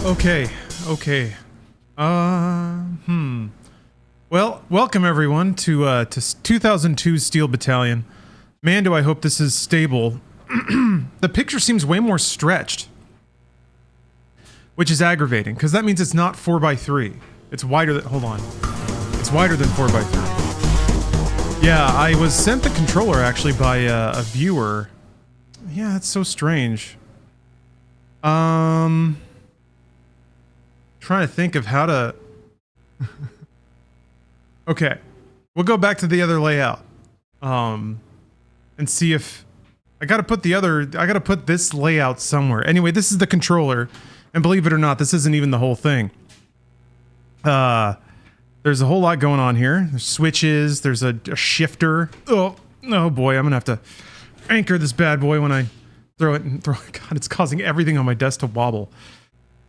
Okay, okay. Well, welcome everyone to 2002 Steel Battalion. Man, do I hope this is stable. The picture seems way more stretched, which is aggravating, because that means it's not 4x3. It's wider than, hold on. It's wider than 4x3. Yeah, I was sent the controller actually by a viewer. Yeah, that's so strange. Trying to think of how to... Okay, we'll go back to the other layout. And see if... I gotta put this layout somewhere. Anyway, this is the controller, and believe it or not, this isn't even the whole thing. There's a whole lot going on here. There's switches, there's a shifter. Oh boy, I'm gonna have to anchor this bad boy when I throw it and throw it. God, it's causing everything on my desk to wobble.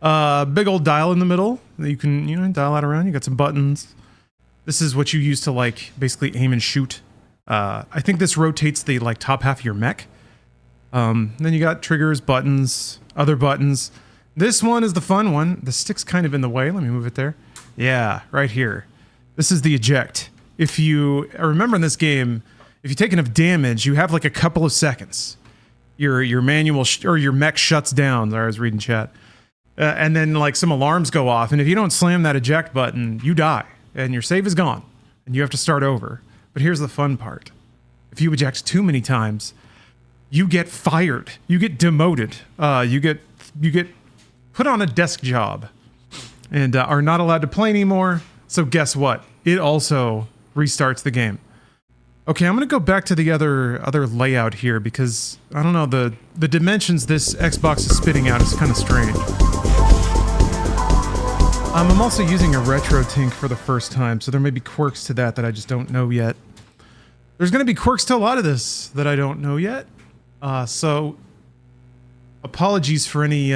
Big old dial in the middle that you can, dial that around. You got some buttons. This is what you use to, like, basically aim and shoot. I think this rotates the, like, top half of your mech. Then you got triggers, buttons, other buttons. This one is the fun one. The stick's kind of in the way. Let me move it there. Yeah, right here. This is the eject. If you remember in this game, if you take enough damage, you have like a couple of seconds. Your manual or your mech shuts down. I was reading chat. And then like some alarms go off, and if you don't slam that eject button, you die, and your save is gone, and you have to start over. But here's the fun part. If you eject too many times, you get fired. You get demoted. You get put on a desk job and are not allowed to play anymore. So guess what? It also restarts the game. Okay, I'm gonna go back to the other layout here because I don't know, the dimensions this Xbox is spitting out is kind of strange. I'm also using a retro tink for the first time, so there may be quirks to that I just don't know yet. There's gonna be quirks to a lot of this that I don't know yet. So apologies for any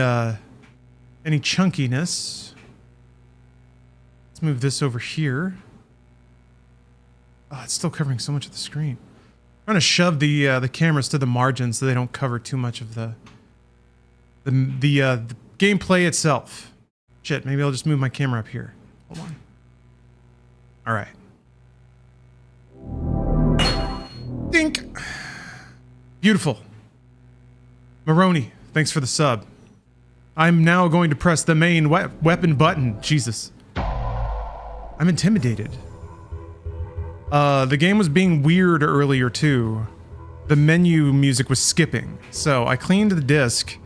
chunkiness. Let's move this over here. Oh, it's still covering so much of the screen. I'm trying to shove the cameras to the margins so they don't cover too much of the gameplay itself. Shit, maybe I'll just move my camera up here. Hold on. All right. Dink. Beautiful. Maroney, thanks for the sub. I'm now going to press the main weapon button. Jesus. I'm intimidated. The game was being weird earlier too. The menu music was skipping. So I cleaned the disc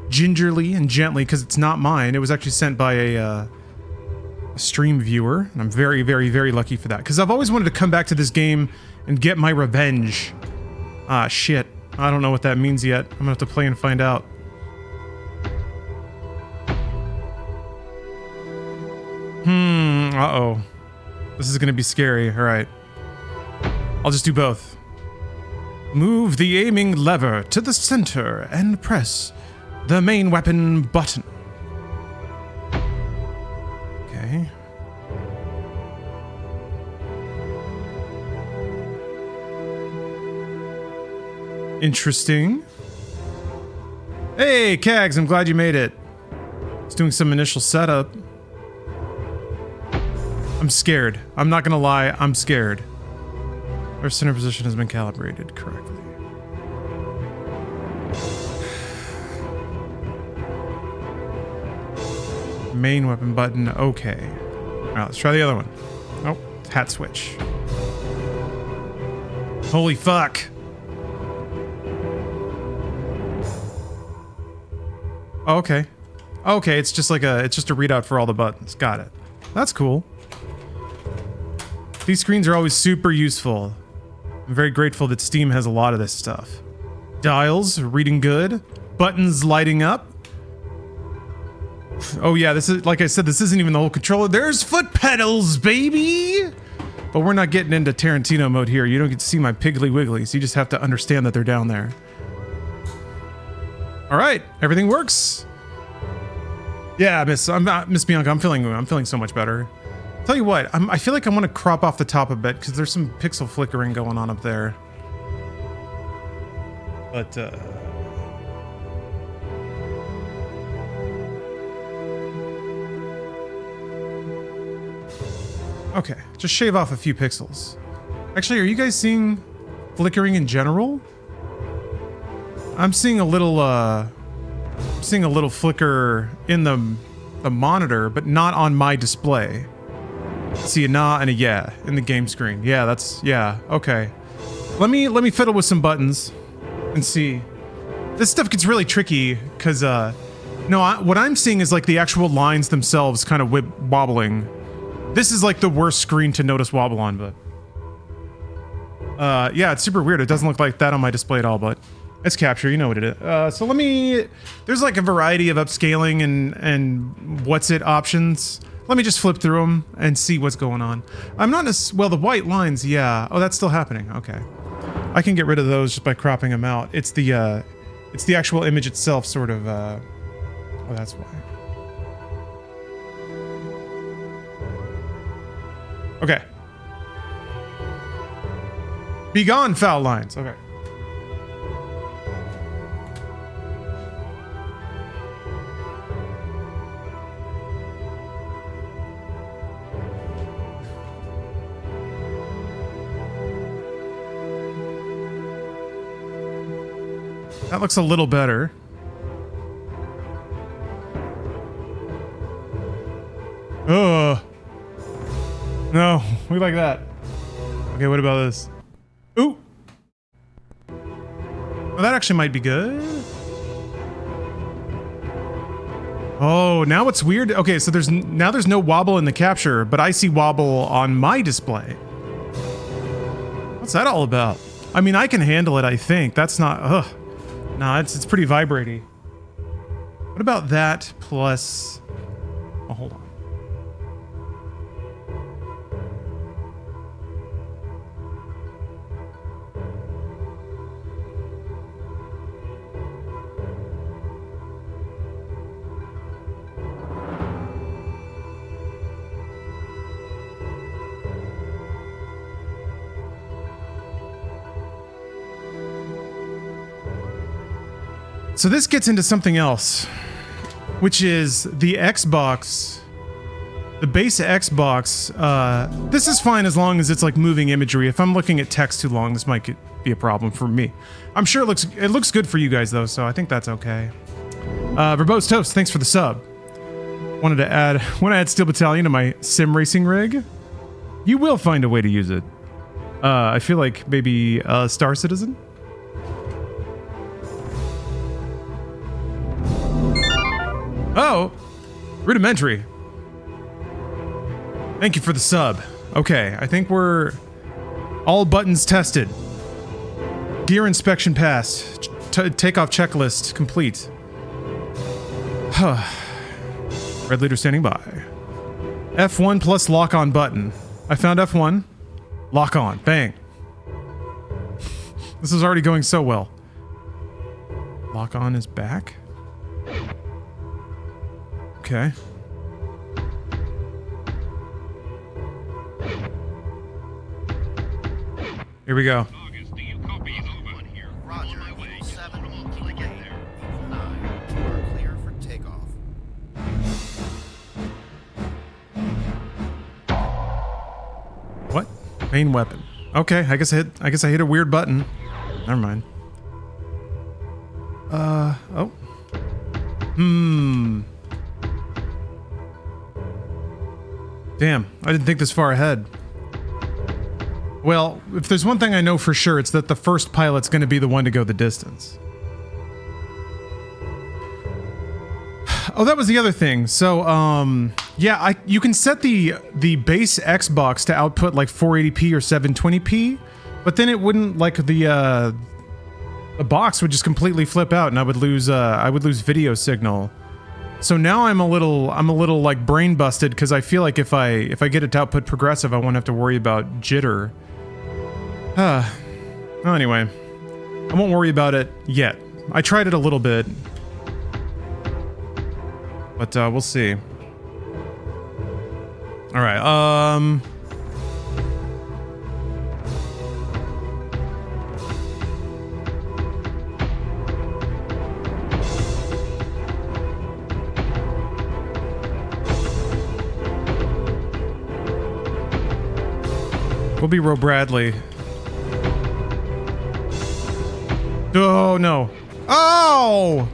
gingerly and gently because it's not mine. It was actually sent by a stream viewer. And I'm very, very, very lucky for that. Because I've always wanted to come back to this game and get my revenge. Ah, shit. I don't know what that means yet. I'm gonna have to play and find out. Uh-oh. This is gonna be scary. Alright. I'll just do both. Move the aiming lever to the center and press the main weapon button. Okay. Interesting. Hey, Kags, I'm glad you made it. Just doing some initial setup. I'm scared. I'm not gonna lie, I'm scared. Our center position has been calibrated correctly. Main weapon button, okay. Alright, let's try the other one. Oh, hat switch. Holy fuck. Oh, okay. Okay, it's just a readout for all the buttons. Got it. That's cool. These screens are always super useful. I'm very grateful that Steam has a lot of this stuff. Dials, reading good. Buttons lighting up. Oh yeah, this is, like I said, this isn't even the whole controller. There's foot pedals, baby! But we're not getting into Tarantino mode here. You don't get to see my piggly wigglies. You just have to understand that they're down there. Alright, everything works. Yeah, Miss Bianca, I'm feeling so much better. Tell you what, I feel like I want to crop off the top a bit because there's some pixel flickering going on up there. But Okay, just shave off a few pixels. Actually, are you guys seeing flickering in general? I'm seeing a little flicker in the monitor, but not on my display. See a nah and a yeah in the game screen. Yeah, that's, yeah, okay. Let me fiddle with some buttons and see. This stuff gets really tricky because, what I'm seeing is like the actual lines themselves kind of wobbling. This is like the worst screen to notice wobble on, but yeah, it's super weird. It doesn't look like that on my display at all, but it's capture, you know what it is. So there's like a variety of upscaling and what's it options. Let me just flip through them and see what's going on. I'm not well, the white lines, yeah. Oh, that's still happening. Okay. I can get rid of those just by cropping them out. It's the actual image itself sort of, oh, that's why. Okay. Be gone, foul lines. Okay. That looks a little better. Oh. No, we like that. Okay, what about this? Ooh. Well, that actually might be good. Oh, now it's weird. Okay, so there's no wobble in the capture, but I see wobble on my display. What's that all about? I mean, I can handle it, I think. That's not, ugh. Nah, it's pretty vibraty. What about that plus... Oh, hold on. So this gets into something else, which is the Xbox, the base Xbox. This is fine as long as it's like moving imagery. If I'm looking at text too long, this might be a problem for me. I'm sure it looks good for you guys though, so I think that's okay. Verbose Toast, thanks for the sub. Want to add Steel Battalion to my sim racing rig? You will find a way to use it. I feel like maybe Star Citizen? Oh, rudimentary. Thank you for the sub. Okay, I think we're all buttons tested. Gear inspection passed. Takeoff checklist complete. Red leader standing by. F1 plus lock on button. I found F1. Lock on. Bang. This is already going so well. Lock on is back. Okay. Here we go. What? Main weapon. Okay, I guess I hit a weird button. Never mind. Oh. Damn, I didn't think this far ahead. Well, if there's one thing I know for sure, it's that the first pilot's going to be the one to go the distance. Oh, that was the other thing. So, yeah, you can set the base Xbox to output like 480p or 720p, but then it wouldn't, like, the box would just completely flip out and I would lose video signal. So now I'm a little like brain busted because I feel like if I get it to output progressive, I won't have to worry about jitter. Well, anyway, I won't worry about it yet. I tried it a little bit, but we'll see. All right. We'll be Ro Bradley. Oh, no. Oh!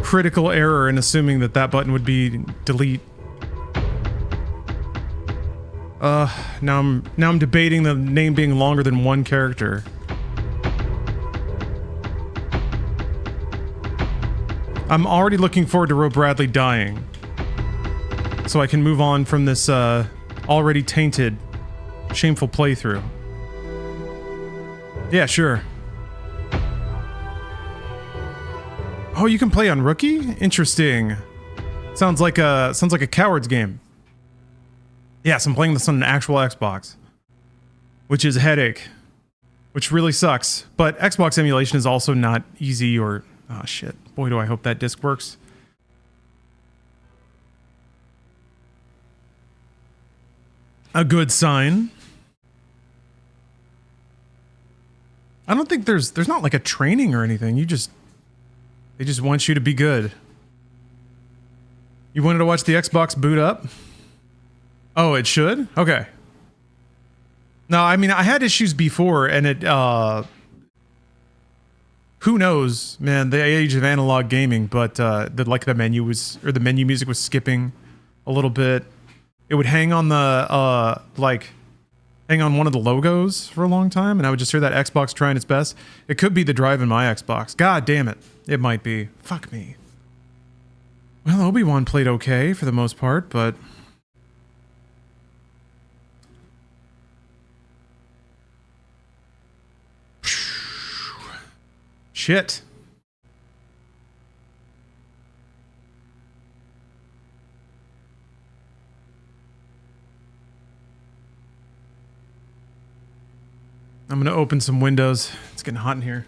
Critical error in assuming that that button would be delete. Now I'm debating the name being longer than one character. I'm already looking forward to Ro Bradley dying, so I can move on from this already tainted, shameful playthrough. Yeah, sure. Oh, you can play on Rookie? Interesting. Sounds like a Cowards game. Yes, I'm playing this on an actual Xbox, which is a headache, which really sucks. But Xbox emulation is also not easy or... Oh shit. Boy, do I hope that disc works. A good sign. I don't think there's not like a training or anything. They just want you to be good. You wanted to watch the Xbox boot up? Oh, it should? Okay. No, I mean, I had issues before and it, who knows, man, the age of analog gaming, but the menu was, or the menu music was skipping a little bit. It would hang on the, hang on one of the logos for a long time, and I would just hear that Xbox trying its best. It could be the drive in my Xbox. God damn it. It might be. Fuck me. Well, Obi-Wan played okay for the most part, but... Shit. I'm gonna open some windows. It's getting hot in here.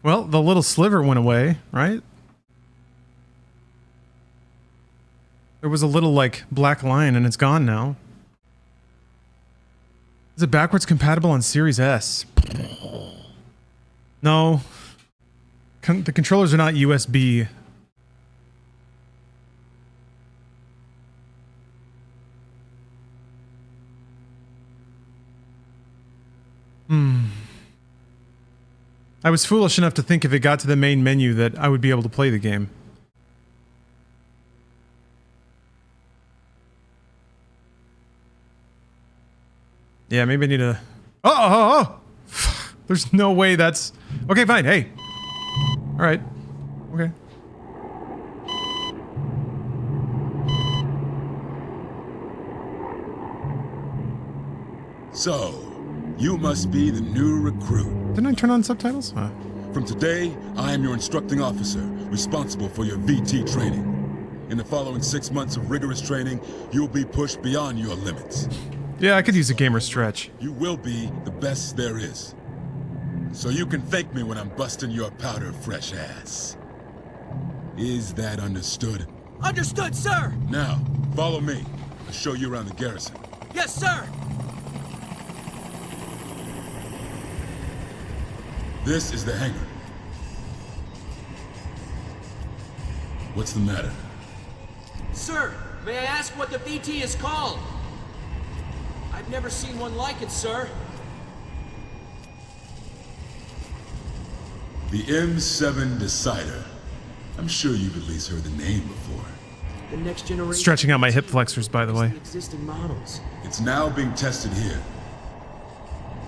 Well, the little sliver went away, right? There was a little, like, black line and it's gone now. Is it backwards compatible on Series S? No. The controllers are not USB. I was foolish enough to think if it got to the main menu that I would be able to play the game. Yeah, maybe I need to... Oh! There's no way that's... Okay, fine, hey. Alright. Okay. So, you must be the new recruit. Didn't I turn on subtitles? From today, I am your instructing officer, responsible for your VT training. In the following 6 months of rigorous training, you'll be pushed beyond your limits. Yeah, I could use a gamer stretch. You will be the best there is. So you can thank me when I'm busting your powder fresh ass. Is that understood? Understood, sir! Now, follow me. I'll show you around the garrison. Yes, sir! This is the hangar. What's the matter? Sir, may I ask what the VT is called? I've never seen one like it, sir. The M7 Decider. I'm sure you've at least heard the name before. The next generation... Stretching out my hip flexors, by the way. Existing models. It's now being tested here.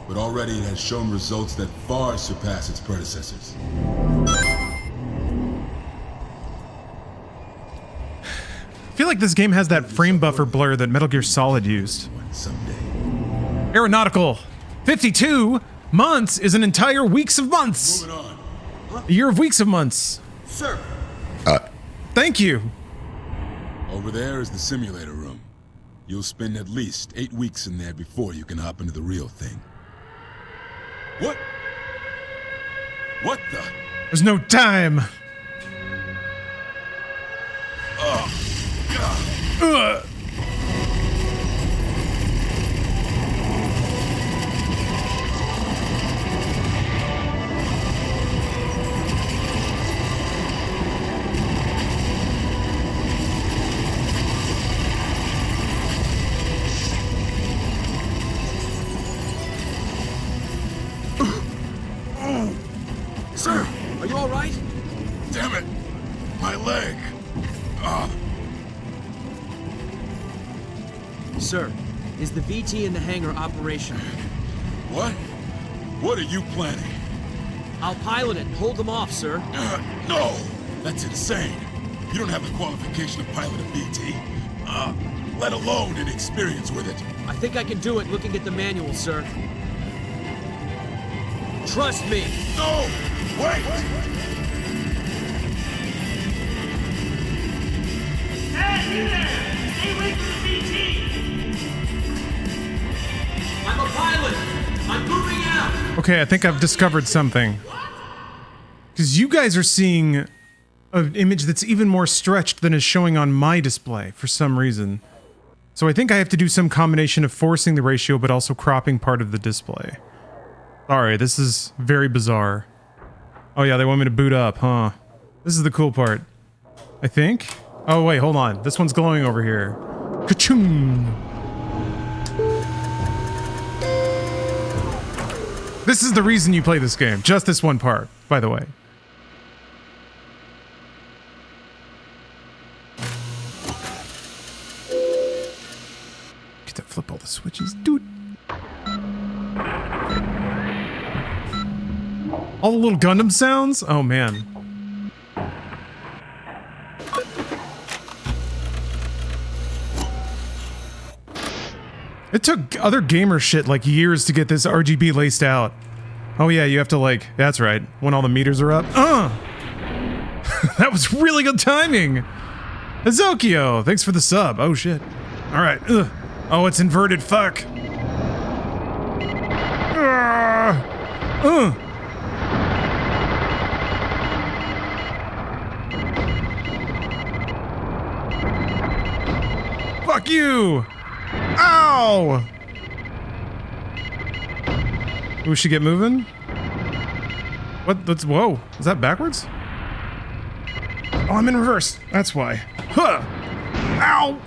But already it has shown results that far surpass its predecessors. I feel like this game has that frame buffer blur that Metal Gear Solid used. Someday. Aeronautical. 52 months is an entire weeks of months. Moving on. A year of weeks of months. Sir! Thank you. Over there is the simulator room. You'll spend at least 8 weeks in there before you can hop into the real thing. What? What the? There's no time. Ugh. Sir, are you all right? Damn it! My leg! Sir, is the VT in the hangar operational? What? What are you planning? I'll pilot it and hold them off, sir. No! That's insane! You don't have the qualification to pilot a VT, let alone an experience with it. I think I can do it looking at the manual, sir. Trust me! No! Wait! Hey, you there! Stay away from the VT! I'm a pilot! I'm moving out! Okay, I think I've discovered something. Because you guys are seeing an image that's even more stretched than is showing on my display for some reason. So I think I have to do some combination of forcing the ratio but also cropping part of the display. Sorry, this is very bizarre. Oh yeah, they want me to boot up, huh? This is the cool part. I think? Oh wait, hold on. This one's glowing over here. Ka-choom! This is the reason you play this game. Just this one part, by the way. Get to flip all the switches, dude. All the little Gundam sounds? Oh, man. It took other gamer shit like years to get this RGB laced out. Oh yeah, you have to like, that's right, when all the meters are up. That was really good timing! Azokio, thanks for the sub. Oh shit. Alright, oh, it's inverted, fuck. Fuck you! Ow! We should get moving. What? That's, whoa. Is that backwards? Oh, I'm in reverse. That's why. Huh! Ow!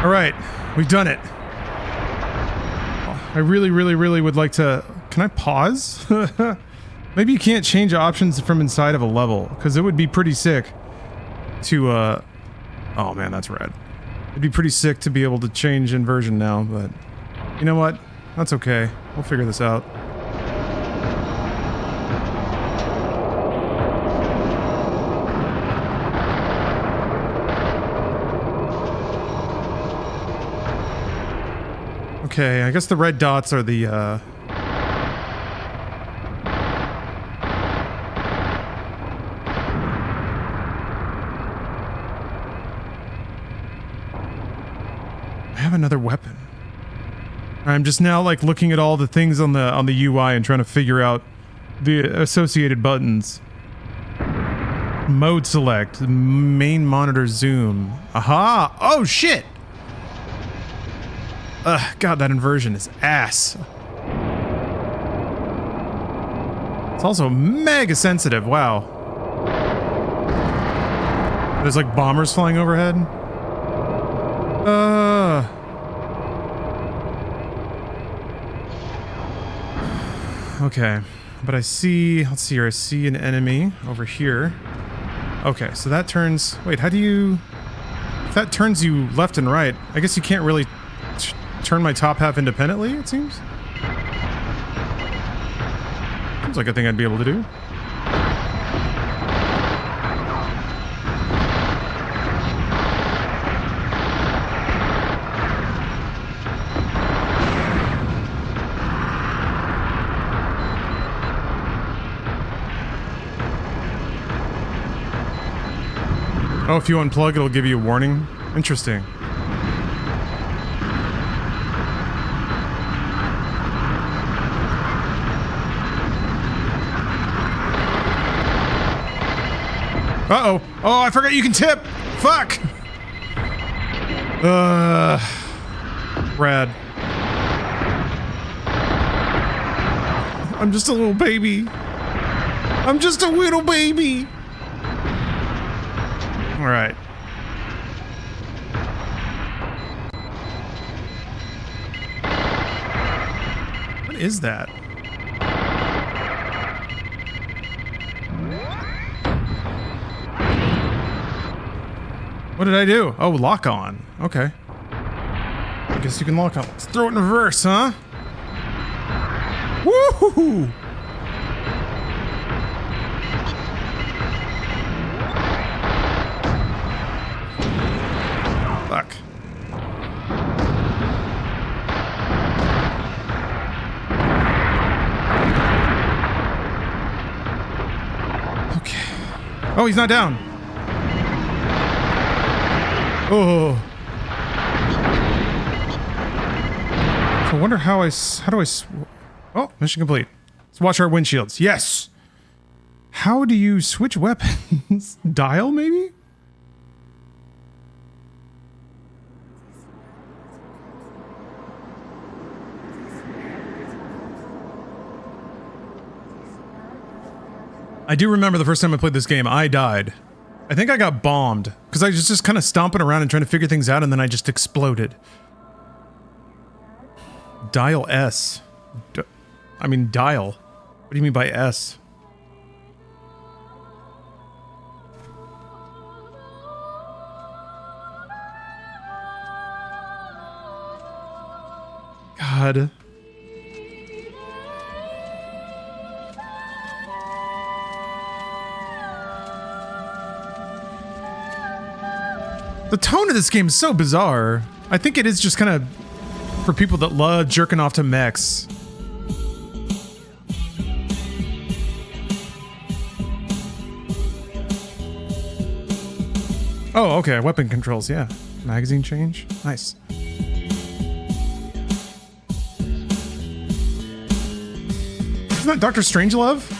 All right, we've done it. I really, really, really would like to... Can I pause? Maybe you can't change options from inside of a level, because it would be pretty sick to, Oh man, that's rad. It'd be pretty sick to be able to change inversion now, but... You know what? That's okay. We'll figure this out. Okay, I guess the red dots are the, I have another weapon. I'm just now like looking at all the things on the UI and trying to figure out the associated buttons. Mode select, main monitor zoom. Aha! Oh shit! Ugh, God, that inversion is ass. It's also mega sensitive, wow. There's like bombers flying overhead. Okay, but I see, let's see here, I see an enemy over here. Okay, so that turns, wait, how do you, if that turns you left and right, I guess you can't really turn my top half independently, it seems? Seems like a thing I'd be able to do. Oh, if you unplug, it'll give you a warning. Interesting. Uh-oh. Oh, I forgot you can tip. Fuck. Rad. I'm just a little baby. I'm just a little baby. All right. What is that? What did I do? Oh, lock on. Okay. I guess you can lock on. Let's throw it in reverse, huh? Woo-hoo-hoo! Fuck. Okay. Oh, he's not down. Oh. I wonder how do I oh, mission complete. Let's watch our windshields. Yes. How do you switch weapons? Dial, maybe? I do remember the first time I played this game, I died. I think I got bombed because I was just kind of stomping around and trying to figure things out, and then I just exploded. Dial S. I mean, dial. What do you mean by S? God. The tone of this game is so bizarre. I think it is just kind of for people that love jerking off to mechs. Oh, okay. Weapon controls, yeah. Magazine change. Nice. Isn't that Dr. Strangelove?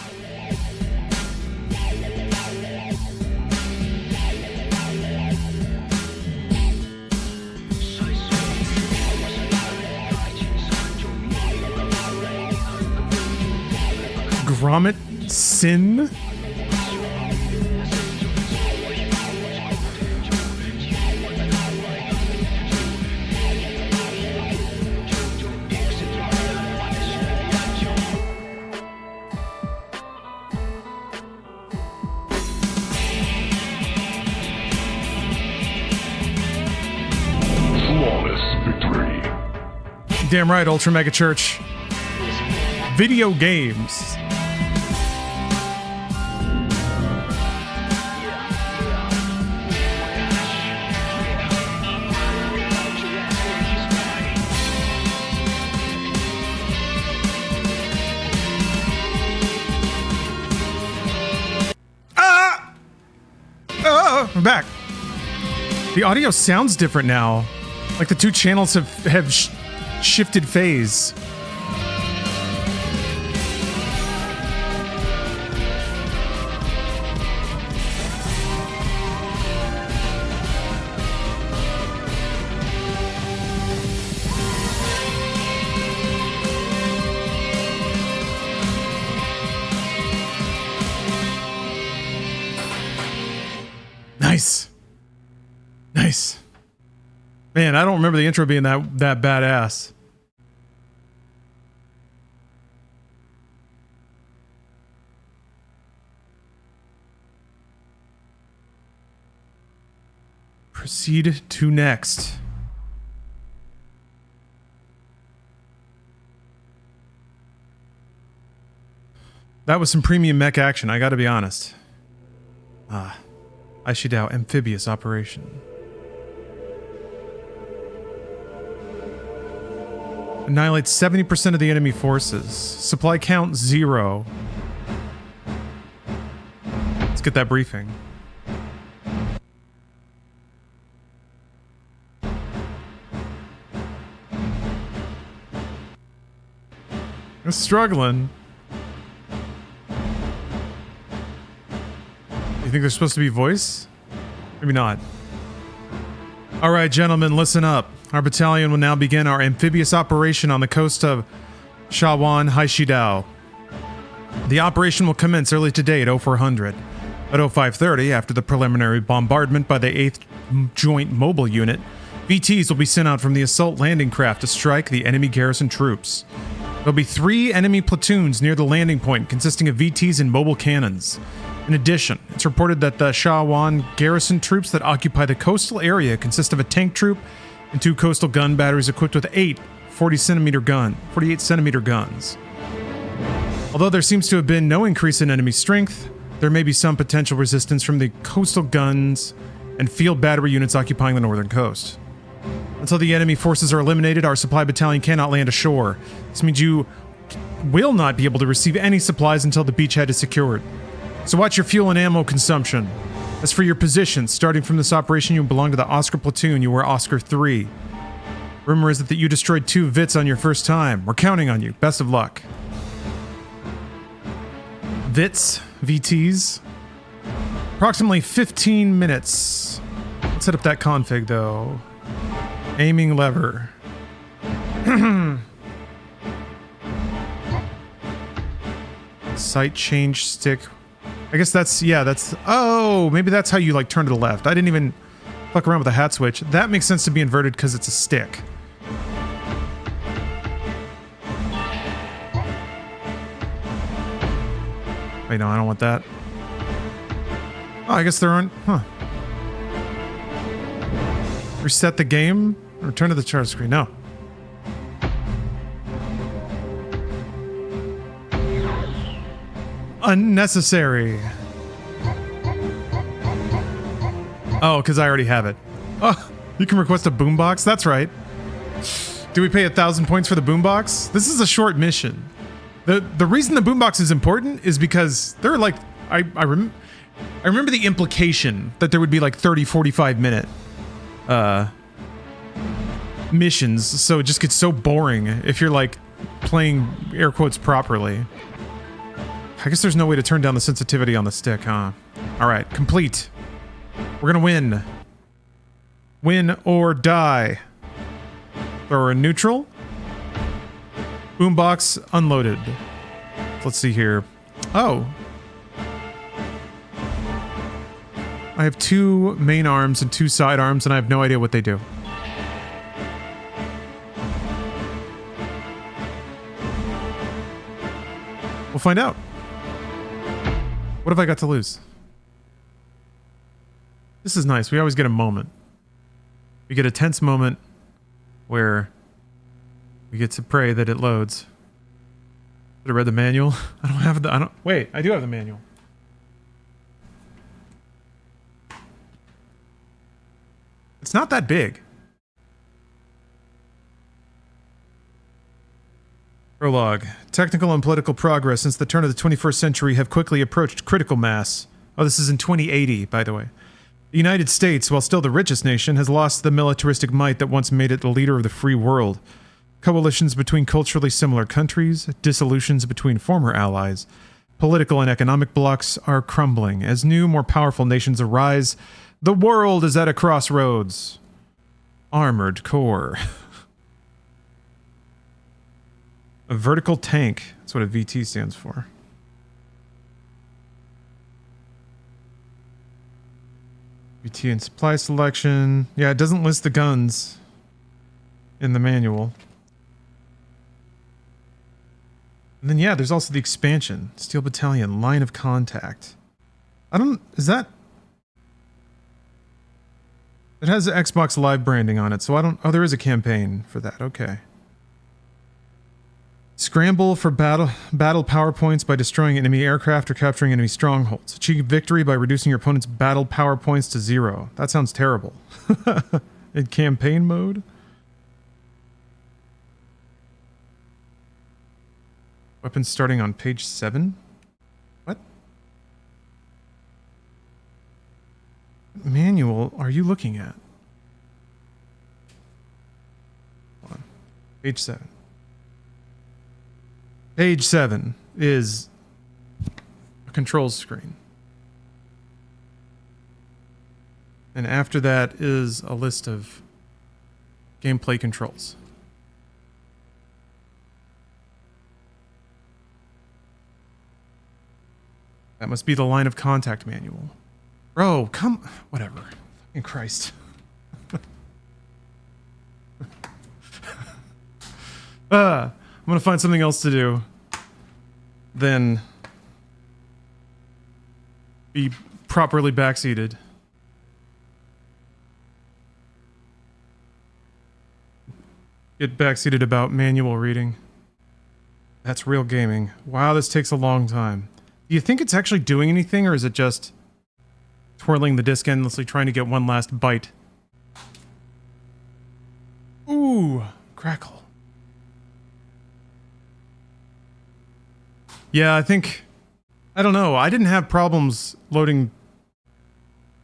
Gromit Sin? Damn right, Ultra Mega Church. Video games. I'm back. The audio sounds different now. Like the two channels have shifted phase. Nice. Nice. Man, I don't remember the intro being that badass. Proceed to next. That was some premium mech action, I gotta be honest. I should doubt Amphibious operation. Annihilates 70% of the enemy forces. Supply count 0. Let's get that briefing. They're struggling. You think they're supposed to be voice? Maybe not. All right, gentlemen, listen up. Our battalion will now begin our amphibious operation on the coast of Shawan, Haishidao. The operation will commence early today at 0400. At 0530, after the preliminary bombardment by the 8th Joint Mobile Unit, VTs will be sent out from the assault landing craft to strike the enemy garrison troops. There'll be 3 enemy platoons near the landing point consisting of VTs and mobile cannons. In addition, it's reported that the Shawan garrison troops that occupy the coastal area consist of a tank troop and 2 coastal gun batteries equipped with 8 48 centimeter guns. Although there seems to have been no increase in enemy strength, there may be some potential resistance from the coastal guns and field battery units occupying the northern coast. Until the enemy forces are eliminated, our supply battalion cannot land ashore. This means you will not be able to receive any supplies until the beachhead is secured. So watch your fuel and ammo consumption. As for your positions, starting from this operation, you belong to the Oscar platoon. You were Oscar 3. Rumor is that you destroyed 2 VITs on your first time. We're counting on you. Best of luck. VTs. Approximately 15 minutes. Let's set up that config though. Aiming lever. Sight change stick. I guess that's, yeah, that's, oh, maybe that's how you like turn to the left. I didn't even fuck around with the hat switch. That makes sense to be inverted because it's a stick. Wait, no, I don't want that. Oh, I guess there aren't, huh. Reset the game? Return to the chart screen, no. Unnecessary. Oh, because I already have it. Oh, you can request a boombox? That's right. Do we pay 1,000 points for the boombox? This is a short mission. The reason the boombox is important is because there are like, I remember the implication that there would be like 30, 45 minute missions, so it just gets so boring if you're like playing air quotes properly. I guess there's no way to turn down the sensitivity on the stick, huh? Alright, complete. We're gonna win. Win or die. Thrower in neutral. Boombox unloaded. Let's see here. Oh. I have 2 main arms and 2 side arms, and I have no idea what they do. We'll find out. What have I got to lose? This is nice. We always get a moment. We get a tense moment where we get to pray that it loads. Should have read the manual. I don't have the... Wait, I do have the manual. It's not that big. Prologue. Technical and political progress since the turn of the 21st century have quickly approached critical mass. Oh, this is in 2080, by the way. The United States, while still the richest nation, has lost the militaristic might that once made it the leader of the free world. Coalitions between culturally similar countries, dissolutions between former allies, political and economic blocs are crumbling. As new, more powerful nations arise, the world is at a crossroads. Armored Core. A vertical tank. That's what a VT stands for. VT and supply selection. Yeah, it doesn't list the guns in the manual. And then, yeah, there's also the expansion. Steel Battalion, line of contact. Is that... It has the Xbox Live branding on it, so I don't... Oh, there is a campaign for that. Okay. Scramble for battle power points by destroying enemy aircraft or capturing enemy strongholds. Achieve victory by reducing your opponent's battle power points to 0. That sounds terrible. In campaign mode? Weapons starting on page 7? What? What manual are you looking at? Hold on. Page 7. Page 7 is a controls screen. And after that is a list of gameplay controls. That must be the line of contact manual. Bro, come... Whatever. Fucking Christ. I'm gonna find something else to do than be properly backseated. Get backseated about manual reading. That's real gaming. Wow, this takes a long time. Do you think it's actually doing anything, or is it just twirling the disc endlessly trying to get one last bite? Ooh, crackle. Yeah, I think... I don't know. I didn't have problems loading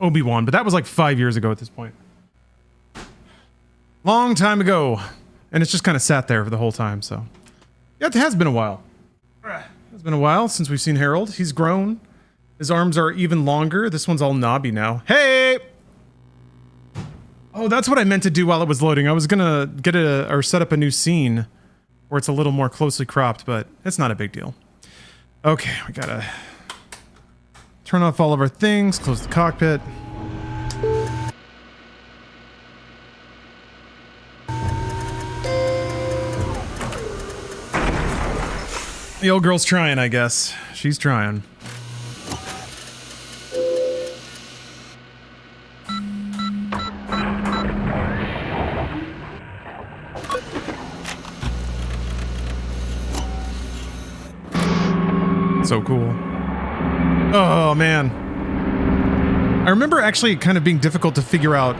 Obi-Wan, but that was like 5 years ago at this point. Long time ago. And it's just kind of sat there for the whole time, so... Yeah, it has been a while. It's been a while since we've seen Harold. He's grown. His arms are even longer. This one's all knobby now. Hey! Oh, that's what I meant to do while it was loading. I was gonna get or set up a new scene where it's a little more closely cropped, but it's not a big deal. Okay, we gotta turn off all of our things, close the cockpit. The old girl's trying, I guess. She's trying. So cool. Oh, man. I remember actually kind of being difficult to figure out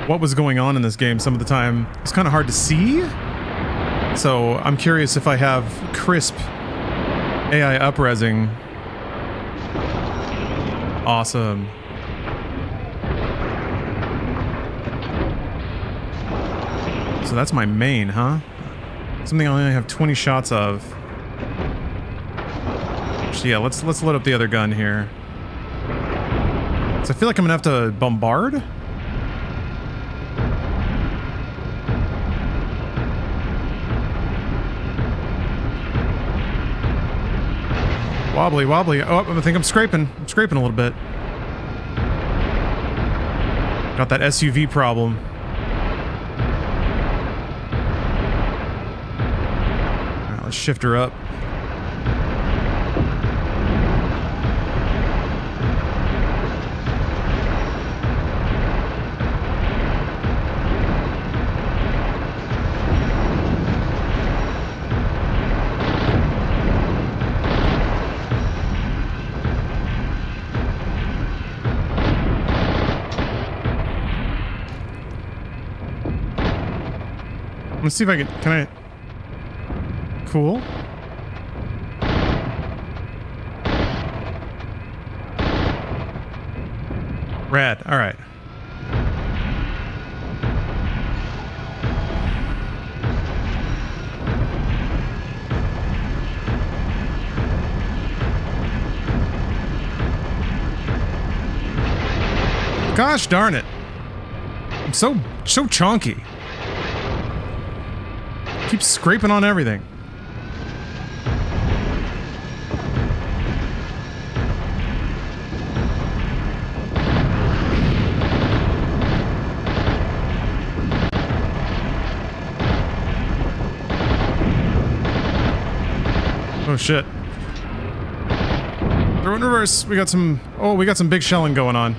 what was going on in this game some of the time. It's kind of hard to see. So I'm curious if I have crisp AI upresing. Awesome. So that's my main, huh? Something I only have 20 shots of. Actually, yeah, let's load up the other gun here. So I feel like I'm gonna have to bombard. Wobbly, wobbly. Oh, I think I'm scraping. I'm scraping a little bit. Got that SUV problem. Alright, let's shift her up. Let's see if I can I... Cool. Rad, alright. Gosh darn it. I'm so chonky. Keep scraping on everything. Oh shit. Throw it in reverse. We got some... Oh, we got some big shelling going on.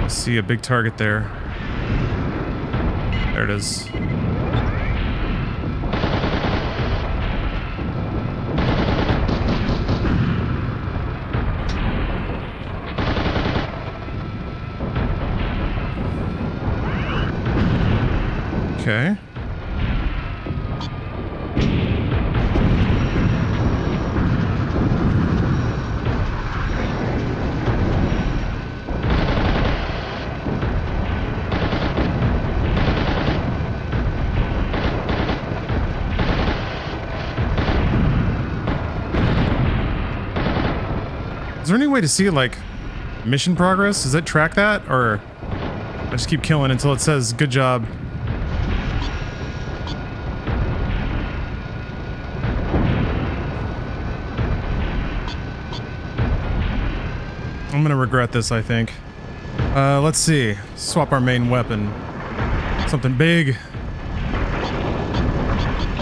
I see a big target there. There it is. Okay. Is there any way to see, like, mission progress? Does it track that? Or I just keep killing until it says, good job. I'm gonna regret this, I think. Let's see. Swap our main weapon. Something big.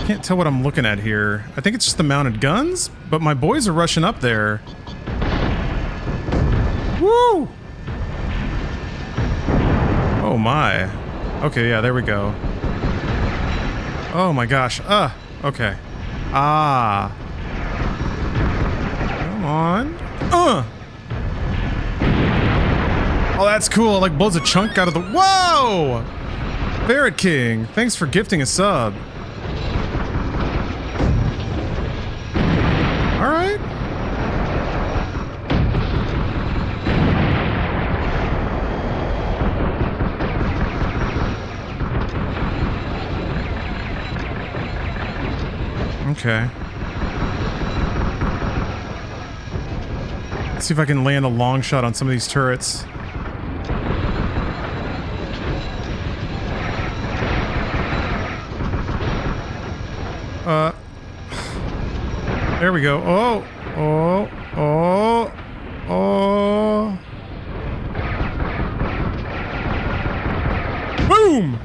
Can't tell what I'm looking at here. I think it's just the mounted guns, but my boys are rushing up there. Woo! Oh my. Okay, yeah, there we go. Oh my gosh. Okay. Ah. Come on. Oh, that's cool. It, like, blows a chunk out of the... Whoa! Ferret King, thanks for gifting a sub. Alright. Okay. Let's see if I can land a long shot on some of these turrets. There we go. Oh. Boom!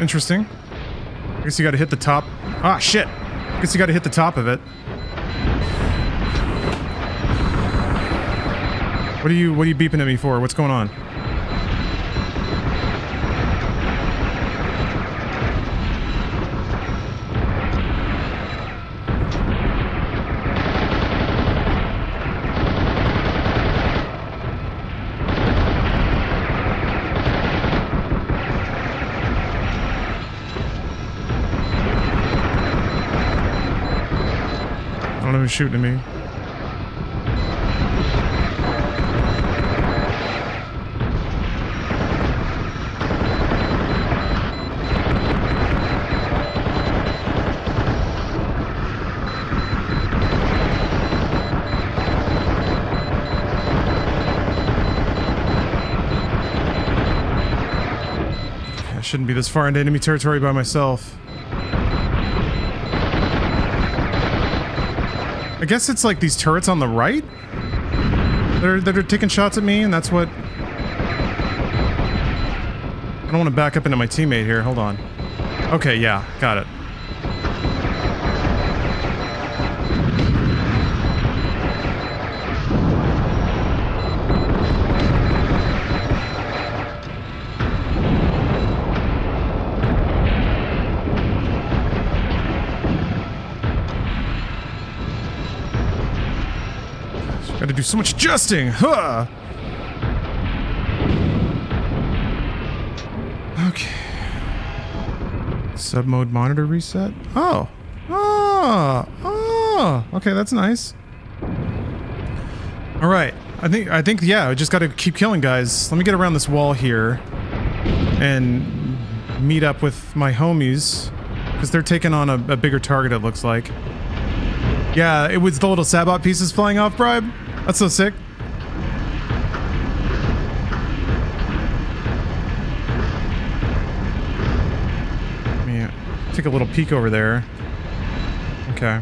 Interesting. I guess you gotta hit the top. Ah, shit! I guess you gotta hit the top of it. What are you beeping at me for? What's going on? I don't know who's shooting at me. I shouldn't be this far into enemy territory by myself. I guess it's like these turrets on the right that are taking shots at me, and that's what... I don't want to back up into my teammate here. Hold on. Okay, yeah, got it. Gotta do so much adjusting! Huh! Okay. Sub-mode monitor reset? Oh! Okay, that's nice. Alright. I think, yeah, I just gotta keep killing guys. Let me get around this wall here and meet up with my homies, because they're taking on a bigger target, it looks like. Yeah, it was the little Sabot pieces flying off, Bribe. That's so sick. Let me take a little peek over there. Okay.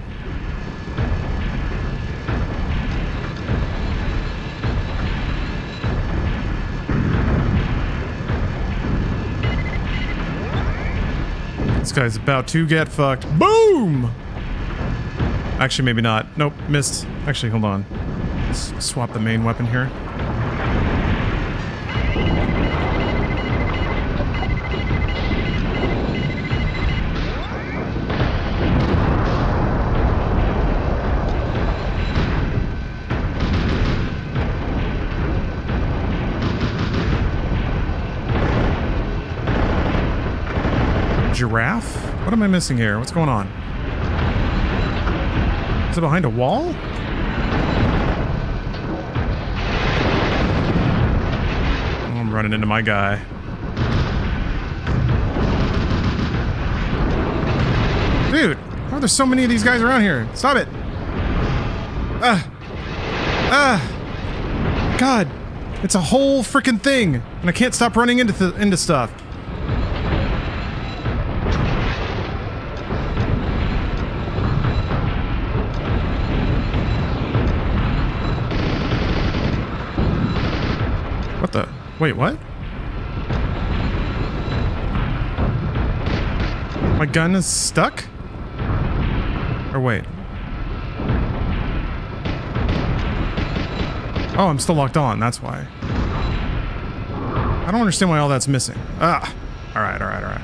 This guy's about to get fucked. Boom! Actually, maybe not. Nope, missed. Actually, hold on. Let's swap the main weapon here. Giraffe? What am I missing here? What's going on? Is it behind a wall? Oh, I'm running into my guy. Dude, are there so many of these guys around here? Stop it! God, it's a whole freaking thing, and I can't stop running into stuff. What the? Wait, what? My gun is stuck? Or wait. Oh, I'm still locked on, that's why. I don't understand why all that's missing. Ah! Alright, alright, alright.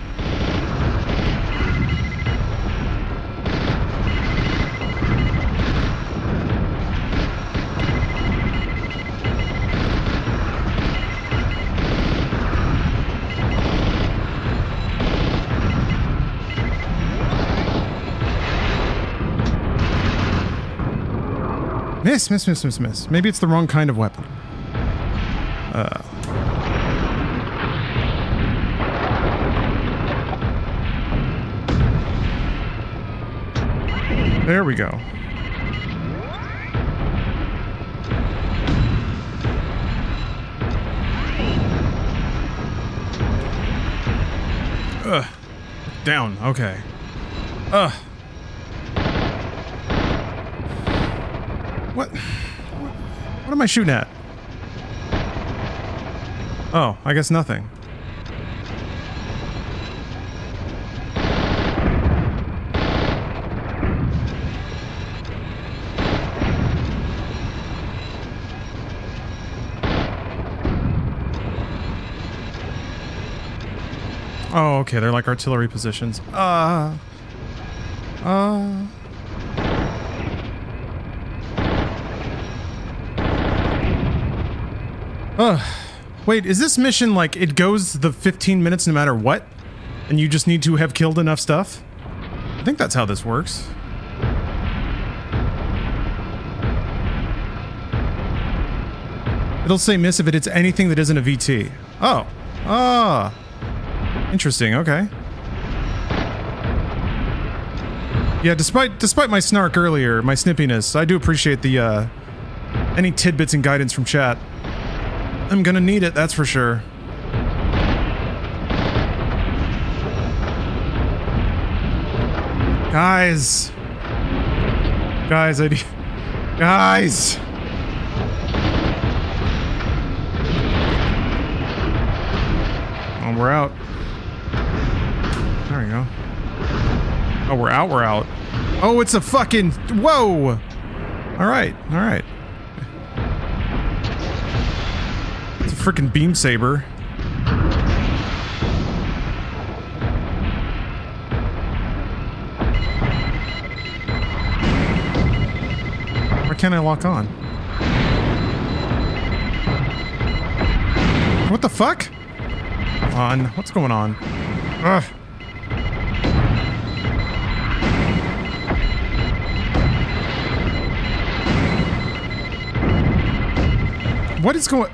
Miss, miss, miss, miss, miss. Maybe it's the wrong kind of weapon. There we go. Down, okay. What am I shooting at? Oh, I guess nothing. Oh, okay, they're like artillery positions. Wait, is this mission like it goes the 15 minutes no matter what? And you just need to have killed enough stuff? I think that's how this works. It'll say miss if it hits anything that isn't a VT. Oh. Ah. Interesting, okay. Yeah, despite my snark earlier, my snippiness, I do appreciate the any tidbits and guidance from chat. I'm gonna need it, that's for sure. Guys! Guys, guys! Oh, we're out. There we go. Oh, we're out, we're out. Oh, it's a fucking... Whoa! Alright, alright. Freaking beam saber. Why can't I lock on? What the fuck? Come on, what's going on? Ugh. What is going...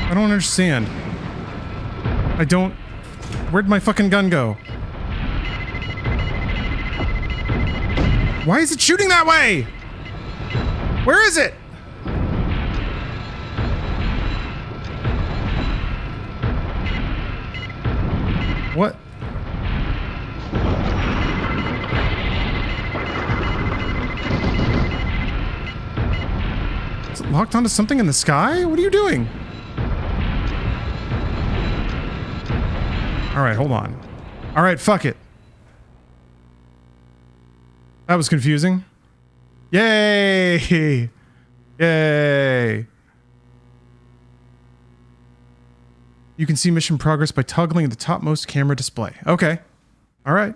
I don't understand. I don't... Where'd my fucking gun go? Why is it shooting that way? Where is it? What? Is it locked onto something in the sky? What are you doing? Alright, hold on. Alright, fuck it. That was confusing. Yay! Yay! You can see mission progress by toggling the topmost camera display. Okay. Alright.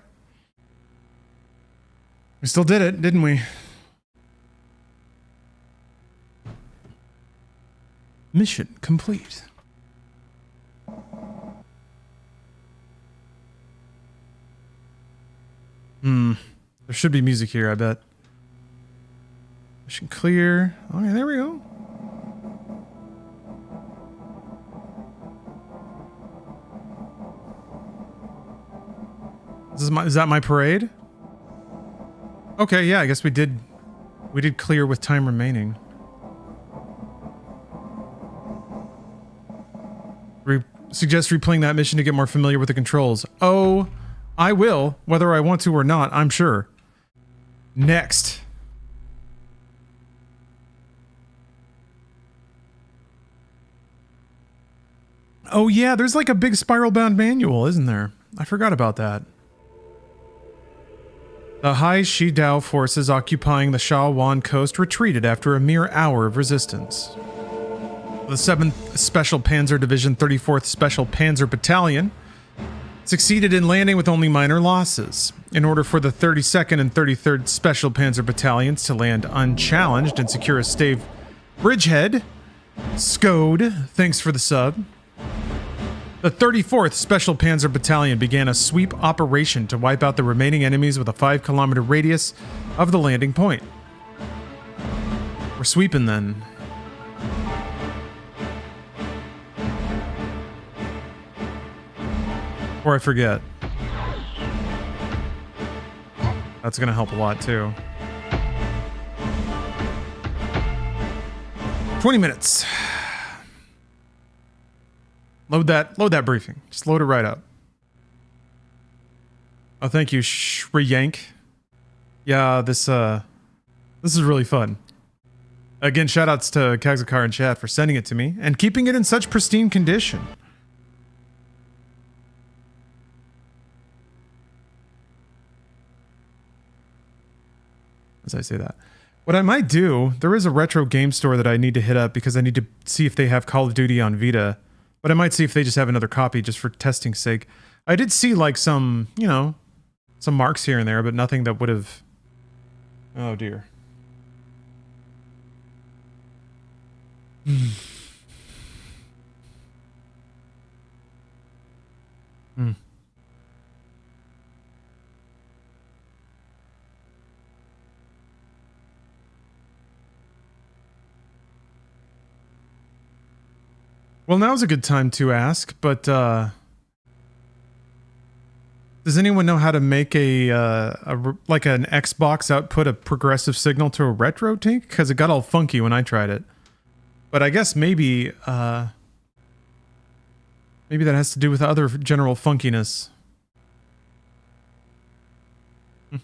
We still did it, didn't we? Mission complete. There should be music here, I bet. Mission clear. Okay, there we go. Is that my parade? Okay, yeah, I guess we did clear with time remaining. Suggest replaying that mission to get more familiar with the controls. Oh, I will, whether I want to or not, I'm sure. Next. Oh yeah, there's like a big spiral-bound manual, isn't there? I forgot about that. The High Shidao forces occupying the Shawan coast retreated after a mere hour of resistance. The 7th Special Panzer Division 34th Special Panzer Battalion succeeded in landing with only minor losses. In order for the 32nd and 33rd Special Panzer Battalions to land unchallenged and secure a stave bridgehead, Scode, thanks for the sub. The 34th Special Panzer Battalion began a sweep operation to wipe out the remaining enemies with a 5-kilometer radius of the landing point. We're sweeping then. Before I forget. That's gonna help a lot too. 20 minutes. Load that briefing. Just load it right up. Oh, thank you, Shriyank. Yeah, this is really fun. Again, shoutouts to Kazakar and chat for sending it to me and keeping it in such pristine condition. As I say that. What I might do, there is a retro game store that I need to hit up because I need to see if they have Call of Duty on Vita. But I might see if they just have another copy just for testing's sake. I did see like some, you know, some marks here and there, but nothing that would have... Oh dear. Well, now's a good time to ask, but does anyone know how to make like an Xbox output a progressive signal to a retro tank? Because it got all funky when I tried it. But I guess maybe that has to do with other general funkiness. All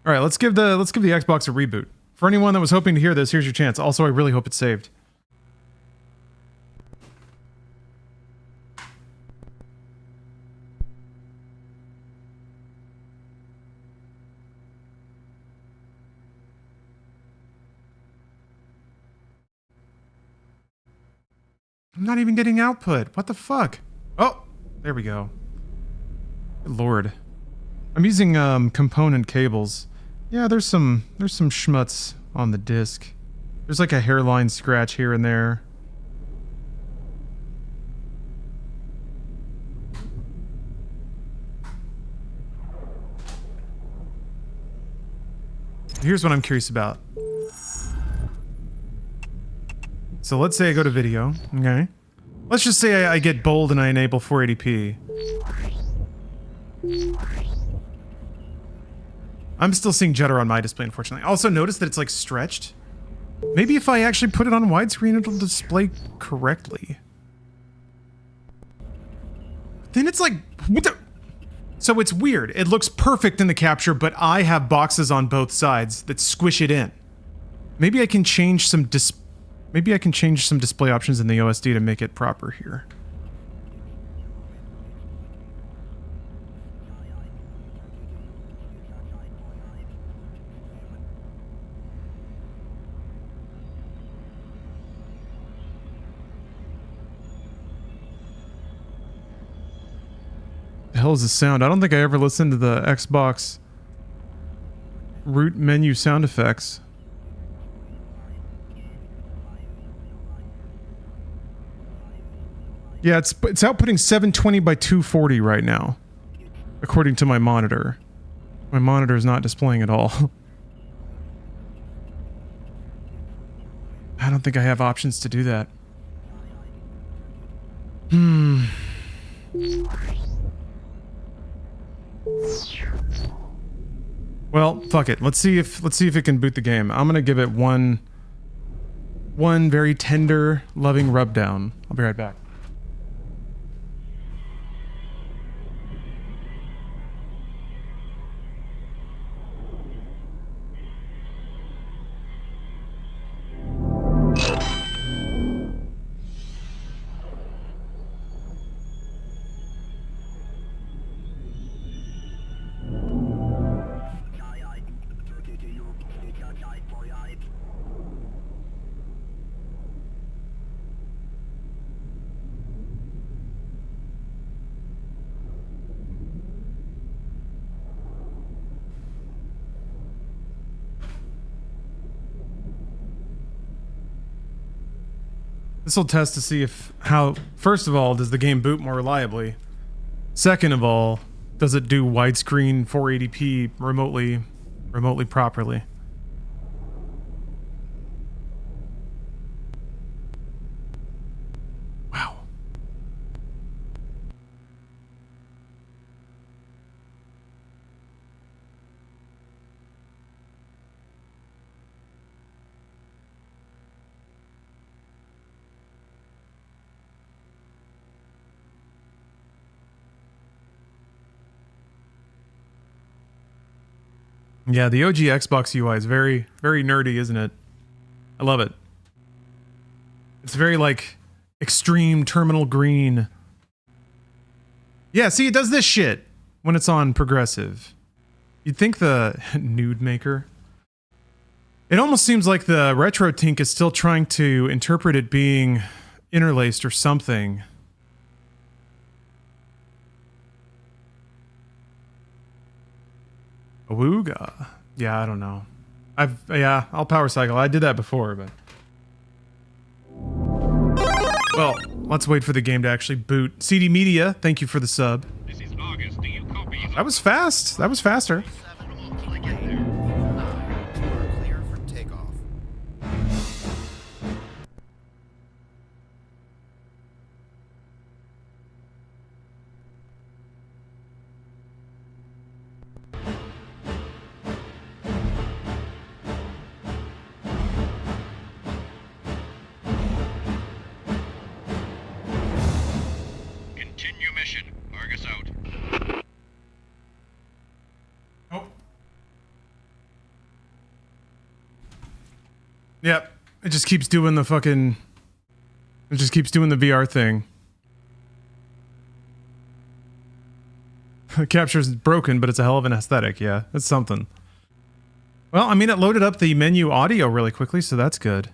right, let's give the Xbox a reboot. For anyone that was hoping to hear this, here's your chance. Also, I really hope it's saved. I'm not even getting output. What the fuck? Oh, there we go. Good Lord. I'm using component cables. Yeah, there's some schmutz on the disc. There's like a hairline scratch here and there. Here's what I'm curious about. So let's say I go to video, okay? Let's just say I get bold and I enable 480p. I'm still seeing jitter on my display, unfortunately. Also notice that it's like stretched. Maybe if I actually put it on widescreen, it'll display correctly. Then it's like, what the? So it's weird. It looks perfect in the capture, but I have boxes on both sides that squish it in. Maybe I can change some display options in the OSD to make it proper here. The hell is the sound? I don't think I ever listened to the Xbox root menu sound effects. Yeah, it's outputting 720 by 240 right now, according to my monitor. My monitor is not displaying at all. I don't think I have options to do that. Well, fuck it. Let's see if it can boot the game. I'm gonna give it one very tender, loving rub down. I'll be right back. This will test to see how, first of all, does the game boot more reliably? Second of all, does it do widescreen 480p remotely properly? Wow. Yeah, the OG Xbox UI is very, very nerdy, isn't it? I love it. It's very, like, extreme terminal green. Yeah, see, it does this shit when it's on progressive. You'd think the nude maker. It almost seems like the retro tink is still trying to interpret it being interlaced or something. Awooga. Yeah, I don't know. I'll power cycle. I did that before, but... Well, let's wait for the game to actually boot. CD Media, thank you for the sub. This is August. Do you copy? That was fast. That was faster. Clear for takeoff. Continue mission. Argus out. Oh. Yep. It just keeps doing the fucking... It just keeps doing the VR thing. The capture's broken, but it's a hell of an aesthetic, yeah. That's something. Well, I mean, it loaded up the menu audio really quickly, so that's good.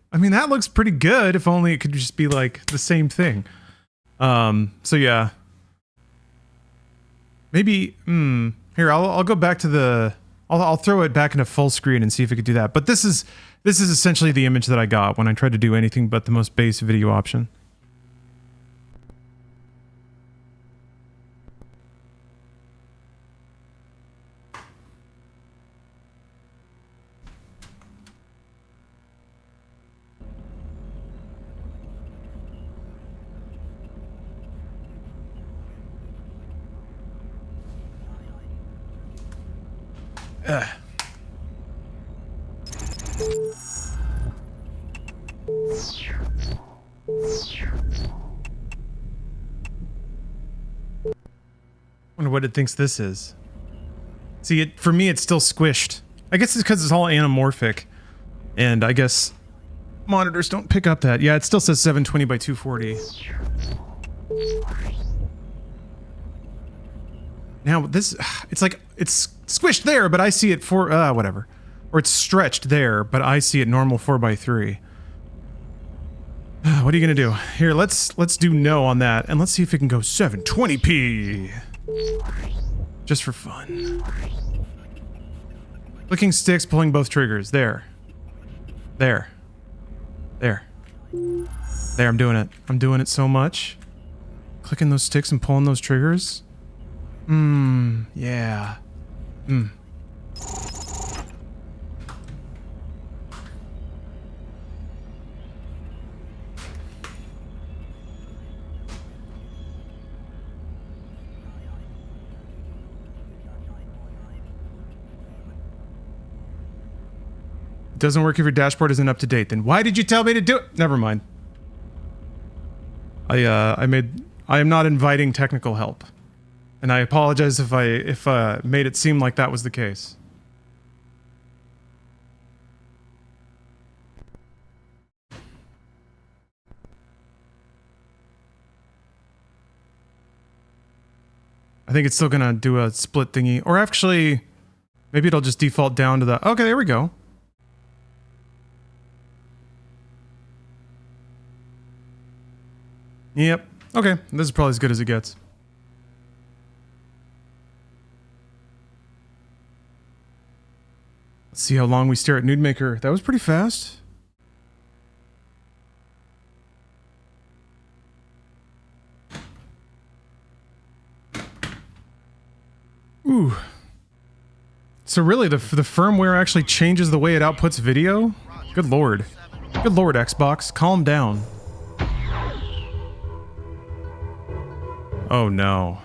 I mean, that looks pretty good, if only it could just be, like, the same thing. So yeah. Maybe, here, I'll go back to the... I'll throw it back into full screen and see if it could do that. But this is essentially the image that I got when I tried to do anything but the most base video option. Wonder what it thinks this is. See, for me, it's still squished. I guess it's because it's all anamorphic, and I guess monitors don't pick up that. Yeah, it still says 720 by 240. Now this, it's like it's squished there, but I see it for whatever, or it's stretched there, but I see it normal 4:3. What are you gonna do? Here, let's do no on that, and let's see if it can go 720p. Just for fun. Clicking sticks, pulling both triggers. There. There. There. There, I'm doing it. I'm doing it so much. Clicking those sticks and pulling those triggers. Yeah. It doesn't work if your dashboard isn't up to date. Then why did you tell me to do it? Never mind. I am not inviting technical help. And I apologize if I made it seem like that was the case. I think it's still gonna do a split thingy. Or actually, maybe it'll just default down to the... Okay, there we go. Yep. Okay, this is probably as good as it gets. Let's see how long we stare at Nude Maker. That was pretty fast. Ooh. So really, the firmware actually changes the way it outputs video? Good lord. Good lord, Xbox. Calm down. Oh no.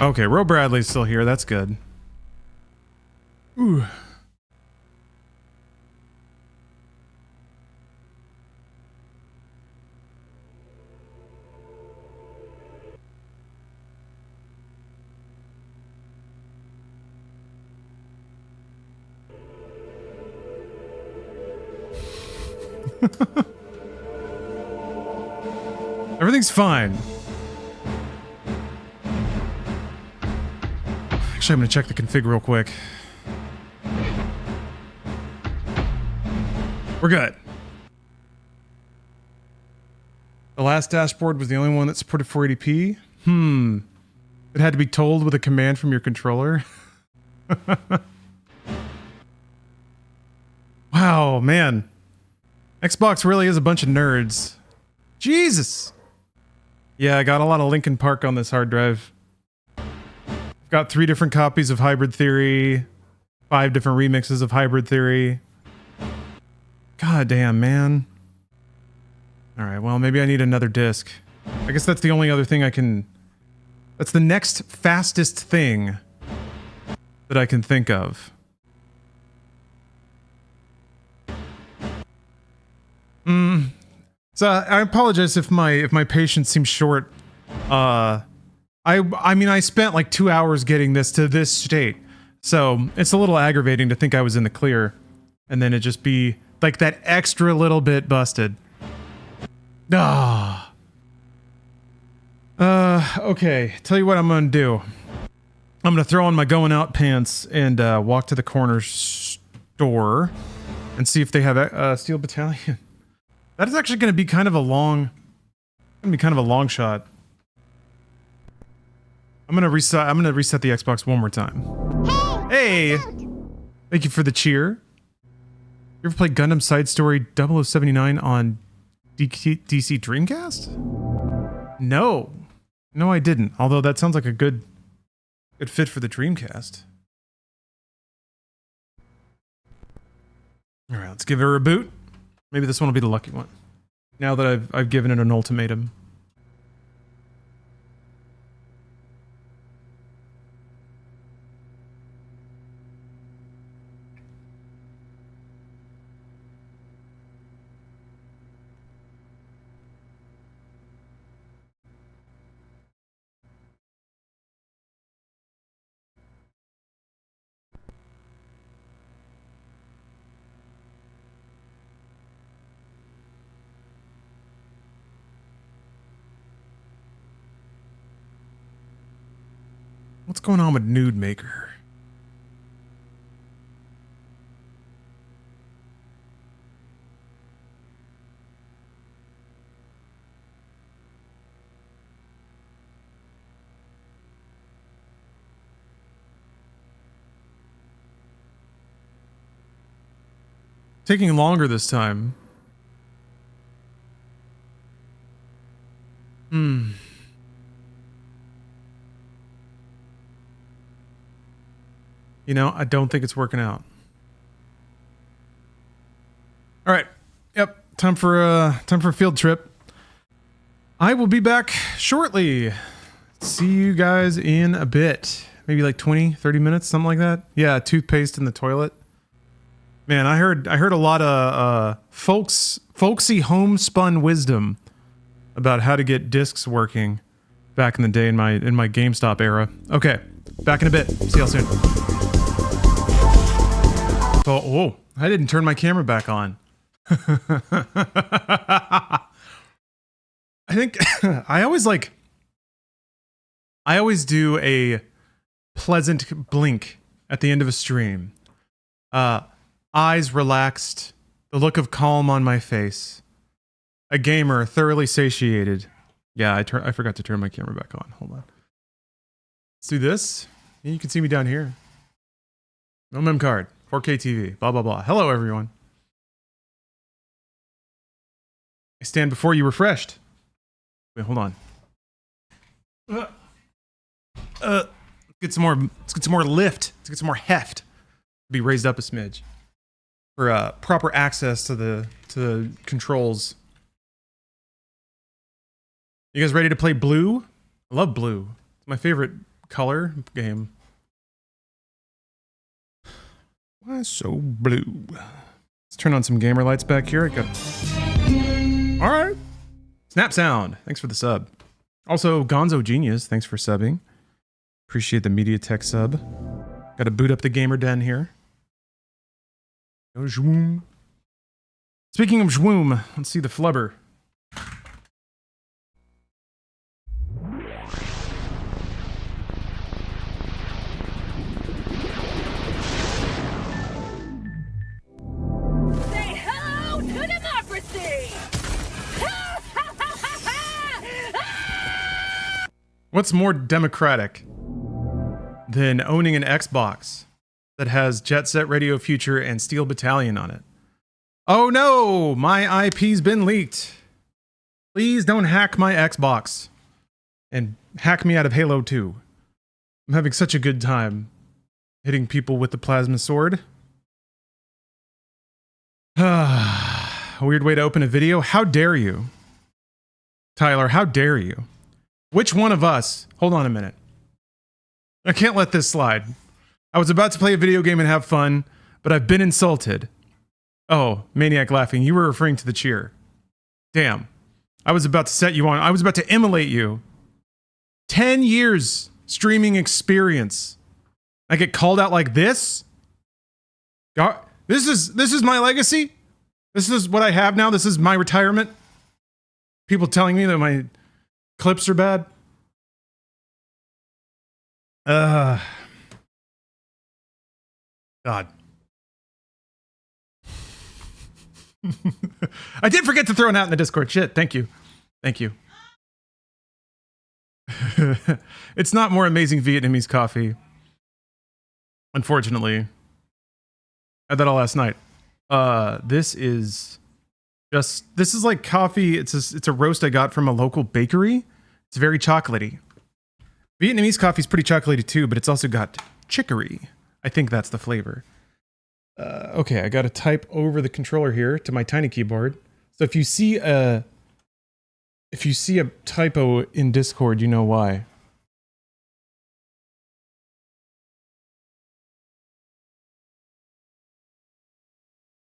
Okay, Ro Bradley's still here. That's good. Ooh. Everything's fine. Actually, I'm gonna check the config real quick. We're good. The last dashboard was the only one that supported 480p. It had to be told with a command from your controller. Wow, man. Xbox really is a bunch of nerds. Jesus! Yeah, I got a lot of Linkin Park on this hard drive. I've got 3 different copies of Hybrid Theory, 5 different remixes of Hybrid Theory. God damn, man. Alright, well, maybe I need another disc. I guess that's the only other thing I can... That's the next fastest thing that I can think of. So I apologize if my patience seems short. I mean, I spent like 2 hours getting this to this state, so it's a little aggravating to think I was in the clear, and then it just be like that extra little bit busted. Okay. Tell you what I'm gonna do. I'm gonna throw on my going out pants and walk to the corner store and see if they have a Steel Battalion. That is actually going to be kind of a long shot. I'm gonna reset the Xbox one more time. Hey! Thank you for the cheer. You ever played Gundam Side Story 0079 on DC Dreamcast? No. No, I didn't. Although that sounds like a good fit for the Dreamcast. Alright, let's give her a boot. Maybe this one will be the lucky one. Now that I've given it an ultimatum. What's going on with Nude Maker? Taking longer this time. You know, I don't think it's working out. All right. Yep. Time for a field trip. I will be back shortly. See you guys in a bit. maybe like 20, 30 minutes, something like that. Yeah, toothpaste in the toilet. Man, I heard a lot of folksy homespun wisdom about how to get discs working back in the day in my GameStop era. Okay, back in a bit. See y'all soon. So, whoa, I didn't turn my camera back on. I think I always do a pleasant blink at the end of a stream. Eyes relaxed, the look of calm on my face. A gamer thoroughly satiated. Yeah, I forgot to turn my camera back on. Hold on. Let's do this. You can see me down here. No mem card. 4K TV. Blah, blah, blah. Hello, everyone. I stand before you refreshed. Wait, hold on. Let's get some more lift. Let's get some more heft. Be raised up a smidge for proper access to the controls. You guys ready to play blue? I love blue. It's my favorite color game. Why so blue? Let's turn on some gamer lights back here. All right. Snap Sound. Thanks for the sub. Also, Gonzo Genius. Thanks for subbing. Appreciate the MediaTek sub. Got to boot up the gamer den here. Shwoom. Speaking of shwoom, let's see the flubber. Say hello to democracy! What's more democratic than owning an Xbox that has Jet Set Radio Future and Steel Battalion on it? Oh no, my IP's been leaked. Please don't hack my Xbox and hack me out of Halo 2. I'm having such a good time hitting people with the plasma sword. Weird way to open a video. How dare you? Tyler, how dare you? Which one of us? Hold on a minute. I can't let this slide. I was about to play a video game and have fun, but I've been insulted. Oh, Maniac laughing. You were referring to the cheer. Damn. I was about to set you on. I was about to immolate you. 10 years streaming experience. I get called out like this? God, this is my legacy? This is what I have now? This is my retirement? People telling me that my clips are bad? God. I did forget to throw it out in the Discord. Shit, thank you. Thank you. It's not more amazing Vietnamese coffee. Unfortunately. I had that all last night. This is like coffee. It's a roast I got from a local bakery. It's very chocolatey. Vietnamese coffee is pretty chocolatey too, but it's also got chicory. I think that's the flavor. Okay, I got to type over the controller here to my tiny keyboard. So if you see a typo in Discord, you know why.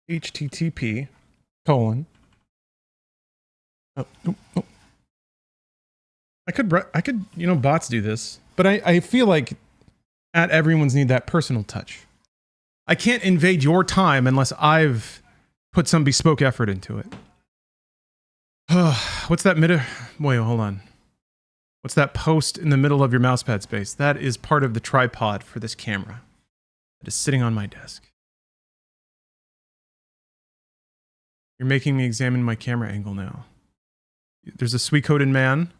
http:// Oh. I could, bots do this, but I feel like at everyone's need that personal touch. I can't invade your time unless I've put some bespoke effort into it. What's that wait, hold on. What's that post in the middle of your mousepad space? That is part of the tripod for this camera that is sitting on my desk. You're making me examine my camera angle now. There's a sweet-coated man,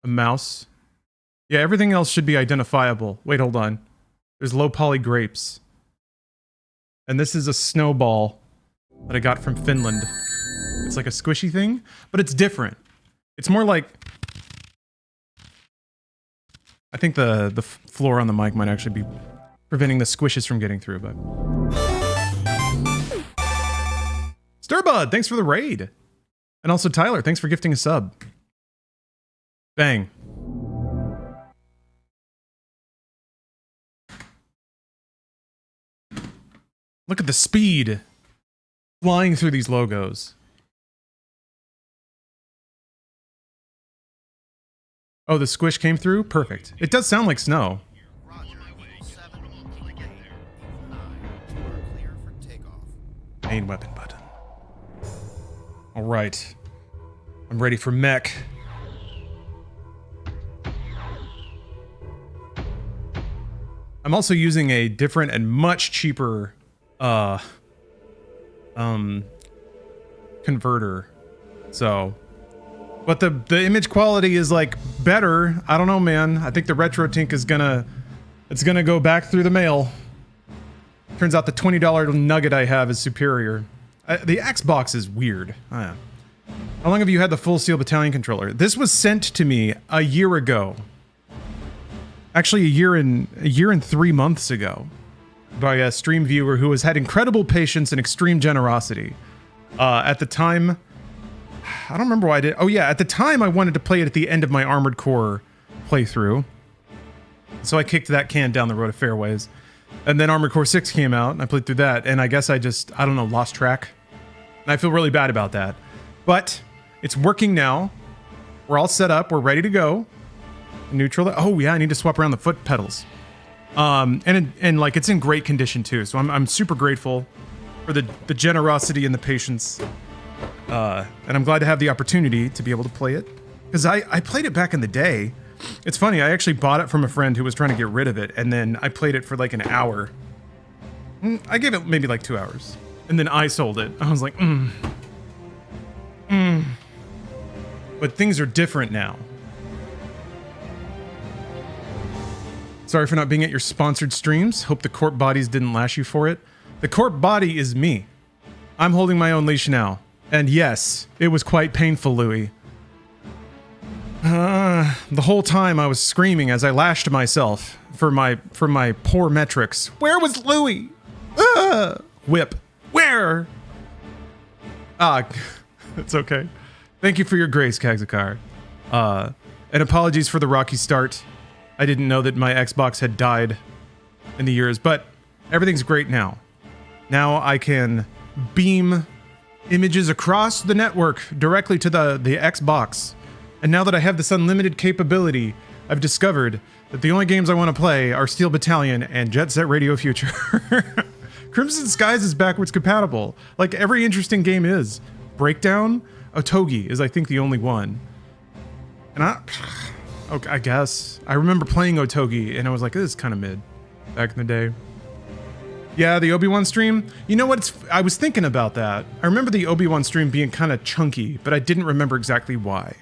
a mouse. Yeah, everything else should be identifiable. Wait, hold on. There's low-poly grapes. And this is a snowball that I got from Finland. It's like a squishy thing, but it's different. It's more like... I think the floor on the mic might actually be preventing the squishes from getting through, but... Sturbud, thanks for the raid. And also Tyler, thanks for gifting a sub. Bang. Look at the speed flying through these logos. Oh, the squish came through? Perfect. It does sound like snow. Roger. 7 will get there. 9, you are clear for takeoff. Main weapon button. All right. I'm ready for mech. I'm also using a different and much cheaper converter. So, but the image quality is like better. I don't know, man. I think the RetroTink is gonna go back through the mail. Turns out the $20 nugget I have is superior. The Xbox is weird. How long have you had the full Steel Battalion controller? This was sent to me a year ago. Actually, a year and 3 months ago, by a stream viewer who has had incredible patience and extreme generosity. At the time, I don't remember why I did. Oh yeah, at the time I wanted to play it at the end of my Armored Core playthrough, so I kicked that can down the road of fairways. And then Armored Core 6 came out, and I played through that, and I guess I don't know, lost track. And I feel really bad about that. But it's working now. We're all set up. We're ready to go. Neutral. Oh yeah, I need to swap around the foot pedals. And like it's in great condition too. So I'm super grateful for the generosity and the patience. And I'm glad to have the opportunity to be able to play it, because I played it back in the day. It's funny, I actually bought it from a friend who was trying to get rid of it, and then I played it for like an hour. I gave it maybe like 2 hours, and then I sold it. I was like, But things are different now. Sorry for not being at your sponsored streams. Hope the corp bodies didn't lash you for it. The corp body is me. I'm holding my own leash now. And yes, it was quite painful, Louis. The whole time I was screaming as I lashed myself for my poor metrics. Where was Louis? Whip. Where? It's okay. Thank you for your grace, Kagzakar. And apologies for the rocky start. I didn't know that my Xbox had died in the years, but everything's great now. Now I can beam images across the network directly to the Xbox. And now that I have this unlimited capability, I've discovered that the only games I want to play are Steel Battalion and Jet Set Radio Future. Crimson Skies is backwards compatible, like every interesting game is. Breakdown, Otogi is I think the only one. And okay, I guess. I remember playing Otogi and I was like, this is kind of mid back in the day. Yeah, the Obi-Wan stream. You know what? I was thinking about that. I remember the Obi-Wan stream being kind of chunky, but I didn't remember exactly why.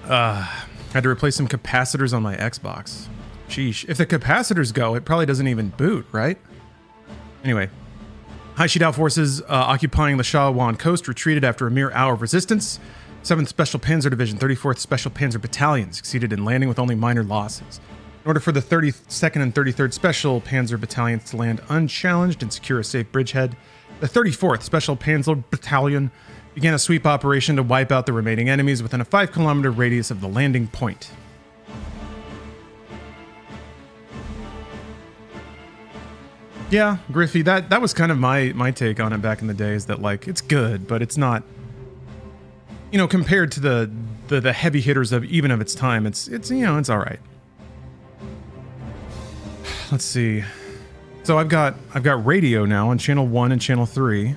Had to replace some capacitors on my Xbox. Sheesh. If the capacitors go, it probably doesn't even boot, right? Anyway. High Shidao forces occupying the Shawan coast retreated after a mere hour of resistance. 7th Special Panzer Division, 34th Special Panzer Battalion succeeded in landing with only minor losses. In order for the 32nd and 33rd Special Panzer Battalions to land unchallenged and secure a safe bridgehead, the 34th Special Panzer Battalion began a sweep operation to wipe out the remaining enemies within a 5-kilometer radius of the landing point. Yeah, Griffey, that was kind of my take on it back in the day, is that like it's good, but it's not, you know, compared to the heavy hitters of even of its time, it's you know, it's all right. Let's see. So I've got radio now on channel 1 and channel 3.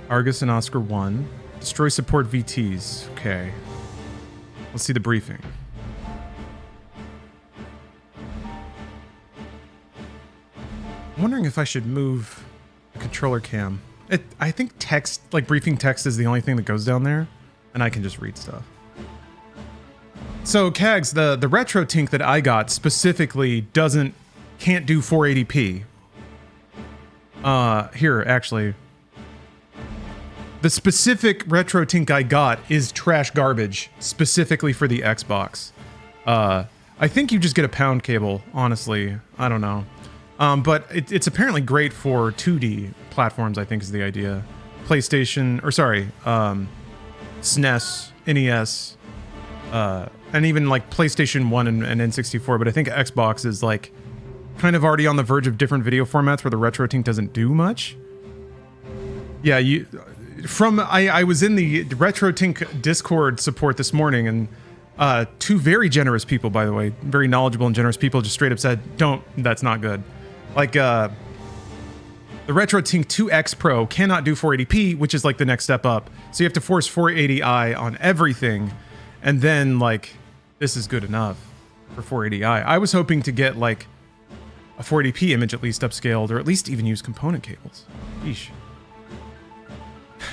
Argus and Oscar 1. Destroy support VTs. Okay. Let's see the briefing. I'm wondering if I should move the controller cam. I think text, like briefing text, is the only thing that goes down there, and I can just read stuff. So Kags, the RetroTink that I got specifically can't do 480p. Here, actually. The specific RetroTink I got is trash garbage, specifically for the Xbox. I think you just get a pound cable, honestly. I don't know. But it's apparently great for 2D platforms, I think is the idea. PlayStation, or sorry, SNES, NES, and even like PlayStation 1 and N64, but I think Xbox is like kind of already on the verge of different video formats where the RetroTink doesn't do much. Yeah, I was in the RetroTink Discord support this morning, and two very generous people, by the way, very knowledgeable and generous people, just straight up said, that's not good. Like, the RetroTink 2X Pro cannot do 480p, which is like the next step up. So you have to force 480i on everything, and then like, this is good enough for 480i. I was hoping to get like a 480p image at least upscaled, or at least even use component cables. Yeesh.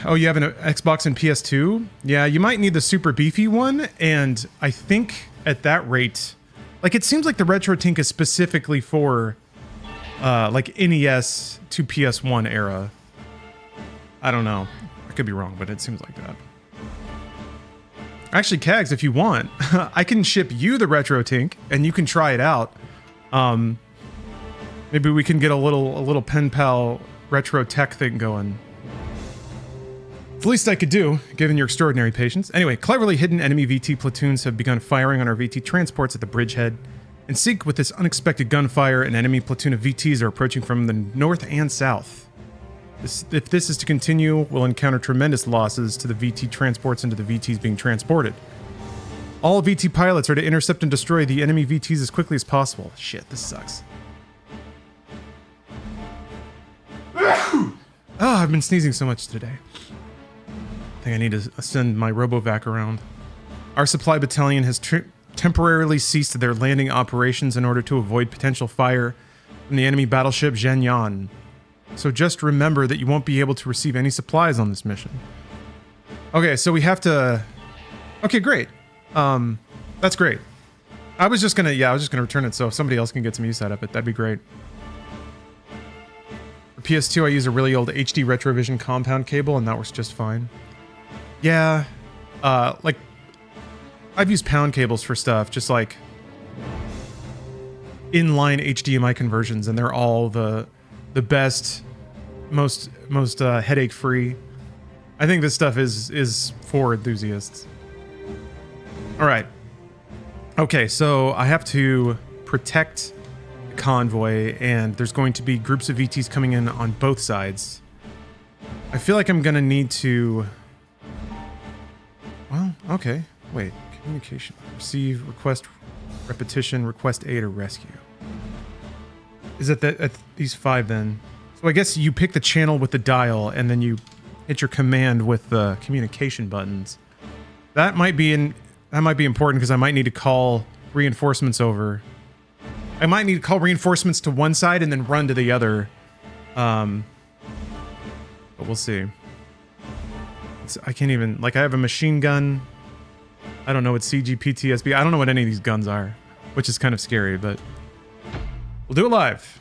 Oh, you have an Xbox and PS2? Yeah, you might need the super beefy one, and I think at that rate, like it seems like the RetroTink is specifically for like NES to PS1 era. I don't know. I could be wrong, but it seems like that. Actually, Kags, if you want, I can ship you the RetroTink, and you can try it out. Maybe we can get a little pen pal retro tech thing going. It's the least I could do, given your extraordinary patience. Anyway, cleverly hidden enemy VT platoons have begun firing on our VT transports at the bridgehead. In sync with this unexpected gunfire, an enemy platoon of VTs are approaching from the north and south. If this is to continue, we'll encounter tremendous losses to the VT transports and to the VTs being transported. All VT pilots are to intercept and destroy the enemy VTs as quickly as possible. Shit, this sucks. Oh, I've been sneezing so much today. I think I need to send my RoboVac around. Our supply battalion has temporarily ceased their landing operations in order to avoid potential fire from the enemy battleship Zhenyan. So just remember that you won't be able to receive any supplies on this mission. Okay, so we have to... Okay, great. That's great. I was just gonna return it so if somebody else can get some use out of it, that'd be great. For PS2, I use a really old HD Retrovision compound cable, and that works just fine. Yeah, like, I've used pound cables for stuff, just like inline HDMI conversions, and they're all the best, most headache-free. I think this stuff is for enthusiasts. All right. Okay, so I have to protect the convoy, and there's going to be groups of VTs coming in on both sides. I feel like I'm gonna need to... Well, okay. Wait. Communication. Receive, request, repetition, request aid, or rescue. Is it at these 5 then? So I guess you pick the channel with the dial, and then you hit your command with the communication buttons. That might be important because I might need to call reinforcements over. I might need to call reinforcements to one side and then run to the other. But we'll see. I can't even, like, I have a machine gun. I don't know what CGPTSB. I don't know what any of these guns are, which is kind of scary, but we'll do it live.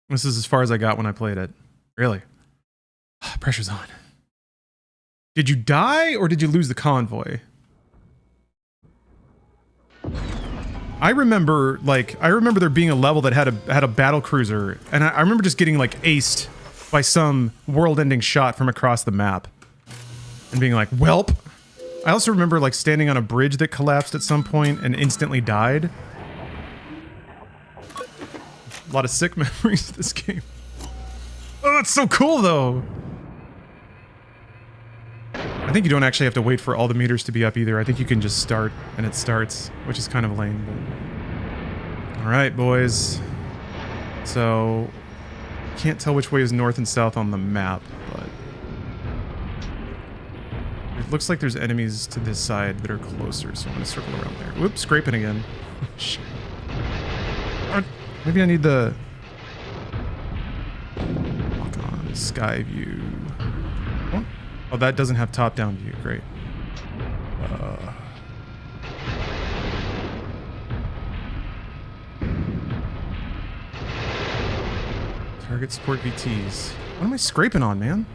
This is as far as I got when I played it. Really. Pressure's on. Did you die or did you lose the convoy? I remember there being a level that had a battle cruiser, and I remember just getting like aced by some world-ending shot from across the map and being like, welp. I also remember like standing on a bridge that collapsed at some point and instantly died. A lot of sick memories of this game. Oh, it's so cool though. I think you don't actually have to wait for all the meters to be up either. I think you can just start and it starts, which is kind of lame. But... All right, boys. So, can't tell which way is north and south on the map, but it looks like there's enemies to this side that are closer, so I'm gonna circle around there. Whoops, scraping again. Shit. Maybe I need the... Lock on, sky view. Oh, that doesn't have top-down view. Great. Target support VTs. What am I scraping on, man?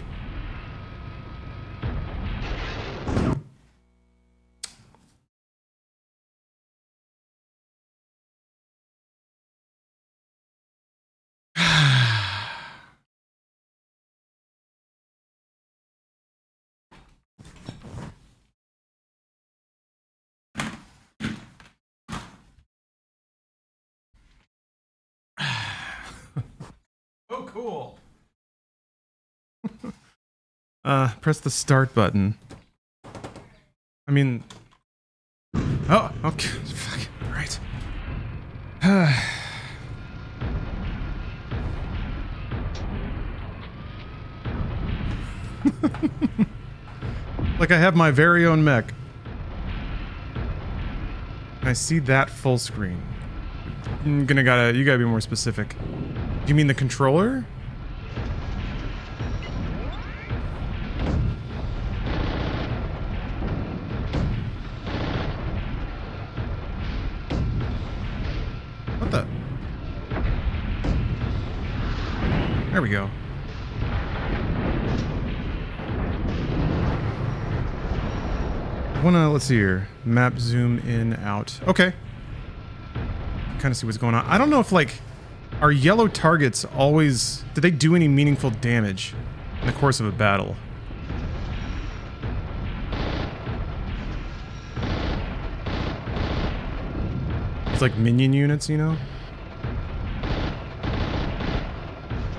cool. Press the start button. I mean... Oh, okay. Fuck. Alright. Like I have my very own mech. I see that full screen. You gotta be more specific. Do you mean the controller? What the? There we go. Let's see here. Map zoom in, out. Okay. Kind of see what's going on. I don't know if, like, are yellow targets always... Do they do any meaningful damage in the course of a battle? It's like minion units, you know?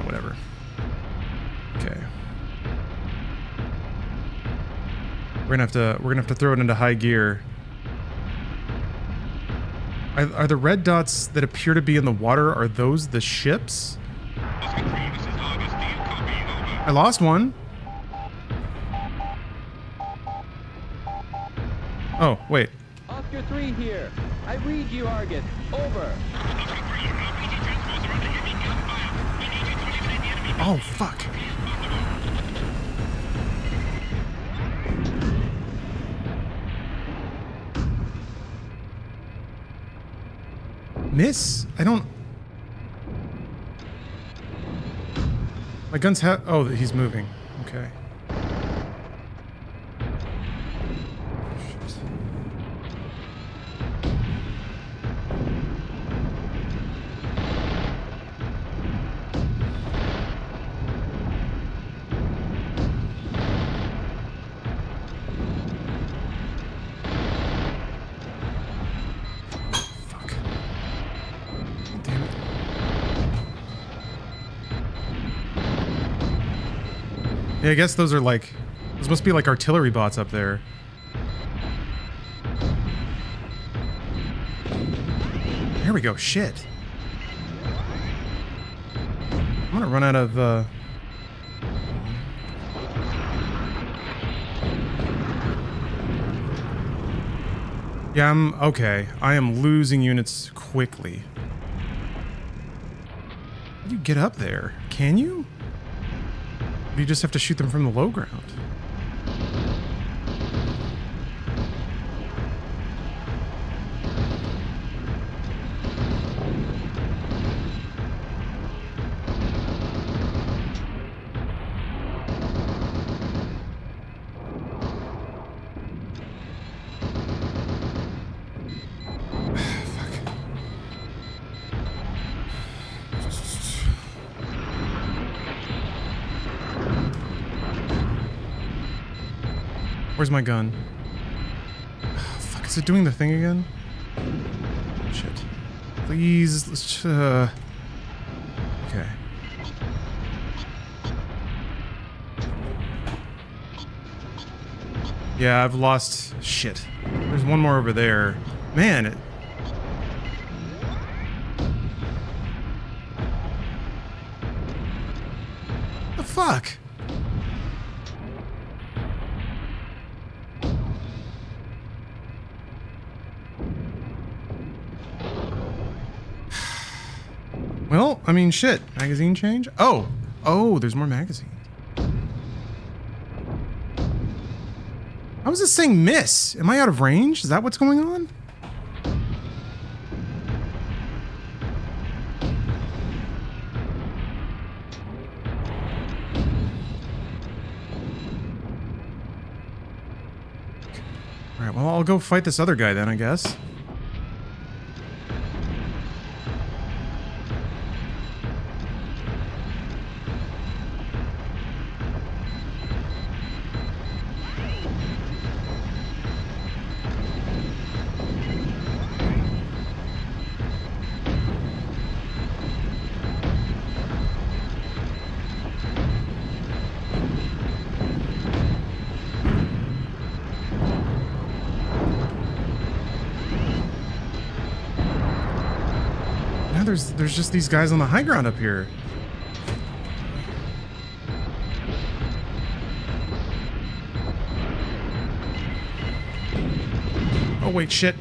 Whatever. Okay. We're gonna have to throw it into high gear. Are the red dots that appear to be in the water, are those the ships? I lost one. Oh, wait. Oscar 3 here. I read you, Argus. Over. Oh, fuck. Miss? I don't... My guns have... Oh, he's moving. Okay. Shit. Yeah, I guess those are like... Those must be like artillery bots up there. There we go, shit. I'm gonna run out of, Yeah, okay. I am losing units quickly. How do you get up there? Can you? You just have to shoot them from the low ground. Where's my gun? Oh, fuck, is it doing the thing again? Shit. Please, let's okay. Yeah, I've lost... Shit. There's one more over there. Man, it... The fuck? Well, I mean, shit. Magazine change? Oh! Oh, there's more magazines. How is this saying miss? Am I out of range? Is that what's going on? Alright, well, I'll go fight this other guy then, I guess. there's just these guys on the high ground up here. Oh wait, shit.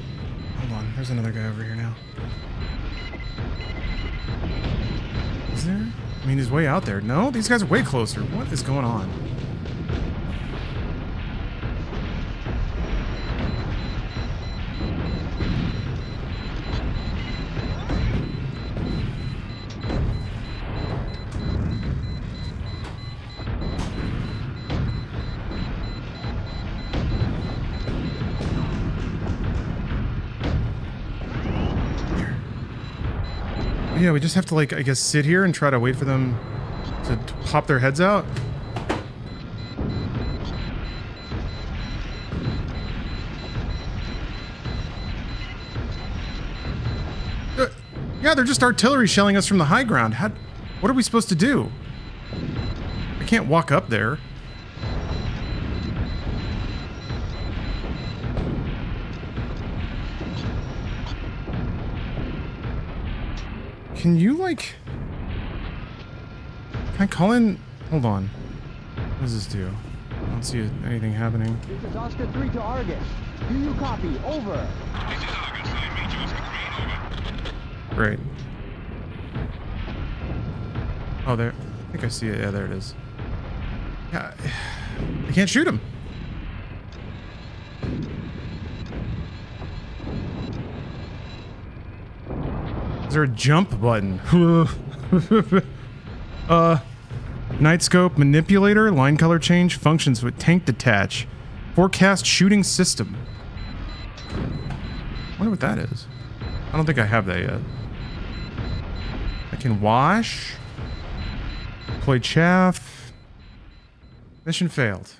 Hold on, there's another guy over here now. Is there? I mean, he's way out there. No, these guys are way closer. What is going on? Yeah, we just have to, like, I guess, sit here and try to wait for them to pop their heads out. Yeah, they're just artillery shelling us from the high ground. What are we supposed to do? I can't walk up there. Can you, like... Can I call in... Hold on. What does this do? I don't see anything happening. This is Oscar 3 to Argus. Do you copy? Over. This is Argus. I read you Oscar 3. Over. Great. Oh, there. I think I see it. Yeah, there it is. Yeah, I can't shoot him. Is there a jump button? Night scope, manipulator, line color change, functions with tank detach, forecast shooting system. I wonder what that is. I don't think I have that yet. I can wash. Deploy chaff. Mission failed.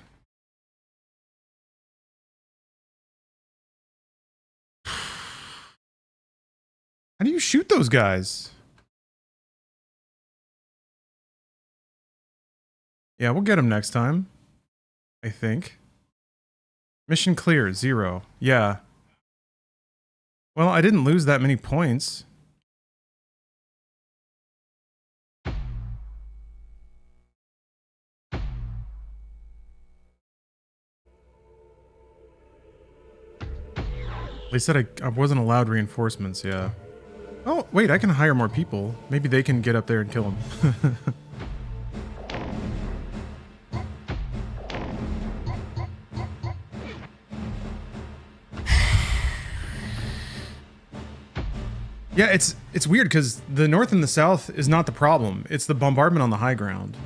How do you shoot those guys? Yeah, we'll get them next time. I think. Mission clear, 0. Yeah. Well, I didn't lose that many points. They said I wasn't allowed reinforcements, yeah. Oh, wait, I can hire more people. Maybe they can get up there and kill them. Yeah, it's weird because the north and the south is not the problem. It's the bombardment on the high ground.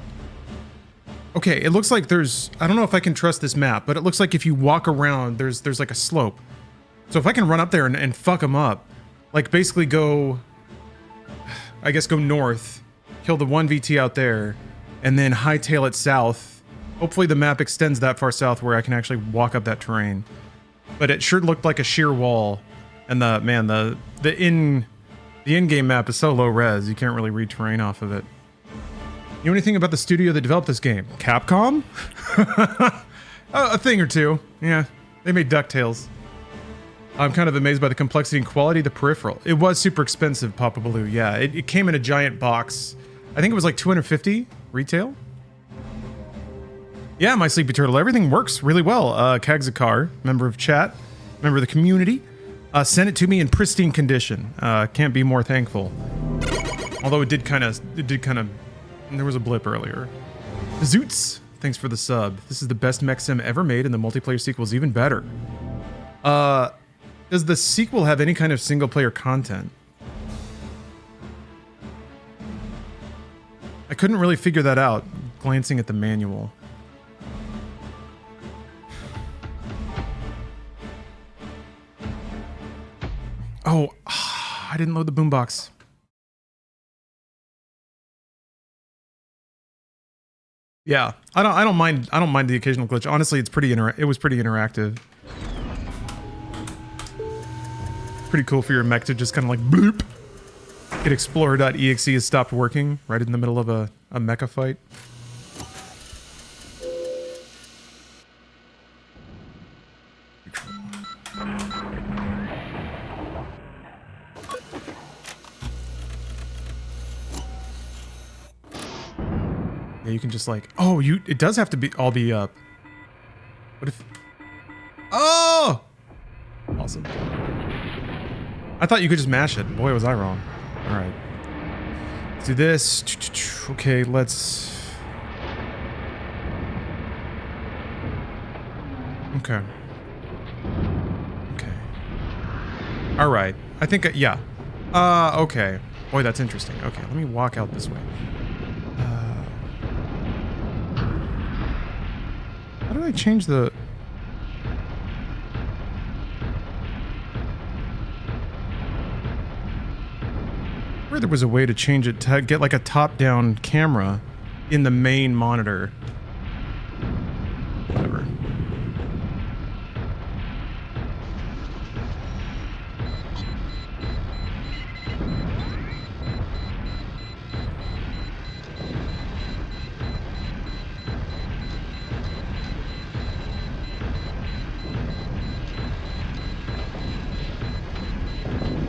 Okay, it looks like there's... I don't know if I can trust this map, but it looks like if you walk around, there's like a slope. So if I can run up there and fuck them up, like basically go... I guess go north, kill the one VT out there, and then hightail it south. Hopefully the map extends that far south where I can actually walk up that terrain. But it sure looked like a sheer wall. And the in-game map is so low res, you can't really read terrain off of it. You know anything about the studio that developed this game? Capcom? A thing or two. Yeah, they made DuckTales. I'm kind of amazed by the complexity and quality of the peripheral. It was super expensive, Papa Baloo. Yeah, it came in a giant box. I think it was like $250 retail. Yeah, my Sleepy Turtle. Everything works really well. Kagzakar, member of chat, member of the community, sent it to me in pristine condition. Can't be more thankful. Although it did kind of, there was a blip earlier. Zoots, thanks for the sub. This is the best mech sim ever made, and the multiplayer sequel is even better. Does the sequel have any kind of single player content? I couldn't really figure that out, glancing at the manual. Oh, I didn't load the boombox. Yeah, I don't mind the occasional glitch. Honestly, it was pretty interactive. Pretty cool for your mech to just kind of like bloop. Get explorer.exe has stopped working right in the middle of a mecha fight. Yeah, you can just like, oh, it does have to be all be up. What if, oh, awesome. I thought you could just mash it. Boy, was I wrong. All right, let's do this. Okay, let's, okay. Okay. All right, I think, yeah. Okay. Boy, that's interesting. Okay, let me walk out this way. How do I change the... Where there was a way to change it to get like a top-down camera in the main monitor. Whatever.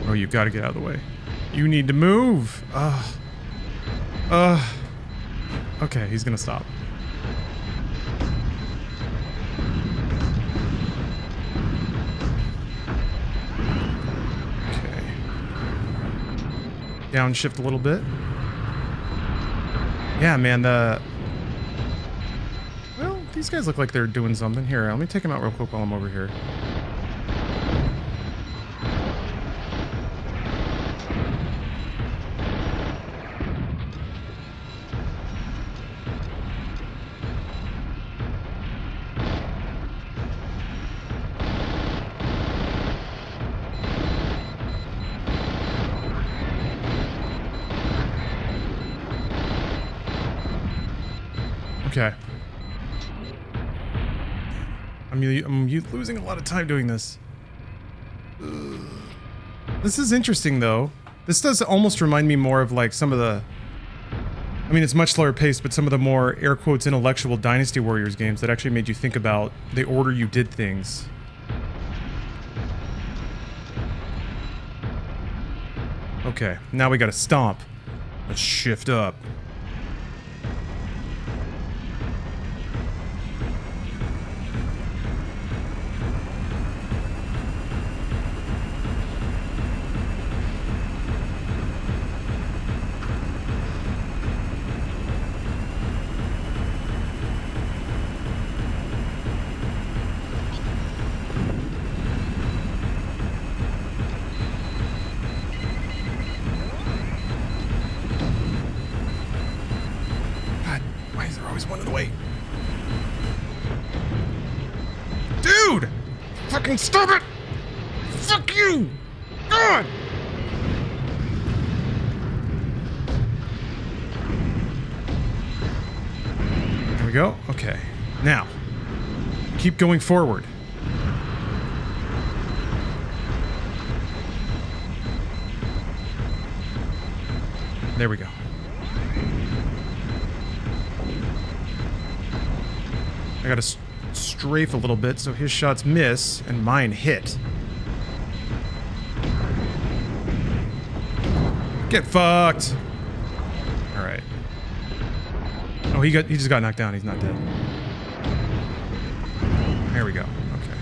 Oh, you've got to get out of the way. You need to move. Okay, he's gonna stop. Okay. Downshift a little bit. Yeah, man, well, these guys look like they're doing something. Here, let me take them out real quick while I'm over here. Okay. I'm losing a lot of time doing this. This is interesting, though. This does almost remind me more of, like, some of the... I mean, it's much slower paced, but some of the more, air quotes, intellectual Dynasty Warriors games that actually made you think about the order you did things. Okay, now we gotta stomp. Let's shift up. Stop it! Fuck you! God! There we go. Okay. Now, keep going forward. There we go. I gotta strafe a little bit so his shots miss and mine hit. Get fucked. All right. Oh, he just got knocked down. He's not dead. There we go. Okay.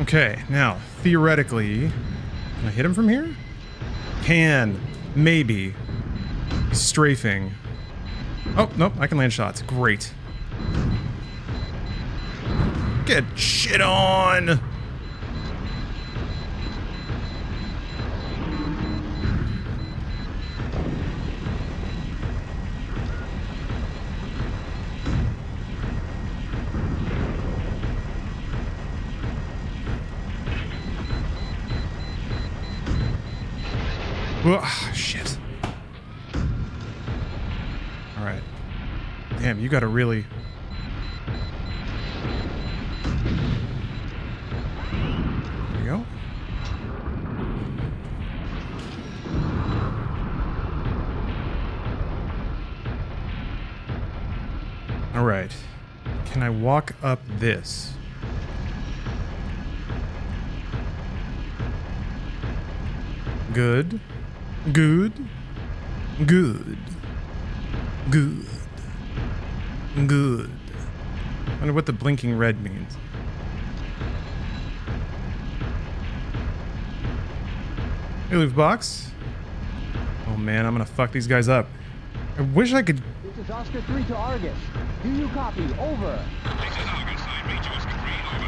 Okay, now, theoretically, can I hit him from here? Can. Maybe. He's strafing. Oh, nope, I can land shots. Great. Get shit on! Ugh, shit. Alright. Damn, you gotta really... There we go. Alright. right. Can I walk up this? Good. Good. Good. Good. Good. I wonder what the blinking red means. Hey, loot box. Oh man, I'm gonna fuck these guys up. I wish I could. This is Oscar 3 to Argus. Do you copy? Over. This is Argus. I read you as Capri.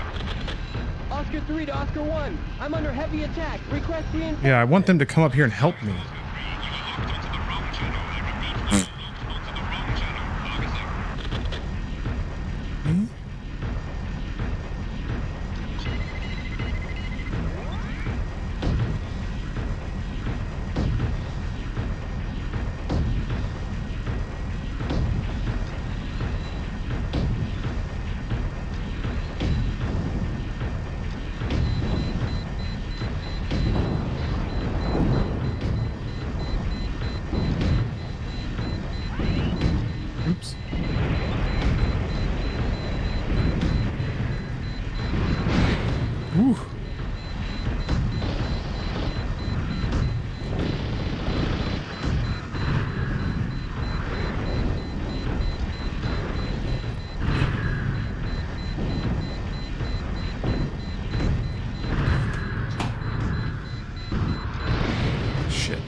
Over. Oscar 3 to Oscar 1. I'm under heavy attack. Request reinforcement. Yeah, I want them to come up here and help me. Hmm? Oops. Ooh. Shit.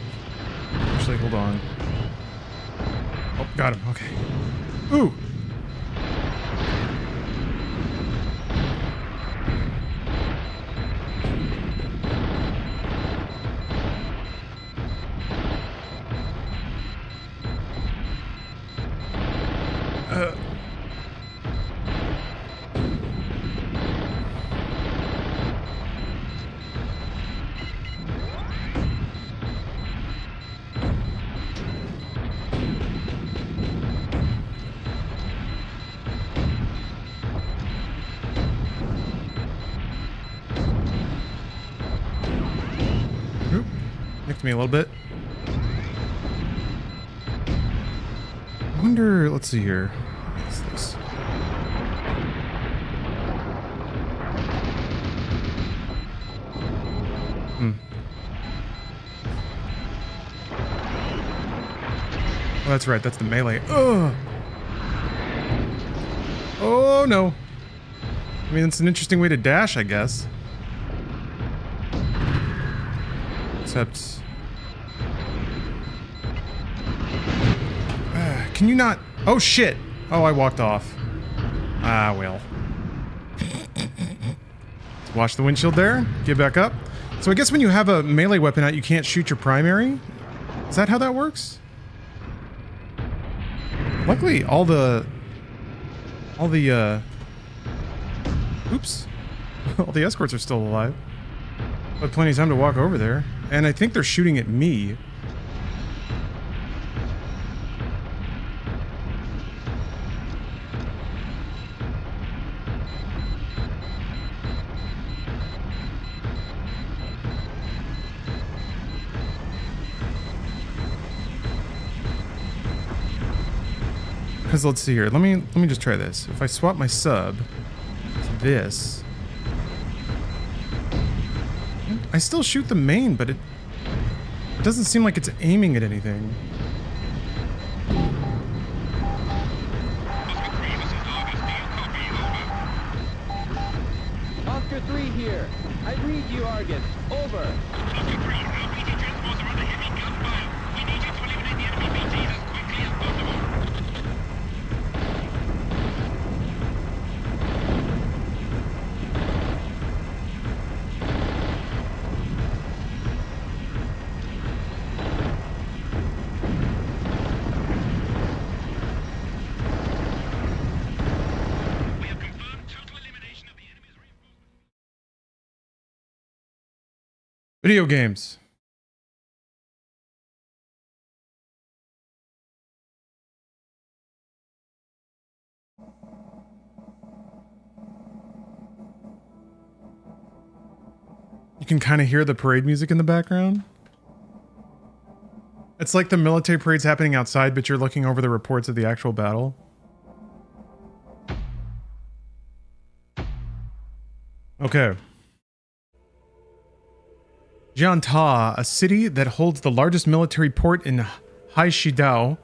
Actually, hold on. Oh, got him. Okay. Ooh. Oop. Nicked me a little bit. I wonder, let's see here. What's this? Oh, that's right, that's the melee. Ugh. Oh no. I mean, it's an interesting way to dash, I guess. Except... can you not... Oh, shit! Oh, I walked off. Ah, well. Let's wash the windshield there. Get back up. So I guess when you have a melee weapon out, you can't shoot your primary? Is that how that works? Luckily, all the... Oops. All the escorts are still alive. But plenty of time to walk over there. And I think they're shooting at me. Because let's see here. Let me just try this. If I swap my sub to this, I still shoot the main, but it doesn't seem like it's aiming at anything. Oscar 3 here. I read you, Argus. Over. Oscar 3, RPG transports are under heavy gunfire. We need you to eliminate the enemy BTs as quickly as possible. We have confirmed total elimination of the enemy's reinforcements. Video games. You can kind of hear the parade music in the background. It's like the military parade's happening outside, but you're looking over the reports of the actual battle. Okay. Janta, a city that holds the largest military port in Haishidao,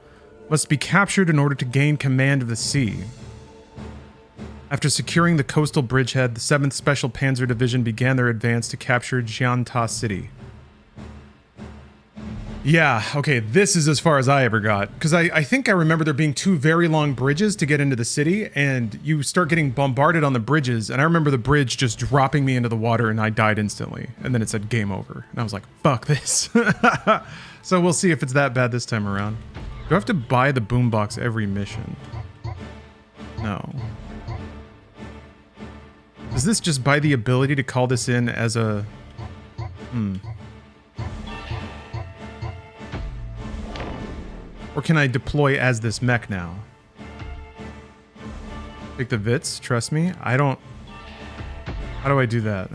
must be captured in order to gain command of the sea. After securing the coastal bridgehead, the 7th Special Panzer Division began their advance to capture Janta City. Yeah, okay, this is as far as I ever got. Because I think I remember there being 2 very long bridges to get into the city, and you start getting bombarded on the bridges, and I remember the bridge just dropping me into the water, and I died instantly. And then it said game over. And I was like, fuck this. So we'll see if it's that bad this time around. Do I have to buy the boombox every mission? No. Does this just buy the ability to call this in as a... Or can I deploy as this mech now? Take the Vits, trust me. I don't... How do I do that?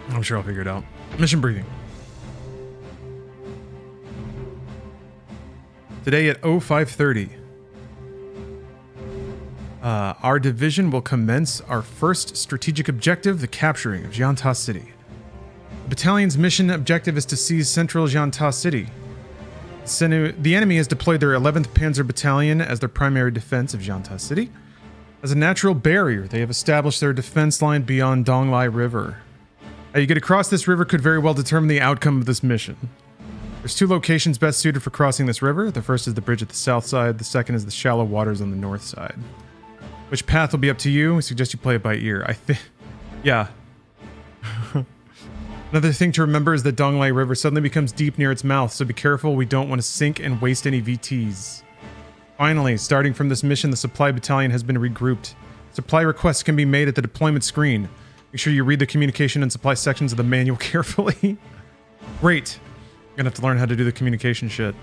I'm sure I'll figure it out. Mission briefing. Today at 0530. Our division will commence our first strategic objective, the capturing of Janta City. The battalion's mission objective is to seize central Janta City. The enemy has deployed their 11th Panzer Battalion as their primary defense of Janta City. As a natural barrier, they have established their defense line beyond Donglai River. How you get across this river could very well determine the outcome of this mission. There's 2 locations best suited for crossing this river. The first is the bridge at the south side, the second is the shallow waters on the north side. Which path will be up to you? We suggest you play it by ear. Yeah. Another thing to remember is that Donglai River suddenly becomes deep near its mouth, so be careful, we don't want to sink and waste any VTs. Finally, starting from this mission, the supply battalion has been regrouped. Supply requests can be made at the deployment screen. Make sure you read the communication and supply sections of the manual carefully. Great. I'm gonna have to learn how to do the communication shit.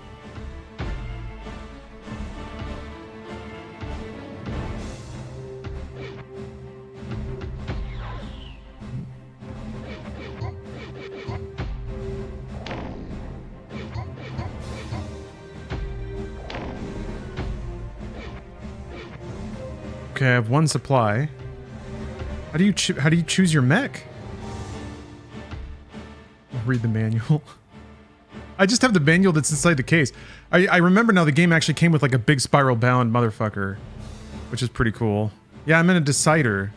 Okay, I have 1 supply. How do you choose your mech? Read the manual. I just have the manual that's inside the case. I remember now the game actually came with like a big spiral bound motherfucker, which is pretty cool. Yeah, I'm in a decider.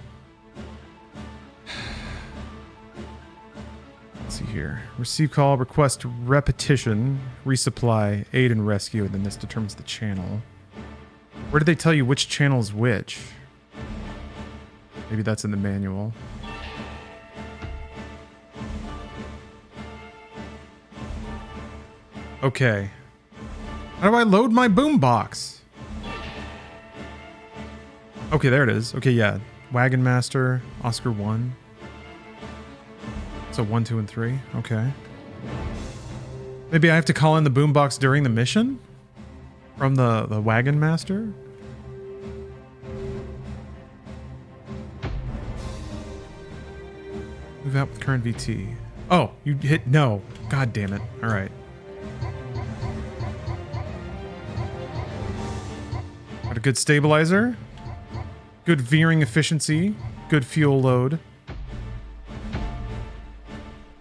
Let's see here. Receive call, request repetition, resupply, aid and rescue, and then this determines the channel. Where did they tell you which channel is which? Maybe that's in the manual. Okay. How do I load my boombox? Okay, there it is. Okay, yeah. Wagon Master, Oscar 1. So 1, 2, and 3. Okay. Maybe I have to call in the boombox during the mission? From the Wagon Master? Move out with current VT. Oh, you hit no. God damn it. Alright. Got a good stabilizer. Good veering efficiency. Good fuel load.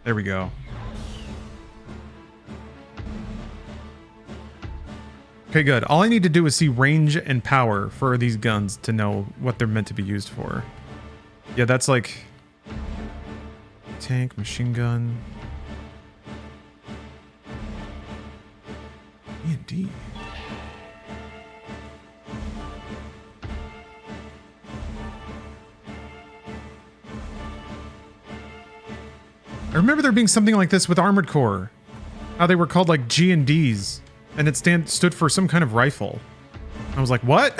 There we go. Okay, good. All I need to do is see range and power for these guns to know what they're meant to be used for. Yeah, that's like... tank, machine gun... E&D. I remember there being something like this with Armored Core. How they were called like G&Ds. And it stood for some kind of rifle. I was like, what?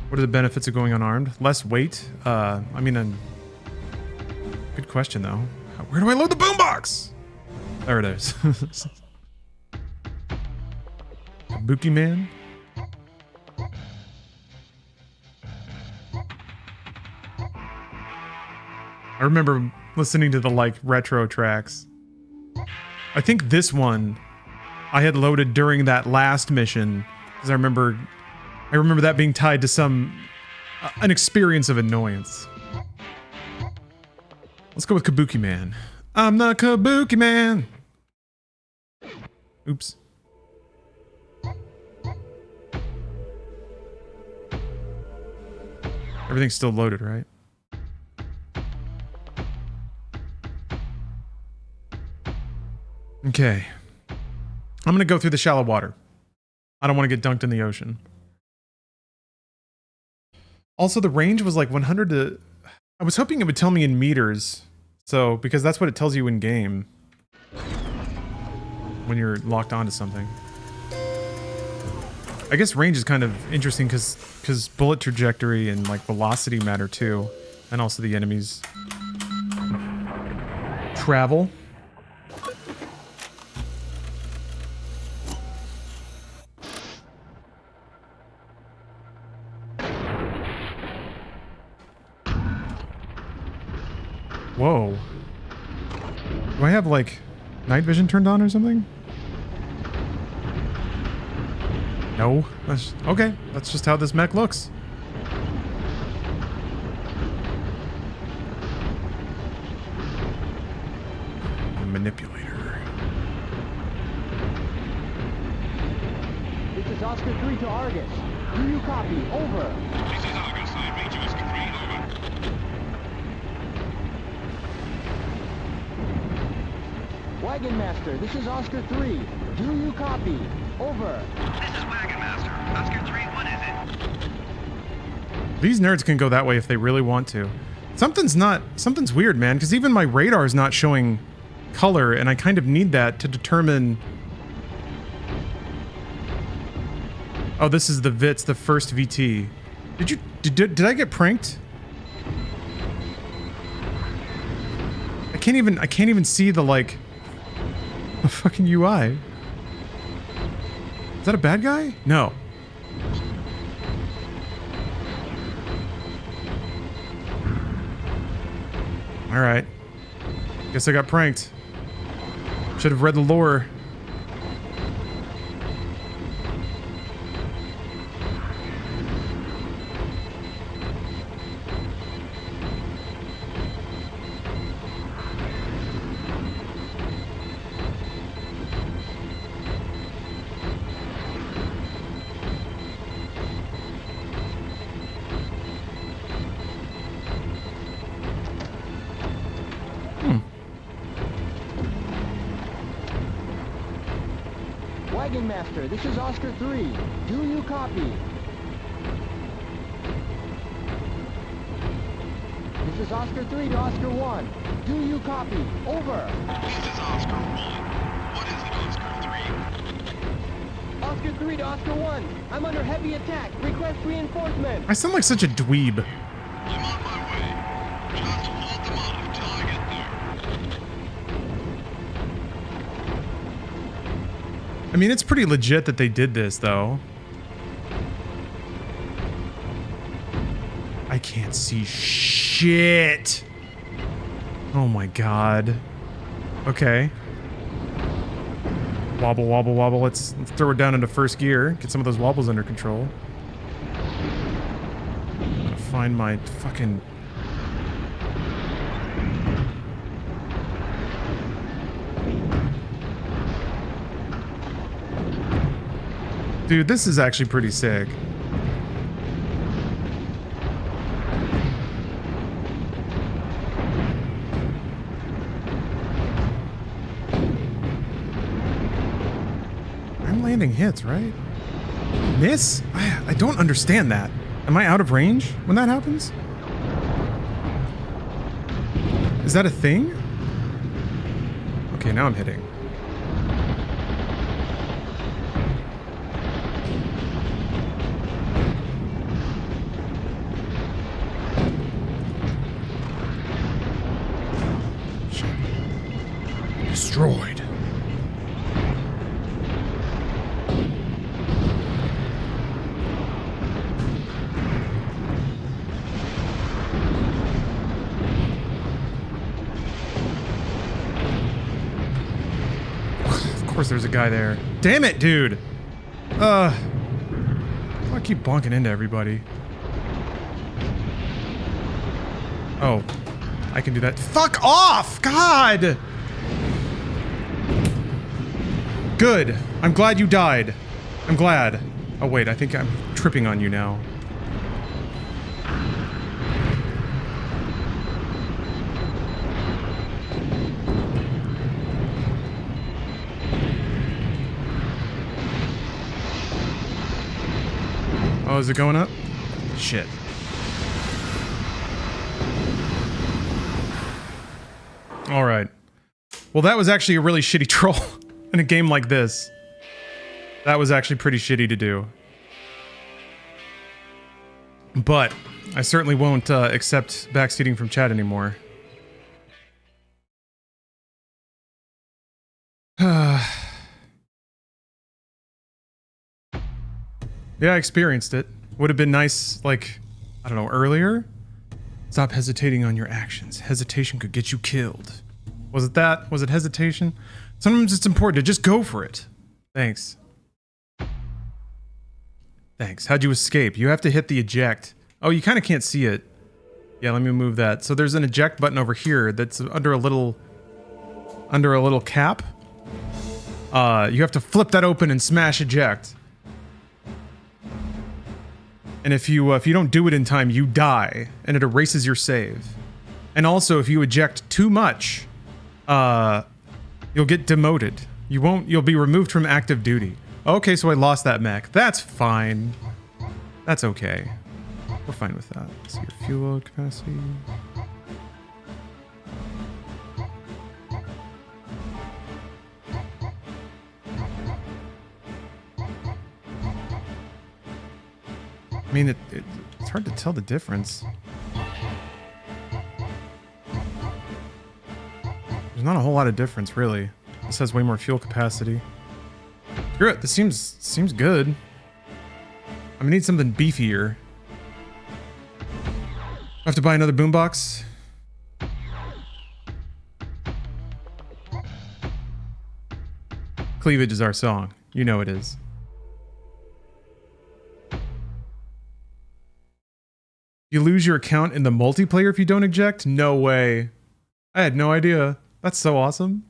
What are the benefits of going unarmed? Less weight? I mean, good question though. Where do I load the boombox? There it is. Kabuki Man? I remember listening to the like retro tracks. I think this one I had loaded during that last mission because I remember that being tied to some an experience of annoyance. Let's go with Kabuki Man. I'm the Kabuki Man. Oops. Everything's still loaded, right? Okay. I'm going to go through the shallow water. I don't want to get dunked in the ocean. Also, the range was like 100 to... I was hoping it would tell me in meters. So, because that's what it tells you in game. When you're locked onto something. I guess range is kind of interesting because bullet trajectory and like velocity matter too. And also the enemies travel. Whoa. Do I have like night vision turned on or something? No, that's okay. That's just how this mech looks. The manipulator. This is Oscar 3 to Argus. Do you copy? Over. This is Argus. I read you Oscar 3. Over. Wagon Master, this is Oscar 3. Do you copy? Over. This is Wagon Master. Oscar 3, what is it? These nerds can go that way if they really want to. Something's weird, man, because even my radar is not showing color, and I kind of need that to determine... Oh, this is the VITS, the first VT. Did I get pranked? I can't even see the, like, the fucking UI. Is that a bad guy? No. Alright. Guess I got pranked. Should have read the lore. Wagon Master, this is Oscar 3. Do you copy? This is Oscar 3 to Oscar 1. Do you copy? Over. This is Oscar 1. What is it, Oscar 3? Oscar 3 to Oscar 1. I'm under heavy attack. Request reinforcement. I sound like such a dweeb. I'm on my way. Just hold them off till I get there. I mean, it's pretty legit that they did this, though. I can't see shit. Oh my god. Okay. Wobble, wobble, wobble. Let's throw it down into first gear. Get some of those wobbles under control. I'm gonna find my fucking... Dude, this is actually pretty sick. I'm landing hits, right? Miss? I don't understand that. Am I out of range when that happens? Is that a thing? Okay, now I'm hitting. Destroyed. course there's a guy there. Damn it, dude! I keep bonking into everybody. Oh, I can do that. Fuck off! God! Good. I'm glad you died. I'm glad. Oh wait, I think I'm tripping on you now. Oh, is it going up? Shit. Alright. Well, that was actually a really shitty troll in a game like this. That was actually pretty shitty to do. But I certainly won't accept backseating from chat anymore. Yeah, I experienced it. Would have been nice, like, I don't know, earlier? Stop hesitating on your actions. Hesitation could get you killed. Was it that? Was it hesitation? Sometimes it's important to just go for it. Thanks. Thanks. How'd you escape? You have to hit the eject. Oh, you kind of can't see it. Yeah, let me move that. So there's an eject button over here that's under a little cap. You have to flip that open and smash eject. And if you don't do it in time, you die, and it erases your save. And also, if you eject too much, you'll get demoted. You'll be removed from active duty. Okay, so I lost that mech. That's fine. That's okay. We're fine with that. Let's see your fuel load capacity. I mean, it's hard to tell the difference. There's not a whole lot of difference, really. This has way more fuel capacity. Screw it, this seems good. I'm gonna need something beefier. I have to buy another boombox. Cleavage is our song. You know it is. You lose your account in the multiplayer if you don't eject? No way. I had no idea. That's so awesome.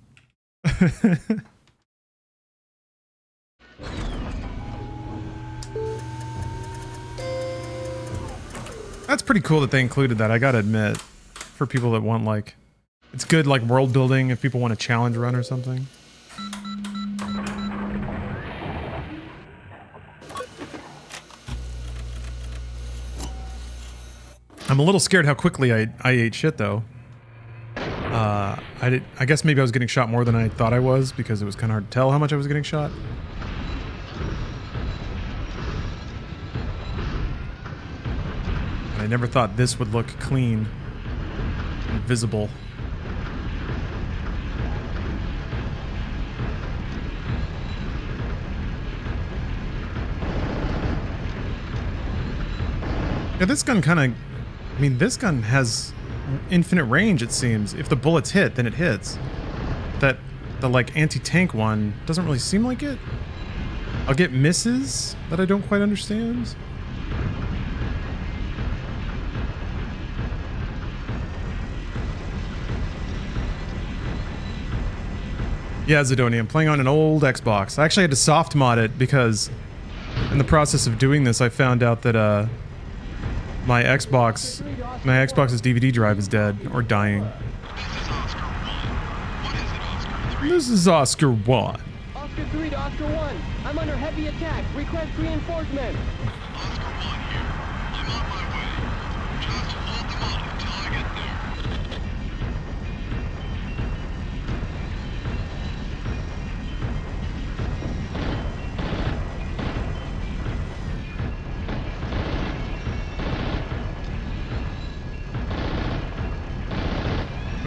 That's pretty cool that they included that, I gotta admit. For people that want, like... It's good, like, world building if people want a challenge run or something. I'm a little scared how quickly I ate shit, though. I guess maybe I was getting shot more than I thought I was, because it was kind of hard to tell how much I was getting shot. And I never thought this would look clean and visible. Yeah, this gun kind of... I mean, this gun has infinite range, it seems. If the bullets hit, then it hits. The, like, anti-tank one doesn't really seem like it. I'll get misses that I don't quite understand. Yeah, Zidoni, I'm playing on an old Xbox. I actually had to soft mod it because in the process of doing this, I found out that, my Xbox's DVD drive is dead, or dying. This is Oscar 1. Oscar 3 to Oscar 1. I'm under heavy attack. Request reinforcement. Oscar 1 here. I'm on my way. Just hold them on until I get there.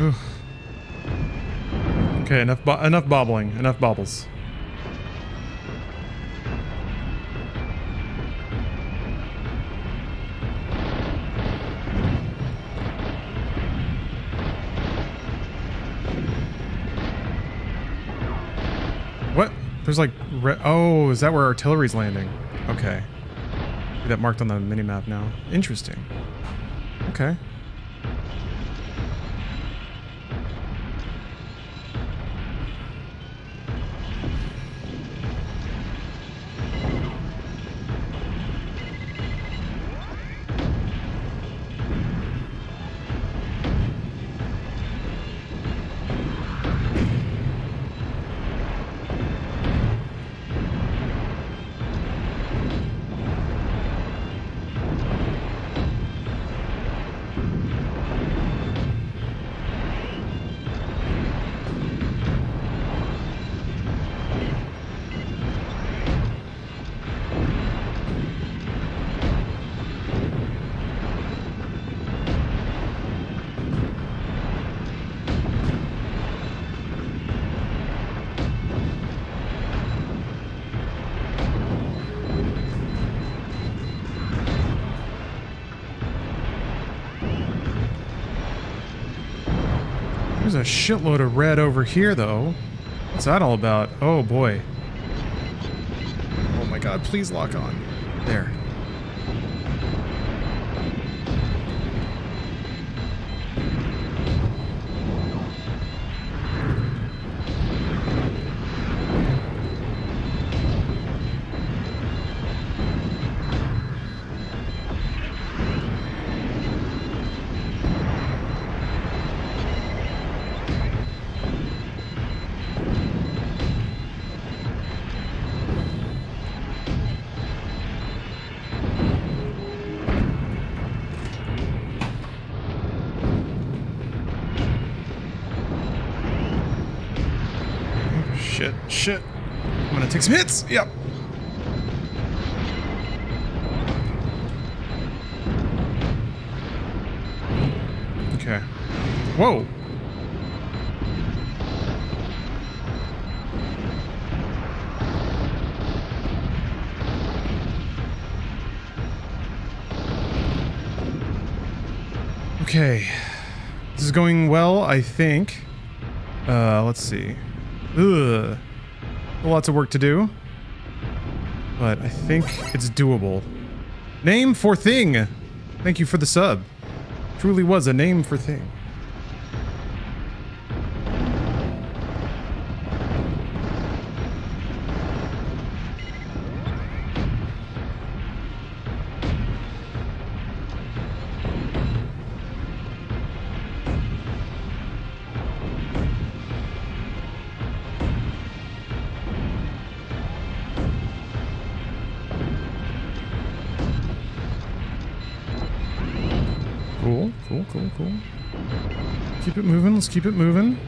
Oof. Okay, enough bobbling, enough bobbles. What? There's like... Oh, is that where artillery's landing? Okay. See that marked on the minimap now. Interesting. Okay. There's a shitload of red over here, though. What's that all about? Oh, boy. Oh, my God. Please lock on. There. Shit. I'm gonna take some hits. Yep. Okay. Whoa. Okay. This is going well, I think. Let's see. Ugh. Lots of work to do, but I think it's doable. Name for thing. Thank you for the sub. Truly was a name for thing. Cool. Keep it moving. Let's keep it moving.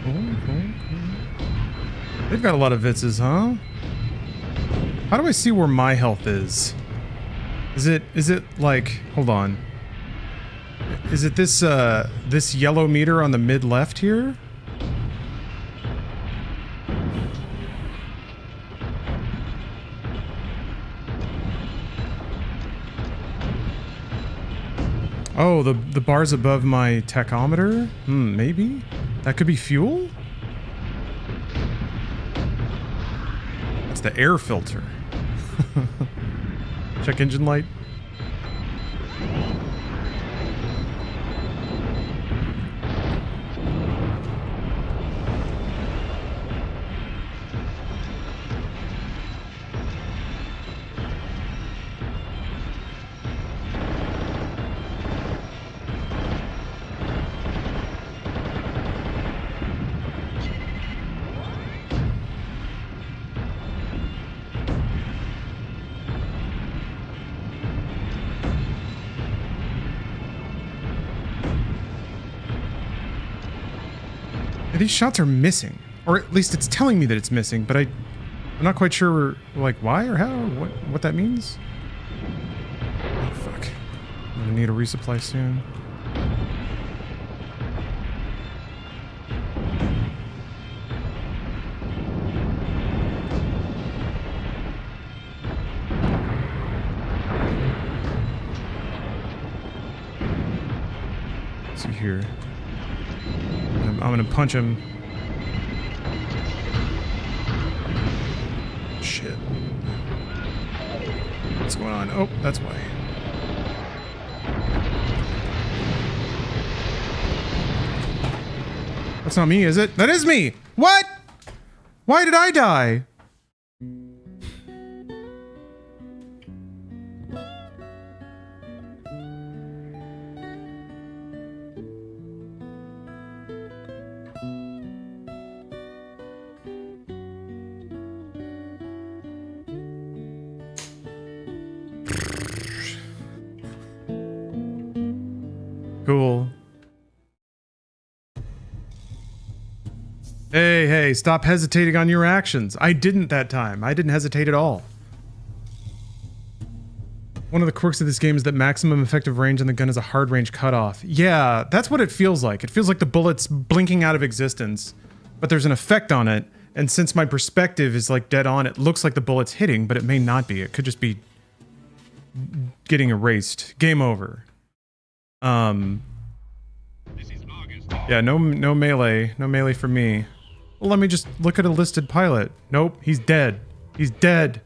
Cool. They've got a lot of vitzes, huh? How do I see where my health is? Is it like, hold on. Is it this this yellow meter on the mid left here? Oh, the bars above my tachometer? Maybe? That could be fuel? It's the air filter. Check engine light. These shots are missing, or at least it's telling me that it's missing, but I'm not quite sure, like, why or how, or what that means. Oh, fuck. I'm gonna need a resupply soon. Let's see here. I'm gonna punch him. Shit. What's going on? Oh, that's why. That's not me, is it? That is me! What? Why did I die? Cool. Hey, stop hesitating on your actions. I didn't that time. I didn't hesitate at all. One of the quirks of this game is that maximum effective range on the gun is a hard range cutoff. Yeah, that's what it feels like. It feels like the bullet's blinking out of existence, but there's an effect on it, and since my perspective is like dead on, it looks like the bullet's hitting, but it may not be. It could just be getting erased. Game over. Yeah, no melee. No melee for me. Well, let me just look at a listed pilot. Nope, he's dead. He's dead.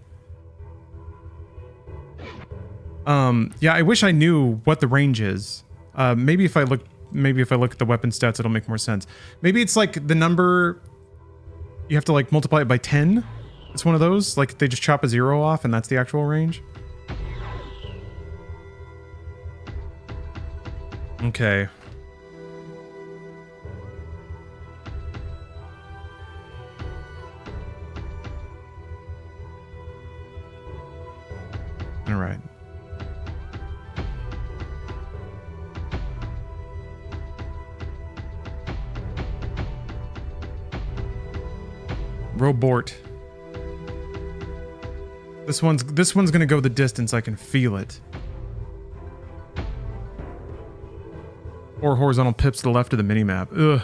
Yeah, I wish I knew what the range is. Maybe if I look at the weapon stats, it'll make more sense. Maybe it's like the number you have to like multiply it by 10. It's one of those, like they just chop a 0 off and that's the actual range. Okay. All right. Robort. This one's gonna go the distance. I can feel it. 4 horizontal pips to the left of the minimap. Ugh.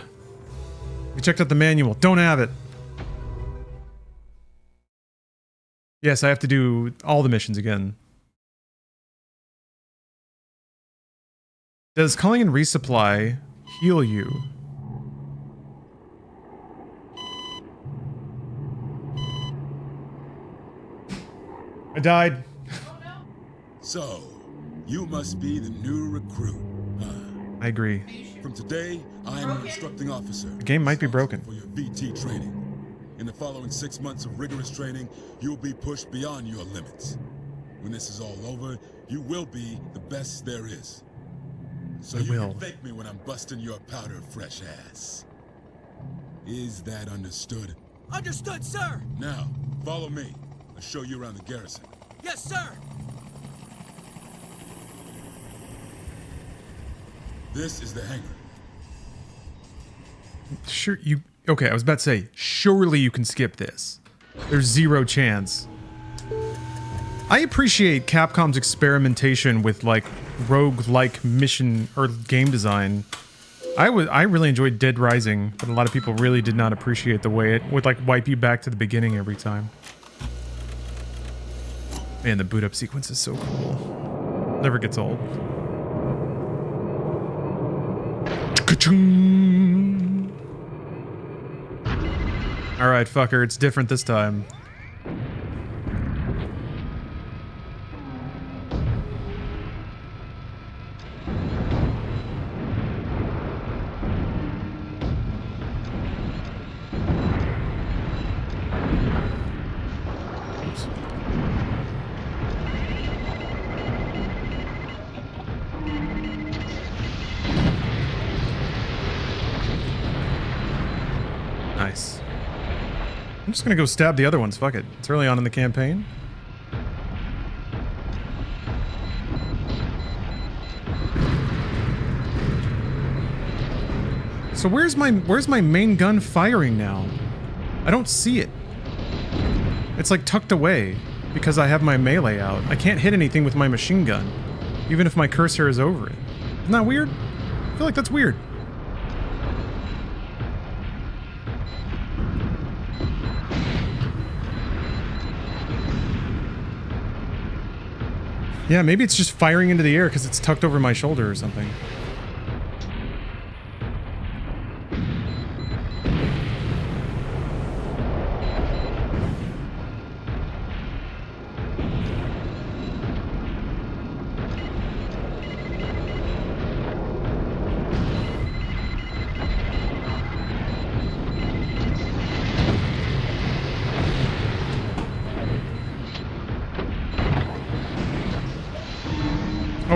We checked out the manual. Don't have it. Yes, I have to do all the missions again. Does calling in resupply heal you? I died. So, you must be the new recruit, huh? I agree. From today, I am your instructing officer. The game might be broken. For your VT training. In the following 6 months of rigorous training, you'll be pushed beyond your limits. When this is all over, you will be the best there is. So you can thank me when I'm busting your powder fresh ass. Is that understood? Understood, sir! Now, follow me. I'll show you around the garrison. Yes, sir! This is the hangar. Sure, you... Okay, I was about to say, surely you can skip this. There's zero chance. I appreciate Capcom's experimentation with, like, rogue-like mission or game design. I really enjoyed Dead Rising, but a lot of people really did not appreciate the way it would, like, wipe you back to the beginning every time. Man, the boot-up sequence is so cool. Never gets old. Alright, fucker, it's different this time. Oops. Nice. I'm just gonna go stab the other ones, fuck it. It's early on in the campaign. So where's my main gun firing now? I don't see it. It's like tucked away because I have my melee out. I can't hit anything with my machine gun, even if my cursor is over it. Isn't that weird? I feel like that's weird. Yeah, maybe it's just firing into the air because it's tucked over my shoulder or something.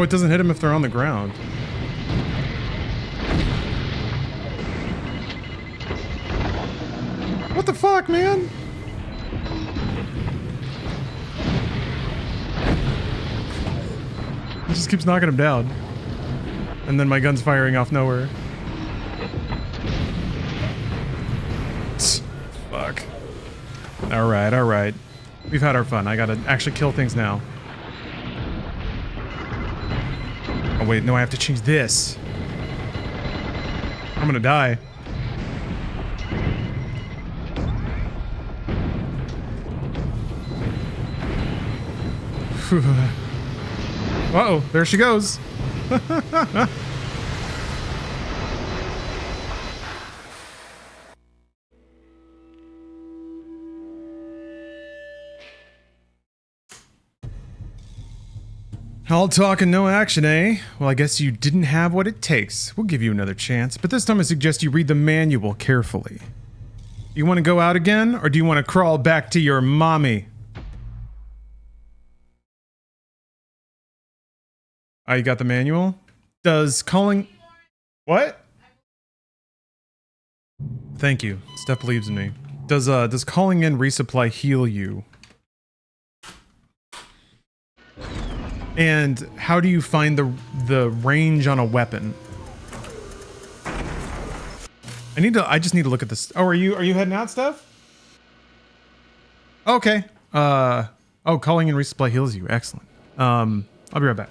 it doesn't hit them if they're on the ground. What the fuck, man? He just keeps knocking him down. And then my gun's firing off nowhere. Fuck. Alright, alright. We've had our fun. I gotta actually kill things now. Oh wait, no, I have to change this. I'm gonna die. Uh-oh, there she goes. All talk and no action, eh? Well, I guess you didn't have what it takes. We'll give you another chance, but this time I suggest you read the manual carefully. You want to go out again, or do you want to crawl back to your mommy? You got the manual? Does calling... What? Thank you. Step believes in me. Does calling in resupply heal you? And how do you find the range on a weapon? I just need to look at this. Oh, are you heading out, Steph? Okay. Oh, calling in resupply heals you. Excellent. I'll be right back.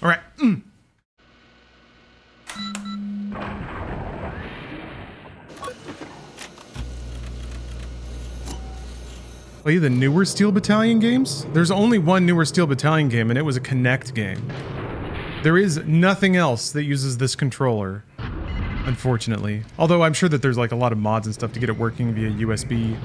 All right. Play the newer Steel Battalion games? There's only one newer Steel Battalion game, and it was a Kinect game. There is nothing else that uses this controller, unfortunately. Although I'm sure that there's like a lot of mods and stuff to get it working via USB.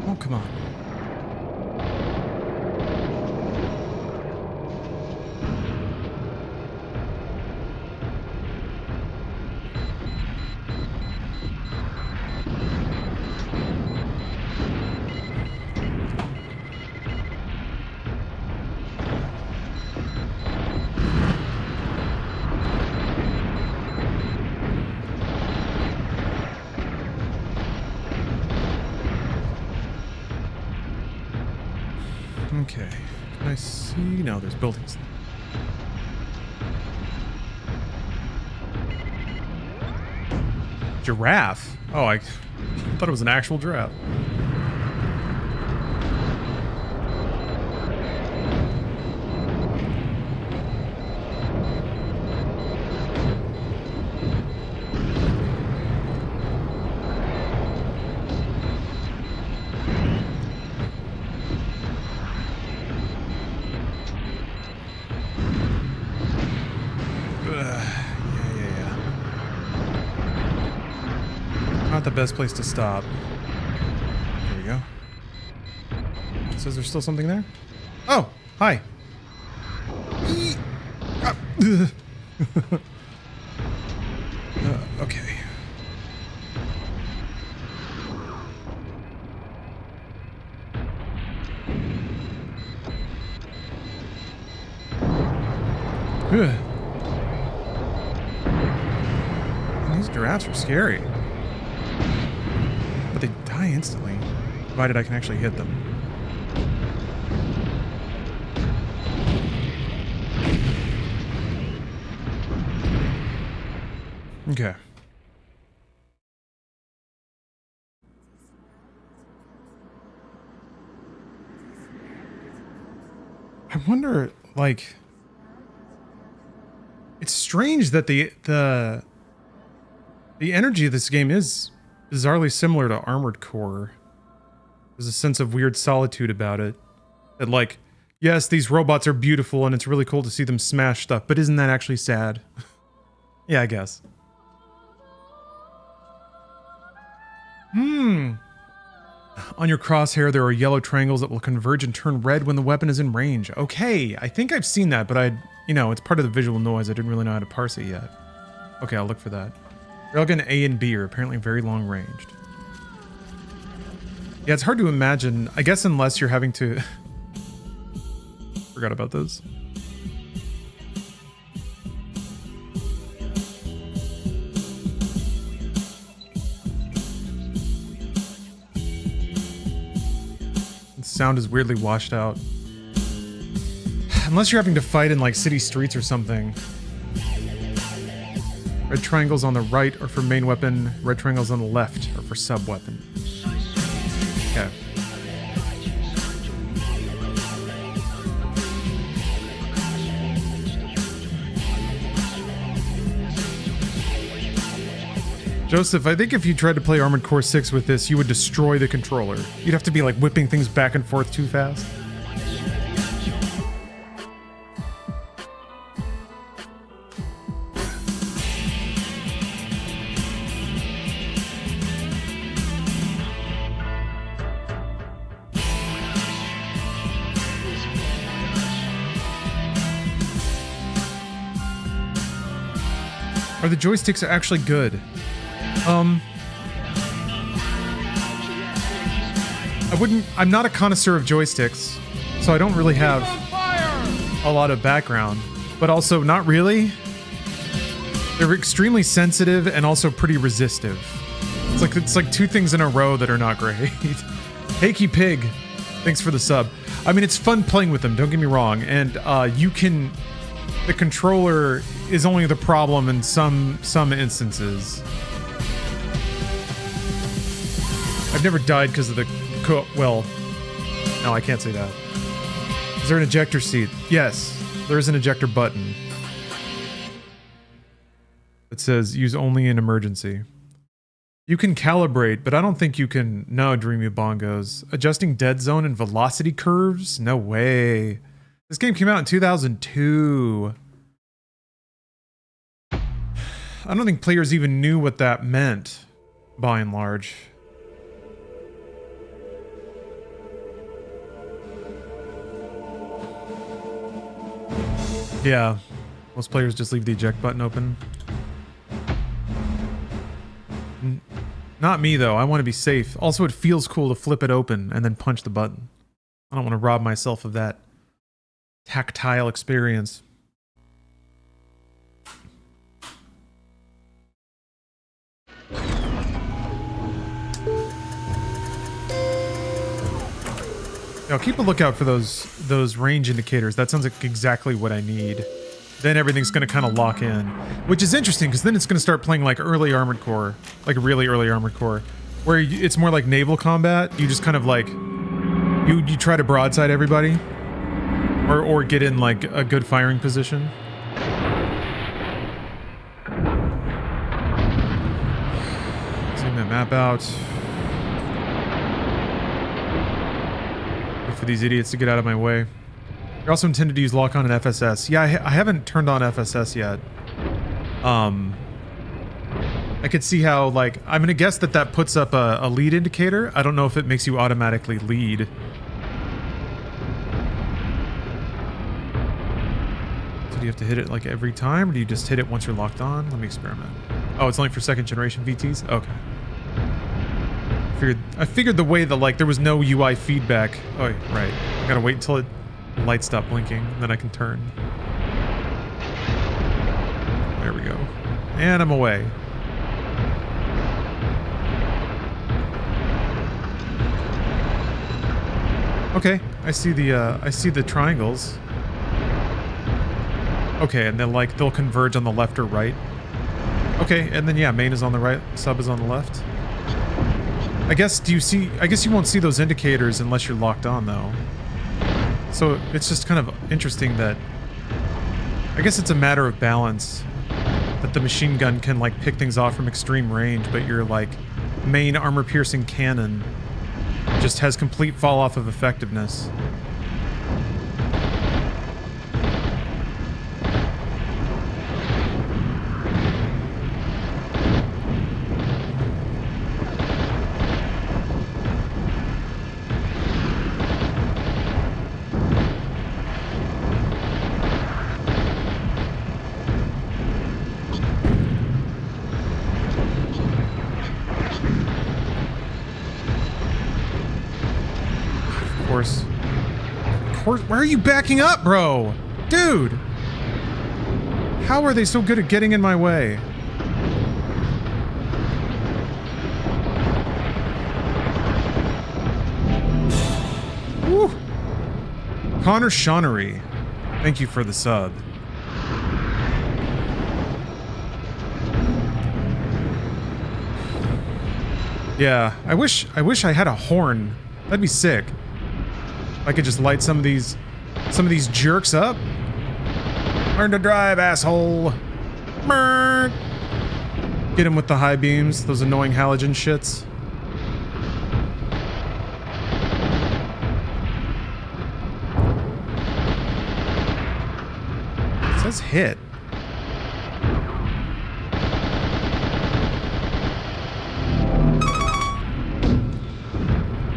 Oh, come on. Okay, can I see? No, there's buildings. Giraffe? Oh, I thought it was an actual giraffe. Not the best place to stop. There we go. It says there's still something there? Oh, hi. Okay. Ugh. These giraffes are scary. But they die instantly, provided I can actually hit them. Okay. I wonder, like, it's strange that the energy of this game is bizarrely similar to Armored Core. There's a sense of weird solitude about it. That, like, yes, these robots are beautiful and it's really cool to see them smash stuff, but isn't that actually sad? Yeah, I guess. On your crosshair, there are yellow triangles that will converge and turn red when the weapon is in range. Okay, I think I've seen that, but you know, it's part of the visual noise. I didn't really know how to parse it yet. Okay, I'll look for that. Railgun A and B are apparently very long ranged. Yeah, it's hard to imagine. I guess unless you're having to... Forgot about those. The sound is weirdly washed out. Unless you're having to fight in like city streets or something. Red triangles on the right are for main weapon. Red triangles on the left are for sub weapon. Okay. Joseph, I think if you tried to play Armored Core 6 with this, you would destroy the controller. You'd have to be like whipping things back and forth too fast. Or the joysticks are actually good. I'm not a connoisseur of joysticks, so I don't really have a lot of background, but also not really. They're extremely sensitive and also pretty resistive. It's like two things in a row that are not great. Hakey Pig, thanks for the sub. I mean, it's fun playing with them, don't get me wrong, and the controller is only the problem in some instances. I've never died because of the well, no, I can't say that. Is there an ejector seat? Yes, there is an ejector button. It says use only in emergency. You can calibrate, but I don't think you can. No, Dreamy Bongos. Adjusting dead zone and velocity curves? No way. This game came out in 2002. I don't think players even knew what that meant, by and large. Yeah, most players just leave the eject button open. Not me, though. I want to be safe. Also, it feels cool to flip it open and then punch the button. I don't want to rob myself of that tactile experience. Now keep a lookout for those range indicators. That sounds like exactly what I need. Then everything's going to kind of lock in, which is interesting because then it's going to start playing like early Armored Core, like really early Armored Core, where it's more like naval combat. You just kind of like you try to broadside everybody, or get in like a good firing position. Zoom that map out. For these idiots to get out of my way. You're also intended to use lock-on and FSS. Yeah, I haven't turned on FSS yet. I could see how, like, I'm gonna guess that puts up a lead indicator. I don't know if it makes you automatically lead. So do you have to hit it like every time, or do you just hit it once you're locked on? Let me experiment. Oh, it's only for second generation VTs? Okay. I figured the way that, like, there was no UI feedback. Oh, right. I gotta wait until the lights stop blinking, and then I can turn. And I'm away. Okay, I see the triangles. Okay, and then like they'll converge on the left or right. Okay, and then yeah, main is on the right, sub is on the left. I guess you won't see those indicators unless you're locked on though. So it's just kind of interesting that I guess it's a matter of balance that the machine gun can like pick things off from extreme range, but your like main armor piercing cannon just has complete fall off of effectiveness. Where are you backing up, bro? Dude! How are they so good at getting in my way? Woo! Connor Shawnery, thank you for the sub. Yeah, I wish I had a horn. That'd be sick. I could just light some of these jerks up. Learn to drive, asshole. Brr. Get him with the high beams, those annoying halogen shits. It says hit.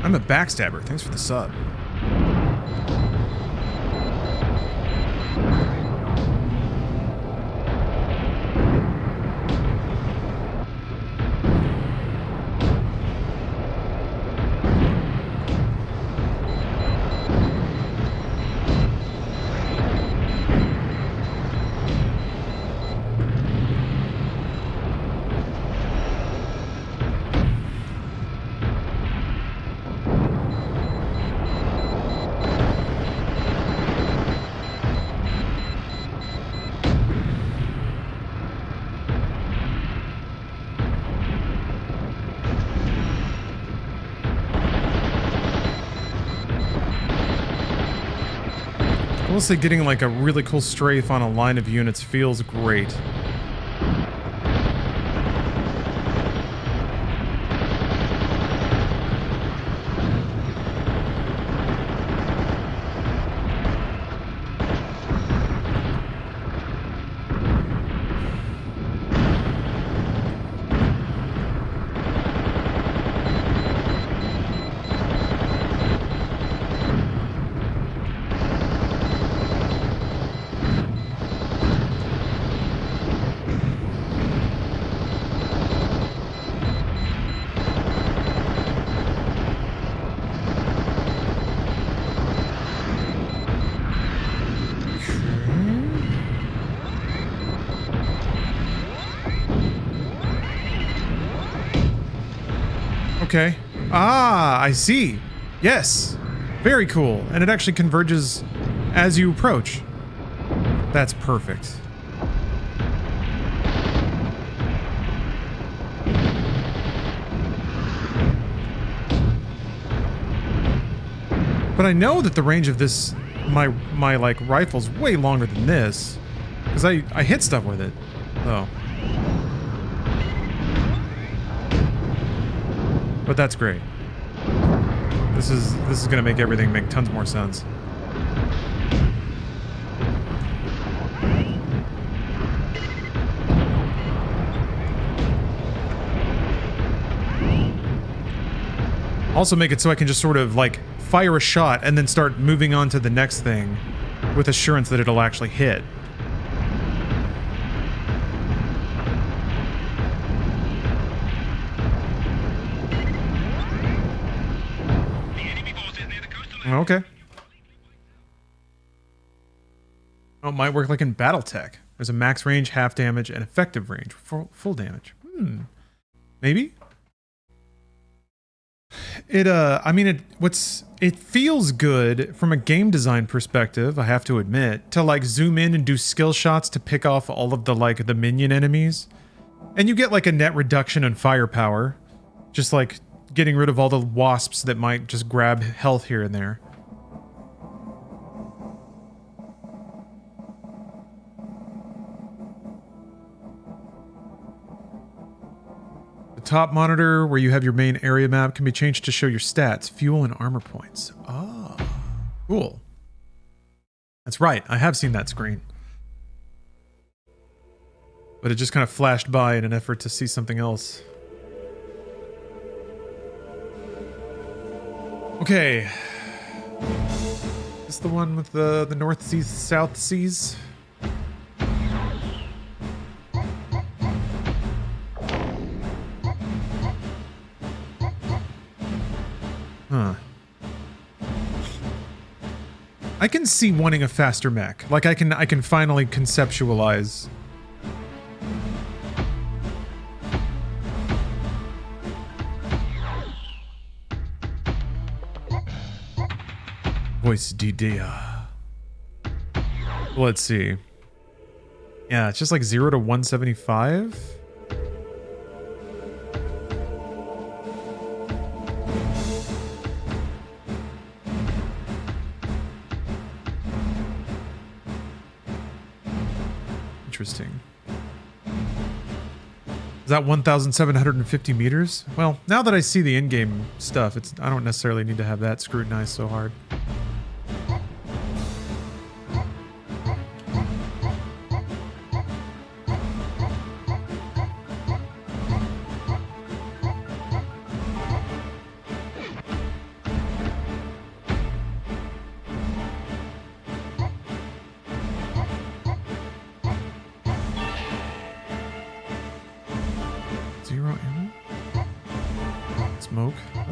I'm a backstabber. Thanks for the sub. I will say getting like a really cool strafe on a line of units feels great. Okay. Ah, I see. Yes. Very cool. And it actually converges as you approach. That's perfect. But I know that the range of this, my like rifle's way longer than this, because I hit stuff with it. Oh. But that's great. This is gonna make everything make tons more sense. Also make it so I can just sort of like fire a shot and then start moving on to the next thing with assurance that it'll actually hit. Okay. Oh, it might work like in Battletech. There's a max range, half damage, and effective range, full damage. Maybe? It feels good from a game design perspective, I have to admit, to like zoom in and do skill shots to pick off all of the minion enemies. And you get like a net reduction in firepower, just like getting rid of all the wasps that might just grab health here and there. Top monitor where you have your main area map can be changed to show your stats, fuel, and armor points. Oh, cool. That's right. I have seen that screen. But it just kind of flashed by in an effort to see something else. Okay. Is this the one with the North Seas, South Seas? Huh. I can see wanting a faster mech. Like I can finally conceptualize. Voice d'idea. Let's see. Yeah, it's just like 0 to 175. Interesting. Is that 1,750 meters? Well, now that I see the in-game stuff, I don't necessarily need to have that scrutinized so hard.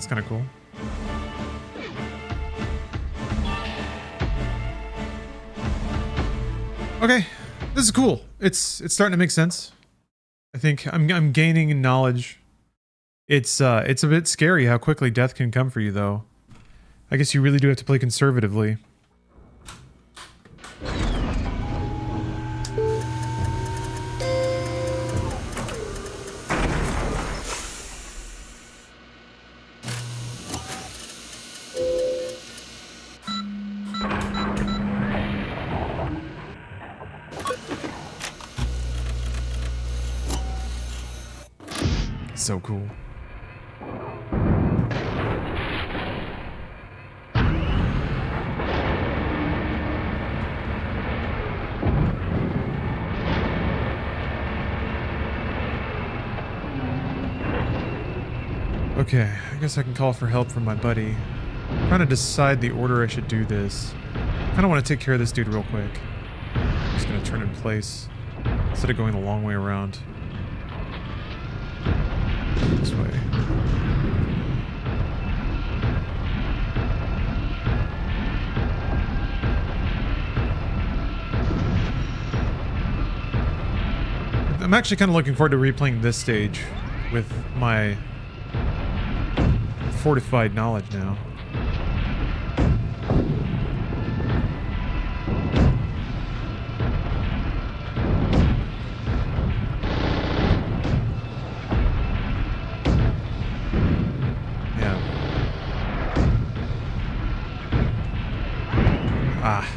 Kind of cool. Okay, this is cool. It's starting to make sense. I think I'm gaining in knowledge. It's a bit scary how quickly death can come for you, though. I guess you really do have to play conservatively. So cool. Okay, I guess I can call for help from my buddy. I'm trying to decide the order I should do this. I kind of want to take care of this dude real quick. I'm just going to turn in place instead of going the long way around. This way. I'm actually kind of looking forward to replaying this stage with my fortified knowledge now.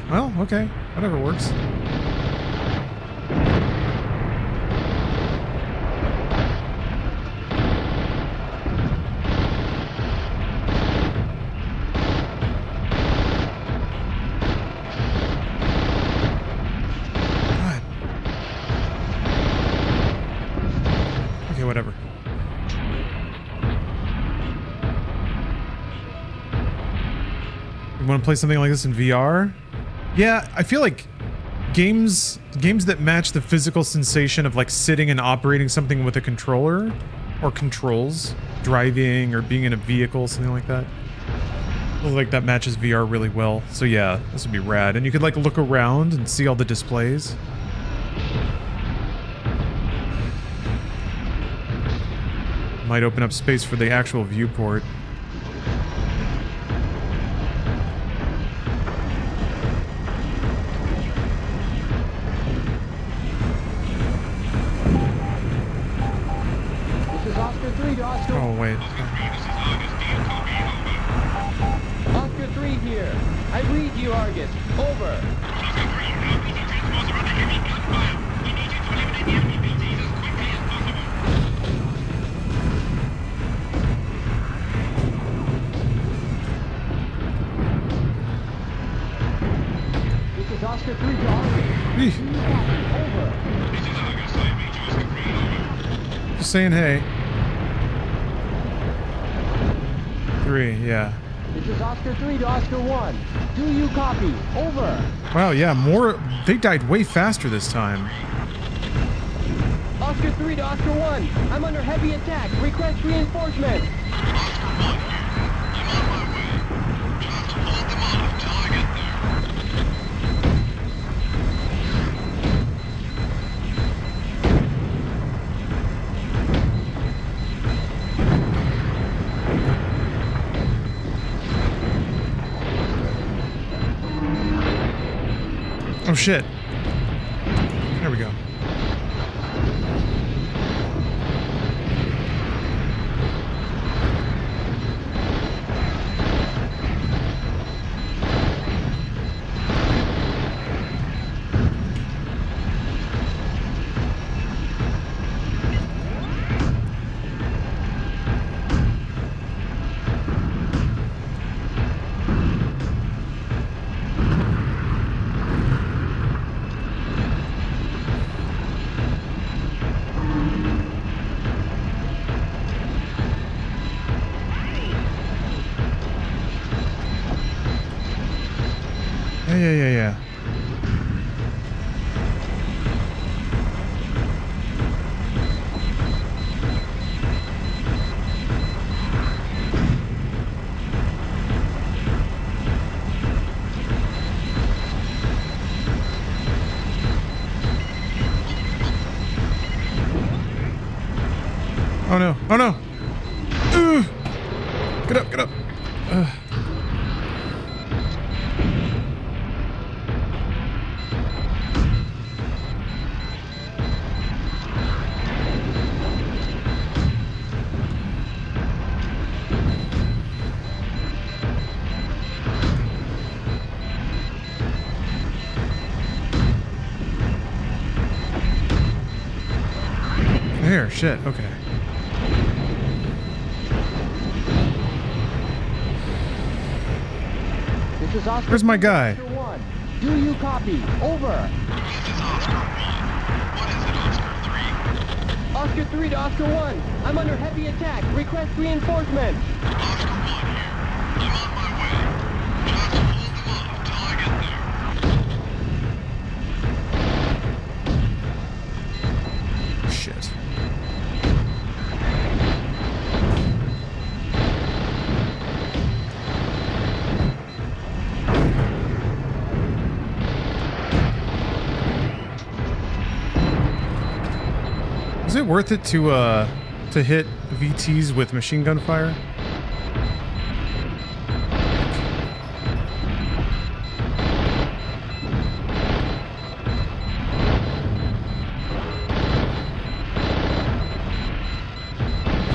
Well, okay. Whatever works. God. Okay, whatever. You want to play something like this in VR? Yeah, I feel like games that match the physical sensation of like sitting and operating something with a controller or controls, driving or being in a vehicle, something like that. I feel like that matches VR really well. So yeah, this would be rad. And you could like look around and see all the displays. Might open up space for the actual viewport. This is Oscar 3 to Oscar. Oh, wait. Oscar 3 here. I read you, Argus. Over. This is Oscar 3 to Oscar. Eeh. Over. Just saying hey. 3, yeah. This is Oscar 3 to Oscar 1. Do you copy? Over. Wow, yeah, more... They died way faster this time. Oscar 3 to Oscar 1. I'm under heavy attack. Request reinforcements. Oh, shit. There we go. Yeah. Oh no. Oh no. Ugh. Get up, get up. Ugh. Here, shit, okay. This is Oscar. Where's my guy? Oscar 1. Do you copy? Over. This is Oscar 1. What is it, Oscar 3? Oscar 3 to Oscar 1. I'm under heavy attack. Request reinforcements. Oscar 1 here. I'm on my way. Just hold them off till I get there. Shit. Is it worth it to hit VTs with machine gun fire?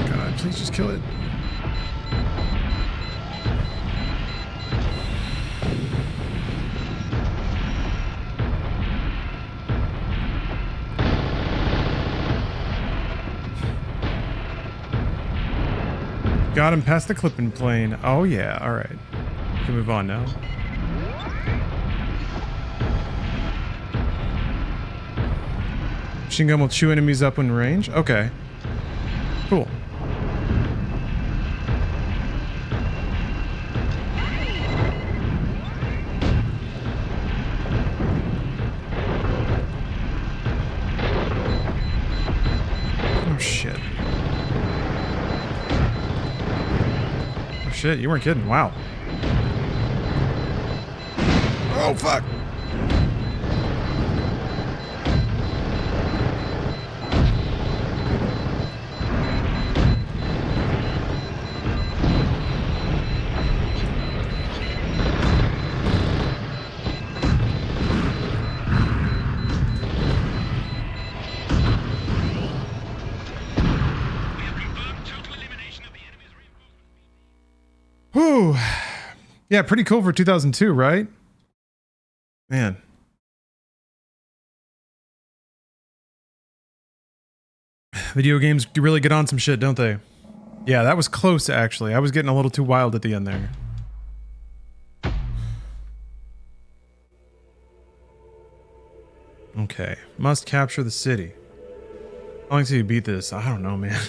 God, please just kill it. Got him past the clipping plane. Oh yeah, alright. We can move on now. Machine gun will chew enemies up in range? Okay. Cool. Oh shit. Shit, you weren't kidding. Wow. Oh, fuck. Whew. Yeah, pretty cool for 2002, right? Man. Video games really get on some shit, don't they? Yeah, that was close, actually. I was getting a little too wild at the end there. Okay. Must capture the city. How long till you beat this? I don't know, man.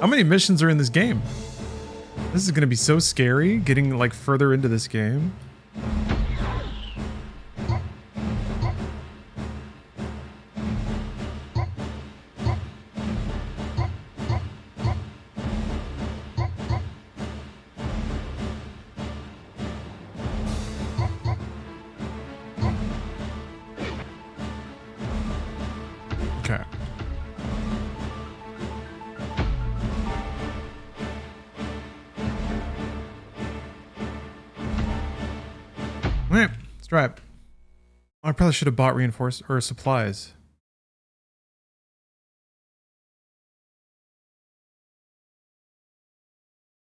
How many missions are in this game? This is gonna be so scary, getting, like, further into this game. Okay. Alright, let's try it. I probably should have bought reinforced or supplies.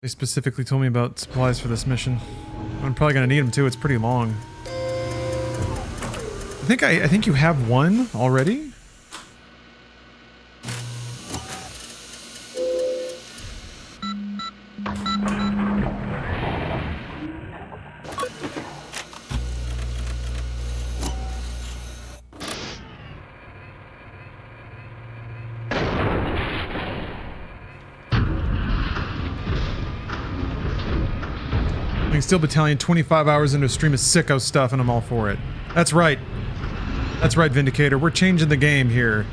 They specifically told me about supplies for this mission. I'm probably gonna need them too. It's pretty long. I think you have one already. Steel Battalion 25 hours into a stream of sicko stuff and I'm all for it. That's right. That's right, Vindicator. We're changing the game here.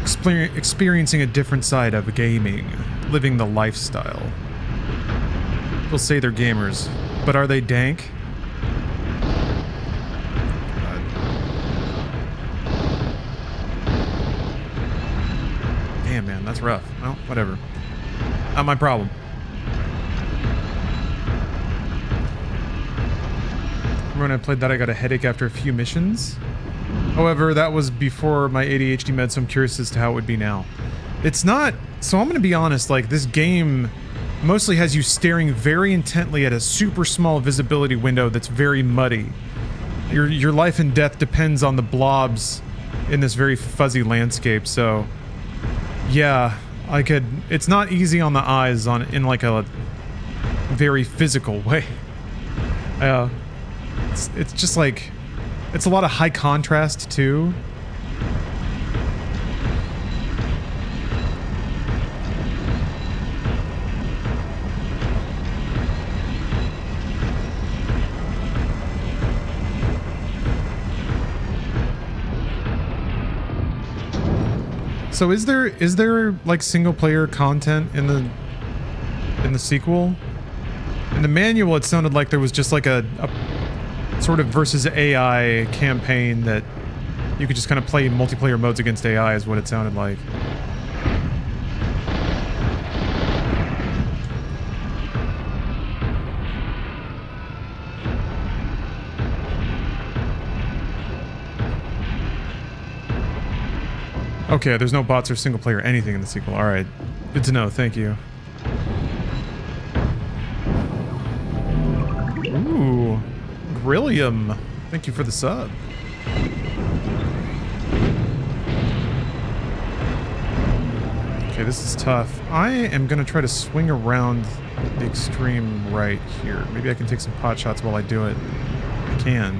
Experiencing a different side of gaming. Living the lifestyle. They'll say they're gamers, but are they dank? Damn, man, that's rough. Well, whatever. Not my problem. When I played that, I got a headache after a few missions. However, that was before my ADHD meds, so I'm curious as to how it would be now. It's not... So I'm going to be honest, like, this game mostly has you staring very intently at a super small visibility window that's very muddy. Your life and death depends on the blobs in this very fuzzy landscape, so... Yeah, I could... It's not easy on the eyes in, like, a very physical way. It's just like, it's a lot of high contrast too. So is there like single player content in the sequel? In the manual it sounded like there was just like a sort of versus AI campaign that you could just kind of play multiplayer modes against AI is what it sounded like. Okay, there's no bots or single player anything in the sequel. Alright. Good to know, thank you. Ooh. Grillium. Thank you for the sub. Okay, this is tough. I am gonna try to swing around the extreme right here. Maybe I can take some pot shots while I do it. I can.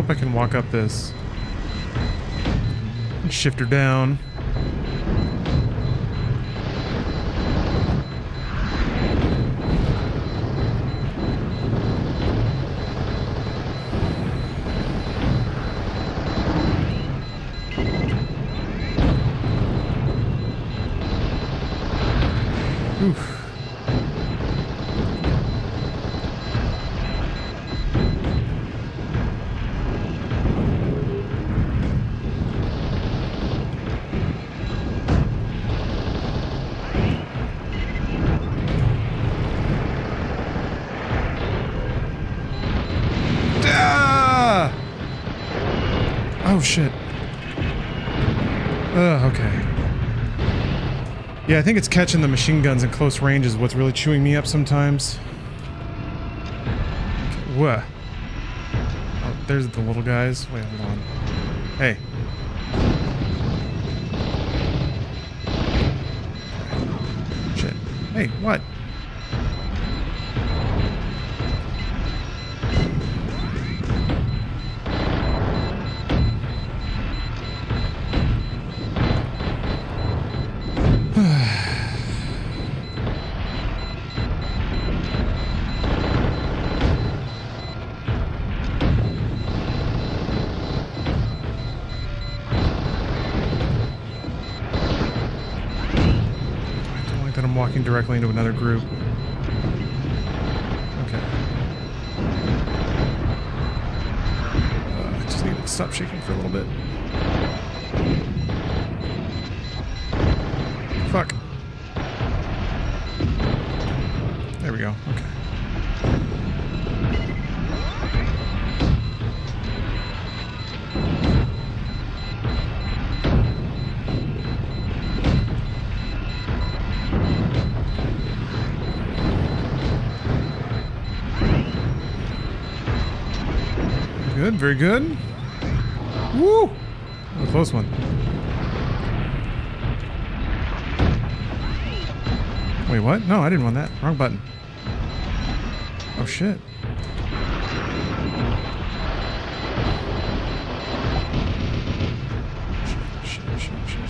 I can walk up this and shift her down. Oh, shit. Okay. Yeah, I think it's catching the machine guns in close range is what's really chewing me up sometimes. Okay, whoa. Oh, there's the little guys. Wait, hold on. Hey. Shit. Hey, what? Walking directly into another group. Okay. I just need to stop shaking for a little bit. Fuck. There we go. Okay. Good, very good. Woo! A close one. Wait, what? No, I didn't want that. Wrong button. Oh, shit.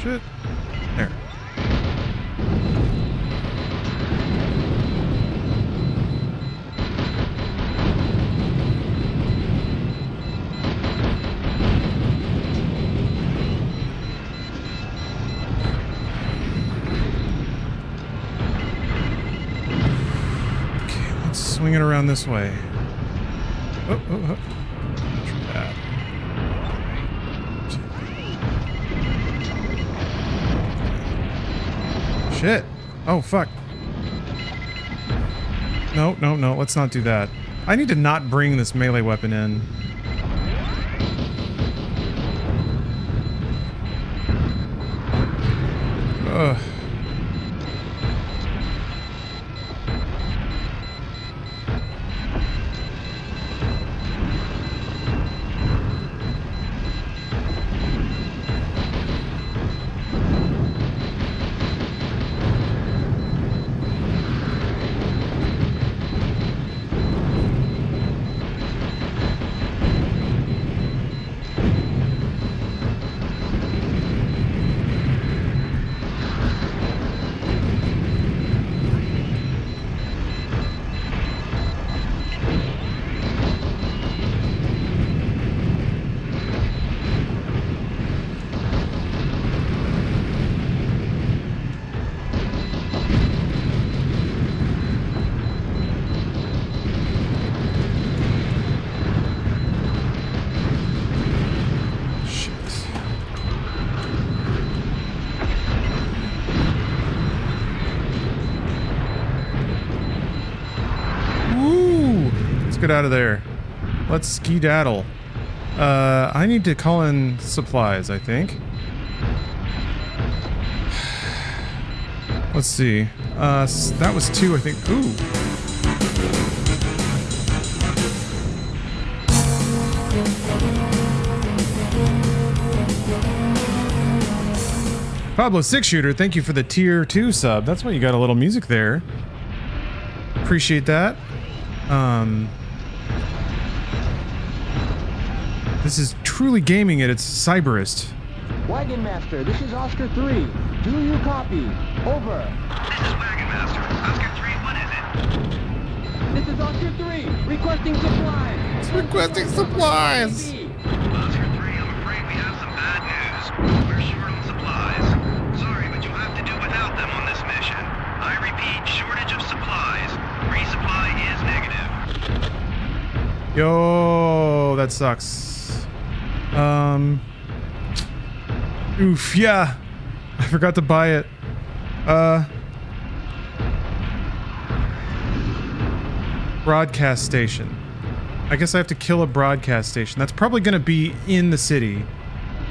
Shit. There. Swing it around this way. Oh. Shit. Oh, fuck. No. Let's not do that. I need to not bring this melee weapon in. Ugh. Get out of there. Let's skedaddle. I need to call in supplies, I think. Let's see. That was 2, I think. Ooh. Pablo 6-shooter, thank you for the tier 2 sub. That's why you got a little music there. Appreciate that. This is truly gaming at its cyberest. Wagon Master, this is Oscar 3. Do you copy? Over. This is Wagon Master. Oscar 3, what is it? This is Oscar 3, requesting supplies. It's requesting supplies. Oscar 3, I'm afraid we have some bad news. We're short on supplies. Sorry, but you'll have to do without them on this mission. I repeat, shortage of supplies. Resupply is negative. Yo, that sucks. Oof, yeah. I forgot to buy it. Broadcast station. I guess I have to kill a broadcast station. That's probably gonna be in the city.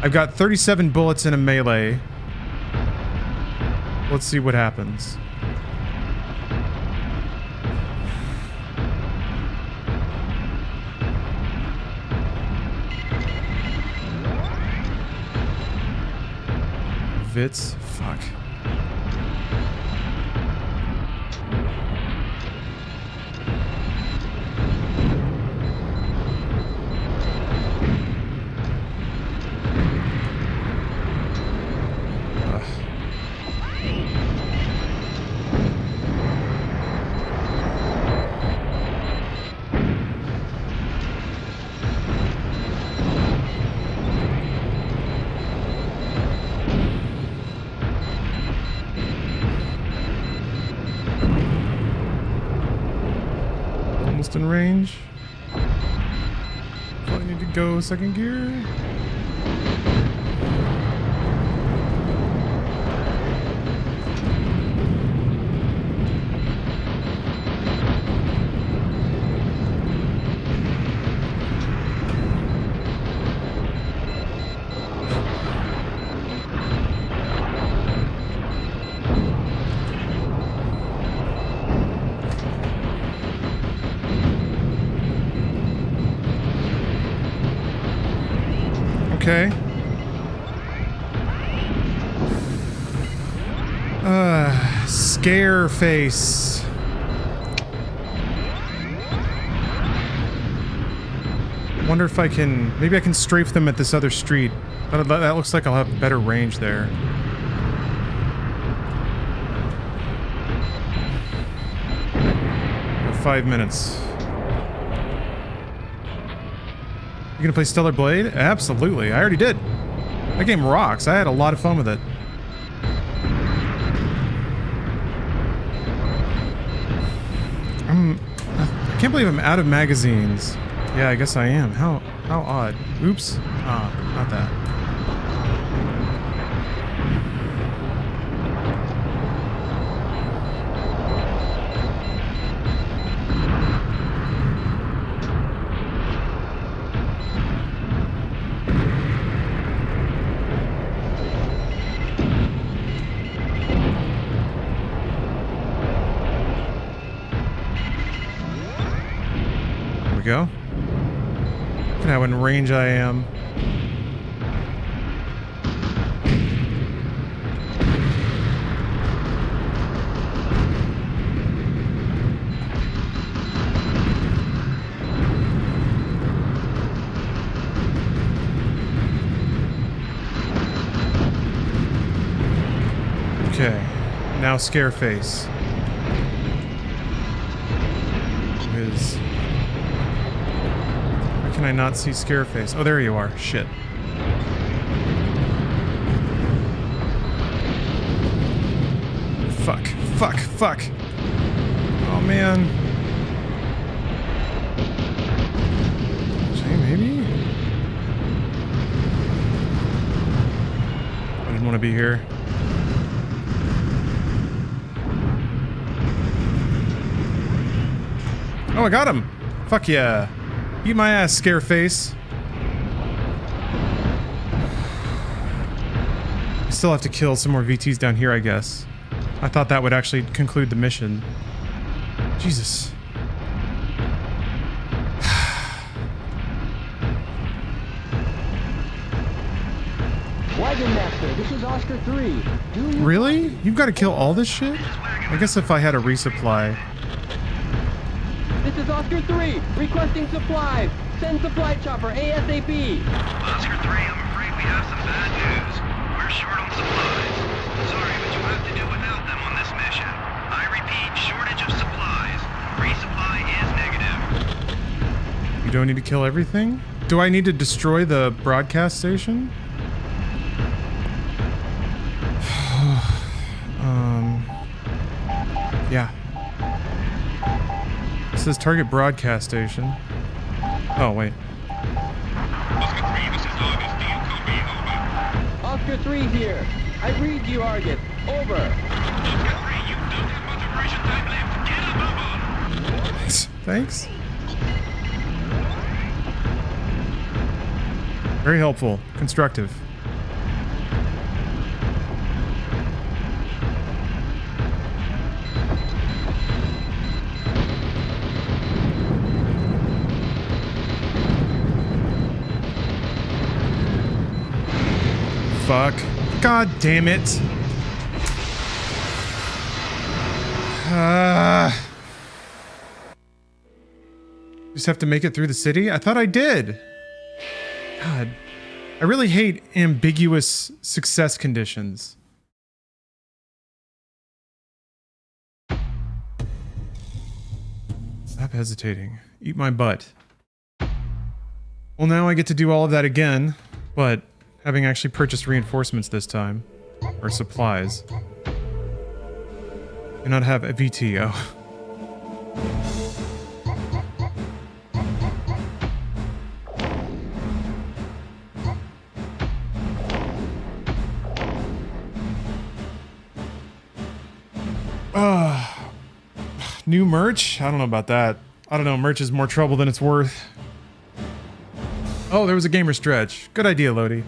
I've got 37 bullets in a melee. Let's see what happens. Vits? Fuck. Almost in range. Probably need to go second gear. Okay. Scare face. Wonder if I can... Maybe I can strafe them at this other street. That looks like I'll have better range there. For 5 minutes. You gonna play Stellar Blade? Absolutely. I already did. That game rocks. I had a lot of fun with it. I can't believe I'm out of magazines. Yeah, I guess I am. How odd. Oops. Ah, not that. Go. Look at how in range I am. Okay, now Scareface. Is can I not see Scareface? Oh, there you are. Shit. Fuck. Fuck. Fuck. Oh, man. Okay, maybe? I didn't want to be here. Oh, I got him! Fuck yeah. Eat my ass, Scareface. I still have to kill some more VTs down here, I guess. I thought that would actually conclude the mission. Jesus. Wagon Master, this is Oscar 3. Really? You've got to kill all this shit? I guess if I had a resupply. This is Oscar 3, requesting supplies. Send supply chopper ASAP. Oscar 3, I'm afraid we have some bad news. We're short on supplies. Sorry, but you have to do without them on this mission. I repeat, shortage of supplies. Resupply is negative. You don't need to kill everything? Do I need to destroy the broadcast station? Yeah. It says target broadcast station. Oh, wait. Oscar 3, this is August. Do you copy? Over. Oscar 3 here. I read you, Argus. Over. Oscar 3, you don't have much operation time left. Get a move on. Thanks. Very helpful. Constructive. fuck. God damn it. Just have to make it through the city? I thought I did. God. I really hate ambiguous success conditions. Stop hesitating. Eat my butt. Well, now I get to do all of that again, but having actually purchased reinforcements this time. Or supplies. Do not have a VTO. New merch? I don't know about that. I don't know, merch is more trouble than it's worth. Oh, there was a gamer stretch. Good idea, Lodi.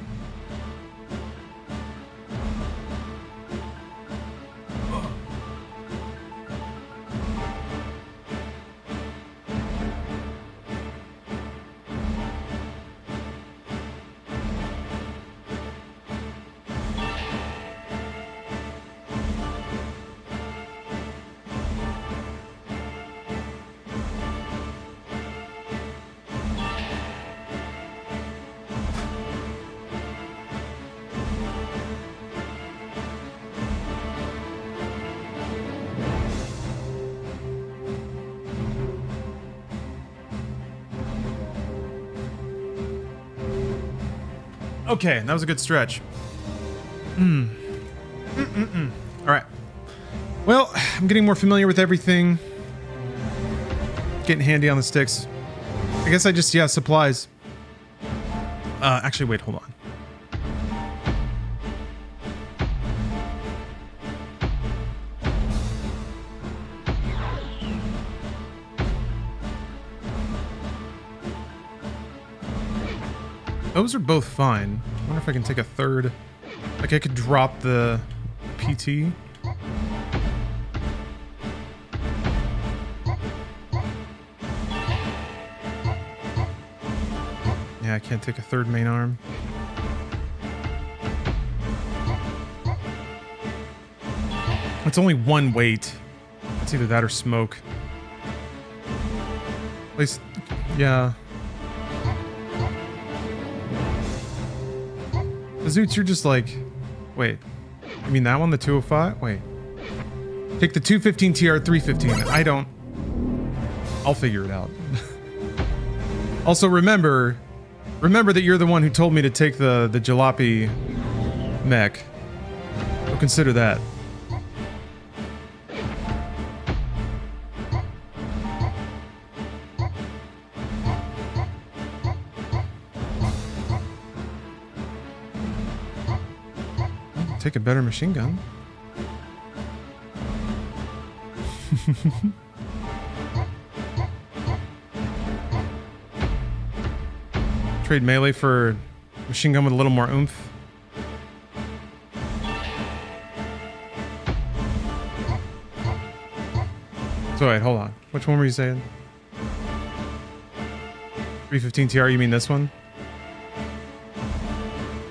Okay, that was a good stretch. All right. Well, I'm getting more familiar with everything. Getting handy on the sticks. I guess I just, yeah, supplies. Actually, wait, hold on. Those are both fine. I wonder if I can take a third. Like I could drop the PT. Yeah, I can't take a third main arm. It's only one weight. It's either that or smoke. At least, yeah. Zoots, you're just like, wait, you mean that one, the 205? Wait, take the 215 TR 315. I don't, I'll figure it out. Also, remember that you're the one who told me to take the jalopy mech. So consider that. Take a better machine gun. Trade melee for machine gun with a little more oomph. So wait, hold on. Which one were you saying? 315 TR, you mean this one?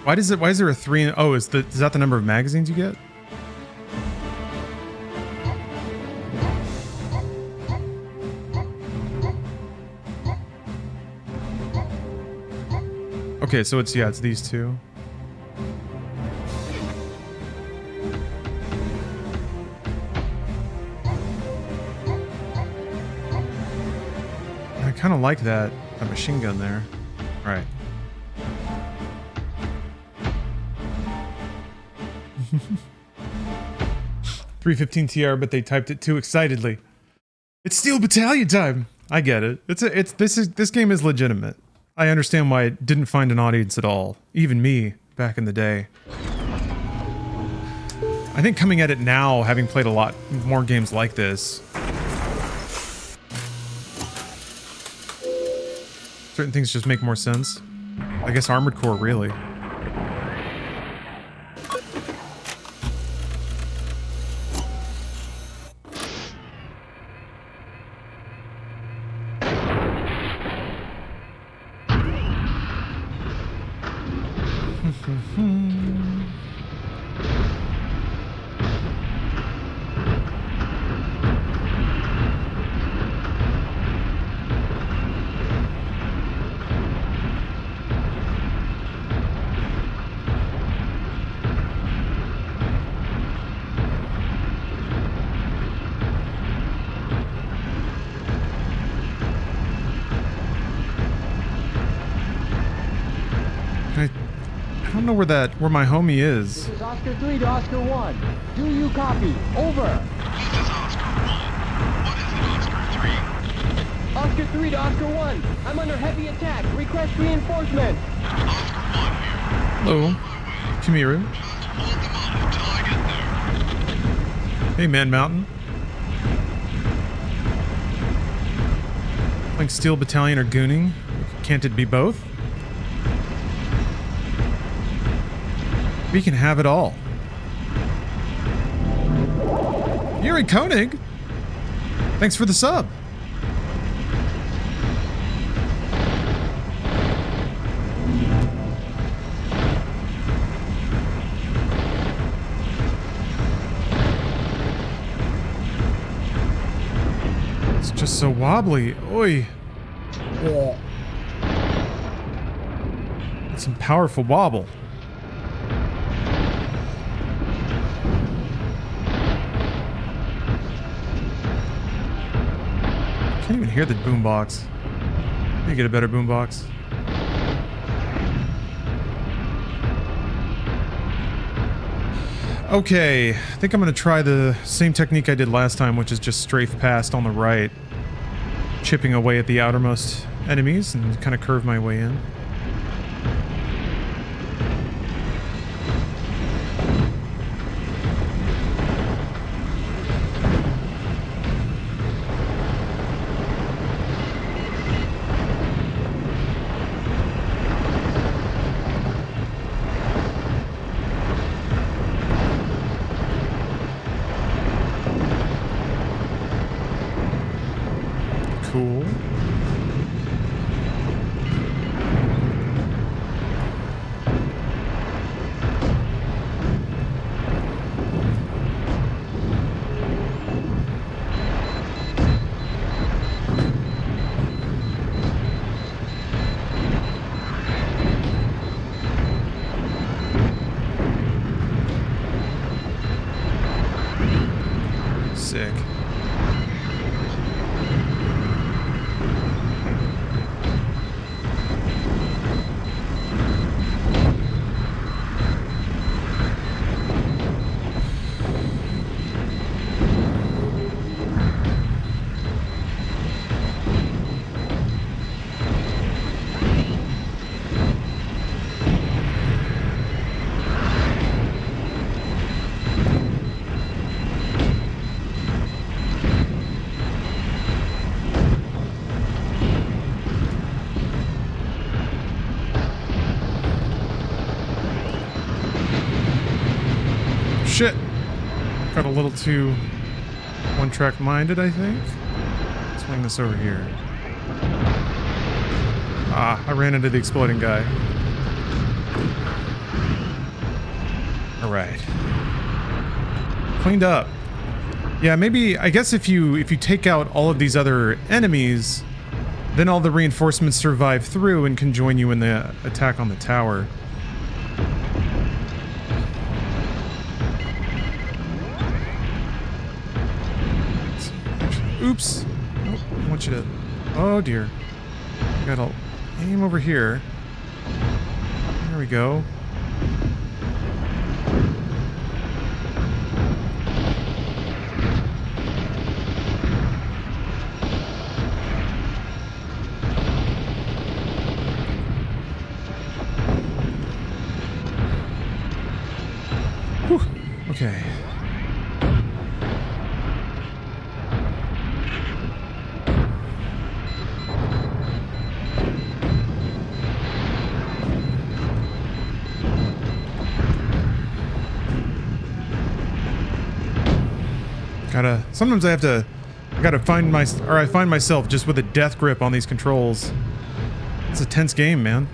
Why is there a 3? Oh, is that the number of magazines you get? Okay, so it's these two. I kind of like that machine gun there. All right. 315 TR, but they typed it too excitedly. It's Steel Battalion time. I get it. This game is legitimate. I understand why it didn't find an audience at all. Even me back in the day. I think coming at it now, having played a lot more games like this, certain things just make more sense. I guess Armored Core, really. I don't know where my homie is. This is Oscar 3 to Oscar 1. Do you copy? Over. This is Oscar 1. What is it, Oscar 3? Oscar 3 to Oscar 1. I'm under heavy attack. Request reinforcements. Oscar 1 here. Hello. Kamiru. Hold them up until I get there. Hey, Man Mountain. Like Steel Battalion or Gooning? Can't it be both? We can have it all. Yuri Koenig! Thanks for the sub. It's just so wobbly. Oi. It's some powerful wobble. Can't even hear the boombox. Need to get a better boombox. Okay, I think I'm gonna try the same technique I did last time, which is just strafe past on the right, chipping away at the outermost enemies and kind of curve my way in. Cool. Sick. Shit! Got a little too one-track minded, I think. Swing this over here. Ah, I ran into the exploding guy. Alright. Cleaned up. Yeah, maybe, I guess if you take out all of these other enemies, then all the reinforcements survive through and can join you in the attack on the tower. Oops. Nope, I want you to... Oh dear. Gotta aim over here. There we go. Whew. Okay. Sometimes I gotta find I find myself just with a death grip on these controls. It's a tense game, man.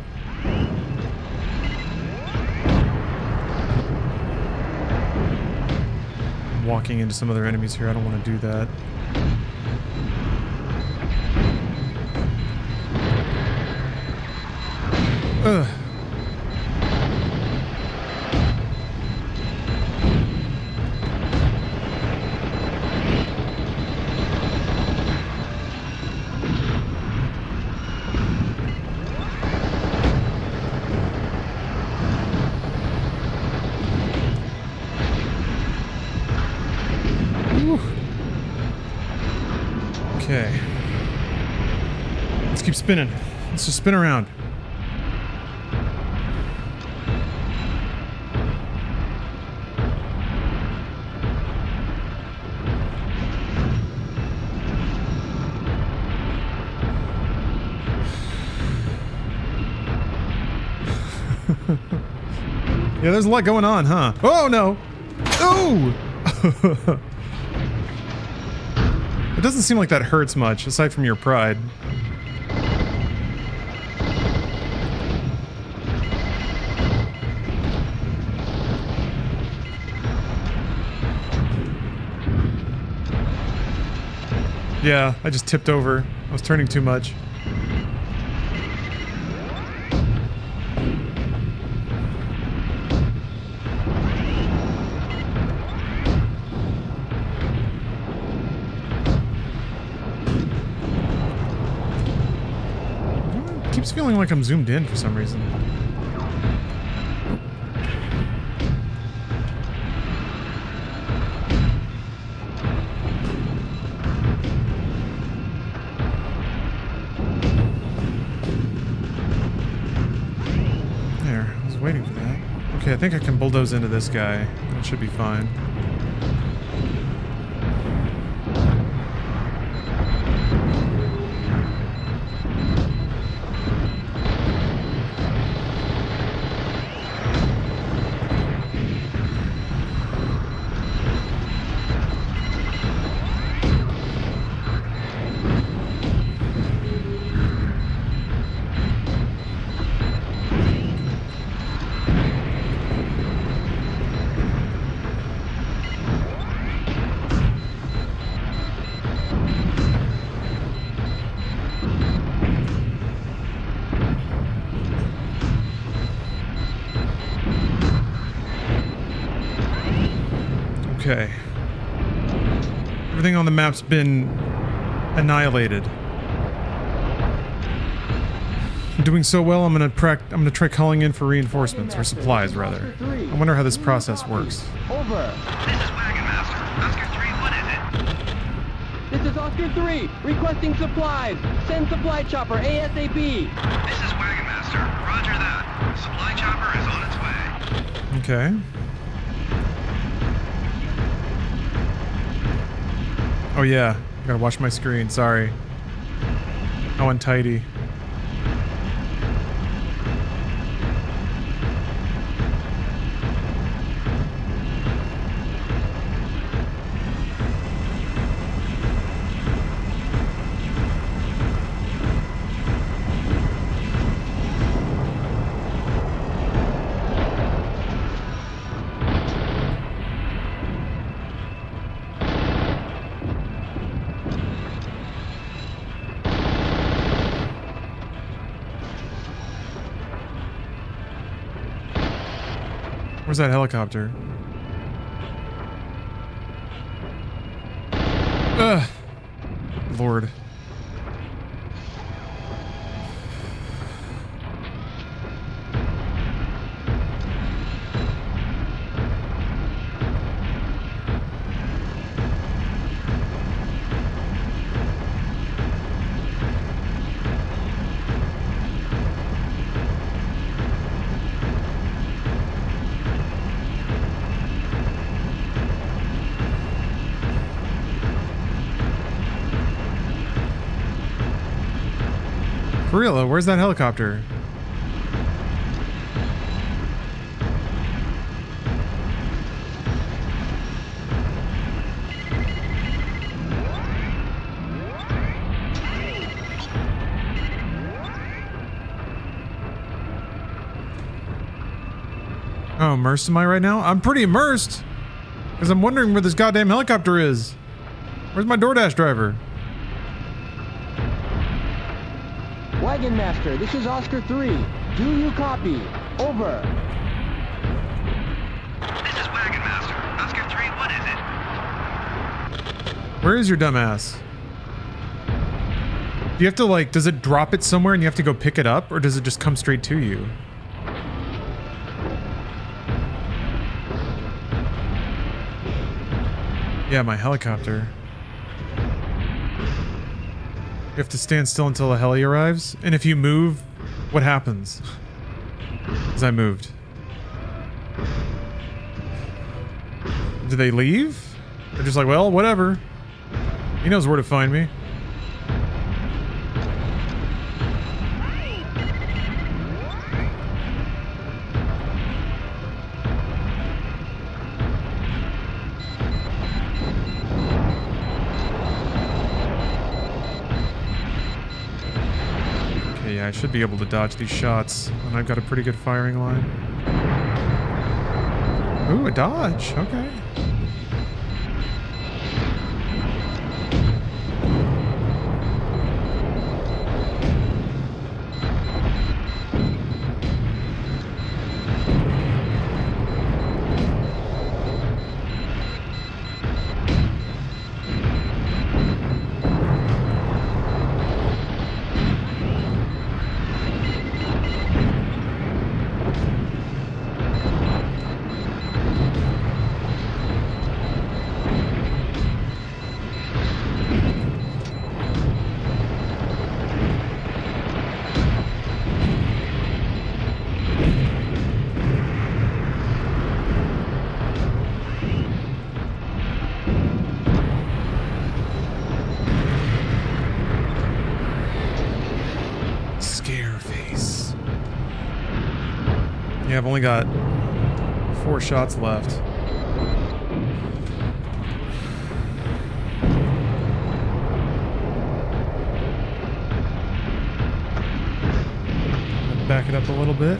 walking into some other enemies here. I don't want to do that. Ugh. Okay. Let's keep spinning. Let's just spin around. Yeah, there's a lot going on, huh? Oh, no! Oh! It doesn't seem like that hurts much, aside from your pride. Yeah, I just tipped over. I was turning too much. Keeps feeling like I'm zoomed in for some reason. There, I was waiting for that. Okay, I think I can bulldoze into this guy. That should be fine. Okay. Everything on the map's been annihilated. I'm doing so well, I'm gonna try calling in for reinforcements, or supplies rather. I wonder how this process works. Over. This is Wagon Master. Oscar 3, what is it? This is Oscar 3, requesting supplies. Send supply chopper ASAP. This is Wagon Master. Roger that. Supply chopper is on its way. Okay. Oh yeah, I gotta watch my screen, sorry. How untidy. Where's that helicopter? Ugh. Lord. For real though, where's that helicopter? Oh, immersed am I right now? I'm pretty immersed! Because I'm wondering where this goddamn helicopter is. Where's my DoorDash driver? Wagon Master, this is Oscar 3. Do you copy? Over. This is Wagon Master. Oscar 3, what is it? Where is your dumbass? Do you have to like, does it drop it somewhere and you have to go pick it up, or does it just come straight to you? Yeah, my helicopter. You have to stand still until the heli arrives, and if you move, what happens? Because I moved. Do they leave? They're just like, well, whatever. He knows where to find me. Okay, yeah, I should be able to dodge these shots, and I've got a pretty good firing line. Ooh, a dodge. Okay. Yeah, I've only got 4 shots left. Back it up a little bit.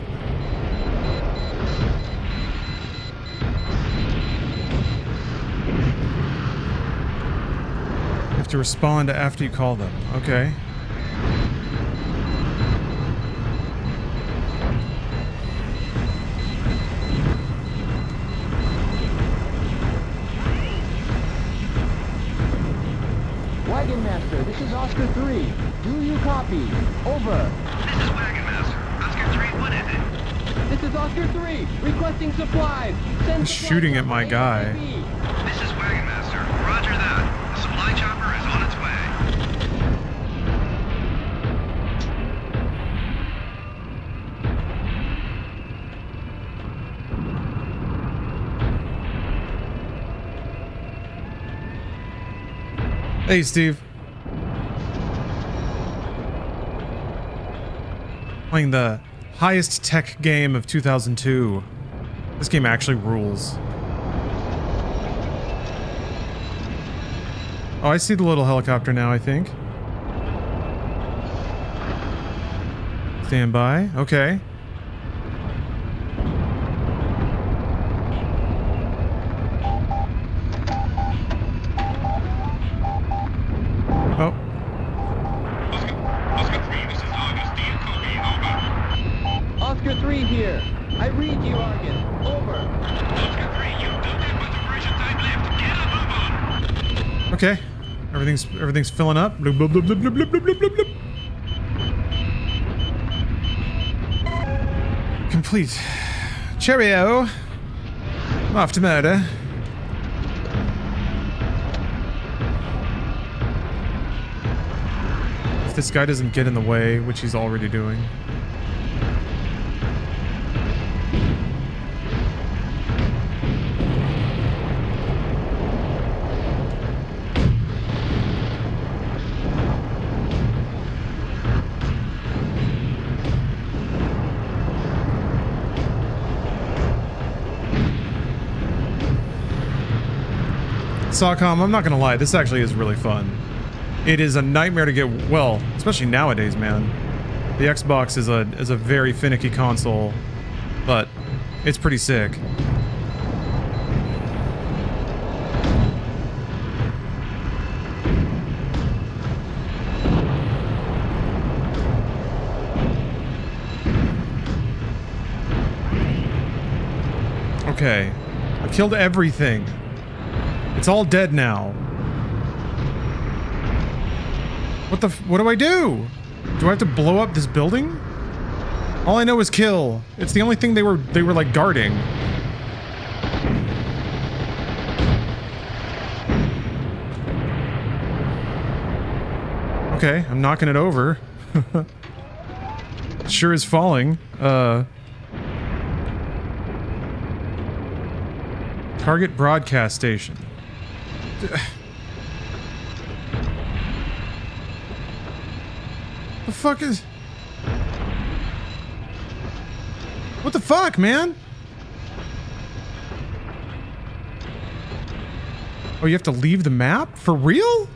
You have to respond after you call them. Okay. Wagon Master, this is Oscar 3. Do you copy? Over. This is Wagon Master. Oscar 3, what is it? This is Oscar 3, requesting supplies. Send He's supplies shooting at to my guy. ASAP. This is Wagon Master. Roger that. The supply chopper is on its way. Hey, Steve. Playing the highest tech game of 2002. This game actually rules. Oh, I see the little helicopter now, I think. Stand by. Okay. Oh. Oscar 3, this is August. Do you copy? Over. Oscar 3 here. I read you, Argus. Over. Oscar 3, you don't have much operation time left. Get a move on. Okay. Everything's filling up. Bloop, bloop, bloop, bloop, bloop, bloop, bloop, bloop, bloop. Complete. Cheerio. I'm off to murder. If this guy doesn't get in the way, which he's already doing. Sawcom, I'm not gonna lie, this actually is really fun. It is a nightmare to get, well, especially nowadays, man. The Xbox is a very finicky console, but it's pretty sick. Okay. I've killed everything. It's all dead now. What do I do? Do I have to blow up this building? All I know is kill. It's the only thing they were like guarding. Okay, I'm knocking it over. It sure is falling. Target broadcast station. The fuck is... What the fuck, man? Oh, you have to leave the map? For real?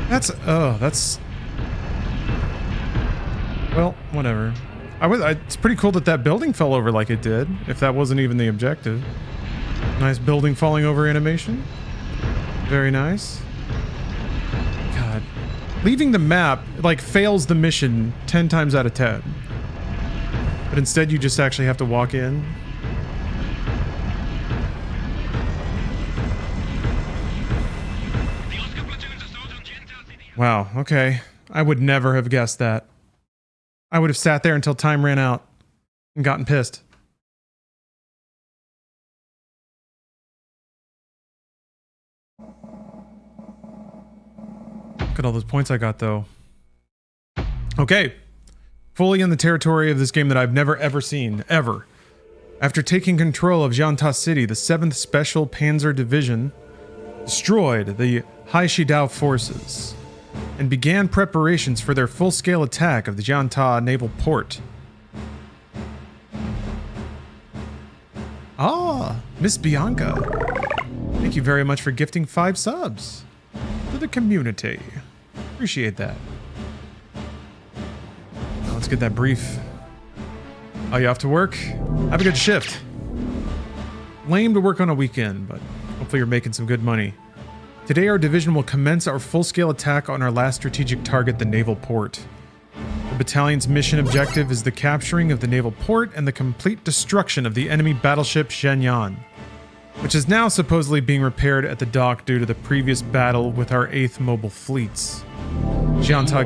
That's... Oh, that's... Well, whatever. It's pretty cool that that building fell over like it did, if that wasn't even the objective. Nice building falling over animation. Very nice. God. Leaving the map, like, fails the mission 10 times out of 10. But instead you just actually have to walk in. Wow, okay. I would never have guessed that. I would have sat there until time ran out and gotten pissed. Look at all those points I got, though. Okay. Fully in the territory of this game that I've never ever seen, ever. After taking control of Janta City, the 7th Special Panzer Division destroyed the Haishidao forces and began preparations for their full-scale attack of the Janta naval port. Ah, Miss Bianca. Thank you very much for gifting 5 subs to the community. Appreciate that. Now let's get that brief. Oh, you off to work? Have a good shift. Lame to work on a weekend, but hopefully you're making some good money. Today our division will commence our full-scale attack on our last strategic target, the naval port. The battalion's mission objective is the capturing of the naval port and the complete destruction of the enemy battleship Shawan, which is now supposedly being repaired at the dock due to the previous battle with our 8th Mobile Fleets. Janta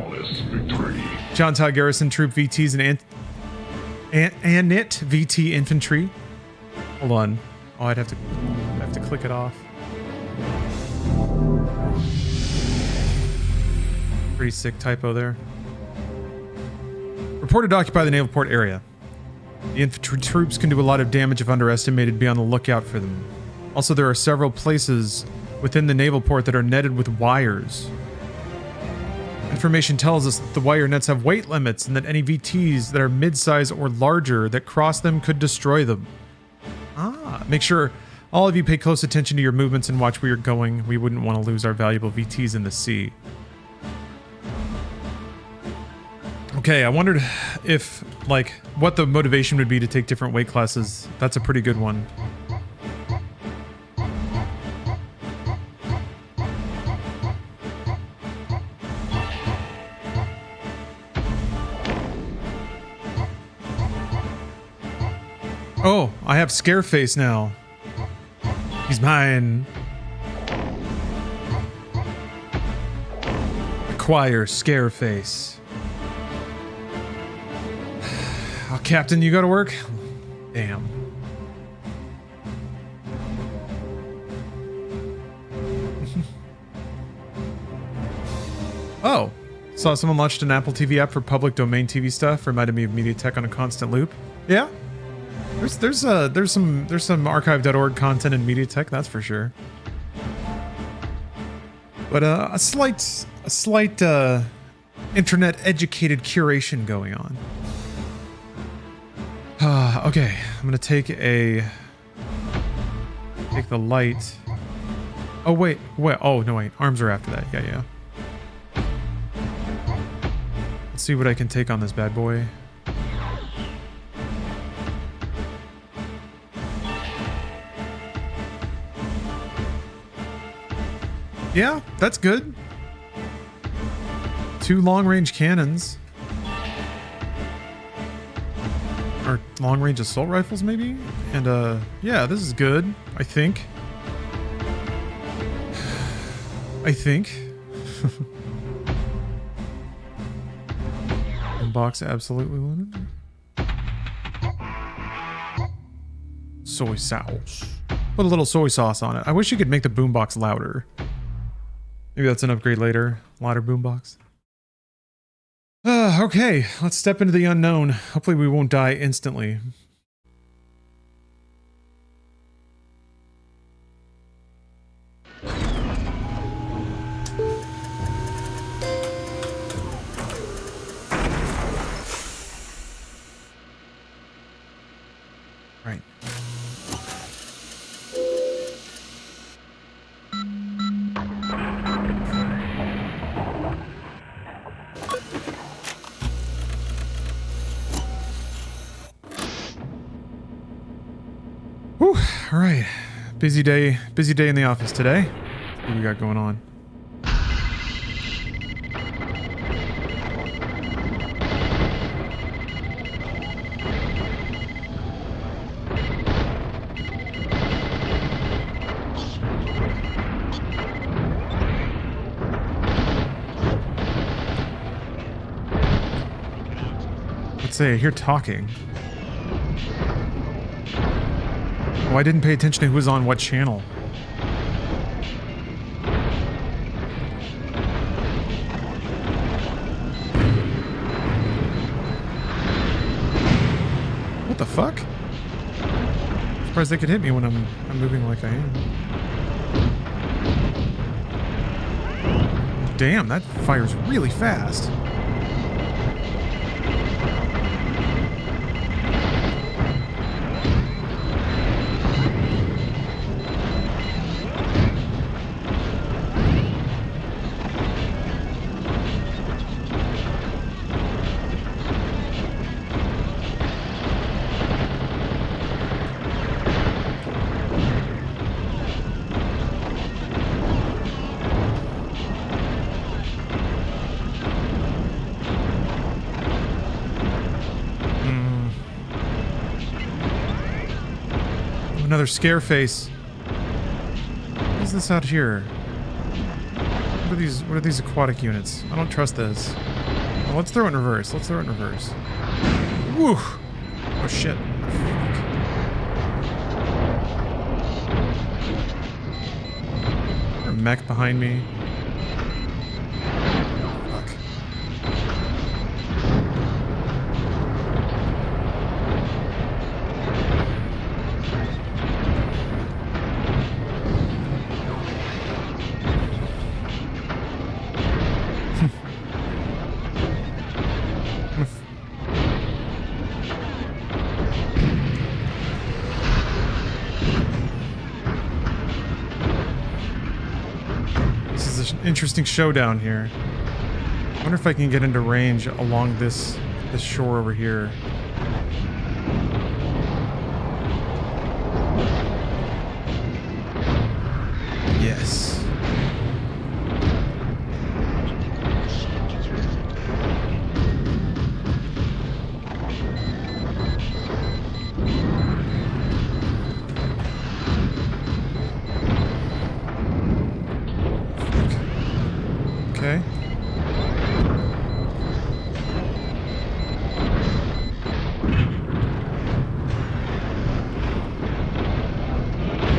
Garrison Troop VTs and ANIT VT Infantry. Hold on. Oh, I have to click it off. Pretty sick typo there. Reported to occupy the naval port area. The infantry troops can do a lot of damage if underestimated. Be on the lookout for them. Also, there are several places within the naval port that are netted with wires. Information tells us that the wire nets have weight limits and that any VTs that are mid-size or larger that cross them could destroy them. Ah, make sure all of you pay close attention to your movements and watch where you're going. We wouldn't want to lose our valuable VTs in the sea. Okay, I wondered if, like, what the motivation would be to take different weight classes. That's a pretty good one. Oh, I have Scareface now. He's mine. Acquire Scareface. Oh, Captain, you go to work? Damn. Oh, saw someone launched an Apple TV app for public domain TV stuff. Reminded me of MediaTek on a constant loop. Yeah, there's some archive.org content in MediaTek, that's for sure. But a slight internet educated curation going on. Okay, I'm gonna take the light. Oh wait, oh no wait, arms are after that. Yeah. Let's see what I can take on this bad boy. Yeah, that's good. 2 long-range cannons. or long-range assault rifles, maybe? And, yeah, this is good, I think. I think. Box absolutely limited. Soy sauce. Put a little soy sauce on it. I wish you could make the boombox louder. Maybe that's an upgrade later. Louder boombox. Okay, let's step into the unknown. Hopefully we won't die instantly. Right. Whew, all right. Busy day in the office today. What do we got going on? Let's say I hear talking. Oh, I didn't pay attention to who was on what channel. What the fuck? Surprised they could hit me when I'm moving like I am. Damn, that fires really fast. Another scare face. What is this out here? What are these aquatic units? I don't trust this. Well, let's throw it in reverse. Let's throw it in reverse. Woo! Oh shit. A mech behind me. Fuck. Interesting showdown here. I wonder if I can get into range along this shore over here. Yes. Okay.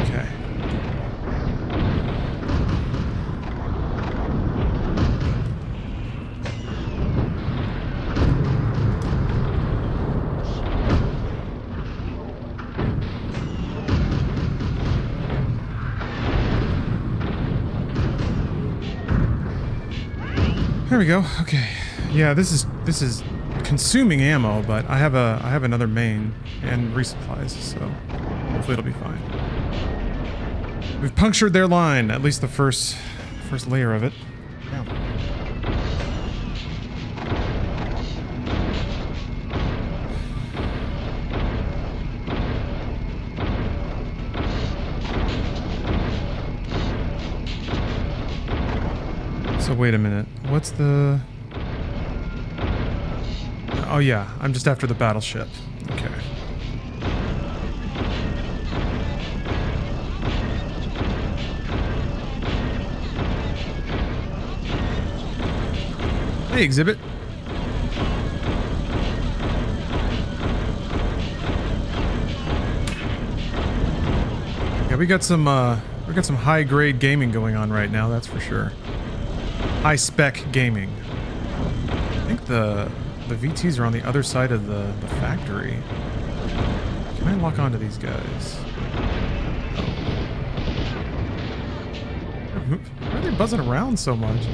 Okay. There we go. Okay. Yeah, this is consuming ammo, but I have another main and resupplies, so hopefully it'll be fine. We've punctured their line, at least the first layer of it. Yeah. So wait a minute. What's the... Oh yeah, I'm just after the battleship. Okay. Hey, Exhibit. Yeah, we got some high-grade gaming going on right now, that's for sure. High-spec gaming. I think the VTs are on the other side of the factory. Can I lock onto these guys? Why are they buzzing around so much?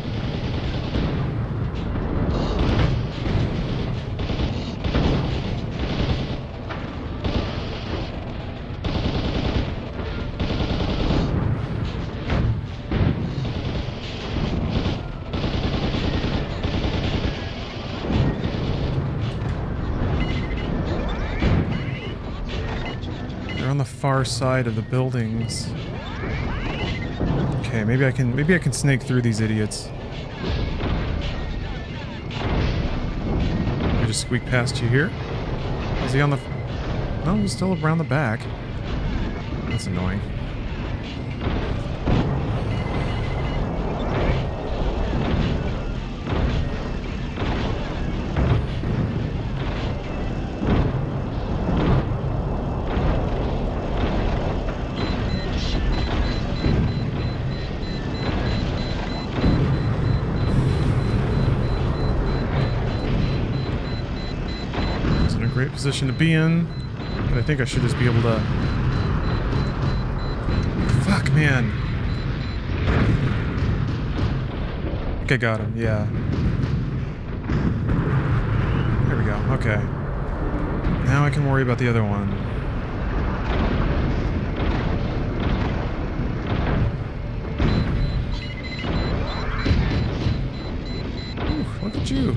They're on the far side of the buildings. Okay, maybe I can snake through these idiots. I just squeak past you here. Is he on the... No, he's still around the back. That's annoying. Great position to be in, but I think I should just be able to... Fuck, man. I think I got him, yeah. There we go, okay. Now I can worry about the other one. Ooh, look at you.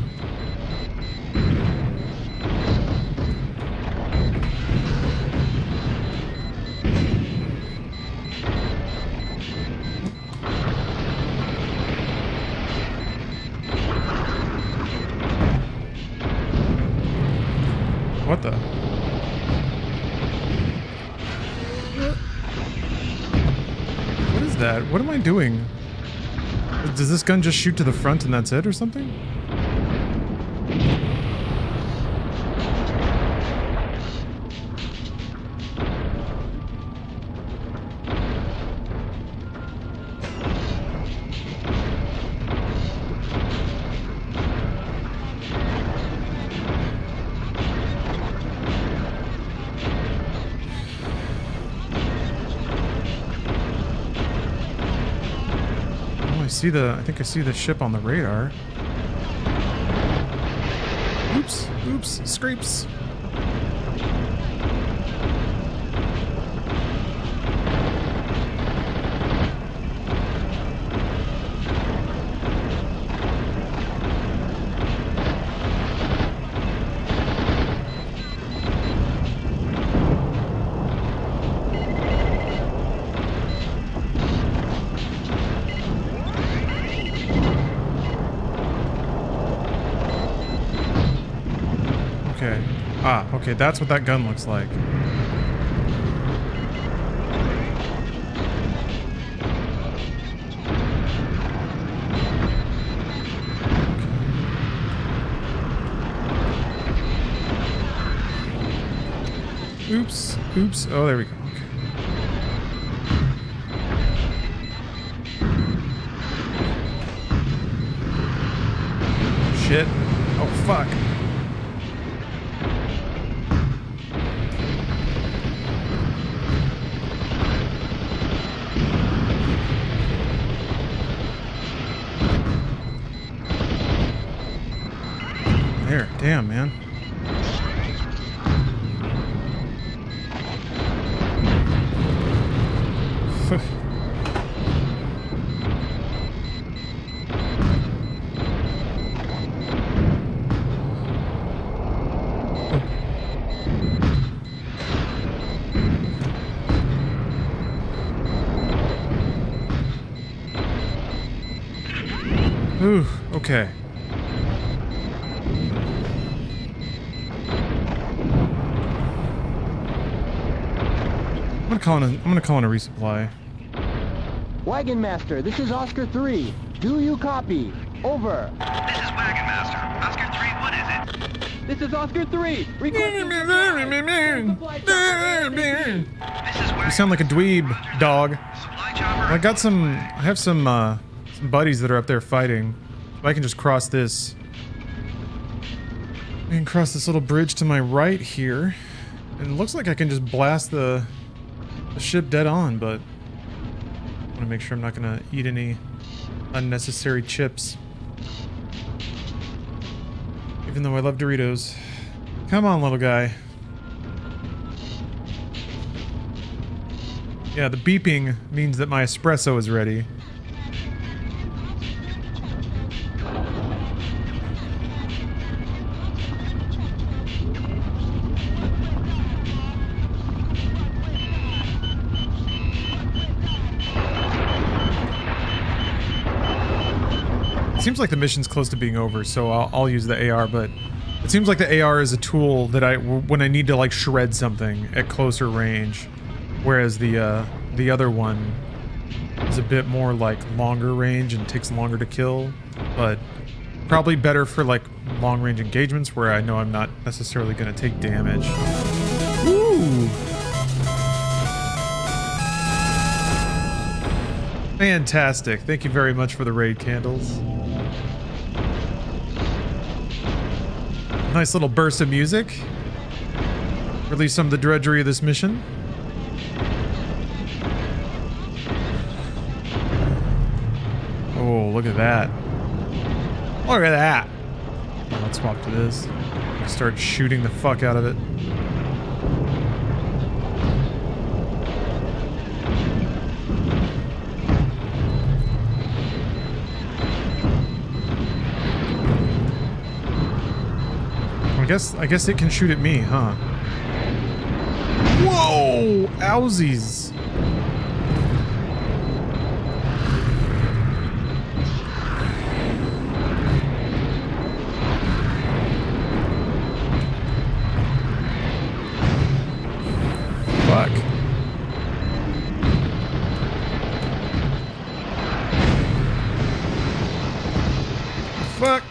What the? What is that? What am I doing? Does this gun just shoot to the front and that's it or something? I think I see the ship on the radar. Oops, oops, scrapes. Okay. Ah, okay, that's what that gun looks like. Oops, oops. Oh, there we go. Okay. Shit. Oh, fuck. There, damn, man. Ooh, okay. I'm gonna call in a resupply. Wagon Master, this is Oscar 3. Do you copy? Over. This is Wagon Master. Oscar 3, what is it? This is Oscar 3. Requesting supply chopper. This is You Wagon sound like a dweeb, dog. Supply Chopper. I have some buddies that are up there fighting. So I can just cross this. I can cross this little bridge to my right here. And it looks like I can just blast the ship dead on, but I want to make sure I'm not going to eat any unnecessary chips. Even though I love Doritos. Come on, little guy. Yeah, the beeping means that my espresso is ready. It seems like the mission's close to being over, so I'll use the AR, but it seems like the AR is a tool that when I need to like shred something at closer range, whereas the other one is a bit more like longer range and takes longer to kill, but probably better for like long range engagements where I know I'm not necessarily going to take damage. Ooh. Fantastic. Thank you very much for the raid candles. Nice little burst of music. Release some of the drudgery of this mission. Oh, look at that. Look at that. Oh, let's swap to this. Start shooting the fuck out of it. I guess it can shoot at me, huh? Whoa! Owsies! Fuck. Fuck.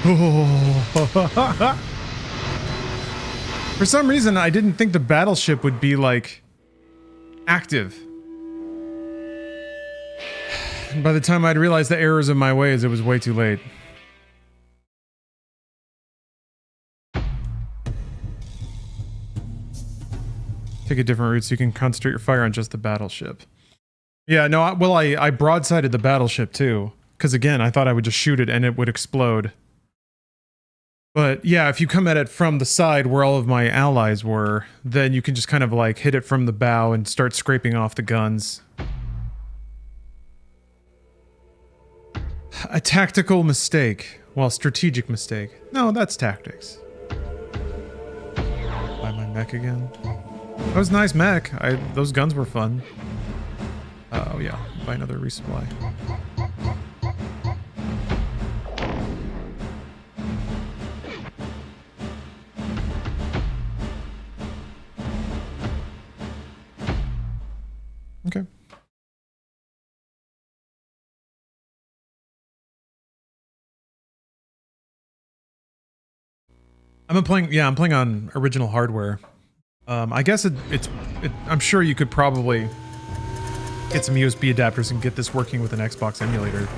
Oh. For some reason, I didn't think the battleship would be, like, active. And by the time I'd realized the errors of my ways, it was way too late. Take a different route so you can concentrate your fire on just the battleship. Yeah, no, I broadsided the battleship, too. Because, again, I thought I would just shoot it and it would explode. But yeah, if you come at it from the side where all of my allies were, then you can just kind of like hit it from the bow and start scraping off the guns. A tactical mistake. Well, strategic mistake. No, that's tactics. Buy my mech again. That was a nice mech. Those guns were fun. Oh yeah, buy another resupply. Okay. I'm playing on original hardware. I guess I'm sure you could probably get some USB adapters and get this working with an Xbox emulator.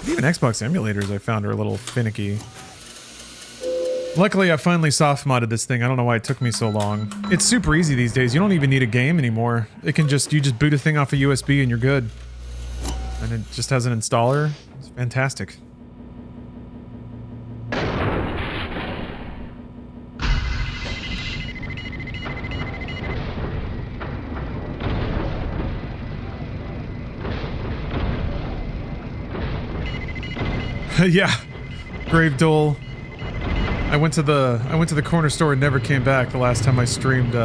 Even Xbox emulators I found are a little finicky. Luckily, I finally soft modded this thing. I don't know why it took me so long. It's super easy these days. You don't even need a game anymore. You just boot a thing off a USB and you're good. And it just has an installer. It's fantastic. Yeah, Grave Dole. I went to the corner store and never came back the last time I streamed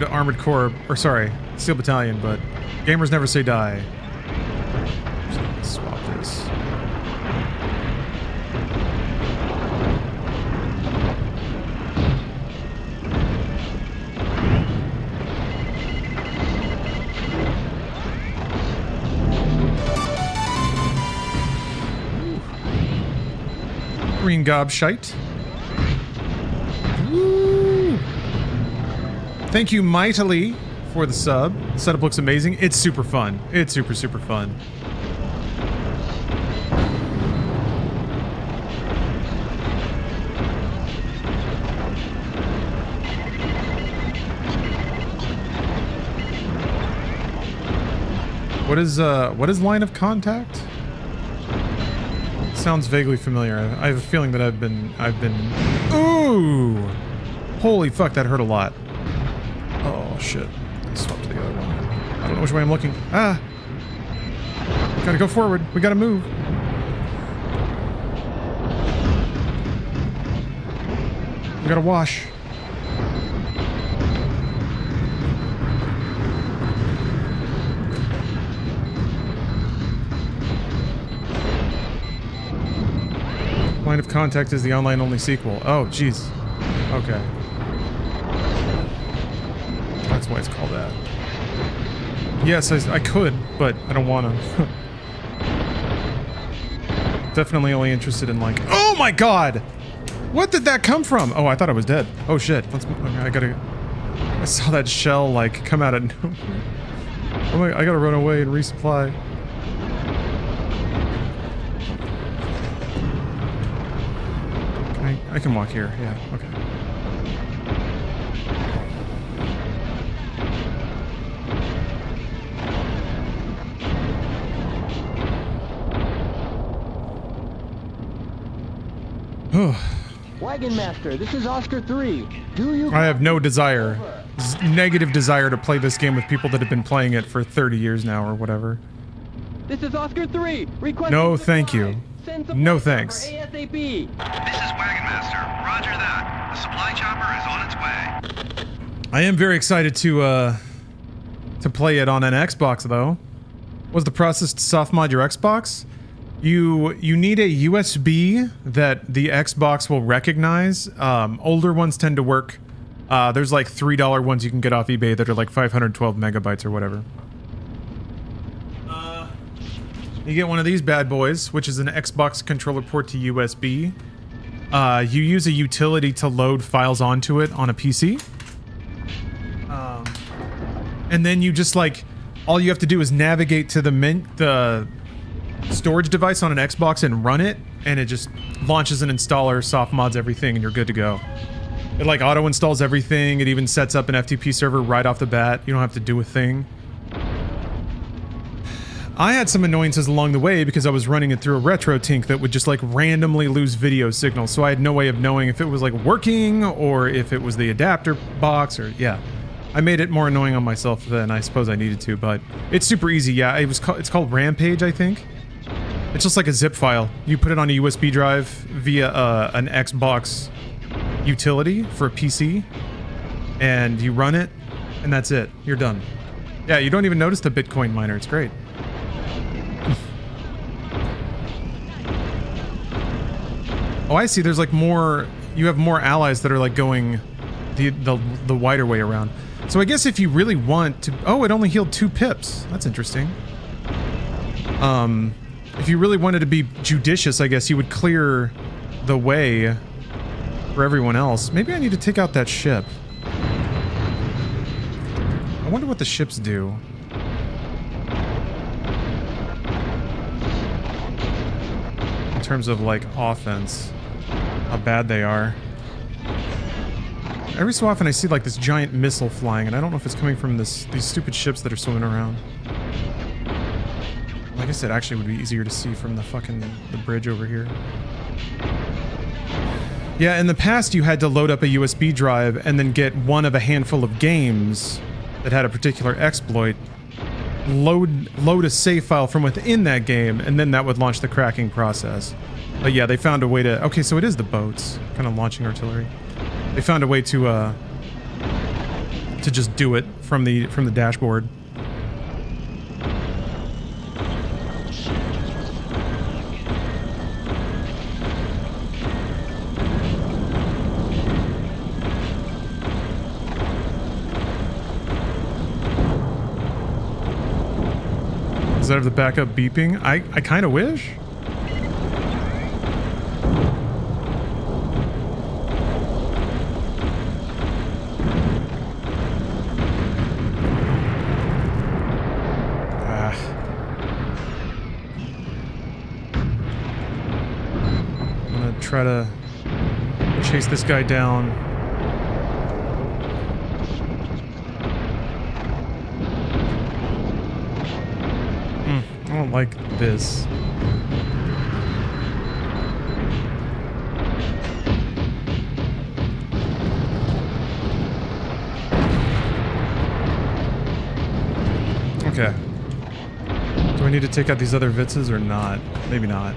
Armored Core, or sorry, Steel Battalion, but gamers never say die. So let's swap this. Green Gobshite. Woo! Thank you mightily for the sub. The setup looks amazing. It's super fun. It's super, super fun. What is line of contact? Sounds vaguely familiar. I have a feeling that I've been ooh! Holy fuck, that hurt a lot. Oh shit. Let's swap to the other one. I don't know which way I'm looking. Ah! Gotta go forward. We gotta move. We gotta wash. Line of Contact is the online-only sequel. Oh, jeez. Okay. That's why it's called that. Yes, I could, but I don't want to. Definitely only interested in, like... Oh my god! What did that come from? Oh, I thought I was dead. Oh shit. I saw that shell, like, come out of nowhere. Oh my, I gotta run away and resupply. I can walk here, yeah, okay. Wagon Master, this is Oscar 3. Do you... I have no desire, negative desire to play this game with people that have been playing it for 30 years now or whatever. This is Oscar 3. No, thank you. No thanks. ASAP. This is Wagon Master. Roger that. The supply chopper is on its way. I am very excited to play it on an Xbox though. What's the process to soft mod your Xbox? You need a USB that the Xbox will recognize. Older ones tend to work. There's like $3 ones you can get off eBay that are like 512 megabytes or whatever. You get one of these bad boys, which is an Xbox controller port to USB. You use a utility to load files onto it on a PC. And then you just like, all you have to do is navigate to the storage device on an Xbox and run it, and it just launches an installer, soft mods everything, and you're good to go. It like auto installs everything. It even sets up an FTP server right off the bat. You don't have to do a thing. I had some annoyances along the way because I was running it through a retro tink that would just like randomly lose video signal, so I had no way of knowing if it was like working or if it was the adapter box or yeah. I made it more annoying on myself than I suppose I needed to, but it's super easy. Yeah, it's called Rampage, I think. It's just like a zip file. You put it on a USB drive via an Xbox utility for a PC, and you run it, and that's it. You're done. Yeah, you don't even notice the Bitcoin miner. It's great. Oh, I see. There's like more. You have more allies that are like going the wider way around. So I guess if you really want to... Oh, it only healed 2 pips. That's interesting. If you really wanted to be judicious, I guess you would clear the way for everyone else. Maybe I need to take out that ship. I wonder what the ships do. In terms of, like, offense. How bad they are. Every so often I see like this giant missile flying, and I don't know if it's coming from these stupid ships that are swimming around. Well, I guess it actually would be easier to see from the bridge over here. Yeah, in the past you had to load up a USB drive and then get one of a handful of games that had a particular exploit, load a save file from within that game, and then that would launch the cracking process. But yeah, they found a way to... Okay, so it is the boats, kind of launching artillery. They found a way to just do it from the dashboard. Does that have the backup beeping? I kind of wish. try to chase this guy down. I don't like this. Okay. Do I need to take out these other Vitzes or not? Maybe not.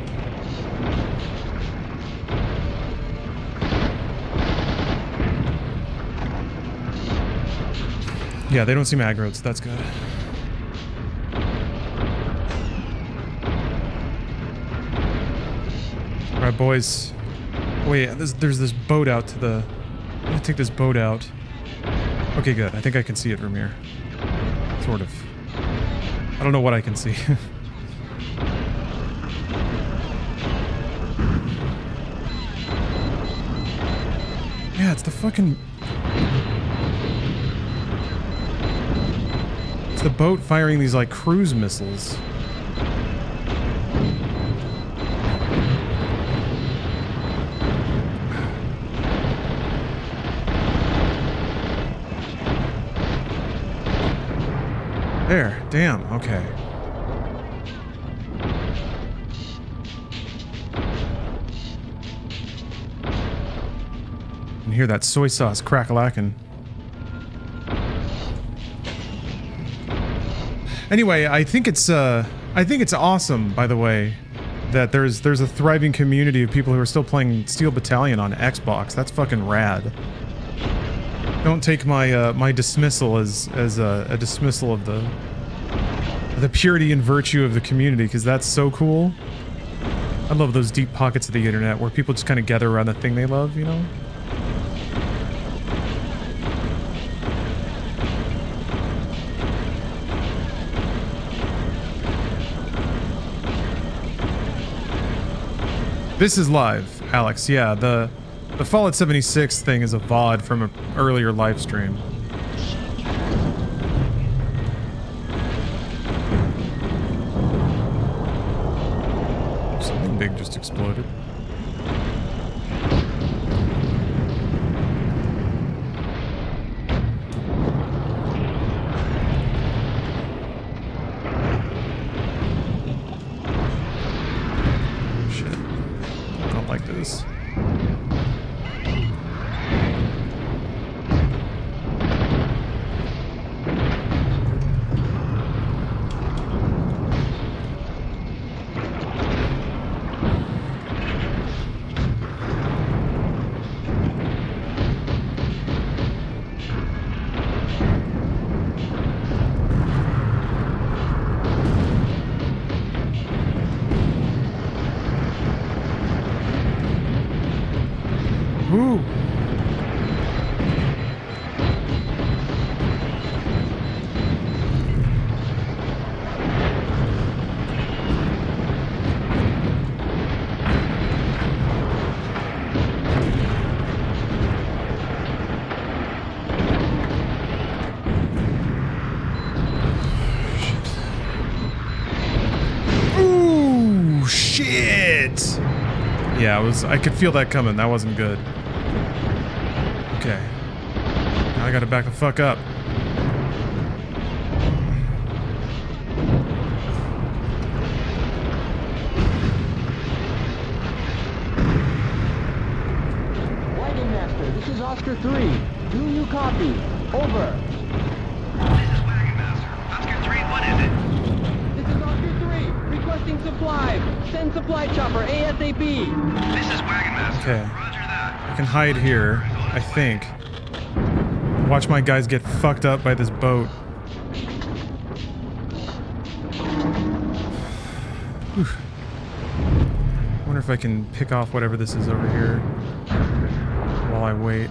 Yeah, they don't seem aggroed, so that's good. Alright, boys. Wait, there's this boat out to the... I'm gonna take this boat out. Okay, good. I think I can see it from here. Sort of. I don't know what I can see. Yeah, it's the fucking... It's the boat firing these, like, cruise missiles. There. Damn. Okay. You can hear that soy sauce crack-a-lackin'. Anyway, I think it's awesome, by the way, that there's a thriving community of people who are still playing Steel Battalion on Xbox. That's fucking rad. Don't take my my dismissal as a dismissal of the purity and virtue of the community, because that's so cool. I love those deep pockets of the internet where people just kind of gather around the thing they love, you know? This is live, Alex. Yeah, the Fallout 76 thing is a VOD from an earlier live stream. Something big just exploded. Yeah, I could feel that coming. That wasn't good. Okay. Now I gotta back the fuck up. Wagon Master, this is Oscar 3. Do you copy? Over. This is Wagon Master. Oscar 3, what is it? This is Oscar 3. Requesting supplies. Send supply chopper ASAP. This is Wagon Master. Okay. Roger that. I can hide here, I think. Watch my guys get fucked up by this boat. Whew. I wonder if I can pick off whatever this is over here while I wait.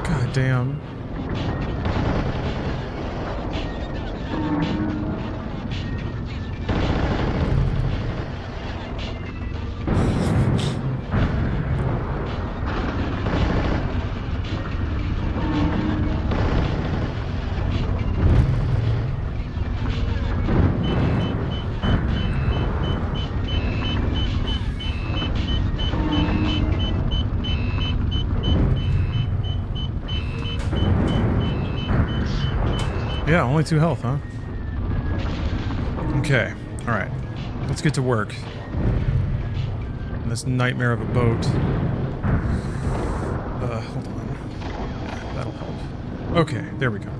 God damn. Yeah, only 2 health, huh? Okay, alright. Let's get to work. And this nightmare of a boat. Hold on. Yeah, that'll help. Okay, there we go.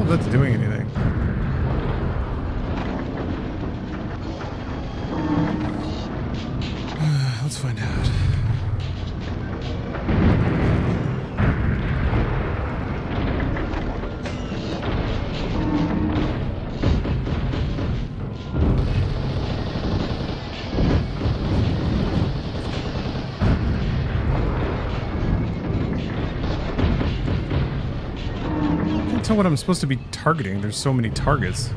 That's doing anything. Let's find out. Tell what I'm supposed to be targeting. There's so many targets.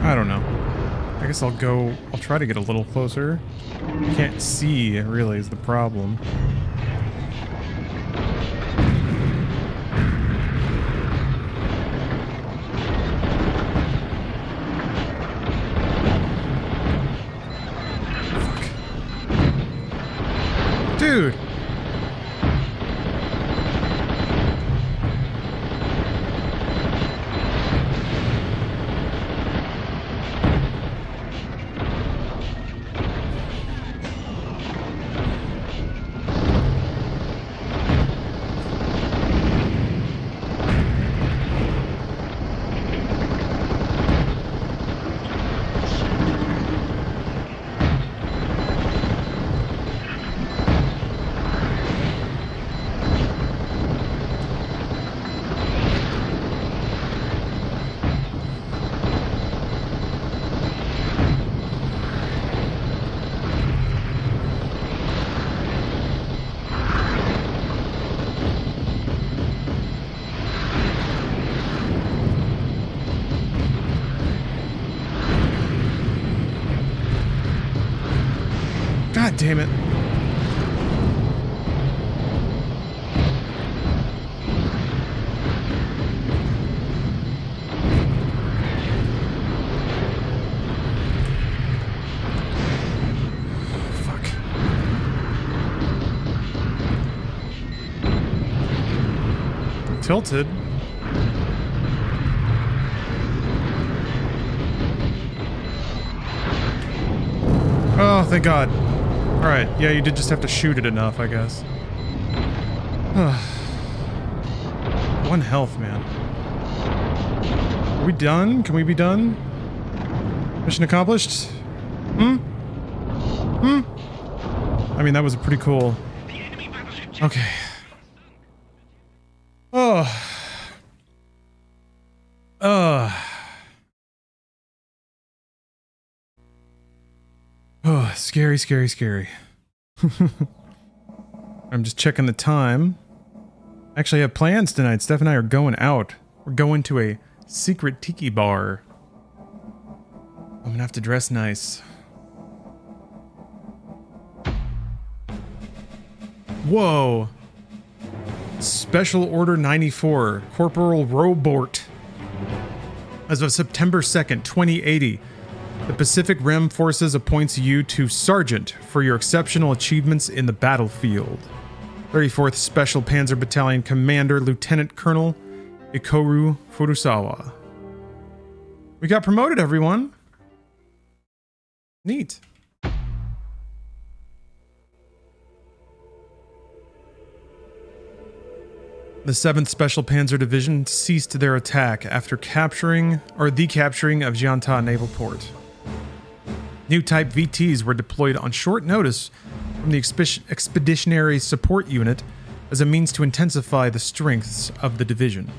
I don't know. I guess I'll try to get a little closer. I can't see, really, is the problem. Fuck. Dude! God damn it. Fuck. Tilted. Oh, thank God. Alright, yeah, you did just have to shoot it enough, I guess. 1 health, man. Are we done? Can we be done? Mission accomplished? I mean, that was pretty cool. Okay. Oh, scary, scary, scary. I'm just checking the time. Actually, I have plans tonight. Steph and I are going out. We're going to a secret tiki bar. I'm gonna have to dress nice. Whoa. Special Order 94, Corporal Robort. As of September 2nd, 2080, the Pacific Rim Forces appoints you to Sergeant for your exceptional achievements in the battlefield. 34th Special Panzer Battalion Commander Lieutenant Colonel Ikoru Furusawa. We got promoted, everyone. Neat. The 7th Special Panzer Division ceased their attack after capturing of Janta Naval Port. New type VTs were deployed on short notice from the Expeditionary Support Unit as a means to intensify the strengths of the division.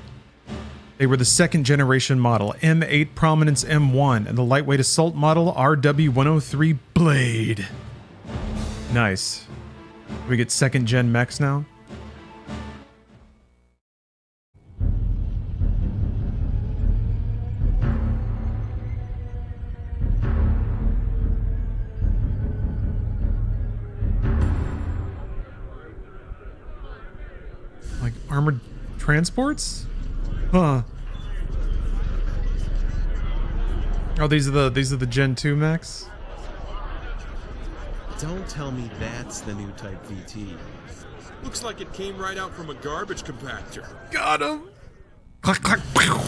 They were the second generation model M8 Prominence M1 and the lightweight assault model RW103 Blade. Nice. We get second gen mechs now. Like armored transports? Huh. Oh, these are the Gen 2 mechs? Don't tell me that's the new type VT. Looks like it came right out from a garbage compactor. Got him! Clack, clack, pow.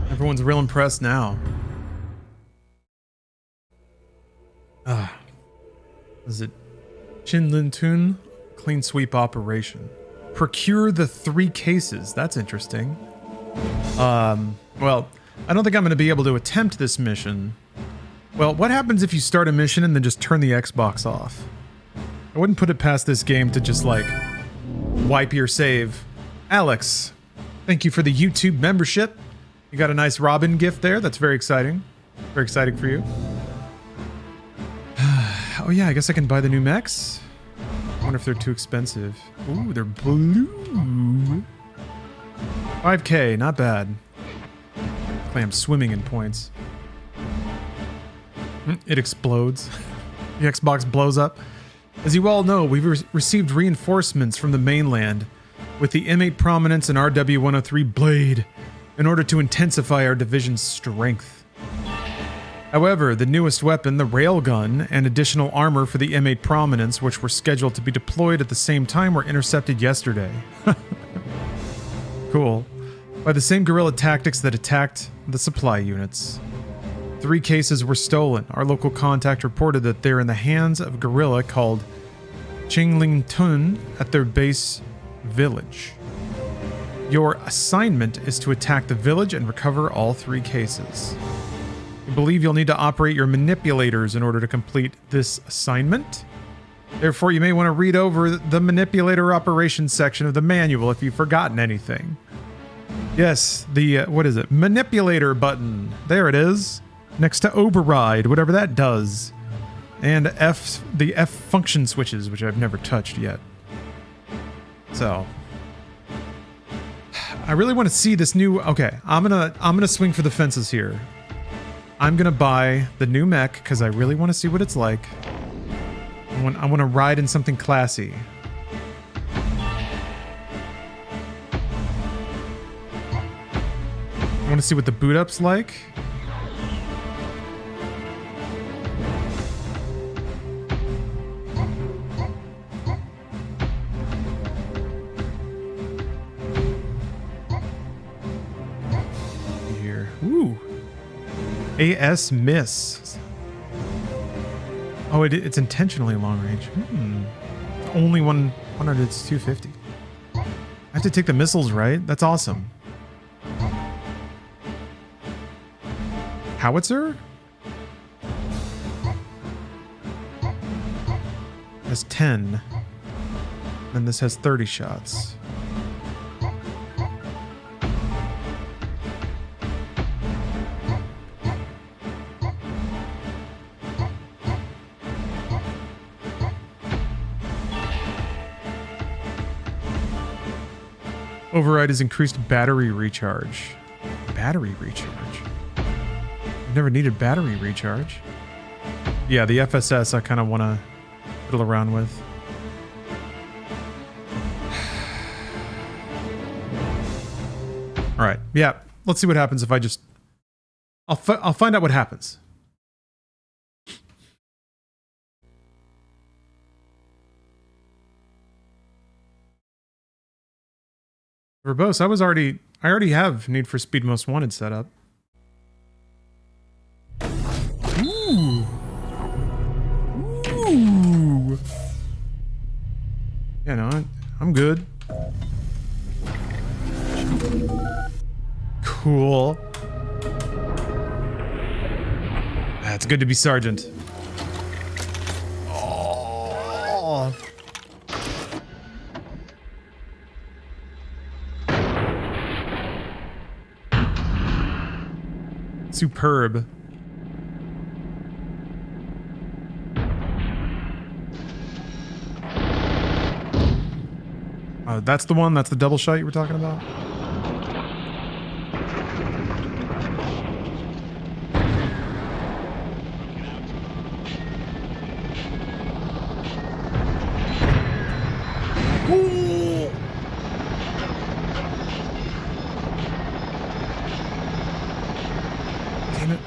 Everyone's real impressed now. Is it Chinlintun? Clean sweep operation. Procure the 3 cases. That's interesting. Well, I don't think I'm going to be able to attempt this mission. Well, what happens if you start a mission and then just turn the Xbox off? I wouldn't put it past this game to just, like, wipe your save. Alex, thank you for the YouTube membership. You got a nice Robin gift there. That's very exciting. Very exciting for you. Oh yeah, I guess I can buy the new mechs. I wonder if they're too expensive. Ooh, they're blue. 5K, not bad. I'm swimming in points. It explodes. The Xbox blows up. As you all know, we've received reinforcements from the mainland with the M8 Prominence and RW103 Blade in order to intensify our division's strength. However, the newest weapon, the railgun, and additional armor for the M8 Prominence, which were scheduled to be deployed at the same time, were intercepted yesterday. Cool. By the same guerrilla tactics that attacked the supply units. 3 cases were stolen. Our local contact reported that they're in the hands of a guerrilla called Chinlingtun at their base village. Your assignment is to attack the village and recover all 3 cases. You believe you'll need to operate your manipulators in order to complete this assignment. Therefore, you may want to read over the manipulator operations section of the manual if you've forgotten anything. Yes, the, what is it? Manipulator button. There it is. Next to override, whatever that does. And the F function switches, which I've never touched yet. So, I really want to see this new... Okay, I'm gonna swing for the fences here. I'm gonna buy the new mech because I really want to see what it's like. I want to ride in something classy. I want to see what the boot up's like. Ooh. AS miss. Oh, it's intentionally long range. Only 100, it's 250. I have to take the missiles, right? That's awesome. Howitzer? Has 10. And this has 30 shots. Override is increased battery recharge. Battery recharge? I've never needed battery recharge. Yeah, the FSS I kind of want to fiddle around with. All right. Yeah. Let's see what happens if I just... I'll find out what happens. Verbose, I already have Need for Speed Most Wanted set up. Ooh. Ooh. Yeah, no, I'm good. Cool. It's good to be Sergeant. Oh. Superb. That's the one? That's the double shot you were talking about? Ooh. Damn it.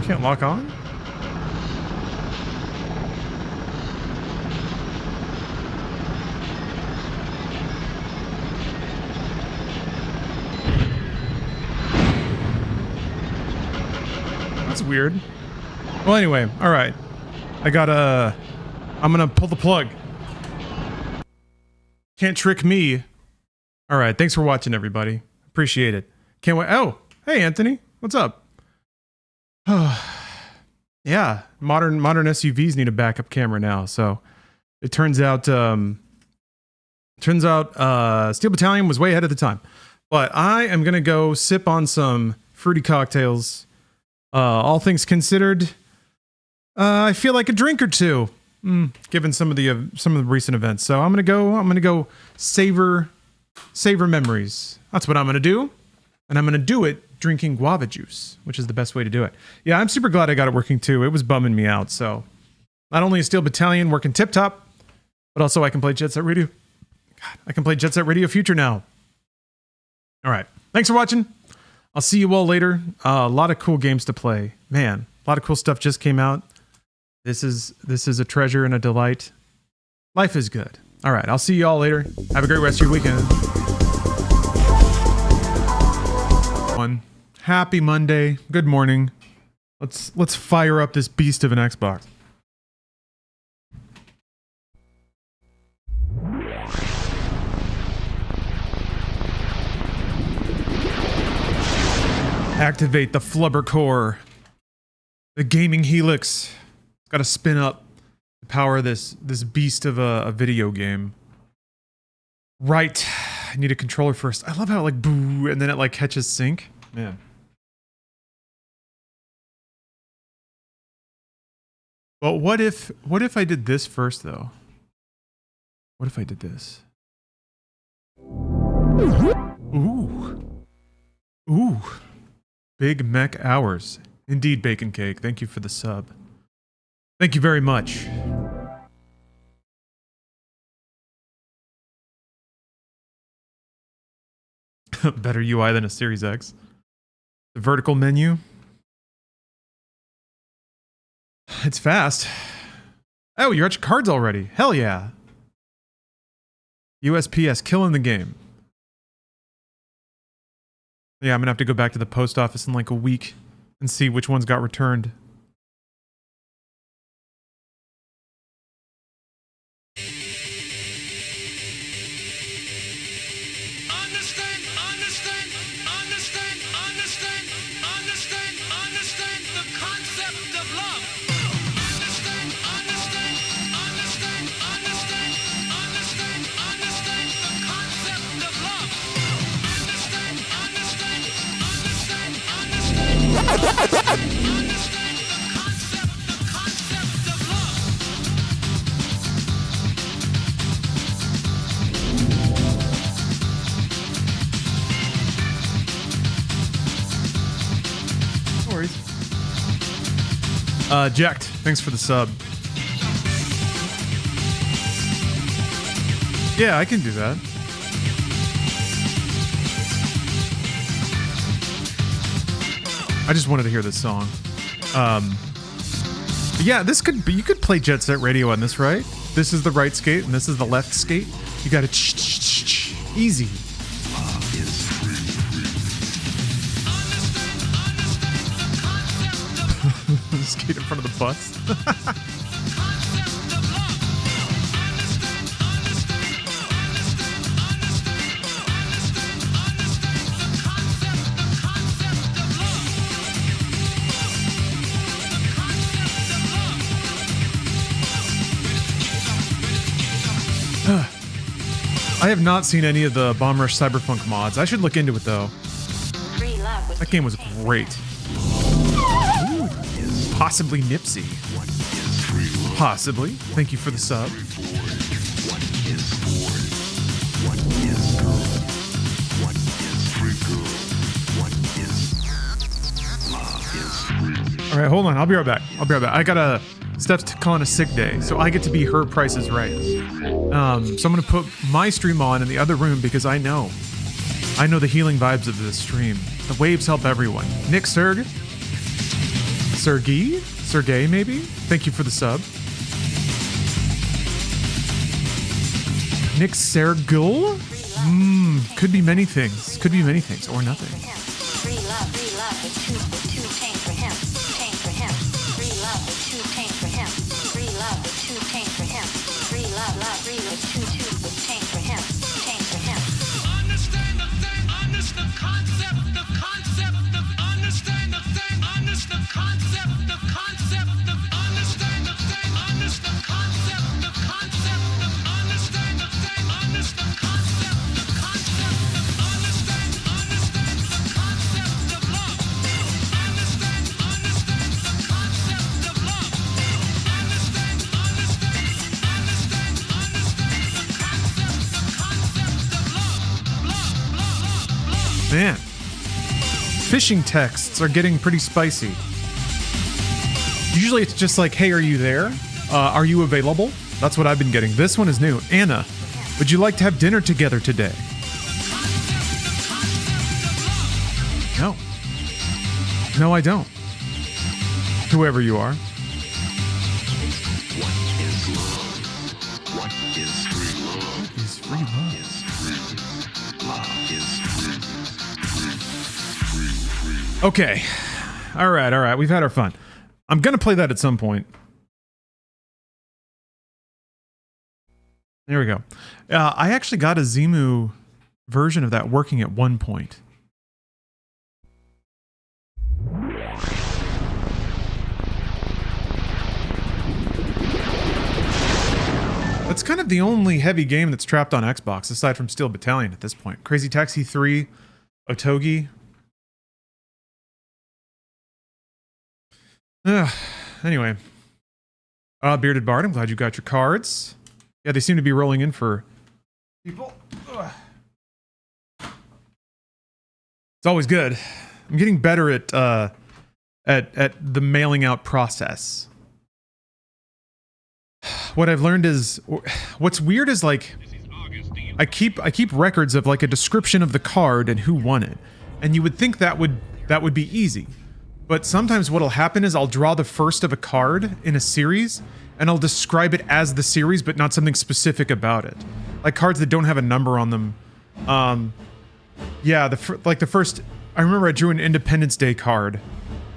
Can't lock on? That's weird. Well, anyway, all right. I'm gonna pull the plug. Can't trick me. All right, thanks for watching, everybody. Appreciate it. Can't wait. Oh, hey, Anthony. What's up? Yeah, modern SUVs need a backup camera now. So it turns out Steel Battalion was way ahead of the time. But I am gonna go sip on some fruity cocktails. All things considered, I feel like a drink or two, given some of the recent events. So I'm gonna go savor memories. That's what I'm gonna do, and I'm gonna do it drinking guava juice, which is the best way to do it. Yeah, I'm super glad I got it working too. It was bumming me out. So not only is Steel Battalion working tip top, but also I can play Jet Set Radio. God, I can play Jet Set Radio Future now. All right, thanks for watching. I'll see you all later. A lot of cool games to play. Man, a lot of cool stuff just came out. This is a treasure and a delight. Life is good. All right, I'll see you all later. Have a great rest of your weekend. Happy Monday. Good morning. Let's fire up this beast of an Xbox. Activate the flubber core. The gaming helix. It's got to spin up to power this beast of a video game. Right. I need a controller first. I love how it like boo and then it like catches sync. Man. But what if I did this first though? What if I did this? Ooh. Ooh. Big Mech Hours. Indeed, Bacon Cake. Thank you for the sub. Thank you very much. Better UI than a Series X. The vertical menu. It's fast. Oh, you're at your cards already. Hell yeah. USPS killing the game. Yeah, I'm gonna have to go back to the post office in like a week and see which ones got returned. Jacked, thanks for the sub. Yeah, I can do that. I just wanted to hear this song. Yeah, this could be, you could play Jet Set Radio on this, right? This is the right skate and this is the left skate. You got it easy. Skate in front of the bus. I have not seen any of the Bomb Rush Cyberpunk mods. I should look into it though. That game was great. Ooh, possibly Nipsey. Possibly. Thank you for the sub. All right, hold on. I'll be right back. I gotta. Steph's calling a sick day, so I get to be her Price is Right. So I'm gonna put my stream on in the other room because I know the healing vibes of this stream. The waves help everyone. Nick Sergey, maybe. Thank you for the sub. Nick Sergul. Could be many things. Could be many things or nothing. Free love with two tank for him. Tank for him. Free love with two tank for him. Free love with two tank for him. Free love with two with tank for him. Tank for him. Understand the thing, understand the concept, understand the thing, understand the concept, understand the concept, understand the thing, understand the concept, understand the thing, understand the concept, understand the concept of love. Understand the concept of love. Understand the concept of love. Man, phishing texts are getting pretty spicy. Usually it's just like, hey, are you there? Are you available? That's what I've been getting. This one is new. Anna, would you like to have dinner together today? No. No, I don't. Whoever you are. What is love? What is free love? What is free love? Love is free. Okay. All right. We've had our fun. I'm going to play that at some point. There we go. I actually got a Zemu version of that working at one point. That's kind of the only heavy game that's trapped on Xbox, aside from Steel Battalion at this point. Crazy Taxi 3, Otogi. Anyway. Bearded Bard, I'm glad you got your cards. Yeah, they seem to be rolling in for people. Ugh. It's always good. I'm getting better at the mailing out process. What I've learned is, what's weird is like, I keep records of like a description of the card and who won it, and you would think that would be easy, but sometimes what'll happen is I'll draw the first of a card in a series, and I'll describe it as the series, but not something specific about it, like cards that don't have a number on them. Yeah, the first, I remember I drew an Independence Day card.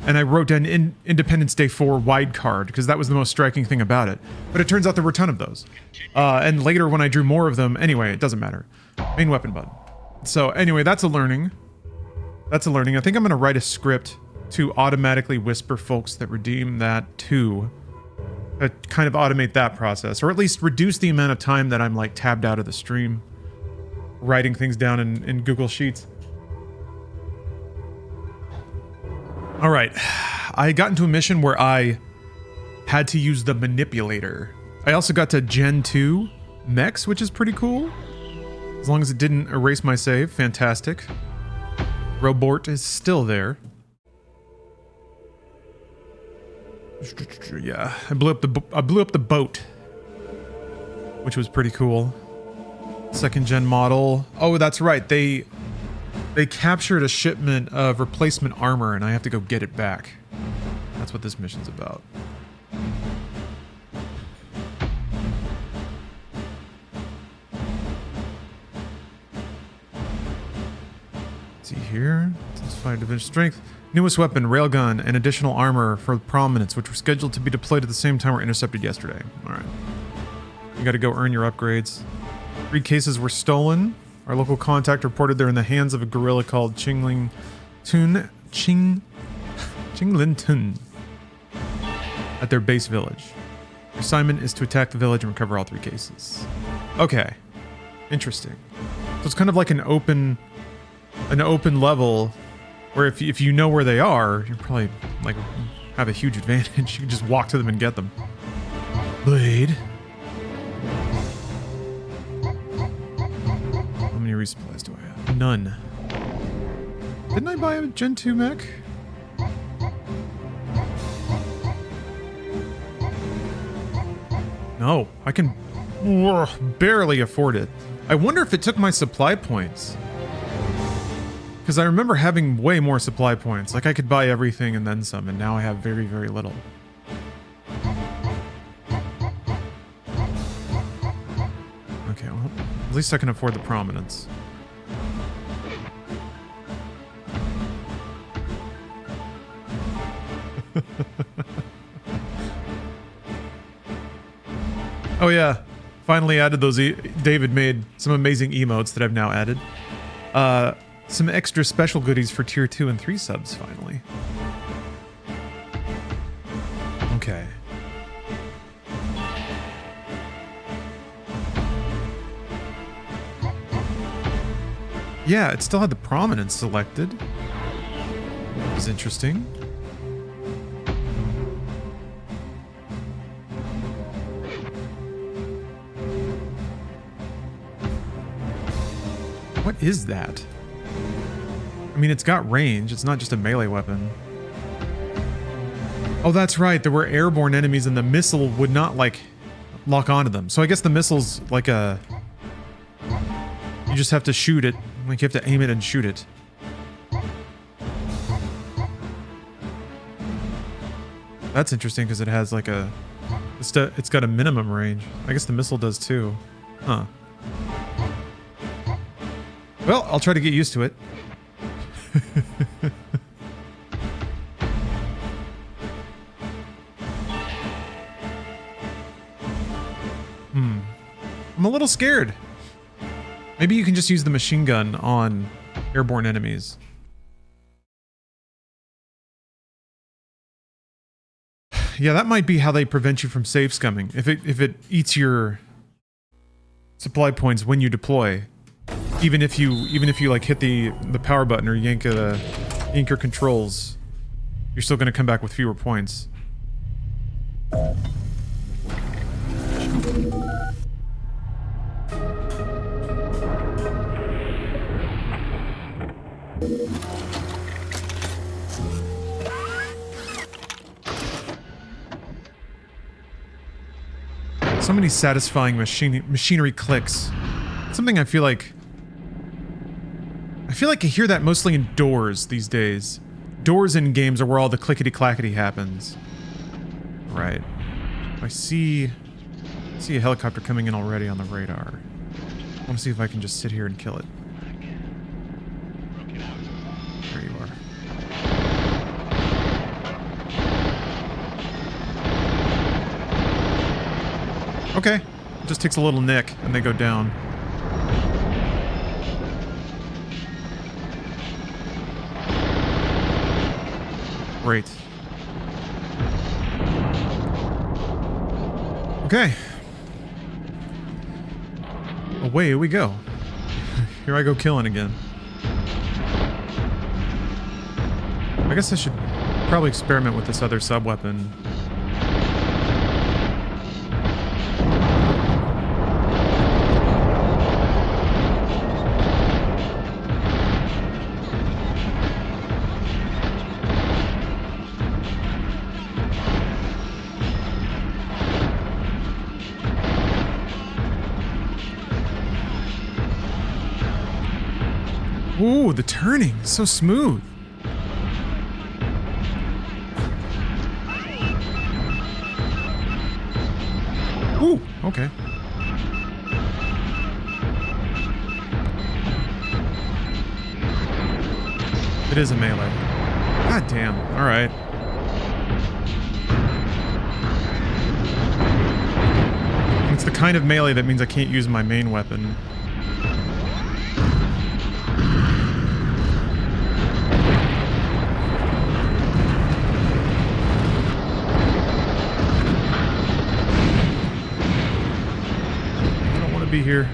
And I wrote down Independence Day 4 wide card because that was the most striking thing about it. But it turns out there were a ton of those. And later when I drew more of them, anyway, it doesn't matter. Main weapon button. So anyway, that's a learning. I think I'm going to write a script to automatically whisper folks that redeem that too. Kind of automate that process. Or at least reduce the amount of time that I'm like tabbed out of the stream. Writing things down in Google Sheets. All right, I got into a mission where I had to use the manipulator. I also got to Gen 2 mechs, which is pretty cool. As long as it didn't erase my save, fantastic. Robort is still there. Yeah, I blew up the boat, which was pretty cool. Second gen model. Oh, that's right. They captured a shipment of replacement armor, and I have to go get it back. That's what this mission's about. Let's see here. Satisfied division strength. Newest weapon, railgun, and additional armor for prominence, which were scheduled to be deployed at the same time were intercepted yesterday. Alright. You gotta go earn your upgrades. 3 cases were stolen. Our local contact reported they're in the hands of a guerrilla called Chinglin Tun at their base village. Your assignment is to attack the village and recover all 3 cases. Okay. Interesting. So it's kind of like an open level where if you know where they are, you probably like have a huge advantage. You can just walk to them and get them. Blade. How many resupplies do I have? None. Didn't I buy a Gen 2 mech? No, I can barely afford it. I wonder if it took my supply points. Because I remember having way more supply points. Like I could buy everything and then some, and now I have very, very little. Okay, well, at least I can afford the prominence. Oh yeah, finally added those. David made some amazing emotes that I've now added. Some extra special goodies for tier 2 and 3 subs, finally. Okay. Yeah, it still had the prominence selected. Which is interesting. What is that? I mean, it's got range. It's not just a melee weapon. Oh, that's right. There were airborne enemies and the missile would not, like, lock onto them. So I guess the missile's like a... You just have to shoot it. Like, you have to aim it and shoot it. That's interesting because it has, like, a... It's got a minimum range. I guess the missile does, too. Huh. Well, I'll try to get used to it. I'm a little scared. Maybe you can just use the machine gun on airborne enemies. Yeah, that might be how they prevent you from save scumming. If it eats your supply points when you deploy. Even if you like hit the power button or yank your controls, you're still gonna come back with fewer points. So many satisfying machinery clicks. Something I feel like I hear that mostly in doors these days. Doors in games are where all the clickety-clackety happens. Right. I see a helicopter coming in already on the radar. I want to see if I can just sit here and kill it. There you are. Okay. It just takes a little nick and they go down. Great. Okay. Away we go. Here I go killing again. I guess I should probably experiment with this other sub-weapon. Ooh, the turning is so smooth. Ooh, okay. It is a melee. God damn. All right. It's the kind of melee that means I can't use my main weapon. I don't want to be here.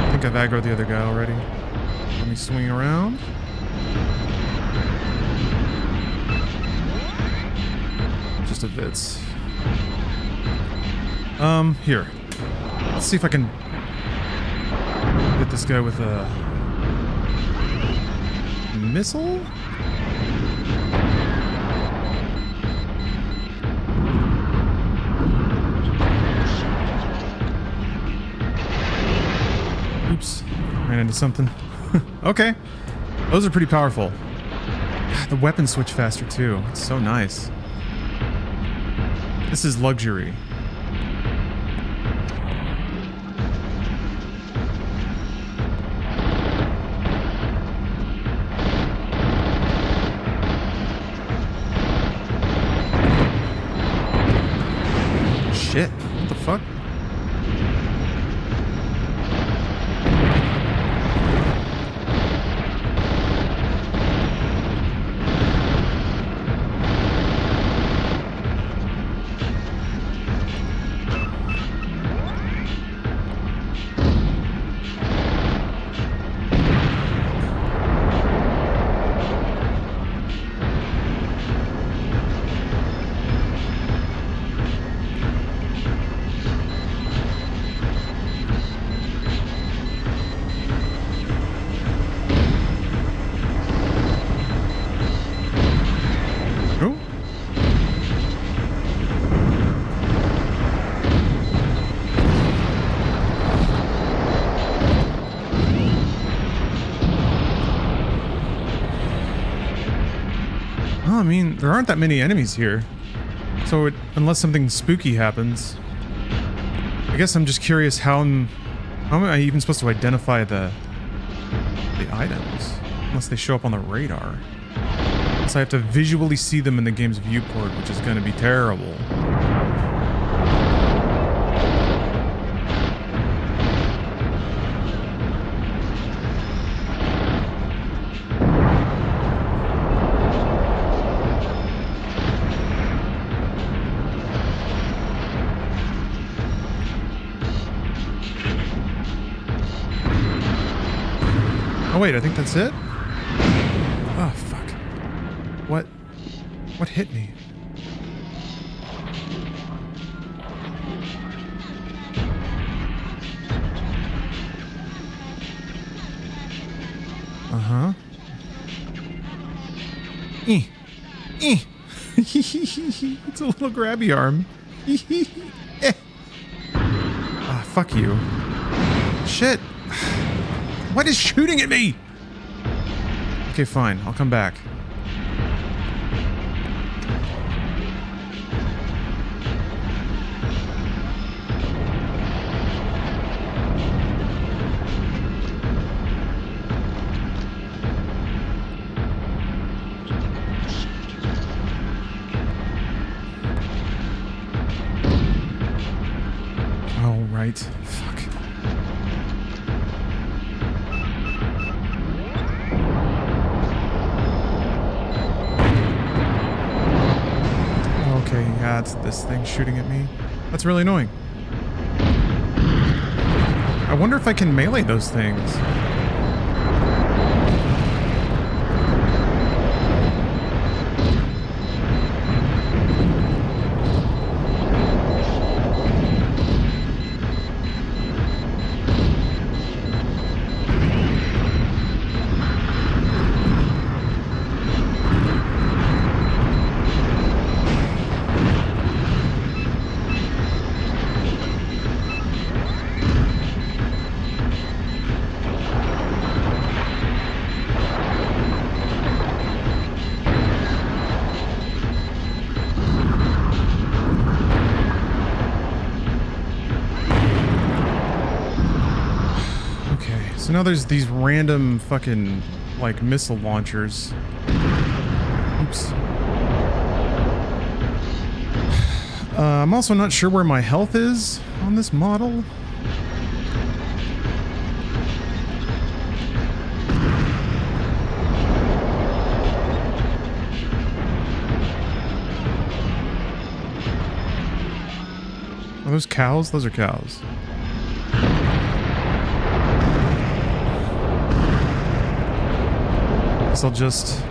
I think I've aggroed the other guy already. Let me swing around. Just a bits. Here. Let's see if I can hit this guy with a missile? Oops. Ran into something. Okay. Those are pretty powerful. The weapons switch faster too. It's so nice. This is luxury. Shit. What the fuck? I mean, there aren't that many enemies here. So unless something spooky happens. I guess I'm just curious how am I even supposed to identify the items? Unless they show up on the radar. Unless I have to visually see them in the game's viewport, which is going to be terrible. Oh wait, I think that's it? Oh fuck. What hit me? Uh-huh. It's a little grabby arm. Ah, fuck you. Shit. What is shooting at me? Okay, fine. I'll come back. All right. Fuck. Okay, yeah, it's this thing shooting at me. That's really annoying. I wonder if I can melee those things. So now there's these random fucking, like, missile launchers. Oops. I'm also not sure where my health is on this model. Are those cows? Those are cows. Guess I'll just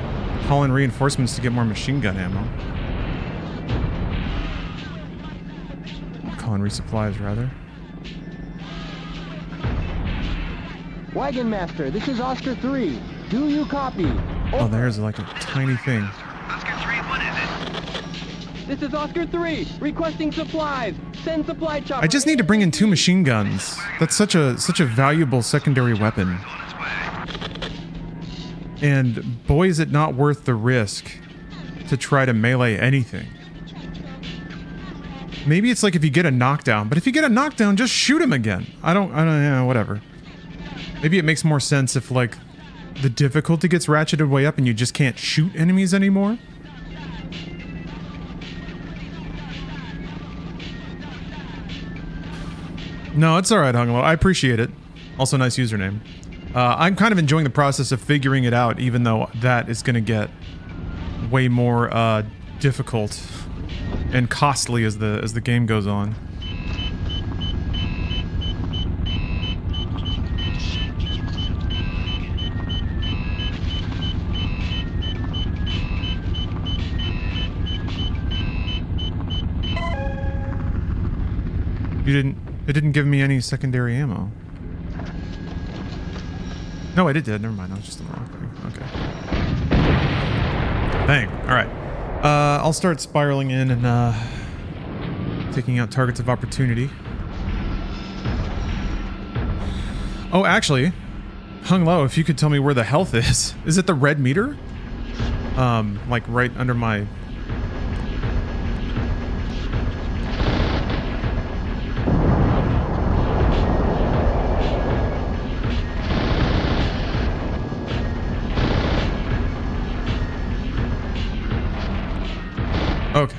call in reinforcements to get more machine gun ammo. Call in resupplies, rather. Wagon Master, this is Oscar 3. Do you copy? Oh, there's like a tiny thing. Oscar 3, what is it? This is Oscar 3, requesting supplies. Send supply chopper. I just need to bring in 2 machine guns. That's such a valuable secondary weapon. And boy, is it not worth the risk to try to melee anything. Maybe it's like if you get a knockdown, but if you get a knockdown, just shoot him again. I don't know, whatever. Maybe it makes more sense if, like, the difficulty gets ratcheted way up and you just can't shoot enemies anymore. No, it's alright, Hunglo. I appreciate it. Also, nice username. I'm kind of enjoying the process of figuring it out, even though that is going to get way more difficult and costly as the game goes on. It didn't give me any secondary ammo. No, wait, it did. Never mind. I was just in the wrong thing. Okay. Dang. Alright. I'll start spiraling in and taking out targets of opportunity. Oh, actually, Hung Low, if you could tell me where the health is. Is it the red meter? Like right under my... Okay.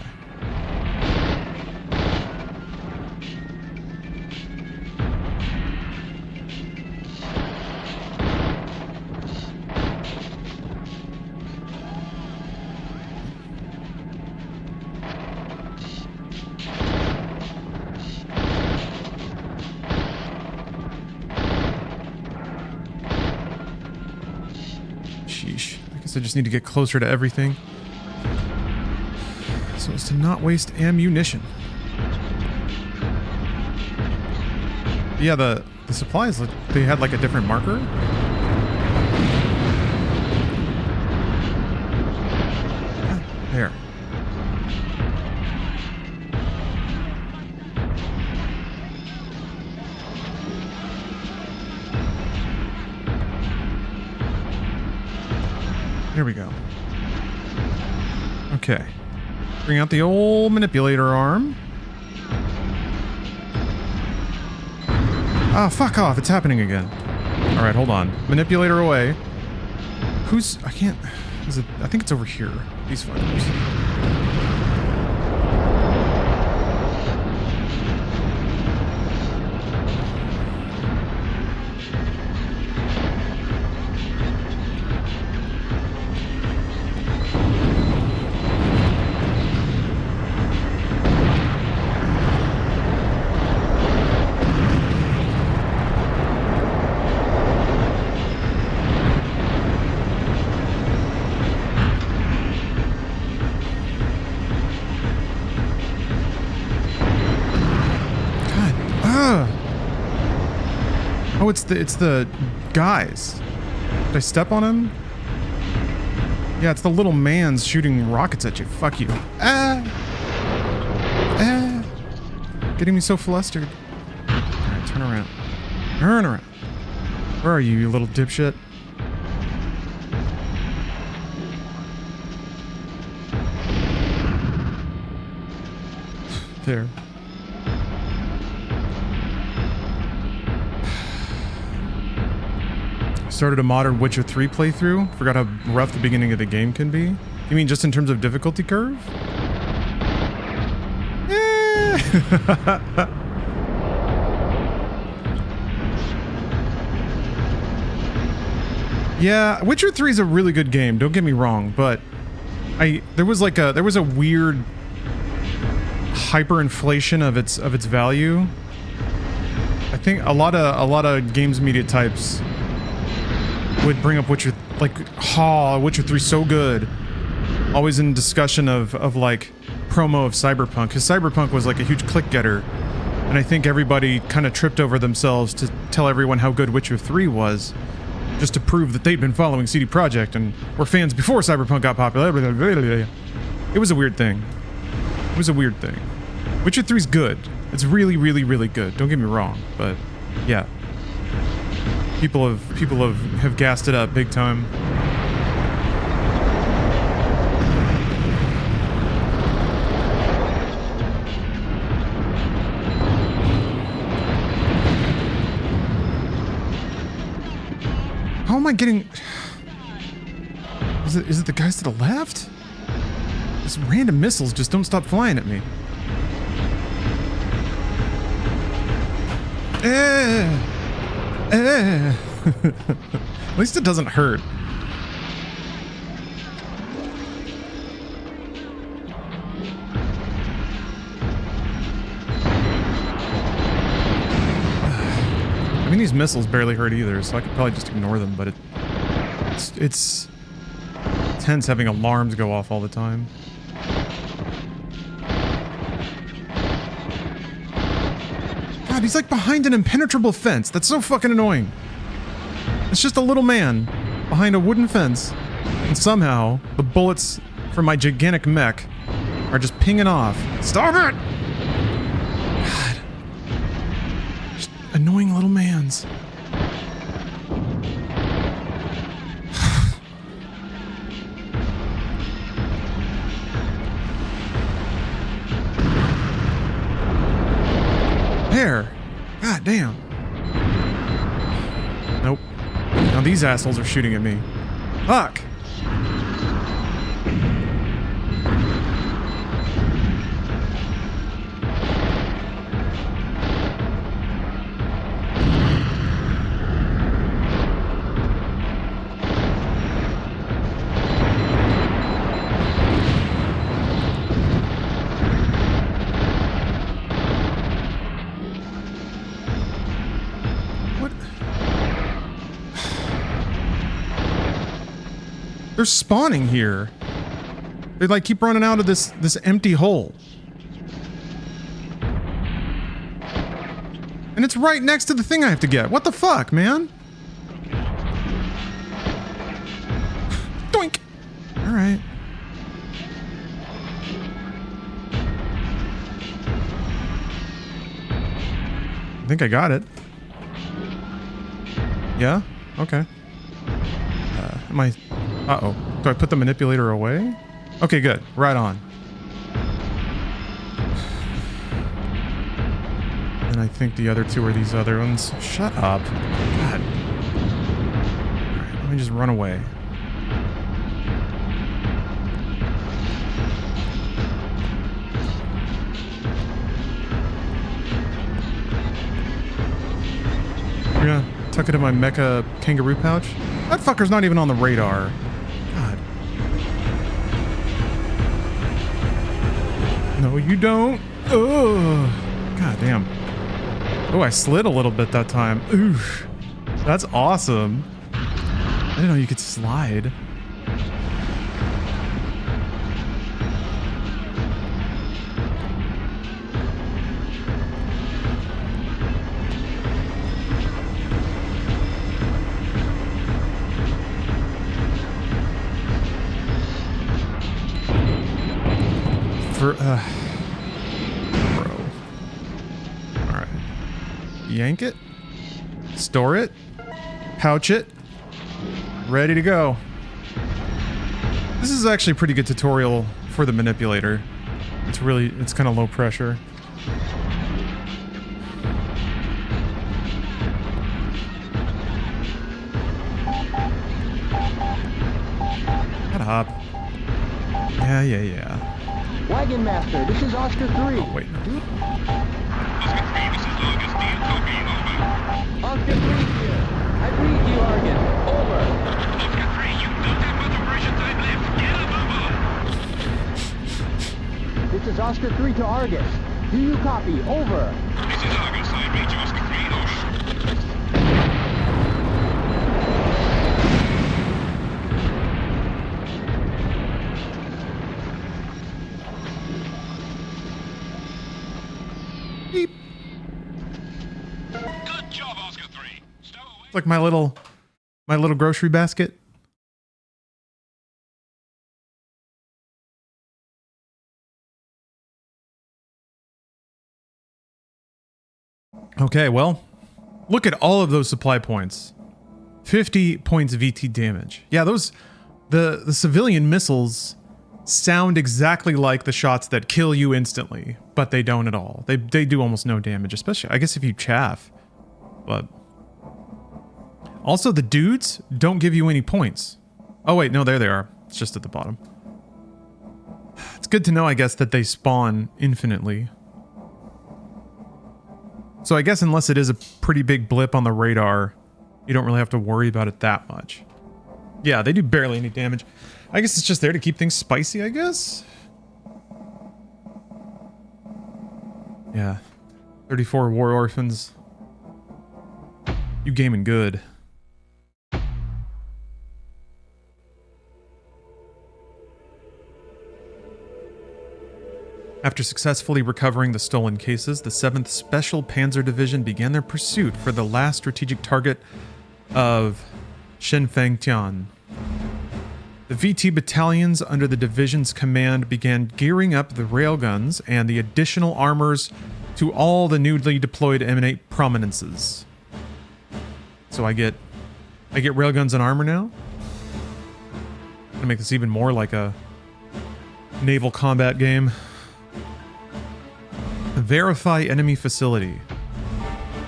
Sheesh. I guess I just need to get closer to everything, so as to not waste ammunition. Yeah, the supplies, they had like a different marker. There. There we go. Okay. Bring out the old manipulator arm. Ah, fuck off. It's happening again. Alright, hold on. Manipulator away. Who's... I can't... Is it... I think it's over here. These fuckers. Oh, it's the guys. Did I step on him? Yeah, it's the little man's shooting rockets at you. Fuck you. Ah! Ah! Getting me so flustered. Alright, turn around. Turn around. Where are you, you little dipshit? There. started a modern Witcher 3 playthrough. Forgot how rough the beginning of the game can be. You mean just in terms of difficulty curve? Yeah, Witcher 3 is a really good game, don't get me wrong, but there was a weird hyperinflation of its value. I think a lot of games media types would bring up Witcher, like, Witcher 3 so good, always in discussion of like promo of Cyberpunk, because Cyberpunk was like a huge click getter, and I think everybody kind of tripped over themselves to tell everyone how good Witcher 3 was, just to prove that they'd been following CD Projekt and were fans before Cyberpunk got popular. It was a weird thing. It was a weird thing. Witcher 3's good. It's really, really, really good. Don't get me wrong, but yeah, people have gassed it up big time. How am I getting? Is it the guys to the left? These random missiles just don't stop flying at me. At least it doesn't hurt. I mean, these missiles barely hurt either, so I could probably just ignore them, but it's tense having alarms go off all the time. God, he's like behind an impenetrable fence. That's so fucking annoying. It's just a little man behind a wooden fence, and somehow the bullets from my gigantic mech are just pinging off. Stop it! God. Just annoying little mans. There. God damn. Nope. Now these assholes are shooting at me. Fuck. They're spawning here. They like keep running out of this empty hole. And it's right next to the thing I have to get. What the fuck, man? Doink. All right. I think I got it. Yeah? Okay. Am I... Uh-oh. Do I put the manipulator away? Okay, good. Right on. And I think the other two are these other ones. Shut up. God. Alright, let me just run away. We're gonna tuck it in my mecha kangaroo pouch. That fucker's not even on the radar. God. No, you don't. Oh, god damn. Oh, I slid a little bit that time. Oof. That's awesome. I didn't know you could slide. Bro. Alright. Yank it. Store it. Pouch it. Ready to go. This is actually a pretty good tutorial for the manipulator. It's kind of low pressure. up. Yeah. Wagon Master, this is Oscar 3. Oh, wait, no. Oscar 3, this is Argus. Do you copy? Over. Oscar 3 here. I read you, Argus. Over. Oscar 3, you don't have much operation time left. Get him over. This is Oscar 3 to Argus. Do you copy? Over. This is Argus. I read you, Oscar 3. Over. Beep. Good job, Oscar 3. Stow away. It's like my little grocery basket. Okay, well, look at all of those supply points. 50 points of VT damage. Yeah, those the civilian missiles sound exactly like the shots that kill you instantly, but they don't at all. They do almost no damage, especially I guess if you chaff. But also the dudes don't give you any points. Oh wait, no, there they are. It's just at the bottom. It's good to know, I guess, that they spawn infinitely. So I guess unless it is a pretty big blip on the radar, you don't really have to worry about it that much. Yeah, they do barely any damage. I guess it's just there to keep things spicy, I guess? Yeah. 34 war orphans. You gaming good. After successfully recovering the stolen cases, the 7th Special Panzer Division began their pursuit for the last strategic target of Shenfengtian. The VT battalions under the division's command began gearing up the railguns and the additional armors to all the newly deployed M8 prominences. So I get railguns and armor now? I'm gonna make this even more like a naval combat game. Verify enemy facility.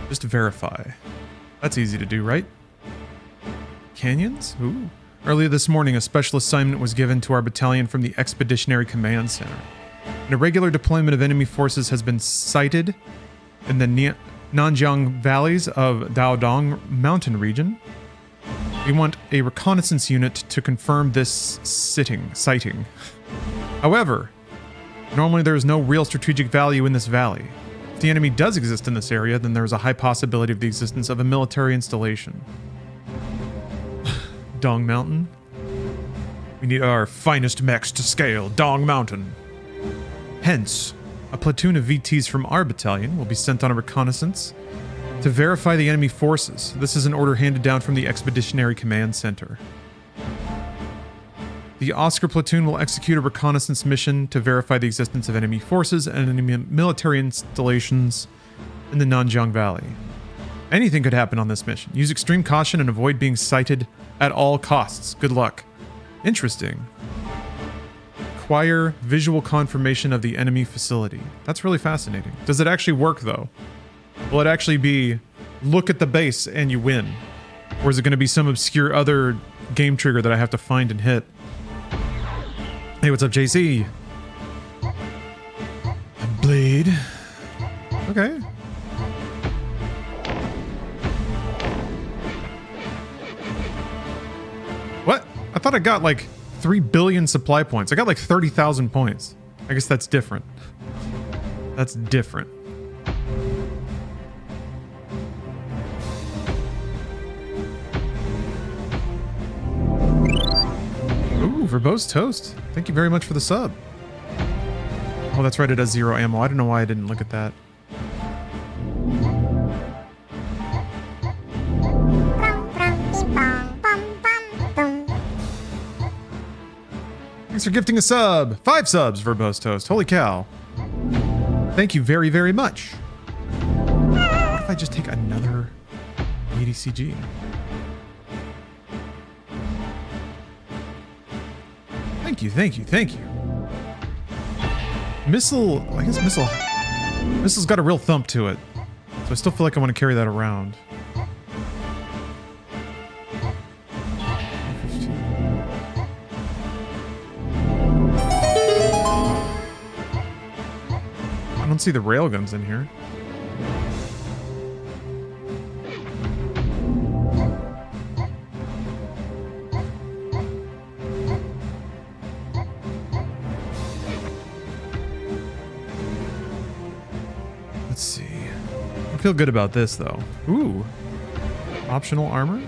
Just verify. That's easy to do, right? Canyons? Ooh. Earlier this morning, a special assignment was given to our battalion from the Expeditionary Command Center. An irregular deployment of enemy forces has been sighted in the Nanjiang valleys of Daodong mountain region. We want a reconnaissance unit to confirm this sighting. However, normally there is no real strategic value in this valley. If the enemy does exist in this area, then there is a high possibility of the existence of a military installation. Dong Mountain. We need our finest mechs to scale Dong Mountain. Hence, a platoon of VTs from our battalion will be sent on a reconnaissance to verify the enemy forces. This is an order handed down from the Expeditionary Command Center. The Oscar platoon will execute a reconnaissance mission to verify the existence of enemy forces and enemy military installations in the Nanjiang Valley. Anything could happen on this mission. Use extreme caution and avoid being sighted at all costs. Good luck. Interesting. Acquire visual confirmation of the enemy facility. That's really fascinating. Does it actually work, though? Will it actually be, look at the base and you win? Or is it going to be some obscure other game trigger that I have to find and hit? Hey, what's up, JC? Blade. Okay. What? I thought I got like 3 billion supply points. I got like 30,000 points. I guess that's different. That's different. Ooh, verbose toast. Thank you very much for the sub. Oh, that's right, it has 0 ammo. I don't know why I didn't look at that. Thanks for gifting a sub. 5 subs, verbose toast. Holy cow. Thank you very, very much. What if I just take another ADCG? Thank you, thank you, thank you. Missile, I guess missile's got a real thump to it. So I still feel like I want to carry that around. don't see the railguns in here. Let's see. I feel good about this, though. Ooh. Optional armor?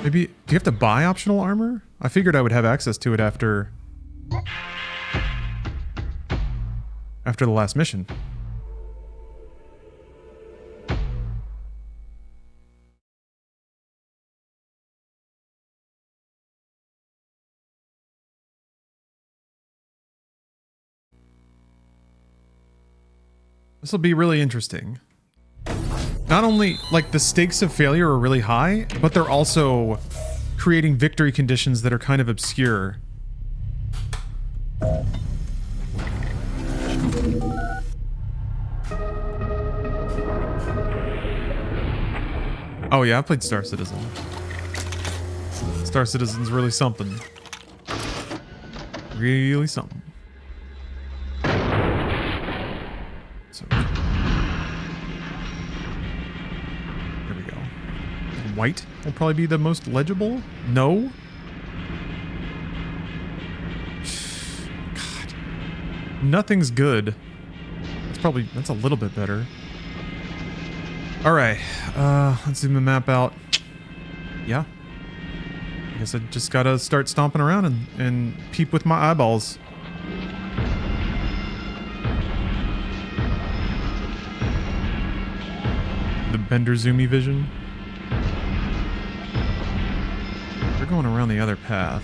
Maybe, do you have to buy optional armor? I figured I would have access to it after the last mission. This will be really interesting. Not only, like, the stakes of failure are really high, but they're also creating victory conditions that are kind of obscure. Oh yeah, I played Star Citizen. Star Citizen's really something. Really something. So, here we go. White will probably be the most legible. No. God. Nothing's good. That's a little bit better. All right. Let's zoom the map out. Yeah. I guess I just gotta start stomping around and peep with my eyeballs. The Bender zoomy vision. We're going around the other path.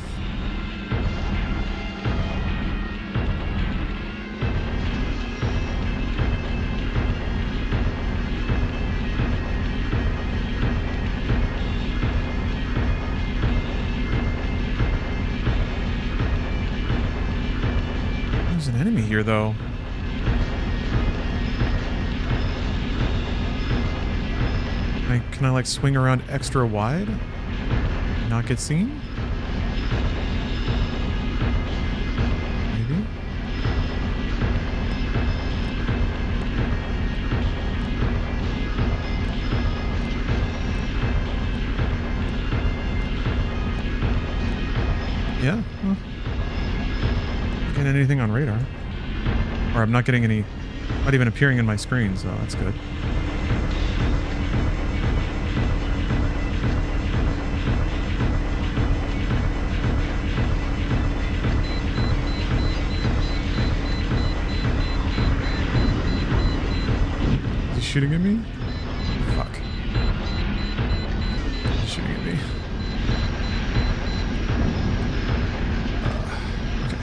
There's an enemy here, though. Can I like swing around extra wide? Not get seen? Maybe? Yeah? Well, not getting anything on radar. Or I'm not getting any, not even appearing in my screen, so that's good. Shooting at me? Fuck. He's shooting at me. Okay.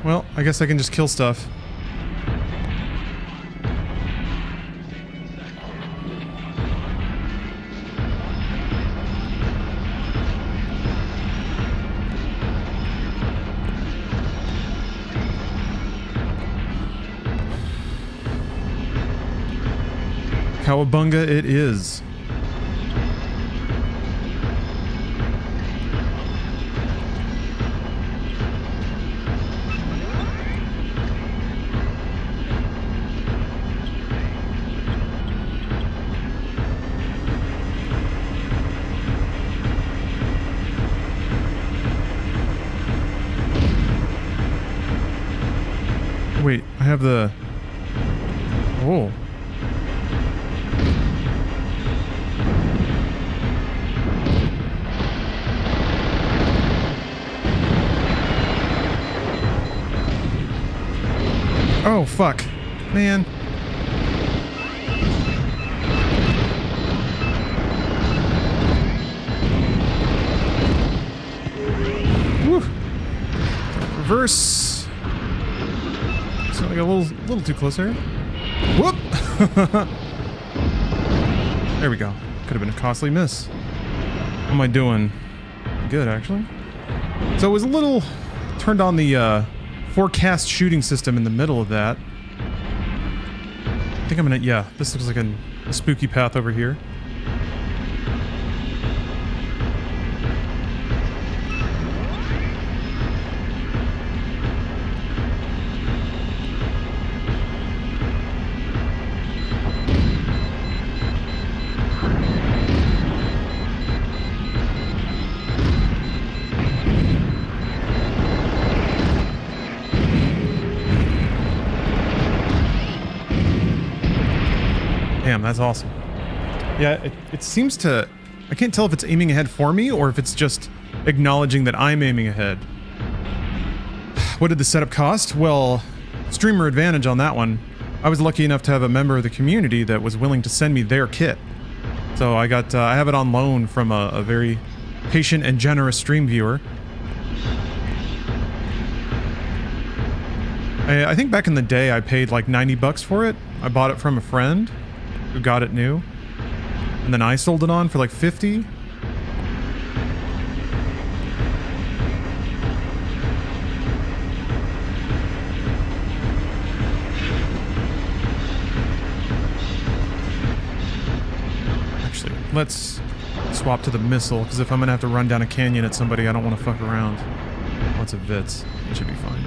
Well, I guess I can just kill stuff. Cowabunga it is. Wait, I have the... Oh. Oh, fuck. Man. Woo. reverse. So I got a little too close there. Whoop! There we go. Could have been a costly miss. How am I doing? Good, actually. So it was a little turned on the forecast shooting system in the middle of that. I think I'm gonna, yeah, this looks like a spooky path over here. Damn, that's awesome. Yeah, it seems to... I can't tell if it's aiming ahead for me or if it's just acknowledging that I'm aiming ahead. What did the setup cost? Well, streamer advantage on that one. I was lucky enough to have a member of the community that was willing to send me their kit. So I got... I have it on loan from a very patient and generous stream viewer. I think back in the day I paid like 90 bucks for it. I bought it from a friend who got it new, and then I sold it on for like 50. Actually, let's swap to the missile, because if I'm gonna have to run down a canyon at somebody, I don't want to fuck around. Lots of Vits. It should be fine.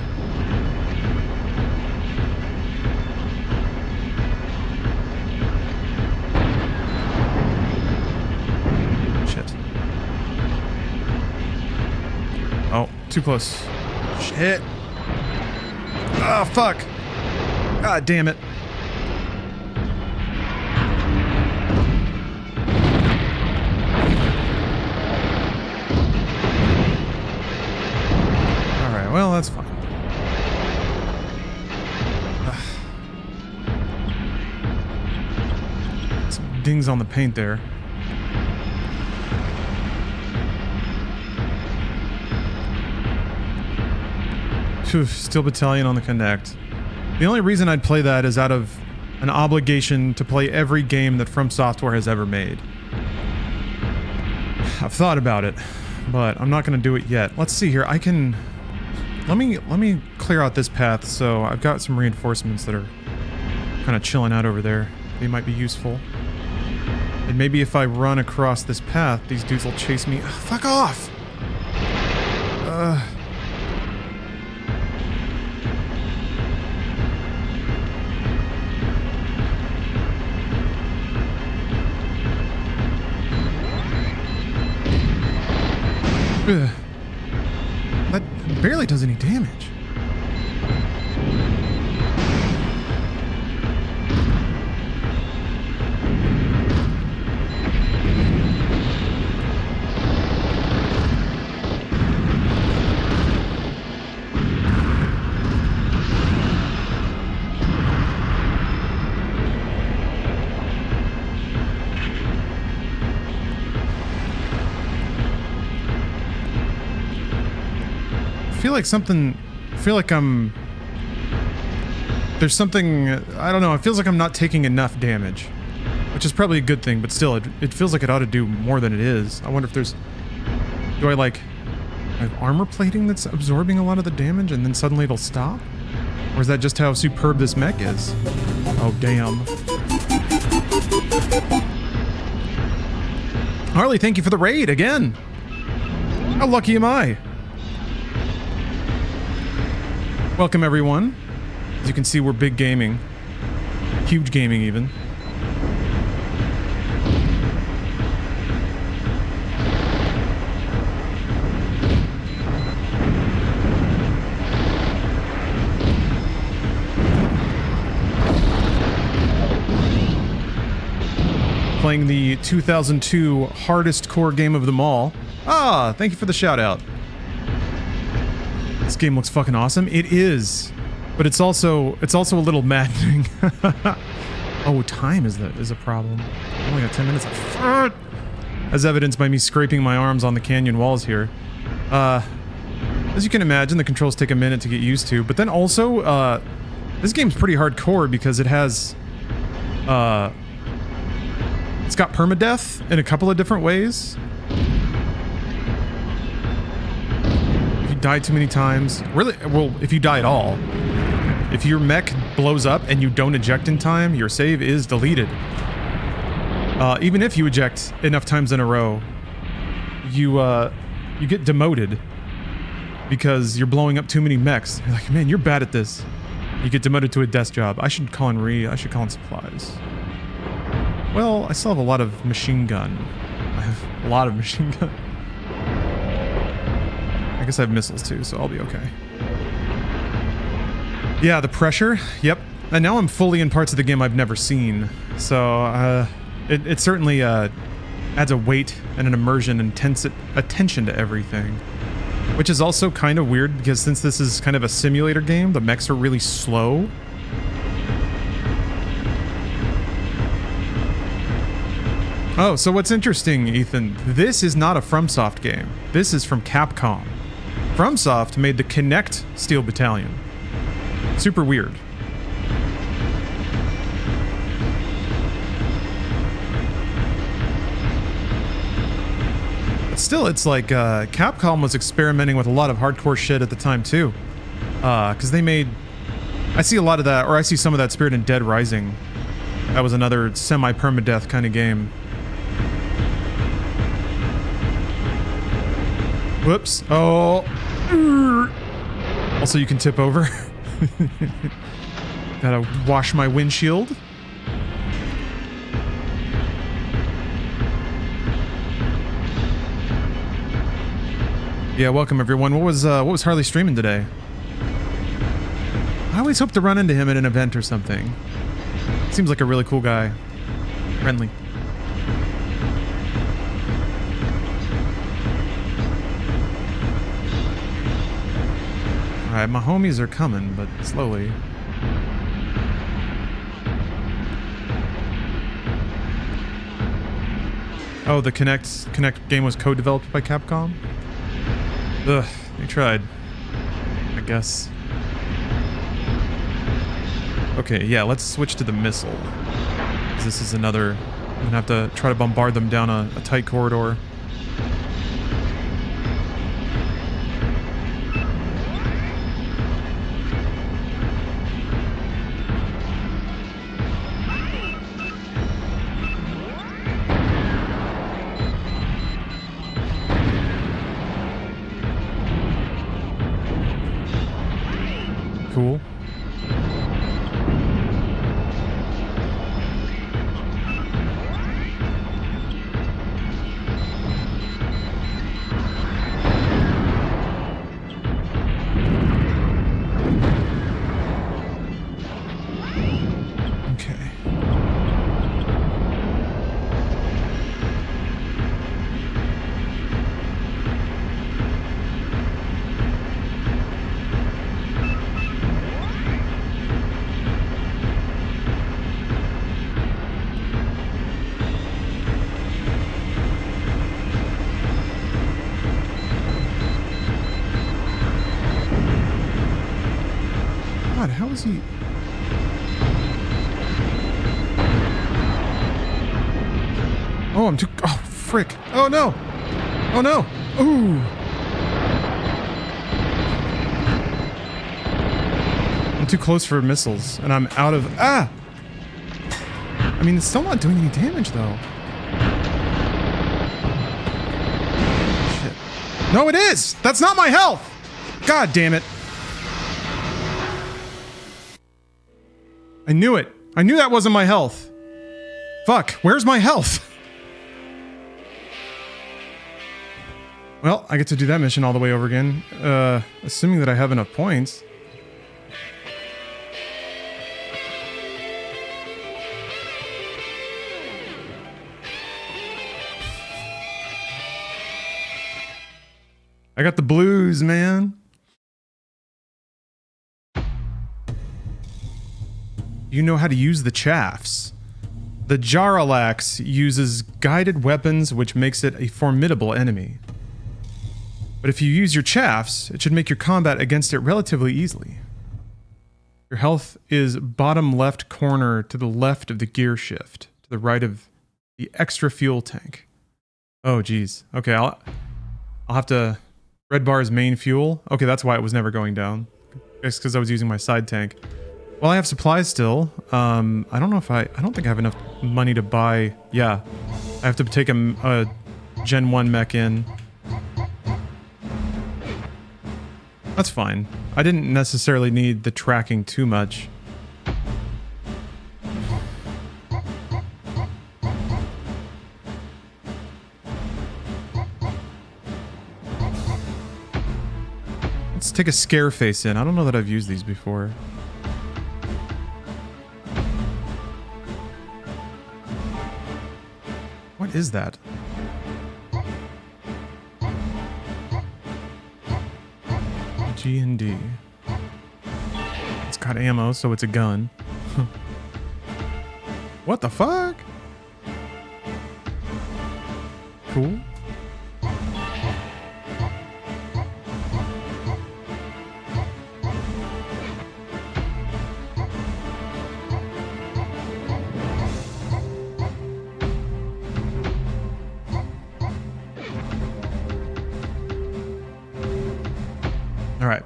Oh, too close. Shit. Oh, fuck. God damn it. Alright, well, that's fine. Some dings on the paint there. Still Battalion on the Connect. The only reason I'd play that is out of an obligation to play every game that From Software has ever made. I've thought about it, but I'm not going to do it yet. Let's see here. I can... Let me clear out this path, so I've got some reinforcements that are kind of chilling out over there. They might be useful. And maybe if I run across this path, these dudes will chase me. Fuck off! That barely does any damage. I feel like there's something, I don't know, it feels like I'm not taking enough damage, which is probably a good thing, but still, it feels like it ought to do more than it is. I wonder if there's, do I have armor plating that's absorbing a lot of the damage and then suddenly it'll stop? Or is that just how superb this mech is? Oh, damn. Harley, thank you for the raid again. How lucky am I? Welcome everyone. As you can see, we're big gaming. Huge gaming even. Playing the 2002 hardest core game of them all. Ah, thank you for the shout out. This game looks fucking awesome. It is, but it's also a little maddening. Oh, time is a problem. I only got 10 minutes left. As evidenced by me scraping my arms on the canyon walls here. As you can imagine, the controls take a minute to get used to, but then also, this game's pretty hardcore because it has, it's got permadeath in a couple of different ways. If you die too many times, really, well, if you die at all, if your mech blows up and you don't eject in time, your save is deleted. Even if you eject enough times in a row, you get demoted because you're blowing up too many mechs. You're like, man, you're bad at this. You get demoted to a desk job. I should call in supplies. Well, I still have a lot of machine gun. I have a lot of machine gun. I guess I have missiles too, so I'll be okay. Yeah, the pressure. Yep. And now I'm fully in parts of the game I've never seen. So, it certainly adds a weight and an immersion and attention to everything. Which is also kind of weird because since this is kind of a simulator game, the mechs are really slow. Oh, so what's interesting, Ethan, this is not a FromSoft game. This is from Capcom. FromSoft made the Kinect Steel Battalion. Super weird. But still, it's like Capcom was experimenting with a lot of hardcore shit at the time too. Because they made... I see a lot of that, or I see some of that spirit in Dead Rising. That was another semi-permadeath kind of game. Whoops. Oh. Also, you can tip over. Gotta wash my windshield. Yeah, welcome everyone. What was Harley streaming today? I always hope to run into him at an event or something. Seems like a really cool guy. Friendly. Alright, my homies are coming, but slowly. Oh, the Kinect game was co-developed by Capcom? Ugh, they tried. I guess. Okay, yeah, let's switch to the missile. This is another... I'm gonna have to try to bombard them down a tight corridor. Cool. How is he? Oh, I'm too... Oh, frick. Oh, no. Oh, no. Ooh. I'm too close for missiles, and I'm out of... Ah! I mean, it's still not doing any damage, though. Shit. No, it is! That's not my health! God damn it. I knew it. I knew that wasn't my health. Fuck, where's my health? Well, I get to do that mission all the way over again. Assuming that I have enough points. I got the blues, man. You know how to use the chaffs. The Jaralax uses guided weapons, which makes it a formidable enemy. But if you use your chaffs, it should make your combat against it relatively easily. Your health is bottom left corner to the left of the gear shift, to the right of the extra fuel tank. Oh, geez. Okay, I'll have to... Red bar is main fuel. Okay, that's why it was never going down. It's because I was using my side tank. Well, I have supplies still. I don't know if I don't think I have enough money to buy... Yeah, I have to take a Gen 1 mech in. That's fine. I didn't necessarily need the tracking too much. Let's take a scare face in. I don't know that I've used these before. What is that? G&D. It's got ammo, so it's a gun. What the fuck? Cool. All right.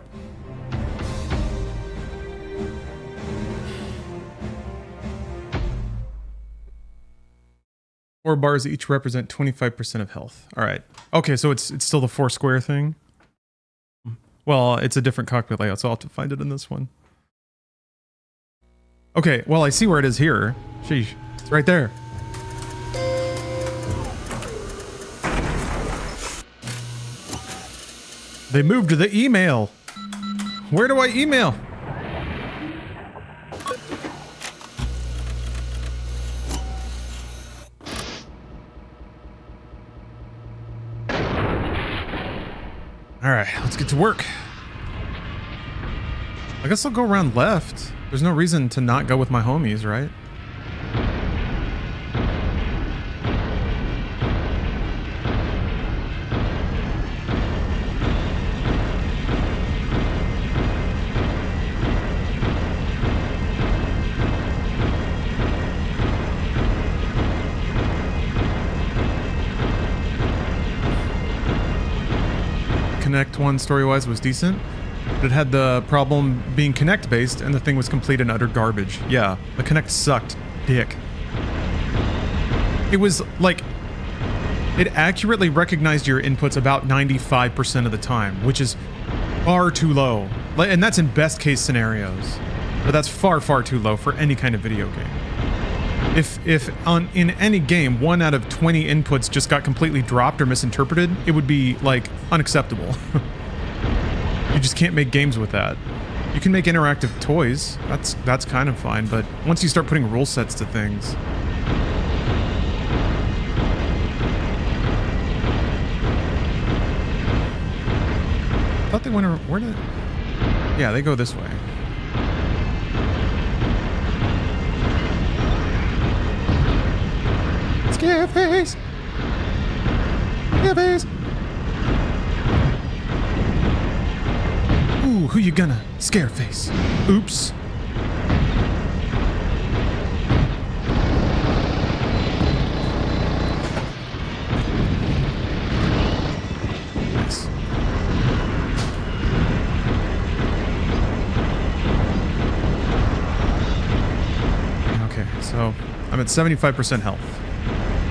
Four bars each represent 25% of health. All right. Okay, so it's still the 4 square thing. Well, it's a different cockpit layout, so I'll have to find it in this one. Okay, well, I see where it is here. Sheesh. It's right there. They moved to the email. Where do I email? All right, let's get to work. I guess I'll go around left. There's no reason to not go with my homies, right? Connect 1 story-wise was decent, but it had the problem being Connect-based, and the thing was complete and utter garbage. Yeah, the Connect sucked dick. It was like... It accurately recognized your inputs about 95% of the time, which is far too low. And that's in best-case scenarios. But that's far, far too low for any kind of video game. If in any game 1 out of 20 inputs just got completely dropped or misinterpreted, it would be like unacceptable. You just can't make games with that. You can make interactive toys. That's kind of fine, but once you start putting rule sets to things, I thought they went where did? Yeah, they go this way. Scareface! Scareface! Ooh, who you gonna? Scareface. Oops. Nice. Okay, so I'm at 75% health.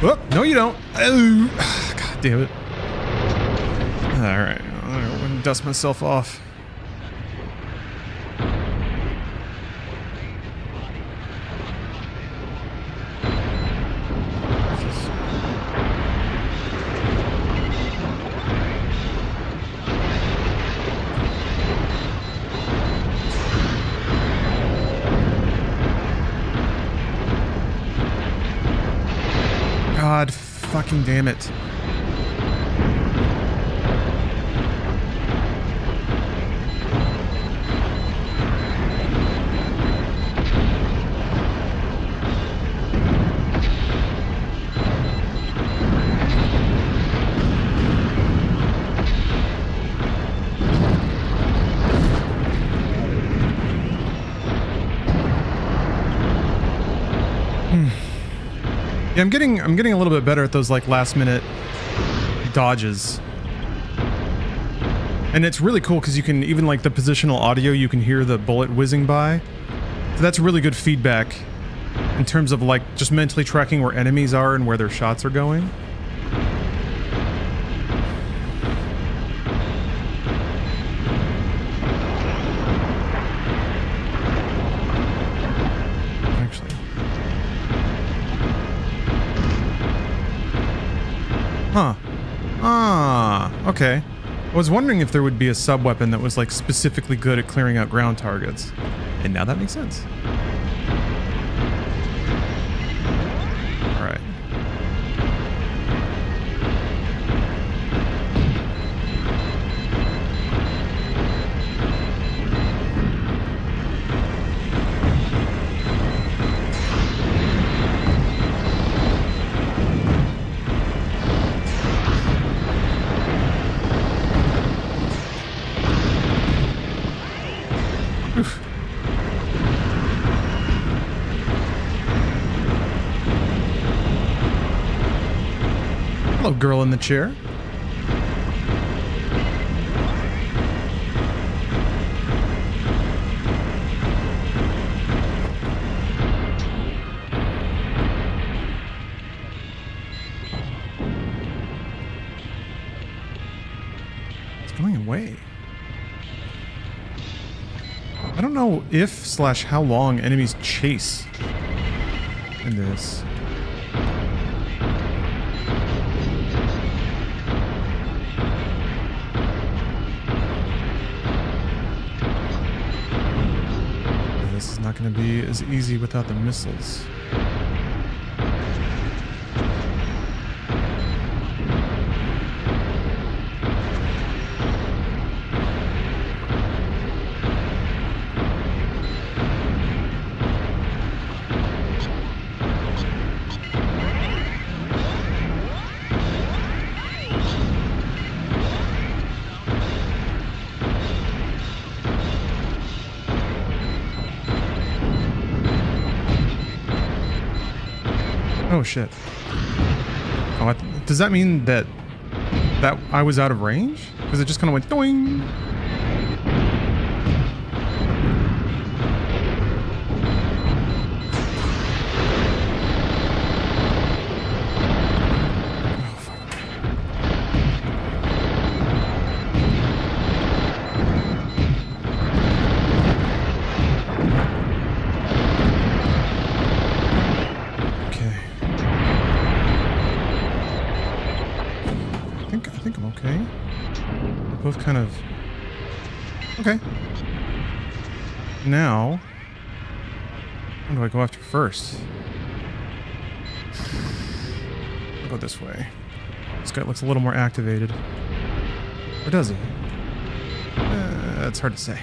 Oh, no you don't. Oh, God damn it. Alright, I'm gonna dust myself off. God fucking damn it. Yeah, I'm getting a little bit better at those like last minute dodges. And it's really cool because you can even like the positional audio, you can hear the bullet whizzing by. So that's really good feedback in terms of like just mentally tracking where enemies are and where their shots are going. Huh. Ah, okay. I was wondering if there would be a sub-weapon that was like specifically good at clearing out ground targets. And now that makes sense. Alright. Hello, girl in the chair. It's going away. I don't know if / how long enemies chase in this. This is not going to be as easy without the missiles. Oh shit. Oh, does that mean that I was out of range? Because it just kind of went doing. I think I'm okay. We're both kind of... Okay. Now... Where do I go after first? I'll go this way. This guy looks a little more activated. Or does he? It's hard to say.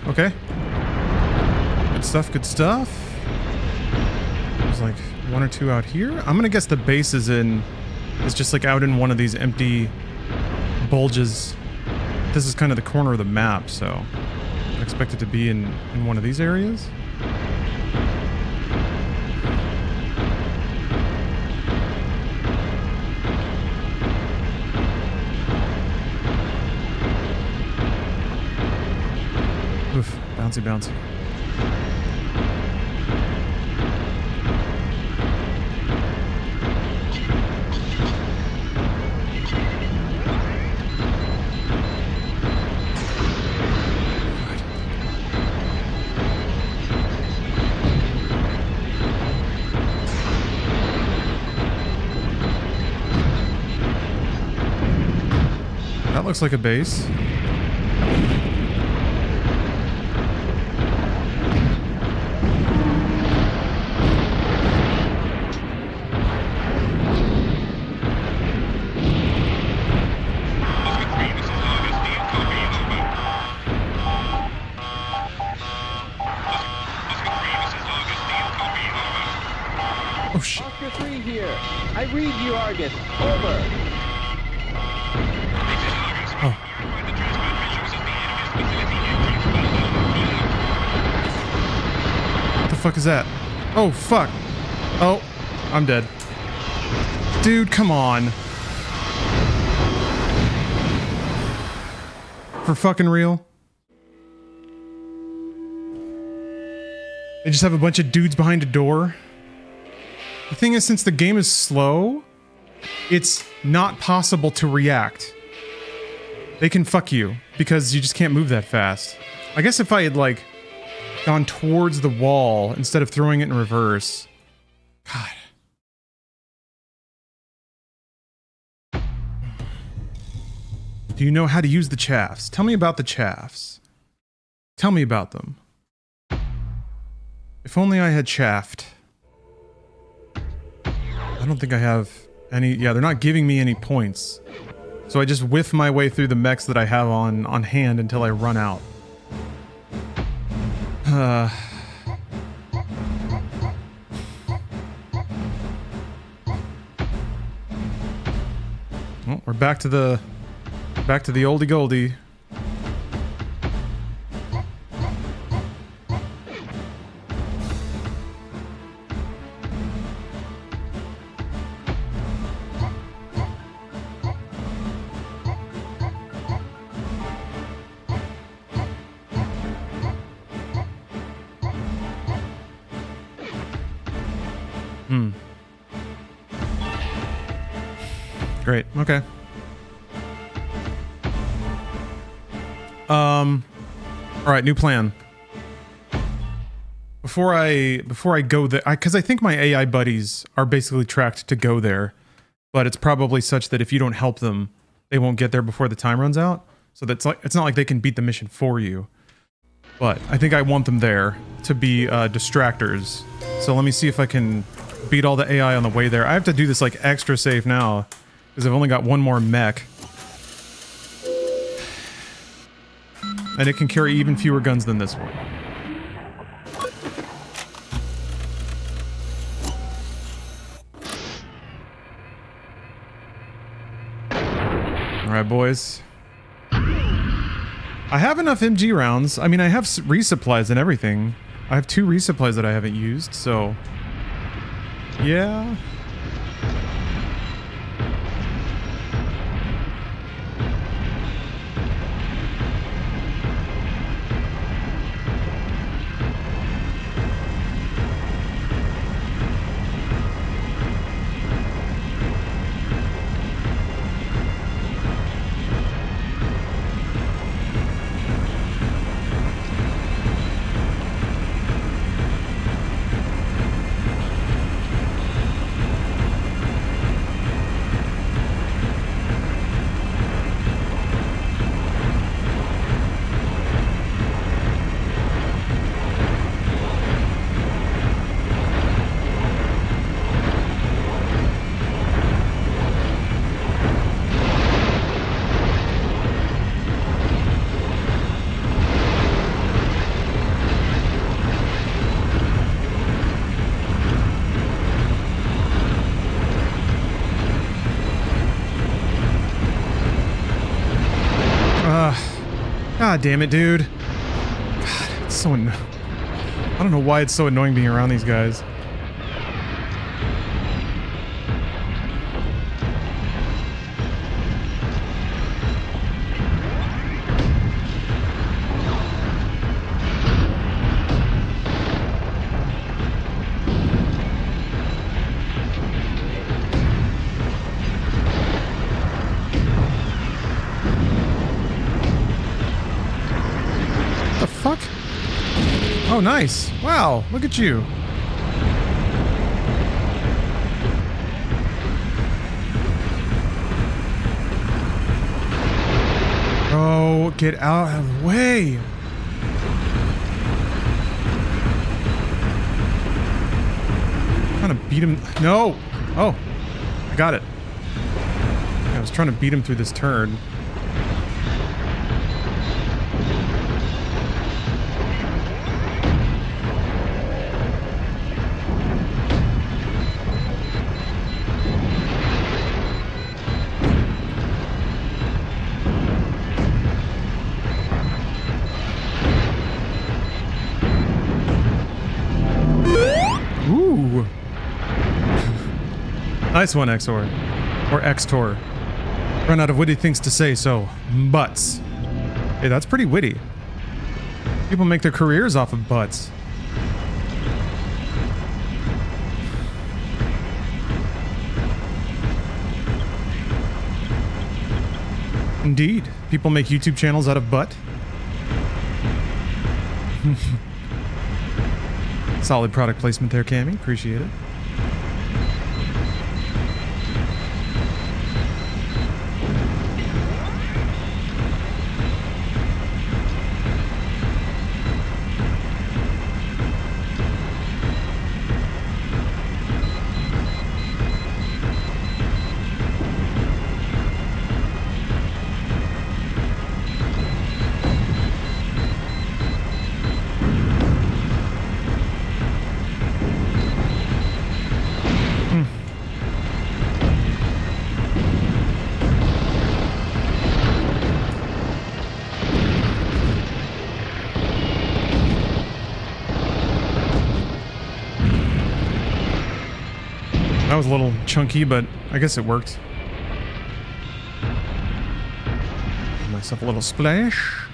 Okay. Good stuff, good stuff. There's like one or two out here. I'm gonna guess the base is just like out in one of these empty bulges. This is kind of the corner of the map, so I expect it to be in one of these areas. Oof, bouncy, bouncy. That looks like a base. to you, Argus. Over. This is Argus. Verify the transmat visuals as the enemy's facility entries spelled out. What the fuck is that? Oh, fuck. Oh, I'm dead. Dude, come on. For fucking real? They just have a bunch of dudes behind a door? The thing is, since the game is slow, it's not possible to react. They can fuck you, because you just can't move that fast. I guess if I had, like, gone towards the wall instead of throwing it in reverse. God. Do you know how to use the chaffs? Tell me about the chaffs. Tell me about them. If only I had chaffed. I don't think I have any... Yeah, they're not giving me any points. So I just whiff my way through the mechs that I have on hand until I run out. Well, we're back to the oldie goldie. Great. Okay. All right, new plan. Before I go there, because I think my AI buddies are basically tracked to go there, but it's probably such that if you don't help them, they won't get there before the time runs out. So that's like, it's not like they can beat the mission for you. But I think I want them there to be distractors. So let me see if I can beat all the AI on the way there. I have to do this like extra safe now because I've only got one more mech. And it can carry even fewer guns than this one. Alright, boys. I have enough MG rounds. I mean, I have resupplies and everything. I have 2 resupplies that I haven't used, so... yeah... God damn it, dude. God, it's so I don't know why it's so annoying being around these guys. Oh, nice. Wow, look at you. Oh, get out of the way. I'm trying to beat him. No. Oh, I got it. I was trying to beat him through this turn. Nice one, Xor. Or Xtor. Run out of witty things to say, so butts. Hey, that's pretty witty. People make their careers off of butts. Indeed. People make YouTube channels out of butt. Solid product placement there, Cammy. Appreciate it. That was a little chunky, but I guess it worked. Give myself a little splash.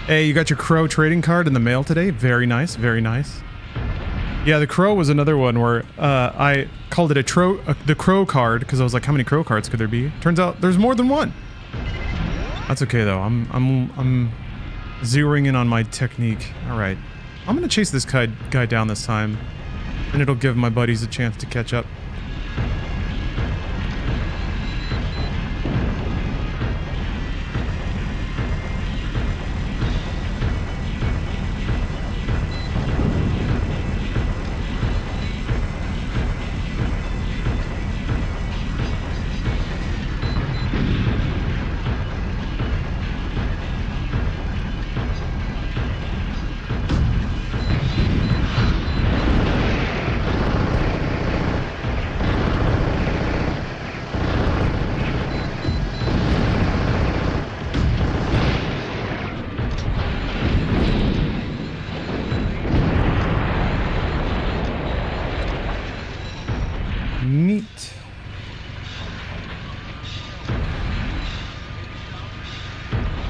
Hey, you got your Crow trading card in the mail today? Very nice, very nice. Yeah, the Crow was another one where I called it the Crow card because I was like, how many Crow cards could there be? Turns out there's more than one. That's okay though. I'm zeroing in on my technique. All right, I'm gonna chase this guy down this time, and it'll give my buddies a chance to catch up. Neat.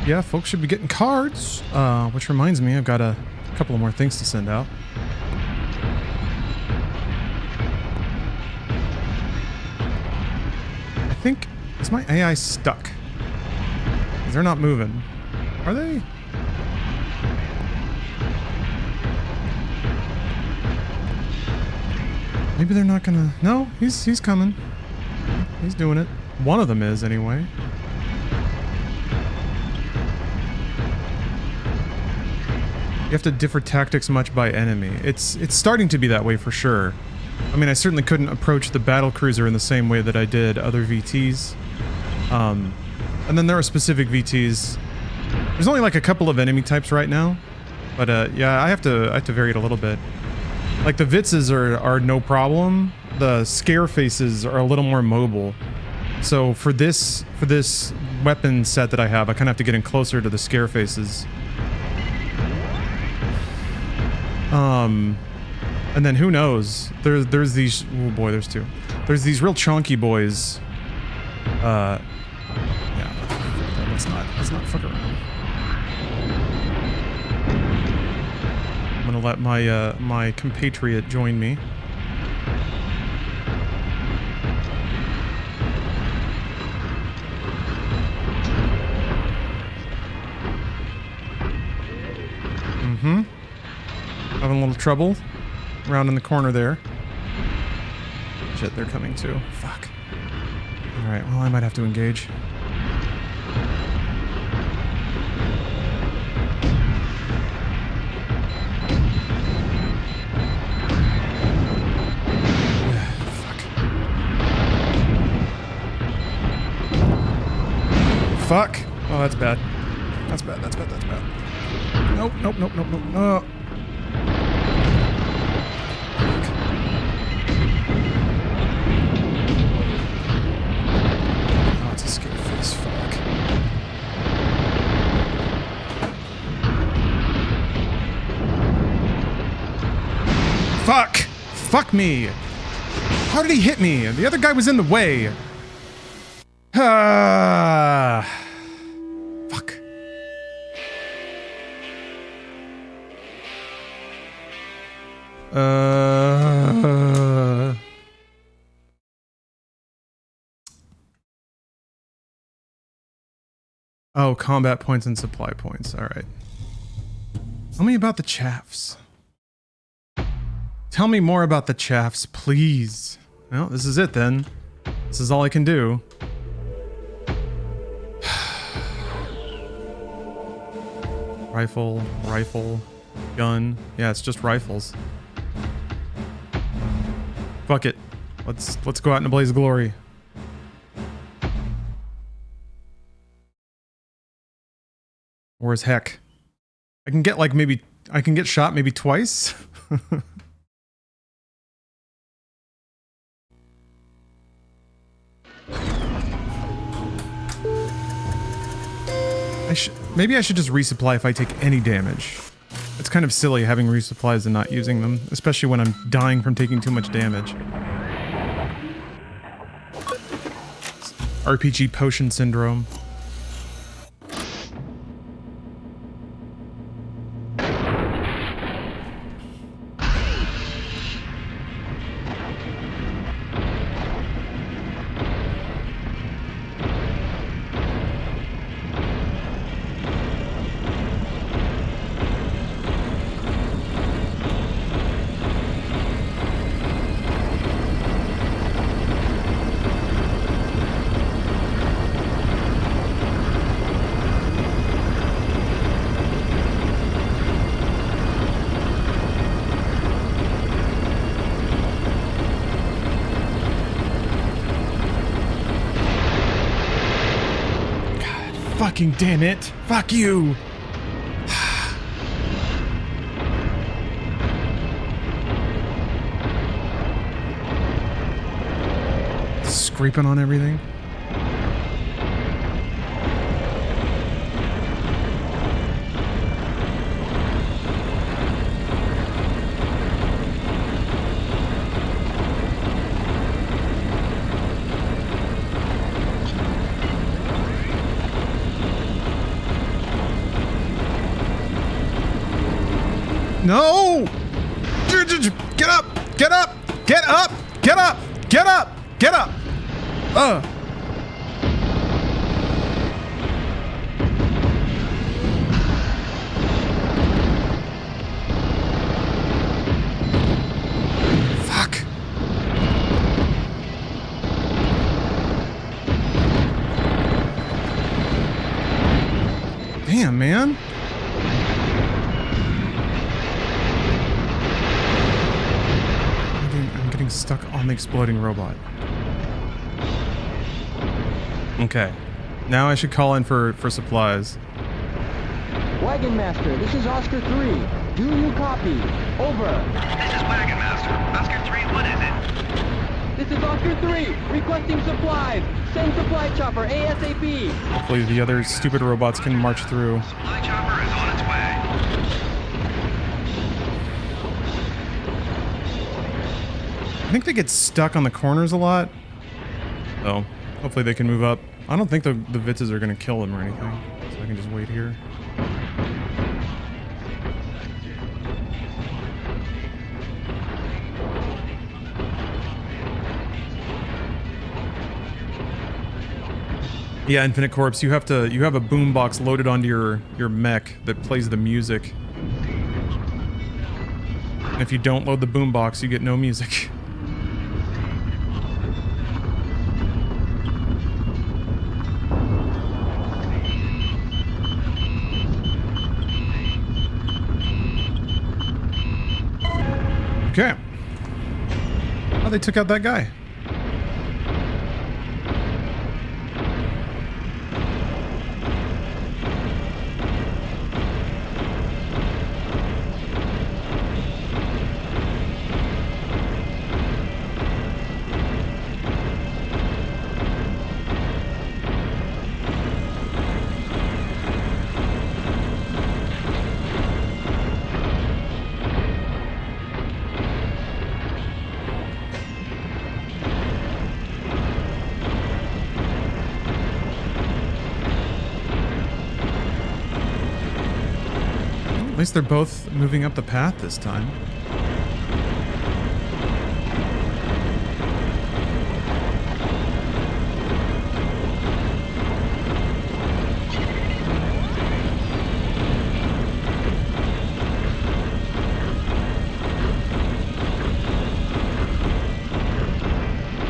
Yeah, folks should be getting cards. Which reminds me, I've got a couple of more things to send out. I think, is my AI stuck? They're not moving. Are they? Maybe they're not gonna... No, he's coming. He's doing it. One of them is, anyway. You have to differ tactics much by enemy. It's starting to be that way for sure. I mean, I certainly couldn't approach the battle cruiser in the same way that I did other VTs. And then there are specific VTs. There's only like a couple of enemy types right now. But yeah, I have to vary it a little bit. Like the Vitzes are no problem. The scare faces are a little more mobile. So for this weapon set that I have, I kind of have to get in closer to the scare faces. And then who knows? There's these, oh boy, there's two. There's these real chonky boys. Yeah, let's not fuck around. I'm gonna let my compatriot join me. Having a little trouble around in the corner there. Shit, they're coming too. Fuck. Alright, well, I might have to engage. Fuck. Oh, that's bad. That's bad, that's bad, that's bad. Nope, nope, nope, nope, nope. Oh. Oh, it's a scare face. Fuck. Fuck! Fuck me! How did he hit me? The other guy was in the way. Ah. Fuck. Oh, combat points and supply points. All right. Tell me about the chaffs. Tell me more about the chaffs, please. Well, this is it then. This is all I can do. Rifle, gun. Yeah, it's just rifles. Fuck it. Let's go out in a blaze of glory. Or as heck. I can get like maybe I can get shot maybe twice. Maybe I should just resupply if I take any damage. It's kind of silly having resupplies and not using them, especially when I'm dying from taking too much damage. RPG potion syndrome. Fucking damn it! Fuck you! Scraping on everything. No! Get up! Get up! Get up! Get up! Get up! Get up! Fuck. Damn, man. Stuck on the exploding robot. Okay. Now I should call in for supplies. Wagon Master, this is Oscar 3. Do you copy? Over. This is Wagon Master. Oscar 3, what is it? This is Oscar 3, requesting supplies. Send supply chopper ASAP. Hopefully the other stupid robots can march through. Supply chopper is on its way. I think they get stuck on the corners a lot. So, hopefully they can move up. I don't think the Vitzes are going to kill them or anything. So I can just wait here. Yeah, Infinite Corpse, you have a boombox loaded onto your mech that plays the music. And if you don't load the boombox, you get no music. Okay. Oh, they took out that guy. least they're both moving up the path this time.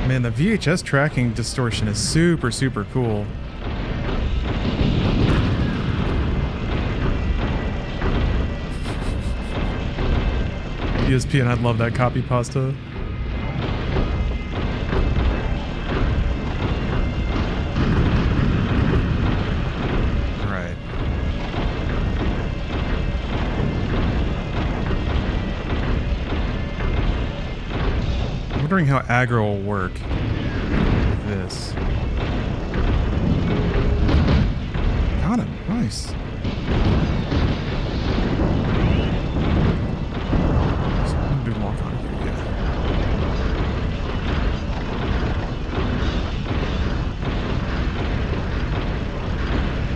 Man, the VHS tracking distortion is super, super cool. ESPN, I'd love that copy pasta. Alright. I'm wondering how aggro will work with this. Got him. Nice.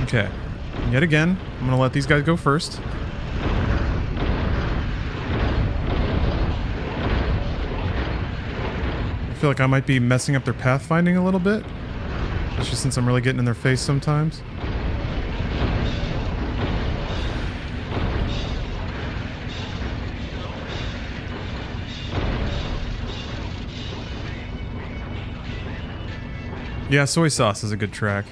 Okay, yet again, I'm gonna let these guys go first. I feel like I might be messing up their pathfinding a little bit, especially since I'm really getting in their face sometimes. Yeah, soy sauce is a good track.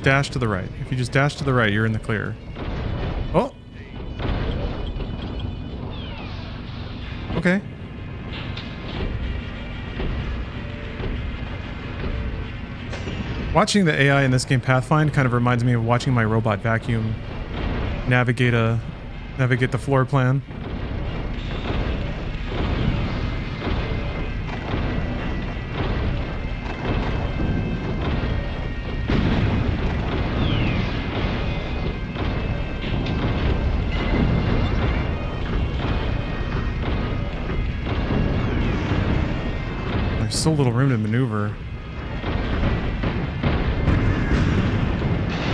Dash to the right. If you just dash to the right, you're in the clear. Oh! Okay. Watching the AI in this game Pathfind kind of reminds me of watching my robot vacuum navigate the floor plan. So little room to maneuver.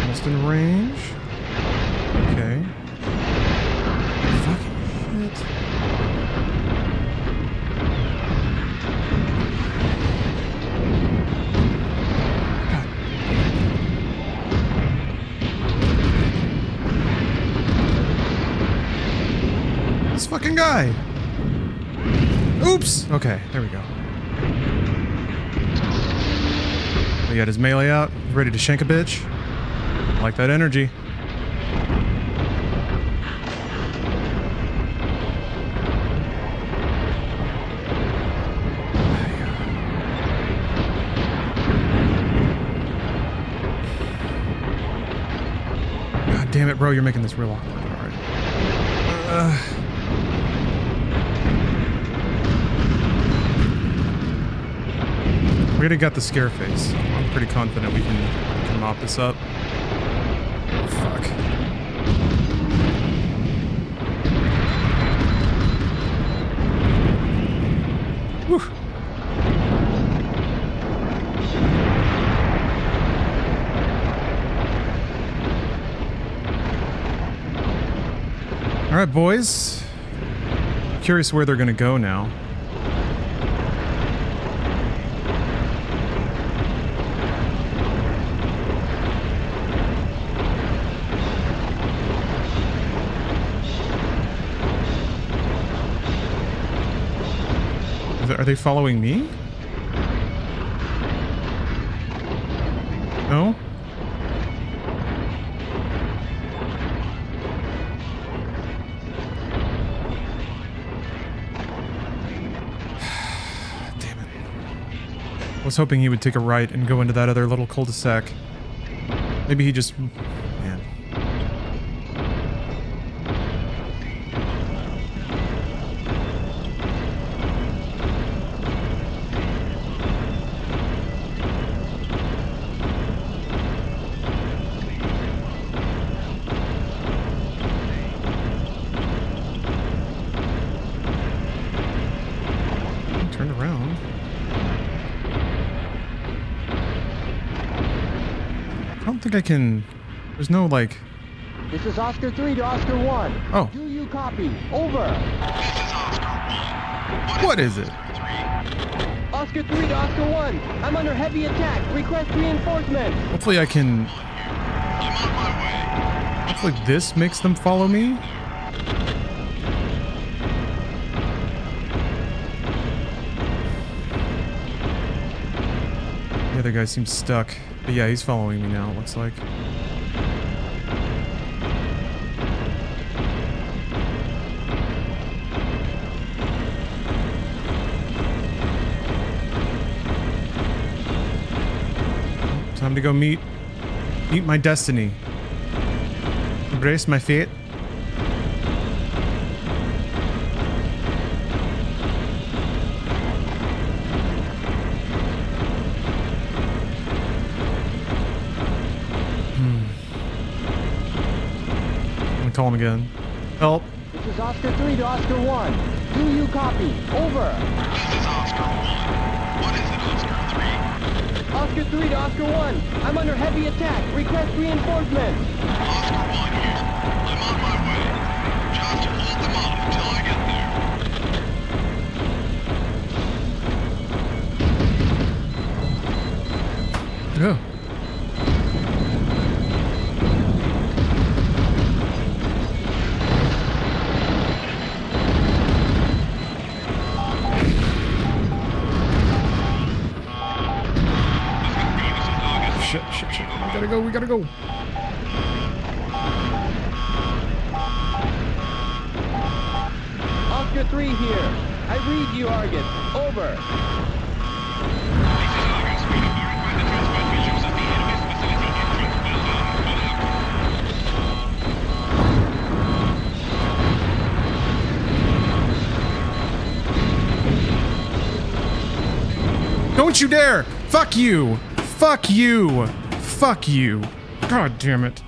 Almost in range. Okay. Fucking shit. God. This fucking guy. Oops. Okay, there we go. He got his melee out, ready to shank a bitch. I like that energy. God damn it, bro, you're making this real awkward. Alright. We already got the scare face. I'm pretty confident we can mop this up. Oh, fuck. Whew. All right, boys. Curious where they're gonna go now. Are they following me? No? Damn it. I was hoping he would take a right and go into that other little cul-de-sac. Maybe he just... Man. don't think I can... There's no, like... This is Oscar 3 to Oscar 1. Oh. Do you copy? Over. This is Oscar 1. What is it? Oscar 3 to Oscar 1. I'm under heavy attack. Request reinforcement. Hopefully I can... I'm on my way. Hopefully this makes them follow me. The other guy seems stuck. But yeah, he's following me now, it looks like. Time to go meet my destiny. Embrace my fate. I'm gonna call him again. Help. This is Oscar 3 to Oscar 1. Do you copy? Over. This is Oscar 1. What is it, Oscar 3? Oscar 3 to Oscar 1. I'm under heavy attack. Request reinforcement. Oscar 1 here. I'm on my way. Just hold them off until I get there. Oh. Shit. We gotta go. Oscar 3 here. I read you, Argus. Over. Don't you dare! Fuck you! Fuck you! Fuck you! God damn it.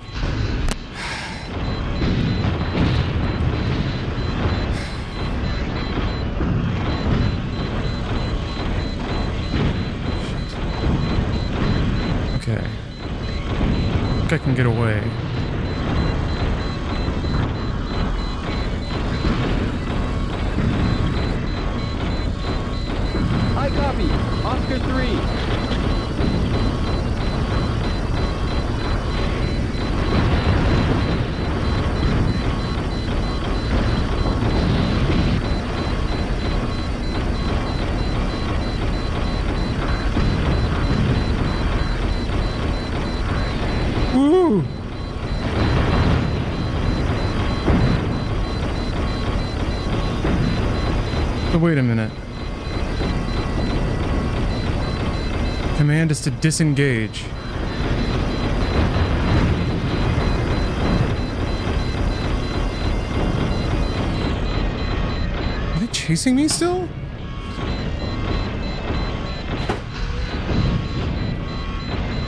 Okay. I think I can get away. I copy. Oscar 3. Woo! So wait a minute. Command is to disengage. Are they chasing me still?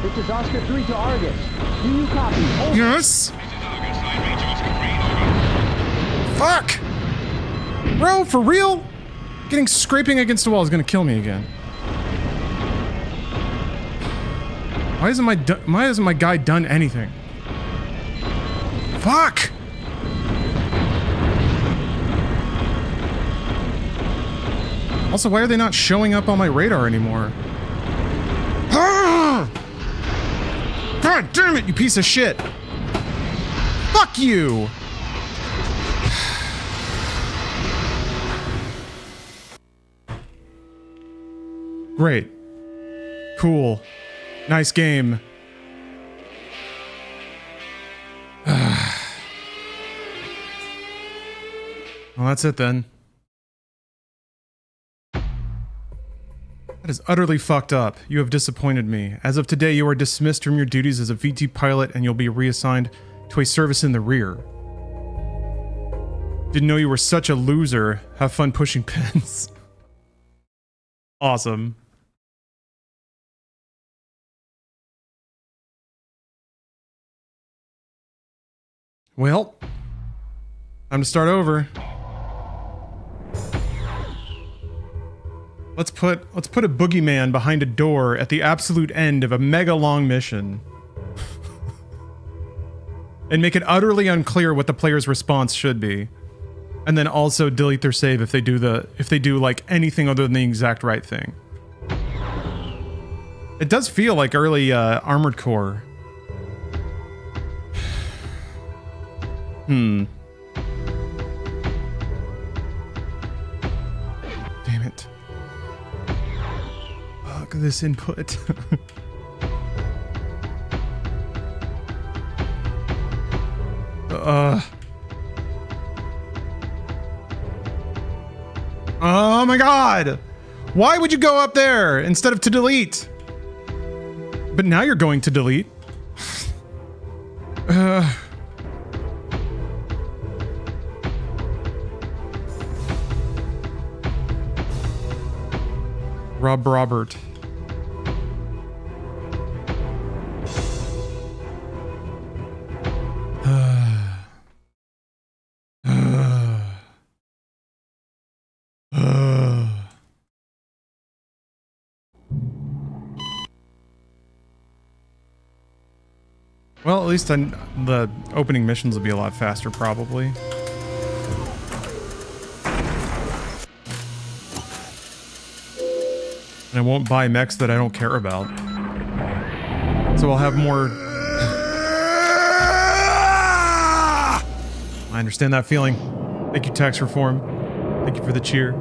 This is Oscar 3 to Argus. Do you copy? Over. Yes! Fuck! Bro, for real? Getting scraping against the wall is gonna kill me again. Why hasn't my guy done anything? Fuck! Also, why are they not showing up on my radar anymore? Ah! God damn it, you piece of shit! Fuck you! Great. Cool. Nice game. Well, that's it then. That is utterly fucked up. You have disappointed me. As of today, you are dismissed from your duties as a VT pilot and you'll be reassigned to a service in the rear. Didn't know you were such a loser. Have fun pushing pins. Awesome. Well, time to start over. Let's put a boogeyman behind a door at the absolute end of a mega long mission. and make it utterly unclear what the player's response should be. And then also delete their save if they do like anything other than the exact right thing. It does feel like early Armored Core. Damn it. Fuck this input. Oh my god! Why would you go up there instead of to delete? But now you're going to delete. Robert. Well, at least the opening missions will be a lot faster, probably. And I won't buy mechs that I don't care about. So I'll have more... I understand that feeling. Thank you, Tax Reform. Thank you for the cheer.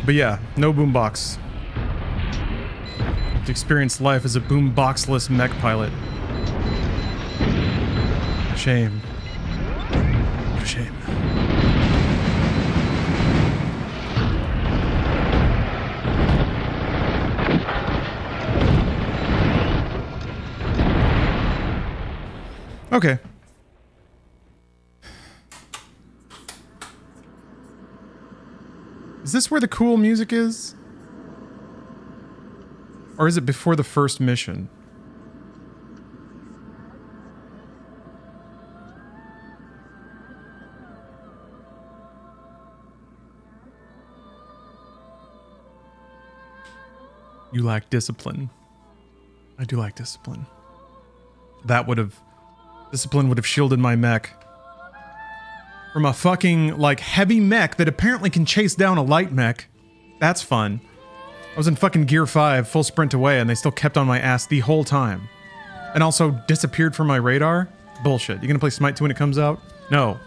But yeah, no boombox. To experience life as a boomboxless mech pilot. Shame. What a shame. Okay. Is this where the cool music is? Or is it before the first mission? You lack discipline. I do like discipline. Discipline would have shielded my mech from a fucking, like, heavy mech that apparently can chase down a light mech. That's fun. I was in fucking Gear 5, full sprint away, and they still kept on my ass the whole time. And also disappeared from my radar? Bullshit. You gonna play Smite 2 when it comes out? No.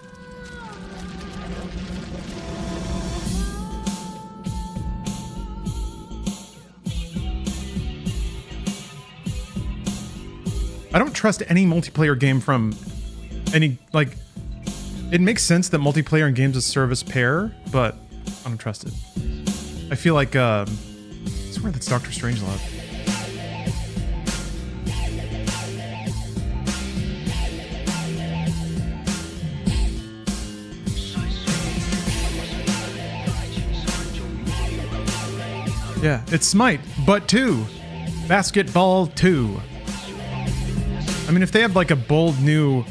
I don't trust any multiplayer game from any, like... It makes sense that multiplayer and games as service pair, but I don't trust it. I feel like, I swear that's Dr. Strangelove. Yeah, it's Smite, but 2. Basketball 2. I mean, if they have like a bold new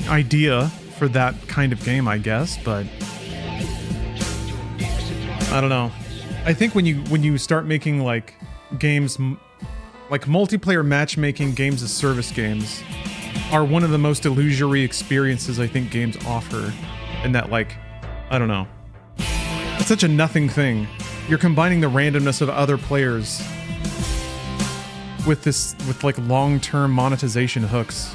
idea for that kind of game, I guess, but I don't know. I think when you start making like games, like multiplayer matchmaking games as service games are one of the most illusory experiences I think games offer, in that, like, I don't know. It's such a nothing thing. You're combining the randomness of other players with like long-term monetization hooks.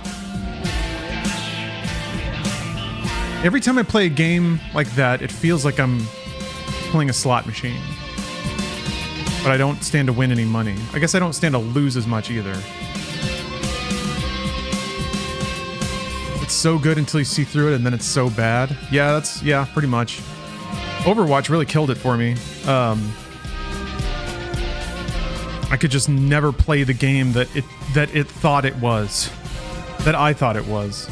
Every time I play a game like that, it feels like I'm playing a slot machine. But I don't stand to win any money. I guess I don't stand to lose as much either. It's so good until you see through it, and then it's so bad. Yeah, pretty much. Overwatch really killed it for me. I could just never play the game that it thought it was. That I thought it was.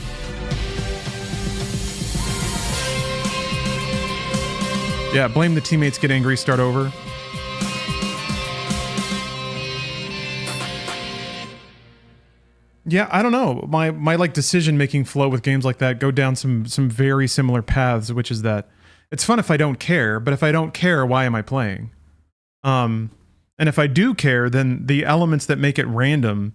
Yeah, blame the teammates, get angry, start over. Yeah, I don't know. My like decision-making flow with games like that go down some very similar paths, which is that it's fun if I don't care, but if I don't care, why am I playing? And if I do care, then the elements that make it random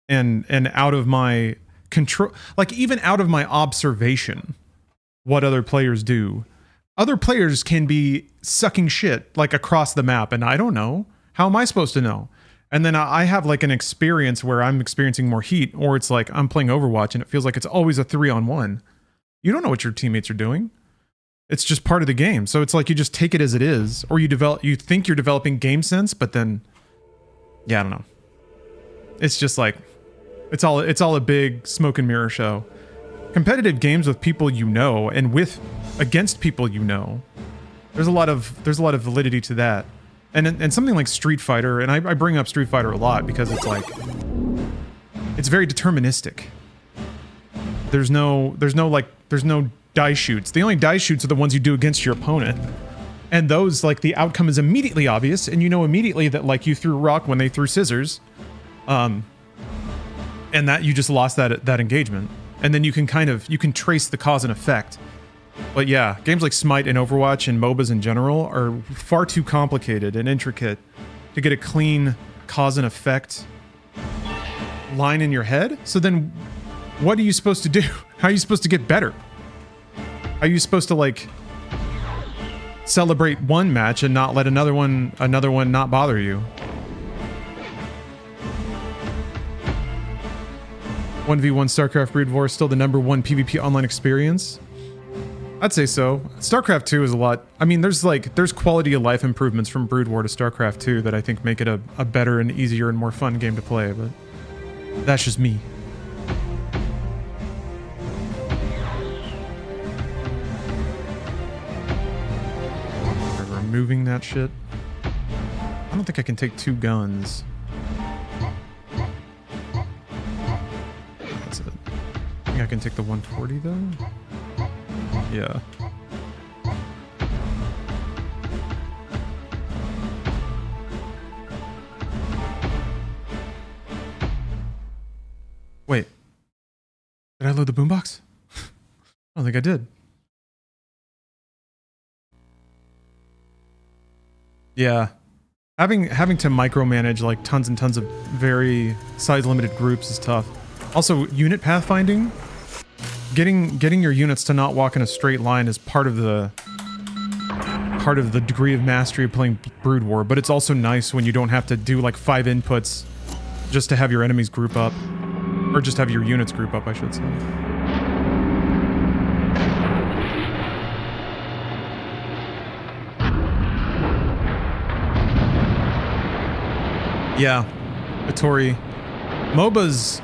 and out of my control, like even out of my observation, what other players do. Other players can be sucking shit like across the map, and I don't know. How am I supposed to know? And then I have like an experience where I'm experiencing more heat, or it's like I'm playing Overwatch and it feels like it's always a 3-on-1. You don't know what your teammates are doing. It's just part of the game. So it's like you just take it as it is, or you think you're developing game sense, but then, yeah, I don't know. It's just like, it's all a big smoke and mirror show. Competitive games with people you know and against people you know, there's a lot of validity to that. And something like Street Fighter, and I bring up Street Fighter a lot because it's like, it's very deterministic. There's no die shoots. The only die shoots are the ones you do against your opponent. And those, like, the outcome is immediately obvious, and you know immediately that, like, you threw a rock when they threw scissors. And that you just lost that engagement. And then you can trace the cause and effect. But yeah, games like Smite and Overwatch and MOBAs in general are far too complicated and intricate to get a clean cause and effect line in your head. So then what are you supposed to do? How are you supposed to get better? Are you supposed to, like, celebrate one match and not let another one not bother you? 1v1 StarCraft Brood War is still the #1 PvP online experience? I'd say so. StarCraft 2 is a lot. I mean, there's quality of life improvements from Brood War to StarCraft 2 that I think make it a better and easier and more fun game to play, but that's just me. Removing that shit. I don't think I can take 2 guns. That's it. I think I can take the 140 though. Yeah. Wait. Did I load the boombox? I don't think I did. Yeah. Having to micromanage like tons and tons of very size limited groups is tough. Also, unit pathfinding. Getting your units to not walk in a straight line is part of the degree of mastery of playing Brood War, but it's also nice when you don't have to do like 5 inputs just to have your enemies group up. Or just have your units group up, I should say. Yeah, Atori. MOBAs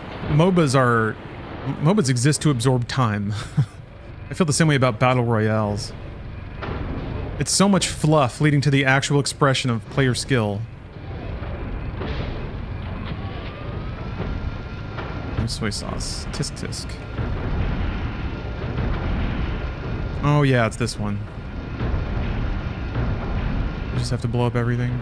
exist to absorb time. I feel the same way about battle royales. It's so much fluff leading to the actual expression of player skill. No soy sauce. Tisk tisk. Oh yeah, it's this one. I just have to blow up everything.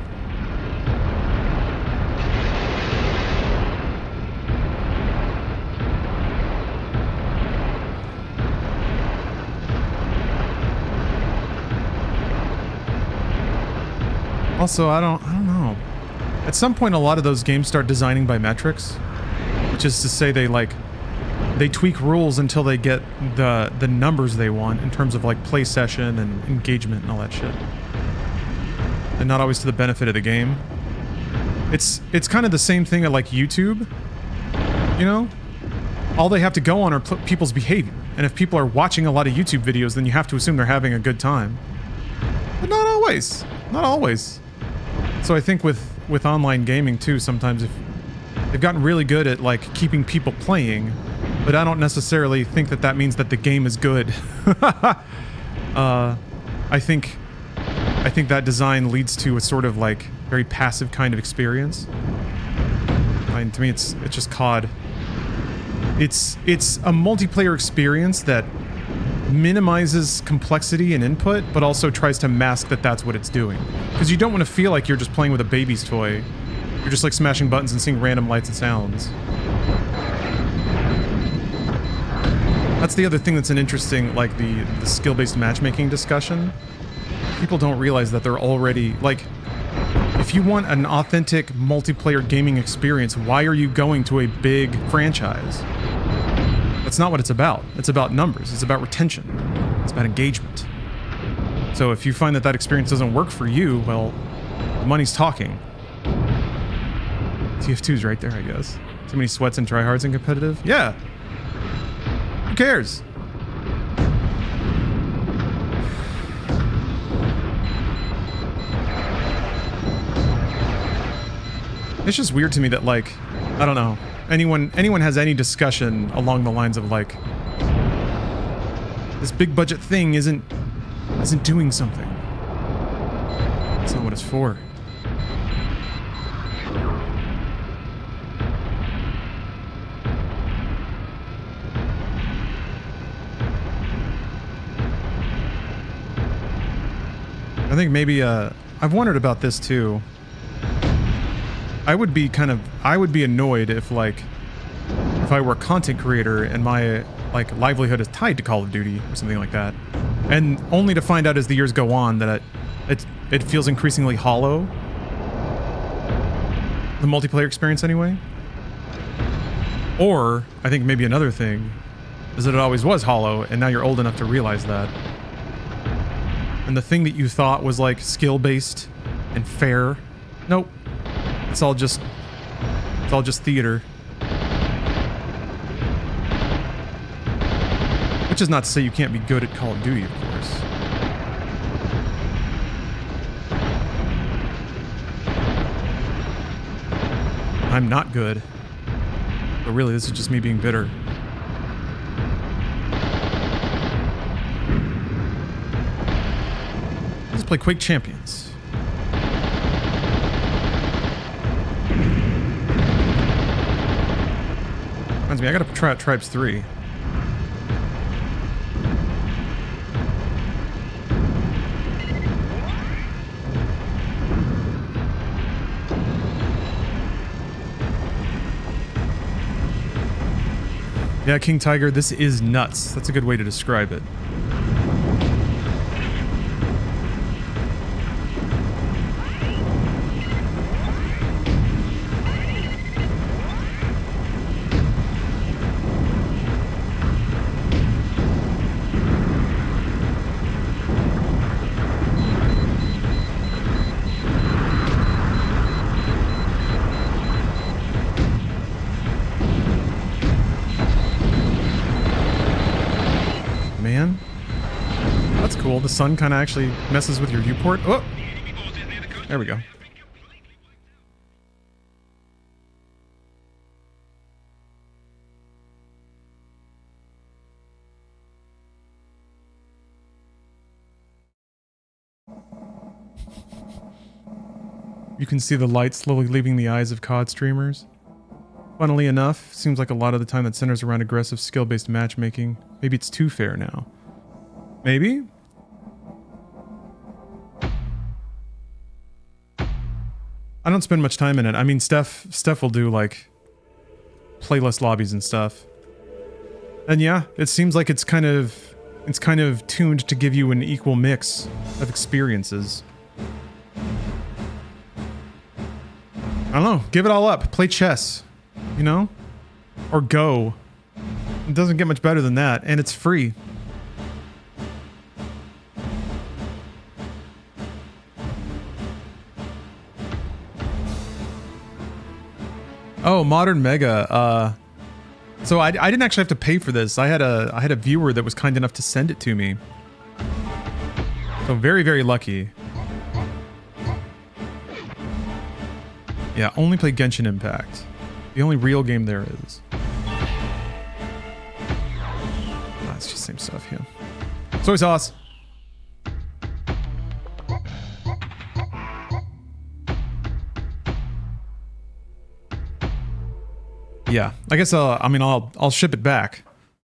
Also, I don't know. At some point, a lot of those games start designing by metrics, which is to say they tweak rules until they get the numbers they want in terms of like play session and engagement and all that shit, and not always to the benefit of the game. It's kind of the same thing at like YouTube. You know, all they have to go on are people's behavior. And if people are watching a lot of YouTube videos, then you have to assume they're having a good time. But not always. Not always. So I think with online gaming too, sometimes if they've gotten really good at like keeping people playing, but I don't necessarily think that that means that the game is good. I think that design leads to a sort of like very passive kind of experience. And to me, it's just COD. It's a multiplayer experience that minimizes complexity and input, but also tries to mask that that's what it's doing. Because you don't want to feel like you're just playing with a baby's toy. You're just like smashing buttons and seeing random lights and sounds. That's the other thing that's an interesting, like the skill-based matchmaking discussion. People don't realize that they're already, like, if you want an authentic multiplayer gaming experience, why are you going to a big franchise? That's not what it's about. It's about numbers. It's about retention. It's about engagement. So if you find that that experience doesn't work for you, well, the money's talking. TF2's right there, I guess. Too many sweats and tryhards in competitive? Yeah. Who cares? It's just weird to me that, like, I don't know, anyone has any discussion along the lines of like, this big budget thing isn't doing something. That's not what it's for. I think maybe, I've wondered about this too. I would be annoyed if, like, if I were a content creator and my, like, livelihood is tied to Call of Duty or something like that. And only to find out as the years go on that it feels increasingly hollow. The multiplayer experience anyway. Or, I think maybe another thing is that it always was hollow and now you're old enough to realize that. And the thing that you thought was like skill-based and fair, nope. It's all just theater. Which is not to say you can't be good at Call of Duty, of course. I'm not good. But really, this is just me being bitter. Let's play Quake Champions. Reminds me, I gotta try out Tribes 3. Yeah, King Tiger, this is nuts. That's a good way to describe it. The sun kind of actually messes with your viewport. Oh! There we go. You can see the light slowly leaving the eyes of COD streamers. Funnily enough, seems like a lot of the time that centers around aggressive skill-based matchmaking. Maybe it's too fair now. Maybe? I don't spend much time in it. I mean, Steph will do, like, playlist lobbies and stuff. And yeah, it seems like it's kind of tuned to give you an equal mix of experiences. I don't know. Give it all up. Play chess. You know? Or Go. It doesn't get much better than that. And it's free. Oh, Modern Mega. So I didn't actually have to pay for this. I had a viewer that was kind enough to send it to me. So very, very lucky. Yeah, only play Genshin Impact. The only real game there is. Oh, it's just the same stuff, yeah. Soy sauce. Yeah, I guess I'll ship it back.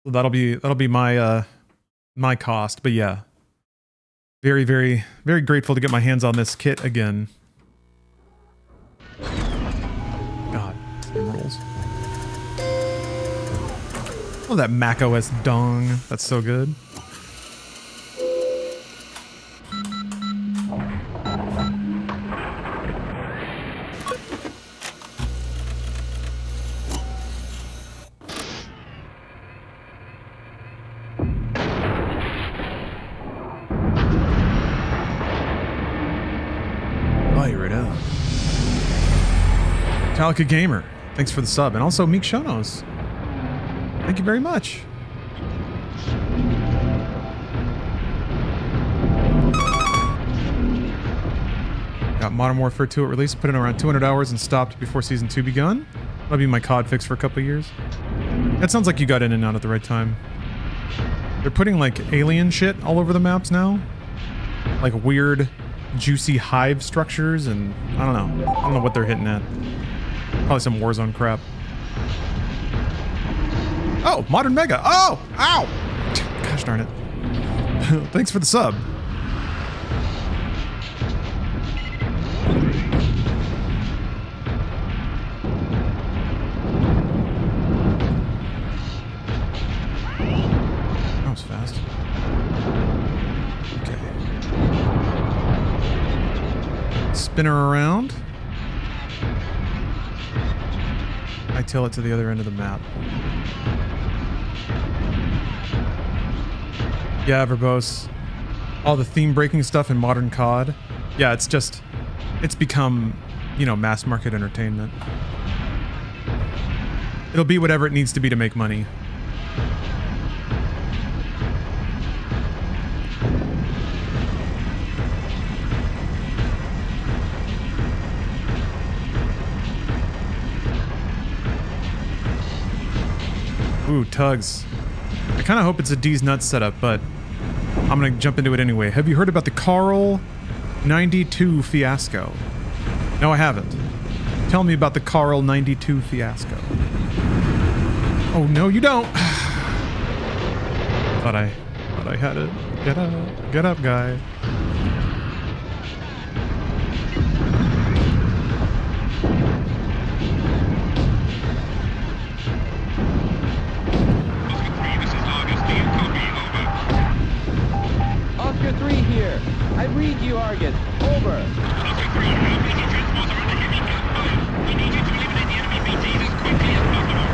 That'll be my my cost, but yeah. Very, very, very grateful to get my hands on this kit again. God, same rules. Oh, that Mac OS dong. That's so good. Metallica Gamer, thanks for the sub, and also Meek Shonos. Thank you very much. Got Modern Warfare 2 at release, put in around 200 hours and stopped before Season 2 begun. That'll be my COD fix for a couple of years. That sounds like you got in and out at the right time. They're putting like alien shit all over the maps now. Like weird, juicy hive structures, and I don't know what they're hitting at. Probably some Warzone crap. Oh, Modern Mega. Oh, ow. Gosh darn it. Thanks for the sub. That was fast. Okay. Spin her around. I tail it to the other end of the map. Yeah, verbose. All the theme breaking stuff in modern COD. Yeah, it's become, you know, mass market entertainment. It'll be whatever it needs to be to make money. Ooh, tugs. I kind of hope it's a D's Nuts setup, but I'm going to jump into it anyway. Have you heard about the Carl 92 fiasco? No, I haven't. Tell me about the Carl 92 fiasco. Oh, no, you don't. Thought I had it. Get up, guy. Oscar 3 here. I read you, Argus. Over. Oscar 3, our BT transports are under heavy gunfire. We need you to eliminate the enemy BTs as quickly as possible.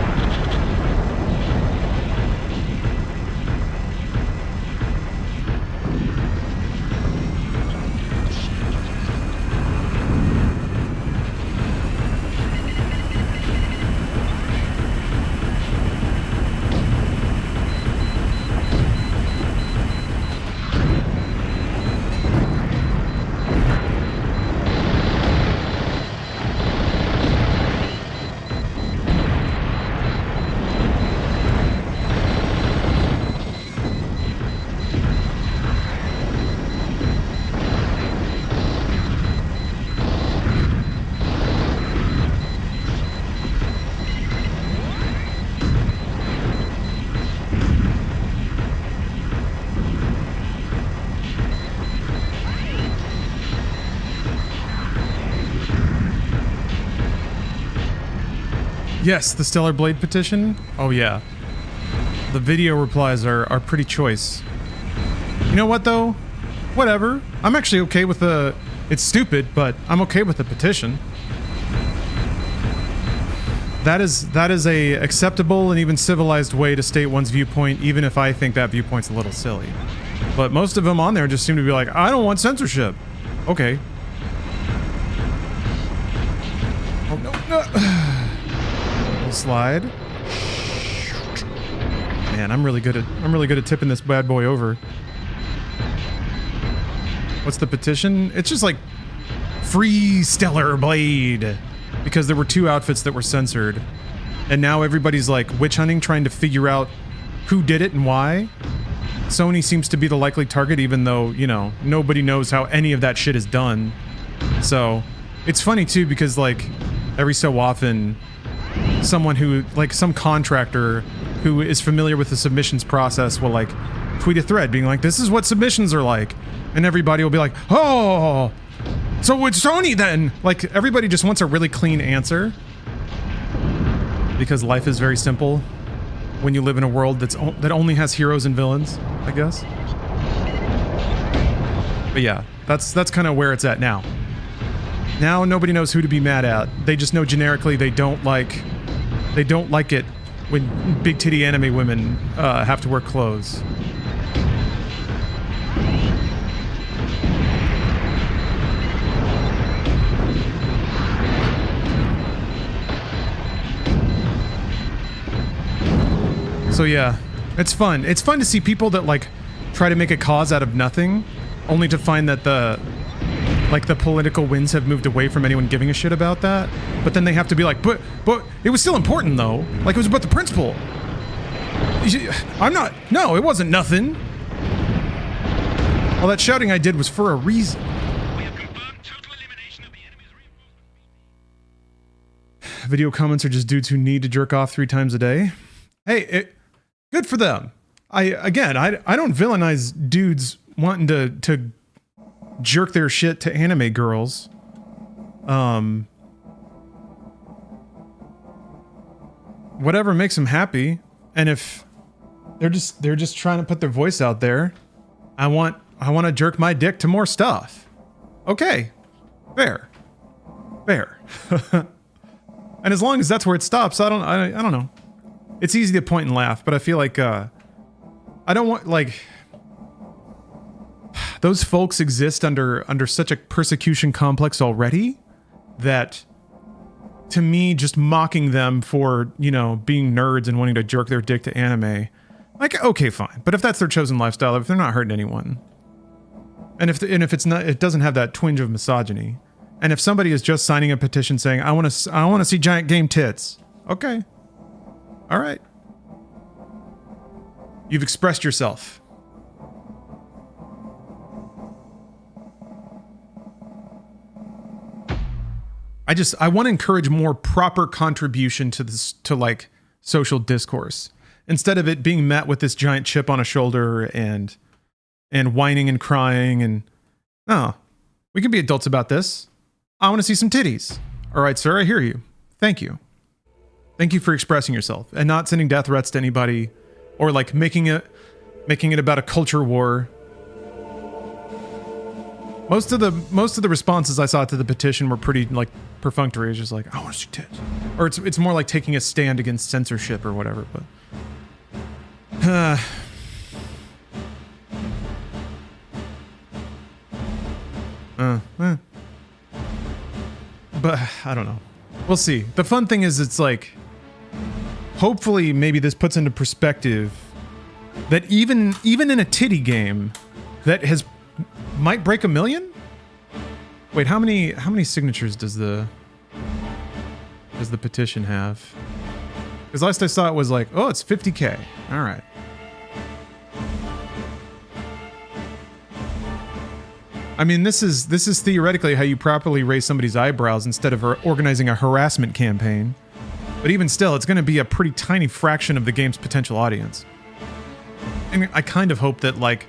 Yes, the Stellar Blade petition. Oh yeah. The video replies are pretty choice. You know what though? Whatever. I'm actually okay with the... It's stupid, but I'm okay with the petition. That is a acceptable and even civilized way to state one's viewpoint, even if I think that viewpoint's a little silly. But most of them on there just seem to be like, I don't want censorship. Okay. Oh no. Slide. Man, I'm really good at tipping this bad boy over. What's the petition? It's just like free stellar blade, because there were 2 outfits that were censored, and now everybody's like witch hunting, trying to figure out who did it and why. Sony seems to be the likely target, even though, you know, nobody knows how any of that shit is done. So it's funny too, because like every so often someone who, like some contractor who is familiar with the submissions process will like tweet a thread being like, this is what submissions are like, and everybody will be like, oh, so it's Sony then. Like, everybody just wants a really clean answer, because life is very simple when you live in a world that only has heroes and villains, I guess. But yeah, that's kind of where it's at now. Now nobody knows who to be mad at. They just know generically they don't like it when big titty anime women have to wear clothes. So yeah, it's fun. It's fun to see people that like try to make a cause out of nothing, only to find that the political winds have moved away from anyone giving a shit about that. But then they have to be like, but it was still important though. Like, it was about the principle. No, it wasn't nothing. All that shouting I did was for a reason. We have confirmed total elimination of the enemy's reinforcements. Video comments are just dudes who need to jerk off 3 times a day. Hey, good for them. I don't villainize dudes wanting to jerk their shit to anime girls. Whatever makes them happy, and if they're just trying to put their voice out there, I want to jerk my dick to more stuff. Okay, fair. And as long as that's where it stops, I don't know. It's easy to point and laugh, but I feel like I don't want, like, those folks exist under such a persecution complex already that, to me, just mocking them for, you know, being nerds and wanting to jerk their dick to anime, like, okay, fine. But if that's their chosen lifestyle, if they're not hurting anyone, and if it's not, it doesn't have that twinge of misogyny, and if somebody is just signing a petition saying, I want to see giant game tits, okay. All right. You've expressed yourself. I want to encourage more proper contribution to this, to like social discourse, instead of it being met with this giant chip on a shoulder and whining and crying and, oh, we can be adults about this. I want to see some titties. All right, sir, I hear you. Thank you. Thank you for expressing yourself and not sending death threats to anybody, or like making it about a culture war. Most of the responses I saw to the petition were pretty like perfunctory. It's just like, I want to see tits, or it's more like taking a stand against censorship or whatever. But I don't know. We'll see. The fun thing is, it's like, hopefully maybe this puts into perspective that even in a titty game that might break 1 million. Wait, how many signatures does the petition have? Because last I saw it was like, oh, it's 50K. All right. I mean, this is theoretically how you properly raise somebody's eyebrows instead of organizing a harassment campaign. But even still, it's going to be a pretty tiny fraction of the game's potential audience. And I kind of hope that, like,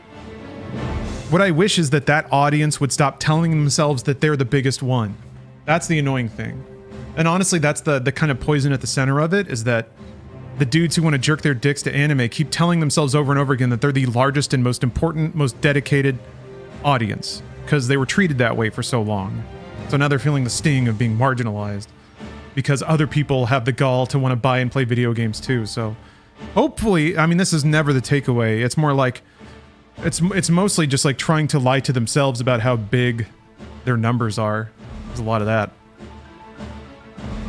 what I wish is that audience would stop telling themselves that they're the biggest one. That's the annoying thing. And honestly, that's the kind of poison at the center of it, is that the dudes who want to jerk their dicks to anime keep telling themselves over and over again that they're the largest and most important, most dedicated audience, because they were treated that way for so long. So now they're feeling the sting of being marginalized because other people have the gall to want to buy and play video games too. So hopefully, I mean, this is never the takeaway. It's more like, it's mostly just like trying to lie to themselves about how big their numbers are. There's a lot of that,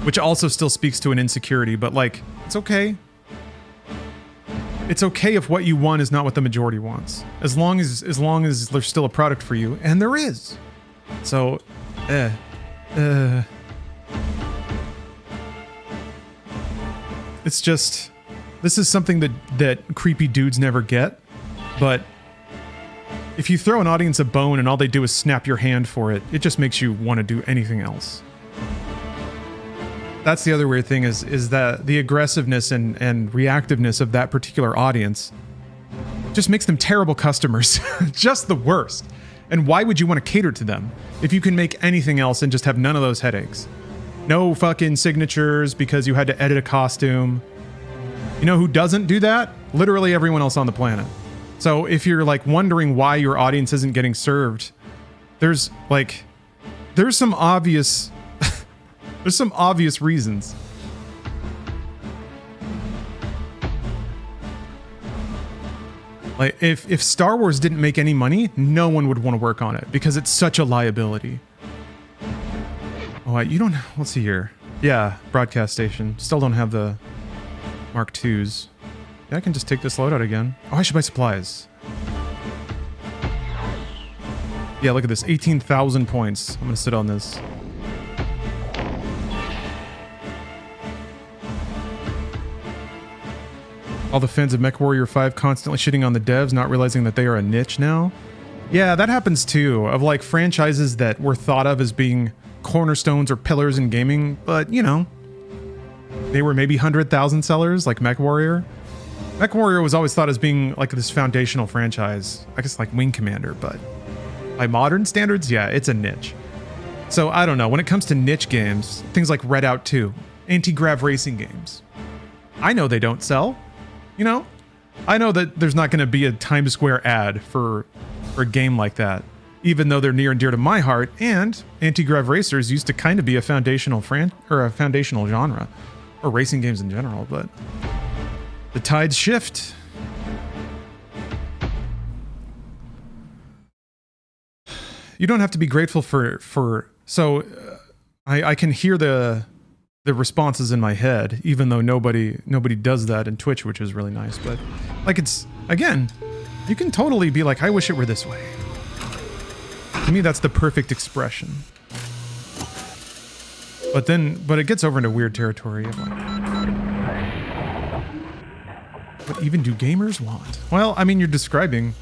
which also still speaks to an insecurity, but like, it's okay. It's okay if what you want is not what the majority wants, as long as there's still a product for you, and there is. So, it's just, this is something that creepy dudes never get, but if you throw an audience a bone and all they do is snap your hand for it, it just makes you want to do anything else. That's the other weird thing is that the aggressiveness and reactiveness of that particular audience just makes them terrible customers. Just the worst. And why would you want to cater to them if you can make anything else and just have none of those headaches? No fucking signatures because you had to edit a costume. You know who doesn't do that? Literally everyone else on the planet. So if you're like wondering why your audience isn't getting served, there's some obvious there's some obvious reasons. Like if Star Wars didn't make any money, no one would want to work on it because it's such a liability. Oh, you don't, let's see here. Yeah, broadcast station. Still don't have the Mark IIs. Yeah, I can just take this loadout again. Oh, I should buy supplies. Yeah, look at this, 18,000 points. I'm gonna sit on this. All the fans of MechWarrior 5 constantly shitting on the devs, not realizing that they are a niche now. Yeah, that happens too, of like franchises that were thought of as being cornerstones or pillars in gaming, but you know, they were maybe 100,000 sellers, like MechWarrior. MechWarrior was always thought as being like this foundational franchise, I guess like Wing Commander, but by modern standards, yeah, it's a niche. So I don't know, when it comes to niche games, things like Redout 2, anti-grav racing games, I know they don't sell. You know, I know that there's not going to be a Times Square ad for a game like that, even though they're near and dear to my heart. And anti-grav racers used to kind of be a foundational genre, or racing games in general. But the tides shift. You don't have to be grateful for. So I can hear the responses in my head, even though nobody does that in Twitch, which is really nice. But like, it's, again, you can totally be like, I wish it were this way. To me, that's the perfect expression. But it gets over into weird territory of like, what even do gamers want? Well, I mean, you're describing,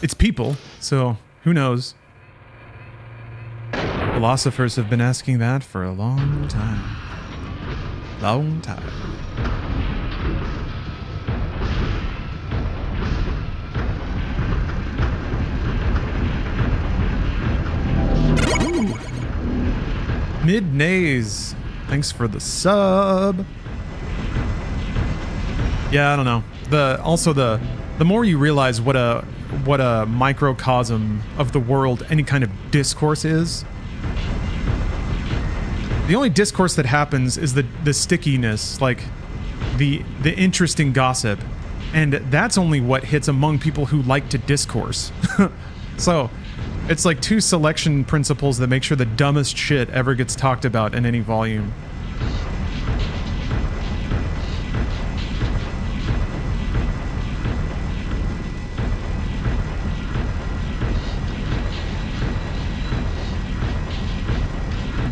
it's people, so who knows? Philosophers have been asking that for a long time. Long time. Mid-Nays. Thanks for the sub. Yeah, I don't know. The more you realize what a microcosm of the world any kind of discourse is. The only discourse that happens is the stickiness, like the interesting gossip, and that's only what hits among people who like to discourse. So it's like two selection principles that make sure the dumbest shit ever gets talked about in any volume.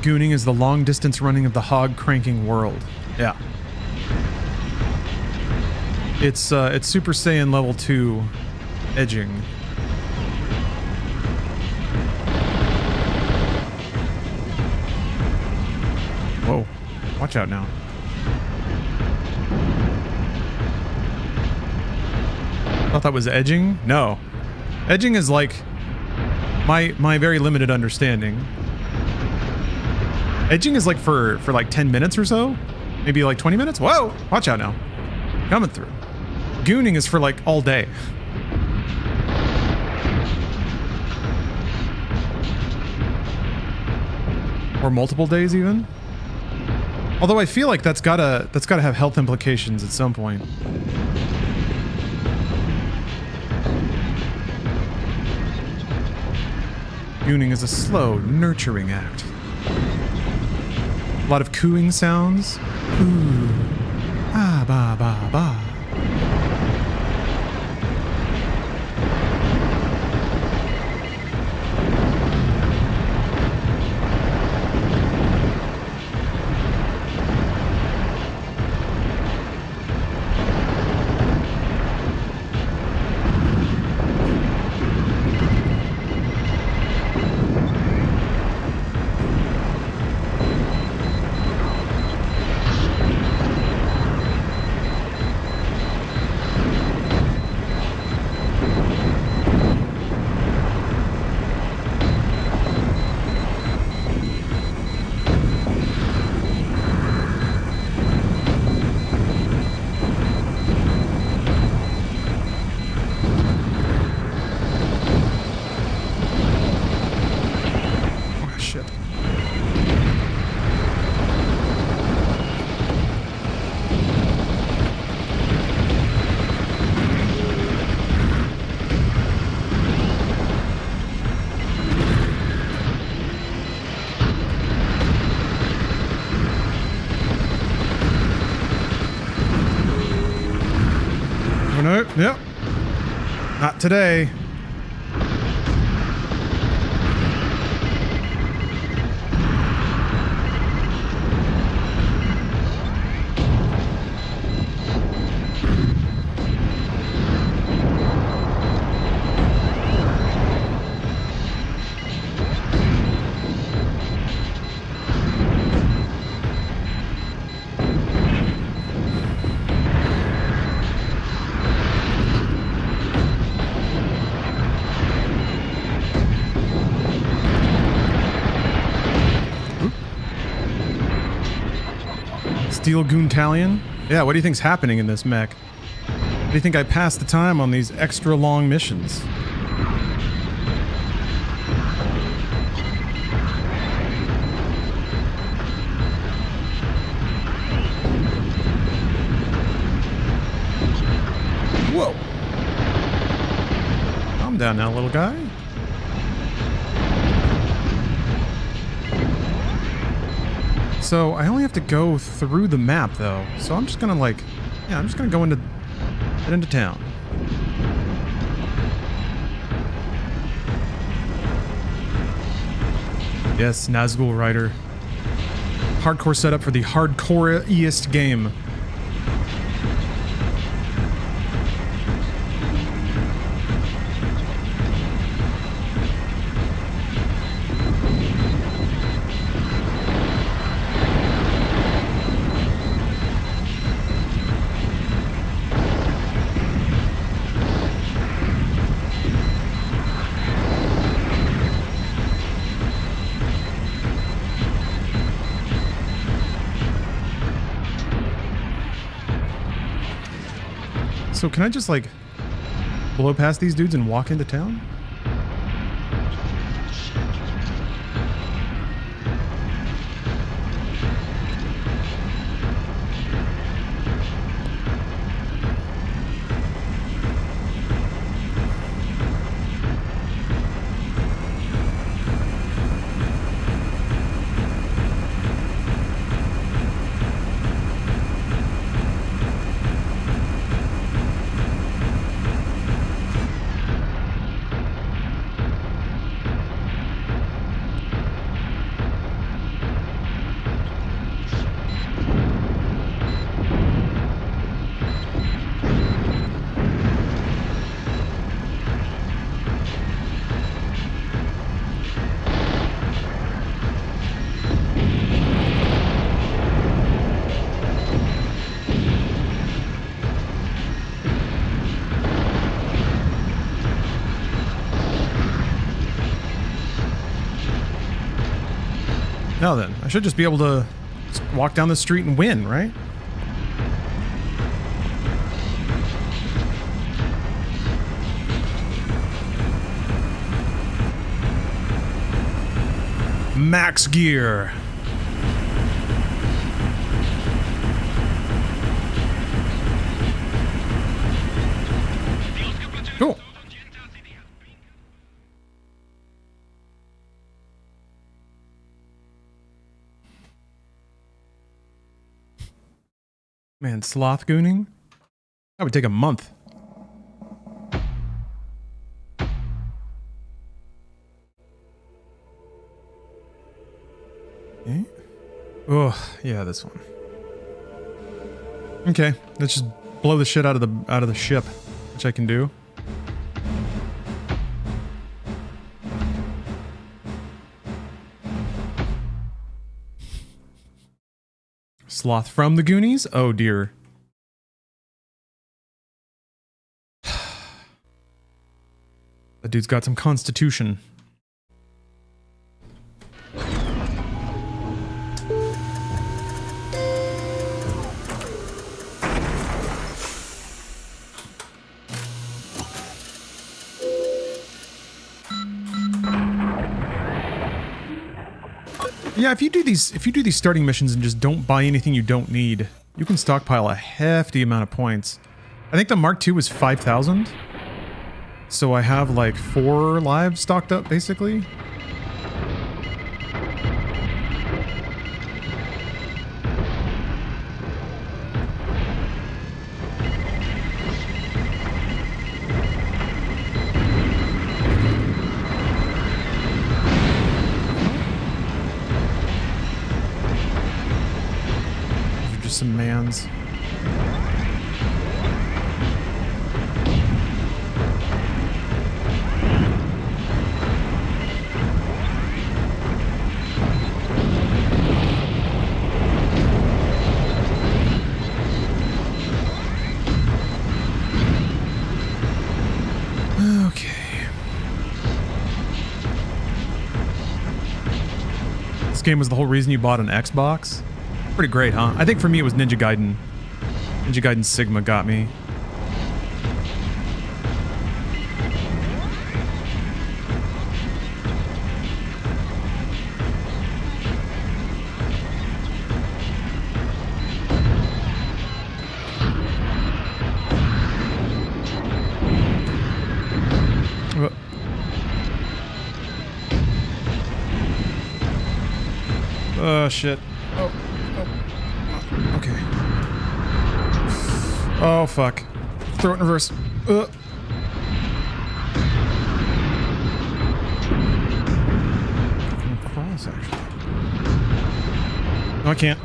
Gooning is the long-distance running of the hog-cranking world. Yeah. It's Super Saiyan level 2 edging. Whoa. Watch out now. Thought that was edging? No. Edging is like my very limited understanding. Edging is like for like 10 minutes or so? Maybe like 20 minutes? Whoa! Watch out now. Coming through. Gooning is for like all day. Or multiple days even? Although I feel like that's gotta have health implications at some point. Gooning is a slow, nurturing act. A lot of cooing sounds. Ooh. Ah, ba, ba, ba. Oh no, yep. Not today. Steel Goontalion? Yeah, what do you think's happening in this mech? How do you think I pass the time on these extra long missions? Whoa! Calm down now, little guy. So I only have to go through the map though. So I'm just gonna like, yeah, I'm just gonna go get into town. Yes, Nazgul Rider. Hardcore setup for the hardcore-iest game. So can I just like blow past these dudes and walk into town? Now then, I should just be able to just walk down the street and win, right? Max gear. Cool. Man, sloth gooning? That would take a month. Okay. Oh, yeah, this one. Okay, let's just blow the shit out of the ship, which I can do. Sloth from the Goonies? Oh dear. That dude's got some constitution. Yeah, if you do these starting missions and just don't buy anything you don't need, you can stockpile a hefty amount of points. I think the Mark II was 5,000. So I have like 4 lives stocked up basically. some mans. Game was the whole reason you bought an Xbox? Pretty great, huh? I think for me it was Ninja Gaiden. Ninja Gaiden Sigma got me. Oh, shit. Oh. Okay. Oh, fuck. Throw it in reverse. I can cross, actually. No, I can't.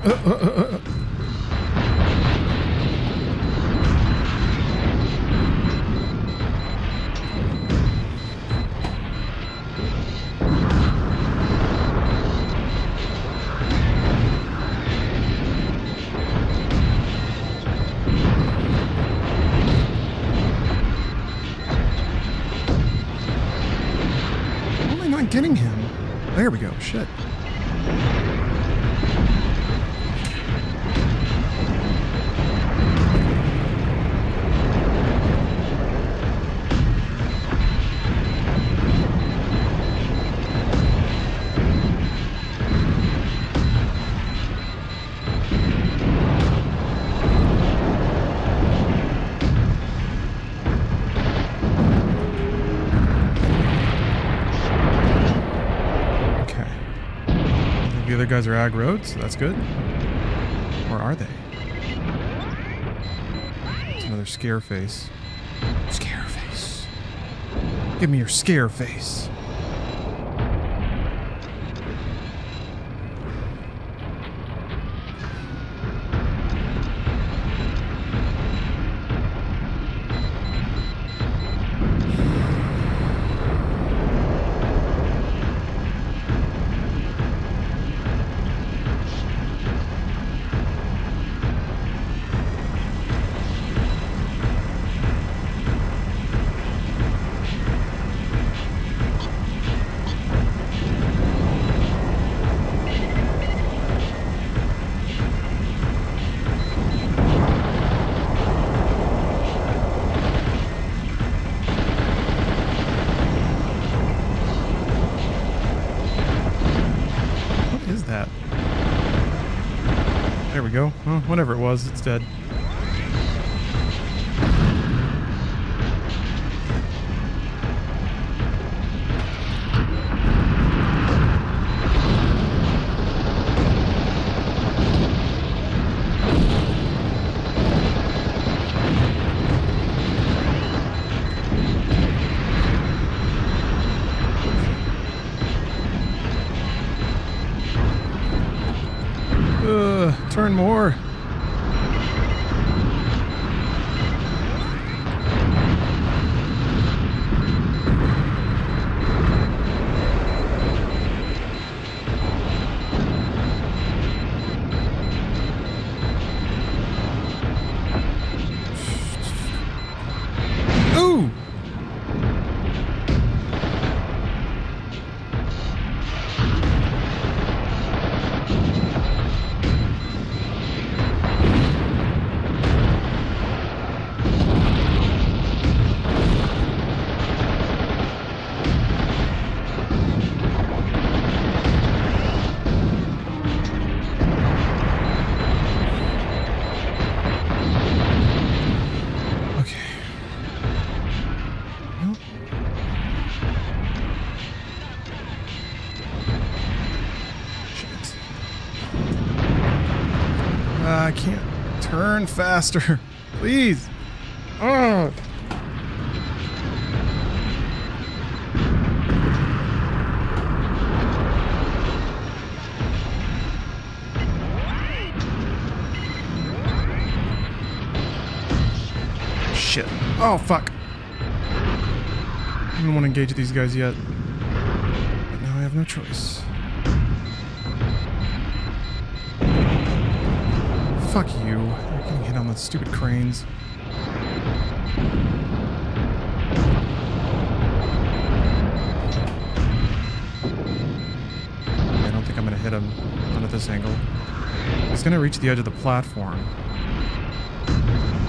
Getting him. There we go. Shit. The other guys are aggroed, so that's good. Or are they? It's another scare face. Scare face. Give me your scare face. There we go. Well, whatever it was, it's dead. Turn more. Ooh! I can't turn faster. Please. Oh. shit. Oh, fuck. I don't want to engage these guys yet. But now I have no choice. Fuck you. You're getting hit on the stupid cranes. I don't think I'm going to hit him. Not at this angle. He's going to reach the edge of the platform.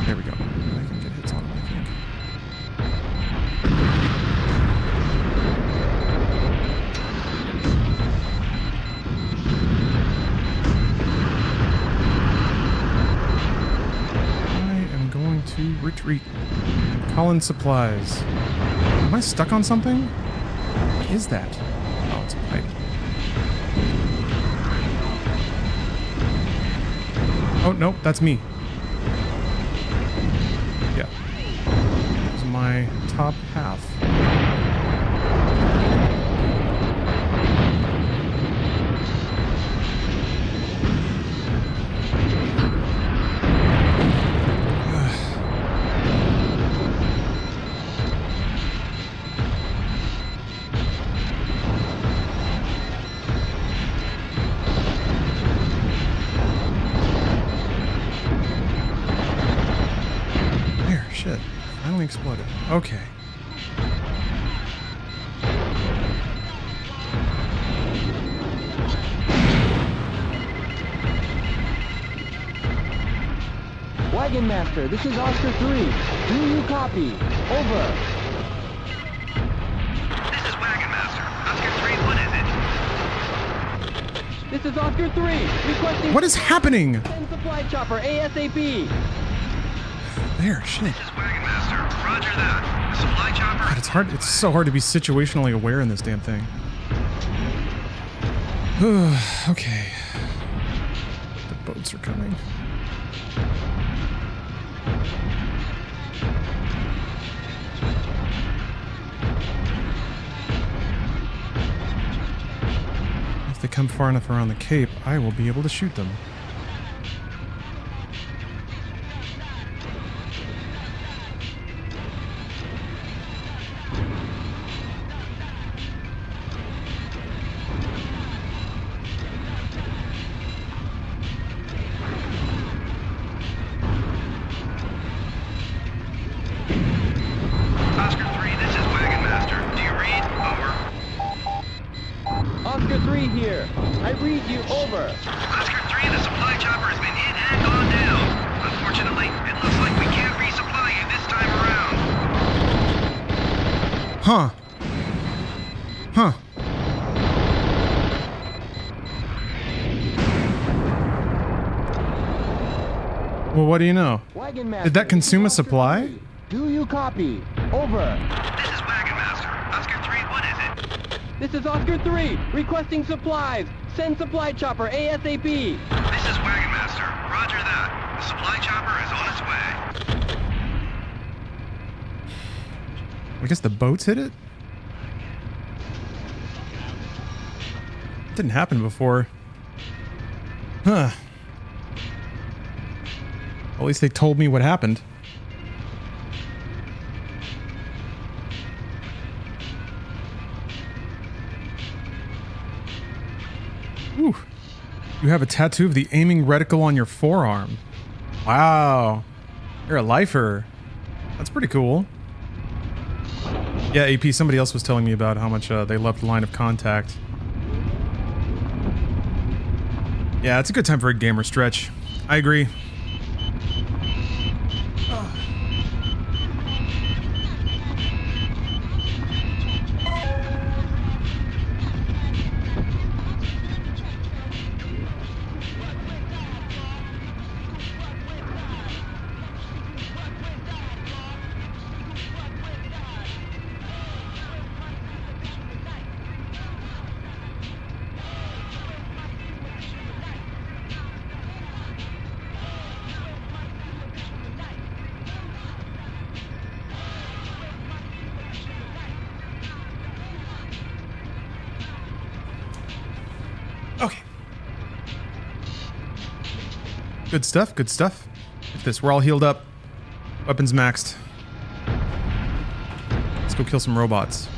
There we go. I can get hits on him, I think. To retreat. Call in supplies. Am I stuck on something? What is that? Oh, it's a pipe. Oh, no, that's me. Yeah. This is my top half. Exploded. Okay. Wagon Master, this is Oscar 3. Do you copy? Over. This is Wagon Master. Oscar 3, what is it? This is Oscar 3. Requesting... What is happening? Send supply chopper ASAP. There, shit. This is Wagon Master. Roger that. The supply chopper... God, it's hard. It's so hard to be situationally aware in this damn thing. Okay. The boats are coming. If they come far enough around the Cape, I will be able to shoot them. Oscar 3, this is Wagon Master. Do you read? Over. Oscar 3 here. I read you. Over. Oscar 3, the supply chopper has been hit and gone down. Unfortunately, it looks like we can't resupply you this time around. Huh. Huh. Well, what do you know? Wagon Master, Did that consume a supply? Do you copy? Over. This is Wagon Master. Oscar 3, what is it? This is Oscar 3. Requesting supplies. Send supply chopper ASAP. This is Wagon Master. Roger that. The supply chopper is on its way. I guess the boats hit it? Didn't happen before. Huh. At least they told me what happened. Whew. You have a tattoo of the aiming reticle on your forearm. Wow. You're a lifer. That's pretty cool. Yeah, AP, somebody else was telling me about how much they loved Line of Contact. Yeah, it's a good time for a gamer stretch. I agree. Okay. Good stuff, good stuff. Get this, we're all healed up. Weapons maxed. Let's go kill some robots.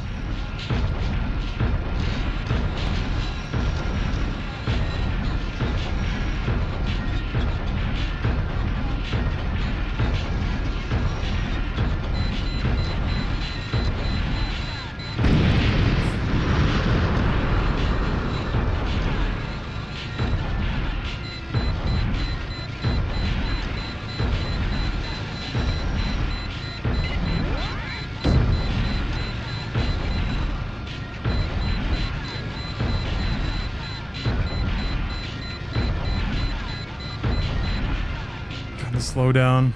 Slow down.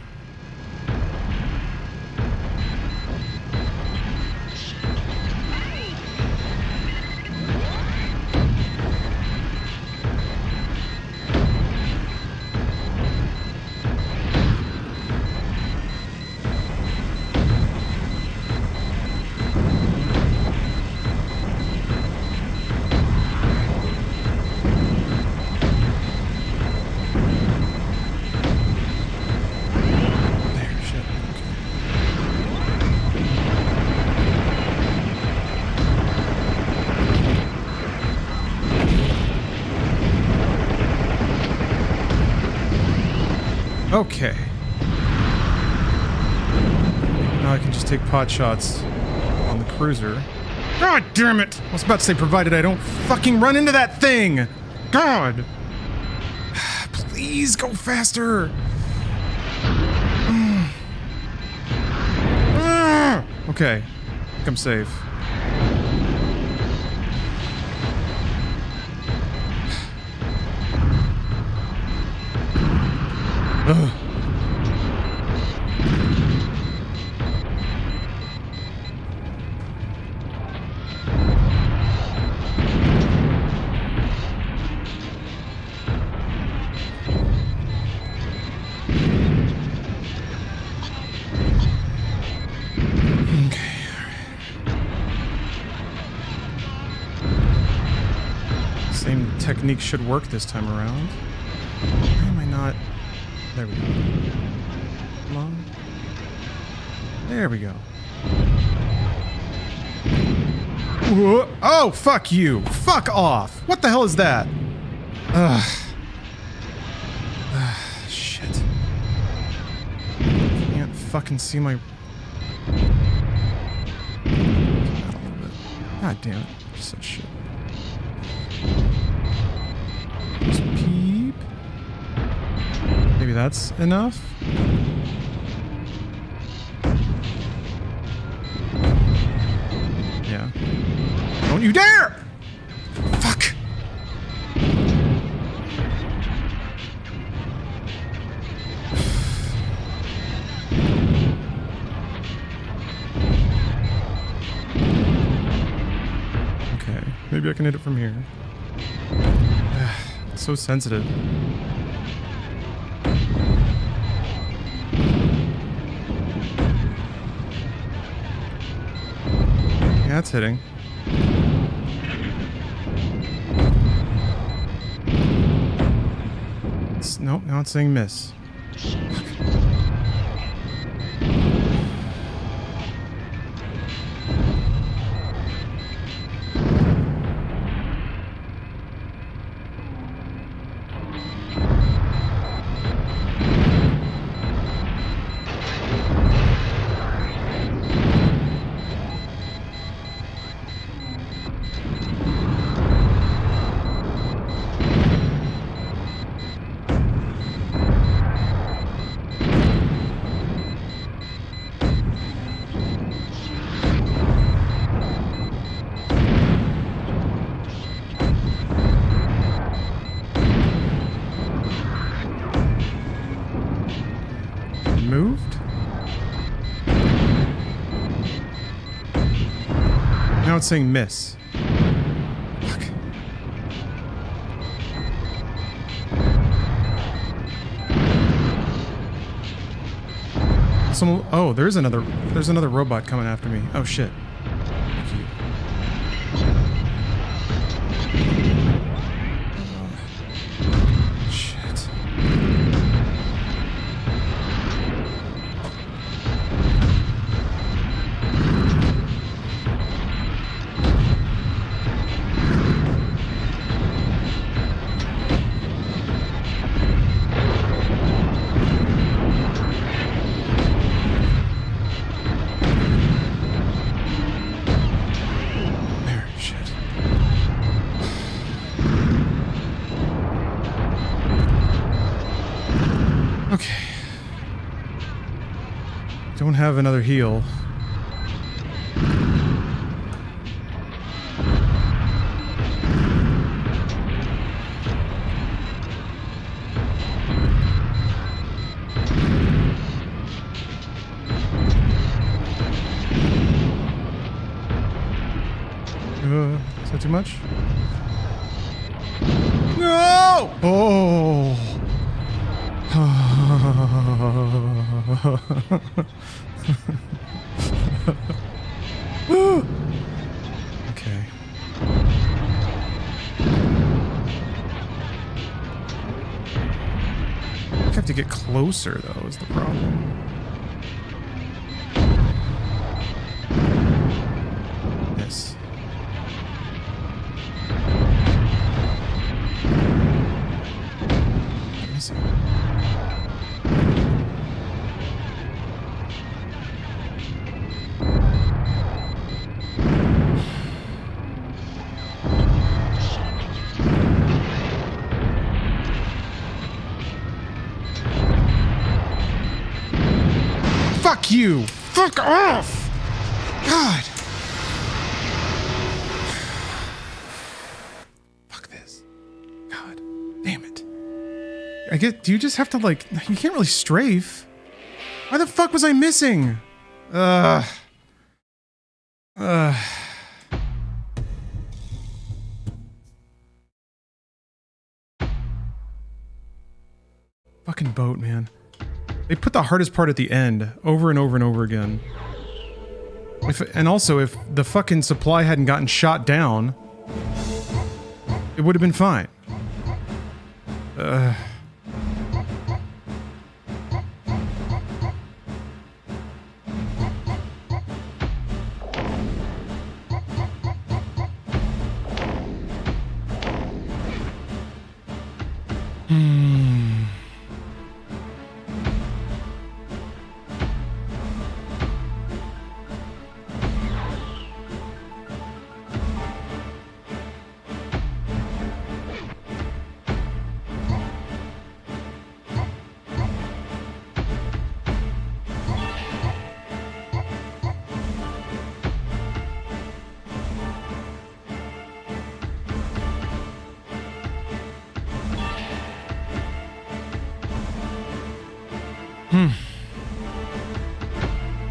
Okay. Now I can just take pot shots on the cruiser. God damn it! I was about to say, provided I don't fucking run into that thing! God! Please go faster! Okay. I think I'm safe. Ugh. Same technique should work this time around. Why am I not... There we go. Come on. There we go. Whoa. Oh, fuck you. Fuck off. What the hell is that? Ugh. Shit. Can't fucking see my... God damn it. Such shit. Just peep. Maybe that's enough? Yeah. Don't you dare! Fuck! Okay, maybe I can hit it from here. It's so sensitive. Yeah, it's hitting. Nope, now it's saying miss. Moved? Now it's saying miss. Fuck. Oh, there's another robot coming after me. Oh shit. Don't have another heal. Is that too much? No! Oh! Okay. I have to get closer, though, is the problem. Yes. Let me see. Fuck you! Fuck off! God! Fuck this. God. Damn it. Do you just have to, like... You can't really strafe. Why the fuck was I missing? Fucking boat, man. They put the hardest part at the end, over and over and over again. And also, if the fucking supply hadn't gotten shot down, it would have been fine.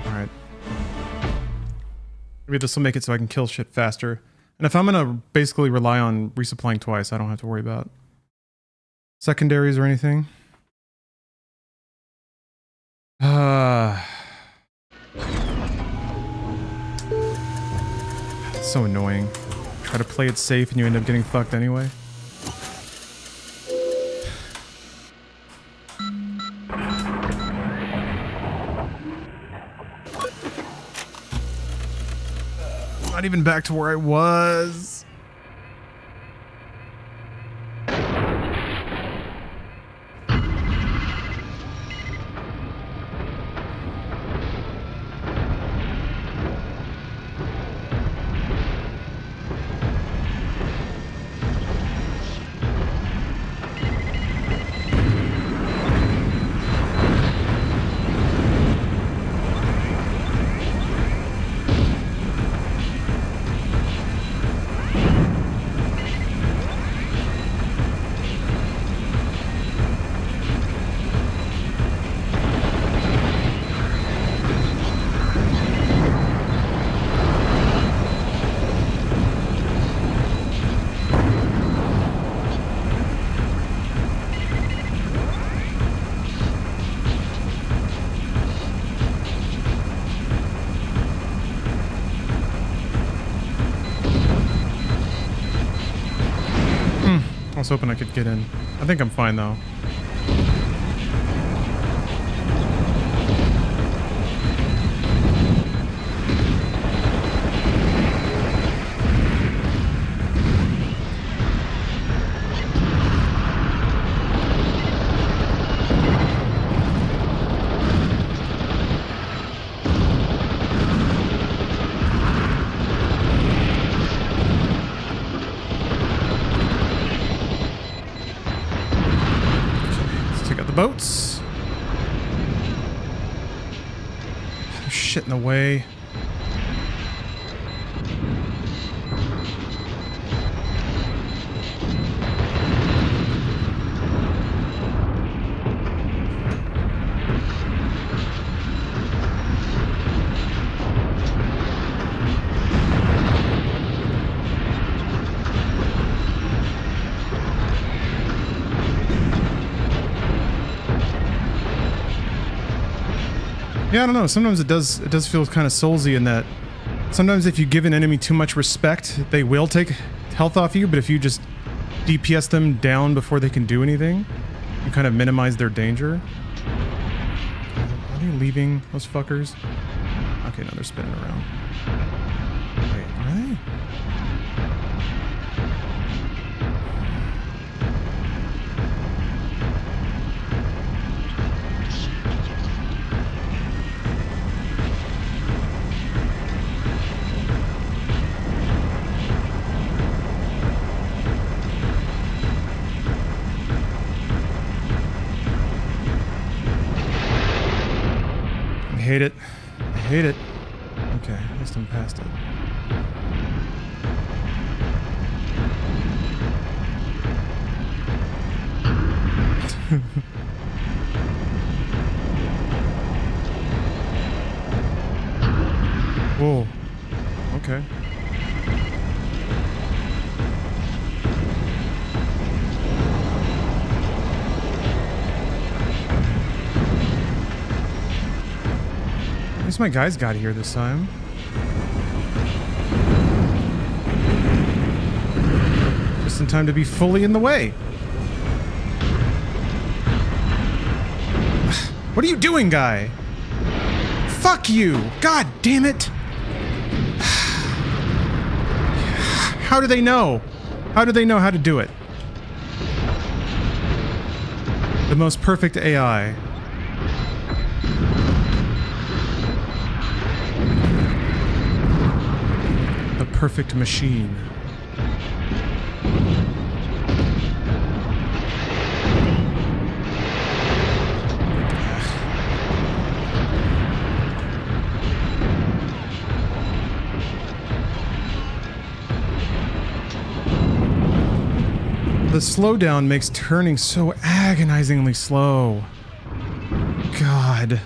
Alright. Maybe this will make it so I can kill shit faster. And if I'm gonna basically rely on resupplying twice, I don't have to worry about secondaries or anything. It's so annoying. Try to play it safe and you end up getting fucked anyway. Not even back to where I was. I was hoping I could get in. I think I'm fine though. There's shit in the way. Yeah, I don't know. Sometimes it does feel kind of soulsy in that sometimes if you give an enemy too much respect, they will take health off you, but if you just DPS them down before they can do anything, you kind of minimize their danger. Are they leaving, those fuckers? Okay, no, they're spinning around. Wait, are they? I hate it. I hate it. Okay, at least I'm past it. Whoa. Okay. At least my guys got here this time. Just in time to be fully in the way. What are you doing, guy? Fuck you! God damn it! How do they know? How do they know how to do it? The most perfect AI. The perfect machine. The slowdown makes turning so agonizingly slow. God.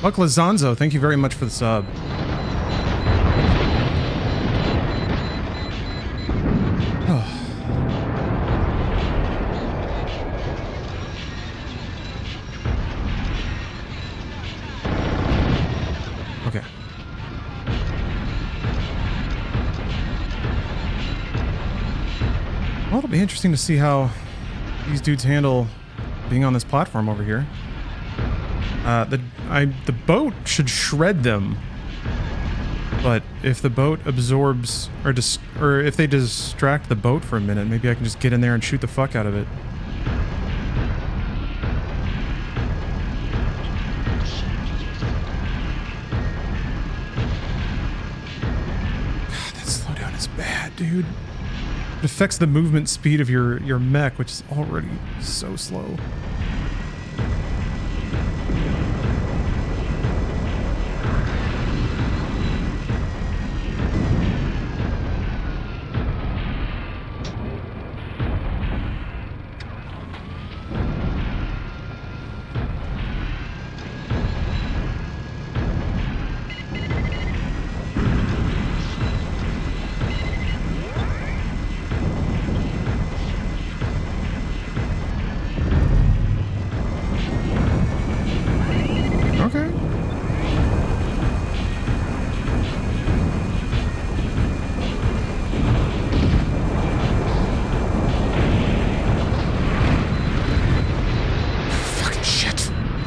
Buck Lazanzo, thank you very much for the sub. Oh. Okay. Well, it'll be interesting to see how these dudes handle being on this platform over here. The boat should shred them, but if the boat absorbs or if they distract the boat for a minute, maybe I can just get in there and shoot the fuck out of it. God, that slowdown is bad, dude. It affects the movement speed of your mech, which is already so slow.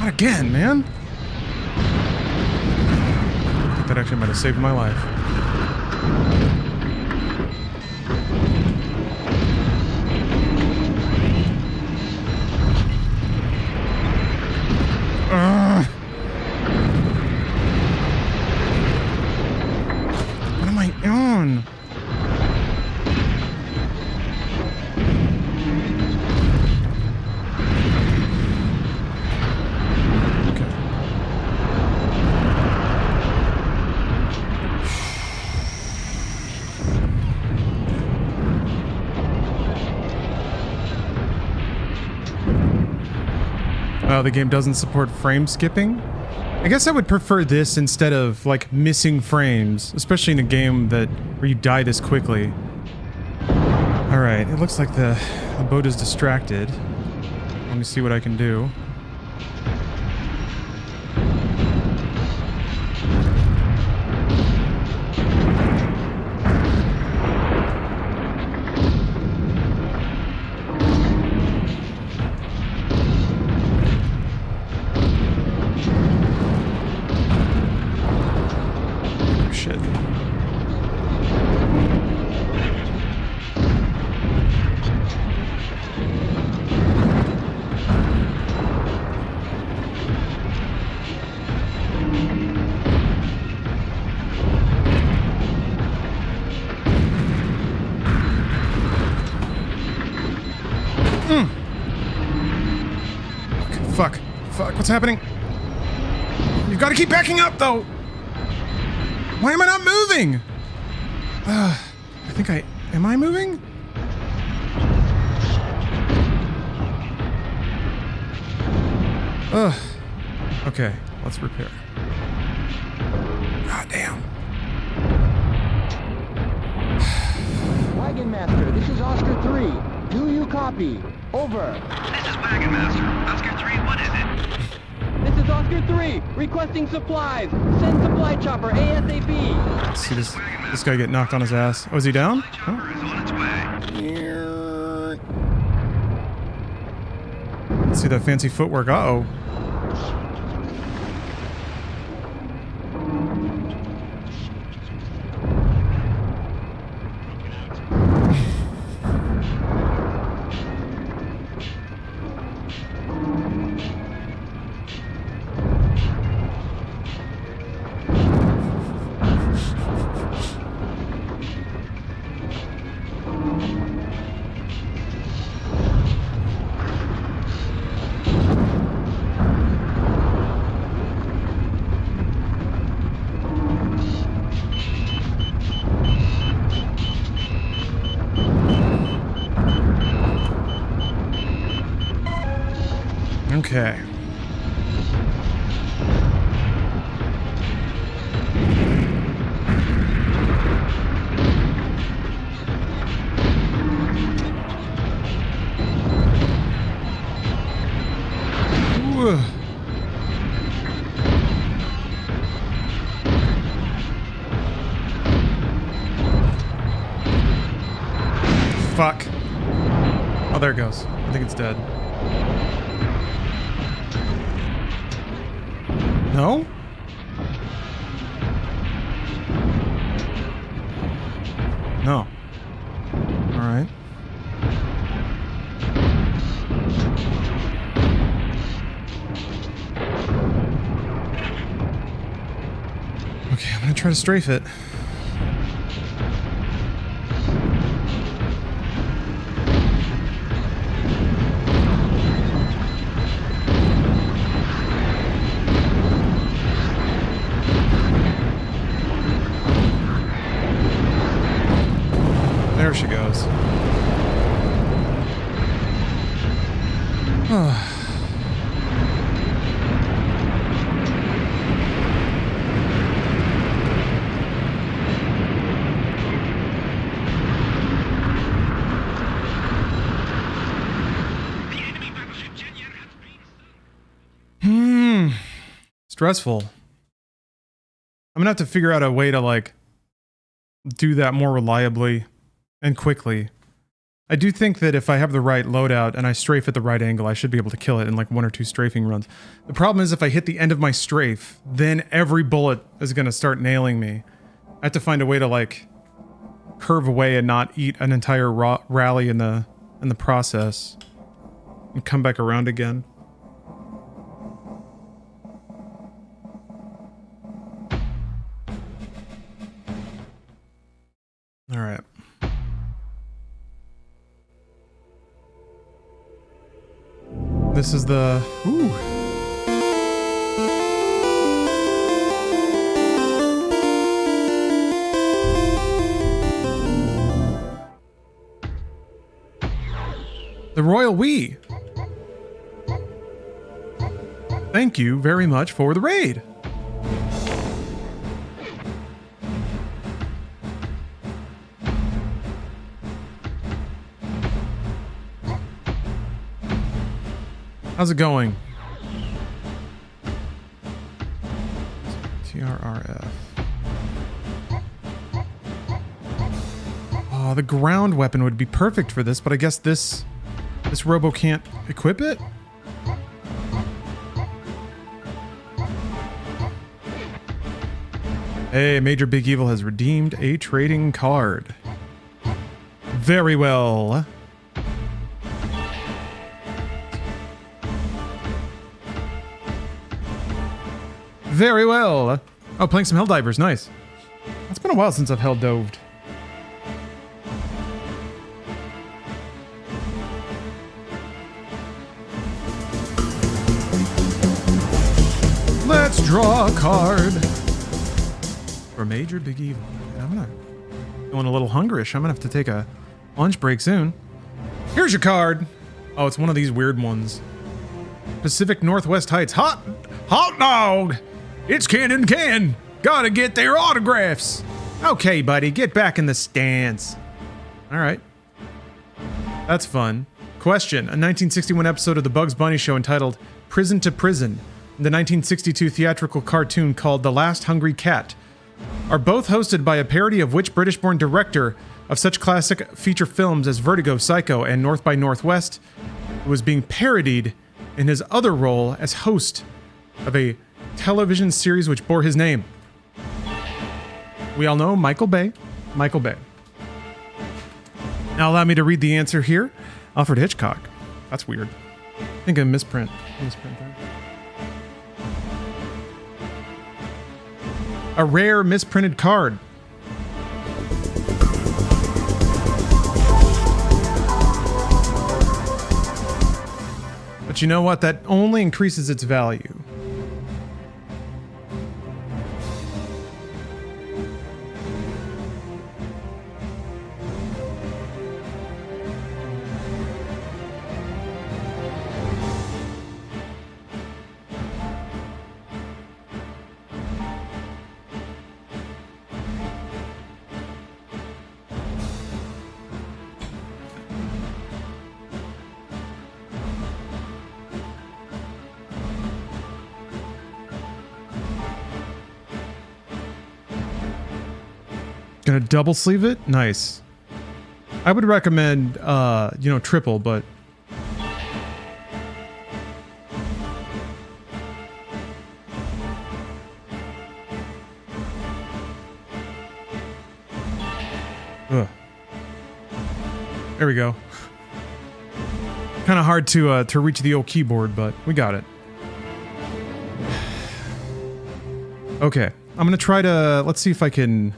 Again, man. I think that actually might have saved my life. Oh, the game doesn't support frame skipping? I guess I would prefer this instead of, like, missing frames, especially in a game where you die this quickly. Alright, it looks like the boat is distracted. Let me see what I can do. Shit. Fuck. Fuck, what's happening? You've got to keep backing up, though! Why am I not moving? I think am I moving? Ugh. Okay, let's repair. God damn. Wagon Master, this is Oscar 3. Do you copy? Over. This is Wagon Master. Oscar 3, what is it? This is Oscar 3, requesting supplies. Send supply chopper ASAP. Let's see this guy get knocked on his ass. Oh, is he down? Chopper is on its way. Let's see that fancy footwork. Uh-oh. Okay. Ooh. Fuck. Oh, there it goes. I think it's dead. No? No. Alright. Okay, I'm gonna try to strafe it. There she goes. Stressful. I'm gonna have to figure out a way to, like, do that more reliably and quickly. I do think that if I have the right loadout and I strafe at the right angle, I should be able to kill it in like 1 or 2 strafing runs. The problem is if I hit the end of my strafe, then every bullet is gonna start nailing me. I have to find a way to, like, curve away and not eat an entire rally in the process and come back around again. All right. This is the... Ooh. The Royal We. Thank you very much for the raid. How's it going? TRRF. Oh, the ground weapon would be perfect for this, but I guess this robo can't equip it? Hey, Major Big Evil has redeemed a trading card. Very well. Very well. Oh, playing some Helldivers. Nice. It's been a while since I've Helldoved. Let's draw a card for Major Big Evil. I'm feeling a little hungrish. I'm gonna have to take a lunch break soon. Here's your card. Oh, it's one of these weird ones. Pacific Northwest Heights. Hot dog. It's Cannon Can. Gotta get their autographs. Okay, buddy, get back in the stands. All right. That's fun. Question. A 1961 episode of the Bugs Bunny Show entitled Prison to Prison, the 1962 theatrical cartoon called The Last Hungry Cat, are both hosted by a parody of which British-born director of such classic feature films as Vertigo, Psycho, and North by Northwest, who was being parodied in his other role as host of a television series which bore his name. We all know Michael Bay. Michael Bay. Now allow me to read the answer here. Alfred Hitchcock. That's weird. I think a misprint. Misprint there. A rare misprinted card. But you know what? That only increases its value. Gonna double sleeve it? Nice. I would recommend, triple, but... Ugh. There we go. Kind of hard to reach the old keyboard, but we got it. Okay, I'm gonna try to... Let's see if I can...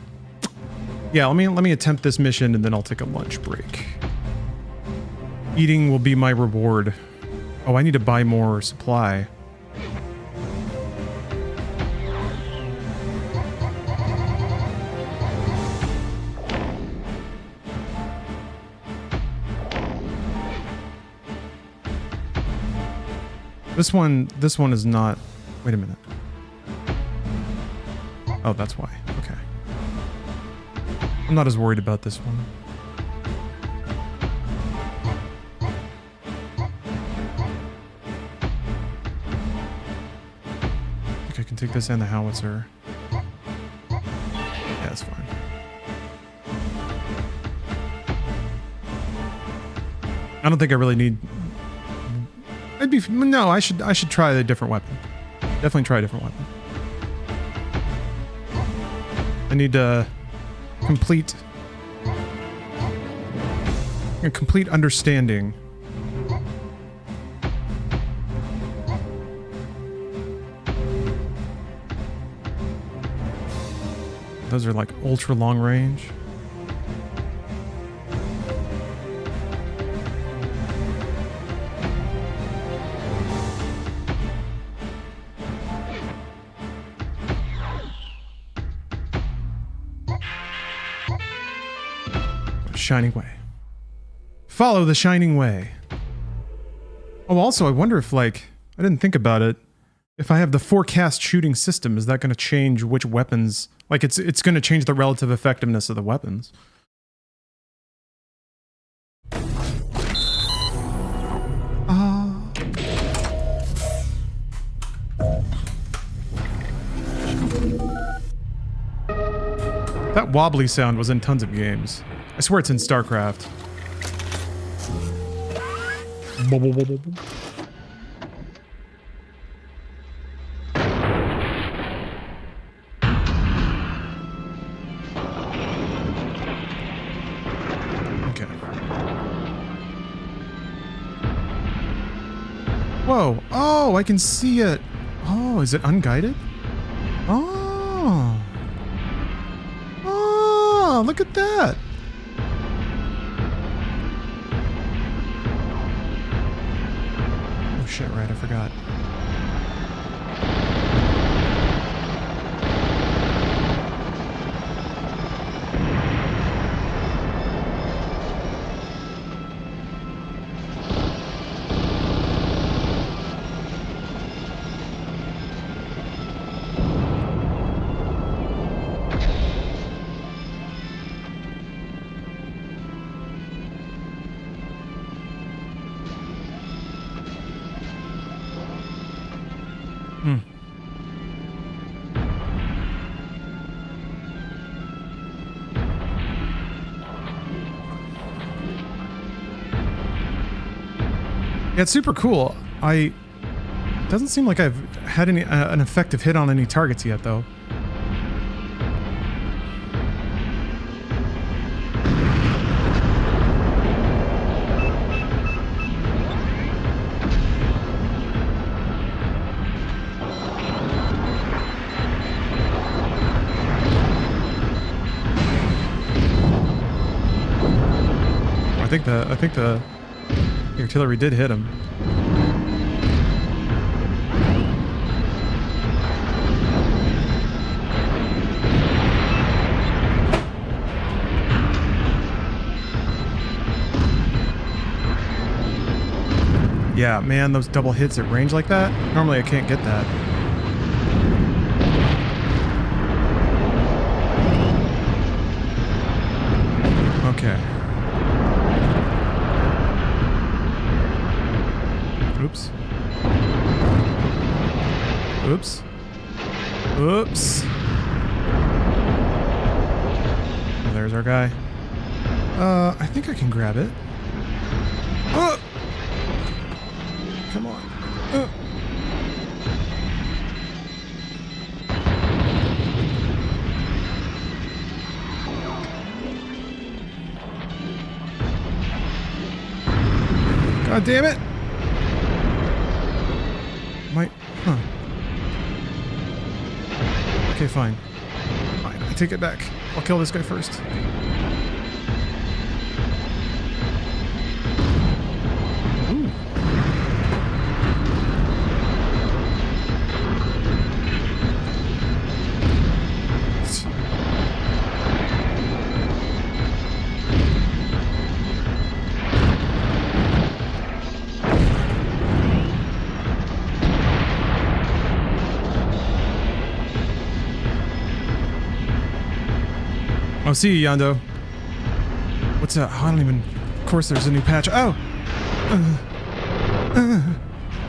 Yeah, let me attempt this mission and then I'll take a lunch break. Eating will be my reward. Oh, I need to buy more supply. This one is not... Wait a minute. Oh, that's why. Okay. I'm not as worried about this one. I think I can take this and the howitzer. Yeah, that's fine. I don't think I really need... No, I should try a different weapon. Definitely try a different weapon. I need to... complete understanding. Those are like ultra long range. Shining way. Follow the shining way. Oh, also, I wonder if, like, I didn't think about it. If I have the forecast shooting system, is that going to change which weapons? Like it's going to change the relative effectiveness of the weapons. That wobbly sound was in tons of games. I swear it's in StarCraft. Okay. Whoa. Oh, I can see it. Oh, is it unguided? Oh. Oh, look at that. Oh shit, right, I forgot. Yeah, it's super cool. It doesn't seem like I've had any an effective hit on any targets yet, though. I think the artillery did hit him. Yeah, man, those double hits at range like that? Normally I can't get that. Okay. Oops. Oops. Oops. Oh, there's our guy. I think I can grab it. Oh! Come on. God damn it! Huh. Okay, fine. Fine, I take it back. I'll kill this guy first. Ooh. Oh, see you, Yando. What's that? I don't even... Of course there's a new patch. Oh!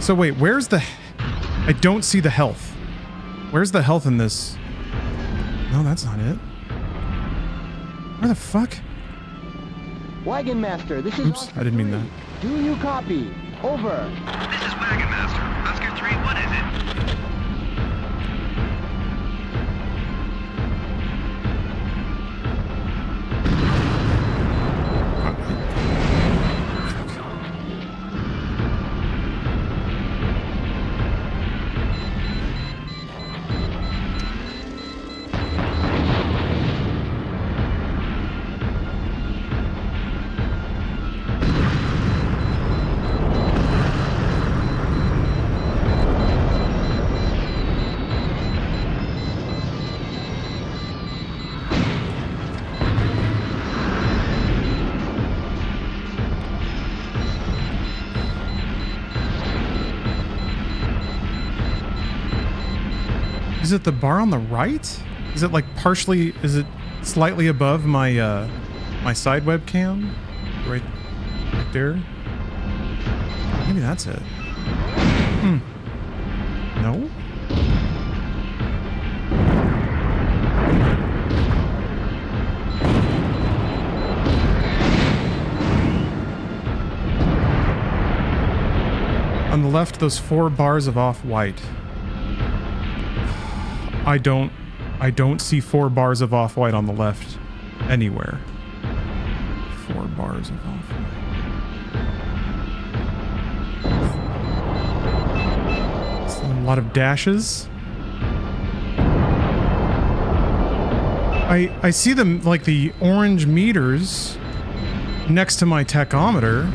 So wait, where's the... I don't see the health. Where's the health in this? No, that's not it. Where the fuck? Wagon Master, this is... Oops, I didn't mean that. Do you copy? Over. This is Wagon Master. Oscar 3, what is it? Is it the bar on the right? Is it like partially, is it slightly above my my side webcam? Right there? Maybe that's it. No? On the left, those 4 bars of off-white. I don't see 4 bars of off-white on the left anywhere. 4 bars of off-white. It's a lot of dashes. I see them like the orange meters next to my tachometer.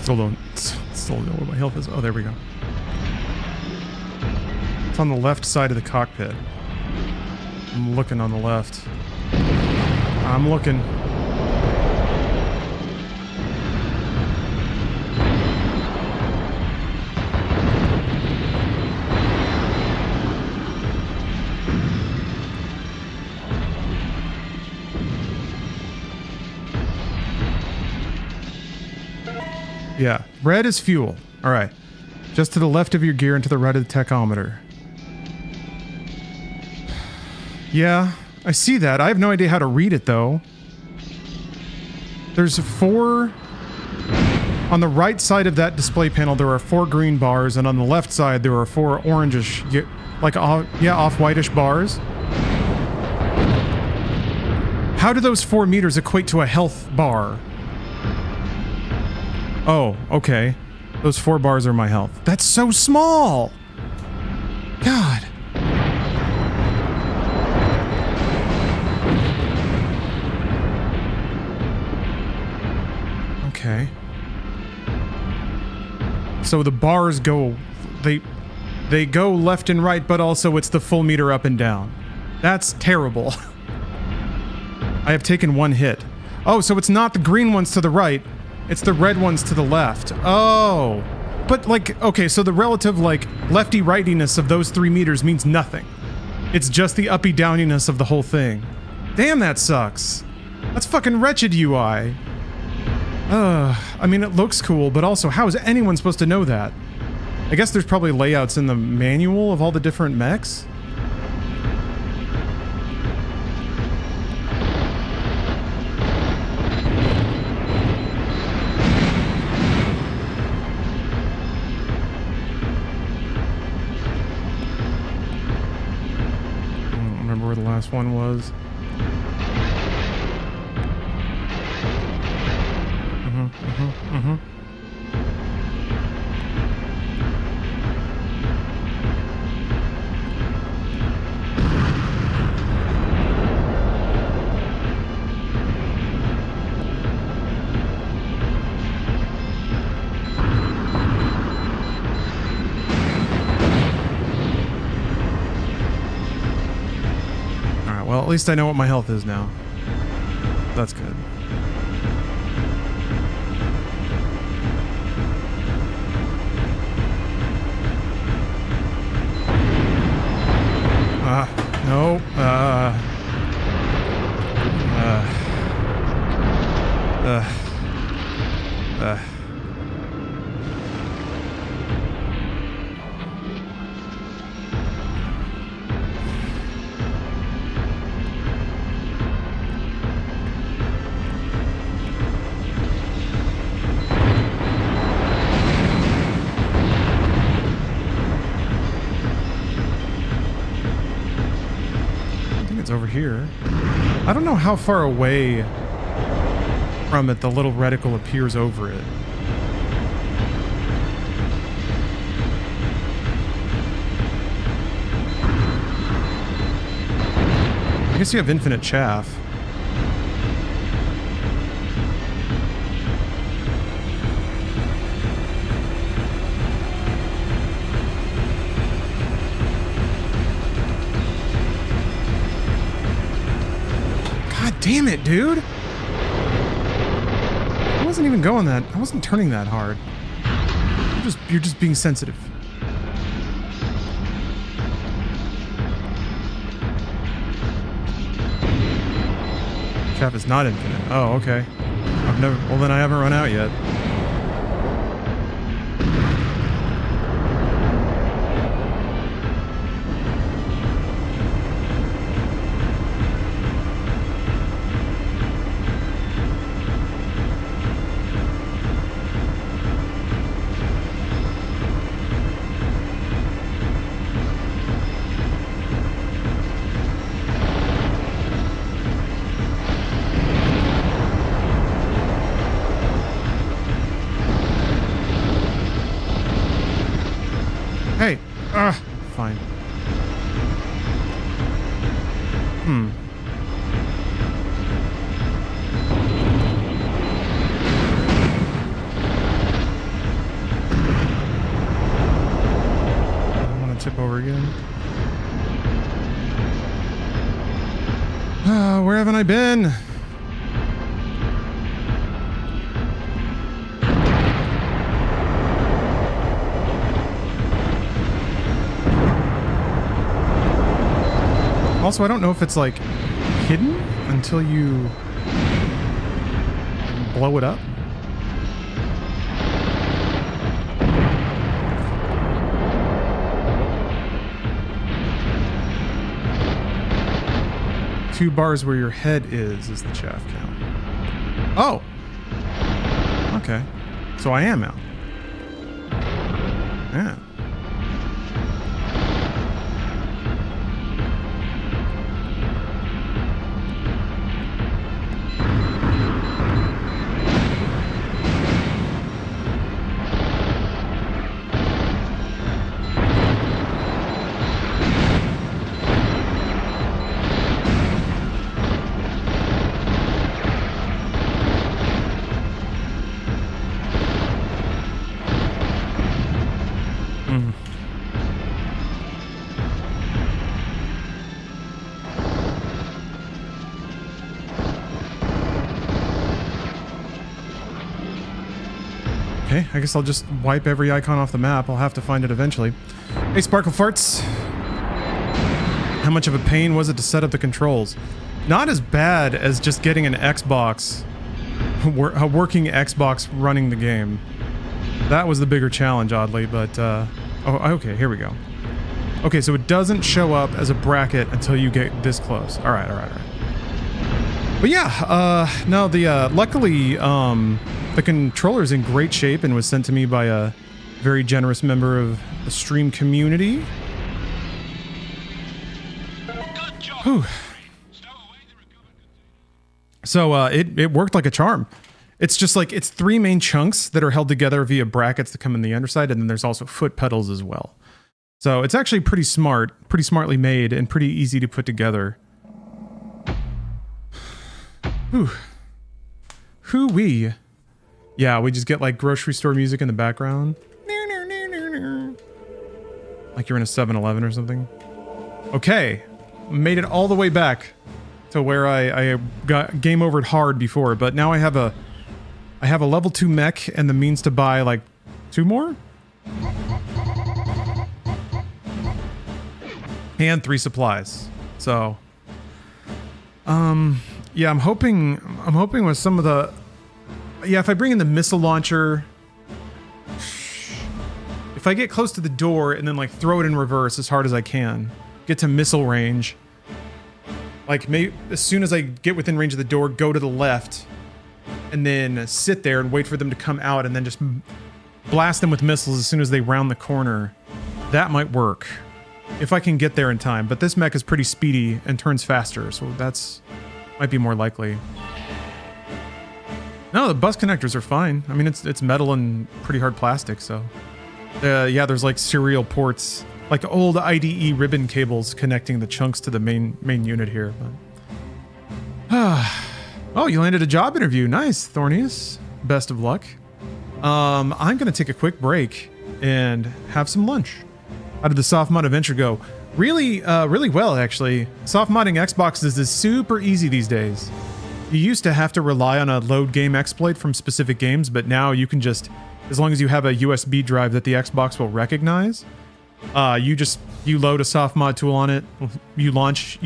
Still don't know where my health is. Oh, there we go. It's on the left side of the cockpit. I'm looking on the left. I'm looking. Yeah, red is fuel. All right. Just to the left of your gear and to the right of the tachometer. Yeah, I see that. I have no idea how to read it, though. There's 4... On the right side of that display panel, there are 4 green bars, and on the left side, there are 4 orangish, like, yeah, off-whitish bars. How do those 4 meters equate to a health bar? Oh, okay. Those 4 bars are my health. That's so small! God. Okay. So the bars go... They go left and right, but also it's the full meter up and down. That's terrible. I have taken 1 hit. Oh, so it's not the green ones to the right. It's the red ones to the left. Oh. But, like, okay, so the relative, like, lefty-rightiness of those 3 meters means nothing. It's just the uppy-downiness of the whole thing. Damn, that sucks. That's fucking wretched UI. I mean, it looks cool, but also, how is anyone supposed to know that? I guess there's probably layouts in the manual of all the different mechs. Where the last one was. Well, at least I know what my health is now. That's good. No. Over here. I don't know how far away from it the little reticle appears over it. guess you have infinite chaff. God damn it, dude! I wasn't even going that. I wasn't turning that hard. You're just being sensitive. Chaff is not infinite. Oh, okay. Well, then I haven't run out yet. Hey! Fine. I want to tip over again. Where haven't I been? Also, I don't know if it's like hidden until you blow it up. Two bars where your head is the chaff count. Oh! Okay. So I am out. Yeah. Okay, I guess I'll just wipe every icon off the map. I'll have to find it eventually. Hey, Sparkle Farts. How much of a pain was it to set up the controls? Not as bad as just getting an Xbox, a working Xbox running the game. That was the bigger challenge, oddly, but, oh, okay, here we go. Okay, so it doesn't show up as a bracket until you get this close. All right. But yeah, no, luckily, the controller's in great shape and was sent to me by a very generous member of the stream community. Whew. So it worked like a charm. It's just like, it's three main chunks that are held together via brackets that come in the underside, and then there's also foot pedals as well. So it's actually pretty smartly made, and pretty easy to put together. Whew. Hoo-wee. Yeah, we just get like grocery store music in the background. Like you're in a 7-Eleven or something. Okay, made it all the way back to where I got game overed hard before, but now I have a level 2 mech and the means to buy like 2 more? And 3 supplies. So yeah, I'm hoping with some of the, yeah, if I bring in the missile launcher, if I get close to the door and then like throw it in reverse as hard as I can, get to missile range, like maybe as soon as I get within range of the door, go to the left and then sit there and wait for them to come out and then just blast them with missiles as soon as they round the corner. That might work if I can get there in time, but this mech is pretty speedy and turns faster, so that's might be more likely. No, the bus connectors are fine. I mean, it's metal and pretty hard plastic, so. Yeah, there's like serial ports, like old IDE ribbon cables connecting the chunks to the main unit here. But Oh, you landed a job interview. Nice, Thornius. Best of luck. I'm going to take a quick break and have some lunch. How did the soft mod adventure go? Really well, actually. Soft modding Xboxes is super easy these days. You used to have to rely on a load game exploit from specific games, but now you can just, as long as you have a USB drive that the Xbox will recognize, you load a soft mod tool on it. You launch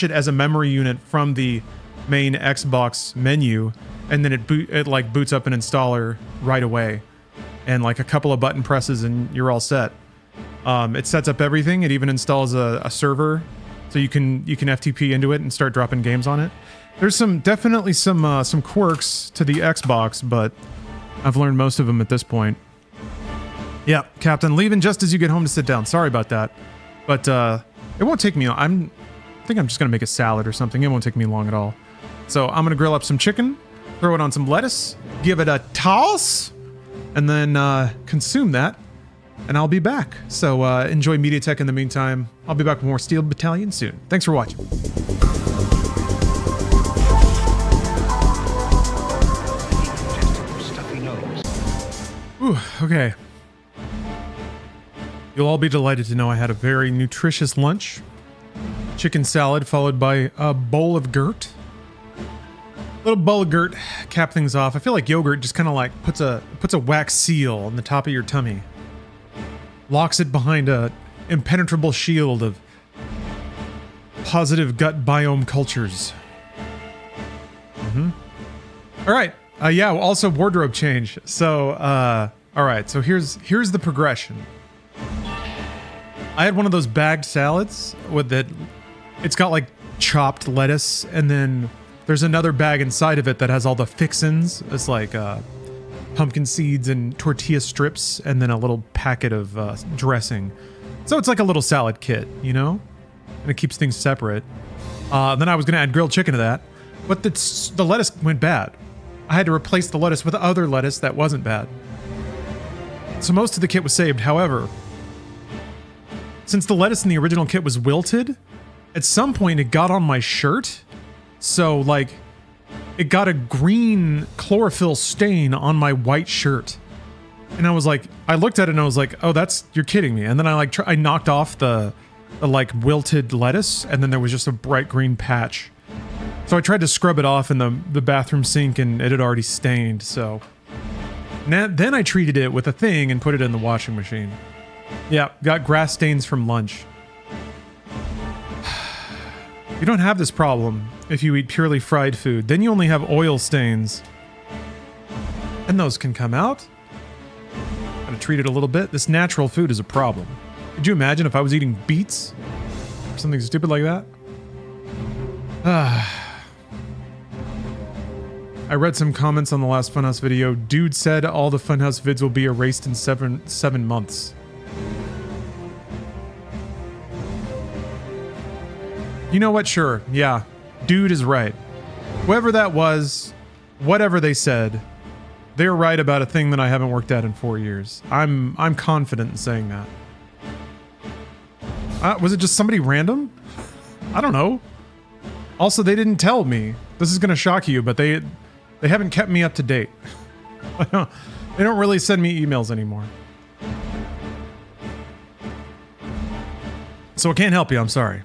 it as a memory unit from the main Xbox menu, and then it boots up an installer right away, and like a couple of button presses, and you're all set. It sets up everything. It even installs a server, so you can FTP into it and start dropping games on it. There's definitely some quirks to the Xbox, but I've learned most of them at this point. Yeah, Captain, leaving just as you get home to sit down. Sorry about that, but it won't take me. I think I'm just gonna make a salad or something. It won't take me long at all. So I'm gonna grill up some chicken, throw it on some lettuce, give it a toss, and then consume that. And I'll be back. So enjoy MediaTek in the meantime. I'll be back with more Steel Battalion soon. Thanks for watching. Ooh, okay. You'll all be delighted to know I had a very nutritious lunch. Chicken salad followed by a bowl of gurt. Little bowl of gurt, cap things off. I feel like yogurt just kind of like puts a wax seal on the top of your tummy. Locks it behind a impenetrable shield of positive gut biome cultures. All right. Yeah, also wardrobe change. So, all right. So here's the progression. I had one of those bagged salads with that. It's got like chopped lettuce, and then there's another bag inside of it that has all the fixins. It's like pumpkin seeds and tortilla strips, and then a little packet of dressing. So it's like a little salad kit, you know? And it keeps things separate. Then I was gonna add grilled chicken to that, but the lettuce went bad. I had to replace the lettuce with other lettuce that wasn't bad. So most of the kit was saved. However, since the lettuce in the original kit was wilted, at some point it got on my shirt. So like, it got a green chlorophyll stain on my white shirt. And I was like, I looked at it and I was like, oh, you're kidding me. And then I knocked off the like wilted lettuce, and then there was just a bright green patch. So I tried to scrub it off in the bathroom sink, and it had already stained. So then I treated it with a thing and put it in the washing machine. Yeah, got grass stains from lunch. You don't have this problem if you eat purely fried food. Then you only have oil stains. And those can come out. Gotta treat it a little bit. This natural food is a problem. Could you imagine if I was eating beets? Or something stupid like that? I read some comments on the last Funhouse video. Dude said all the Funhouse vids will be erased in seven months. You know what? Sure. Yeah. Dude is right. Whoever that was, whatever they said, they're right about a thing that I haven't worked at in 4 years. I'm confident in saying that. Was it just somebody random? I don't know. Also, they didn't tell me. This is going to shock you, but they haven't kept me up to date. They don't really send me emails anymore. So I can't help you, I'm sorry.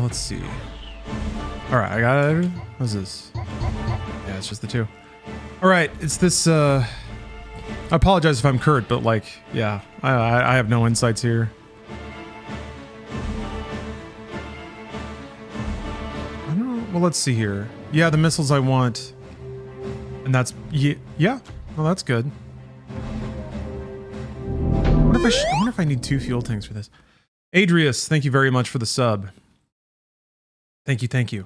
Let's see. Alright, I got it. What's this? Yeah, it's just the two. Alright, it's this, I apologize if I'm curt, but like, yeah, I have no insights here. Well, let's see here. Yeah, the missiles I want. And that's... Yeah. Well, that's good. I wonder if I need 2 fuel tanks for this. Adrius, thank you very much for the sub. Thank you, thank you.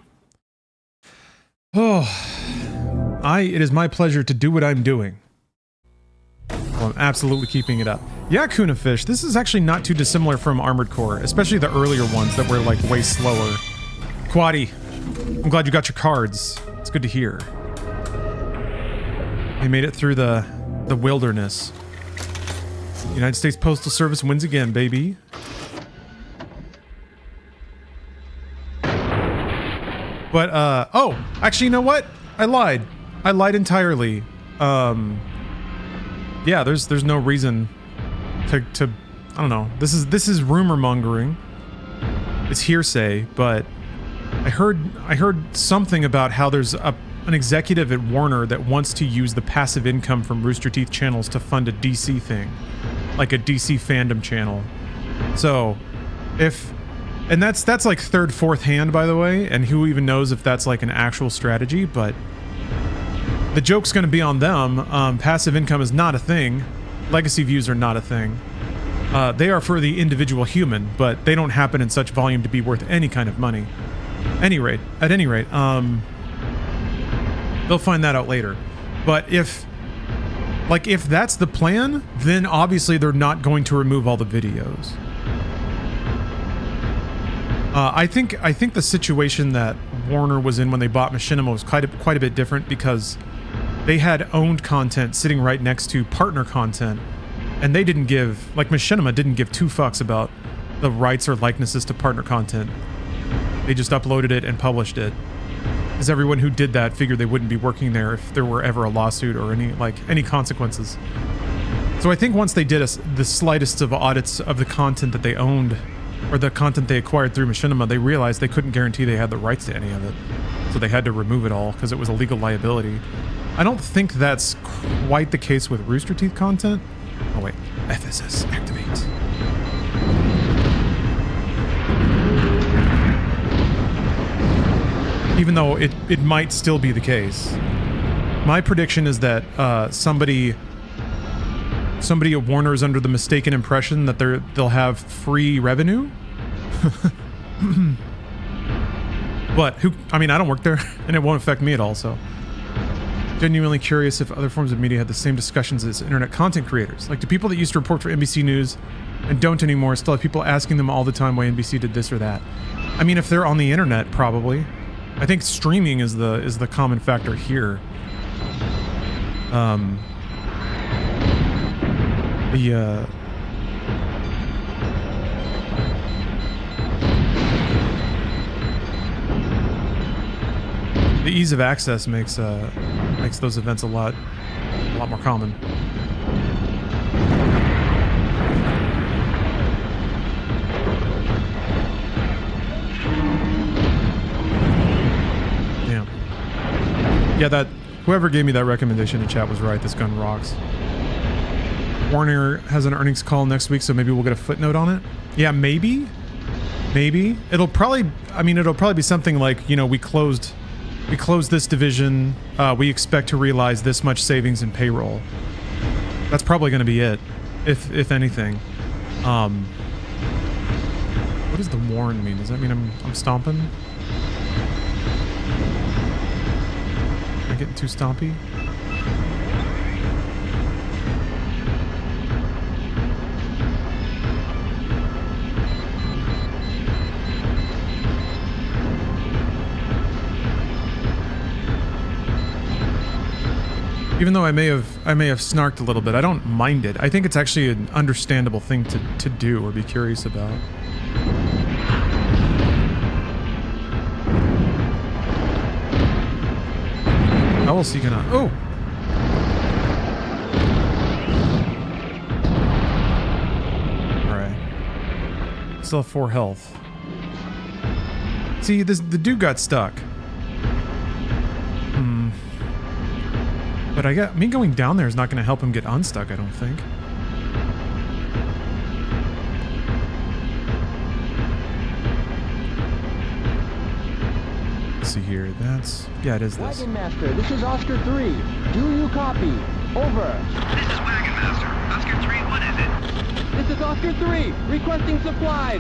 Oh. It is my pleasure to do what I'm doing. Well, I'm absolutely keeping it up. Yeah, Kuna Fish, this is actually not too dissimilar from Armored Core, especially the earlier ones that were like way slower. Quaddy, I'm glad you got your cards. It's good to hear. You made it through the wilderness. United States Postal Service wins again, baby. But oh, actually, you know what? I lied. I lied entirely. Yeah, there's no reason to I don't know. This is rumor mongering. It's hearsay, but I heard something about how there's an executive at Warner that wants to use the passive income from Rooster Teeth channels to fund a DC thing, like a DC fandom channel. So, and that's like third, fourth hand, by the way, and who even knows if that's like an actual strategy, but the joke's going to be on them. Passive income is not a thing. Legacy views are not a thing. They are for the individual human, but they don't happen in such volume to be worth any kind of money. At any rate, they'll find that out later. But if that's the plan, then obviously they're not going to remove all the videos. I think the situation that Warner was in when they bought Machinima was quite a bit different, because they had owned content sitting right next to partner content, and they didn't give, like Machinima didn't give two fucks about the rights or likenesses to partner content. They just uploaded it and published it, because everyone who did that figured they wouldn't be working there if there were ever a lawsuit or any consequences. So I think once they did the slightest of audits of the content that they owned, or the content they acquired through Machinima, they realized they couldn't guarantee they had the rights to any of it. So they had to remove it all because it was a legal liability. I don't think that's quite the case with Rooster Teeth content. Oh wait, FSS activate. Even though it might still be the case. My prediction is that somebody at Warner is under the mistaken impression that they'll have free revenue. But I mean, I don't work there, and it won't affect me at all, so. Genuinely curious if other forms of media had the same discussions as internet content creators. Like, do people that used to report for NBC News and don't anymore still have people asking them all the time why NBC did this or that? I mean, if they're on the internet, probably. I think streaming is the common factor here. The ease of access makes those events a lot more common. Damn. Yeah, that whoever gave me that recommendation in chat was right. This gun rocks. Warner has an earnings call next week, so maybe we'll get a footnote on it. Yeah, maybe. It'll probably be something like, you know, we closed this division. We expect to realize this much savings in payroll. That's probably going to be it, if anything. What does the warn mean? Does that mean I'm stomping? Am I getting too stompy? Even though I may have snarked a little bit, I don't mind it. I think it's actually an understandable thing to do or be curious about. How else are you gonna... Oh! Alright. Still have 4 health. See, the dude got stuck. But me going down there is not going to help him get unstuck, I don't think. Let's see here. Yeah, it is this. Wagon Master, this is Oscar 3. Do you copy? Over. This is Wagon Master. Oscar 3, what is it? This is Oscar 3, requesting supplies.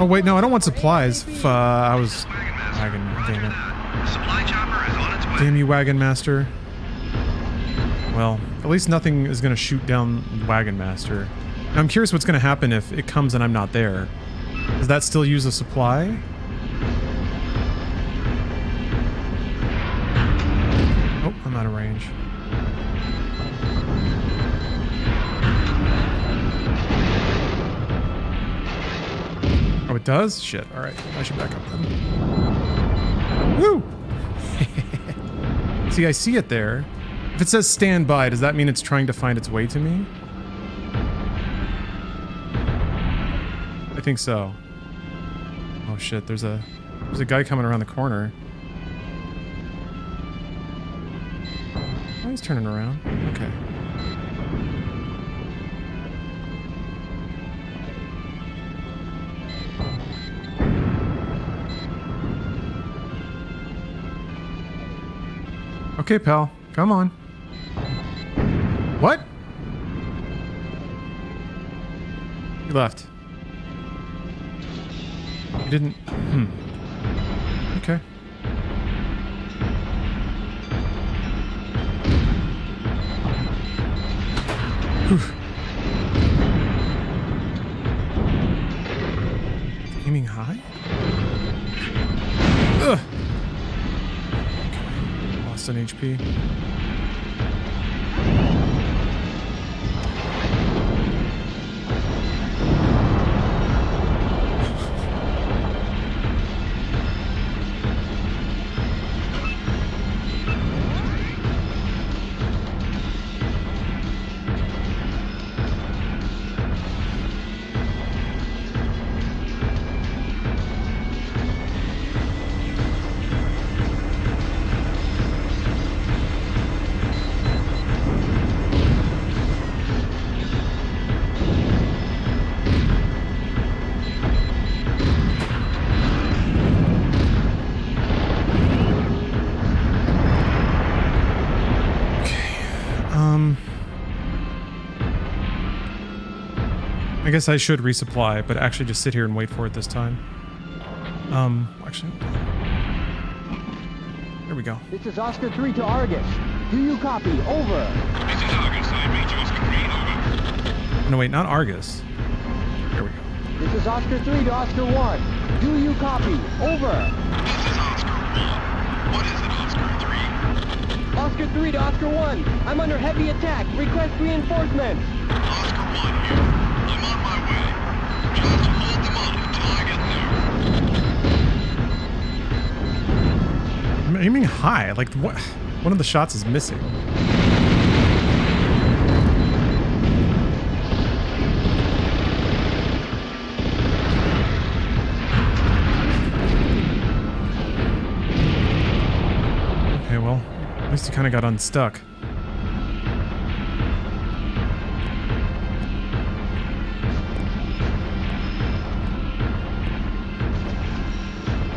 Oh wait, no, I don't want supplies. I was... Wagon, damn it. Supply chopper is on its way. Damn you, Wagon Master. Well, at least nothing is going to shoot down Wagon Master. Now, I'm curious what's going to happen if it comes and I'm not there. Does that still use a supply? Oh, I'm out of range. Oh, it does? Shit. Alright, I should back up then. Woo! See, I see it there. If it says stand by, does that mean it's trying to find its way to me? I think so. Oh shit, there's a guy coming around the corner. Oh, he's turning around. Okay. Okay, pal. Come on. What? He left. He didn't... Okay. Whew. Aiming high? Ugh. Okay. Lost an HP. I guess I should resupply, but actually just sit here and wait for it this time. Actually, there we go. This is Oscar 3 to Argus. Do you copy? Over. This is Argus. I read you, Oscar 3. Over. No, wait, not Argus. There we go. This is Oscar 3 to Oscar 1. Do you copy? Over. This is Oscar 1. What is it, Oscar 3? Oscar 3 to Oscar 1. I'm under heavy attack. Request reinforcements. Oscar 1 here. I'm on my way. Just hold them off until I get there. I'm aiming high. Like, what? One of the shots is missing. Okay, well, at least he kind of got unstuck.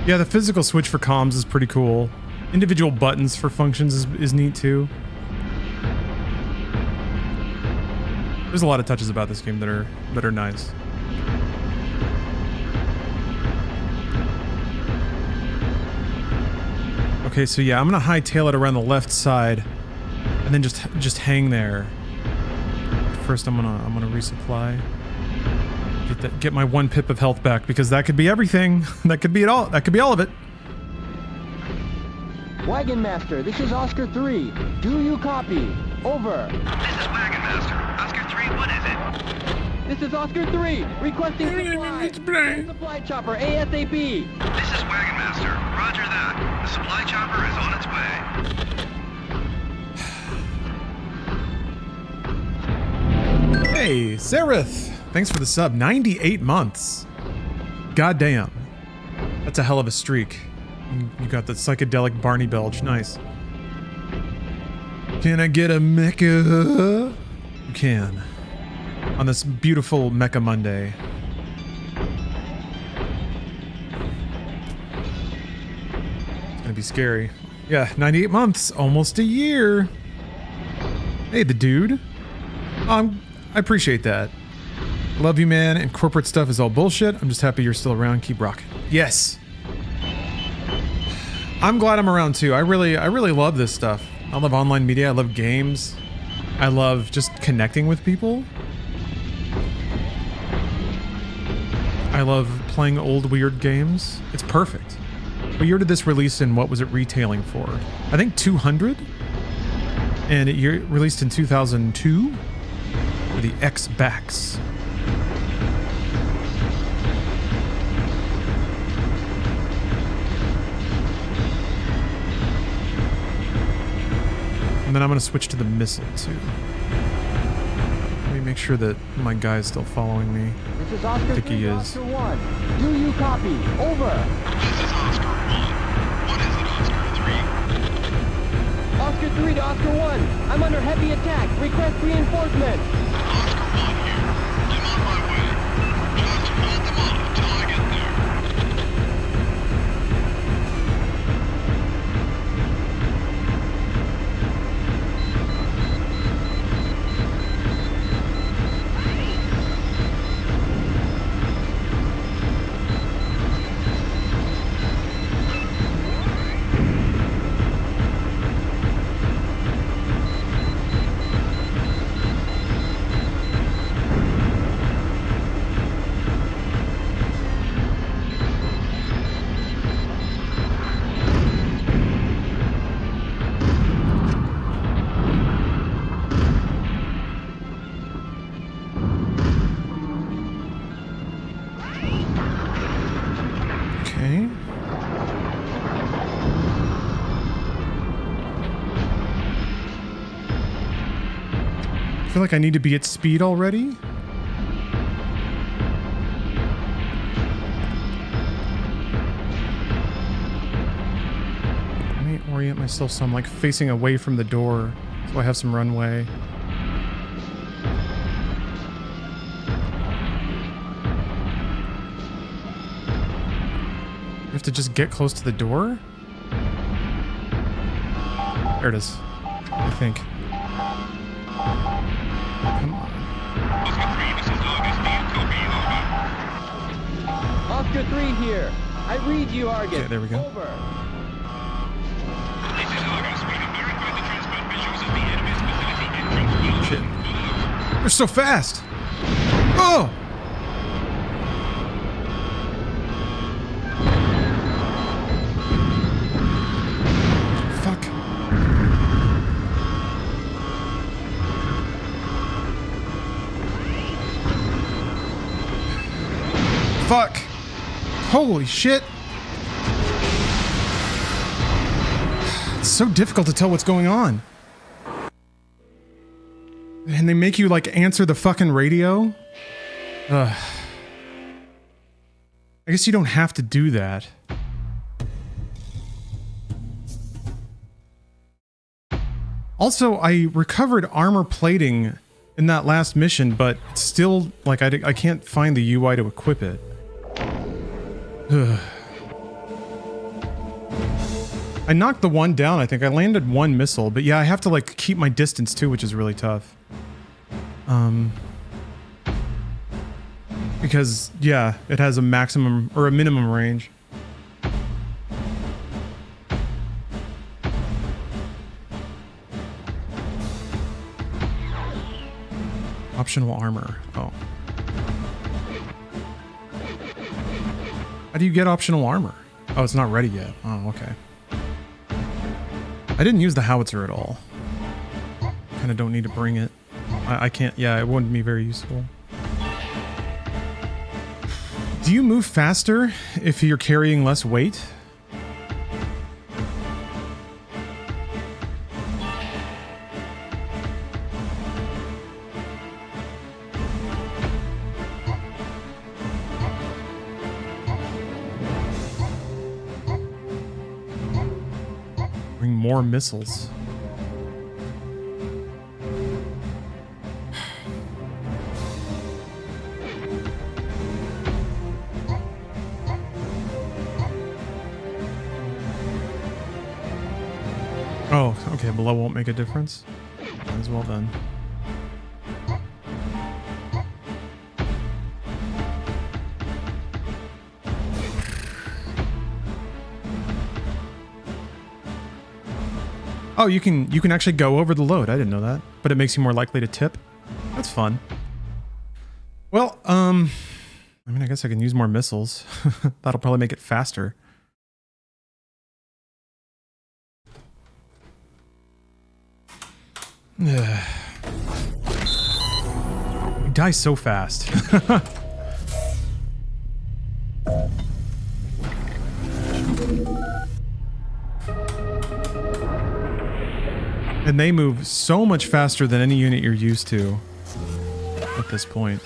Yeah, the physical switch for comms is pretty cool. Individual buttons for functions is neat too. There's a lot of touches about this game that are nice. Okay, so yeah, I'm gonna hightail it around the left side, and then just hang there. First, I'm gonna resupply. Get my 1 pip of health back, because that could be everything. That could be it all. That could be all of it. Wagon Master, this is Oscar 3. Do you copy? Over. This is Wagon Master. Oscar 3, what is it? This is Oscar 3. Requesting supply. Supply chopper ASAP. This is Wagon Master. Roger that. The supply chopper is on its way. Hey, Seraph. Thanks for the sub. 98 months. God damn. That's a hell of a streak. You got the psychedelic Barney Belge. Nice. Can I get a mecha? You can. On this beautiful Mecha Monday. It's gonna be scary. Yeah, 98 months. Almost a year. Hey, the dude. I appreciate that. Love you, man, and corporate stuff is all bullshit. I'm just happy you're still around. Keep rocking. Yes. I'm glad I'm around too. I really love this stuff. I love online media. I love games. I love just connecting with people. I love playing old weird games. It's perfect. What year did this release and what was it retailing for? I think 200. And it released in 2002 for the X-Backs. And then I'm going to switch to the missile, too. Let me make sure that my guy is still following me. This is Oscar I think 3 he to is. Oscar 1. Do you copy? Over. This is Oscar 1. What is it, Oscar 3? Oscar 3 to Oscar 1. I'm under heavy attack. Request reinforcement. Oscar 1 here. I'm on my way. Just hold them off till I get there. Okay. I feel like I need to be at speed already. Let me orient myself so I'm like facing away from the door so I have some runway. You have to just get close to the door? There it is. I think. Come on. Oscar 3, this is Argus. Do you copy? Over. Oscar 3 here. I read you, Argus. Okay, there we go. Over. This is Argus. We have verified the transferred visuals of the enemy's facility entrance. We'll Shit. follow. They're so fast! Oh! Fuck. Fuck! Holy shit! It's so difficult to tell what's going on. And they make you, like, answer the fucking radio? Ugh. I guess you don't have to do that. Also, I recovered armor plating in that last mission, but it's still, like, I can't find the UI to equip it. Ugh. I knocked the one down, I think. I landed one missile, but yeah, I have to, like, keep my distance, too, which is really tough. Because, yeah, it has a maximum, or a minimum range. Optional armor. Oh. How do you get optional armor? Oh, it's not ready yet. Oh, okay. I didn't use the howitzer at all. Kind of don't need to bring it. I can't, yeah, it wouldn't be very useful. Do you move faster if you're carrying less weight? Bring more missiles. Oh, okay, below won't make a difference. Might as well then. Oh, you can actually go over the load. I didn't know that. But it makes you more likely to tip. That's fun. Well, I mean, I guess I can use more missiles. That'll probably make it faster. We die so fast. And they move so much faster than any unit you're used to at this point.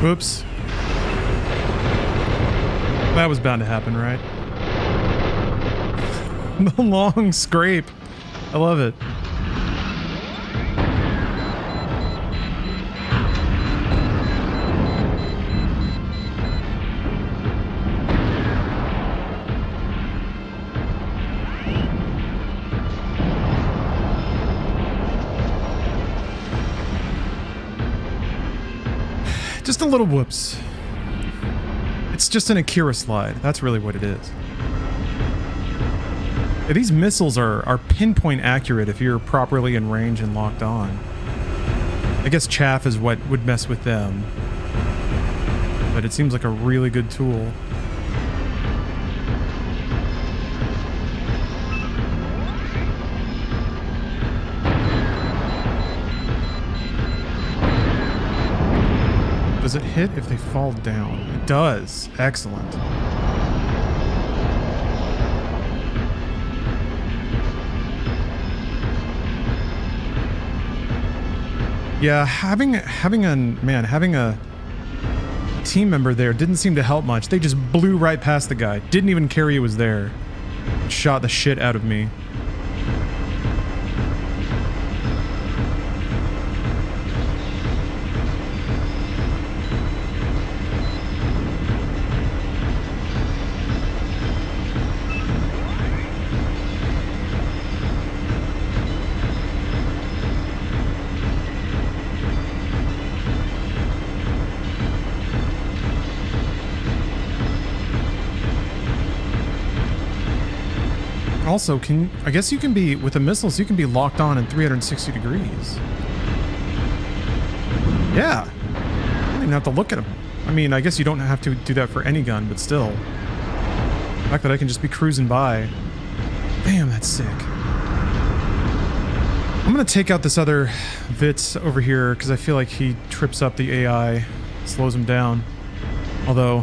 Whoops. That was bound to happen, right? The long scrape. I love it. Just a little whoops. It's just an Akira slide. That's really what it is. Yeah, these missiles are pinpoint accurate if you're properly in range and locked on. I guess chaff is what would mess with them. But it seems like a really good tool. Does it hit if they fall down? It does. Excellent. Yeah, having a team member there didn't seem to help much. They just blew right past the guy. Didn't even care he was there. Shot the shit out of me. Also, I guess you can be, with the missiles, you can be locked on in 360 degrees. Yeah. You don't even have to look at them. I mean, I guess you don't have to do that for any gun, but still. The fact that I can just be cruising by. Damn, that's sick. I'm gonna take out this other Vitz over here, because I feel like he trips up the AI, slows him down. Although,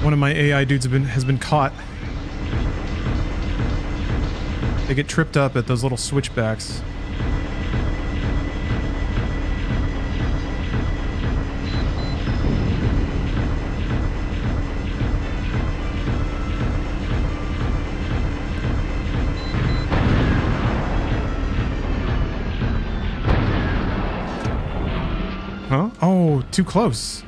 one of my AI dudes has been caught. They get tripped up at those little switchbacks. Huh? Oh, too close.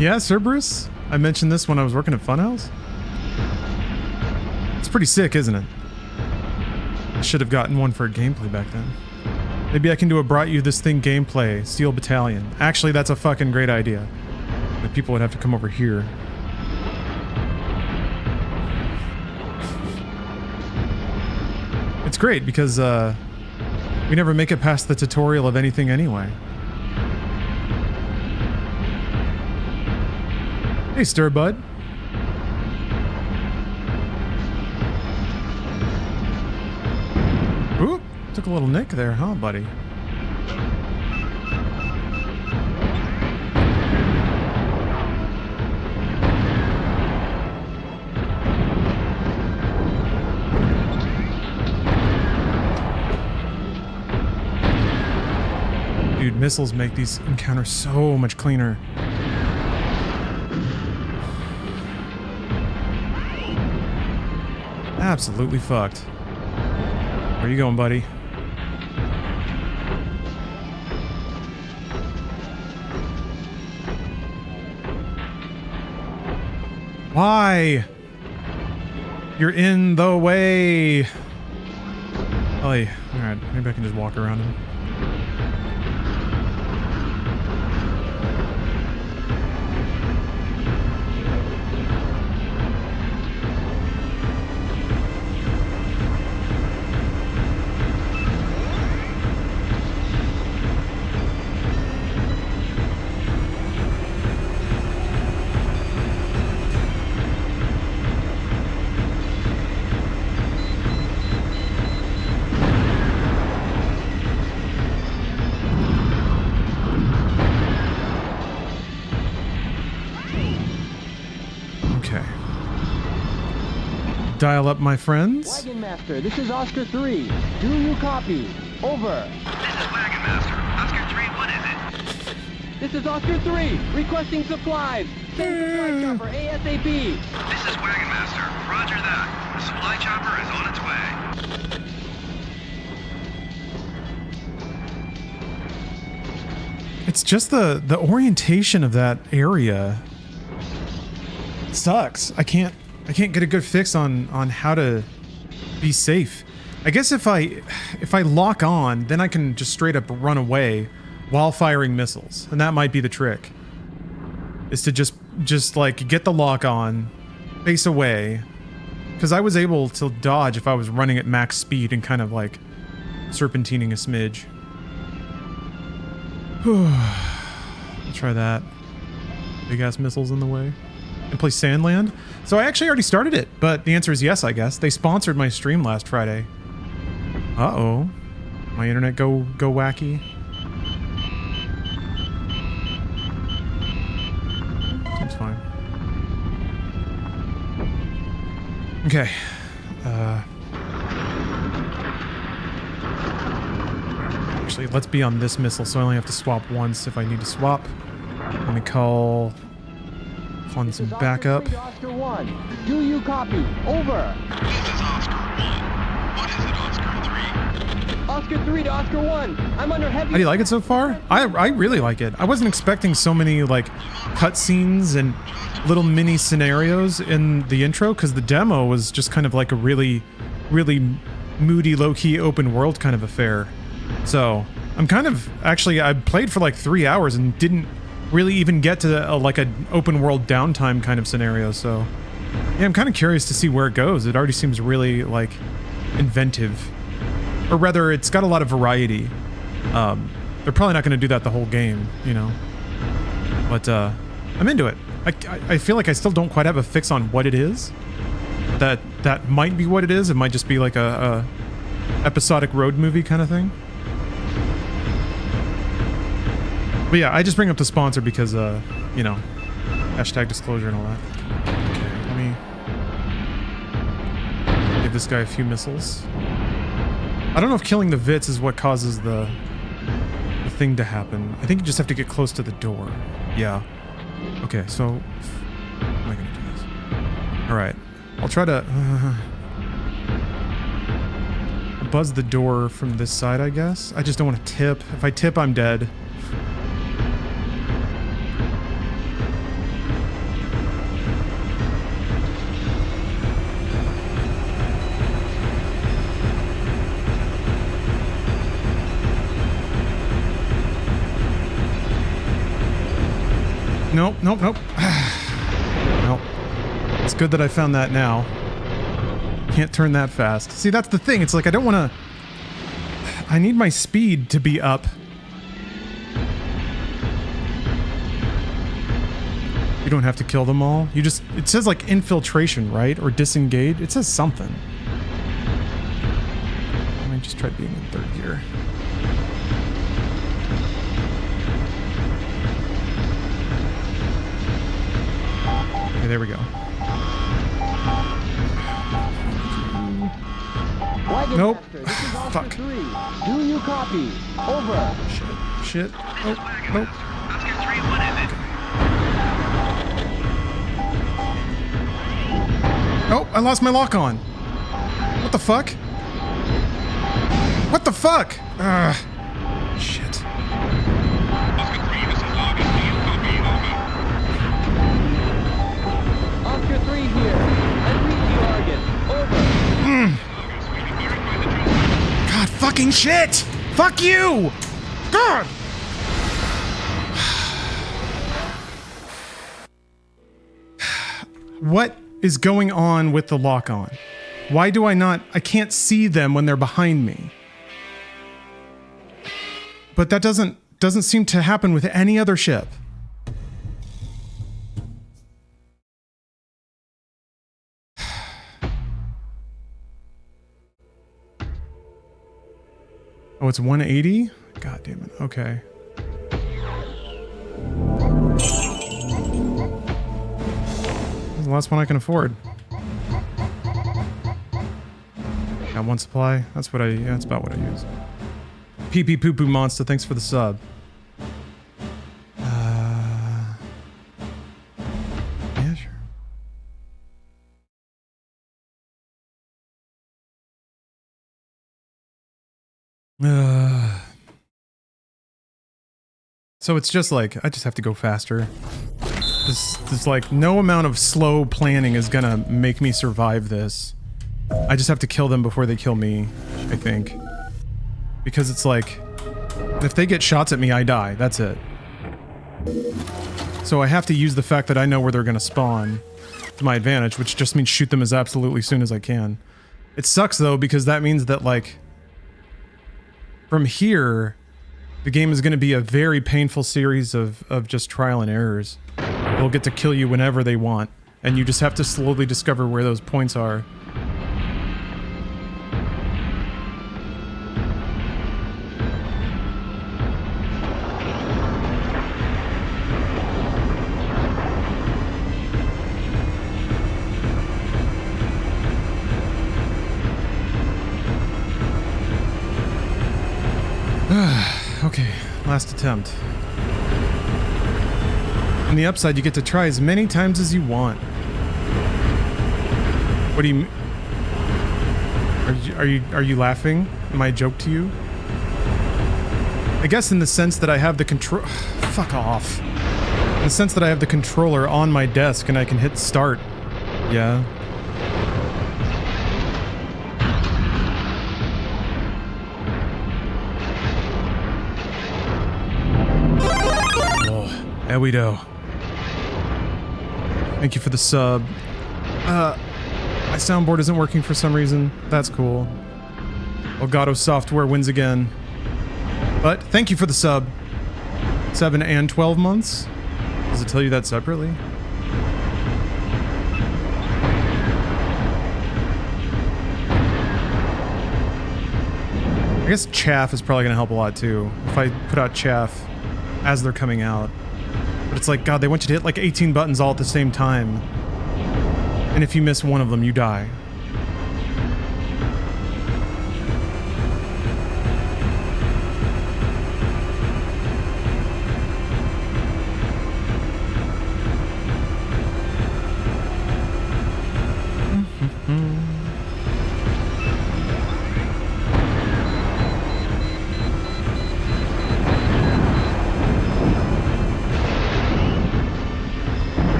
Yeah, Cerberus? I mentioned this when I was working at Funhouse. It's pretty sick, isn't it? I should have gotten one for a gameplay back then. Maybe I can do a brought you this thing gameplay, Steel Battalion. Actually, that's a fucking great idea. But people would have to come over here. It's great because we never make it past the tutorial of anything anyway. Hey, Stir Bud. Oop, took a little nick there, huh, buddy? Dude, missiles make these encounters so much cleaner. Absolutely fucked. Where you going, buddy? Why? You're in the way. Oh, alright, maybe I can just walk around him. Dial up, my friends. Wagon Master, this is Oscar 3. Do you copy? Over. This is Wagon Master. Oscar 3, what is it? This is Oscar 3, requesting supplies. Send supply chopper ASAP. This is Wagon Master. Roger that. The supply chopper is on its way. It's just the orientation of that area sucks. I can't get a good fix on how to be safe. I guess if I lock on, then I can just straight up run away while firing missiles, and that might be the trick. Is to just like get the lock on, face away, because I was able to dodge if I was running at max speed and kind of like serpentining a smidge. I'll try that. Big ass missiles in the way. And play Sandland. So I actually already started it, but the answer is yes, I guess. They sponsored my stream last Friday. Uh-oh. My internet go wacky. Seems fine. Okay. Actually, let's be on this missile, so I only have to swap once if I need to swap. Let me call on some backup. Oscar 1, do you copy? Over. This is Oscar 1. What is it, Oscar 3? Oscar 3 to Oscar 1. I'm under heavy... How do you like it so far? I really like it. I wasn't expecting so many like cutscenes and little mini scenarios in the intro, because the demo was just kind of like a really moody, low-key open world kind of affair. So I'm kind of actually I played for like 3 hours and didn't really even get to like an open world downtime kind of scenario. So yeah, I'm kind of curious to see where it goes. It already seems really like inventive, or rather it's got a lot of variety. They're probably not going to do that the whole game, you know, but I'm into it. I feel like I still don't quite have a fix on what it is. That might be what it is. It might just be like a episodic road movie kind of thing. But yeah, I just bring up the sponsor because, you know, hashtag disclosure and all that. Okay, let me give this guy a few missiles. I don't know if killing the Vits is what causes the thing to happen. I think you just have to get close to the door. Yeah. Okay, so... how am I going to do this? Alright. I'll try to... buzz the door from this side, I guess. I just don't want to tip. If I tip, I'm dead. Nope. Nope. It's good that I found that now. Can't turn that fast. See, that's the thing. It's like I don't want to... I need my speed to be up. You don't have to kill them all. You just... It says like infiltration, right? Or disengage. It says something. Let me just try being in third gear. Okay, there we go. Wagon Nope. Master, this is Oscar Fuck. 3. Do you copy? Over. Shit. shit. Oh, nope. Oscar 3, what is it? Oh, I lost my lock on. What the fuck? What the fuck? Shit. Oscar 3, this is Argus. Do you copy? Over. Oscar 3 here. I read you, Argus. Over. Argus, we have verified the transport. God fucking shit! Fuck you! God! What is going on with the lock-on? Why do I can't see them when they're behind me? But that doesn't seem to happen with any other ship. Oh, it's 180? God damn it. Okay. This is the last one I can afford. Got one supply. That's about what I use. Pee Pee Poo Poo Monster, thanks for the sub. Yeah, sure. So it's just like, I just have to go faster. This like, no amount of slow planning is gonna make me survive this. I just have to kill them before they kill me, I think. Because it's like, if they get shots at me, I die. That's it. So I have to use the fact that I know where they're gonna spawn to my advantage, which just means shoot them as absolutely soon as I can. It sucks though, because that means that like, from here, the game is gonna be a very painful series of just trial and errors. They'll get to kill you whenever they want, and you just have to slowly discover where those points are. Okay, last attempt. On the upside, you get to try as many times as you want. What do you... Are you laughing? Am I a joke to you? I guess in the sense that I have the control... Fuck off. In the sense that I have the controller on my desk and I can hit start. Yeah. There we go. Thank you for the sub. My soundboard isn't working for some reason. That's cool. Elgato Software wins again. But thank you for the sub. 7 and 12 months? Does it tell you that separately? I guess chaff is probably gonna help a lot too. If I put out chaff as they're coming out. But it's like, God, they want you to hit like 18 buttons all at the same time. And if you miss one of them, you die.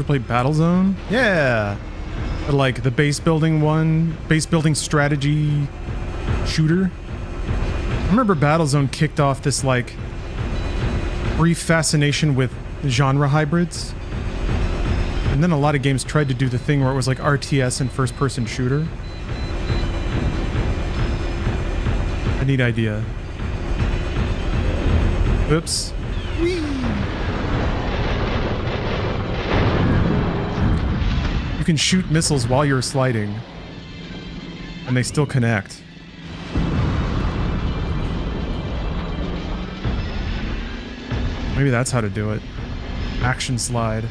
Play Battlezone? Yeah! Like the base building strategy shooter. I remember Battlezone kicked off this like brief fascination with genre hybrids. And then a lot of games tried to do the thing where it was like RTS and first person shooter. A neat idea. Oops. Whee! You can shoot missiles while you're sliding, and they still connect. Maybe that's how to do it. Action slide.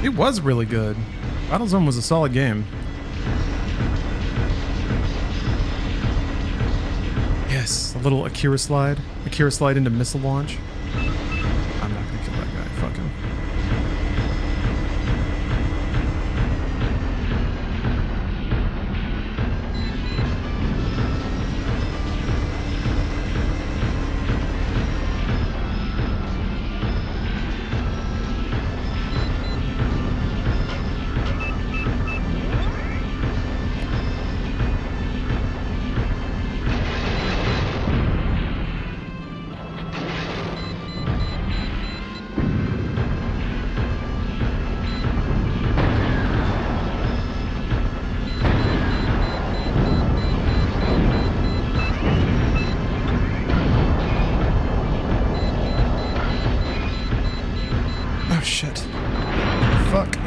It was really good. Battlezone was a solid game. Yes, a little Akira slide. Akira slide into missile launch. I'm not gonna kill that guy. Fuck him.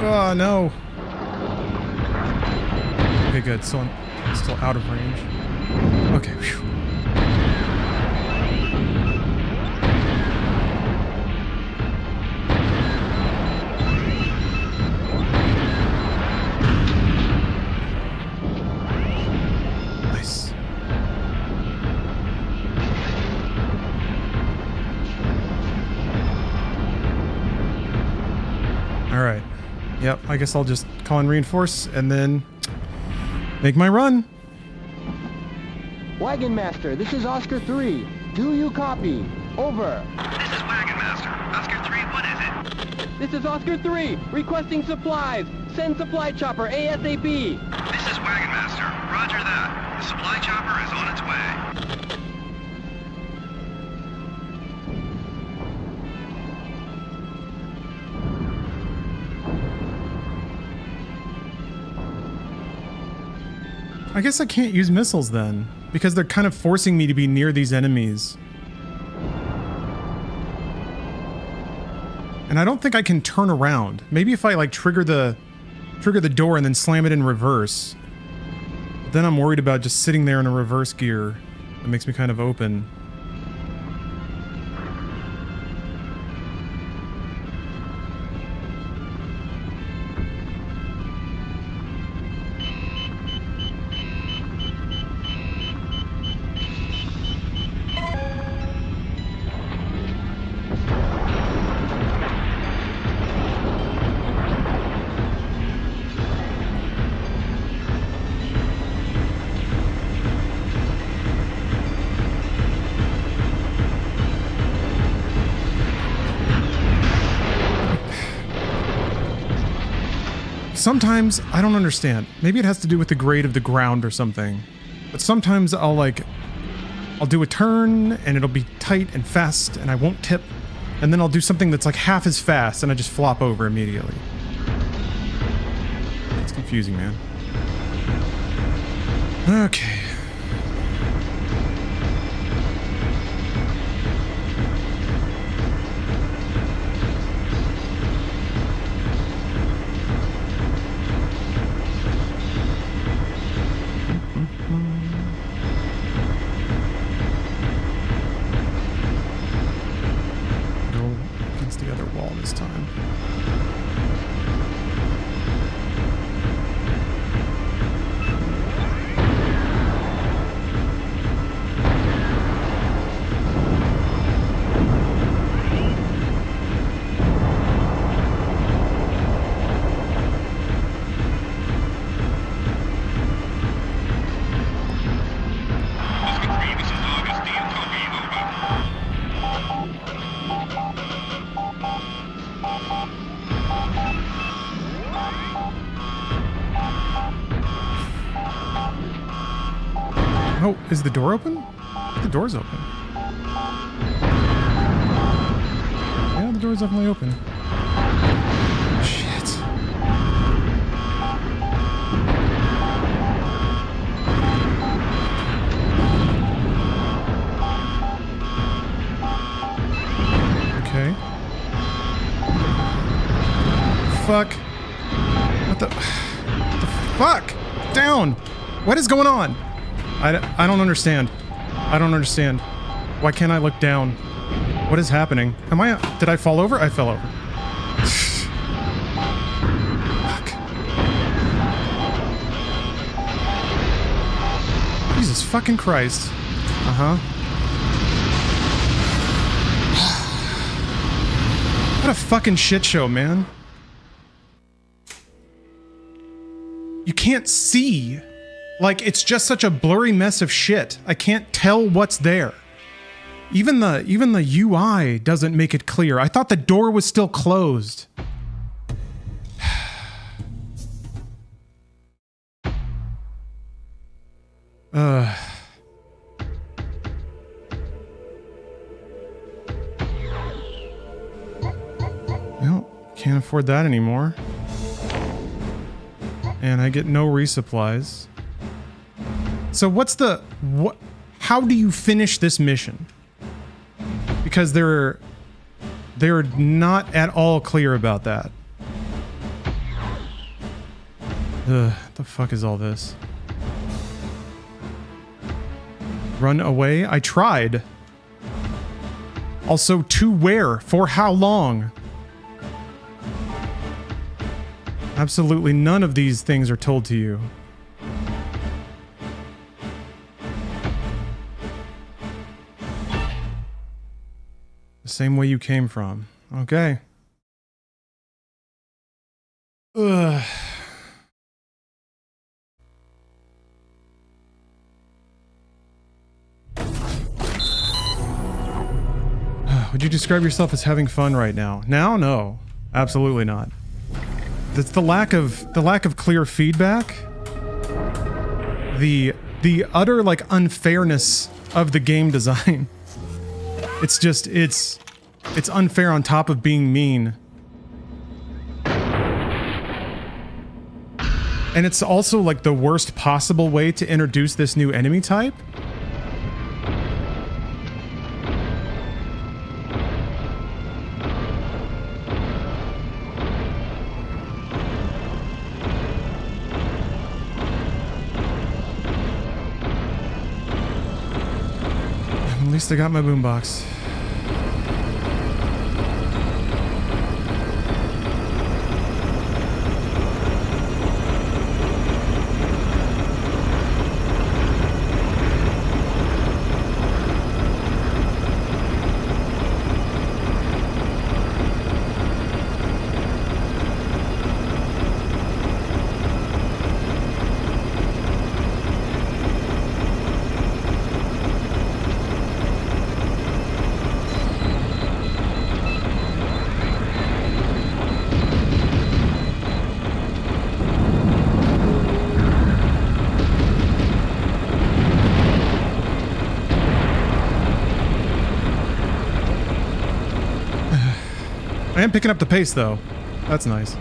Oh no. Okay, good. Still out of range. Okay. Whew. Nice. All right. Yep, I guess I'll just call in reinforce and then make my run. Wagon Master, this is Oscar 3. Do you copy? Over. This is Wagon Master. Oscar 3, what is it? This is Oscar 3, requesting supplies. Send supply chopper ASAP. This is Wagon Master. Roger that. The supply chopper is on its way. I guess I can't use missiles then, because they're kind of forcing me to be near these enemies. And I don't think I can turn around. Maybe if I like trigger the door and then slam it in reverse. But then I'm worried about just sitting there in a reverse gear. It makes me kind of open. Sometimes, I don't understand. Maybe it has to do with the grade of the ground or something. But sometimes I'll do a turn and it'll be tight and fast and I won't tip. And then I'll do something that's like half as fast and I just flop over immediately. It's confusing, man. Okay. Oh, is the door open? The door's open. Yeah, the door's definitely open. Shit. Okay. Fuck. What the fuck? Down! What is going on? I don't understand. I don't understand. Why can't I look down? What is happening? Did I fall over? I fell over. Jesus fucking Christ. Uh-huh. What a fucking shit show, man. You can't see. Like, it's just such a blurry mess of shit. I can't tell what's there. Even the UI doesn't make it clear. I thought the door was still closed. Well, can't afford that anymore. And I get no resupplies. So what's the... How do you finish this mission? Because they're not at all clear about that. Ugh, the fuck is all this? Run away? I tried. Also, to where? For how long? Absolutely none of these things are told to you. The same way you came from. Okay. Ugh. Would you describe yourself as having fun right now? Now? No. Absolutely not. It's the lack of clear feedback. The utter like unfairness of the game design. It's just it's unfair on top of being mean. And it's also like the worst possible way to introduce this new enemy type. At least I got my boombox. I am picking up the pace, though. That's nice.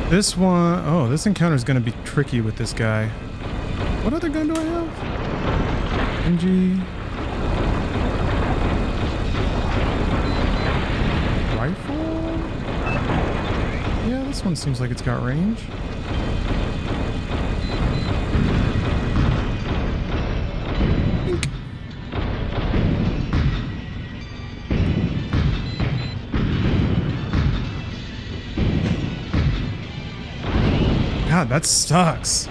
This one... Oh, this encounter is going to be tricky with this guy. What other gun do I have? MG... Rifle? Yeah, this one seems like it's got range. Eek. God, that sucks.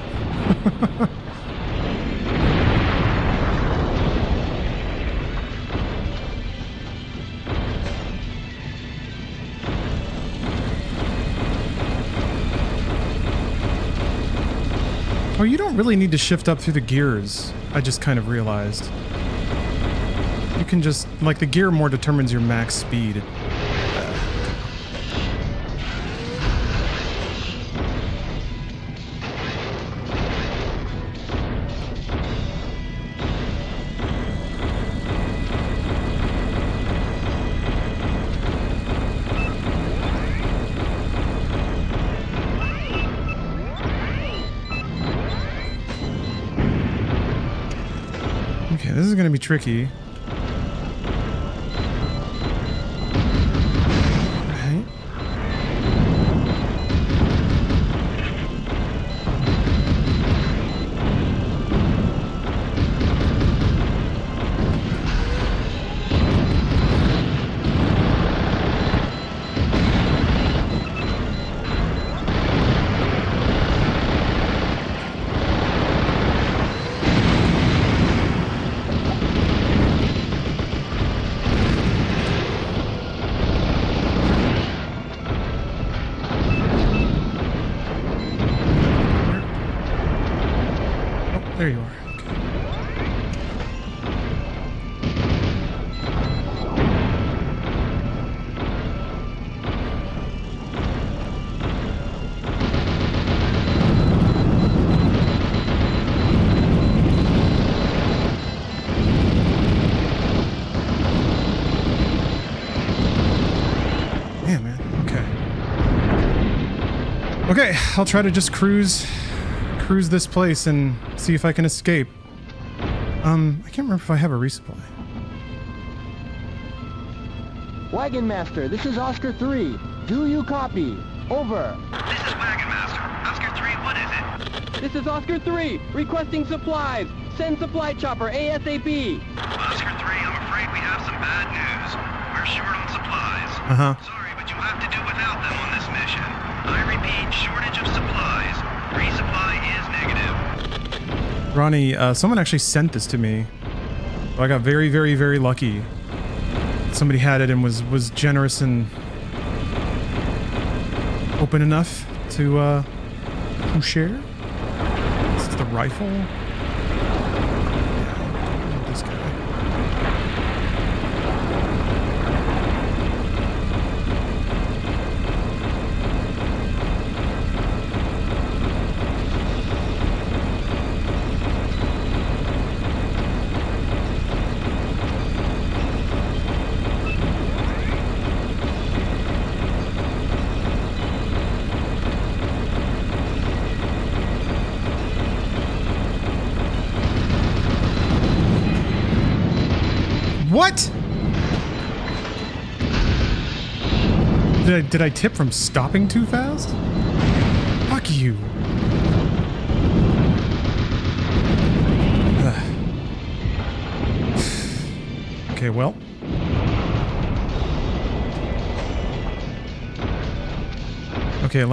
Oh, you don't really need to shift up through the gears. I just kind of realized. You can just, like, the gear more determines your max speed. Okay, this is gonna be tricky. Right. There you are. Yeah, man. Okay. Okay, I'll try to just cruise this place and see if I can escape. I can't remember if I have a resupply. Wagon Master, this is Oscar 3. Do you copy? Over. This is Wagon Master. Oscar 3, what is it? This is Oscar 3, requesting supplies. Send supply chopper ASAP. Oscar 3, I'm afraid we have some bad news. We're short on supplies. Sorry, but you have to do without them on this mission. I repeat, shortage of supplies. Resupply is negative. Ronnie, someone actually sent this to me. I got very, very, very lucky. Somebody had it and was generous and open enough to share. This is the rifle. Yeah, this guy. What? Did I tip from stopping too fast? Fuck you. Okay, well. Okay,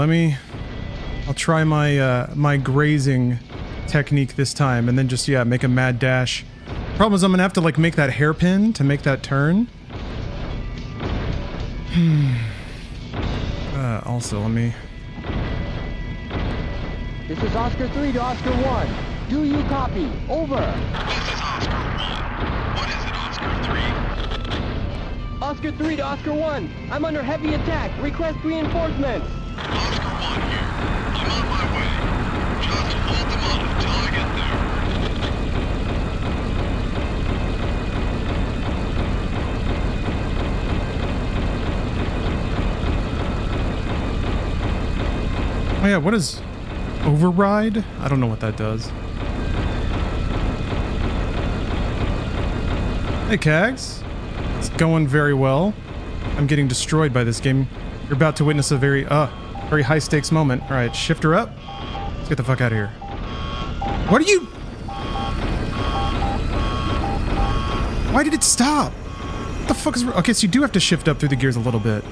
I'll try my my grazing technique this time and then just, yeah, make a mad dash. Problem is I'm gonna have to, like, make that hairpin to make that turn. Also, let me... This is Oscar 3 to Oscar 1. Do you copy? Over. This is Oscar 1. What is it, Oscar 3? Oscar 3 to Oscar 1. I'm under heavy attack. Request reinforcements. Oscar 1 here. I'm on my way. Just hold them on until I get there. Oh yeah, what is override? I don't know what that does. Hey, Cags. It's going very well. I'm getting destroyed by this game. You're about to witness a very high stakes moment. All right, shift her up. Let's get the fuck out of here. What are you? Why did it stop? What the fuck is... Okay, so you do have to shift up through the gears a little bit.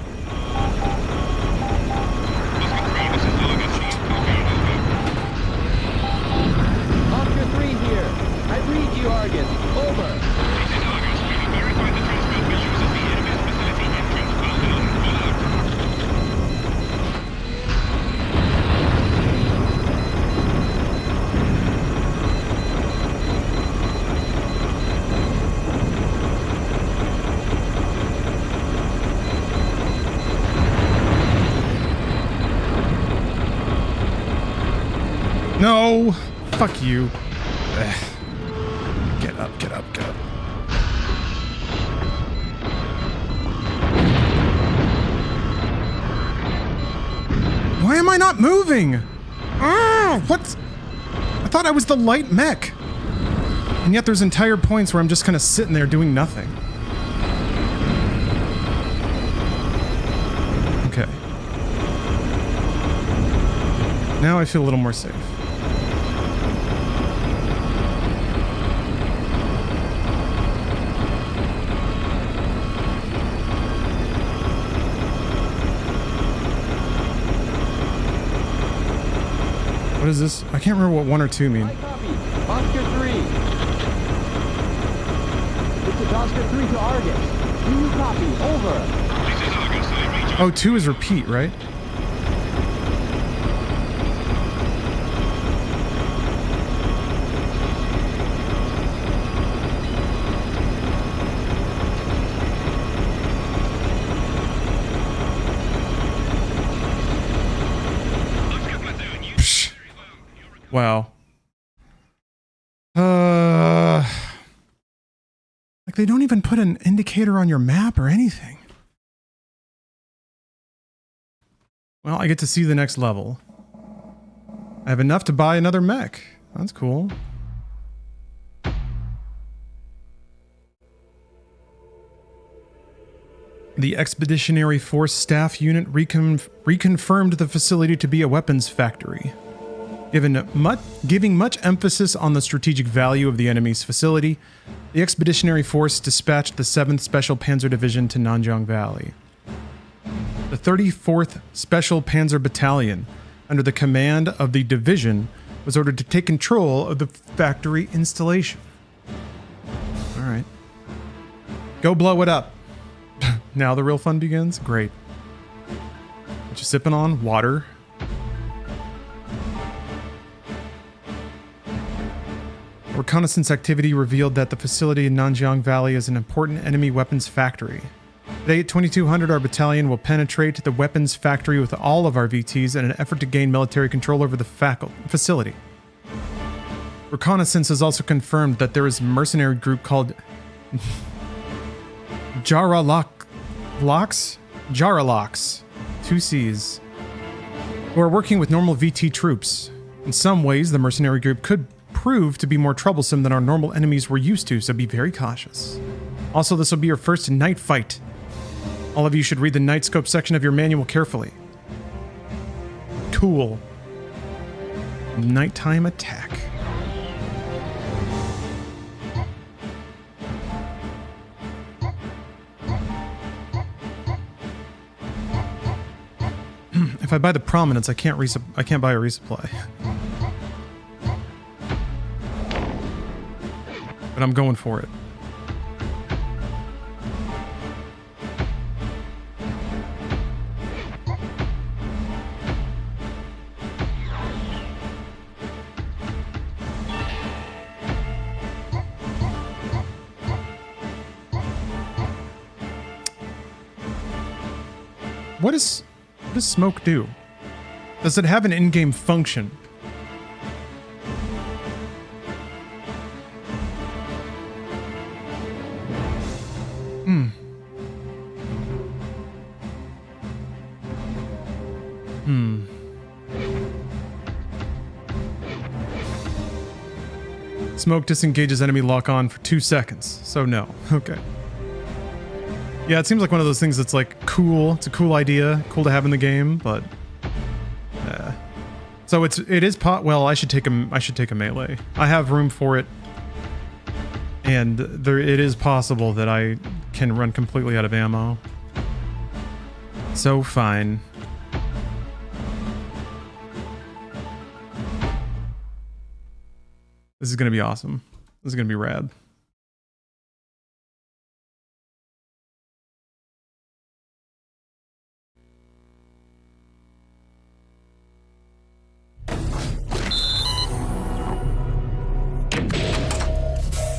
Fuck you. Ugh. Get up, get up, get up. Why am I not moving? Oh, what? I thought I was the light mech. And yet there's entire points where I'm just kind of sitting there doing nothing. Okay. Now I feel a little more safe. What is this? I can't remember what 1 or 2 mean. Oscar 3. This is Oscar 3 to Argus. Do you copy? Over. Oh, 2 is repeat, right? Wow. Like they don't even put an indicator on your map or anything. Well, I get to see the next level. I have enough to buy another mech. That's cool. The Expeditionary Force Staff Unit reconfirmed the facility to be a weapons factory. Giving much emphasis on the strategic value of the enemy's facility, the Expeditionary Force dispatched the 7th Special Panzer Division to Nanjing Valley. The 34th Special Panzer Battalion, under the command of the division, was ordered to take control of the factory installation. Alright. Go blow it up. Now the real fun begins? Great. What you sipping on? Water. Reconnaissance activity revealed that the facility in Nanjing Valley is an important enemy weapons factory. Today at 2200, our battalion will penetrate the weapons factory with all of our VTs in an effort to gain military control over the facility. Reconnaissance has also confirmed that there is a mercenary group called Jaralox, 2 C's, who are working with normal VT troops. In some ways, the mercenary group could prove to be more troublesome than our normal enemies we're used to, so be very cautious. Also, this will be your first night fight. All of you should read the night scope section of your manual carefully. Cool. Nighttime attack. If I buy the prominence, I can't buy a resupply. But I'm going for it. What does smoke do? Does it have an in-game function? Smoke disengages enemy lock-on for 2 seconds, so no. Okay. Yeah, it seems like one of those things that's like cool. It's a cool idea, cool to have in the game, but so it is well, I should take a melee. I have room for it, and it is possible that I can run completely out of ammo. So fine. This is gonna be awesome. This is gonna be rad.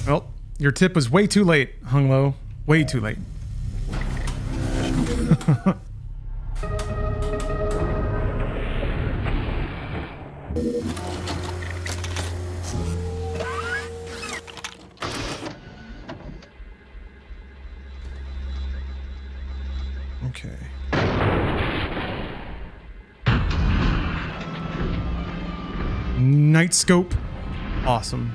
Well, your tip was way too late, Hung Lo. Way too late. Okay. Night scope. Awesome.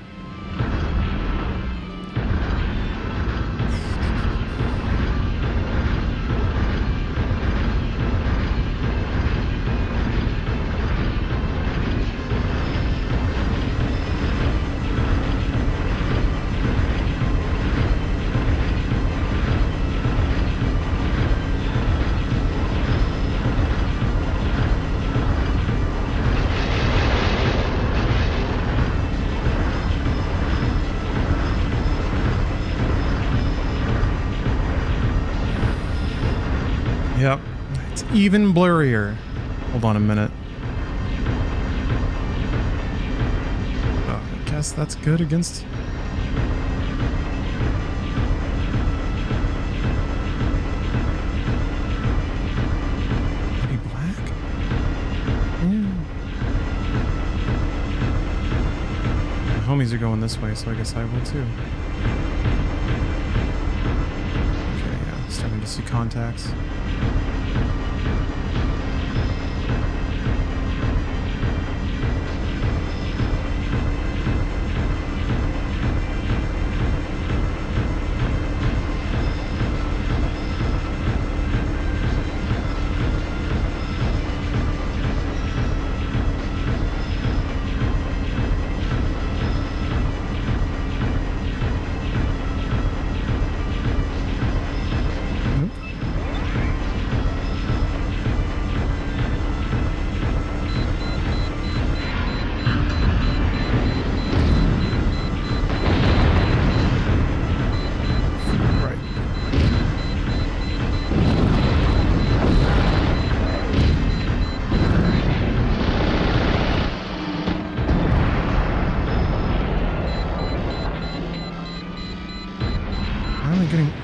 Yep, it's even blurrier. Hold on a minute. Oh, I guess that's good against... Maybe black? Yeah. My homies are going this way, so I guess I will too. Okay, yeah, starting to see contacts.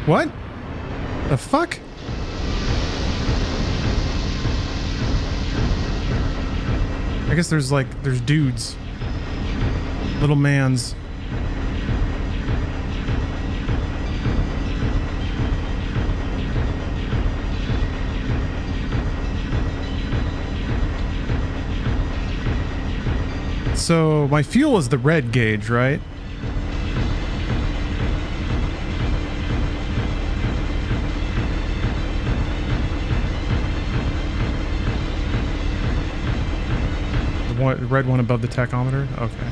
What? The fuck? I guess there's dudes. Little mans. So my fuel is the red gauge, right? Red one above the tachometer? Okay.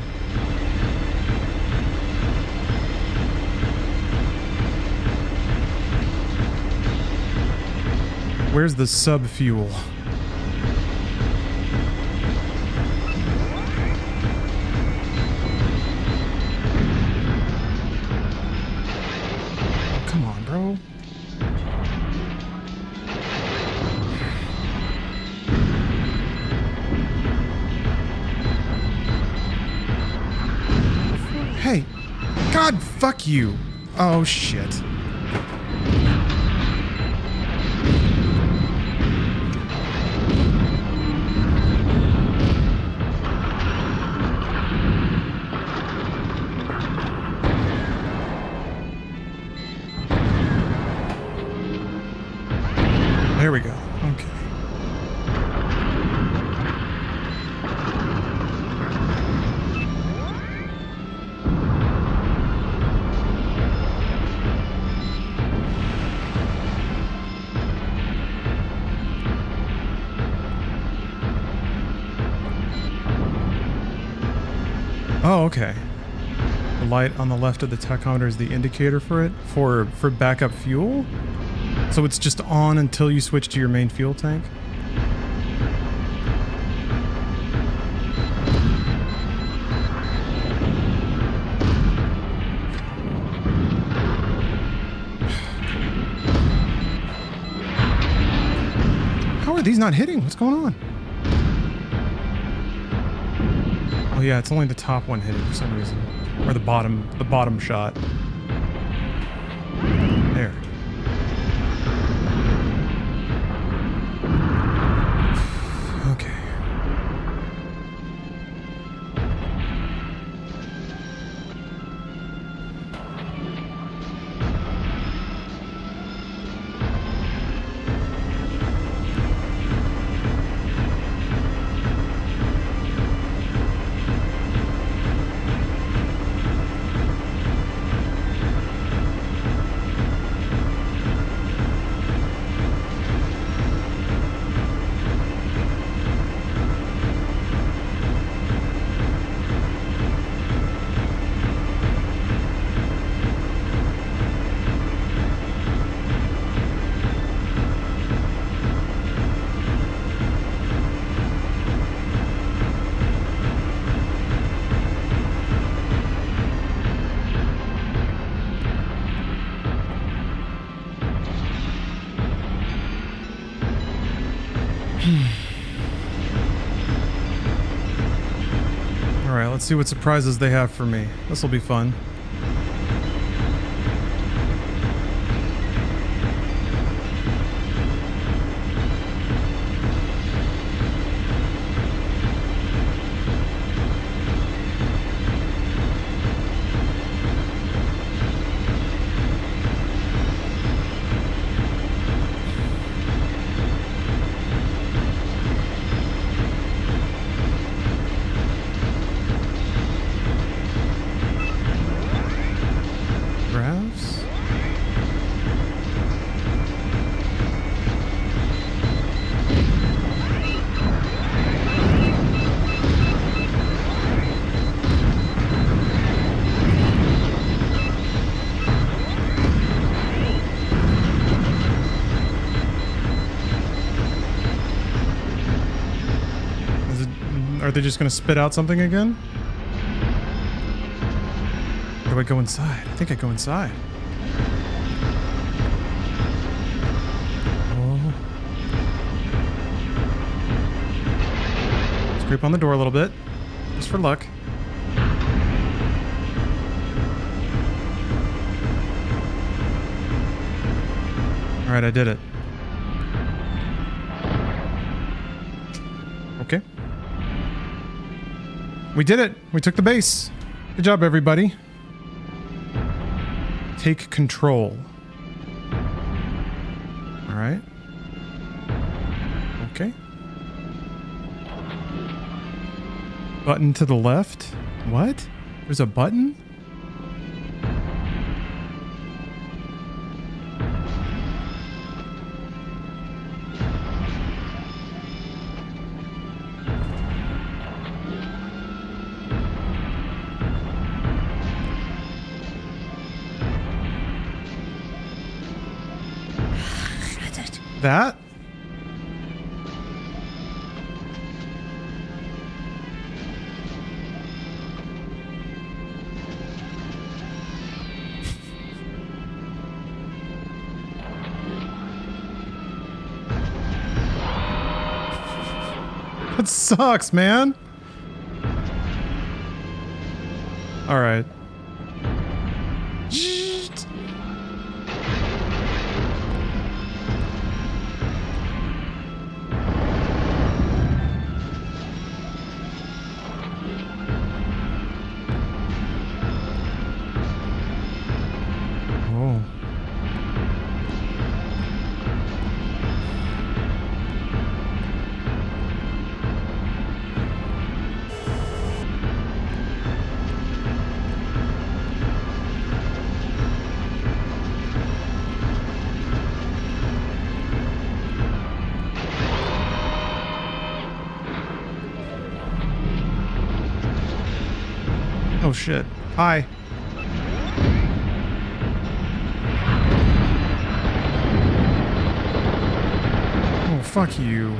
Where's the sub fuel? Oh, come on, bro. Hey, God, fuck you. Oh, shit. There we go. Okay. Oh, okay. The light on the left of the tachometer is the indicator for it, for backup fuel? So it's just on until you switch to your main fuel tank? How are these not hitting? What's going on? Oh yeah, it's only the top one hitting for some reason. Or the bottom shot. There. Okay. Let's see what surprises they have for me. This will be fun. Are they just going to spit out something again? Or do I go inside? I think I go inside. Oh. Scrape on the door a little bit. Just for luck. Alright, I did it. Okay. We did it! We took the base! Good job, everybody. Take control. Alright. Okay. Button to the left? What? There's a button? That? That sucks, man. All right. Oh shit. Hi. Oh, fuck you.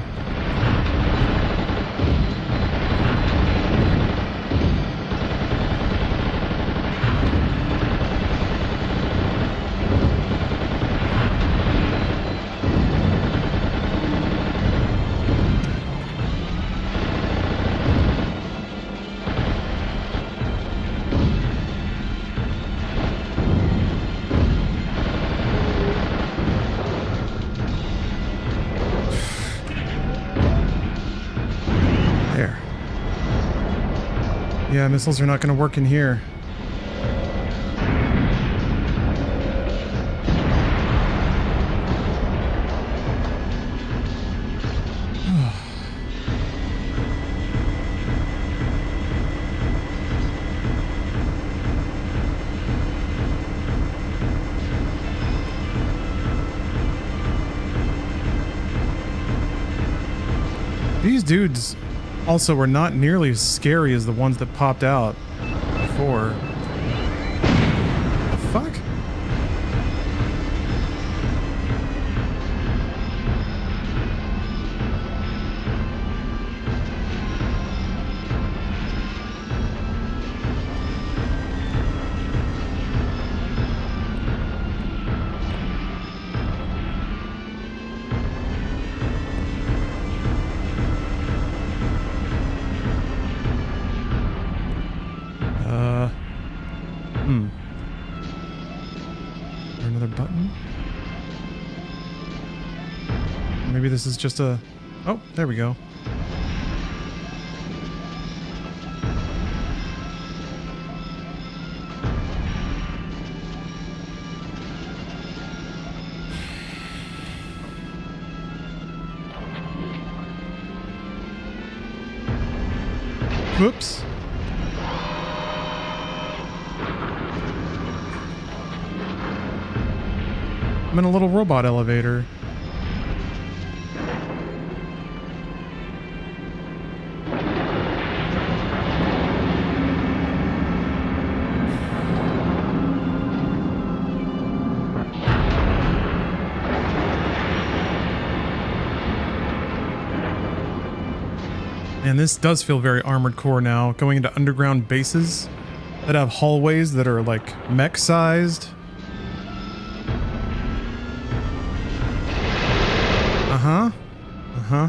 Yeah, missiles are not going to work in here. These dudes also were not nearly as scary as the ones that popped out before. The fuck? button. Maybe this is just a... Oh, there we go. Whoops. I'm in a little robot elevator. And this does feel very Armored Core now, going into underground bases that have hallways that are like mech sized. Uh-huh. Uh-huh.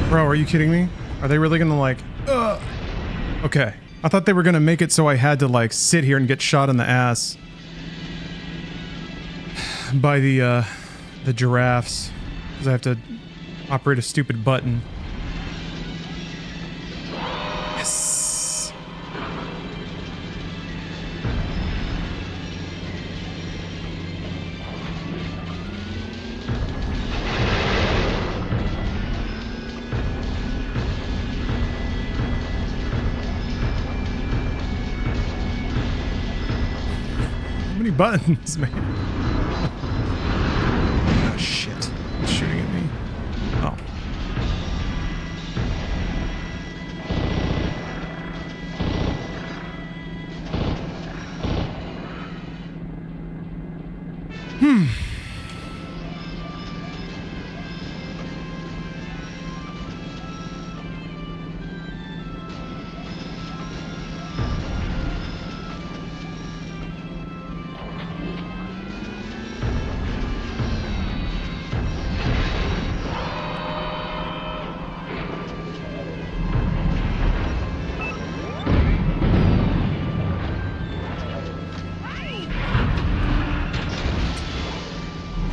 Bro, are you kidding me? Are they really gonna like... Okay. I thought they were gonna make it so I had to like sit here and get shot in the ass by the giraffes. Because I have to operate a stupid button. Yes! How many buttons, man? Oh, shit. It's shooting at me. Oh.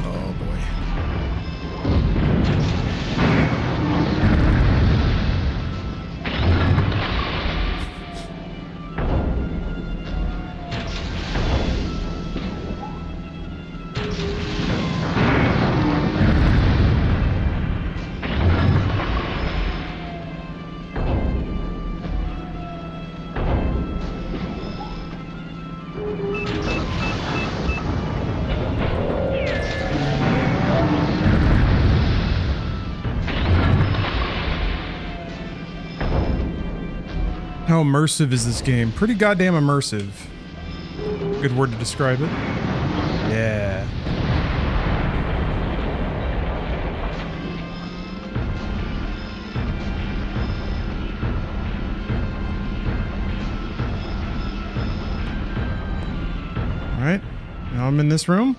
Oh boy. How immersive is this game? Pretty goddamn immersive. Good word to describe it. Yeah. Alright. Now I'm in this room.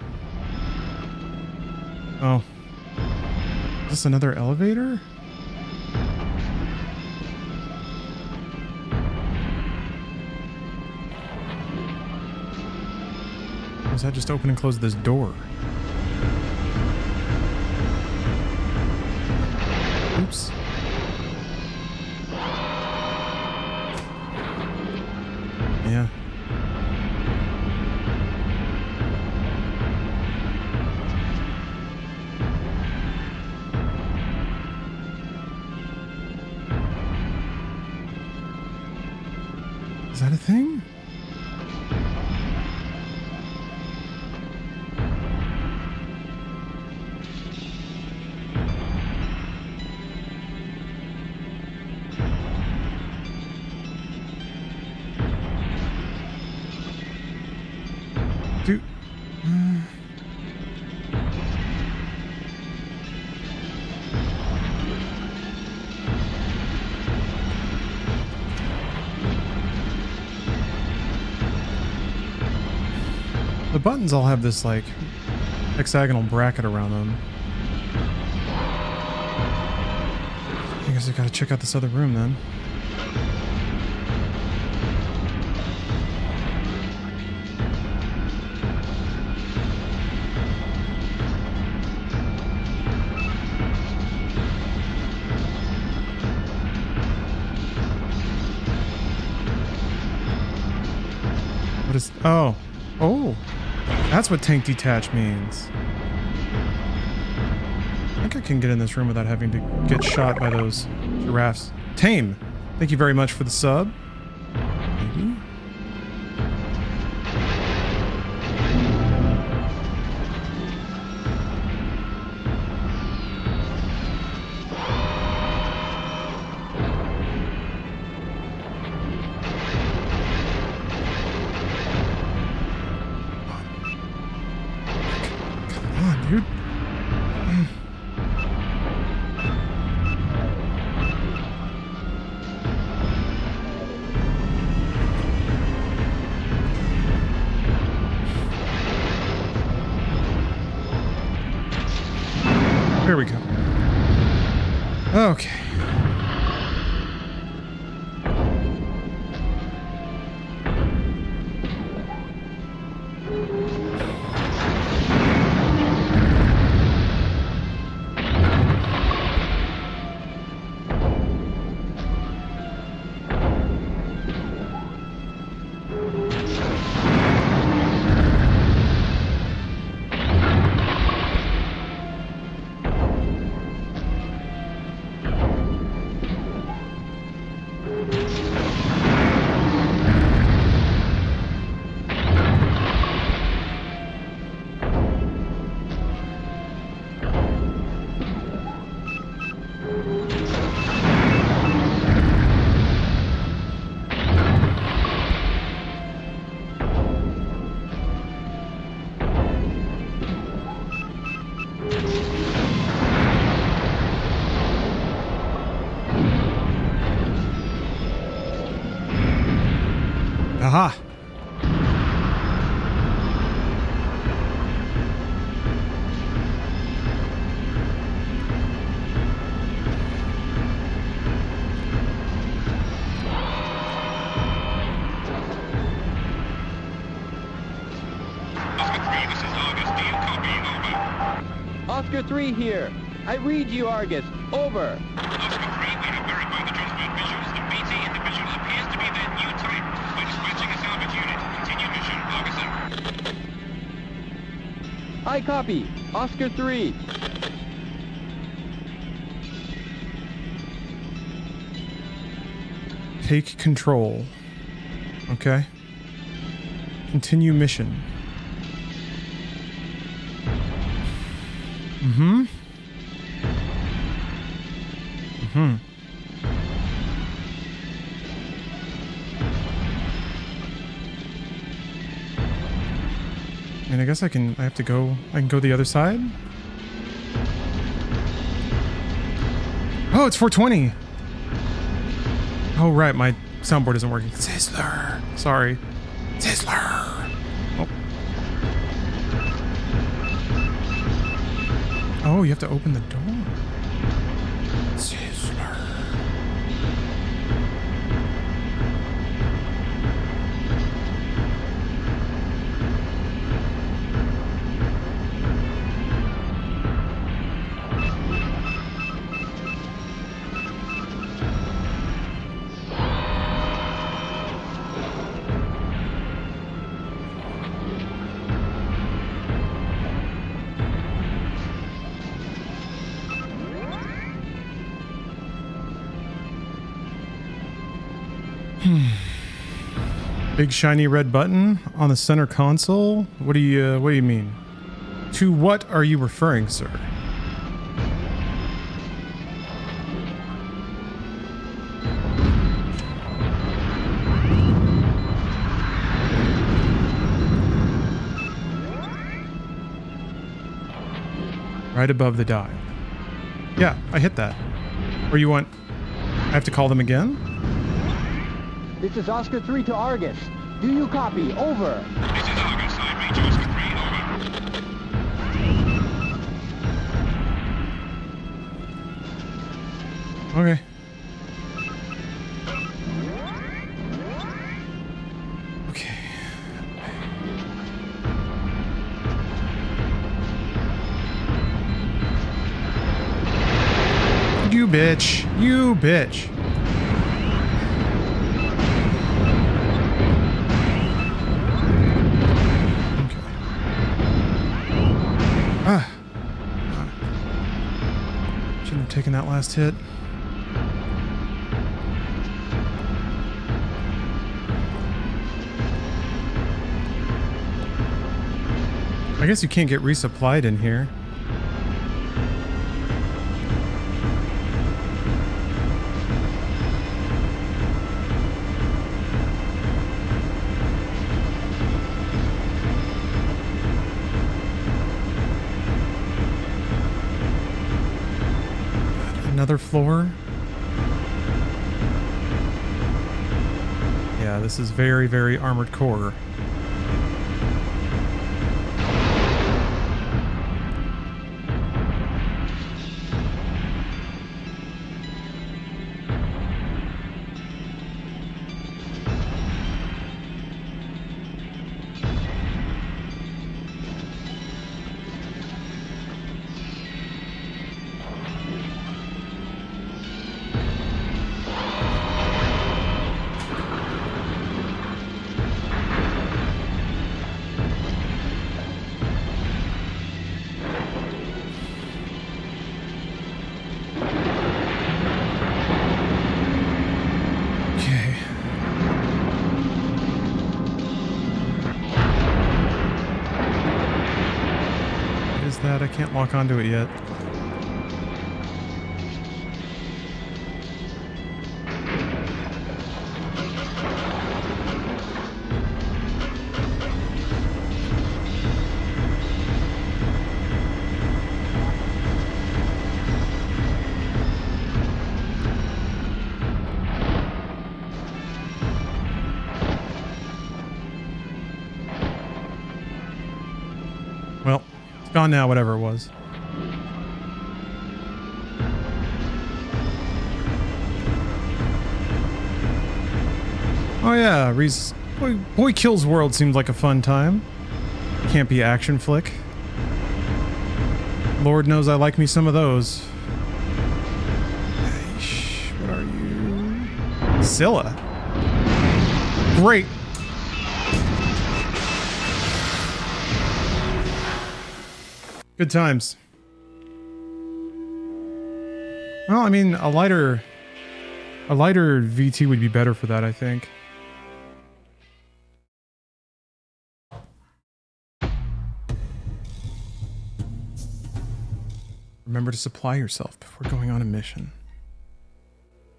Oh. Is this another elevator? Does that just open and close this door? Oops. Yeah. Is that a thing? the buttons all have this like hexagonal bracket around them. I guess I gotta check out this other room then. What is... Oh. Oh. That's what tank detach means. I think I can get in this room without having to get shot by those giraffes. Tame. Thank you very much for the sub. Maybe. Dude. Here we go. Okay. Aha. Oscar 3 here. I read you, Argus. Over. Oscar 3, we have verified the transferred visuals. The BT individual appears to be their new type. We're dispatching a salvage unit. Continue mission, Argus. I copy. Oscar 3. Take control. Okay. Continue mission. Mm-hmm. Mm-hmm. I mean, I guess I have to go, I can go the other side? Oh, it's 420! Oh, right, my soundboard isn't working. Sizzler! Sorry. Sizzler! Oh. Oh, you have to open the door. Sizzler. Big shiny red button on the center console? What do you mean? To what are you referring, sir? Right above the dial. Yeah, I hit that. Or you want... I have to call them again? This is Oscar 3 to Argus. Do you copy? Over. This is Argus. I read you, Oscar 3. Okay. Okay. You bitch. You bitch. Okay. Ah. Shouldn't have taken that last hit. I guess you can't get resupplied in here. Another floor. Yeah, this is very, very armored core. That I can't lock onto it yet. Well, it's gone now, whatever it was. Oh yeah, Boy Kills World seems like a fun time. Can't be action flick. Lord knows I like me some of those. What are you? Scylla. Great. Good times. Well, I mean, a lighter VT would be better for that, I think. Remember to supply yourself before going on a mission.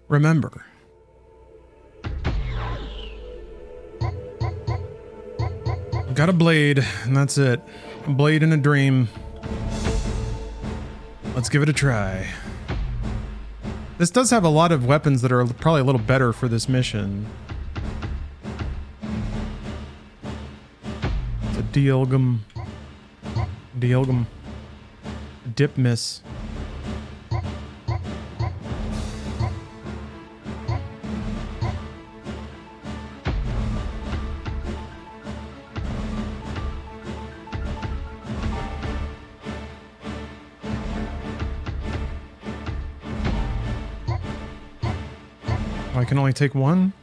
Remember. I've got a blade, and that's it. A blade and a dream. Let's give it a try. This does have a lot of weapons that are probably a little better for this mission. It's a Dielgum. Dip miss. I can only take one.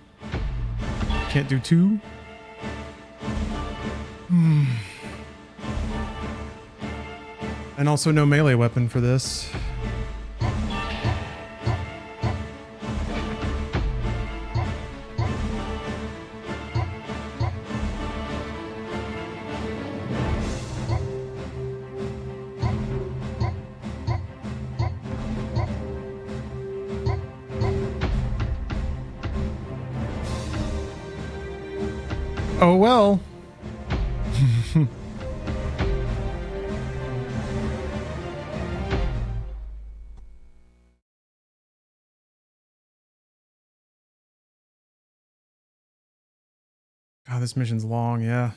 Can't do two. And also no melee weapon for this. Oh well. God, this mission's long, yeah.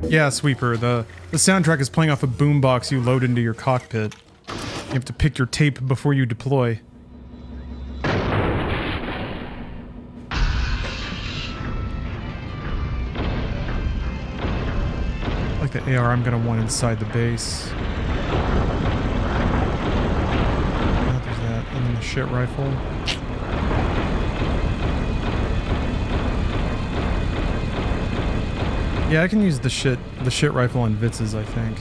Yeah, Sweeper. The soundtrack is playing off a boombox you load into your cockpit. You have to pick your tape before you deploy. Like the AR I'm gonna want inside the base. There's that, and then the shit rifle. Yeah, I can use the shit rifle on Vitz's, I think.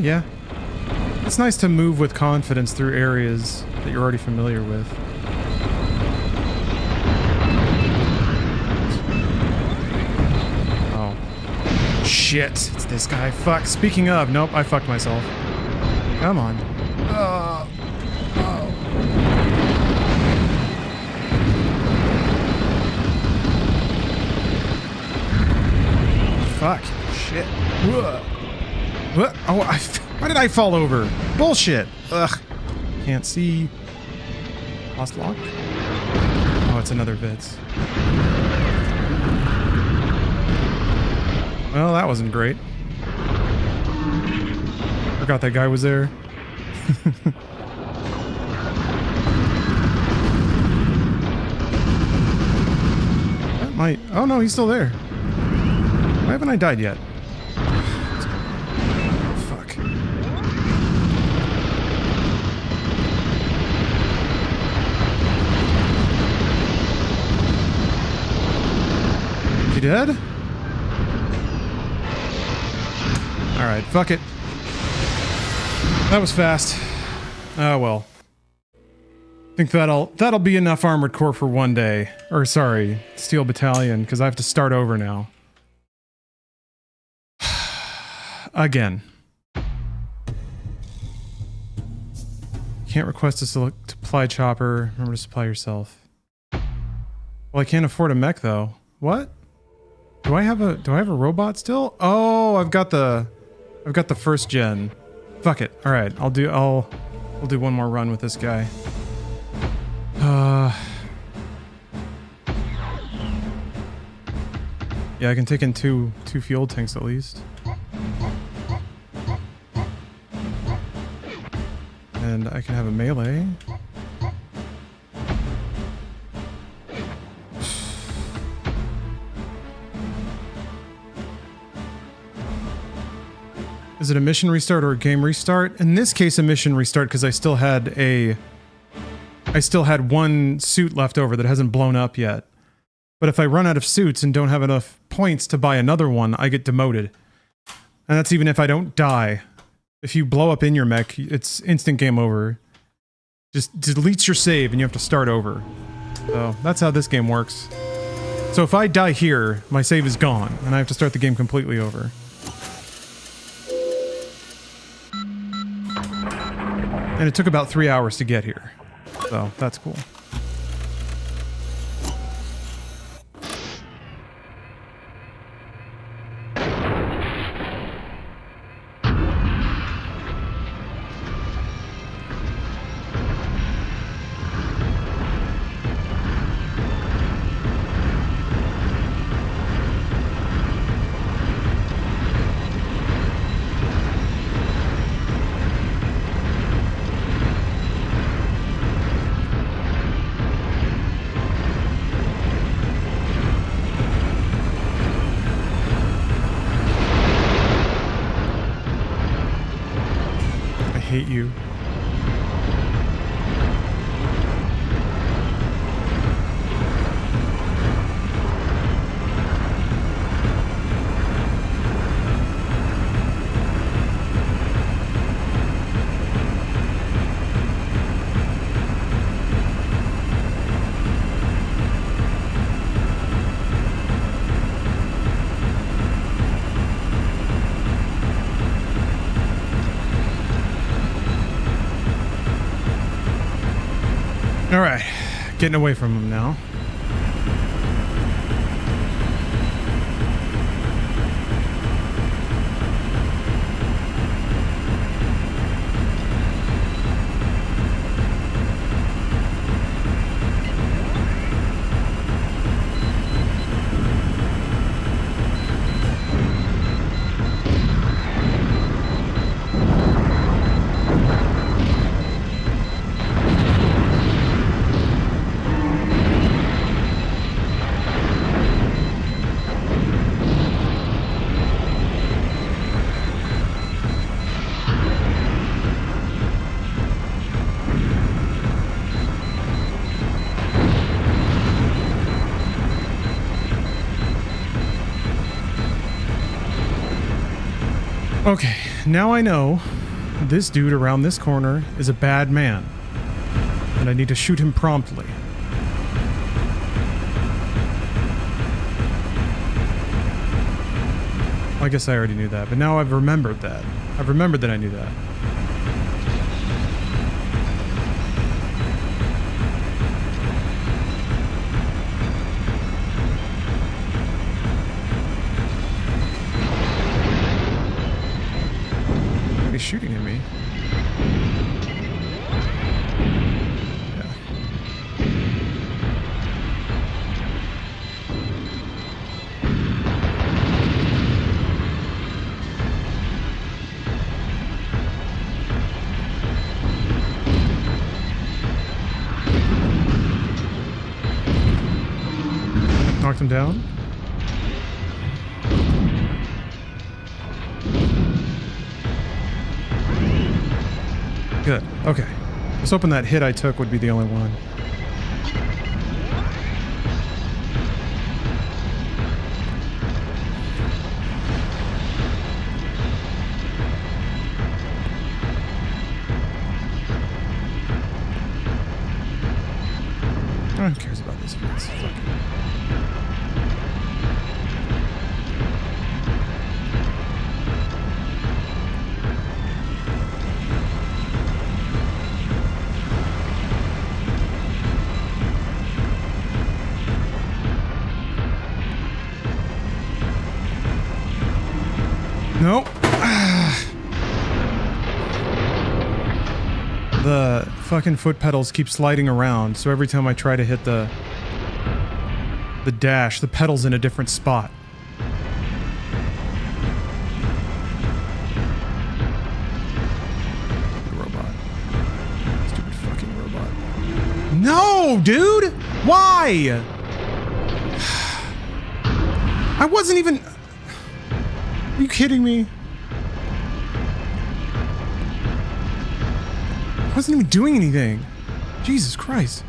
Yeah. It's nice to move with confidence through areas that you're already familiar with. Oh. Shit. It's this guy. Fuck. Speaking of, nope, I fucked myself. Come on. Oh. Fuck. Shit. Whoa. What? Oh, why did I fall over? Bullshit. Ugh. Can't see. Lost lock? Oh, it's another Vitz. Well, that wasn't great. Forgot that guy was there. That might... Oh no, he's still there. Why haven't I died yet? Dead? Alright, fuck it. That was fast. Oh well. I think that'll be enough Armored Corps for one day. Or sorry, Steel Battalion, because I have to start over now. Again. Can't request a supply chopper. Remember to supply yourself. Well, I can't afford a mech though. What? Do I have a robot still? Oh, I've got the first gen. Fuck it. All right, we'll do one more run with this guy. Yeah, I can take in two fuel tanks at least. And I can have a melee. Is it a mission restart or a game restart? In this case, a mission restart because I still had one suit left over that hasn't blown up yet. But if I run out of suits and don't have enough points to buy another one, I get demoted. And that's even if I don't die. If you blow up in your mech, it's instant game over. Just deletes your save and you have to start over. So that's how this game works. So if I die here, my save is gone, and I have to start the game completely over. And it took about 3 hours to get here. So, that's cool. Hate you. All right, getting away from him now. Okay, now I know this dude around this corner is a bad man, and I need to shoot him promptly. I guess I already knew that, but now I've remembered that. I've remembered that I knew that. He's shooting at me. Knocked him down. Good. Okay. I was hoping that hit I took would be the only one. No one cares about this fence. Fuck it. Nope. The fucking foot pedals keep sliding around, so every time I try to hit the dash, the pedal's in a different spot. Robot. Stupid fucking robot. No, dude! Why? I wasn't even... Are you kidding me? I wasn't even doing anything. Jesus Christ.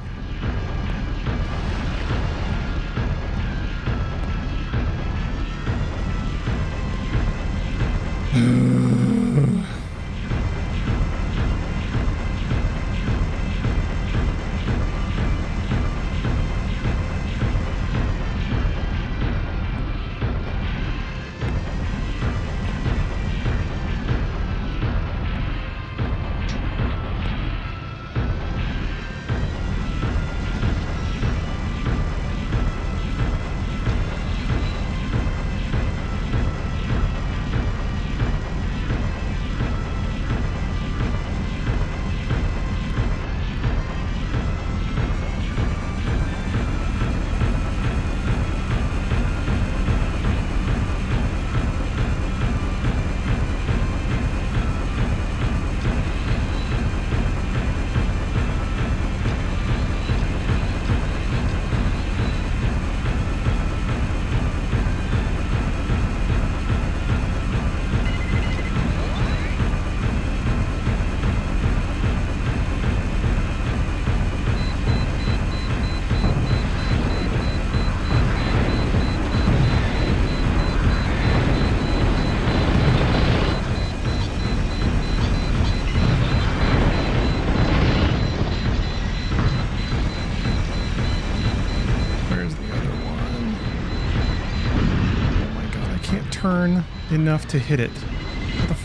turn enough to hit it. What the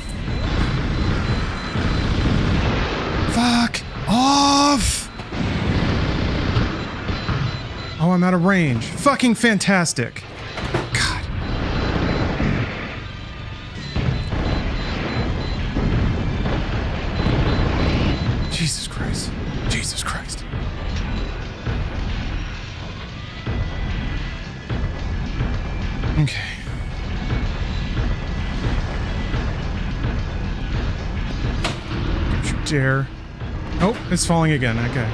fuck off! Oh, I'm out of range. Fucking fantastic. God. Jesus Christ. Jesus Christ. Okay. Don't you dare. Oh, it's falling again. Okay.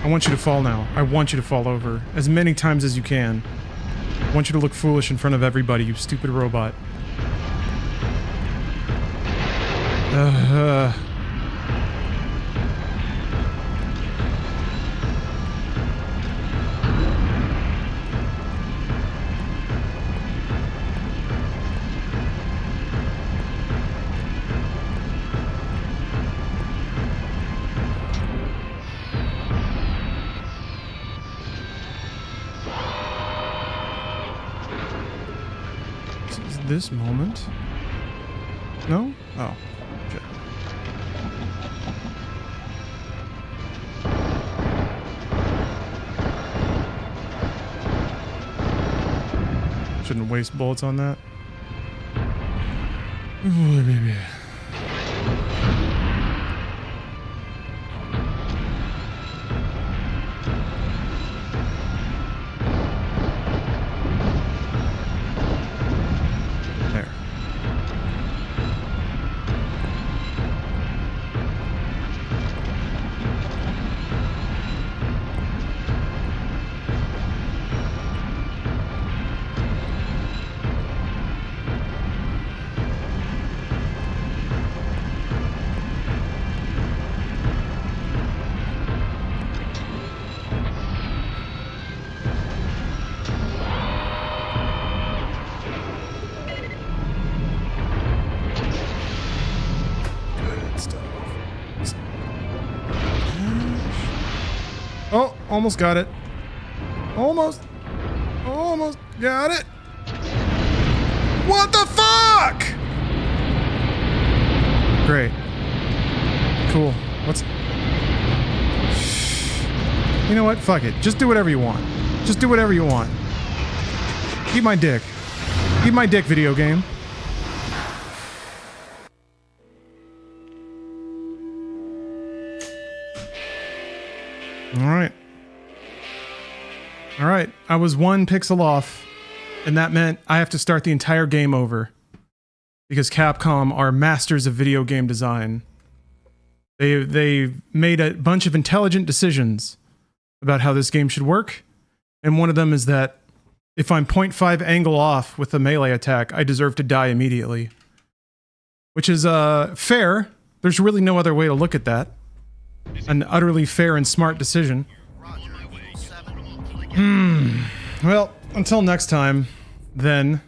I want you to fall now. I want you to fall over as many times as you can. I want you to look foolish in front of everybody, you stupid robot. This moment? No? Oh, shit. Shouldn't waste bullets on that. Oh, baby. Oh, almost got it. Almost got it. What the fuck? Great. Cool. What's... You know what? Fuck it. Just do whatever you want. Just do whatever you want. Eat my dick. Eat my dick, video game. All right, I was 1 pixel off, and that meant I have to start the entire game over. Because Capcom are masters of video game design. They made a bunch of intelligent decisions about how this game should work, and one of them is that if I'm 0.5 angle off with a melee attack, I deserve to die immediately. Which is fair. There's really no other way to look at that. An utterly fair and smart decision. Well, until next time, then,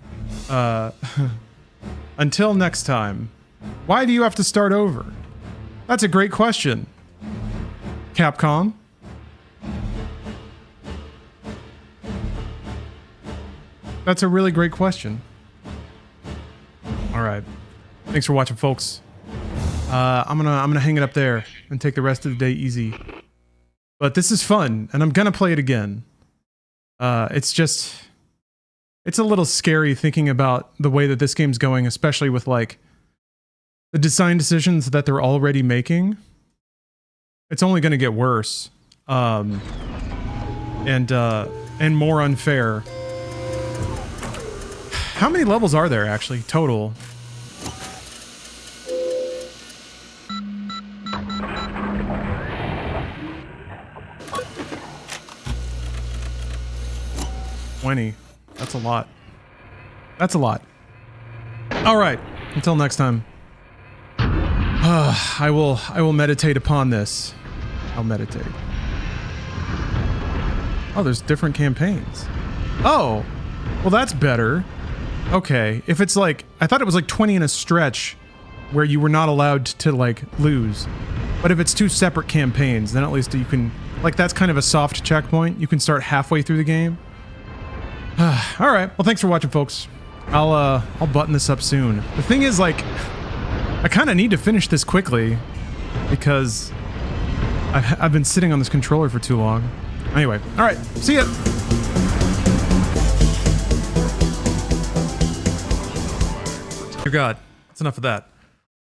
until next time, why do you have to start over? That's a great question. Capcom? That's a really great question. Alright. Thanks for watching, folks. I'm gonna hang it up there and take the rest of the day easy. But this is fun, and I'm gonna play it again. It's a little scary thinking about the way that this game's going, especially with, like, the design decisions that they're already making. It's only gonna get worse. And more unfair. How many levels are there, actually, total? That's a lot. That's a lot. Alright, until next time. I will meditate upon this. I'll meditate. Oh, there's different campaigns. Oh! Well, that's better. Okay, if it's like... I thought it was like 20 in a stretch where you were not allowed to, like, lose. But if it's 2 separate campaigns, then at least you can Like that's kind of a soft checkpoint. You can start halfway through the game. All right. Well, thanks for watching, folks. I'll button this up soon. The thing is, like, I kind of need to finish this quickly because I've been sitting on this controller for too long. Anyway, all right. See ya. Dear God, that's enough of that.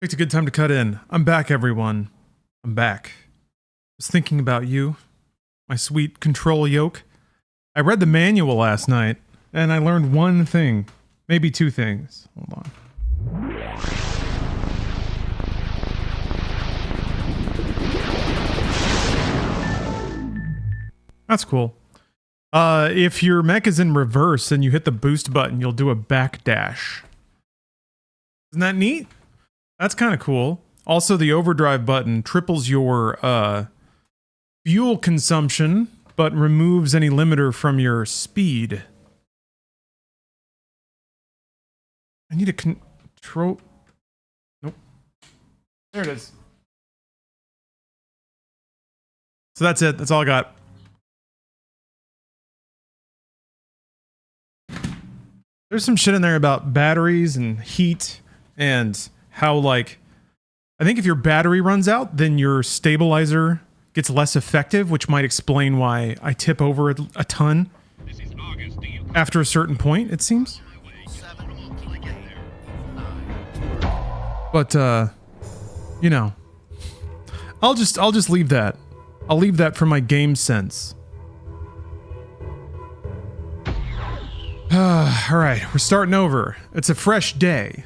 It's a good time to cut in. I'm back, everyone. I'm back. I was thinking about you, my sweet control yoke. I read the manual last night, and I learned one thing. Maybe two things. Hold on. That's cool. If your mech is in reverse and you hit the boost button, you'll do a backdash. Isn't that neat? That's kind of cool. Also, the overdrive button triples your fuel consumption, but removes any limiter from your speed. I need a control... Nope. There it is. So that's it. That's all I got. There's some shit in there about batteries and heat and how, like... I think if your battery runs out, then your stabilizer gets less effective, which might explain why I tip over a ton after a certain point, it seems. But, you know, I'll just leave that. I'll leave that for my game sense. All right, we're starting over. It's a fresh day.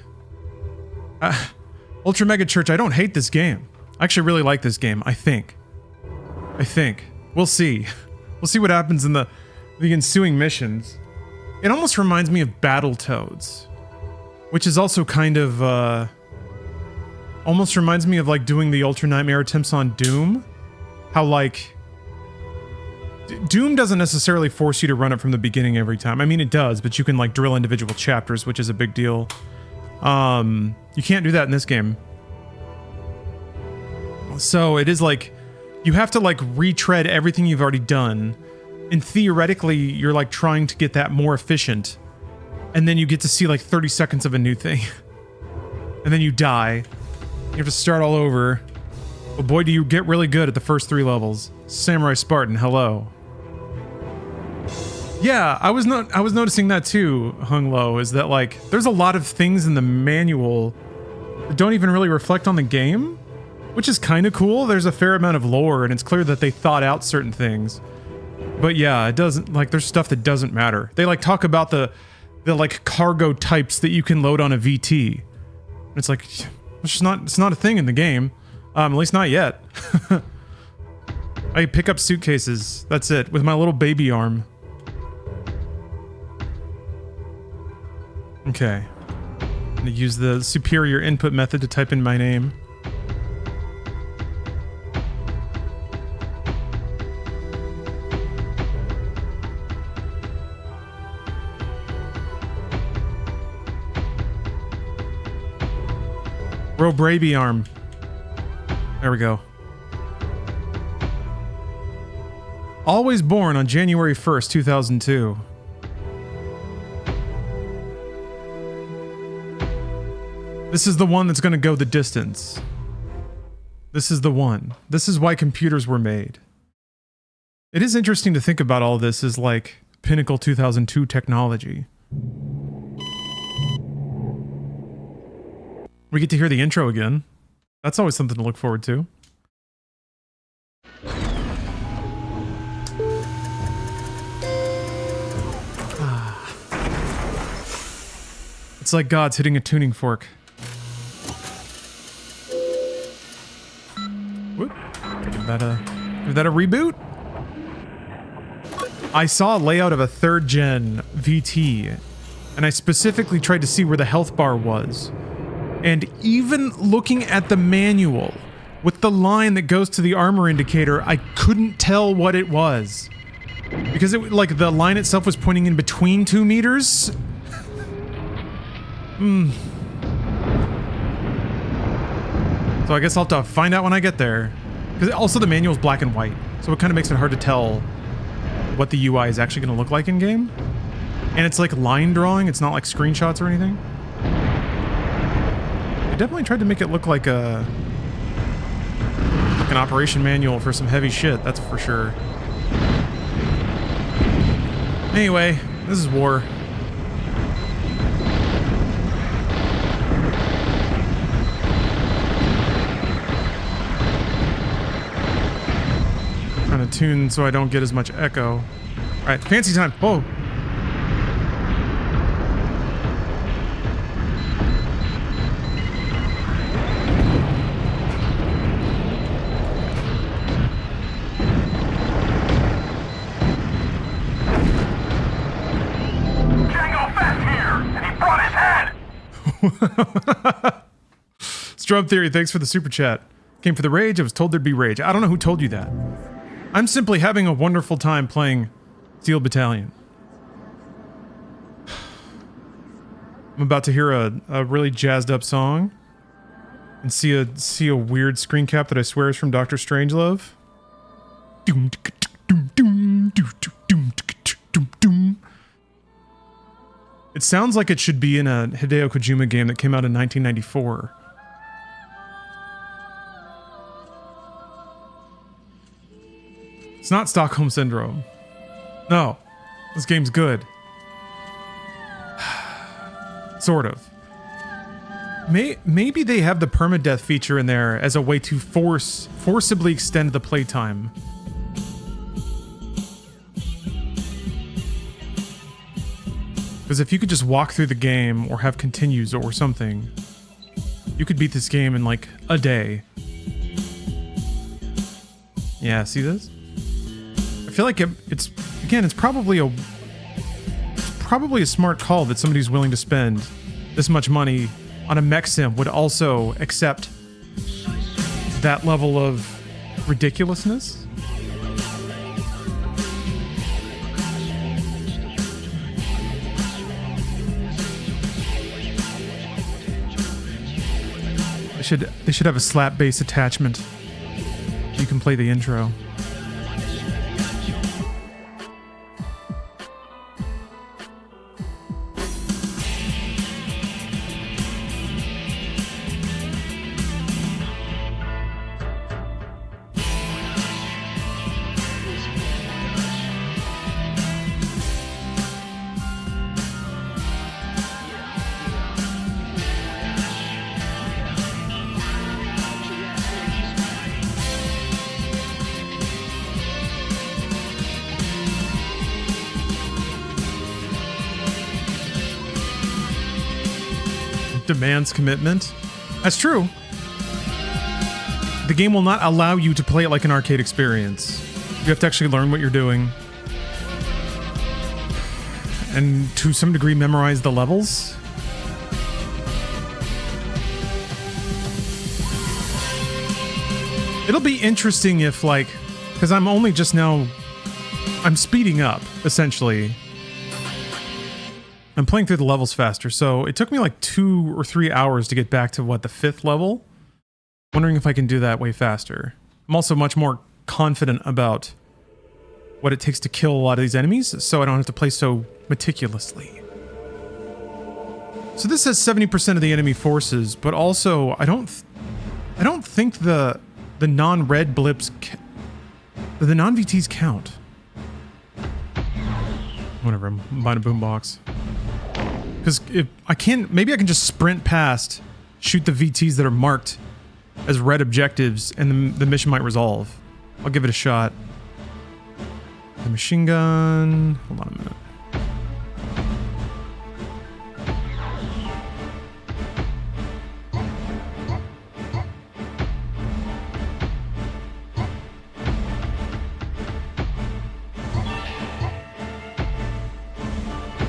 Ultra Mega Church, I don't hate this game. I actually really like this game, I think. We'll see. We'll see what happens in the ensuing missions. It almost reminds me of Battletoads, which is also kind of, almost reminds me of, like, doing the Ultra Nightmare attempts on Doom. How, like... Doom doesn't necessarily force you to run it from the beginning every time. I mean, it does, but you can, like, drill individual chapters, which is a big deal. You can't do that in this game. So, it is, like... You have to, like, retread everything you've already done. And theoretically, you're, like, trying to get that more efficient. And then you get to see, like, 30 seconds of a new thing. And then you die. You have to start all over. But boy, do you get really good at the first 3 levels. Samurai Spartan, hello. Yeah, I was noticing that too, Hung Lo, is that, like, there's a lot of things in the manual that don't even really reflect on the game, which is kind of cool. There's a fair amount of lore, and it's clear that they thought out certain things. But yeah, it doesn't, like, there's stuff that doesn't matter. They, like, talk about the like, cargo types that you can load on a VT. It's like... It's not a thing in the game. At least not yet. I pick up suitcases. That's it. With my little baby arm. Okay. I'm gonna use the superior input method to type in my name. Bro, baby arm. There we go. Always born on January 1st, 2002. This is the one that's going to go the distance. This is the one. This is why computers were made. It is interesting to think about all this as, like, pinnacle 2002 technology. We get to hear the intro again. That's always something to look forward to. It's like God's hitting a tuning fork. Whoop. Give that a reboot? I saw a layout of a 3rd gen VT, and I specifically tried to see where the health bar was. And even looking at the manual, with the line that goes to the armor indicator, I couldn't tell what it was. Because it, like, the line itself was pointing in between 2 meters. So I guess I'll have to find out when I get there. Because also the manual is black and white, so it kind of makes it hard to tell what the UI is actually going to look like in game. And it's like line drawing, it's not like screenshots or anything. I definitely tried to make it look like an operation manual for some heavy shit, that's for sure. Anyway, this is war. Trying to tune so I don't get as much echo. Alright, fancy time. Whoa. Strobe Theory, thanks for the super chat. Came for the rage, I was told there'd be rage. I don't know who told you that. I'm simply having a wonderful time playing Steel Battalion. I'm about to hear a really jazzed up song and see a weird screen cap that I swear is from Dr. Strangelove. It sounds like it should be in a Hideo Kojima game that came out in 1994. It's not Stockholm Syndrome. No. This game's good. Sort of. Maybe they have the permadeath feature in there as a way to forcibly extend the playtime. Because if you could just walk through the game or have continues or something, you could beat this game in like a day. Yeah, see this? I feel like it's probably a smart call that somebody who's willing to spend this much money on a mech sim would also accept that level of ridiculousness. They should have a slap bass attachment. You can play the intro. Demands commitment. That's true. The game will not allow you to play it like an arcade experience. You have to actually learn what you're doing. And to some degree memorize the levels. It'll be interesting if like, because I'm only just now, I'm speeding up essentially. I'm playing through the levels faster, so it took me like 2 or 3 hours to get back to, what, the 5th level? Wondering if I can do that way faster. I'm also much more confident about what it takes to kill a lot of these enemies, so I don't have to play so meticulously. So this says 70% of the enemy forces, but also I don't think the non-red blips, the non-VTs count. Whatever, I'm buying a boombox. Because maybe I can just sprint past, shoot the VTs that are marked as red objectives, and the mission might resolve. I'll give it a shot. The machine gun. Hold on a minute.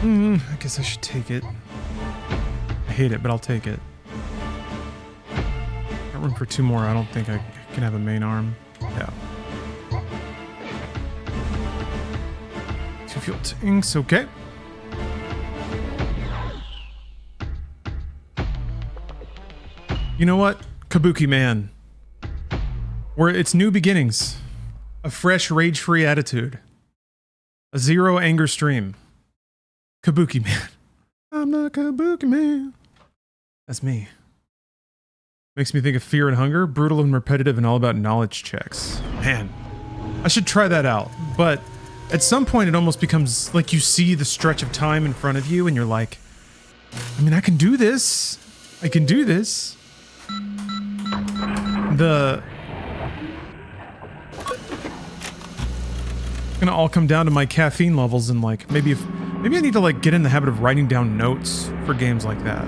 I guess I should take it. I hate it, but I'll take it. Got room for 2 more. I don't think I can have a main arm. Yeah. 2 fuel tanks, okay. You know what? Kabuki Man. Where it's new beginnings, a fresh rage-free attitude, a zero anger stream. Kabuki man. I'm not Kabuki man. That's me. Makes me think of Fear and Hunger, brutal and repetitive and all about knowledge checks. Man, I should try that out. But at some point it almost becomes like you see the stretch of time in front of you and you're like, I mean, I can do this. I can do this. It's gonna all come down to my caffeine levels and like maybe I need to like get in the habit of writing down notes for games like that.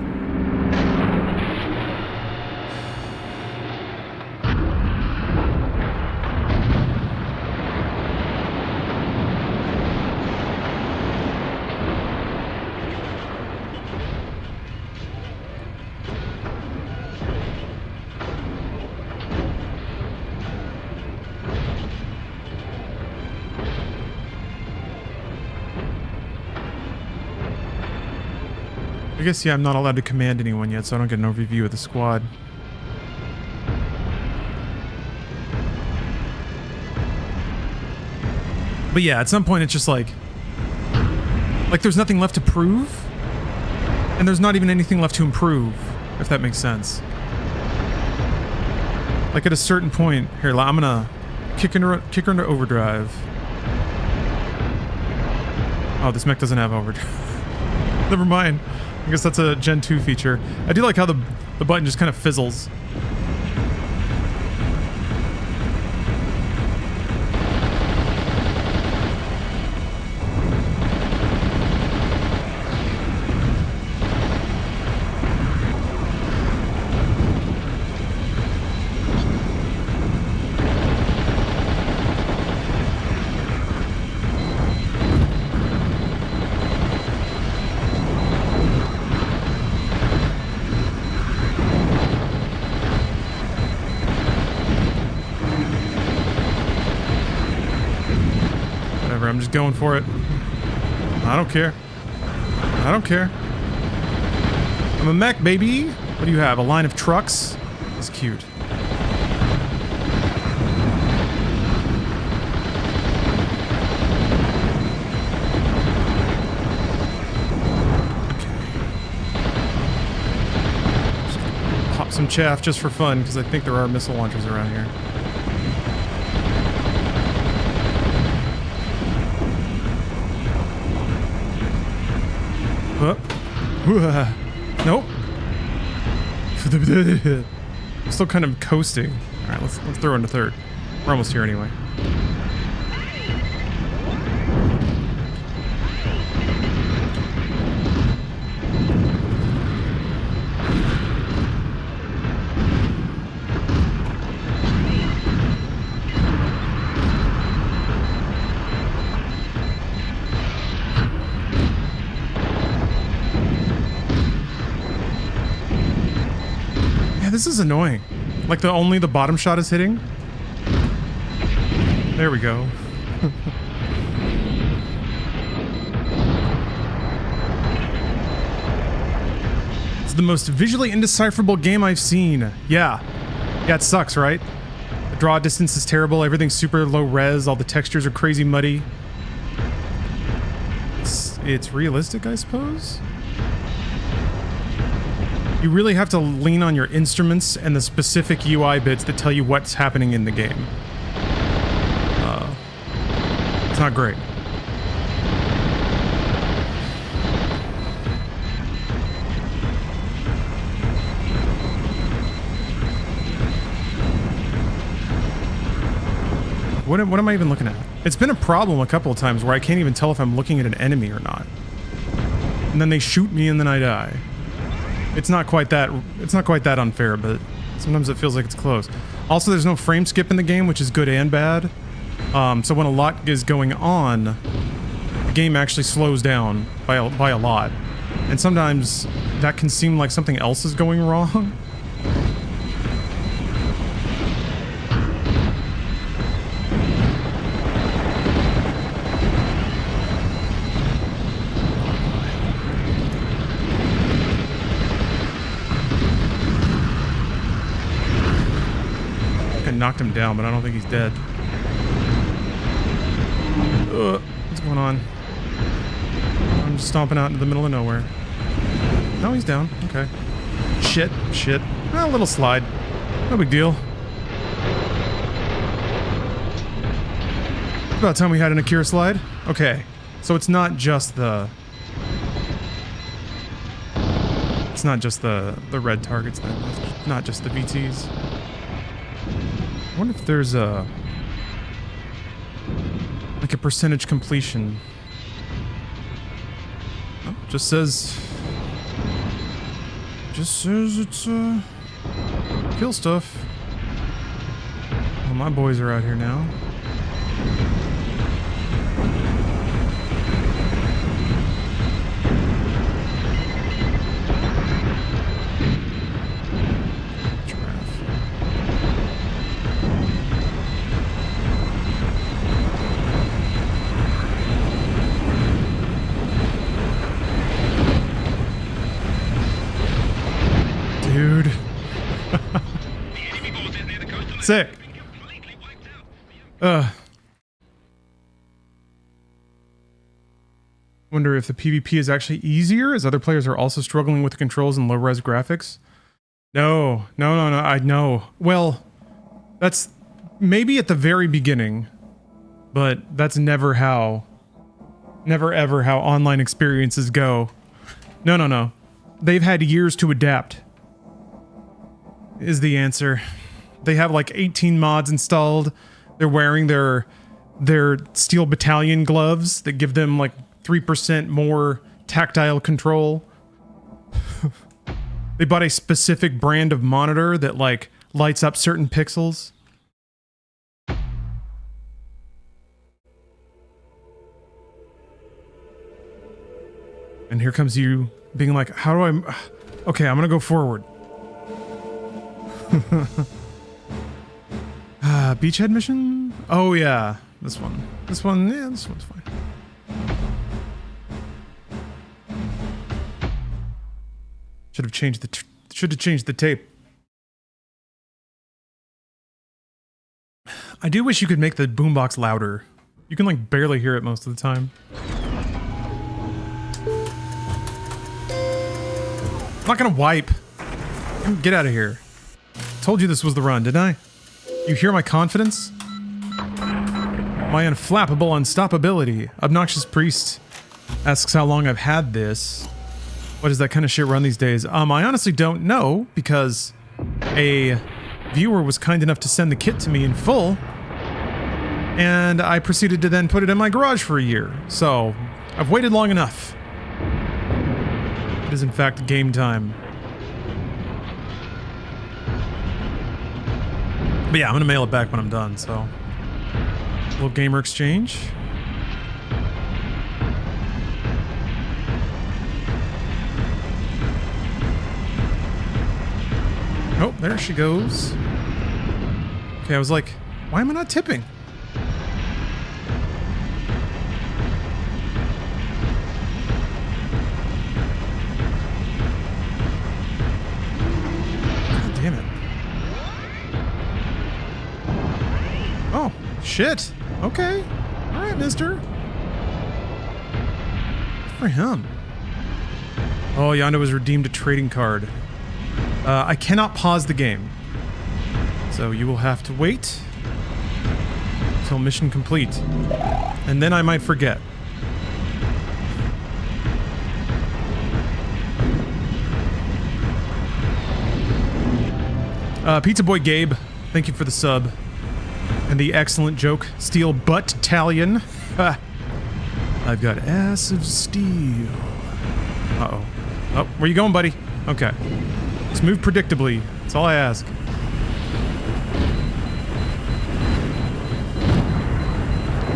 I guess, yeah, I'm not allowed to command anyone yet, so I don't get an overview of the squad. But yeah, at some point it's just like there's nothing left to prove, and there's not even anything left to improve, if that makes sense. Like at a certain point, here, I'm gonna kick her into overdrive. Oh, this mech doesn't have overdrive. Never mind. I guess that's a Gen 2 feature. I do like how the button just kind of fizzles. I'm just going for it. I don't care. I don't care. I'm a mech, baby. What do you have? A line of trucks? That's cute. Okay. Pop some chaff just for fun, because I think there are missile launchers around here. Nope. I'm still kind of coasting. All right, let's throw into third. We're almost here anyway. This is annoying. Like only the bottom shot is hitting. There we go. It's the most visually indecipherable game I've seen. Yeah, it sucks, right? The draw distance is terrible. Everything's super low res. All the textures are crazy muddy. It's realistic, I suppose. You really have to lean on your instruments and the specific UI bits that tell you what's happening in the game. It's not great. What am I even looking at? It's been a problem a couple of times where I can't even tell if I'm looking at an enemy or not. And then they shoot me and then I die. It's not quite that unfair, but sometimes it feels like it's close. Also, there's no frame skip in the game, which is good and bad. So when a lot is going on, the game actually slows down by a lot. And sometimes that can seem like something else is going wrong. knocked him down, but I don't think he's dead. What's going on? I'm just stomping out into the middle of nowhere. No, he's down. Okay. Shit. A little slide. No big deal. About time we had an Akira slide. Okay. So it's not just the... It's not just the red targets then. It's not just the VTs. I wonder if there's a... like a percentage completion. Oh, just says it's kill stuff. Well, my boys are out here now. Dude. Sick. Wonder if the PvP is actually easier, as other players are also struggling with the controls and low-res graphics. No. I know. Well, that's maybe at the very beginning, but that's never ever how online experiences go. No. They've had years to adapt, is the answer. They have like 18 mods installed. They're wearing their Steel Battalion gloves that give them like 3% more tactile control. They bought a specific brand of monitor that like lights up certain pixels. And here comes you being like, how do I... Okay, I'm gonna go forward. Beachhead mission? Oh yeah, this one. This one's fine. Should have changed the tape. I do wish you could make the boombox louder. You can like barely hear it most of the time. I'm not gonna wipe. Get out of here. Told you this was the run, didn't I? You hear my confidence? My unflappable unstoppability. Obnoxious Priest asks how long I've had this. What is that kind of shit run these days? I honestly don't know, because a viewer was kind enough to send the kit to me in full, and I proceeded to then put it in my garage for a year. So, I've waited long enough. It is in fact game time. But yeah, I'm gonna mail it back when I'm done, so. Little gamer exchange. Oh, there she goes. Okay, I was like, why am I not tipping? God damn it. Oh, shit. Okay. Alright, mister. Good for him. Oh, Yonda was redeemed a trading card. I cannot pause the game. So you will have to wait until mission complete. And then I might forget. Pizza Boy Gabe, thank you for the sub. And the excellent joke, Steel Battalion. I've got ass of steel. Uh-oh. Oh, where you going, buddy? Okay. Just move predictably. That's all I ask.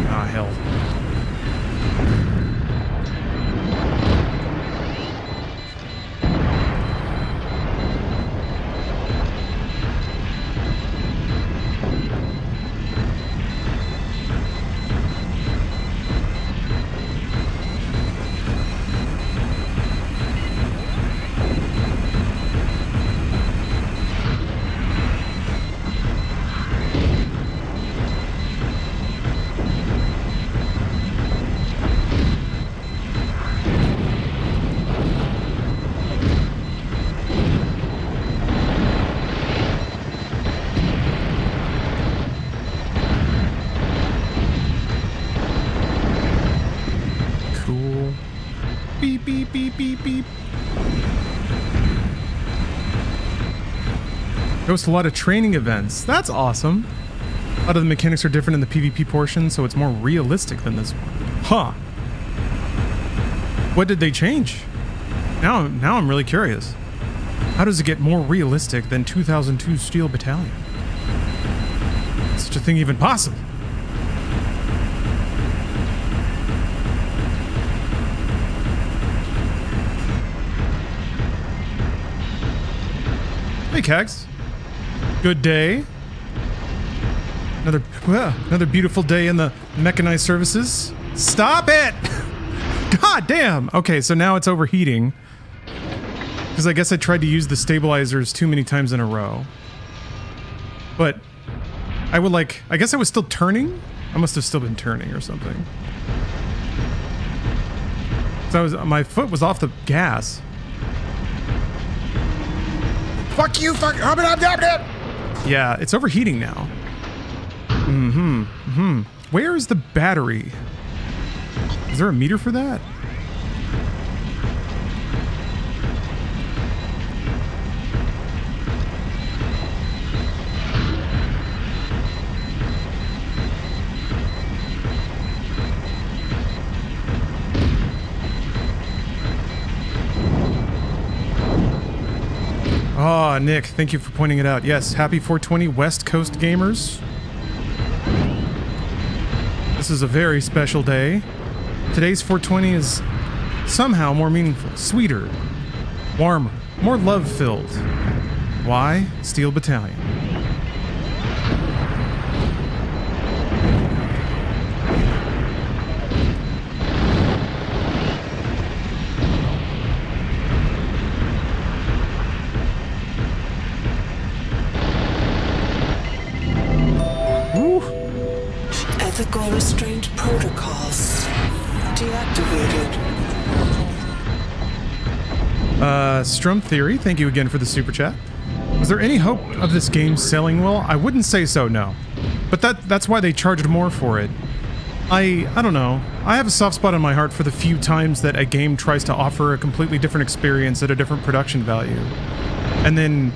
Ah, hell. Host a lot of training events. That's awesome. A lot of the mechanics are different in the PvP portion, so it's more realistic than this one. Huh. What did they change? Now I'm really curious. How does it get more realistic than 2002 Steel Battalion? Is such a thing even possible? Hey, Kags. Good day. Another beautiful day in the mechanized services. Stop it! God damn! Okay, so now it's overheating. Because I guess I tried to use the stabilizers too many times in a row. But I guess I was still turning? I must have still been turning or something. So my foot was off the gas. Fuck you, fuck. Yeah, it's overheating now. Where is the battery? Is there a meter for that? Oh, Nick, thank you for pointing it out. Yes, happy 420 West Coast gamers. This is a very special day. Today's 420 is somehow more meaningful, sweeter, warmer, more love-filled. Why? Steel Battalion. Ethical restraint protocols deactivated. Strum Theory, thank you again for the super chat. Was there any hope of this game selling well? I wouldn't say so, no. But that's why they charged more for it. I don't know. I have a soft spot in my heart for the few times that a game tries to offer a completely different experience at a different production value. And then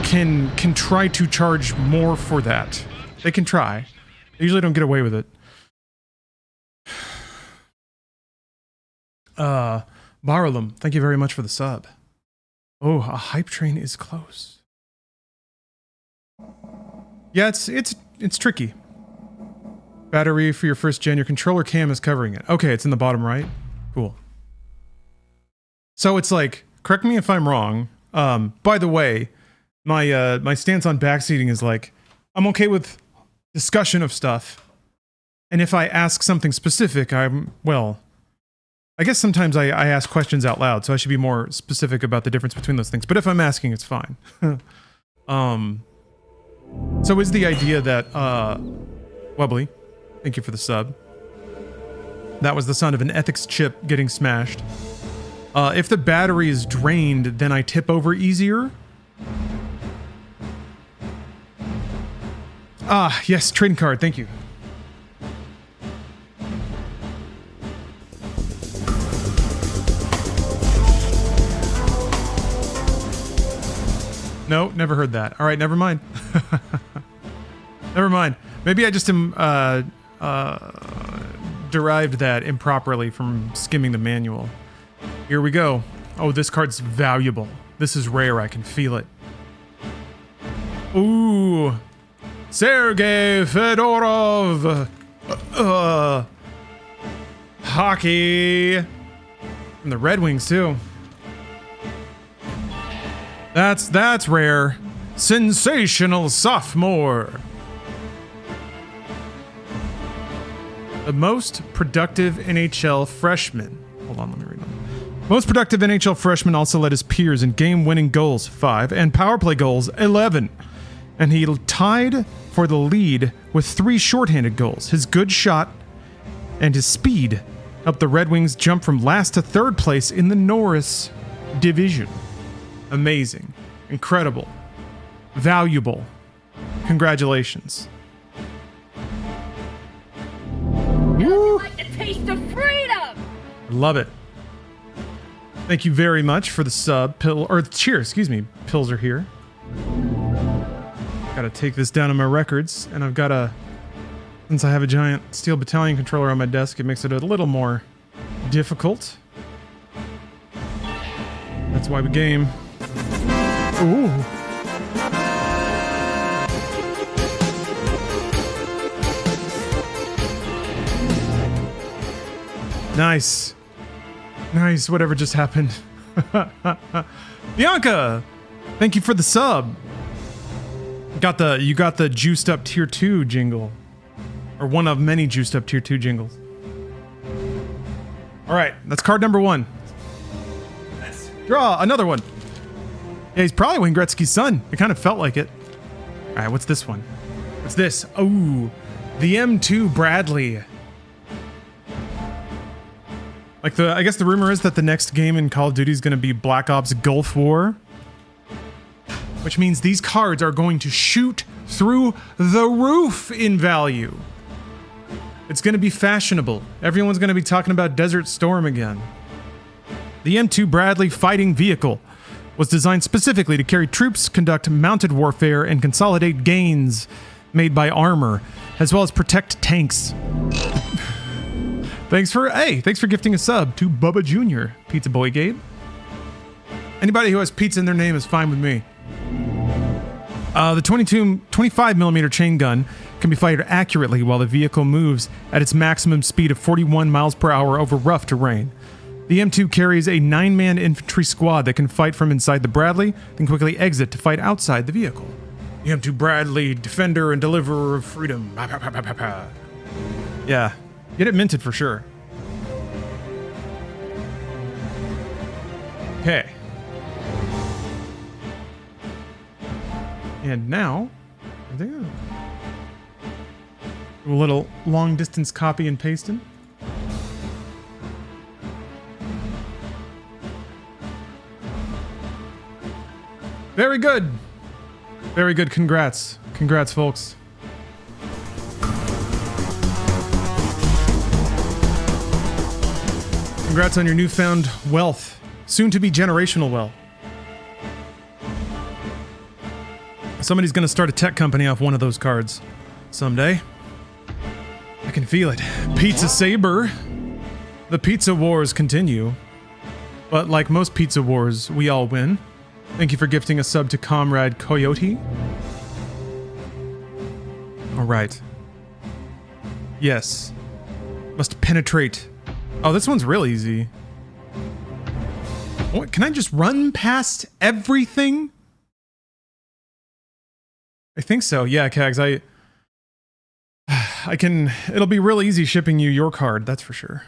can try to charge more for that. They can try. They usually don't get away with it. Barolum, thank you very much for the sub. Oh, a hype train is close. Yeah, it's tricky. Battery for your first gen, your controller cam is covering it. Okay, it's in the bottom right. Cool. So it's like, correct me if I'm wrong. By the way, my stance on backseating is like, I'm okay with discussion of stuff. And if I ask something specific, I guess sometimes I ask questions out loud, so I should be more specific about the difference between those things. But if I'm asking, it's fine. So is the idea that, Wubbly, thank you for the sub. That was the sound of an ethics chip getting smashed. If the battery is drained, then I tip over easier. Ah, yes, trading card, thank you. No, never heard that. All right, never mind. Never mind. Maybe I just derived that improperly from skimming the manual. Here we go. Oh, this card's valuable. This is rare. I can feel it. Ooh. Sergei Fedorov. Hockey. And the Red Wings, too. That's rare. Sensational sophomore. The most productive NHL freshman. Hold on, let me read on. Most productive NHL freshman also led his peers in game-winning goals, 5, and power play goals, 11. And he tied for the lead with 3 shorthanded goals. His good shot and his speed helped the Red Wings jump from last to 3rd place in the Norris division. Amazing. Incredible. Valuable. Congratulations. Woo! Like the taste of freedom! Love it. Thank you very much for the sub. Cheers, excuse me. Pills are here. Gotta take this down in my records, and I've got a... Since I have a giant steel battalion controller on my desk, it makes it a little more difficult. That's why we game. Ooh. Nice. Nice, whatever just happened. Bianca! Thank you for the sub. You got the juiced up tier 2 jingle. Or one of many juiced up tier 2 jingles. Alright, that's card number 1. Let's draw another one. Yeah, he's probably Wayne Gretzky's son. It kind of felt like it. Alright, what's this one? What's this? Oh, the M2 Bradley. Like I guess the rumor is that the next game in Call of Duty is going to be Black Ops Gulf War. Which means these cards are going to shoot through the roof in value. It's going to be fashionable. Everyone's going to be talking about Desert Storm again. The M2 Bradley fighting vehicle was designed specifically to carry troops, conduct mounted warfare, and consolidate gains made by armor, as well as protect tanks. Thanks for gifting a sub to Bubba Jr. Pizza Boy Gabe. Anybody who has pizza in their name is fine with me. The 25mm chain gun can be fired accurately while the vehicle moves at its maximum speed of 41 miles per hour over rough terrain. The M2 carries a 9-man infantry squad that can fight from inside the Bradley, then quickly exit to fight outside the vehicle. The M2 Bradley, defender and deliverer of freedom. Yeah, get it minted for sure. Okay. And now, I think a little long distance copy and pasting. Very good. Very good. Congrats. Congrats, folks. Congrats on your newfound wealth. Soon to be generational wealth. Somebody's going to start a tech company off one of those cards someday. I can feel it. Pizza Saber. The pizza wars continue. But like most pizza wars, we all win. Thank you for gifting a sub to Comrade Coyote. All right. Yes. Must penetrate. Oh, this one's real easy. What, can I just run past everything? I think so. Yeah, Kags, I can... It'll be real easy shipping you your card, that's for sure.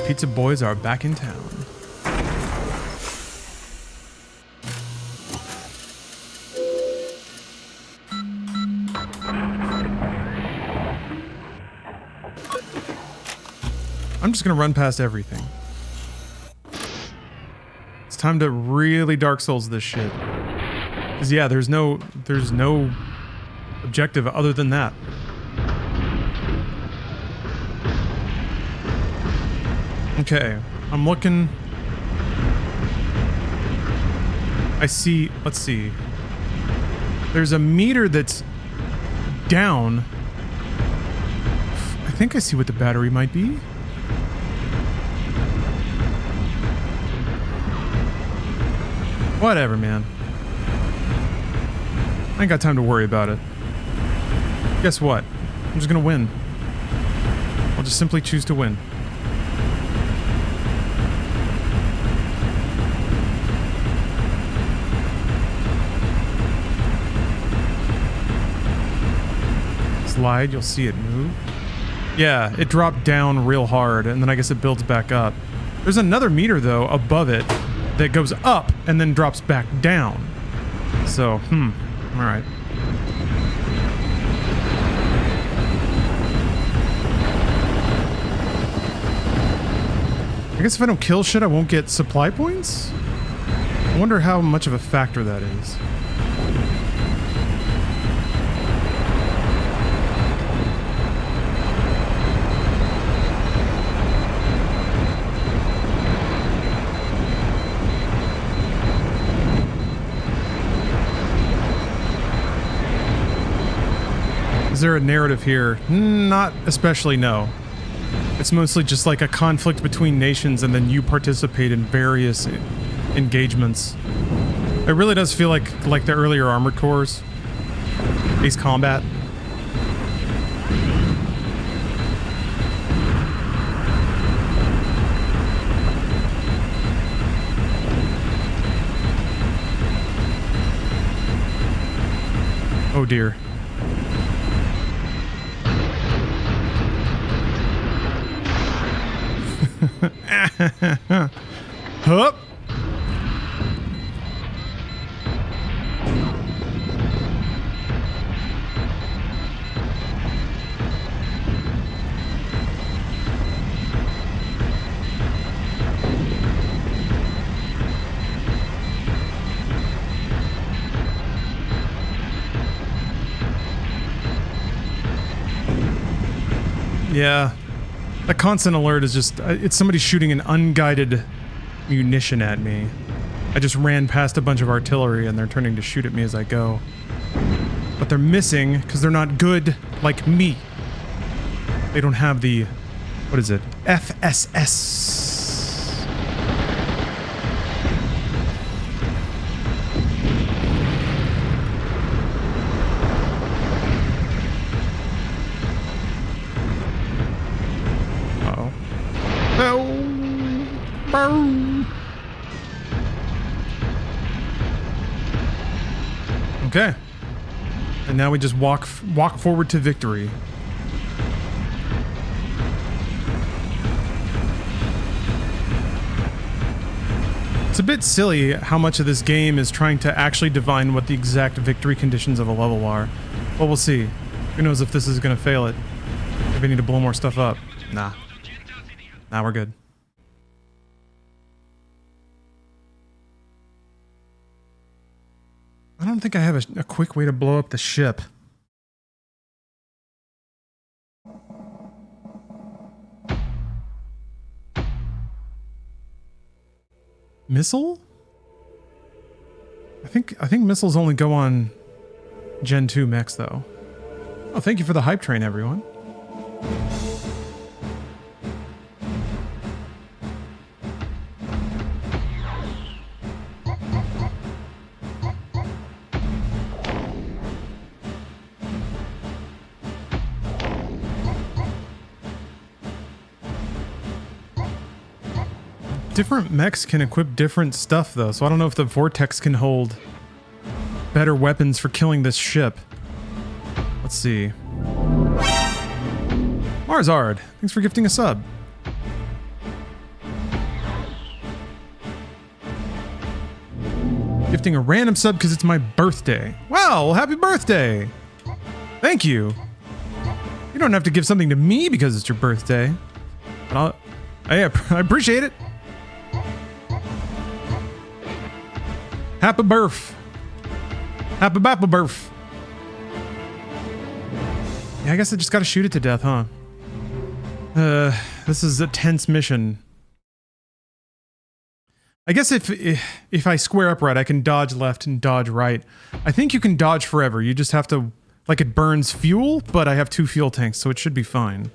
Pizza boys are back in town. I'm just gonna run past everything. It's time to really Dark Souls this shit. Cause yeah, there's no objective other than that. Okay, I'm looking. I see, let's see. There's a meter that's down. I think I see what the battery might be. Whatever, man. I ain't got time to worry about it. Guess what? I'm just gonna win. I'll just simply choose to win. Slide, you'll see it move. Yeah, it dropped down real hard, and then I guess it builds back up. There's another meter, though, above it that goes up and then drops back down. So, alright. I guess if I don't kill shit, I won't get supply points? I wonder how much of a factor that is. there a narrative here? Not especially, no. It's mostly just like a conflict between nations and then you participate in various engagements. It really does feel like the earlier Armored Corps. Ace Combat. Oh dear. Hup. Yeah. The constant alert is just, it's somebody shooting an unguided munition at me. I just ran past a bunch of artillery and they're turning to shoot at me as I go. But they're missing because they're not good like me. They don't have the, what is it? FSS. Okay. And now we just walk forward to victory. It's a bit silly how much of this game is trying to actually divine what the exact victory conditions of a level are. Well, we'll see. Who knows if this is going to fail it. If we need to blow more stuff up. Nah. Nah, we're good. I don't think I have a quick way to blow up the ship. Missile? I think missiles only go on Gen 2 mechs though. Oh, thank you for the hype train, everyone. Different mechs can equip different stuff though, so I don't know if the Vortex can hold better weapons for killing this ship. Let's see. Marzard, thanks for gifting a sub. Gifting a random sub because it's my birthday. Well, happy birthday! Thank you. You don't have to give something to me because it's your birthday. But I appreciate it. Happy birth. Happy birth. Yeah, I guess I just gotta shoot it to death, huh? This is a tense mission. I guess if I square up right, I can dodge left and dodge right. I think you can dodge forever. You just have to, like, it burns fuel, but I have 2 fuel tanks, so it should be fine.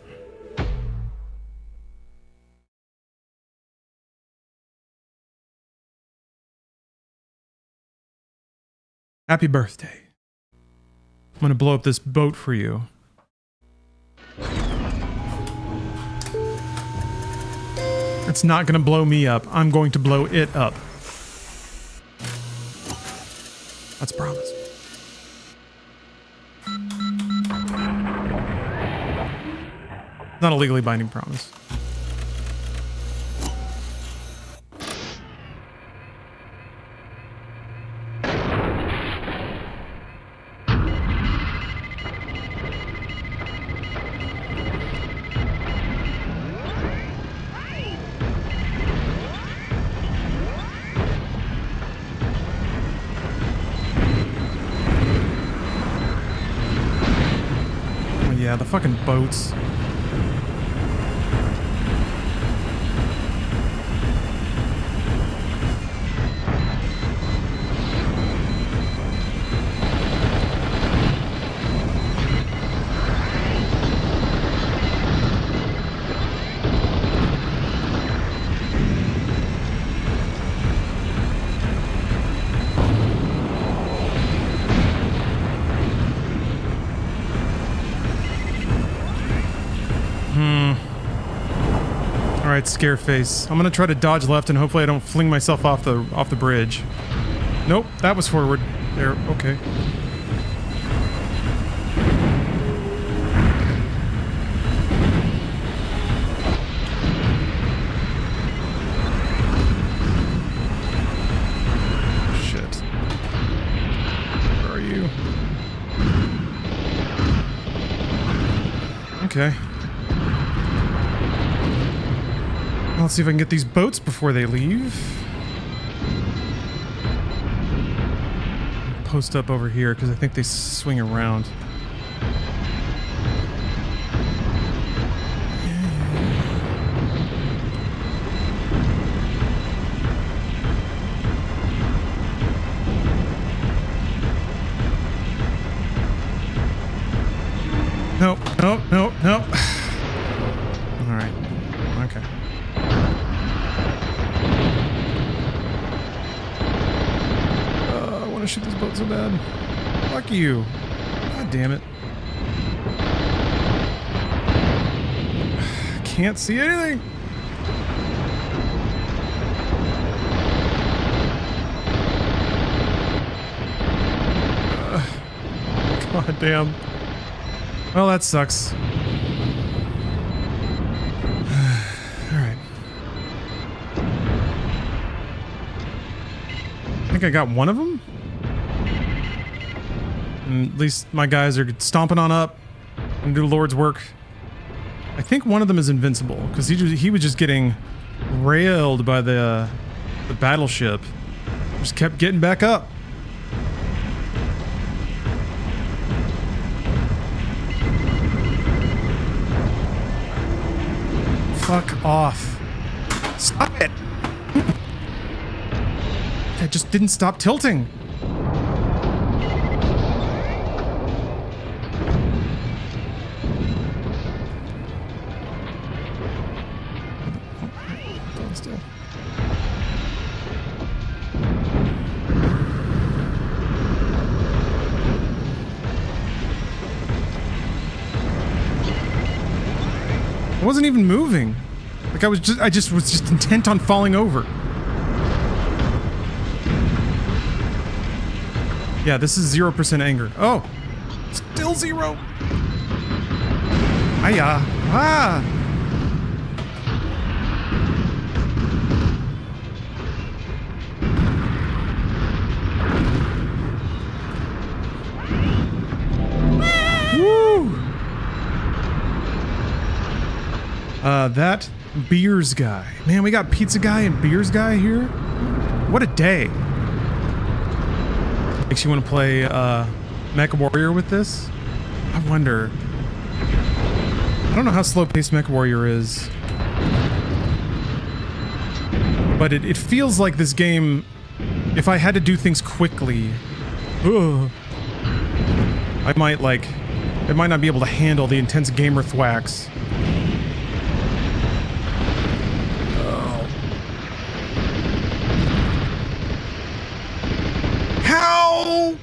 Happy birthday. I'm gonna blow up this boat for you. It's not gonna blow me up. I'm going to blow it up. That's a promise. Not a legally binding promise. Yeah, the fucking boats. right, Scareface. I'm gonna try to dodge left and hopefully I don't fling myself off the bridge. Nope, that was forward. There, okay. Shit. Where are you? Okay. Let's see if I can get these boats before they leave. Post up over here because I think they swing around. Nope, nope, nope, nope. All right. Okay. I want to shoot this boat so bad. Fuck you. God damn it. Can't see anything. God damn. Well, that sucks. Alright. I think I got one of them? And at least my guys are stomping on up and do the Lord's work. I think one of them is invincible, because he was just getting railed by the battleship. Just kept getting back up. Fuck off. Stop it! I just didn't stop tilting. Still. I wasn't even moving. Like I just was just intent on falling over. Yeah, this is 0% anger. Oh, still 0. Hiya. Ah. Woo. That beers guy. Man, we got pizza guy and beers guy here. What a day. Makes you want to play Mecha Warrior with this? I wonder. I don't know how slow-paced Mecha Warrior is. But it feels like this game, if I had to do things quickly, I might not be able to handle the intense gamer thwacks. How?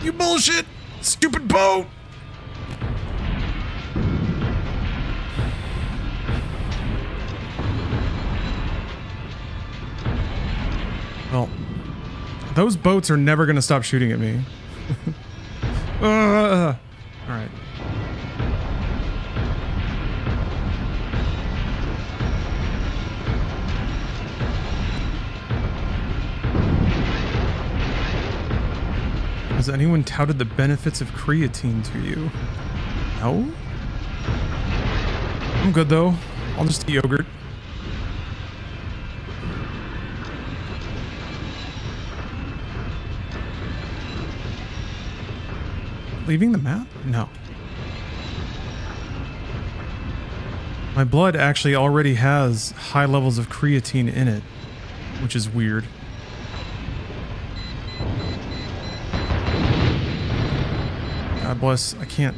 You bullshit! Stupid boat! Well, those boats are never gonna stop shooting at me. Alright. Has anyone touted the benefits of creatine to you? No? I'm good though. I'll just eat yogurt. Leaving the map? No. My blood actually already has high levels of creatine in it, which is weird. God bless, I can't...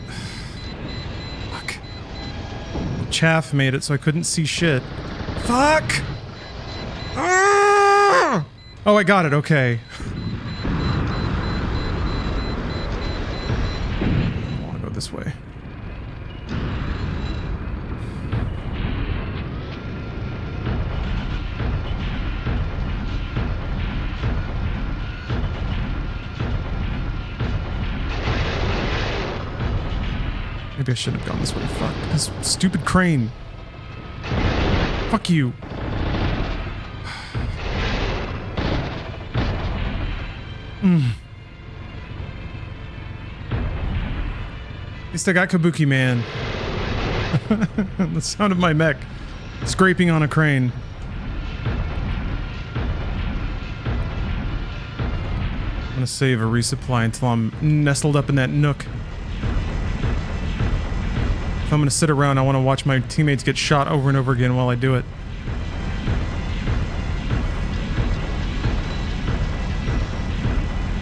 Fuck. Chaff made it so I couldn't see shit. Fuck! Ah! Oh, I got it, okay. I want to go this way. Maybe I shouldn't have gone this way. Fuck. This stupid crane. Fuck you. At least I got Kabuki Man. The sound of my mech scraping on a crane. I'm gonna save a resupply until I'm nestled up in that nook. If I'm gonna sit around, I want to watch my teammates get shot over and over again while I do it.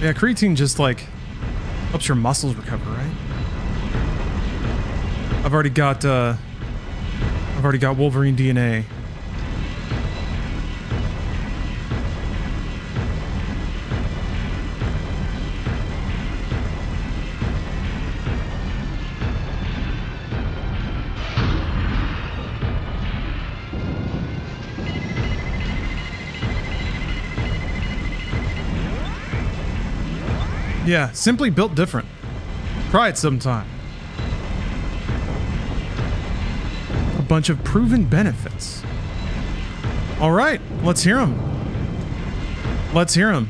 Yeah, creatine just like helps your muscles recover, right? I've already got Wolverine DNA. Yeah, simply built different. Try it sometime. A bunch of proven benefits. All right, let's hear them. Let's hear them.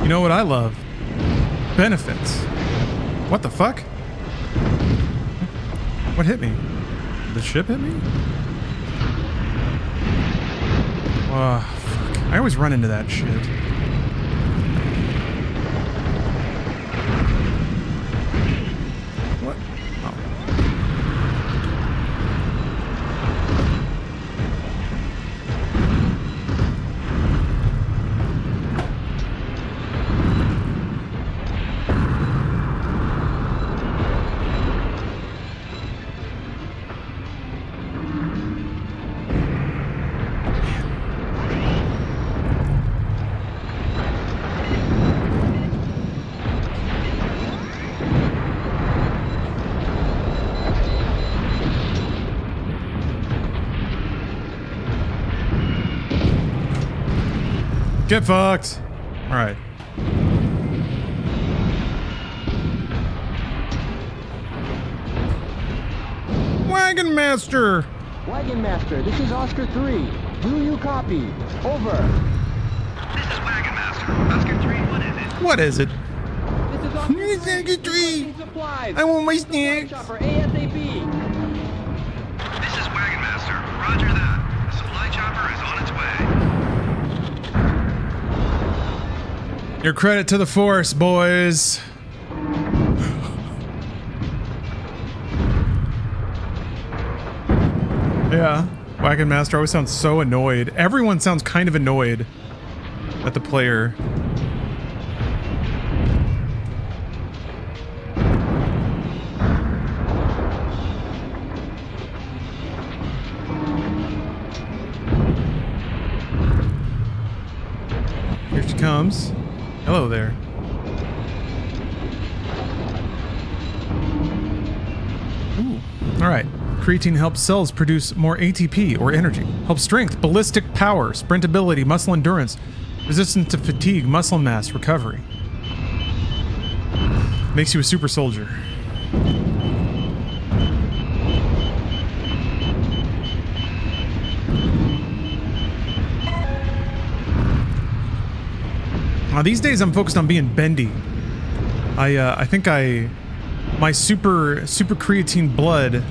You know what I love? Benefits. What the fuck? What hit me? Did the ship hit me? Oh, fuck. I always run into that shit. What? Oh. Get fucked. All right. Wagon Master. Wagon Master, this is Oscar 3. Do you copy? Over. This is Wagon Master. Oscar 3, what is it? What is it? This is Oscar 3. Supplies. I want my Supply snacks. chopper ASAP. This is Wagon Master. Roger that. The supply chopper is on its way. Your credit to the Force, boys. Yeah, Wagon Master always sounds so annoyed. Everyone sounds kind of annoyed at the player. Here she comes. Hello there. Ooh. All right. Creatine helps cells produce more ATP or energy. Helps strength, ballistic power, sprintability, muscle endurance, resistance to fatigue, muscle mass, recovery. Makes you a super soldier. These days I'm focused on being bendy. I think my super creatine blood.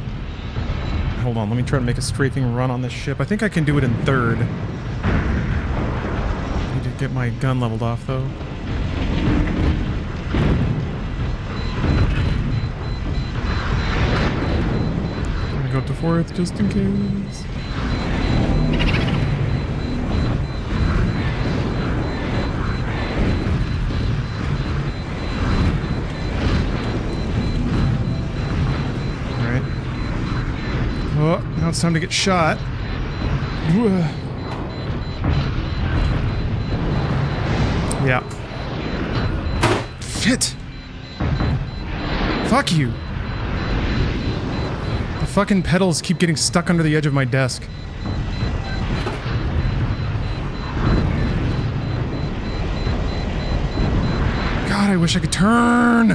Hold on, let me try to make a strafing run on this ship. I think I can do it in third. Need to get my gun leveled off though. I'm gonna go up to fourth just in case. Oh, now it's time to get shot. Yeah. Shit. Fuck you. The fucking pedals keep getting stuck under the edge of my desk. God, I wish I could turn!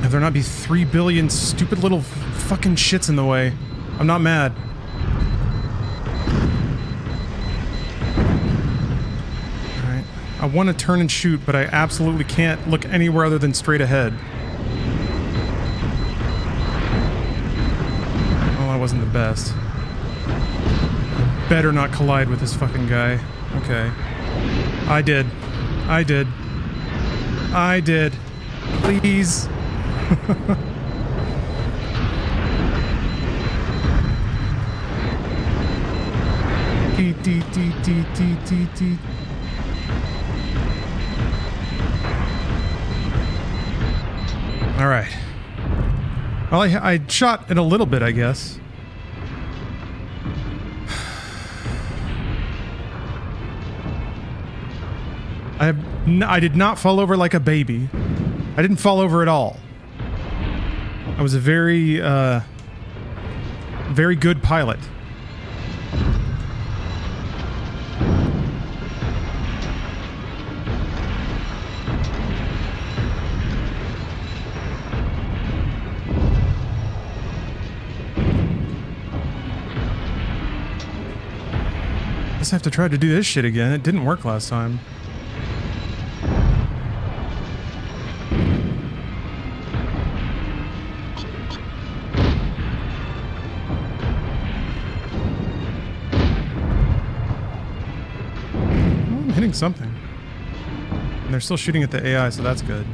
Have there not be 3 billion stupid little fucking shits in the way? I'm not mad. Alright. I want to turn and shoot, but I absolutely can't look anywhere other than straight ahead. Well, that wasn't the best. Better not collide with this fucking guy. Okay. I did. I did. I did. Please. All right. Well, I shot it a little bit, I guess. I did not fall over like a baby. I didn't fall over at all. I was a very, very good pilot. Guess I have to try to do this shit again. It didn't work last time. Something. And they're still shooting at the AI, so that's good.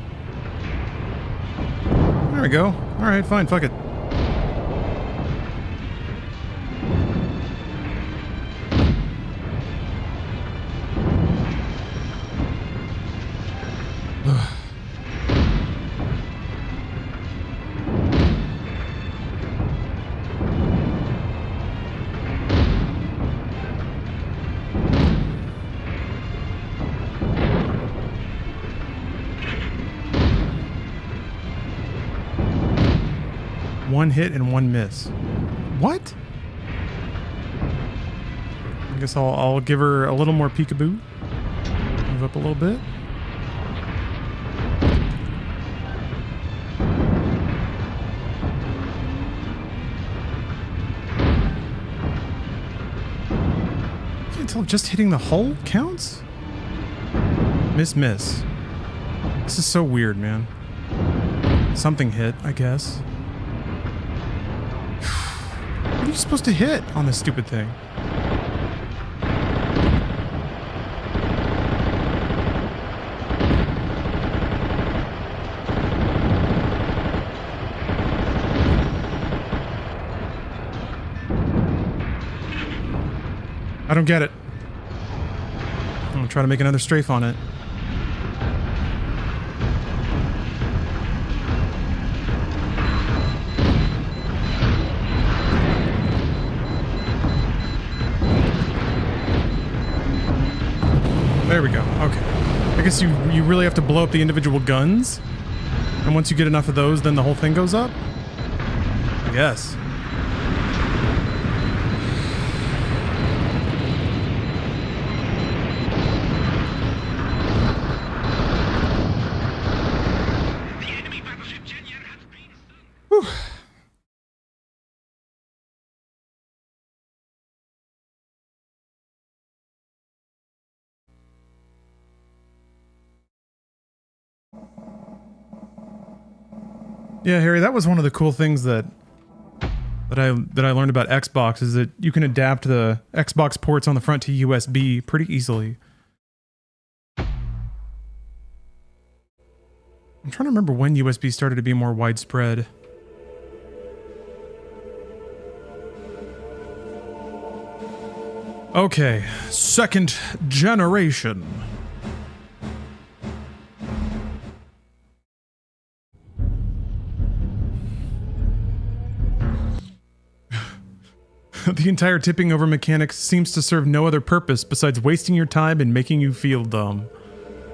There we go. Alright, fine, fuck it. One hit and one miss. What? I guess I'll give her a little more peekaboo. Move up a little bit. Can't tell if just hitting the hull counts? Miss. This is so weird, man. Something hit, I guess. What are you supposed to hit on this stupid thing? I don't get it. I'm gonna try to make another strafe on it. There we go. Okay. I guess you really have to blow up the individual guns. And once you get enough of those, then the whole thing goes up? I guess. The enemy battleship Janta has been... Whew. Yeah, Harry, that was one of the cool things that I learned about Xbox is that you can adapt the Xbox ports on the front to USB pretty easily. I'm trying to remember when USB started to be more widespread. Okay, second generation. The entire tipping over mechanic seems to serve no other purpose besides wasting your time and making you feel dumb.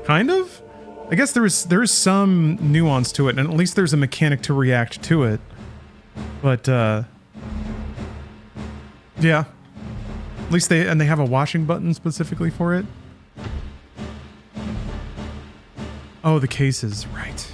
Kind of? I guess there is some nuance to it, and at least there's a mechanic to react to it. But, yeah. At least they have a washing button specifically for it. Oh, the cases, right.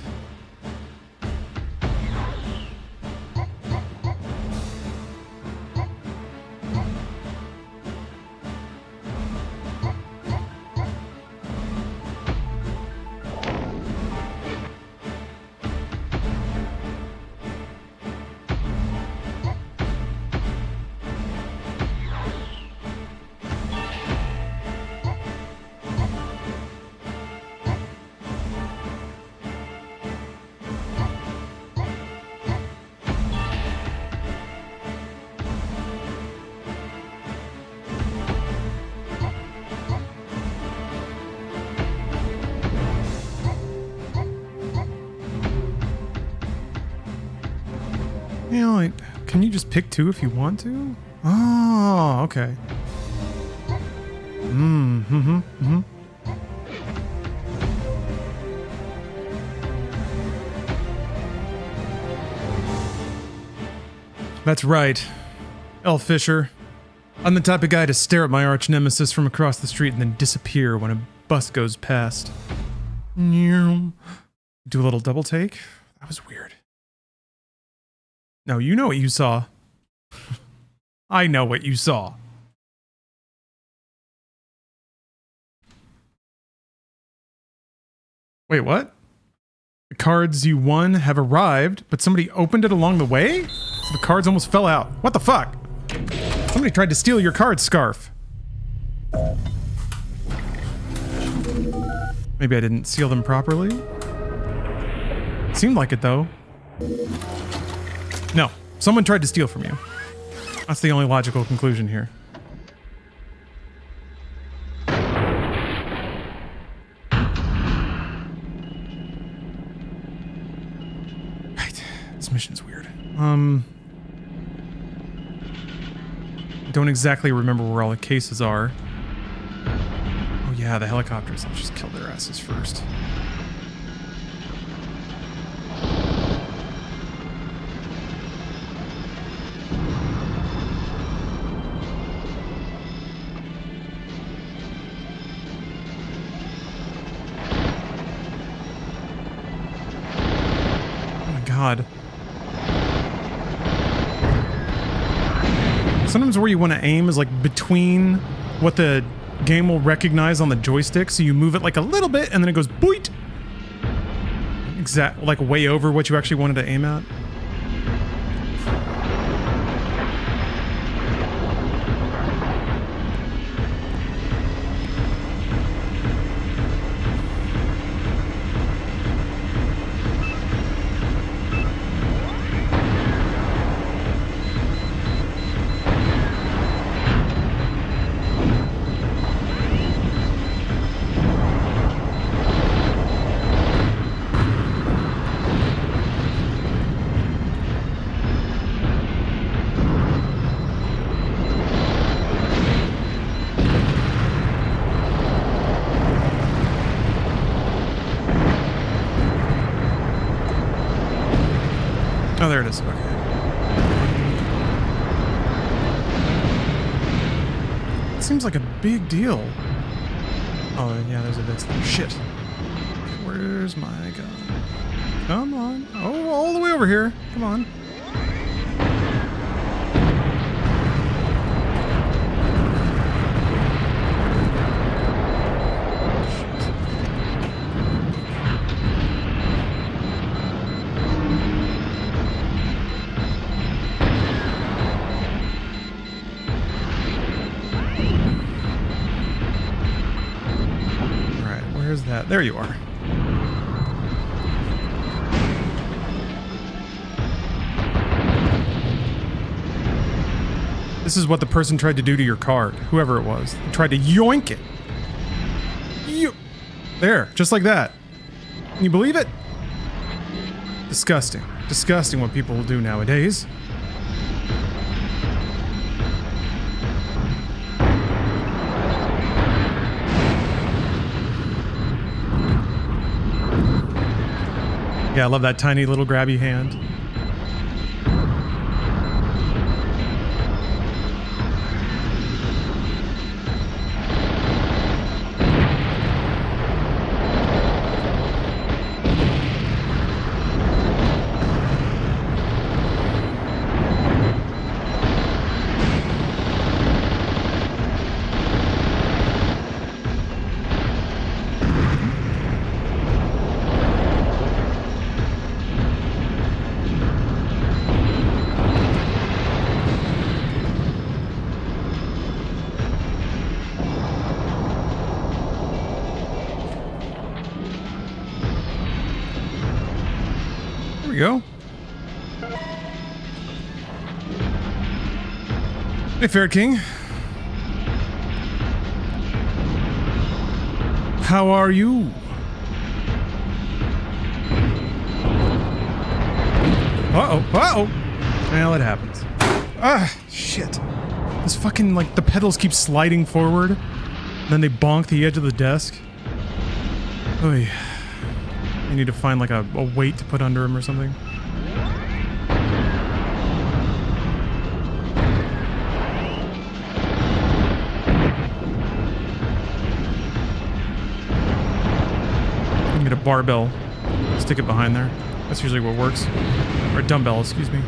You know, like, can you just pick 2 if you want to? Oh, okay. That's right. L. Fisher. I'm the type of guy to stare at my arch nemesis from across the street and then disappear when a bus goes past. Do a little double take? That was weird. No, you know what you saw. I know what you saw. Wait, what? The cards you won have arrived, but somebody opened it along the way? So the cards almost fell out. What the fuck? Somebody tried to steal your card scarf. Maybe I didn't seal them properly? Seemed like it, though. No, someone tried to steal from you. That's the only logical conclusion here. Right, this mission's weird. Don't exactly remember where all the cases are. Oh yeah, the helicopters. Let's just kill their asses first. God. Sometimes where you want to aim is like between what the game will recognize on the joystick, so you move it like a little bit and then it goes boit. Exact, like way over what you actually wanted to aim at. Oh, there it is. Okay. It seems like a big deal. Oh, yeah, there's a bit. Shit. Where's my gun? Come on. Oh, all the way over here. Come on. That. There you are. This is what the person tried to do to your card, whoever it was. They tried to yoink it. There, just like that. Can you believe it? Disgusting. Disgusting what people will do nowadays. Yeah, I love that tiny little grabby hand. we go. Hey, Fair King. How are you? Uh-oh, uh-oh. Well, it happens. Ah, shit. This fucking, like, the pedals keep sliding forward, and then they bonk the edge of the desk. Oy. I need to find, like, a weight to put under him or something. Get a barbell, stick it behind there. That's usually what works. Or a dumbbell, excuse me.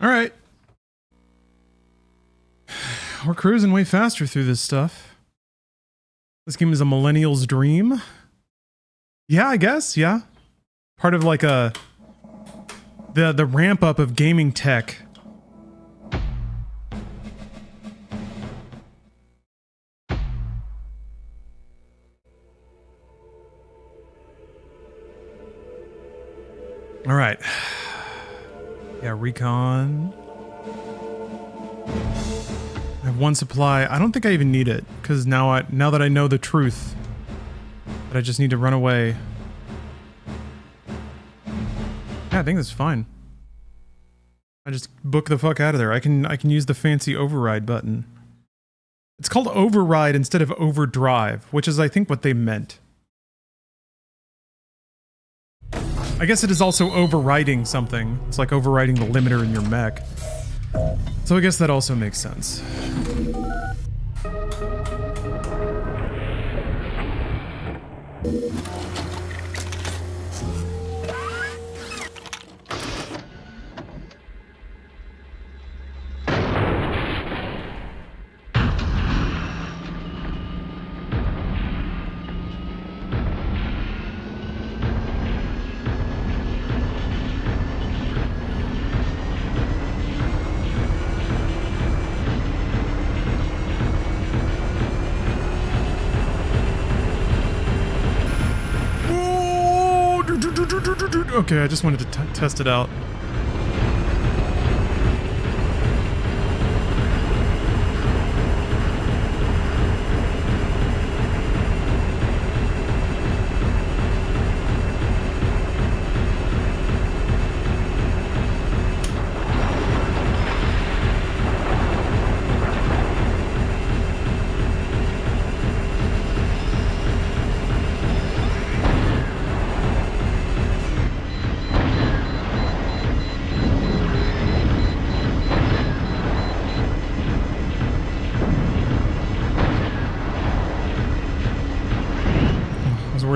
Alright. We're cruising way faster through this stuff. This game is a millennial's dream. Yeah, I guess, yeah. Part of like the ramp up of gaming tech. Alright. Yeah, recon. I have one supply. I don't think I even need it, because now that I know the truth, that I just need to run away. Yeah, I think that's fine. I just book the fuck out of there. I can use the fancy override button. It's called override instead of overdrive, which is I think what they meant. I guess it is also overriding something. It's like overriding the limiter in your mech. So I guess that also makes sense. Okay, I just wanted to test it out.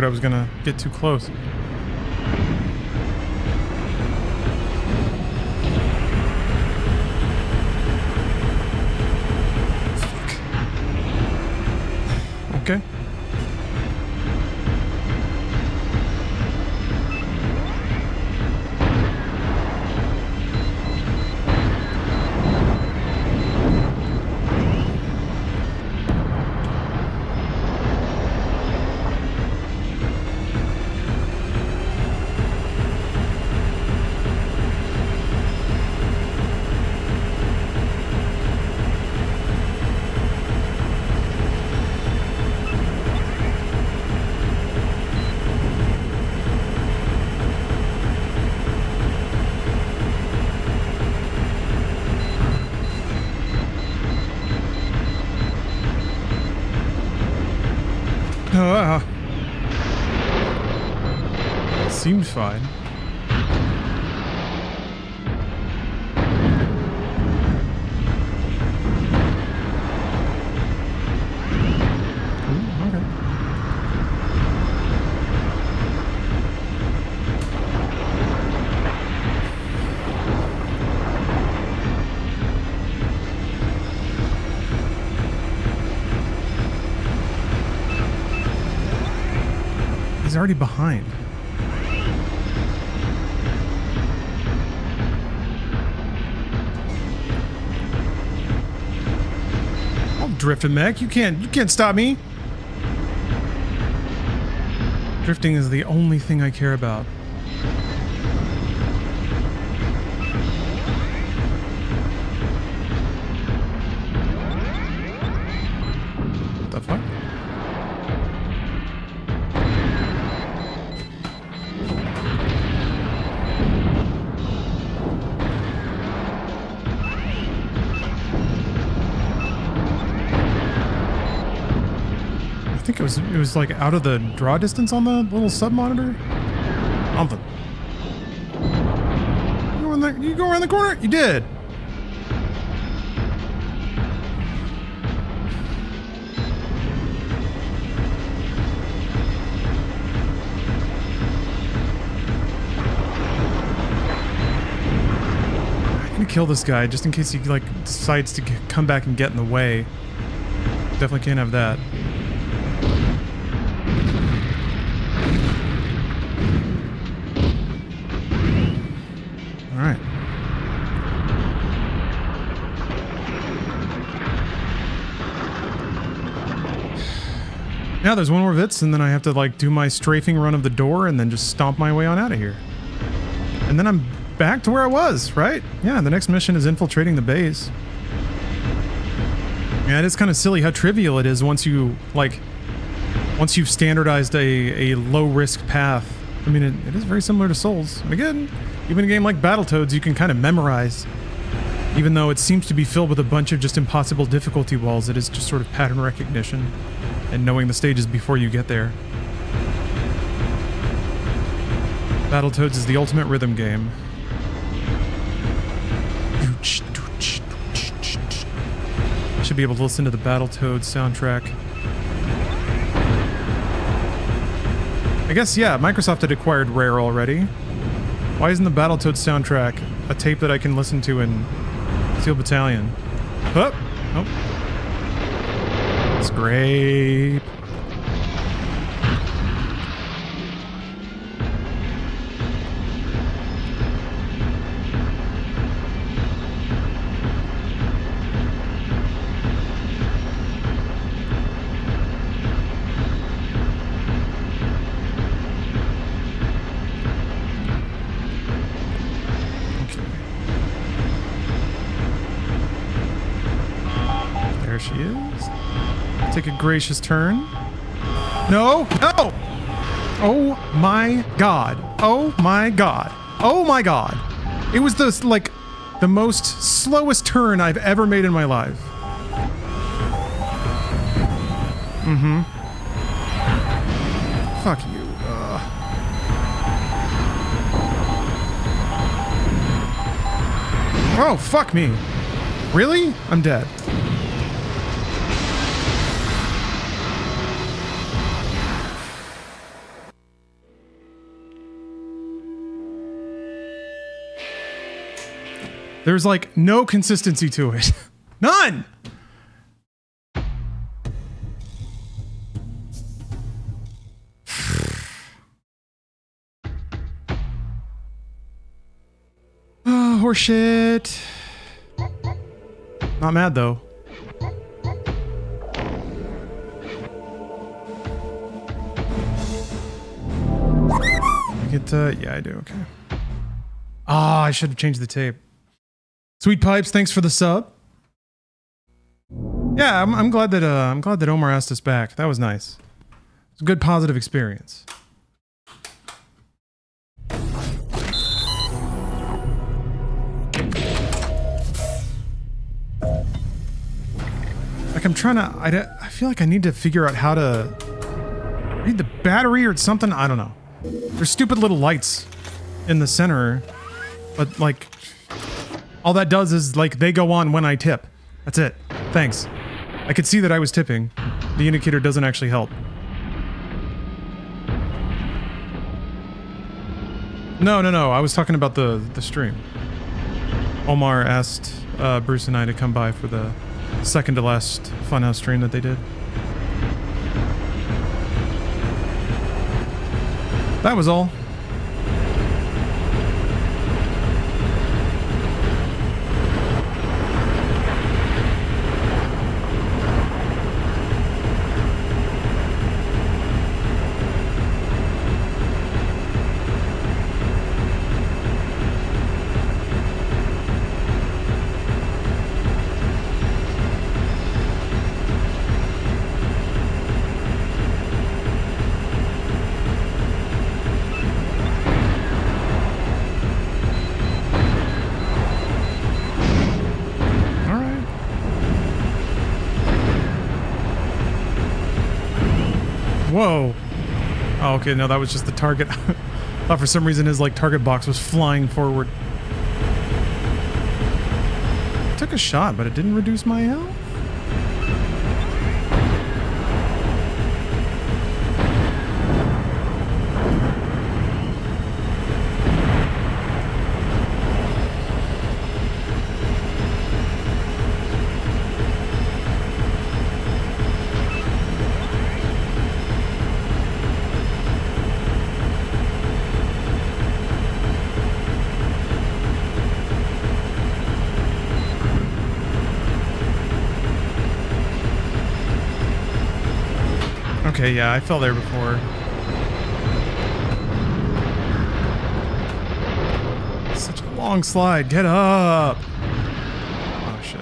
I was gonna get too close. Okay. Seemed fine. Ooh, okay. already behind. I'll drift a mech. You can't stop me. Drifting is the only thing I care about. What the fuck? I think it was like out of the draw distance on the little sub monitor. Something. You go around the corner? You did. I'm gonna kill this guy just in case he like decides to come back and get in the way. Definitely can't have that. Alright. Now there's one more Vitz, and then I have to like do my strafing run of the door and then just stomp my way on out of here. And then I'm back to where I was, right? Yeah, the next mission is infiltrating the base. Yeah, it is kind of silly how trivial it is once you've standardized a low risk path. I mean, it is very similar to Souls. And again, even a game like Battletoads, you can kind of memorize. Even though it seems to be filled with a bunch of just impossible difficulty walls, it is just sort of pattern recognition and knowing the stages before you get there. Battletoads is the ultimate rhythm game. I should be able to listen to the Battletoads soundtrack. I guess, yeah, Microsoft had acquired Rare already. Why isn't the Battletoads soundtrack a tape that I can listen to in Steel Battalion? Oh! Oh. Scrape. She is. Take a gracious turn. No! No! Oh my god. Oh my god. Oh my god. It was the most slowest turn I've ever made in my life. Mm-hmm. Fuck you. Oh, fuck me. Really? I'm dead. There's like no consistency to it. None! Oh, horseshit. Not mad though. I get, yeah, I do, okay. Ah, I should have changed the tape. Sweet Pipes, thanks for the sub. Yeah, I'm glad that Omar asked us back. That was nice. It's a good positive experience. Like I'm trying to, I feel like I need to figure out how to read the battery or something. I don't know. There's stupid little lights in the center, but like, all that does is, like, they go on when I tip. That's it. Thanks. I could see that I was tipping. The indicator doesn't actually help. No. I was talking about the stream. Omar asked Bruce and I to come by for the second to last Funhouse stream that they did. That was all. Whoa. Oh, okay, no, that was just the target. I thought for some reason his, like, target box was flying forward. Took a shot, but it didn't reduce my health? Okay, yeah, I fell there before. Such a long slide. Get up! Oh, shit.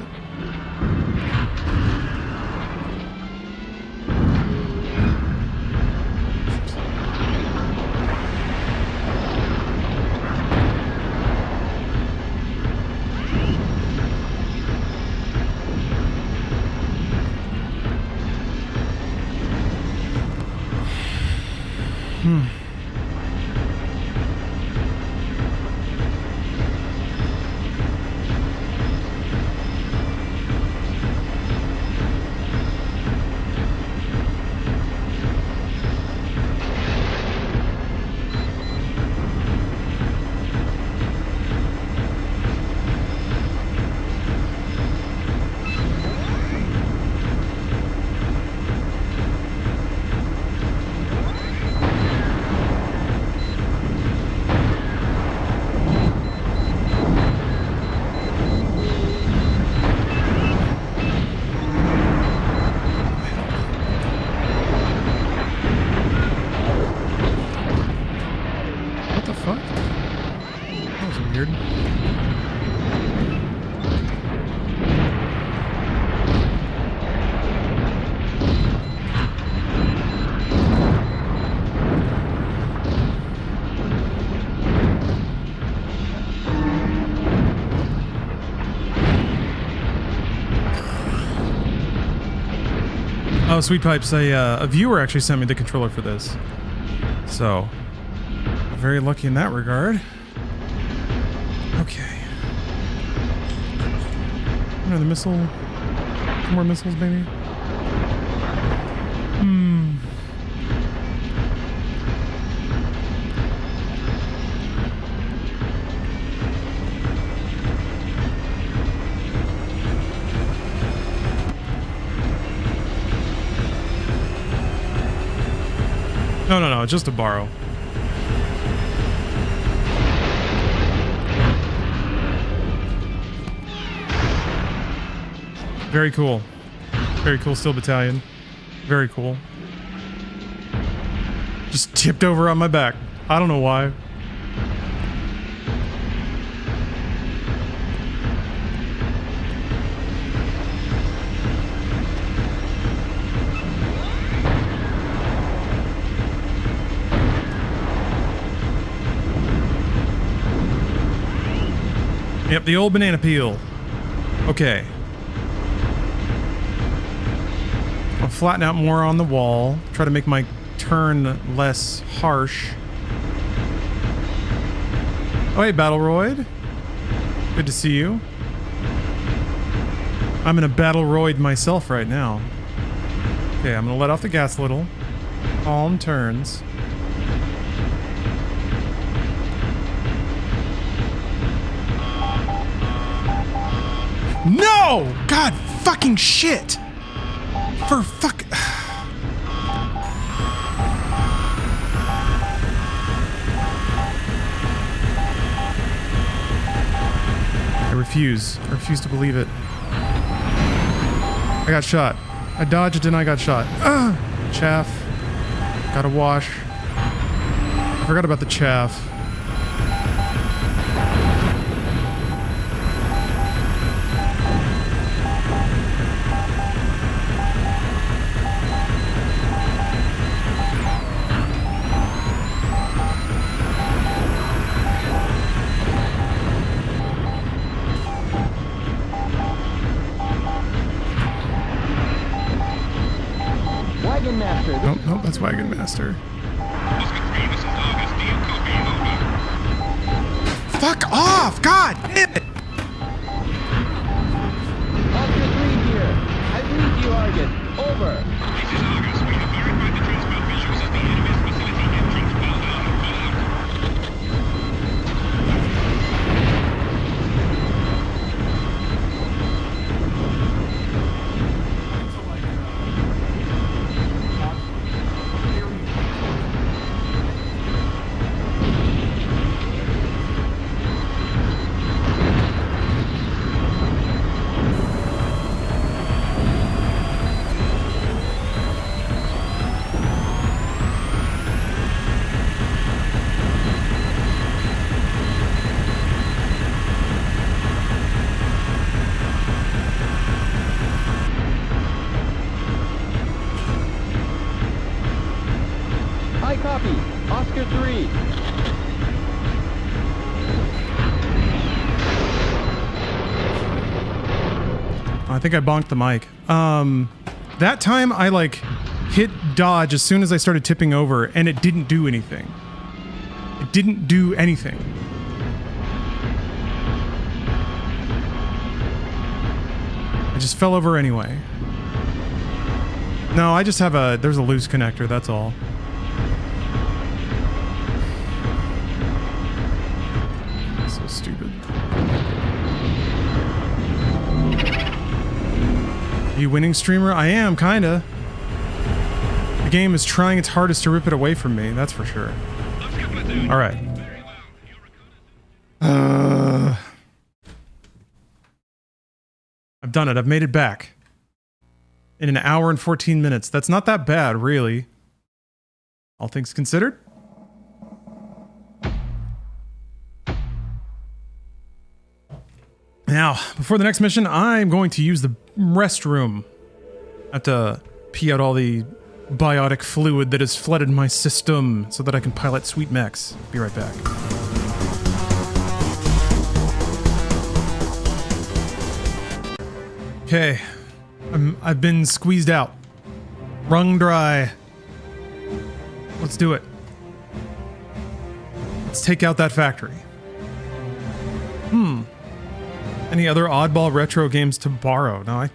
Oh, Sweet Pipes, a viewer actually sent me the controller for this. So, very lucky in that regard. Okay. Another missile. More missiles, maybe? No, just a borrow. Very cool. Very cool Steel Battalion. Very cool. Just tipped over on my back. I don't know why. Yep, the old banana peel. Okay. I'll flatten out more on the wall. Try to make my turn less harsh. Oh, hey, Battleroid. Good to see you. I'm in a Battleroid myself right now. Okay, I'm gonna let off the gas a little. Calm turns. No! God fucking shit! For fuck... refuse. I refuse to believe it. I got shot. I dodged and I got shot. Chaff. Gotta wash. I forgot about the chaff. Wagon Master. Nope, nope, that's Wagon Master. Fuck off! God damn it! Oscar 3 here. I read you, Argus. Over. This is Argus. We have verified the transport visuals at the enemy's facility entrance. Well done. Call I copy. Oscar 3. I think I bonked the mic. That time I like hit dodge as soon as I started tipping over and it didn't do anything. It didn't do anything. I just fell over anyway. No, I just have there's a loose connector, that's all. So stupid. Are you winning, streamer? I am, kinda. The game is trying its hardest to rip it away from me, that's for sure. Alright. I've done it. I've made it back. In an hour and 14 minutes. That's not that bad, really. All things considered. Now, before the next mission, I'm going to use the restroom. I have to pee out all the biotic fluid that has flooded my system so that I can pilot sweet mechs. Be right back. Okay, I've been squeezed out. Wrung dry. Let's do it. Let's take out that factory. Any other oddball retro games to borrow? No,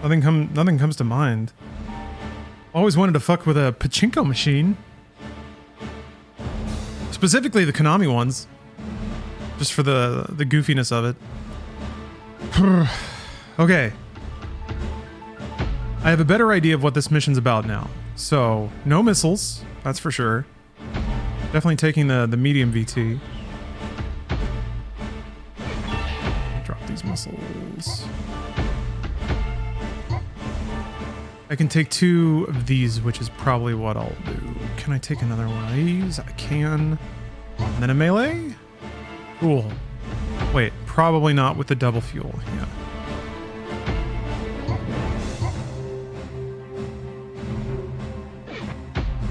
nothing comes to mind. Always wanted to fuck with a pachinko machine. Specifically the Konami ones. Just for the goofiness of it. Okay. I have a better idea of what this mission's about now. So, no missiles, that's for sure. Definitely taking the medium VT. Drop these missiles. I can take 2 of these, which is probably what I'll do. Can I take another one of these? I can. And then a melee? Cool. Wait, probably not with the double fuel. Yeah.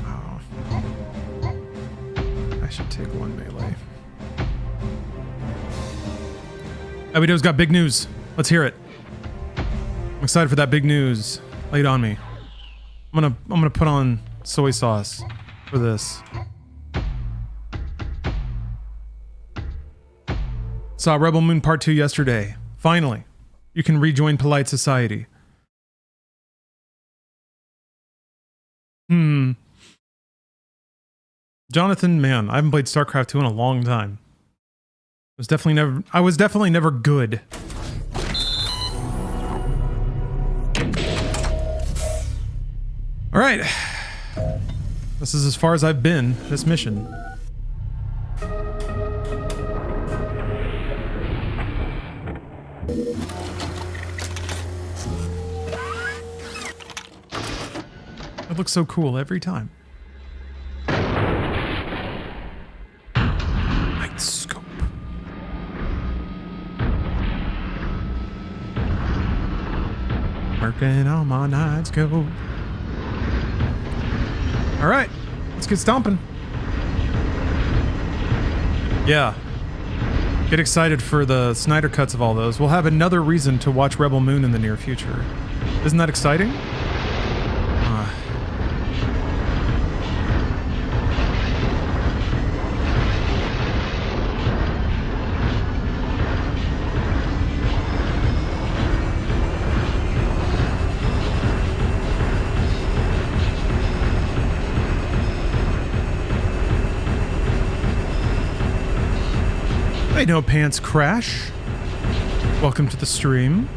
Oh. I should take 1 melee. Abido's got big news. Let's hear it. I'm excited for that big news. Lay it on me. I'm gonna put on soy sauce for this. Saw Rebel Moon Part 2 yesterday. Finally, you can rejoin polite society. Jonathan, man, I haven't played StarCraft 2 in a long time. I was definitely never good. All right. This is as far as I've been, this mission. looks so cool every time. Night scope. Working on my night scope. All right, let's get stomping. Yeah. Get excited for the Snyder cuts of all those. We'll have another reason to watch Rebel Moon in the near future. Isn't that exciting? Hey, No Pants Crash. Welcome to the stream.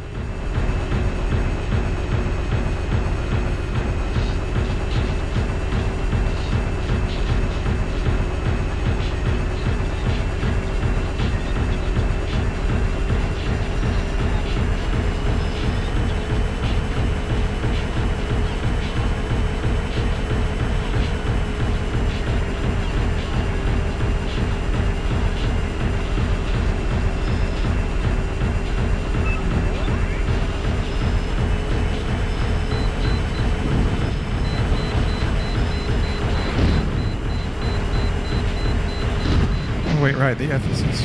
Wait, right, the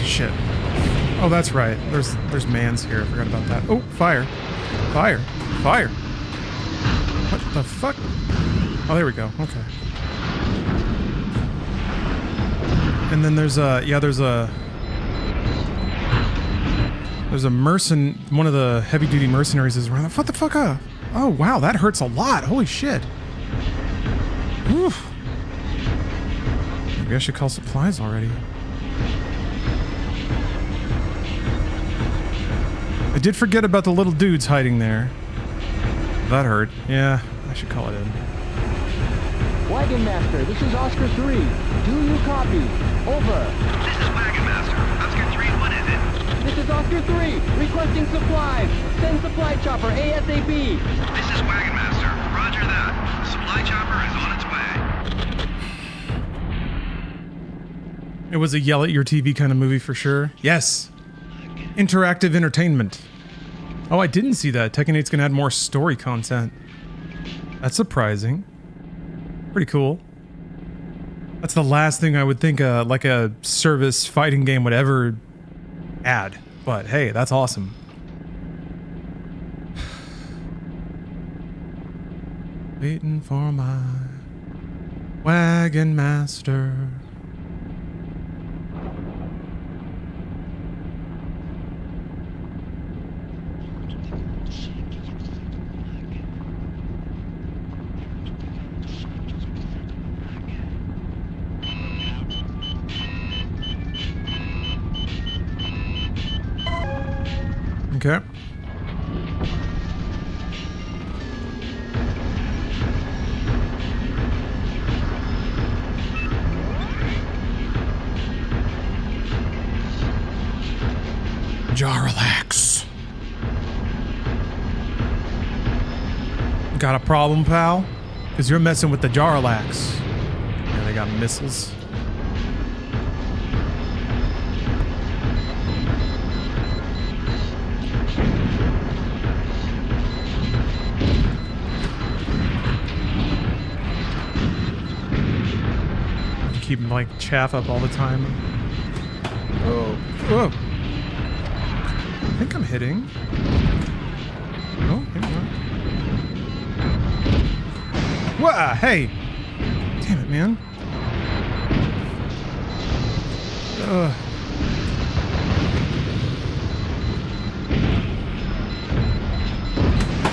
shit. Oh, that's right. There's mans here. I forgot about that. Oh, fire. Fire. Fire. What the fuck? Oh, there we go. Okay. And then there's a one of the heavy duty mercenaries is around. What the fuck up? Oh, wow, that hurts a lot. Holy shit. Oof. Maybe I should call supplies already. I did forget about the little dudes hiding there. That hurt. Yeah, I should call it in. Wagon Master, this is Oscar 3. Do you copy? Over. This is Wagon Master. Oscar 3, what is it? This is Oscar 3, requesting supplies. Send supply chopper ASAP. This is Wagon Master. Roger that. Supply chopper is on its way. It was a yell at your TV kind of movie for sure. Yes. Interactive entertainment. Oh, I didn't see that. Tekken 8's gonna add more story content. That's surprising. Pretty cool. That's the last thing I would think like a service fighting game would ever add. But hey, that's awesome. Waiting for my wagon master. Okay. Jarlax. Got a problem, pal? Because you're messing with the Jarlax. Yeah, they got missiles. Keep like chaff up all the time. Oh, whoa! I think I'm hitting. Oh, maybe not. Whoa! Hey! Damn it, man!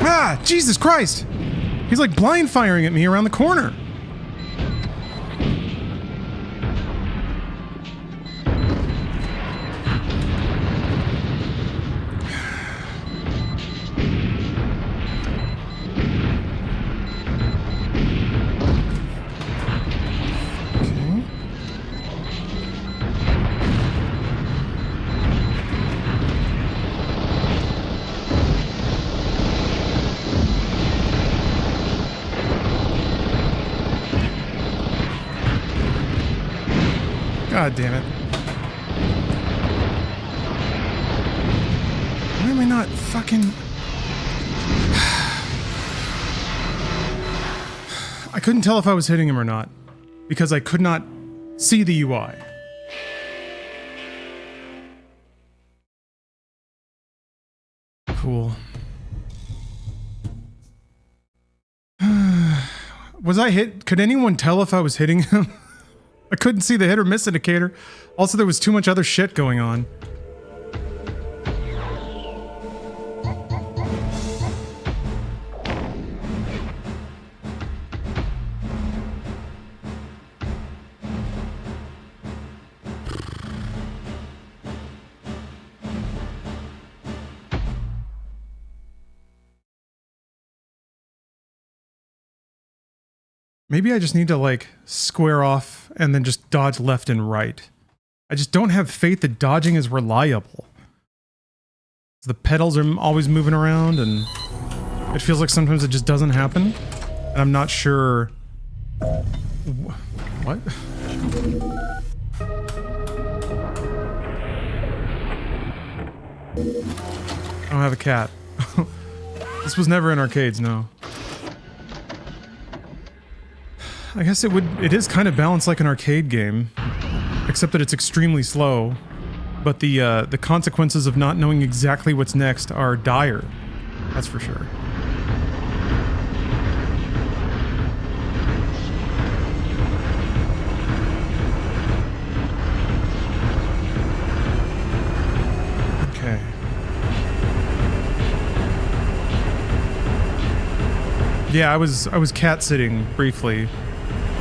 Ah! Jesus Christ! He's like blind firing at me around the corner. God damn it. Why am I not fucking... I couldn't tell if I was hitting him or not, because I could not see the UI. Cool. Was I hit? Could anyone tell if I was hitting him? I couldn't see the hit or miss indicator. Also, there was too much other shit going on. Maybe I just need to, like, square off and then just dodge left and right. I just don't have faith that dodging is reliable. The pedals are always moving around, and it feels like sometimes it just doesn't happen. And I'm not sure... What? I don't have a cat. This was never in arcades, no. I guess it is kind of balanced like an arcade game, except that it's extremely slow. But the consequences of not knowing exactly what's next are dire. That's for sure. Okay. Yeah, I was cat sitting briefly.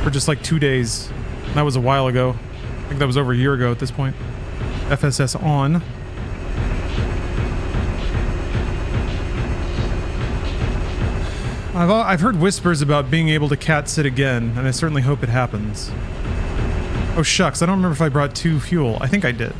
For just like 2 days. That was a while ago. I think that was over a year ago at this point. FSS on. I've heard whispers about being able to cat sit again, and I certainly hope it happens. Oh shucks, I don't remember if I brought 2 fuel. I think I did.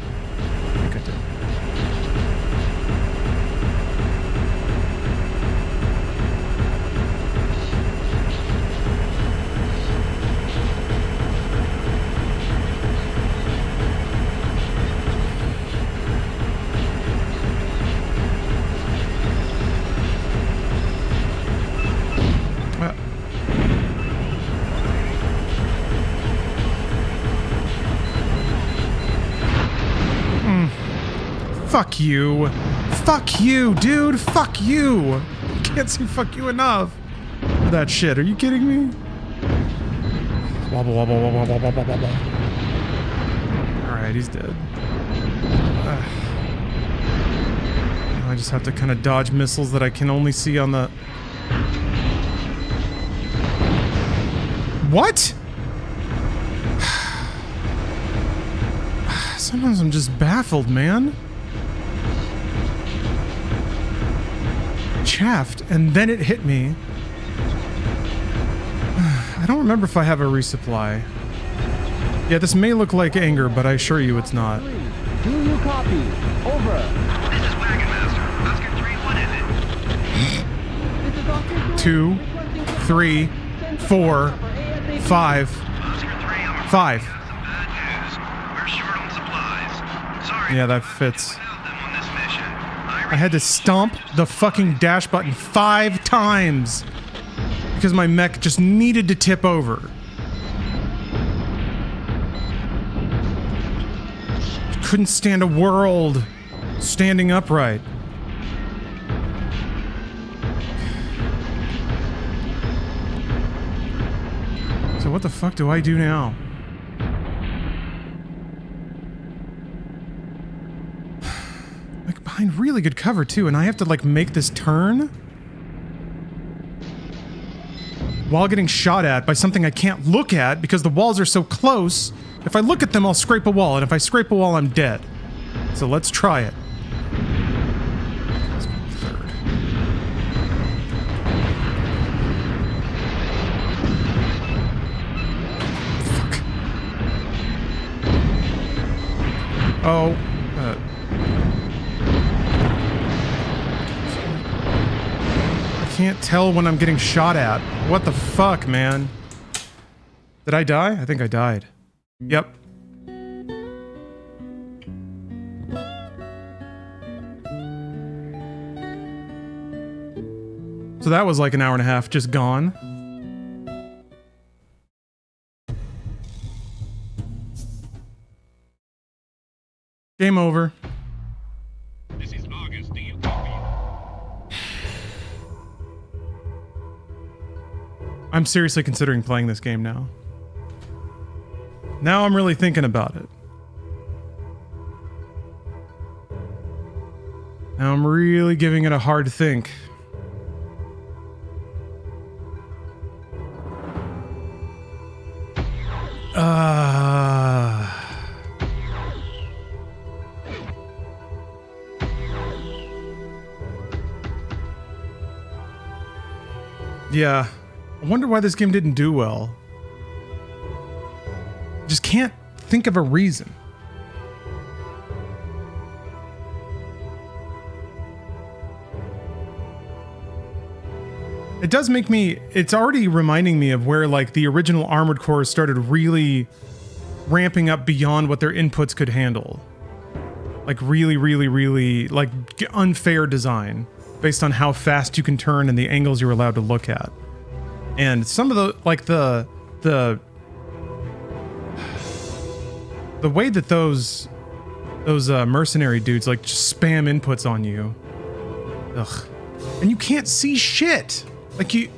Fuck you. Fuck you, dude. Fuck you. Can't say fuck you enough for that shit. Are you kidding me? Wobble, wobble, wobble, wobble, wobble, wobble. Alright, he's dead. I just have to kind of dodge missiles that I can only see on the... What? Sometimes I'm just baffled, man. Chaffed, and then it hit me. I don't remember if I have a resupply. Yeah, this may look like anger, but I assure you it's not. Do you copy? Over. This is Wagon Master. Oscar 3, what is it? 2, 3, 4, 5. 5. We're short on supplies. Sorry. Yeah, that fits. I had to stomp the fucking dash button 5 times because my mech just needed to tip over. Couldn't stand a world standing upright. So what the fuck do I do now? Like behind really good cover too, and I have to like make this turn while getting shot at by something I can't look at because the walls are so close. If I look at them, I'll scrape a wall, and if I scrape a wall, I'm dead. So let's try it. Let's go third. Fuck. Oh. I can't tell when I'm getting shot at. What the fuck, man? Did I die? I think I died. Yep. So that was like an hour and a half just gone. Game over. This is August. Do you copy? I'm seriously considering playing this game now. Now I'm really thinking about it. Now I'm really giving it a hard think. Yeah. I wonder why this game didn't do well. Just can't think of a reason. It does make me, it's already reminding me of where like the original Armored Corps started really ramping up beyond what their inputs could handle. Like really like unfair design based on how fast you can turn and the angles you're allowed to look at. And some of the, like the way that those mercenary dudes like just spam inputs on you. Ugh. And you can't see shit. Like you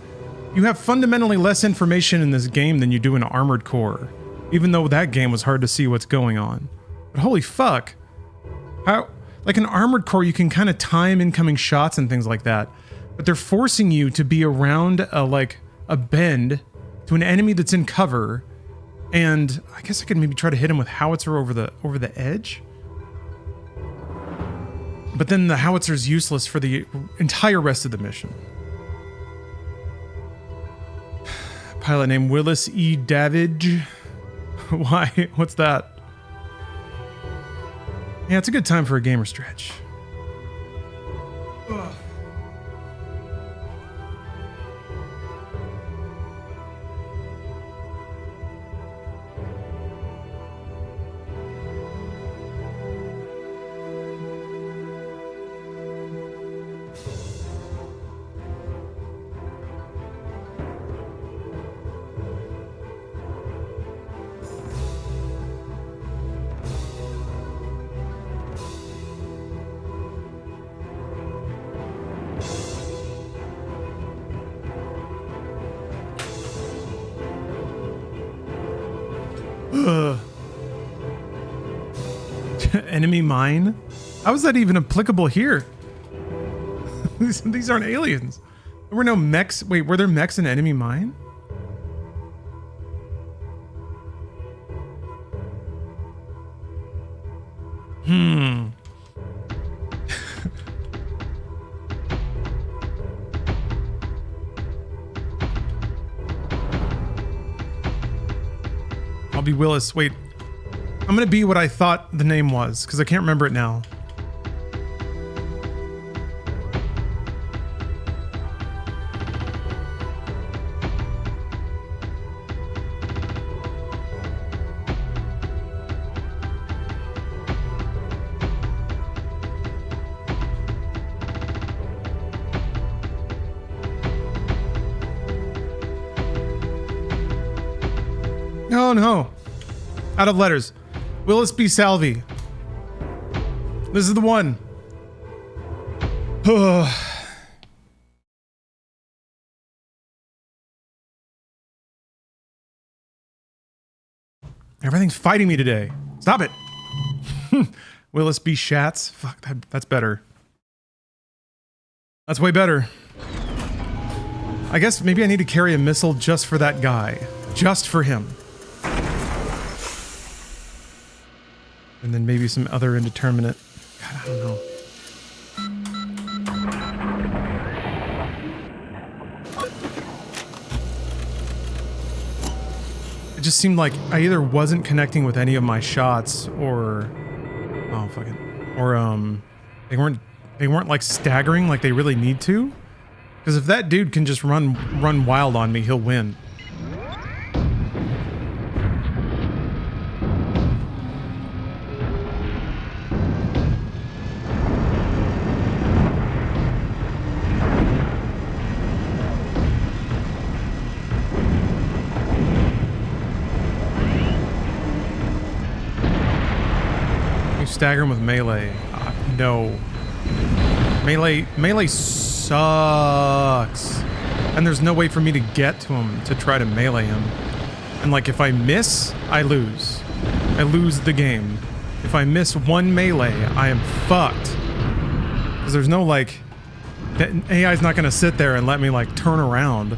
have fundamentally less information in this game than you do in Armored Core. Even though that game was hard to see what's going on. But holy fuck. How, like in Armored Core, you can kind of time incoming shots and things like that. But they're forcing you to be around a bend to an enemy that's in cover. And I guess I could maybe try to hit him with howitzer over the edge. But then the howitzer is useless for the entire rest of the mission. Pilot named Willis E. Davidge. Why? What's that? Yeah, it's a good time for a gamer stretch. Ugh. Enemy mine? How is that even applicable here? These aren't aliens. There were no mechs. Wait, were there mechs in enemy mine? I'll be Willis. Wait. I'm gonna be what I thought the name was, because I can't remember it now. Oh no. Out of letters. Willis B. Salvi. This is the one. Everything's fighting me today. Stop it. Willis B. Schatz. Fuck, that's better. That's way better. I guess maybe I need to carry a missile just for that guy. Just for him. And then maybe some other indeterminate. God, I don't know. It just seemed like I either wasn't connecting with any of my shots or... Oh, fucking... Or, they weren't like staggering like they really need to. Because if that dude can just run wild on me, he'll win. stagger him with melee? No. Melee sucks. And there's no way for me to get to him to try to melee him. And like if I miss, I lose. I lose the game. If I miss one melee, I am fucked. Because there's no like... The AI's not gonna sit there and let me like turn around.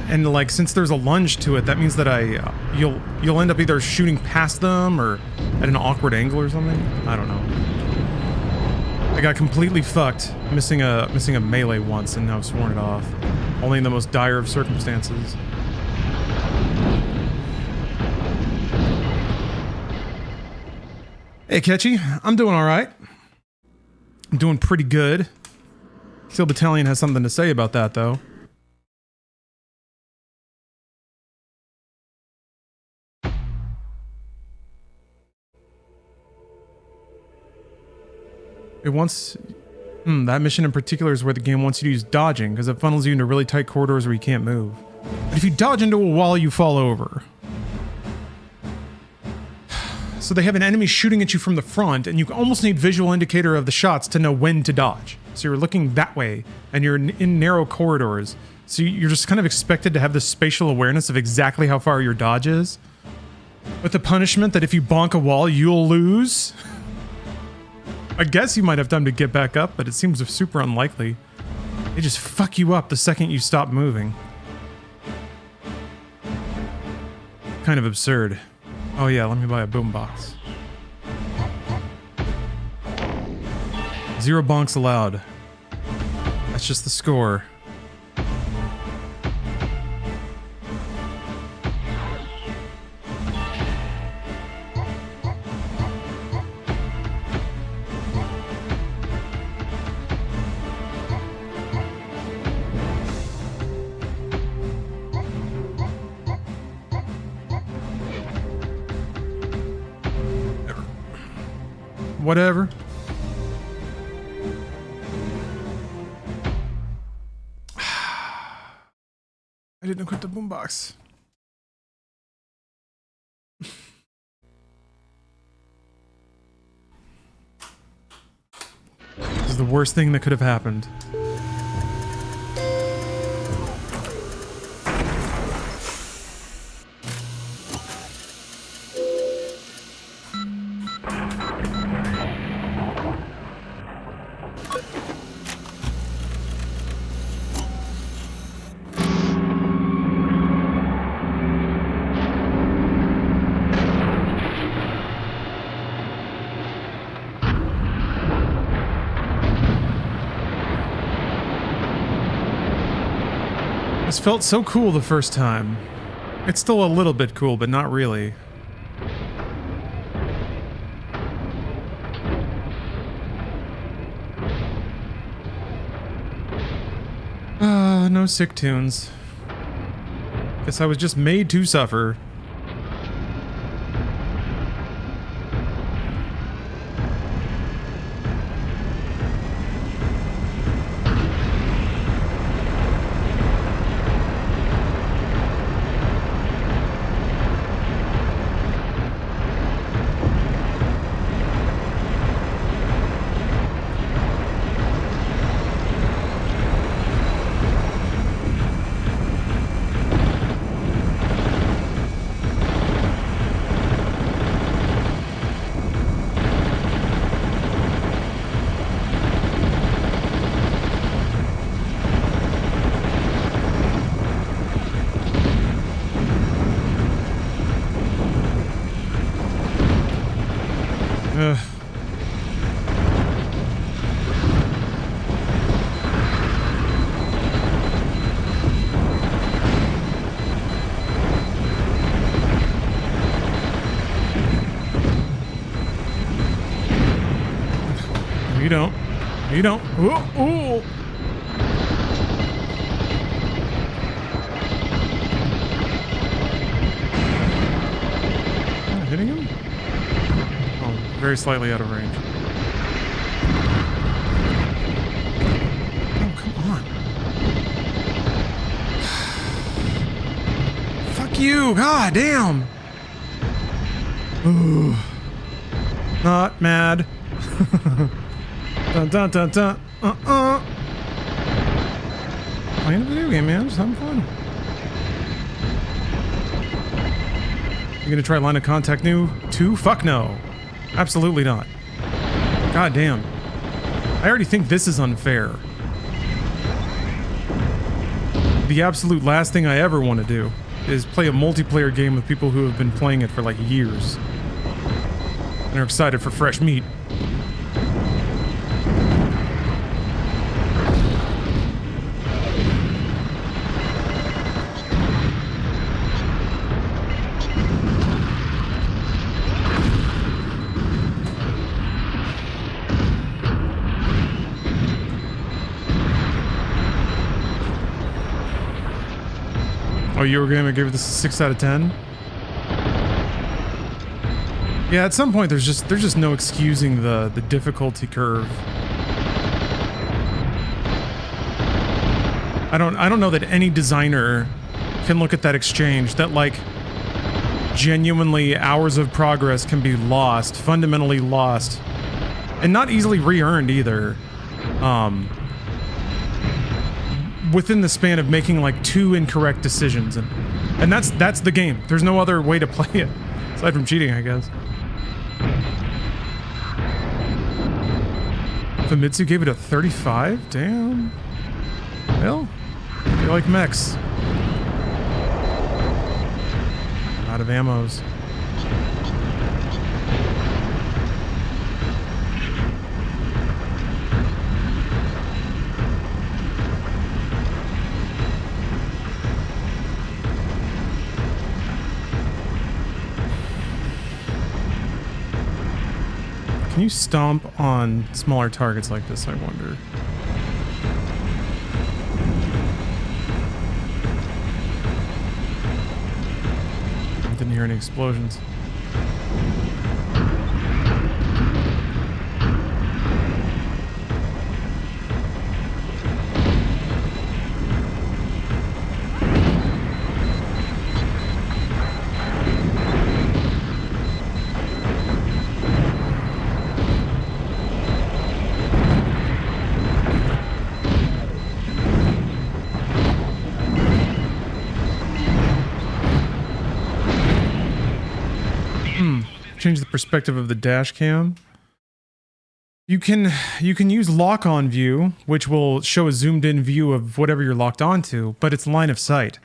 And like since there's a lunge to it, that means that you'll end up either shooting past them or at an awkward angle or something. I don't know. I got completely fucked missing a melee once and now sworn it off. Only in the most dire of circumstances. Hey Ketchy, I'm doing alright. I'm doing pretty good. Steel Battalion has something to say about that though. It wants... that mission in particular is where the game wants you to use dodging, because it funnels you into really tight corridors where you can't move. But if you dodge into a wall, you fall over. So they have an enemy shooting at you from the front, and you almost need visual indicator of the shots to know when to dodge. So you're looking that way, and you're in narrow corridors. So you're just kind of expected to have this spatial awareness of exactly how far your dodge is. With the punishment that if you bonk a wall, you'll lose. I guess you might have time to get back up, but it seems super unlikely. They just fuck you up the second you stop moving. Kind of absurd. Oh yeah, let me buy a boombox. 0 bonks allowed. That's just the score. Whatever. I didn't equip the boombox. This is the worst thing that could have happened. This felt so cool the first time. It's still a little bit cool, but not really. No sick tunes. Guess I was just made to suffer. You don't. You don't. Ooh, ooh. Am I hitting him? Oh, very slightly out of range. Oh, come on. Fuck you. God damn. Ooh. Not mad. Dun dun dun dun. Playing a video game, man. Just having fun. You gonna try line of contact new 2? Fuck no. Absolutely not. God damn. I already think this is unfair. The absolute last thing I ever want to do is play a multiplayer game with people who have been playing it for like years and are excited for fresh meat. Oh, you were gonna give this a 6 out of 10? Yeah, at some point there's just no excusing the difficulty curve. I don't know that any designer can look at that exchange that like genuinely hours of progress can be lost, fundamentally lost, and not easily re-earned either. Within the span of making like 2 incorrect decisions, and that's the game. There's no other way to play it aside from cheating, I guess. Famitsu gave it a 35? Damn. Well, you like mechs. Out of ammos. Can you stomp on smaller targets like this, I wonder? I didn't hear any explosions. Change the perspective of the dash cam. You can use lock-on view, which will show a zoomed-in view of whatever you're locked onto, but it's line of sight.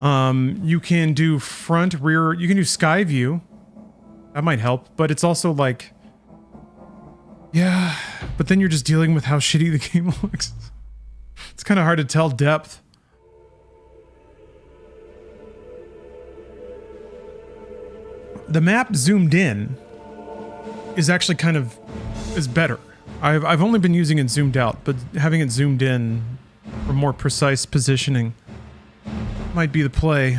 You can do front, rear. You can do sky view. That might help, but it's also like, yeah. But then you're just dealing with how shitty the game looks. It's kind of hard to tell depth. The map zoomed in is actually kind of is better. I've only been using it zoomed out, but having it zoomed in for more precise positioning might be the play.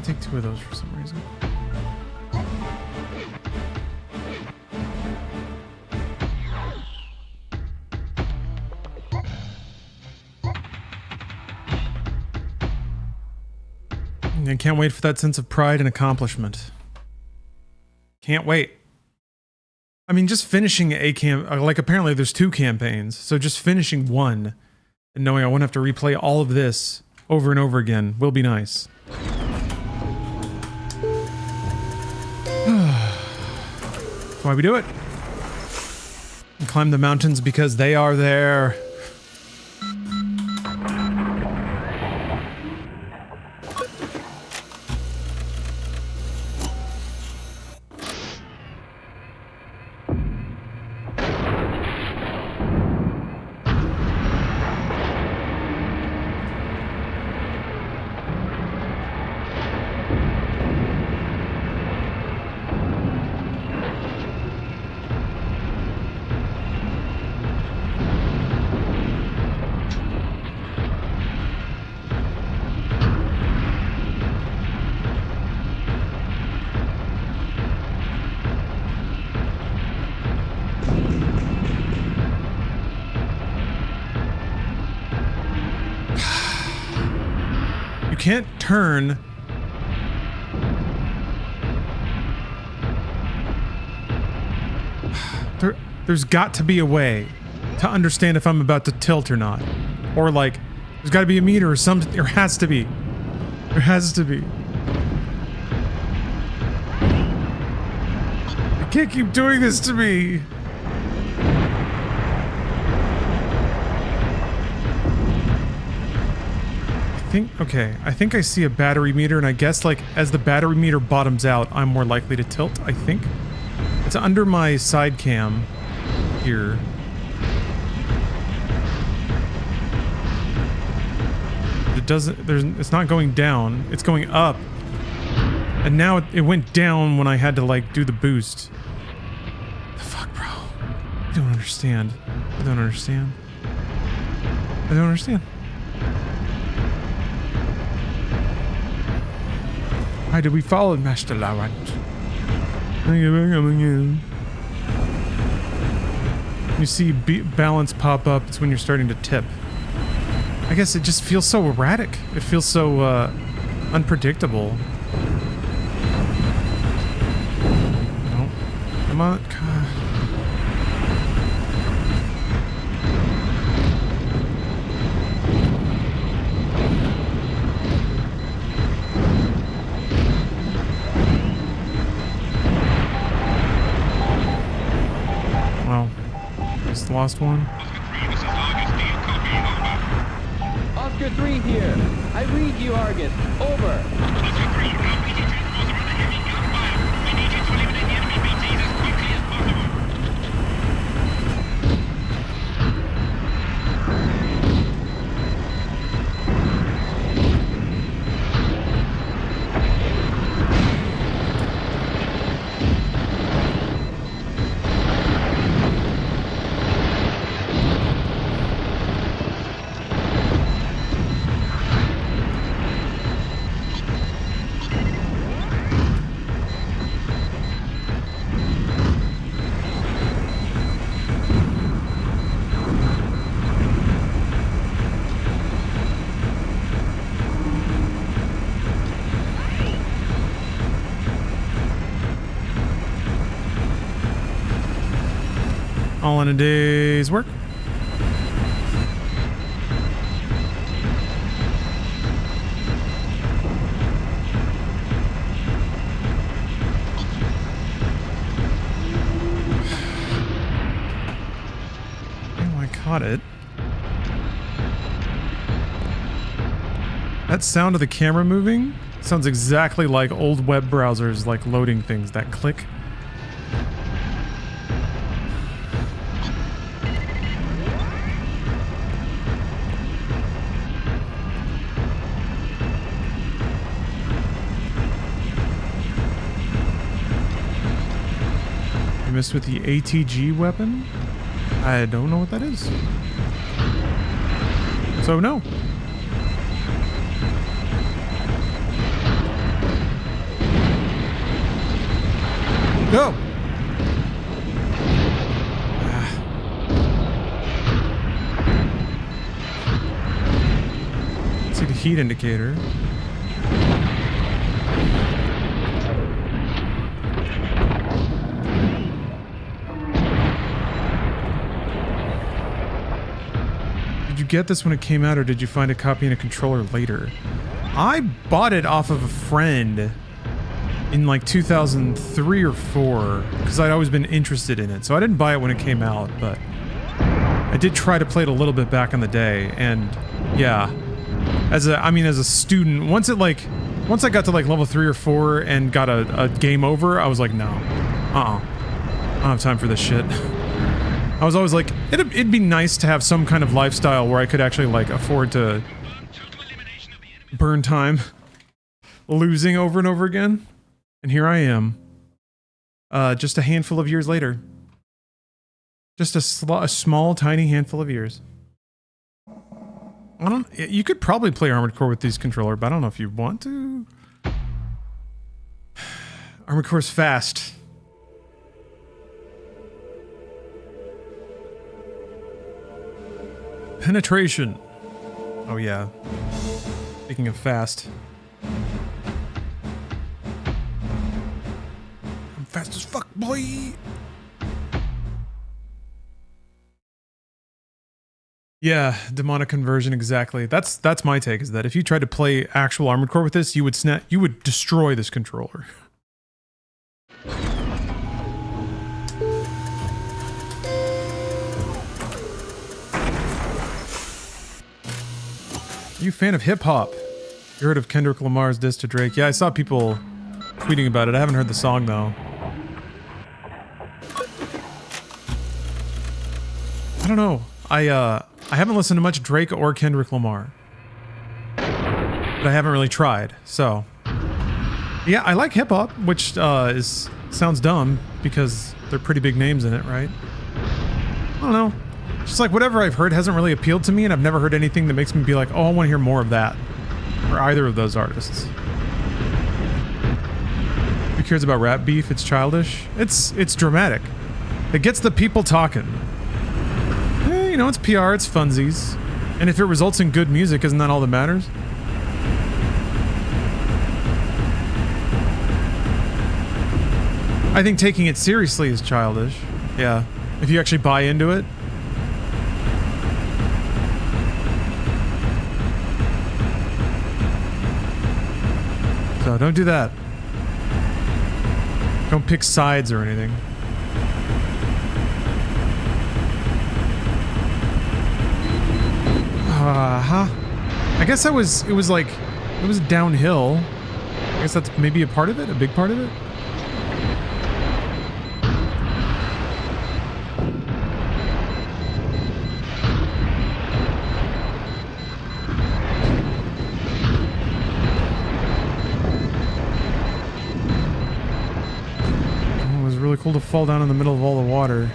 Take 2 of those for some reason. I can't wait for that sense of pride and accomplishment. Can't wait. I mean, just finishing a like apparently there's 2 campaigns, so just finishing one and knowing I won't have to replay all of this over and over again will be nice. Why we do it? And climb the mountains because they are there. can't turn. There's got to be a way to understand if I'm about to tilt or not. Or like, there's got to be a meter or something. There has to be. There has to be. I can't keep doing this to me. I think I see a battery meter, and I guess like as the battery meter bottoms out, I'm more likely to tilt, I think. It's under my side cam here. It doesn't, it's not going down, it's going up. And now it went down when I had to like do the boost. The fuck, bro? I don't understand. I don't understand. I don't understand. Why did we follow Master Lawrence? You see balance pop up, it's when you're starting to tip. I guess it just feels so erratic. It feels so unpredictable. No. Come on. God. Lost one. Oscar 3 here. I read you, Argus. Over. Oscar 3, our BT-10 was under heavy gunfire. We need you to eliminate the enemy BTs as quickly as possible. All in a day's work. Oh, I caught it. That sound of the camera moving sounds exactly like old web browsers, like loading things, that click. Missed with the ATG weapon? I don't know what that is. So no. Go! See the heat indicator. Get this when it came out, or did you find a copy and a controller later? I bought it off of a friend in like 2003 or 4 because I'd always been interested in it. So I didn't buy it when it came out, but I did try to play it a little bit back in the day. And yeah, as a student, once I got to like level 3 or 4 and got a game over, I was like, no, I don't have time for this shit. I was always like, it'd be nice to have some kind of lifestyle where I could actually like afford to burn time losing over and over again. And here I am, just a handful of years later. Just a small, tiny handful of years. You could probably play Armored Core with these controller, but I don't know if you want to. Armored Core's fast. Penetration. Oh yeah. Speaking of fast. I'm fast as fuck, boy! Yeah, demonic conversion, exactly. That's my take, is that if you tried to play actual Armored Core with this, you would destroy this controller. Are you a fan of hip-hop? You heard of Kendrick Lamar's diss to Drake? Yeah, I saw people tweeting about it. I haven't heard the song, though. I don't know. I haven't listened to much Drake or Kendrick Lamar. But I haven't really tried, so... Yeah, I like hip-hop, which sounds dumb, because they're pretty big names in it, right? I don't know. Just like whatever I've heard hasn't really appealed to me, and I've never heard anything that makes me be like, oh, I want to hear more of that. Or either of those artists. Who cares about rap beef? It's childish. It's dramatic. It gets the people talking. You know, it's PR, it's funsies. And if it results in good music, isn't that all that matters? I think taking it seriously is childish. Yeah. If you actually buy into it. So don't do that. Don't pick sides or anything. I guess it was downhill. I guess that's maybe a part of it, a big part of it. Oh, it was really cool to fall down in the middle of all the water.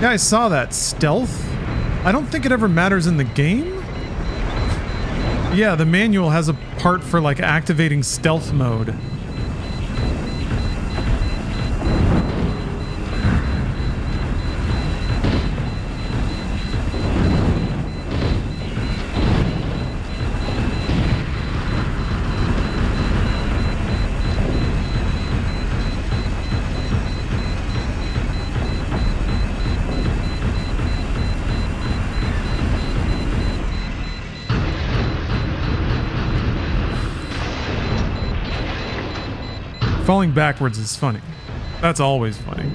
Yeah, I saw that. Stealth? I don't think it ever matters in the game. Yeah, the manual has a part for, like, activating stealth mode. Falling backwards is funny. That's always funny.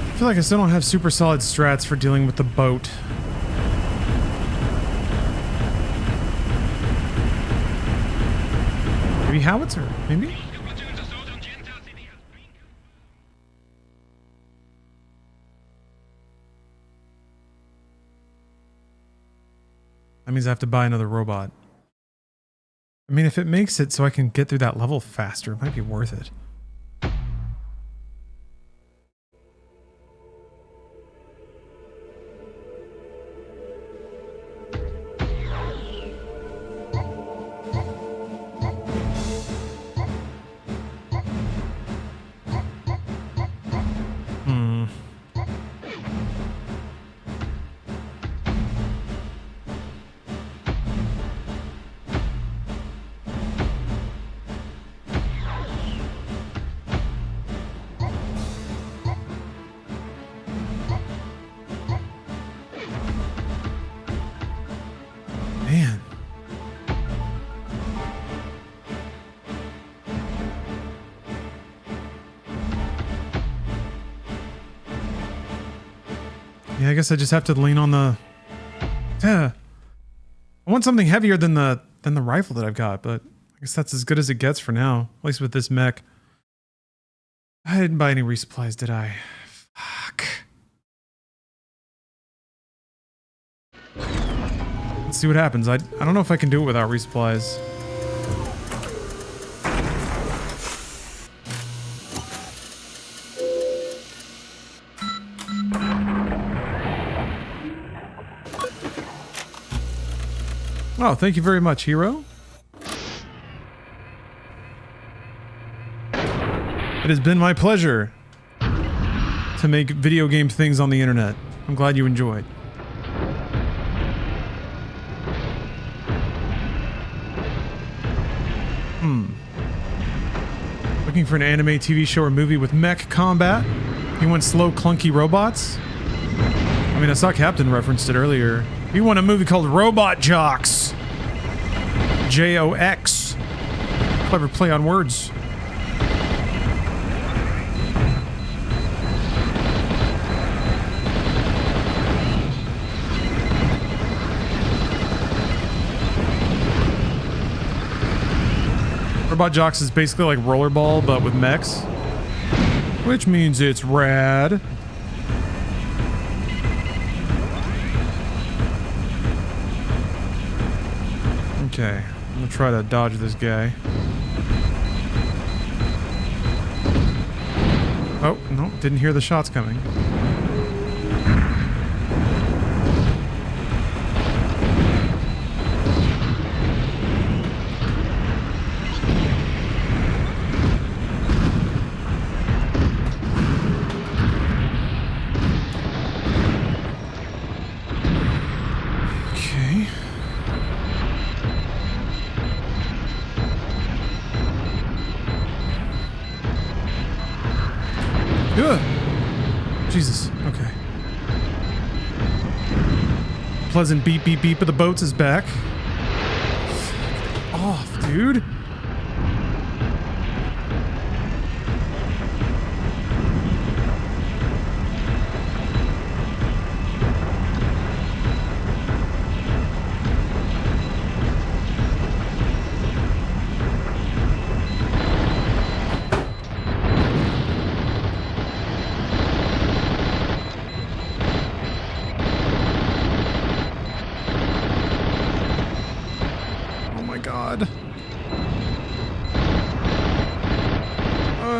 I feel like I still don't have super solid strats for dealing with the boat. Maybe howitzer, maybe? That means I have to buy another robot. I mean, if it makes it so I can get through that level faster, it might be worth it. Yeah, I guess I just have to lean on the... I want something heavier than the rifle that I've got, but I guess that's as good as it gets for now. At least with this mech. I didn't buy any resupplies, did I? Fuck. Let's see what happens. I don't know if I can do it without resupplies. Oh, thank you very much, hero. It has been my pleasure to make video game things on the internet. I'm glad you enjoyed. Looking for an anime, TV show, or movie with mech combat? You want slow, clunky robots? I mean, I saw Captain referenced it earlier. You want a movie called Robot Jocks. J-O-X. Clever play on words. Robot Jocks is basically like Rollerball, but with mechs. Which means it's rad. Okay, I'm gonna try to dodge this guy. Oh, no, didn't hear the shots coming. Jesus, okay. Pleasant beep beep beep of the boats is back. Get off, dude.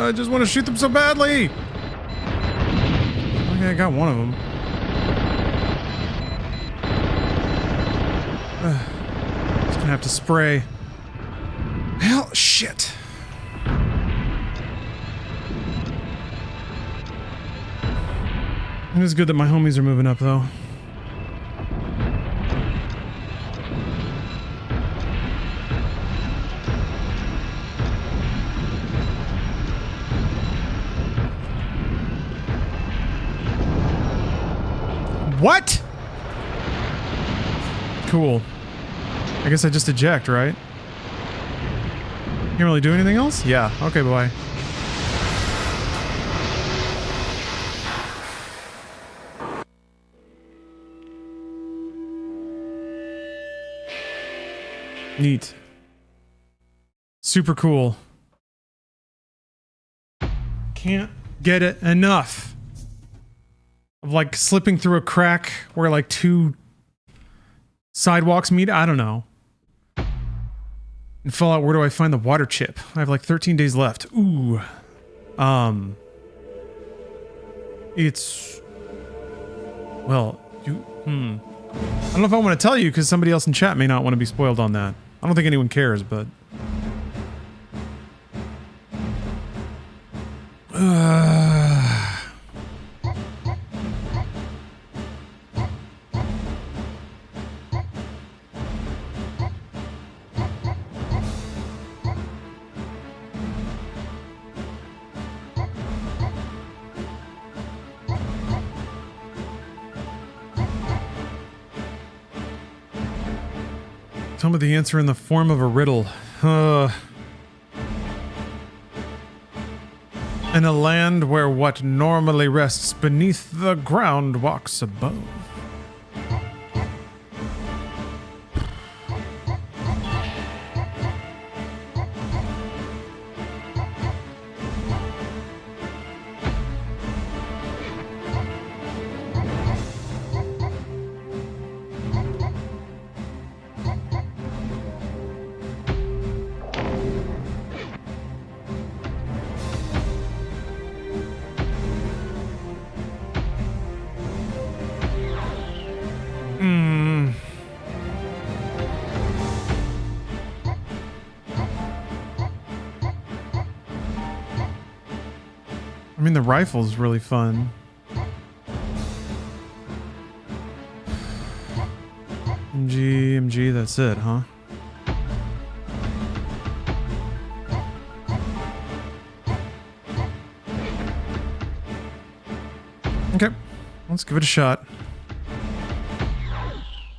I just want to shoot them so badly. Okay, I got one of them. Just gonna have to spray. Hell, shit. It is good that my homies are moving up, though. What? Cool. I guess I just eject, right? Can't really do anything else? Yeah. Okay, bye. Neat. Super cool. Can't get it enough. Of like slipping through a crack where like two sidewalks meet. I don't know. In Fallout, where do I find the water chip? I have like 13 days left. Ooh. It's... Well, you... I don't know if I want to tell you because somebody else in chat may not want to be spoiled on that. I don't think anyone cares, but... Tell me the answer in the form of a riddle. In a land where what normally rests beneath the ground walks above. I mean, the rifle's really fun. MG, that's it, huh? Okay, let's give it a shot.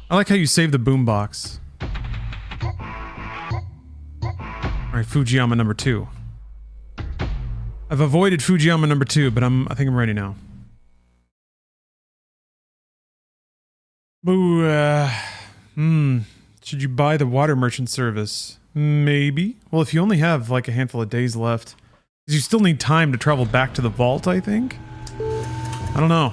I like how you save the boombox. Alright, Fujiyama number 2. I've avoided Fujiyama number 2, but I think I'm ready now. Ooh, should you buy the water merchant service? Maybe. Well, if you only have like a handful of days left, because you still need time to travel back to the vault, I think. I don't know.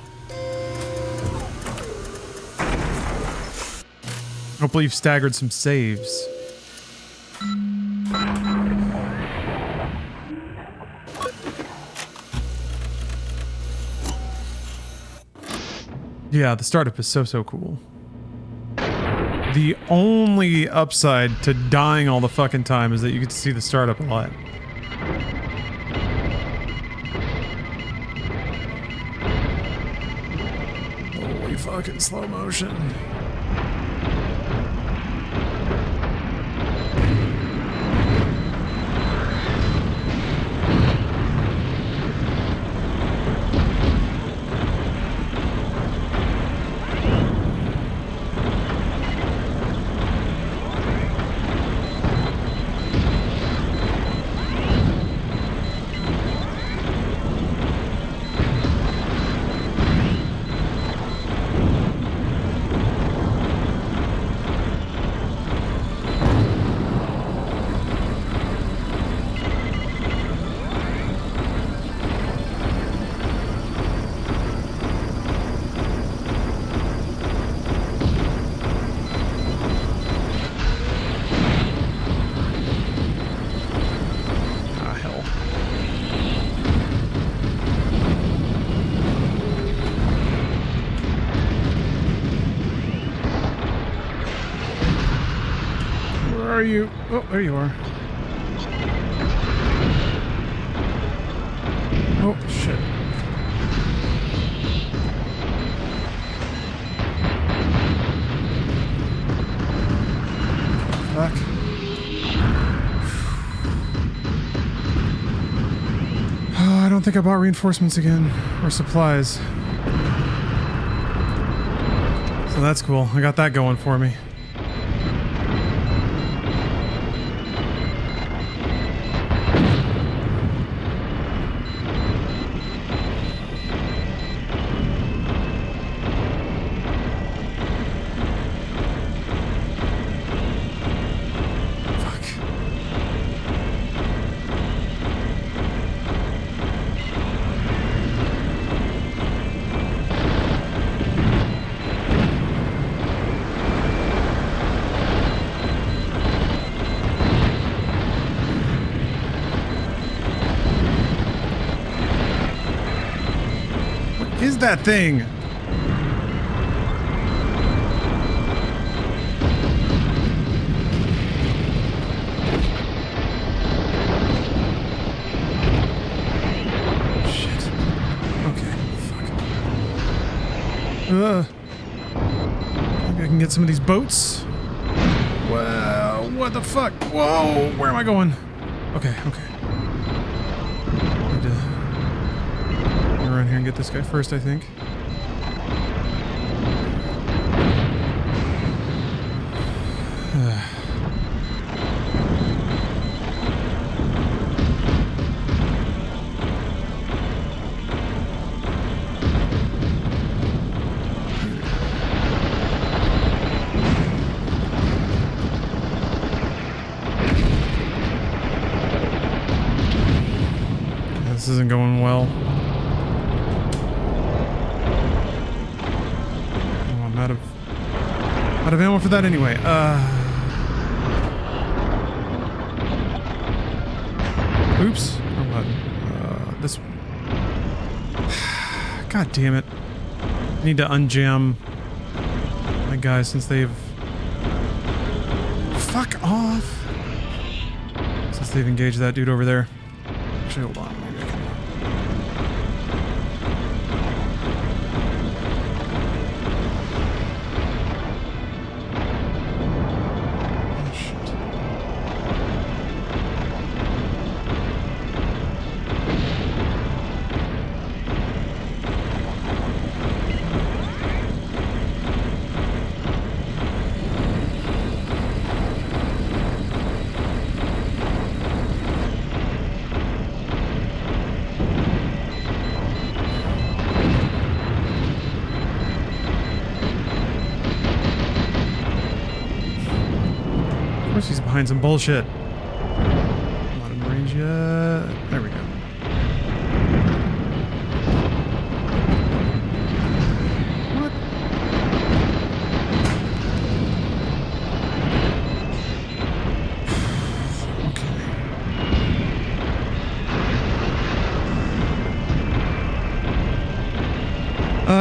Hopefully you've staggered some saves. Yeah, the startup is so cool. The only upside to dying all the fucking time is that you get to see the startup a lot. Holy fucking slow motion. Are you? Oh, there you are. Oh, shit. Fuck. Oh, I don't think I bought reinforcements again. Or supplies. So that's cool. I got that going for me. That thing. Shit. Okay. Fuck. Maybe I can get some of these boats. Well, what the fuck? Whoa, where am I going? Okay, okay. Around here and get this guy first, I think. well. Oh, I'm out of ammo for that anyway. Oops. Wrong button. This one. God damn it. I need to unjam my guys since they've... Fuck off! Since they've engaged that dude over there. Actually, hold on. Maybe I can... Oh, shit. Of course he's behind some bullshit. Not in range yet. There we go. What?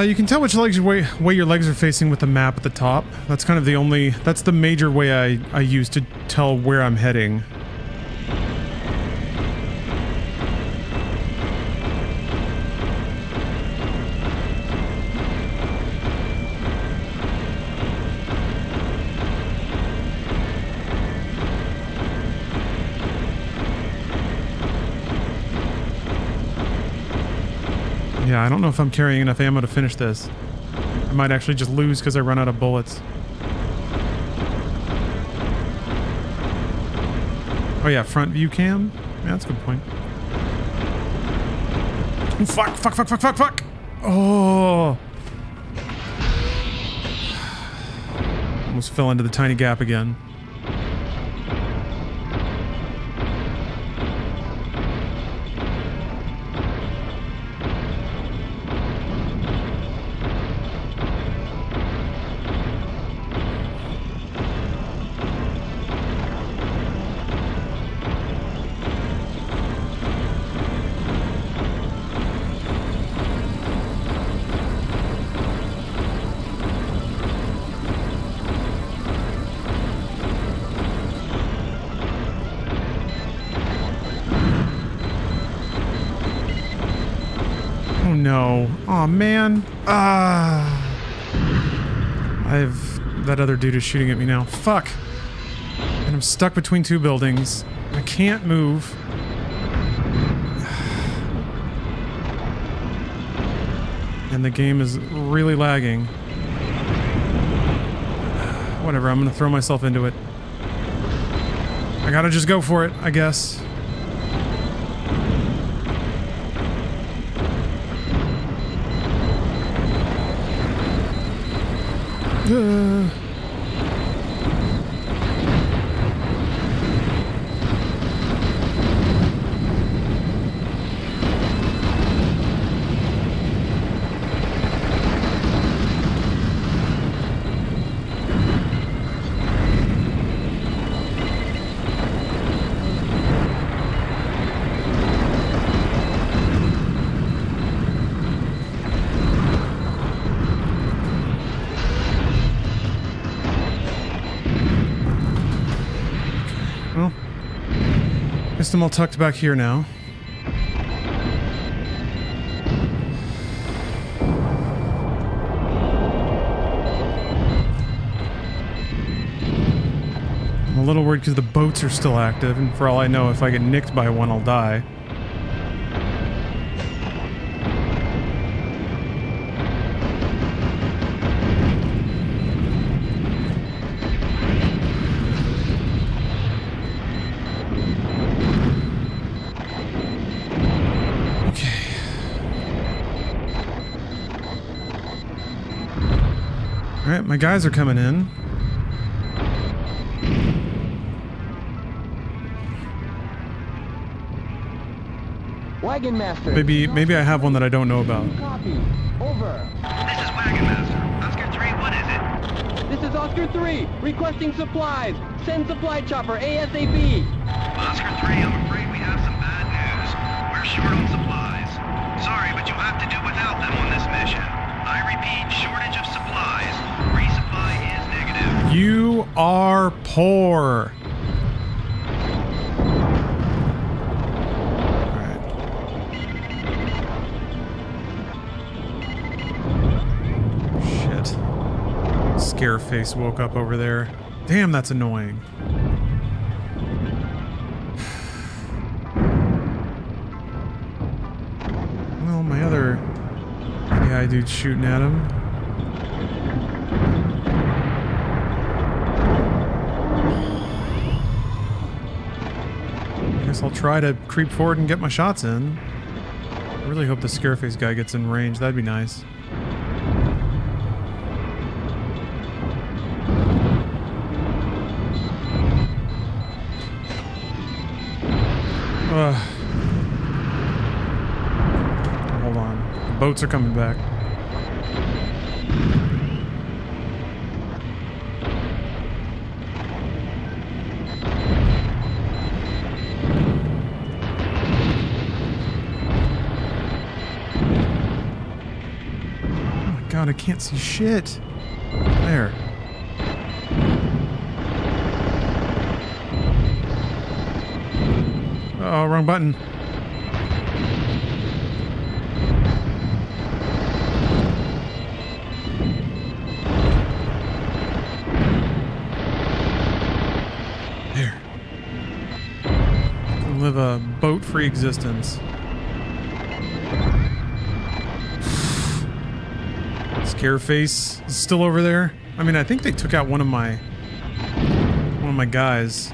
You can tell which way your legs are facing with the map at the top. That's kind of the only... That's the major way I use to tell where I'm heading. Yeah, I don't know if I'm carrying enough ammo to finish this. I might actually just lose because I run out of bullets. Oh yeah, front view cam? Yeah, that's a good point. Oh, fuck, fuck, fuck, fuck, fuck, fuck! Oh! Almost fell into the tiny gap again. No. Aw, man. That other dude is shooting at me now. Fuck. And I'm stuck between two buildings. I can't move. And the game is really lagging. Whatever, I'm gonna throw myself into it. I gotta just go for it, I guess. I'm all tucked back here now. I'm a little worried because the boats are still active, and for all I know, if I get nicked by one, I'll die. Alright, my guys are coming in. Wagon Master. Maybe I have one that I don't know about. Copy. Over. This is Wagon Master. Oscar 3, what is it? This is Oscar 3, requesting supplies. Send supply chopper ASAP. Oscar 3, I'm afraid we have some bad news. We're short on supplies. Sorry, but you'll have to do without them on this mission. I repeat, shortage of supplies. Resupply is negative. You are poor. Scareface woke up over there. Damn, that's annoying. Well, my other guy dude's shooting at him. I guess I'll try to creep forward and get my shots in. I really hope the Scareface guy gets in range. That'd be nice. Hold on. The boats are coming back. Oh my god, I can't see shit. There. Oh, wrong button. There. Can live a boat-free existence. Scareface is still over there. I mean, I think they took out one of my guys.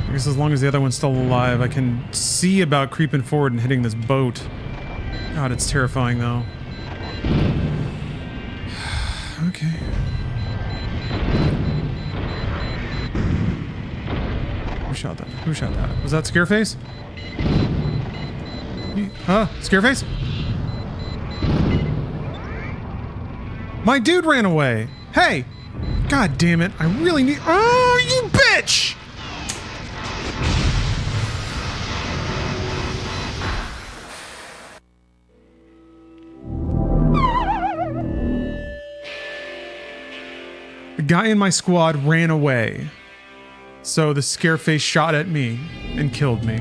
I guess as long as the other one's still alive, I can see about creeping forward and hitting this boat. God, it's terrifying though. Okay. Who shot that? Who shot that? Was that Scareface? Huh? Scareface? My dude ran away. Hey! God damn it. I really need... Oh, you bitch! The guy in my squad ran away. So the Scareface shot at me and killed me.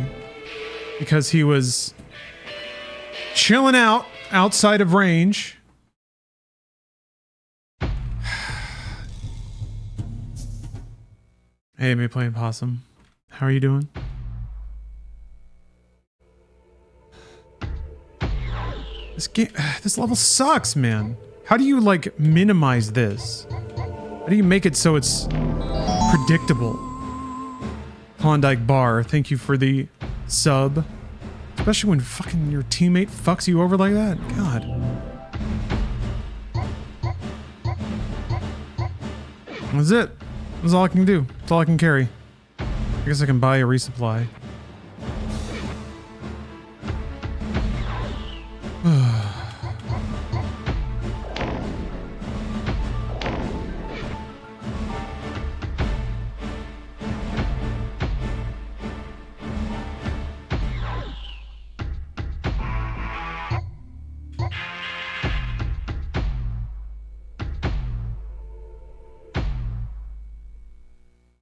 Because he was chilling out outside of range. Hey, me playing possum. How are you doing? This game, this level sucks, man. How do you like minimize this? How do you make it so it's predictable? Klondike Bar, thank you for the sub. Especially when fucking your teammate fucks you over like that. God. That's it. That's all I can do. That's all I can carry. I guess I can buy a resupply.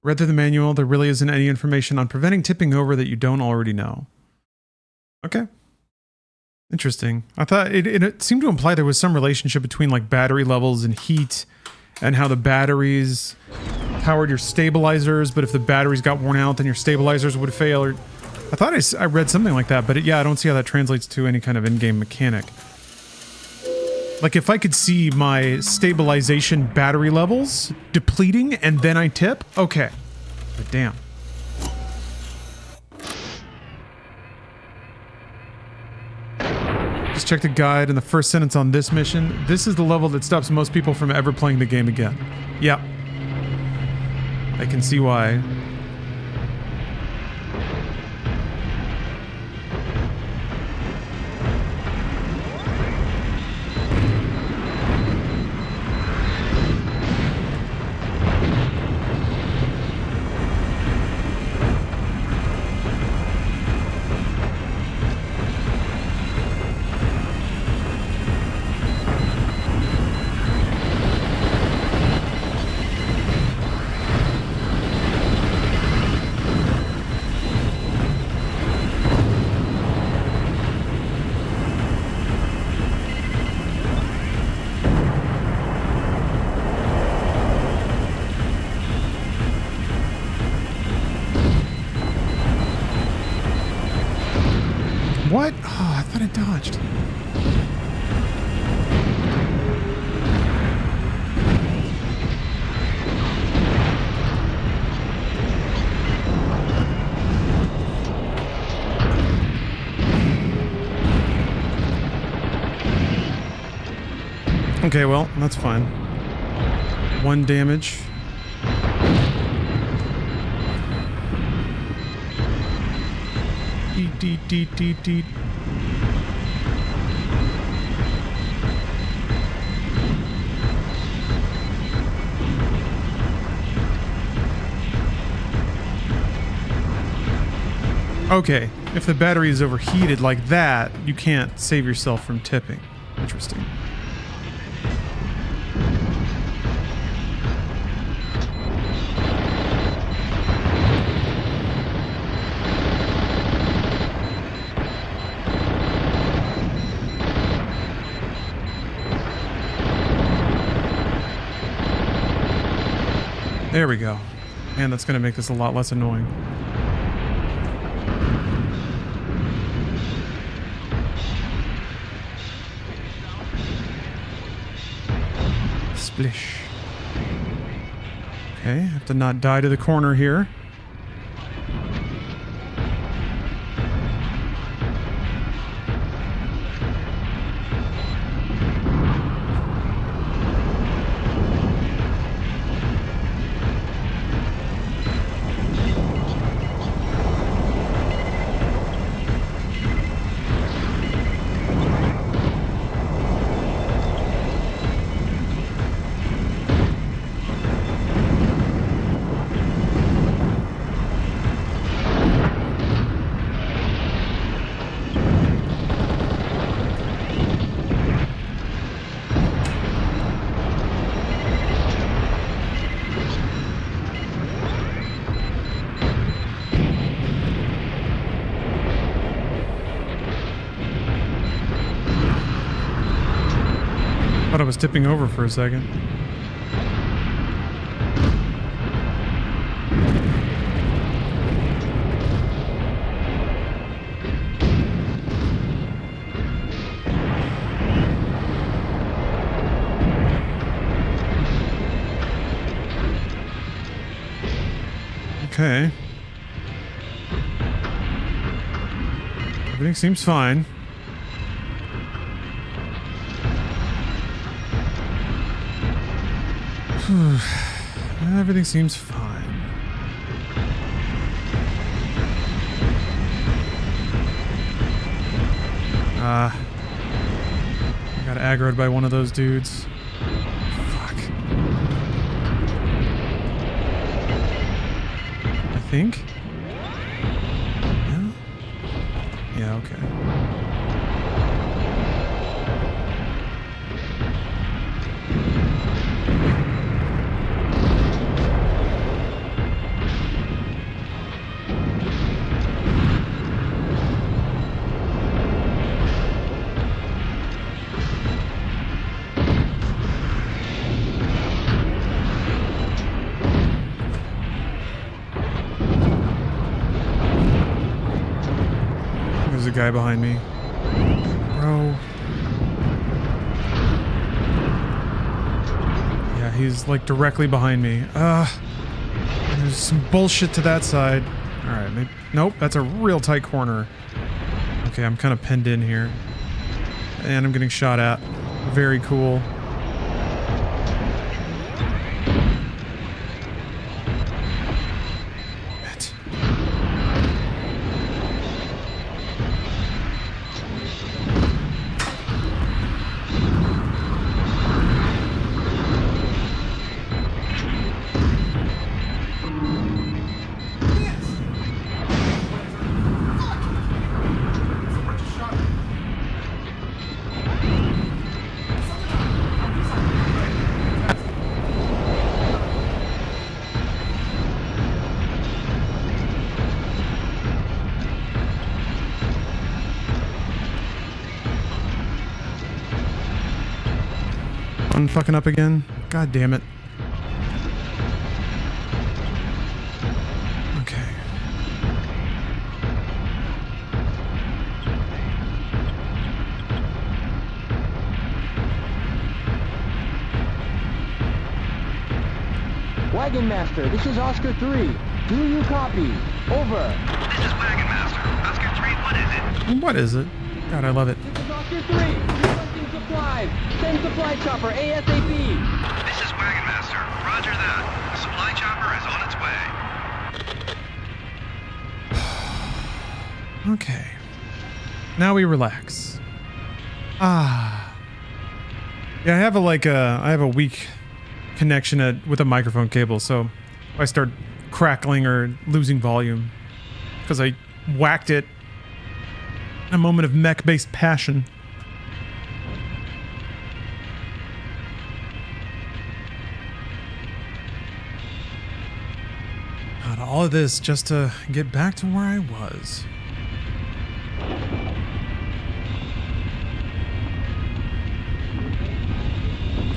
Read through the manual, there really isn't any information on preventing tipping over that you don't already know. Okay. Interesting. I thought it seemed to imply there was some relationship between like battery levels and heat and how the batteries powered your stabilizers, but if the batteries got worn out, then your stabilizers would fail. Or I thought I read something like that, but yeah, I don't see how that translates to any kind of in-game mechanic. Like if I could see my stabilization battery levels depleting and then I tip, okay. But damn. Just check the guide and the first sentence on this mission. This is the level that stops most people from ever playing the game again. Yep. I can see why. dodged. Okay, well, that's fine. 1 damage. Deet. Okay, if the battery is overheated like that, you can't save yourself from tipping. Interesting. There we go. Man, that's going to make this a lot less annoying. Splish. Okay, have to not die to the corner here. Thought I was tipping over for a second. Okay. Everything seems fine. Everything seems fine. I got aggroed by one of those dudes. Fuck. I think? Yeah? Yeah, okay. There's a guy behind me. Bro. Yeah, he's like directly behind me. There's some bullshit to that side. Alright, maybe. Nope, that's a real tight corner. Okay, I'm kind of pinned in here. And I'm getting shot at. Very cool. Fucking up again. God damn it. Okay. Wagon Master, this is Oscar 3. Do you copy? Over. This is Wagon Master. Oscar 3, what is it? What is it? God, I love it. This is Oscar 3. Requesting supplies. Send supply chopper ASAP. This is Wagon Master. Roger that. The supply chopper is on its way. Okay. Now we relax. Ah. Yeah, I have a weak connection with a microphone cable, so if I start crackling or losing volume because I whacked it in a moment of mech-based passion. God, all of this just to get back to where I was.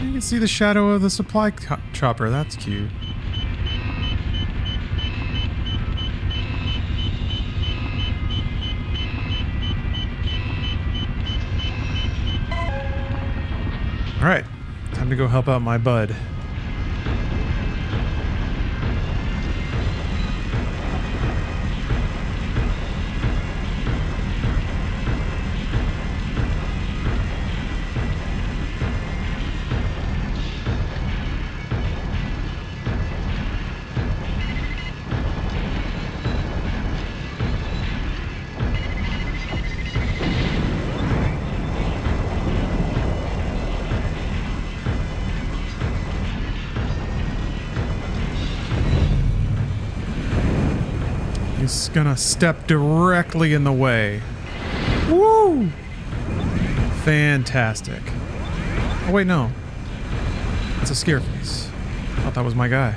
You can see the shadow of the supply chopper. That's cute. All right, time to go help out my bud. He's gonna step directly in the way. Woo! Fantastic. Oh wait, no. It's a scare face. I thought that was my guy.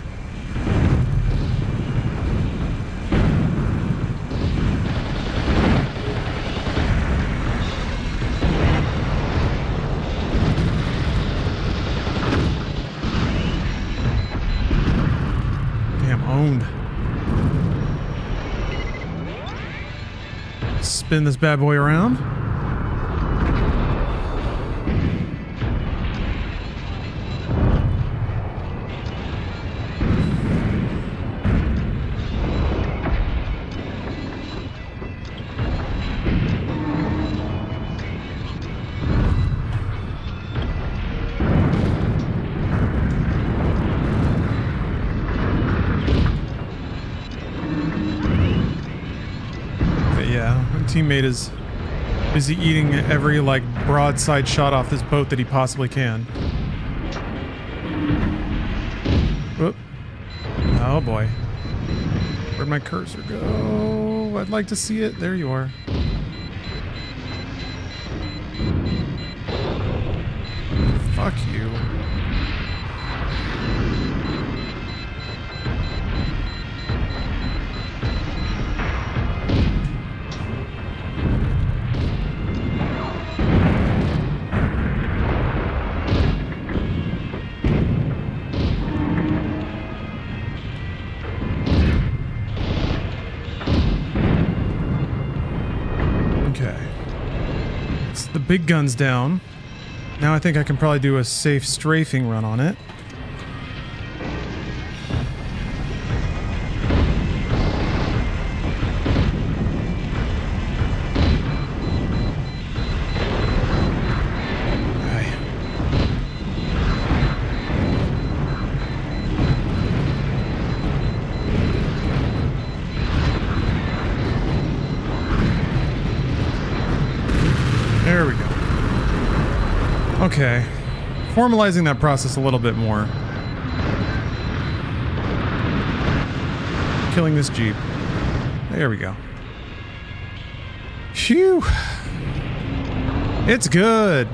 Damn, owned. Spin this bad boy around. Teammate is busy eating every broadside shot off this boat that he possibly can. Whoop. Oh boy. Where'd my cursor go? I'd like to see it. There you are. Fuck you. Big gun's down. Now I think I can probably do a safe strafing run on it. There we go. Okay. Formalizing that process a little bit more. Killing this Jeep. There we go. Phew. It's good.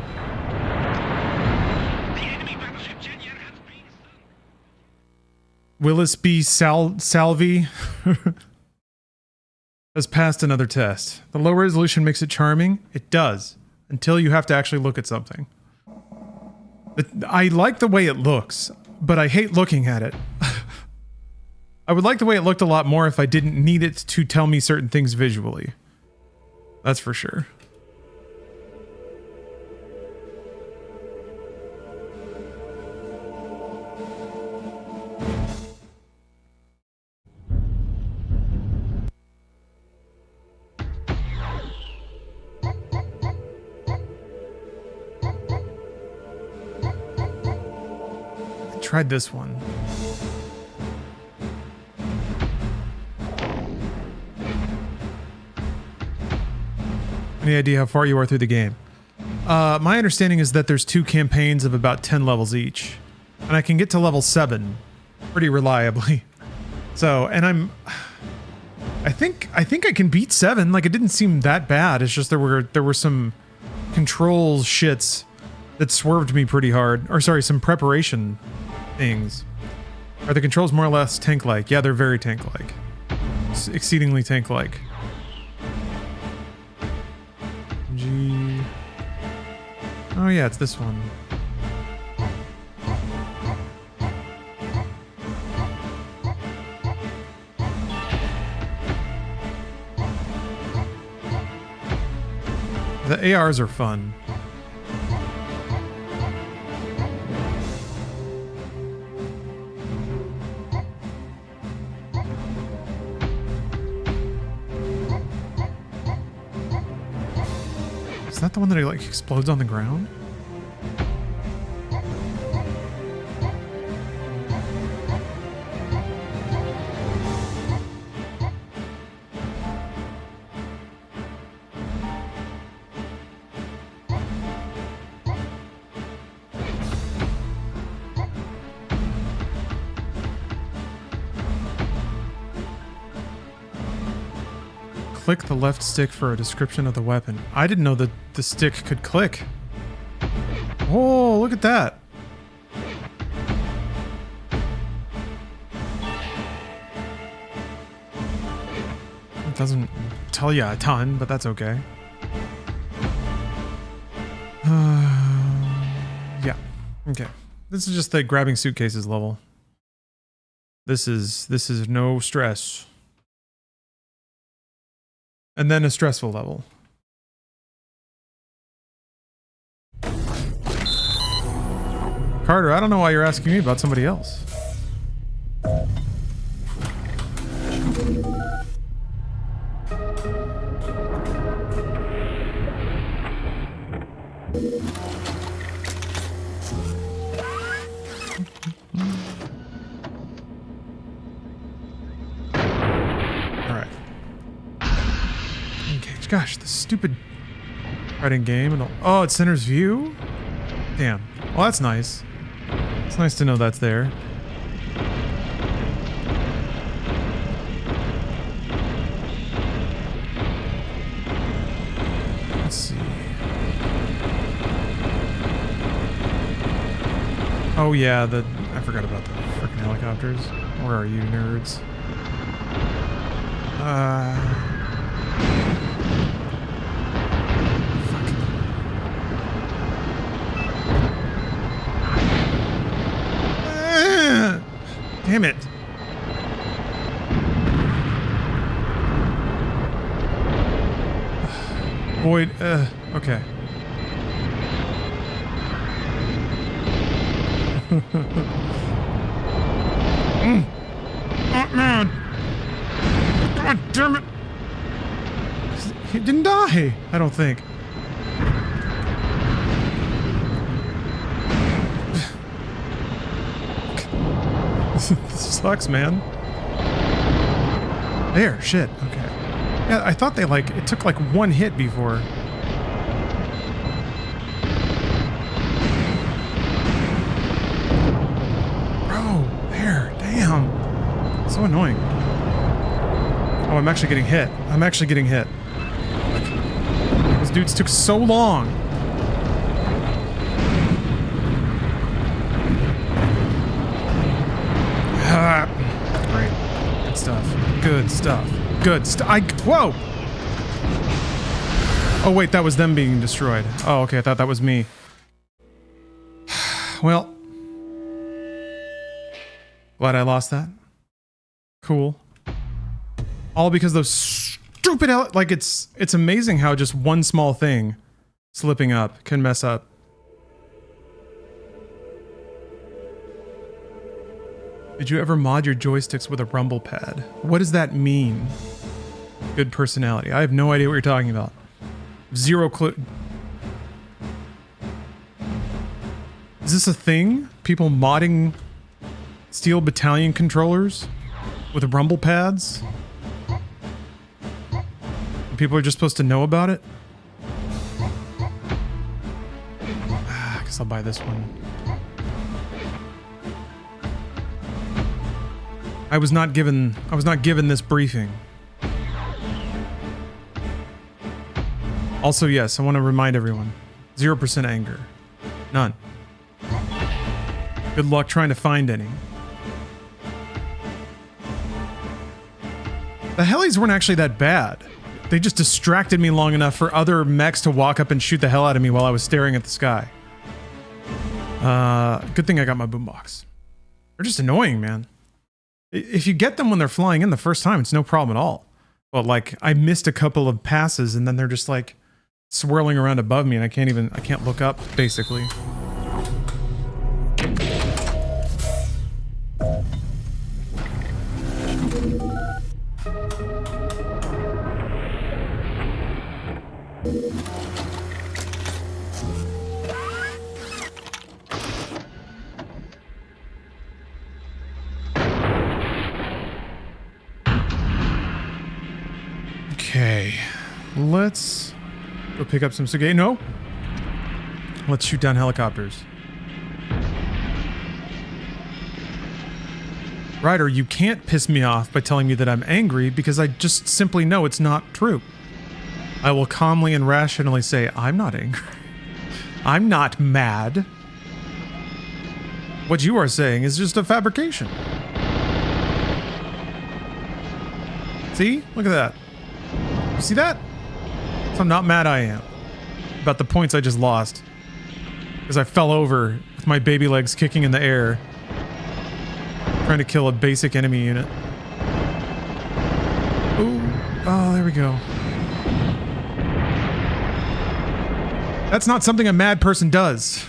Willis B. Salvi has passed another test. The low resolution makes it charming. It does. Until you have to actually look at something. I like the way it looks, but I hate looking at it. I would like the way it looked a lot more if I didn't need it to tell me certain things visually. That's for sure. tried this one. Any idea how far you are through the game? My understanding is that there's 2 campaigns of about 10 levels each. And I can get to level 7 pretty reliably. So, and I think I can beat 7. Like, it didn't seem that bad. It's just there were some controls shits that swerved me pretty hard. Or sorry, some preparation things. Are the controls more or less tank-like? Yeah, they're very tank-like. Exceedingly tank-like. G. Oh yeah, it's this one. The ARs are fun. Is that the one that like explodes on the ground? Click the left stick for a description of the weapon. I didn't know that the stick could click. Oh, look at that. It doesn't tell you a ton, but that's okay. Yeah. Okay. This is just the grabbing suitcases level. This is no stress. And then a stressful level. Carter, I don't know why you're asking me about somebody else. Gosh, the stupid writing game and oh, it centers view? Damn. Well, that's nice. It's nice to know that's there. Let's see. Oh yeah, I forgot about the frickin' helicopters. Where are you, nerds? Damn it. Void, okay. Oh, man. God damn it. He didn't die, I don't think. This sucks, man. There, shit, okay. Yeah, I thought it took like one hit before. Bro, there, damn. So annoying. Oh, I'm actually getting hit. I'm actually getting hit. Those dudes took so long. Great. Good stuff. Good stuff. Good stuff. Whoa! Oh, wait, that was them being destroyed. Oh, okay, I thought that was me. Well. Glad I lost that. Cool. All because those stupid... Like, it's amazing how just one small thing slipping up can mess up. Did you ever mod your joysticks with a rumble pad? What does that mean? Good personality. I have no idea what you're talking about. Zero clue. Is this a thing? People modding Steel Battalion controllers with rumble pads. And people are just supposed to know about it. I guess I'll buy this one. I was not given this briefing. Also, yes, I want to remind everyone, 0% anger. None. Good luck trying to find any. The helis weren't actually that bad. They just distracted me long enough for other mechs to walk up and shoot the hell out of me while I was staring at the sky. Good thing I got my boombox. They're just annoying, man. If you get them when they're flying in the first time, it's no problem at all. But like, I missed a couple of passes and then they're just like swirling around above me and I can't look up, basically. Okay, let's go pick up some Suge. No, let's shoot down helicopters. Ryder, you can't piss me off by telling me that I'm angry because I just simply know it's not true. I will calmly and rationally say, I'm not angry. I'm not mad. What you are saying is just a fabrication. See? Look at that. You see that? So how not mad I am about the points I just lost. Because I fell over with my baby legs kicking in the air. Trying to kill a basic enemy unit. Ooh. Oh, there we go. That's not something a mad person does.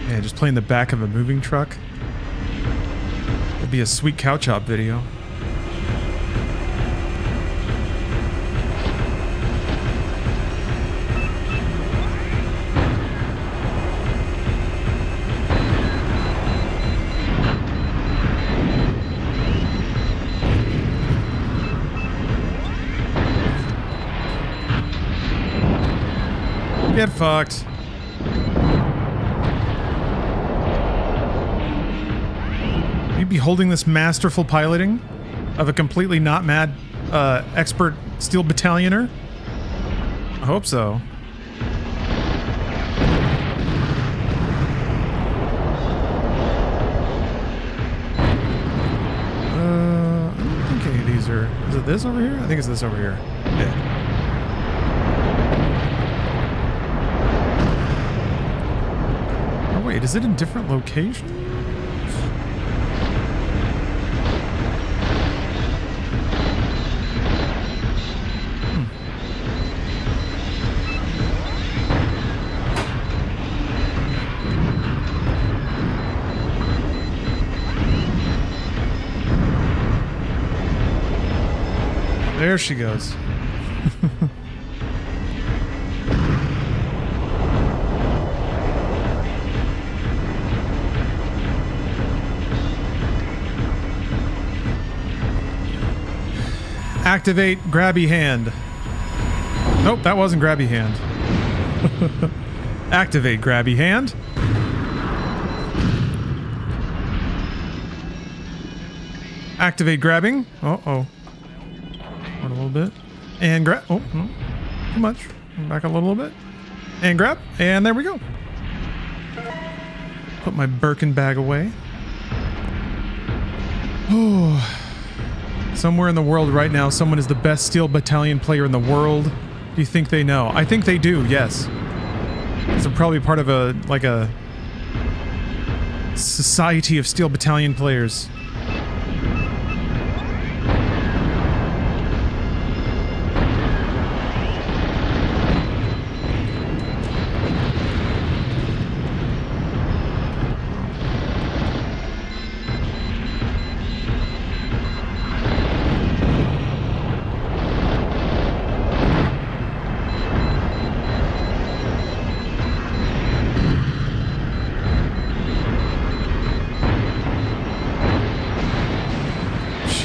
Yeah, just playing the back of a moving truck. It'd be a sweet cow chop video. Get fucked. You'd be holding this masterful piloting of a completely not mad expert Steel Battalioner? I hope so. I don't think any of these are... Is it this over here? I think it's this over here. Yeah. Wait, is it in different locations? There she goes. Activate grabby hand. Nope, that wasn't grabby hand. Activate grabby hand. Activate grabbing. Uh-oh. A little bit. And grab. Oh, no. Too much. Back a little bit. And grab. And there we go. Put my Birkin bag away. Oh. Somewhere in the world right now, someone is the best Steel Battalion player in the world. Do you think they know? I think they do, yes. It's probably part of a society of Steel Battalion players.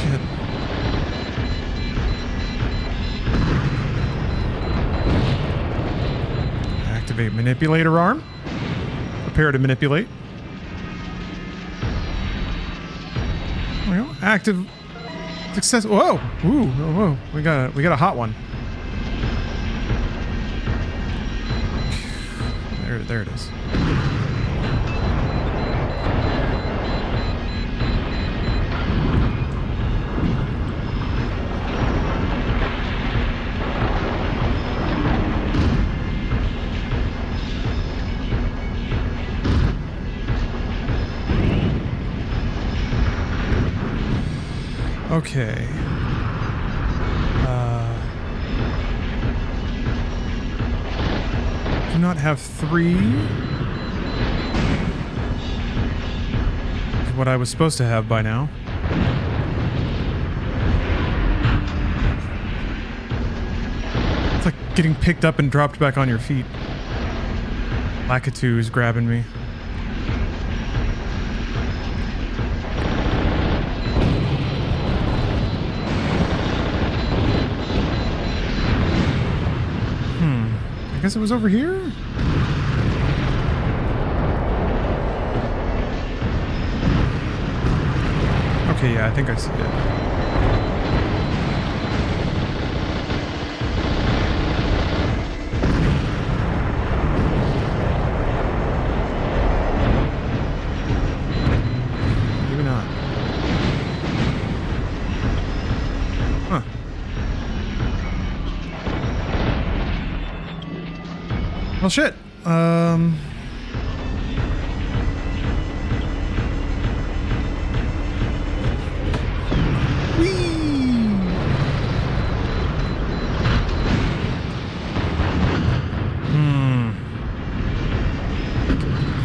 shit. Activate manipulator arm. Prepare to manipulate. There we go. Active. Success. Whoa! Ooh! Whoa! We got a hot one. There it is. Okay. Do not have 3. Is what I was supposed to have by now. It's like getting picked up and dropped back on your feet. Lakitu is grabbing me. I guess it was over here? Okay, yeah, I think I see it. Maybe not. Huh. Well, shit.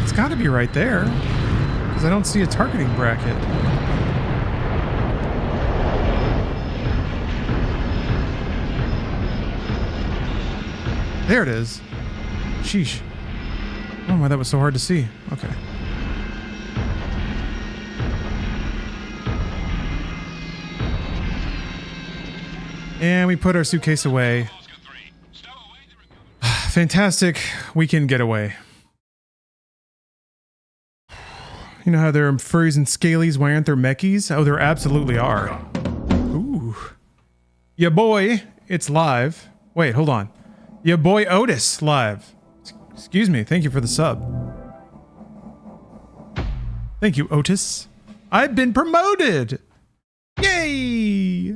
It's got to be right there, because I don't see a targeting bracket. There it is. Sheesh. Oh my, that was so hard to see. Okay. And we put our suitcase away. Fantastic weekend getaway. You know how there are furries and scalies? Why aren't there mechies? Oh, there absolutely are. Ooh. Ya boy, it's live. Wait, hold on. Ya boy Otis live. Excuse me, thank you for the sub. Thank you, Otis. I've been promoted! Yay!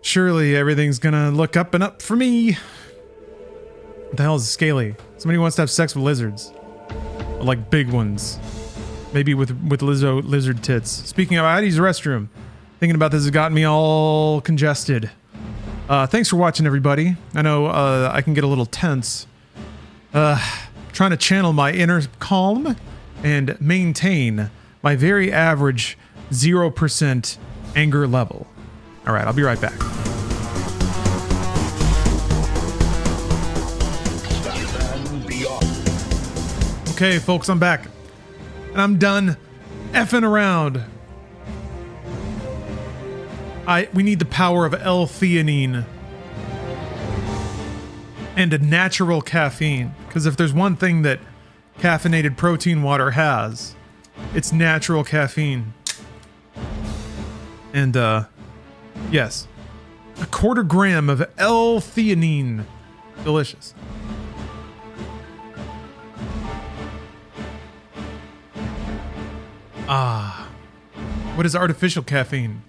Surely everything's gonna look up and up for me. What the hell is a scaly? Somebody wants to have sex with lizards. Like big ones. Maybe with lizard tits. Speaking of, I had to use the restroom. Thinking about this has gotten me all congested. Thanks for watching, everybody. I know I can get a little tense. Trying to channel my inner calm and maintain my very average 0% anger level. All right, I'll be right back. Okay, folks, I'm back. And I'm done effing around. We need the power of L-theanine and a natural caffeine. Because if there's one thing that caffeinated protein water has, it's natural caffeine. And, yes. 1/4 gram of L-theanine. Delicious. Ah. What is artificial caffeine?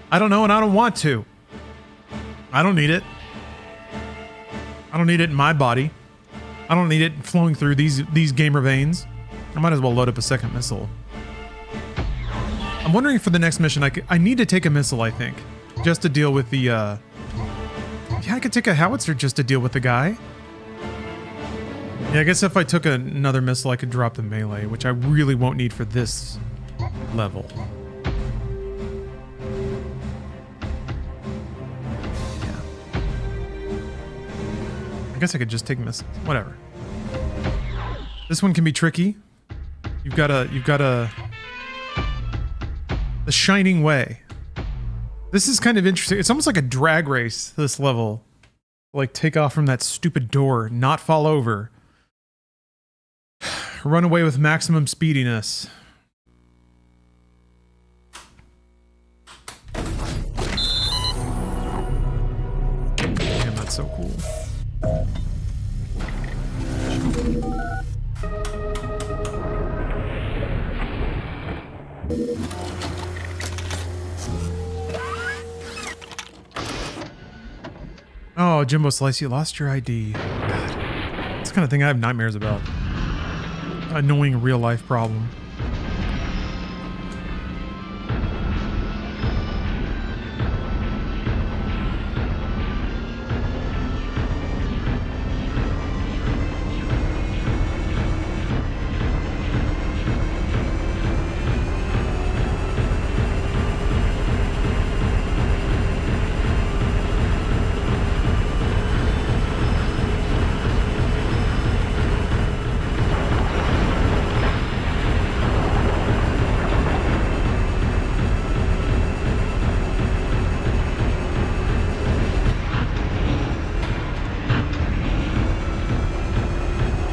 I don't know, and I don't want to. I don't need it. I don't need it in my body. I don't need it flowing through these gamer veins. I might as well load up a second missile. I'm wondering if for the next mission I need to take a missile, I think. Just to deal with the, yeah, I could take a howitzer just to deal with the guy. Yeah, I guess if I took another missile, I could drop the melee, which I really won't need for this level. I guess I could just take missiles. Whatever. This one can be tricky. You've gotta The Shining Way. This is kind of interesting. It's almost like a drag race, this level. Like, take off from that stupid door, not fall over. Run away with maximum speediness. Damn, that's so cool. Oh, Jimbo Slice, you lost your ID. God. It's the kind of thing I have nightmares about. Annoying real life problem.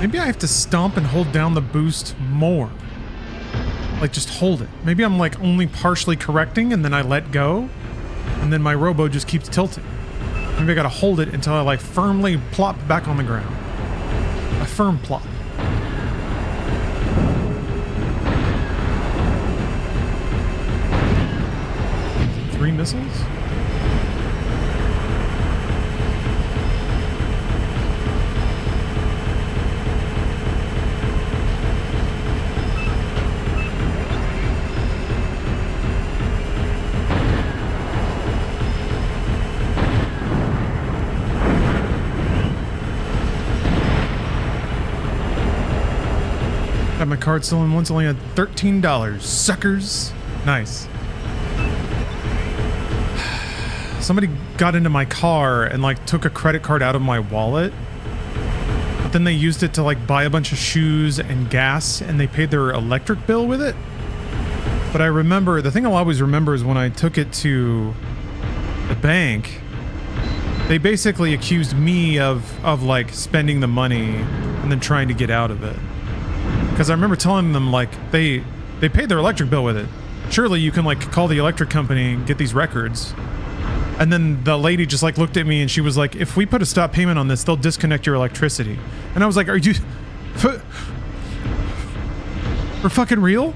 Maybe I have to stomp and hold down the boost more. Like, just hold it. Maybe I'm like only partially correcting and then I let go. And then my robo just keeps tilting. Maybe I gotta hold it until I like firmly plop back on the ground. A firm plop. Three missiles? Got my card still in once, only at $13. Suckers. Nice. Somebody got into my car and like took a credit card out of my wallet. But then they used it to like buy a bunch of shoes and gas and they paid their electric bill with it. But I remember, the thing I'll always remember is when I took it to the bank, they basically accused me of like spending the money and then trying to get out of it. Because I remember telling them, like, they paid their electric bill with it. Surely you can, like, call the electric company and get these records. And then the lady just, like, looked at me and she was like, if we put a stop payment on this, they'll disconnect your electricity. And I was like, are you... for fucking real?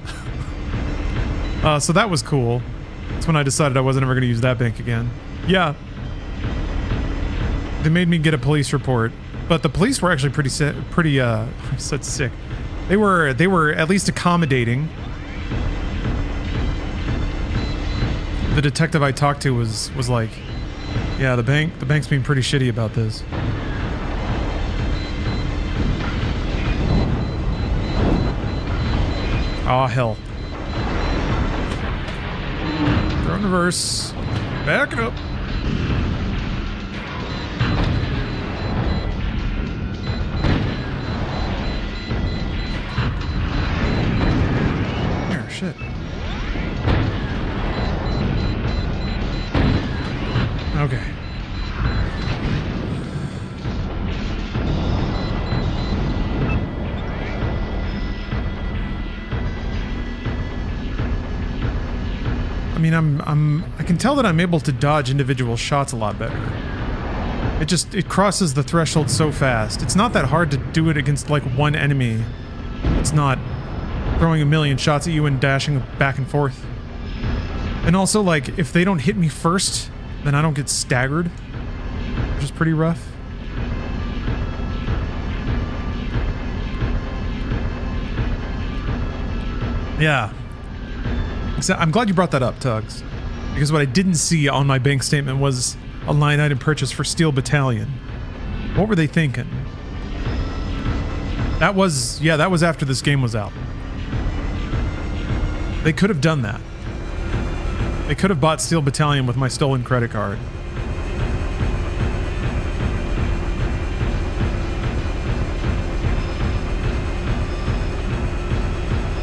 So that was cool. That's when I decided I wasn't ever going to use that bank again. Yeah. They made me get a police report. But the police were actually pretty I said sick. They were at least accommodating. The detective I talked to was like, yeah, the bank's being pretty shitty about this. Aw, hell. Throw in reverse. Back it up. Shit. Okay. I mean, I can tell that I'm able to dodge individual shots a lot better. It crosses the threshold so fast. It's not that hard to do it against like one enemy. It's not throwing a million shots at you and dashing back and forth. And also, like, if they don't hit me first, then I don't get staggered, which is pretty rough. Yeah. I'm glad you brought that up, Tugs. Because what I didn't see on my bank statement was a line item purchase for Steel Battalion. What were they thinking? That was after this game was out. They could have done that. They could have bought Steel Battalion with my stolen credit card.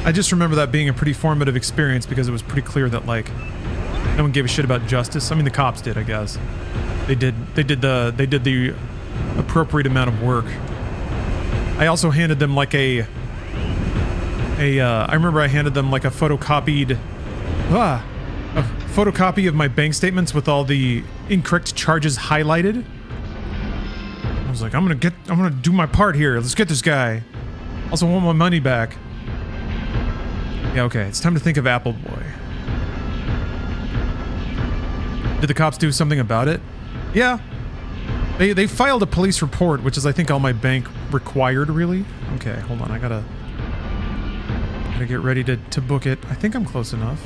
I just remember that being a pretty formative experience because it was pretty clear that like no one gave a shit about justice. I mean, the cops did, I guess. They did the appropriate amount of work. I also handed them like I remember I handed them like a photocopy of my bank statements with all the incorrect charges highlighted. I was like, I'm gonna do my part here. Let's get this guy. Also want my money back. Yeah, okay, it's time to think of Apple Boy. Did the cops do something about it? Yeah. They filed a police report, which is I think all my bank required, really. Okay, hold on, I gotta get ready to book it. I think I'm close enough.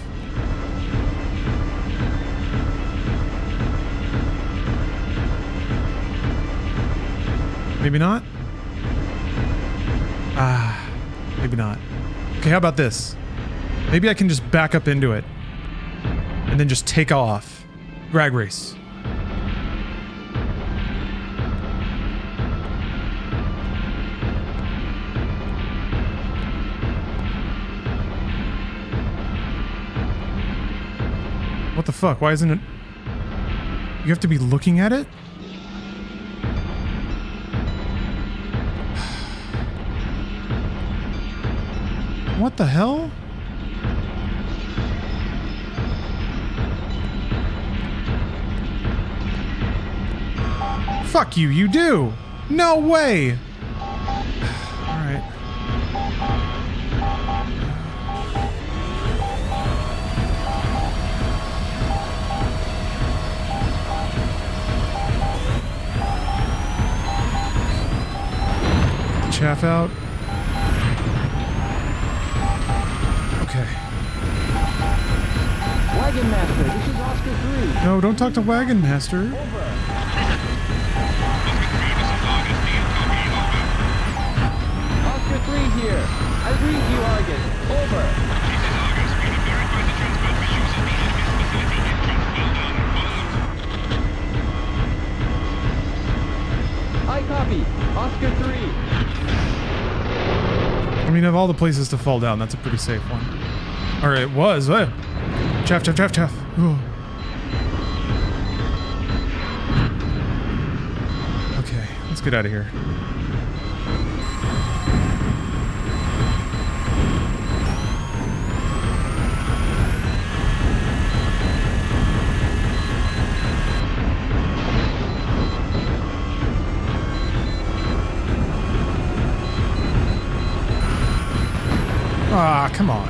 Maybe not? Maybe not. Okay, how about this? Maybe I can just back up into it and then just take off. Drag race. What the fuck? Why isn't it? You have to be looking at it? What the hell? Fuck you, you do! No way! Alright. Chaff out. Okay. Wagon Master, this is Oscar 3. No, don't talk to Wagon Master. Over. Oscar 3 here. I read you, Argus. Over. I copy. Oscar 3. I mean, of all the places to fall down, that's a pretty safe one. Or it was. Chaff. Ooh. Okay, let's get out of here. Ah, come on.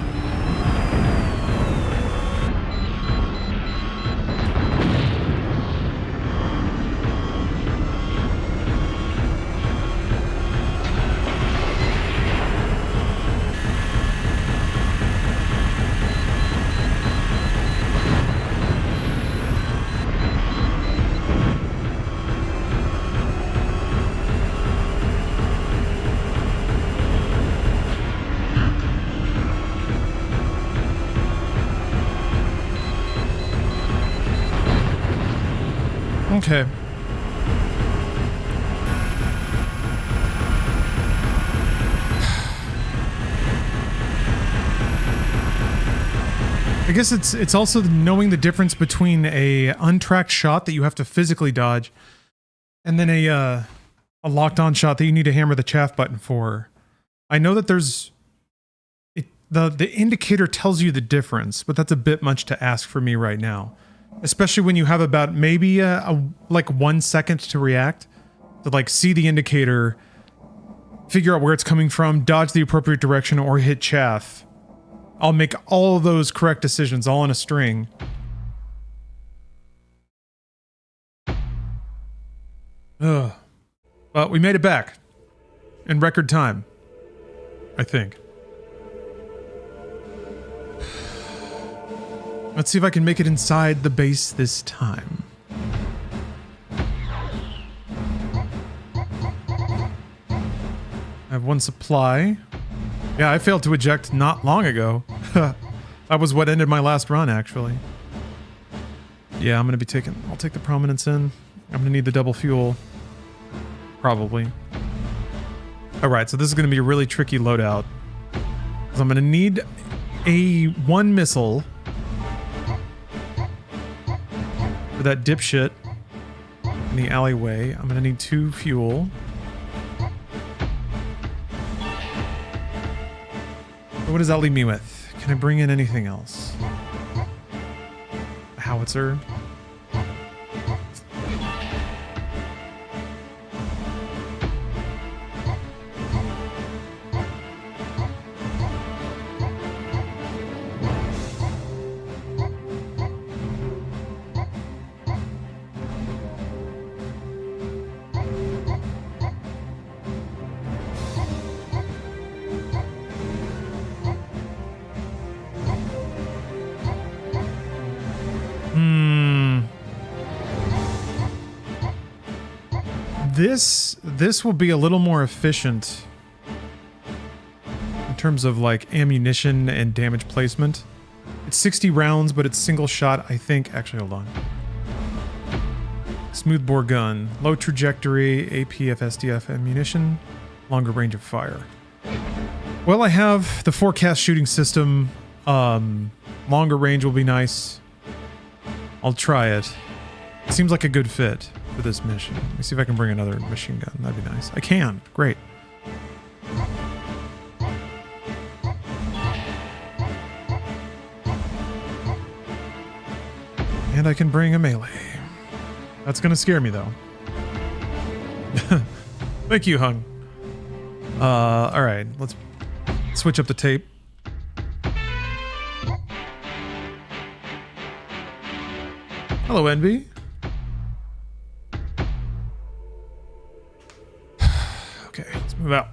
Okay. I guess it's also knowing the difference between a untracked shot that you have to physically dodge and then a locked on shot that you need to hammer the chaff button for. I know that there's the indicator tells you the difference, but that's a bit much to ask for me right now. Especially when you have about maybe like 1 second to react, to like see the indicator, figure out where it's coming from, dodge the appropriate direction, or hit chaff. I'll make all of those correct decisions all in a string. Ugh. But we made it back. In record time. I think. Let's see if I can make it inside the base this time. I have one supply. Yeah, I failed to eject not long ago. That was what ended my last run, actually. Yeah, I'm gonna be I'll take the prominence in. I'm gonna need the double fuel. Probably. Alright, so this is gonna be a really tricky loadout. So I'm going to need one missile for that dipshit in the alleyway. I'm going to need 2 fuel. What does that leave me with? Can I bring in anything else? A howitzer? This will be a little more efficient in terms of like ammunition and damage placement. It's 60 rounds, but it's single shot, I think. Actually, hold on. Smoothbore gun, low trajectory, APF, SDF ammunition, longer range of fire. Well, I have the forecast shooting system. Longer range will be nice. I'll try it. It seems like a good fit for this mission. Let me see if I can bring another machine gun. That'd be nice. I can. Great. And I can bring a melee. That's gonna scare me though. Thank you, Hung. Alright, let's switch up the tape. Hello, Envy. Okay, let's move out.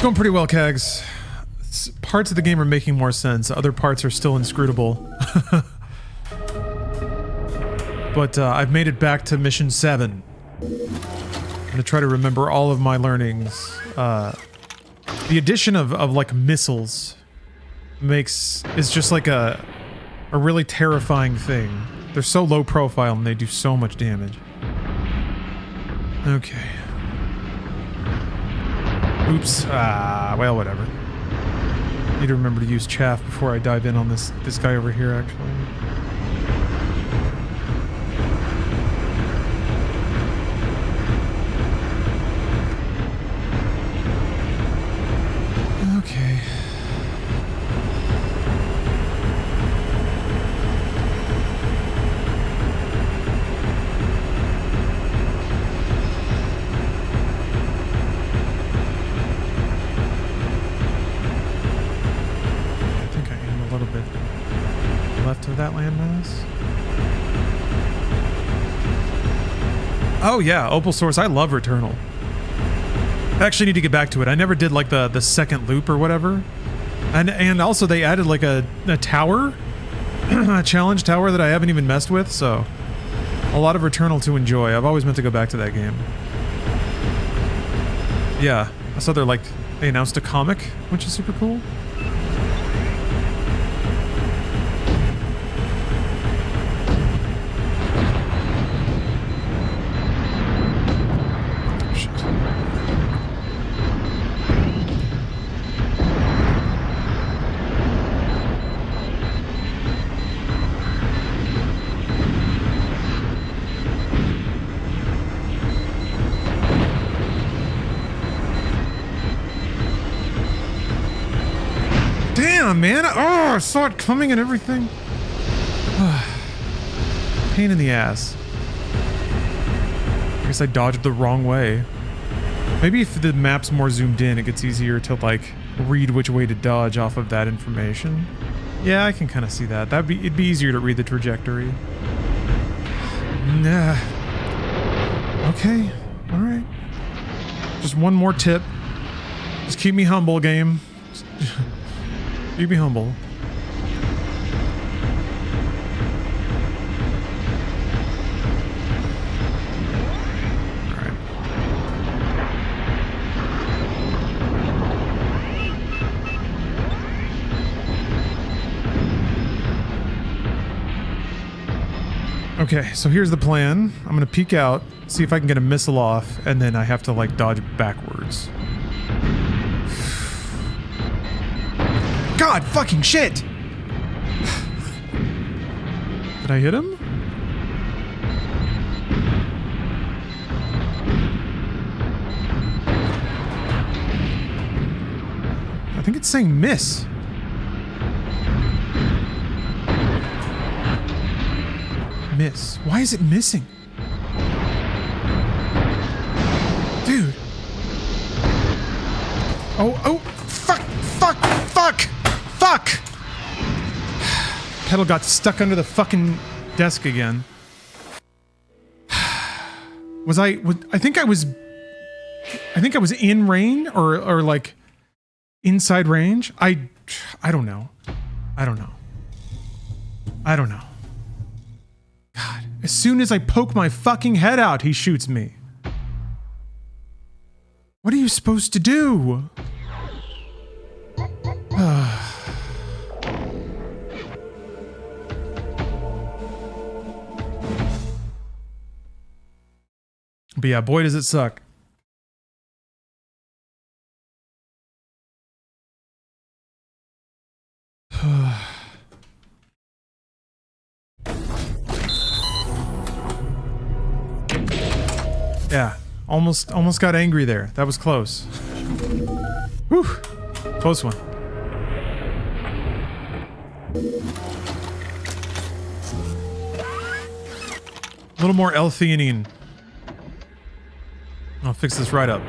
Going pretty well, Kags. Parts of the game are making more sense. Other parts are still inscrutable. But I've made it back to mission 7. I'm gonna try to remember all of my learnings. The addition of like missiles is just like a really terrifying thing. They're so low profile and they do so much damage. Okay. Oops. Well, whatever. Need to remember to use chaff before I dive in on this guy over here, actually. Okay. Of that landmass. Oh yeah, Opal Source. I love Returnal. I actually need to get back to it. I never did like the second loop or whatever. And also they added like a tower, a challenge tower that I haven't even messed with, so a lot of Returnal to enjoy. I've always meant to go back to that game. Yeah, I saw they announced a comic, which is super cool. Man, oh, I saw it coming and everything. Pain in the ass. I guess I dodged the wrong way. Maybe if the map's more zoomed in, it gets easier to like read which way to dodge off of that information. Yeah, I can kind of see that. It'd be easier to read the trajectory. Nah. Okay. All right. Just one more tip. Just keep me humble, game. You be humble. Alright. Okay, so here's the plan. I'm gonna peek out, see if I can get a missile off, and then I have to like dodge backwards. God fucking shit! Did I hit him? I think it's saying miss. Miss. Why is it missing? Dude. Oh, fuck! Pedal got stuck under the fucking desk again. I think I was in range or like inside range. I don't know. God, as soon as I poke my fucking head out, he shoots me. What are you supposed to do? But yeah, boy does it suck. Yeah, almost got angry there. That was close. Whew, close one. A little more L-theanine. I'll fix this right up.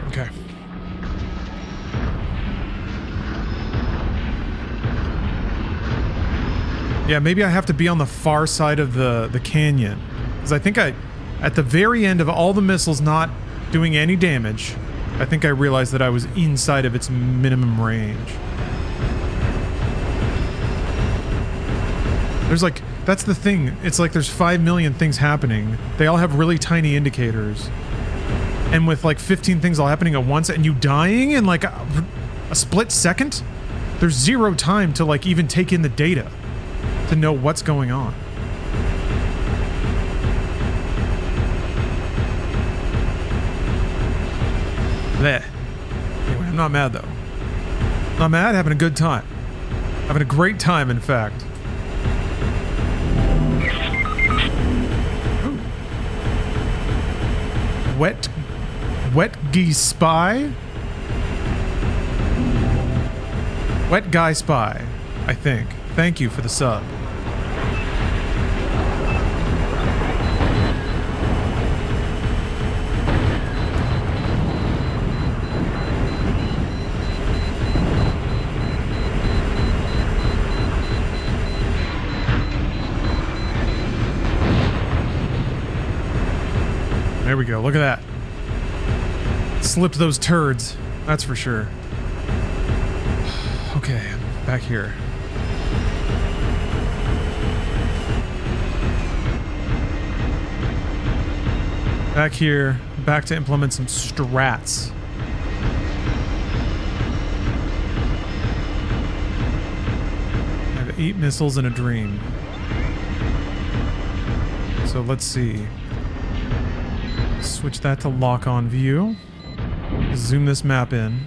Okay. Yeah, maybe I have to be on the far side of the canyon. Because I think at the very end of all the missiles not doing any damage, I think I realized that I was inside of its minimum range. There's like, that's the thing. It's like there's 5 million things happening. They all have really tiny indicators. And with like 15 things all happening at once and you dying in like a split second, there's zero time to like even take in the data to know what's going on. Bleh. Anyway, I'm not mad though. Not mad, having a good time. Having a great time, in fact. Ooh. Wet geese spy? Wet guy spy, I think. Thank you for the sub. There we go, look at that. Slipped those turds, that's for sure. Okay, back here. Back here, back to implement some strats. I have 8 missiles and a dream. So let's see. Switch that to lock on view. Zoom this map in.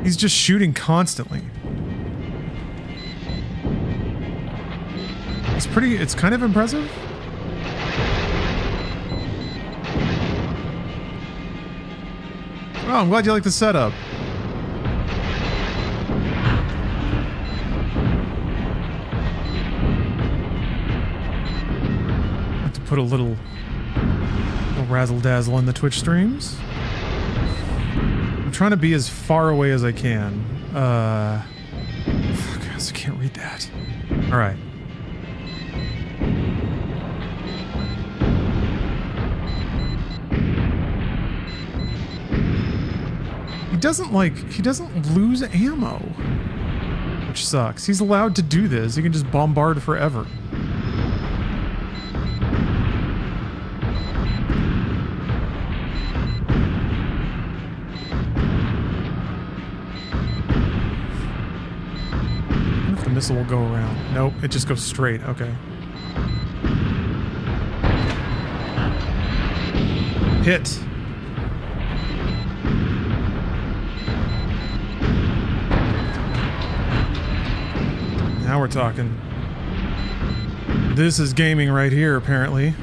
He's just shooting constantly. It's kind of impressive. Oh, I'm glad you like the setup. Put a little razzle dazzle in the Twitch streams. I'm trying to be as far away as I can. Fuck, I can't read that. All right. He doesn't lose ammo, which sucks. He's allowed to do this. He can just bombard forever. missile will go around. Nope, it just goes straight. Okay. Hit. Now we're talking. This is gaming right here, apparently.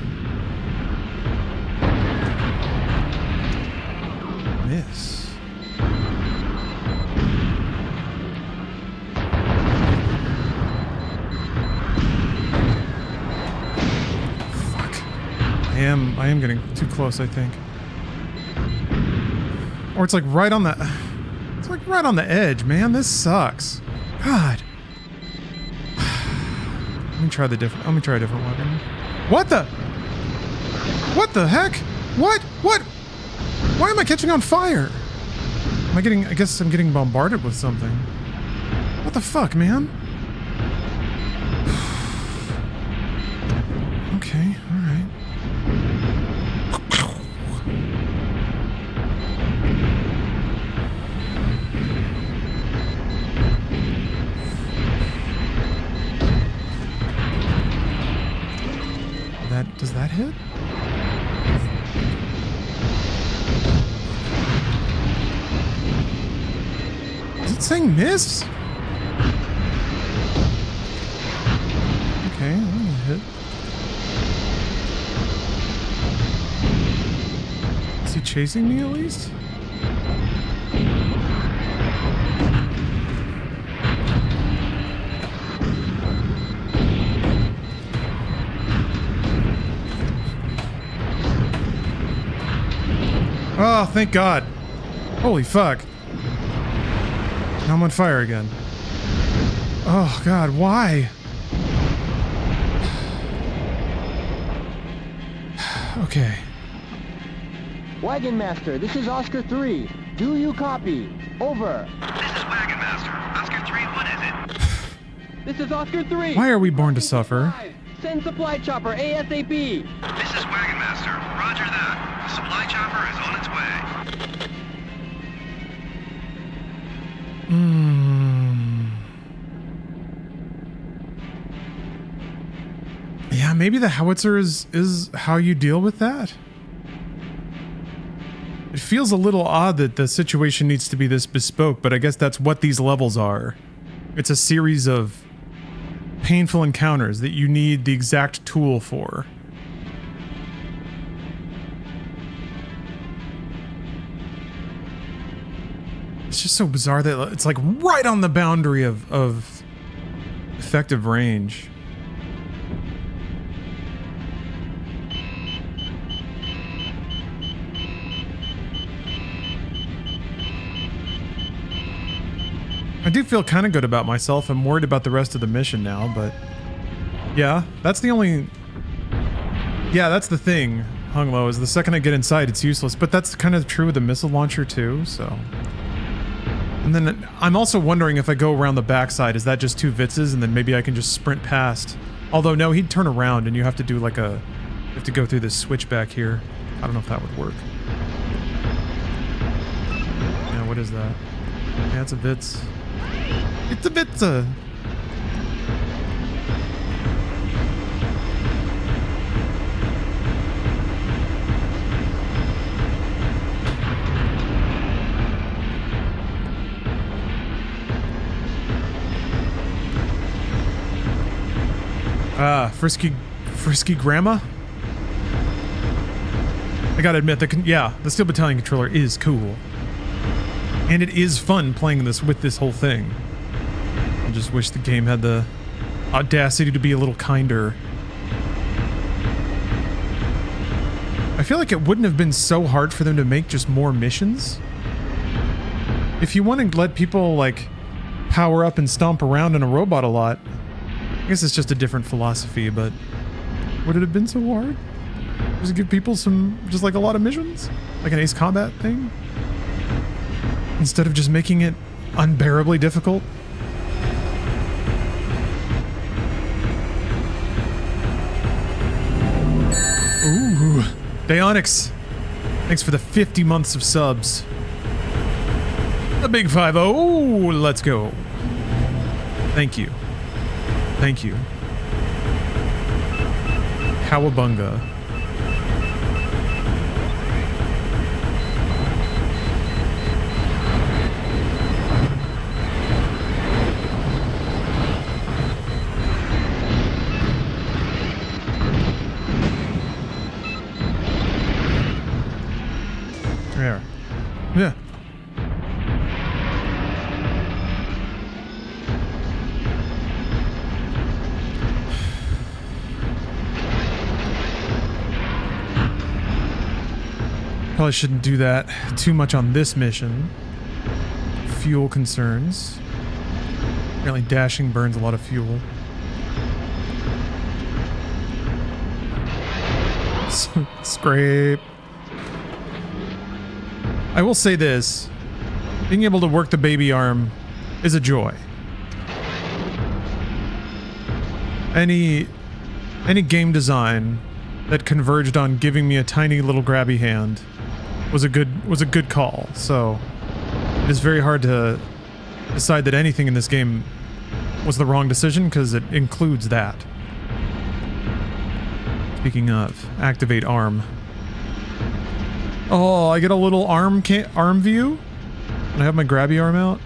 Miss. Fuck. I am getting too close, I think. Or it's like right on the... It's like right on the edge, man. This sucks. God. Let me try a different weapon. What the? What the heck? What? What? Why am I catching on fire? Am I getting... I guess I'm getting bombarded with something. What the fuck, man? Okay, alright. Does that hit? Is it saying miss? Okay, I'm gonna hit. Is he chasing me at least? Oh, thank God. Holy fuck. Now I'm on fire again. Oh, God, why? Okay. Wagon Master, this is Oscar 3. Do you copy? Over. This is Wagon Master. Oscar 3, what is it? This is Oscar 3. Why are we born to suffer? Send supply chopper ASAP. This is Wagon Master. Roger that. The supply chopper is on its way. Yeah, maybe the howitzer is how you deal with that. It feels a little odd that the situation needs to be this bespoke, but I guess that's what these levels are. It's a series of painful encounters that you need the exact tool for. It's just so bizarre that it's like right on the boundary of effective range. I do feel kind of good about myself. I'm worried about the rest of the mission now, but yeah, that's the only... Yeah, that's the thing, hung low, is the second I get inside, it's useless, but that's kind of true with the missile launcher too, so... And then I'm also wondering if I go around the backside, is that just two Vitzes and then maybe I can just sprint past? Although no, he'd turn around and you have to do like a... You have to go through this switch back here. I don't know if that would work. Yeah, what is that? Yeah, it's a Vitz. It's a Vitz! Frisky Grandma? I gotta admit, the Steel Battalion controller is cool. And it is fun playing this with this whole thing. I just wish the game had the audacity to be a little kinder. I feel like it wouldn't have been so hard for them to make just more missions. If you want to let people, like, power up and stomp around in a robot a lot, I guess it's just a different philosophy, but would it have been so hard? Just give people just like a lot of missions? Like an Ace Combat thing? Instead of just making it unbearably difficult? Ooh, Dionix. Thanks for the 50 months of subs. The big 5-0. Let's go. Thank you. Thank you. Cowabunga. There. Yeah. Probably shouldn't do that too much on this mission. Fuel concerns. Apparently dashing burns a lot of fuel. Scrape. I will say this. Being able to work the baby arm is a joy. Any game design that converged on giving me a tiny little grabby hand was a good call. So it is very hard to decide that anything in this game was the wrong decision because it includes that. Speaking of, activate arm. Oh, I get a little arm view when I have my grabby arm out.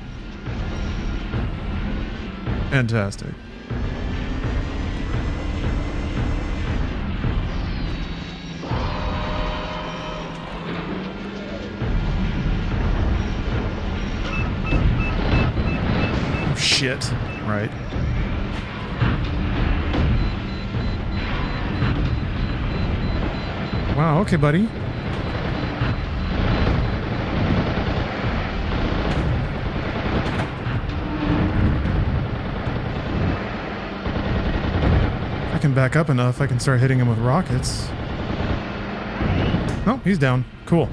Fantastic. Shit. Right. Wow, okay, buddy. If I can back up enough, I can start hitting him with rockets. Oh, he's down. Cool.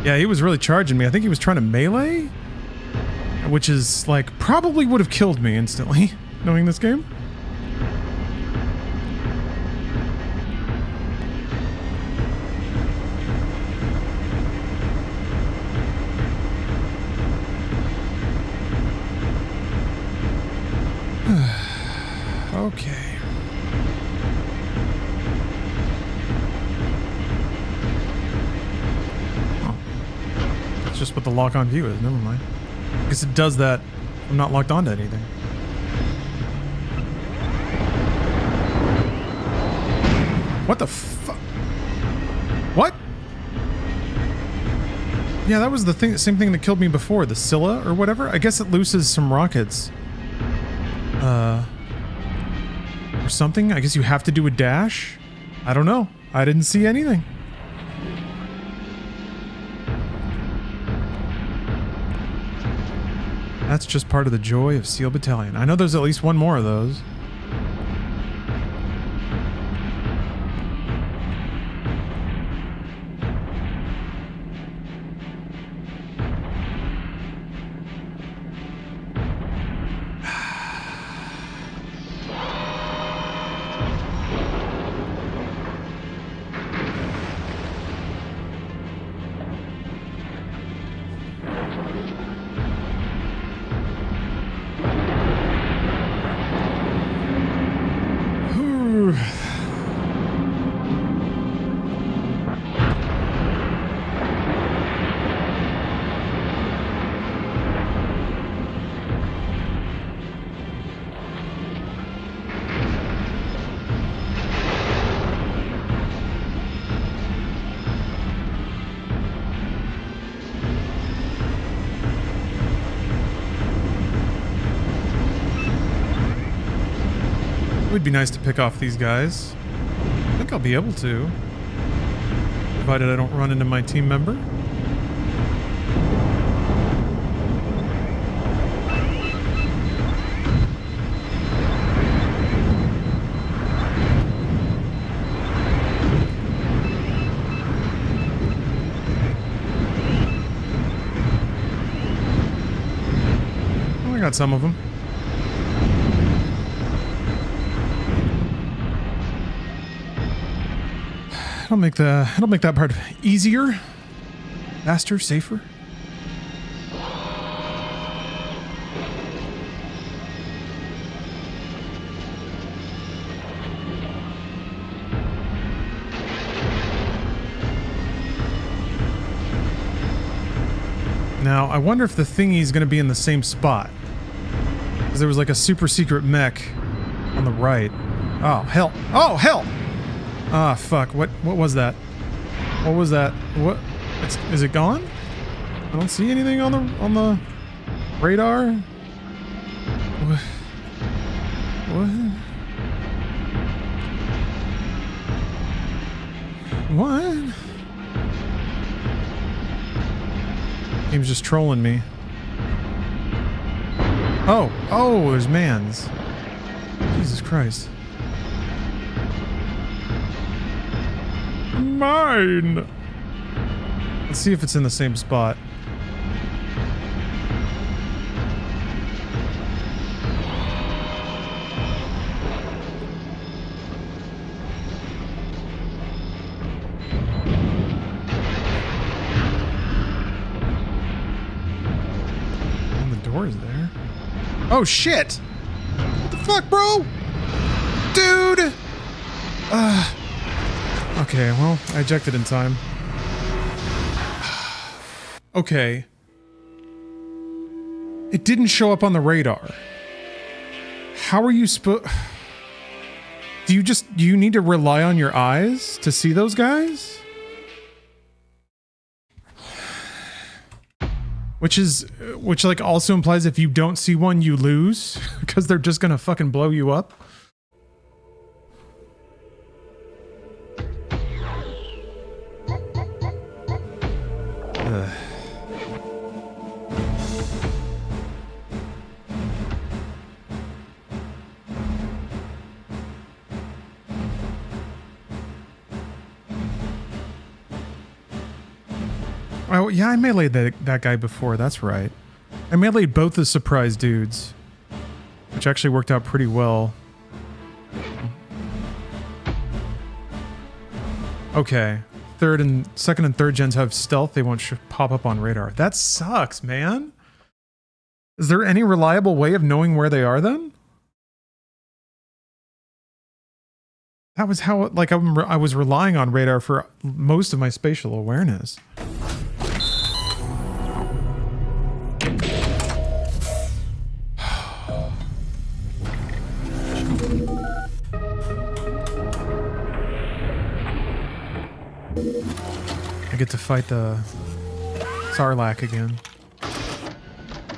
Yeah, he was really charging me. I think he was trying to melee, which is like probably would have killed me instantly, knowing this game. Okay. Just what the lock-on view is. Never mind. I guess it does that. I'm not locked onto anything. What the fuck? What? Yeah, that was the thing. Same thing that killed me before. The Scylla or whatever. I guess it looses some rockets. Or something. I guess you have to do a dash. I don't know. I didn't see anything. That's just part of the joy of SEAL Battalion. I know there's at least one more of those. It would be nice to pick off these guys. I think I'll be able to. Provided I don't run into my team member. Well, I got some of them. It'll make that part easier, faster, safer. Now, I wonder if the thingy is going to be in the same spot. Because there was like a super secret mech on the right. Oh, hell. Oh, hell! Ah, fuck. What was that? What was that? What? Is it gone? I don't see anything on the radar. What? What? Game's just trolling me. Oh, there's mans. Jesus Christ. Mine! Let's see if it's in the same spot. There. Oh shit! What the fuck, bro? Dude! Okay, well, I ejected in time. Okay. It didn't show up on the radar. How are you supposed... Do you need to rely on your eyes to see those guys? Which like also implies if you don't see one, you lose because they're just gonna fucking blow you up. Oh, yeah, I meleeed that guy before, that's right. I meleeed both the surprise dudes, which actually worked out pretty well. Okay, second and third gens have stealth, they won't pop up on radar. That sucks, man. Is there any reliable way of knowing where they are then? That was how, like, I was relying on radar for most of my spatial awareness. I get to fight the Sarlacc again.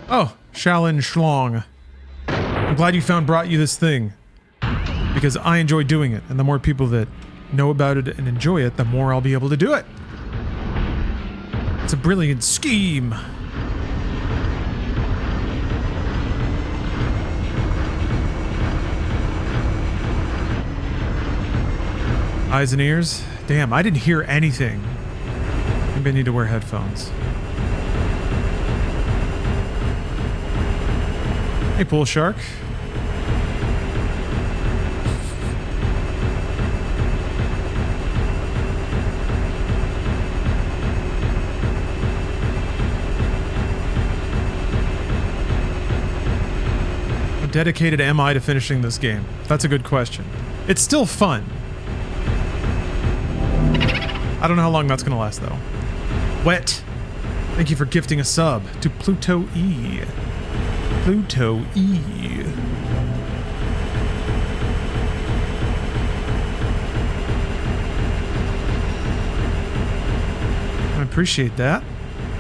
Oh, Shaolin Shlong. I'm glad you brought you this thing. Because I enjoy doing it, and the more people that know about it and enjoy it, the more I'll be able to do it. It's a brilliant scheme. Eyes and ears? Damn, I didn't hear anything. Maybe I need to wear headphones. Hey, pool shark. How dedicated am I to finishing this game? That's a good question. It's still fun. I don't know how long that's going to last, though. Wet. Thank you for gifting a sub to Pluto E. Pluto E. I appreciate that.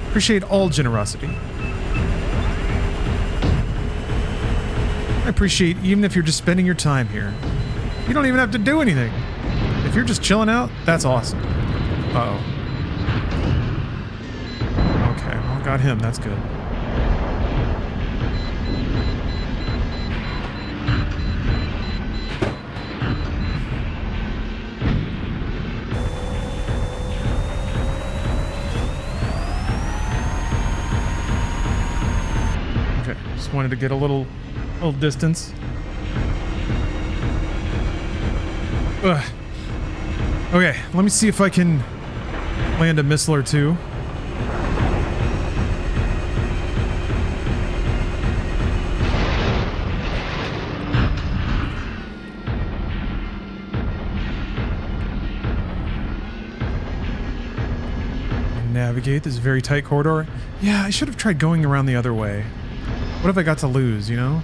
Appreciate all generosity. I appreciate even if you're just spending your time here. You don't even have to do anything. If you're just chilling out, that's awesome. Uh-oh. Okay, well, got him. That's good. Okay, just wanted to get a little distance. Ugh. Okay, let me see if I can land a missile or two. navigate this very tight corridor. Yeah, I should have tried going around the other way. What have I got to lose, you know?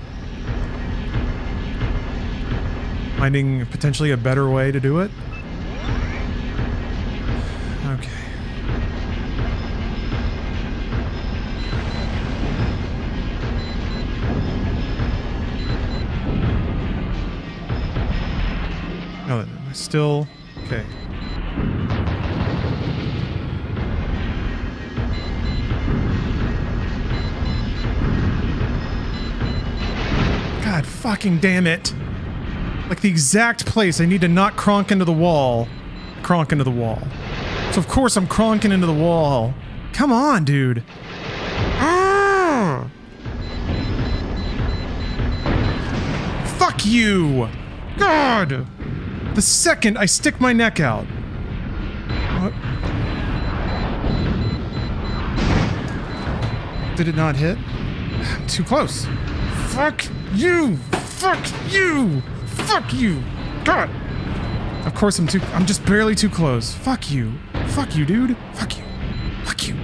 Finding potentially a better way to do it? Okay. No, am I still... Okay. God fucking damn it. Like the exact place I need to not cronk into the wall. Cronk into the wall. So of course I'm cronking into the wall. Come on, dude. Ah! Fuck you! God! The second I stick my neck out. What? Did it not hit? I'm too close. Fuck you! Fuck you! Fuck you! God! Of course I'm just barely too close. Fuck you. Fuck you, dude. Fuck you. Fuck you.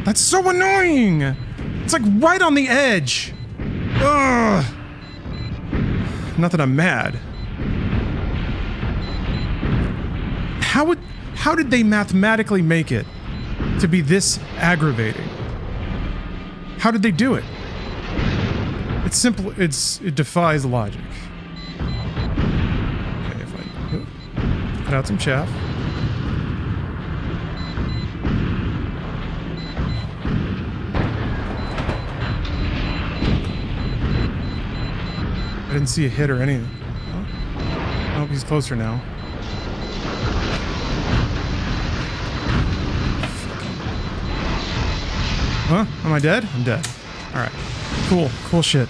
That's so annoying! It's like right on the edge. Ugh. Not that I'm mad. How did they mathematically make it to be this aggravating? How did they do it? It's simple. It defies logic. Okay, if I cut out some chaff. I didn't see a hit or anything. Oh, he's closer now. Huh? Am I dead? I'm dead. Alright. Cool. Cool shit.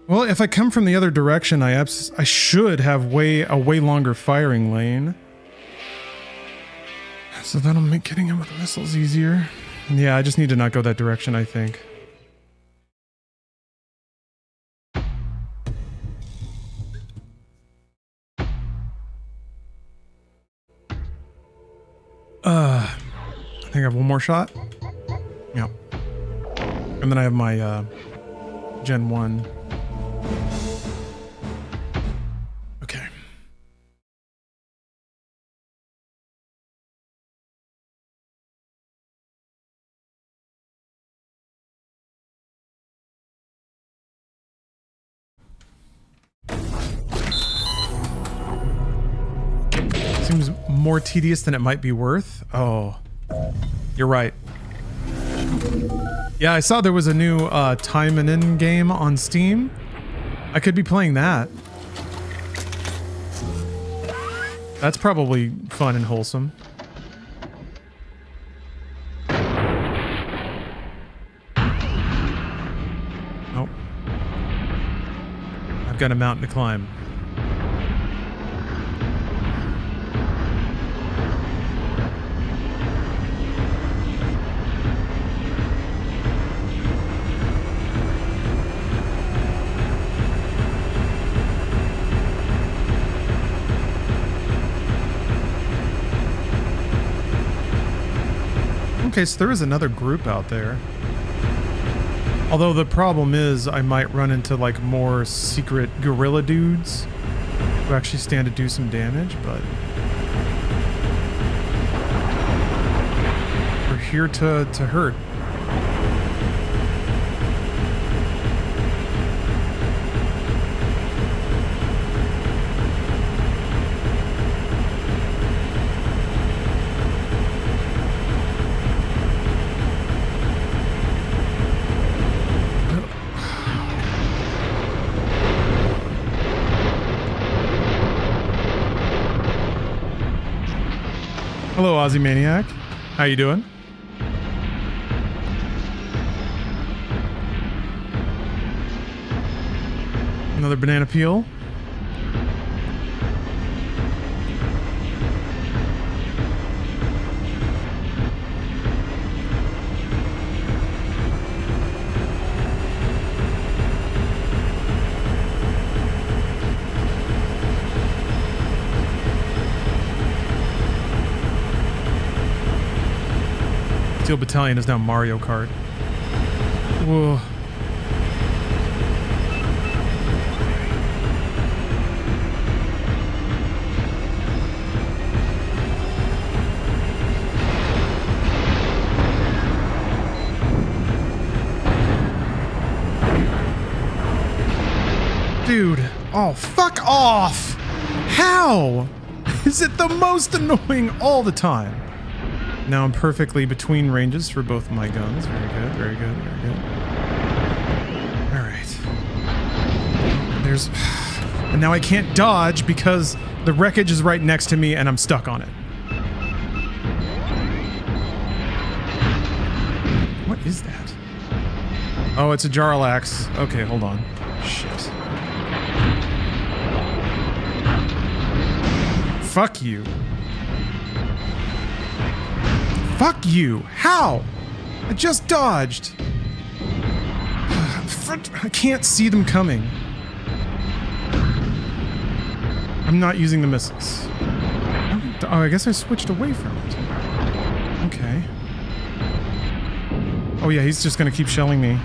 Well, if I come from the other direction, I should have a way longer firing lane. So that'll make getting him with the missiles easier. Yeah, I just need to not go that direction, I think. I think I have one more shot. Yeah. And then I have my Gen 1. Okay. Seems more tedious than it might be worth. Oh. You're right. Yeah, I saw there was a new Time and In game on Steam. I could be playing that. That's probably fun and wholesome. Nope. I've got a mountain to climb. Okay, so there is another group out there. Although the problem is I might run into like more secret guerrilla dudes who actually stand to do some damage, but we're here to hurt. Hello, Aussie Maniac. How you doing? Another banana peel. Steel Battalion is now Mario Kart. Whoa. Dude, oh, fuck off! How? Is it the most annoying all the time? Now I'm perfectly between ranges for both of my guns. Very good, very good, very good. Alright. There's... And now I can't dodge because the wreckage is right next to me and I'm stuck on it. What is that? Oh, it's a Jarlax. Okay, hold on. Shit. Fuck you. Fuck you. How? I just dodged. I can't see them coming. I'm not using the missiles. Oh, I guess I switched away from it. Okay. Oh yeah, he's just gonna keep shelling me.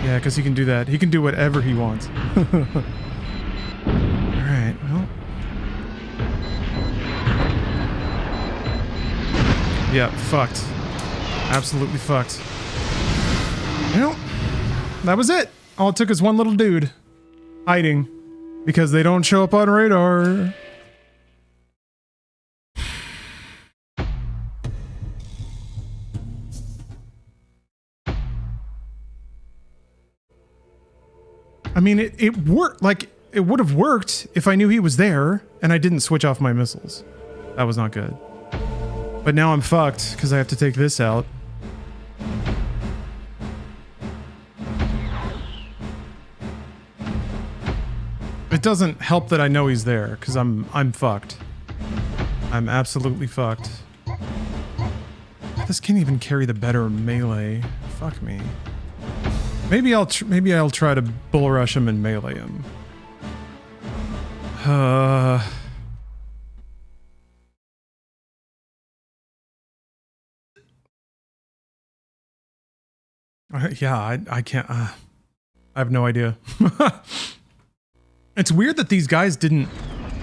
Yeah, because he can do that. He can do whatever he wants. Alright, well. Yeah, fucked. Absolutely fucked. Well, that was it. All it took is one little dude hiding because they don't show up on radar. I mean, it worked. Like, it would have worked if I knew he was there and I didn't switch off my missiles. That was not good. But now I'm fucked because I have to take this out. It doesn't help that I know he's there because I'm fucked. I'm absolutely fucked. This can't even carry the better melee. Fuck me. Maybe I'll try to bull rush him and melee him. Yeah, I can't. I have no idea. It's weird that these guys didn't.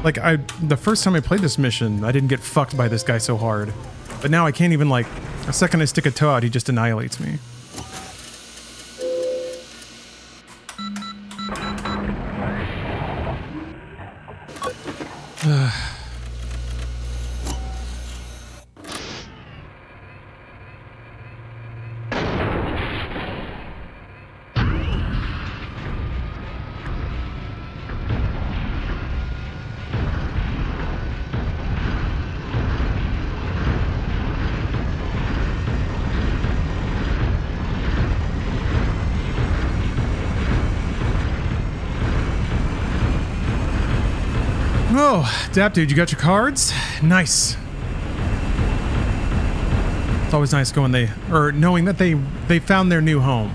Like, the first time I played this mission, I didn't get fucked by this guy so hard. But now I can't even, like, the second I stick a toe out, he just annihilates me. Oh, Dap dude, you got your cards? Nice. It's always nice knowing that they found their new home.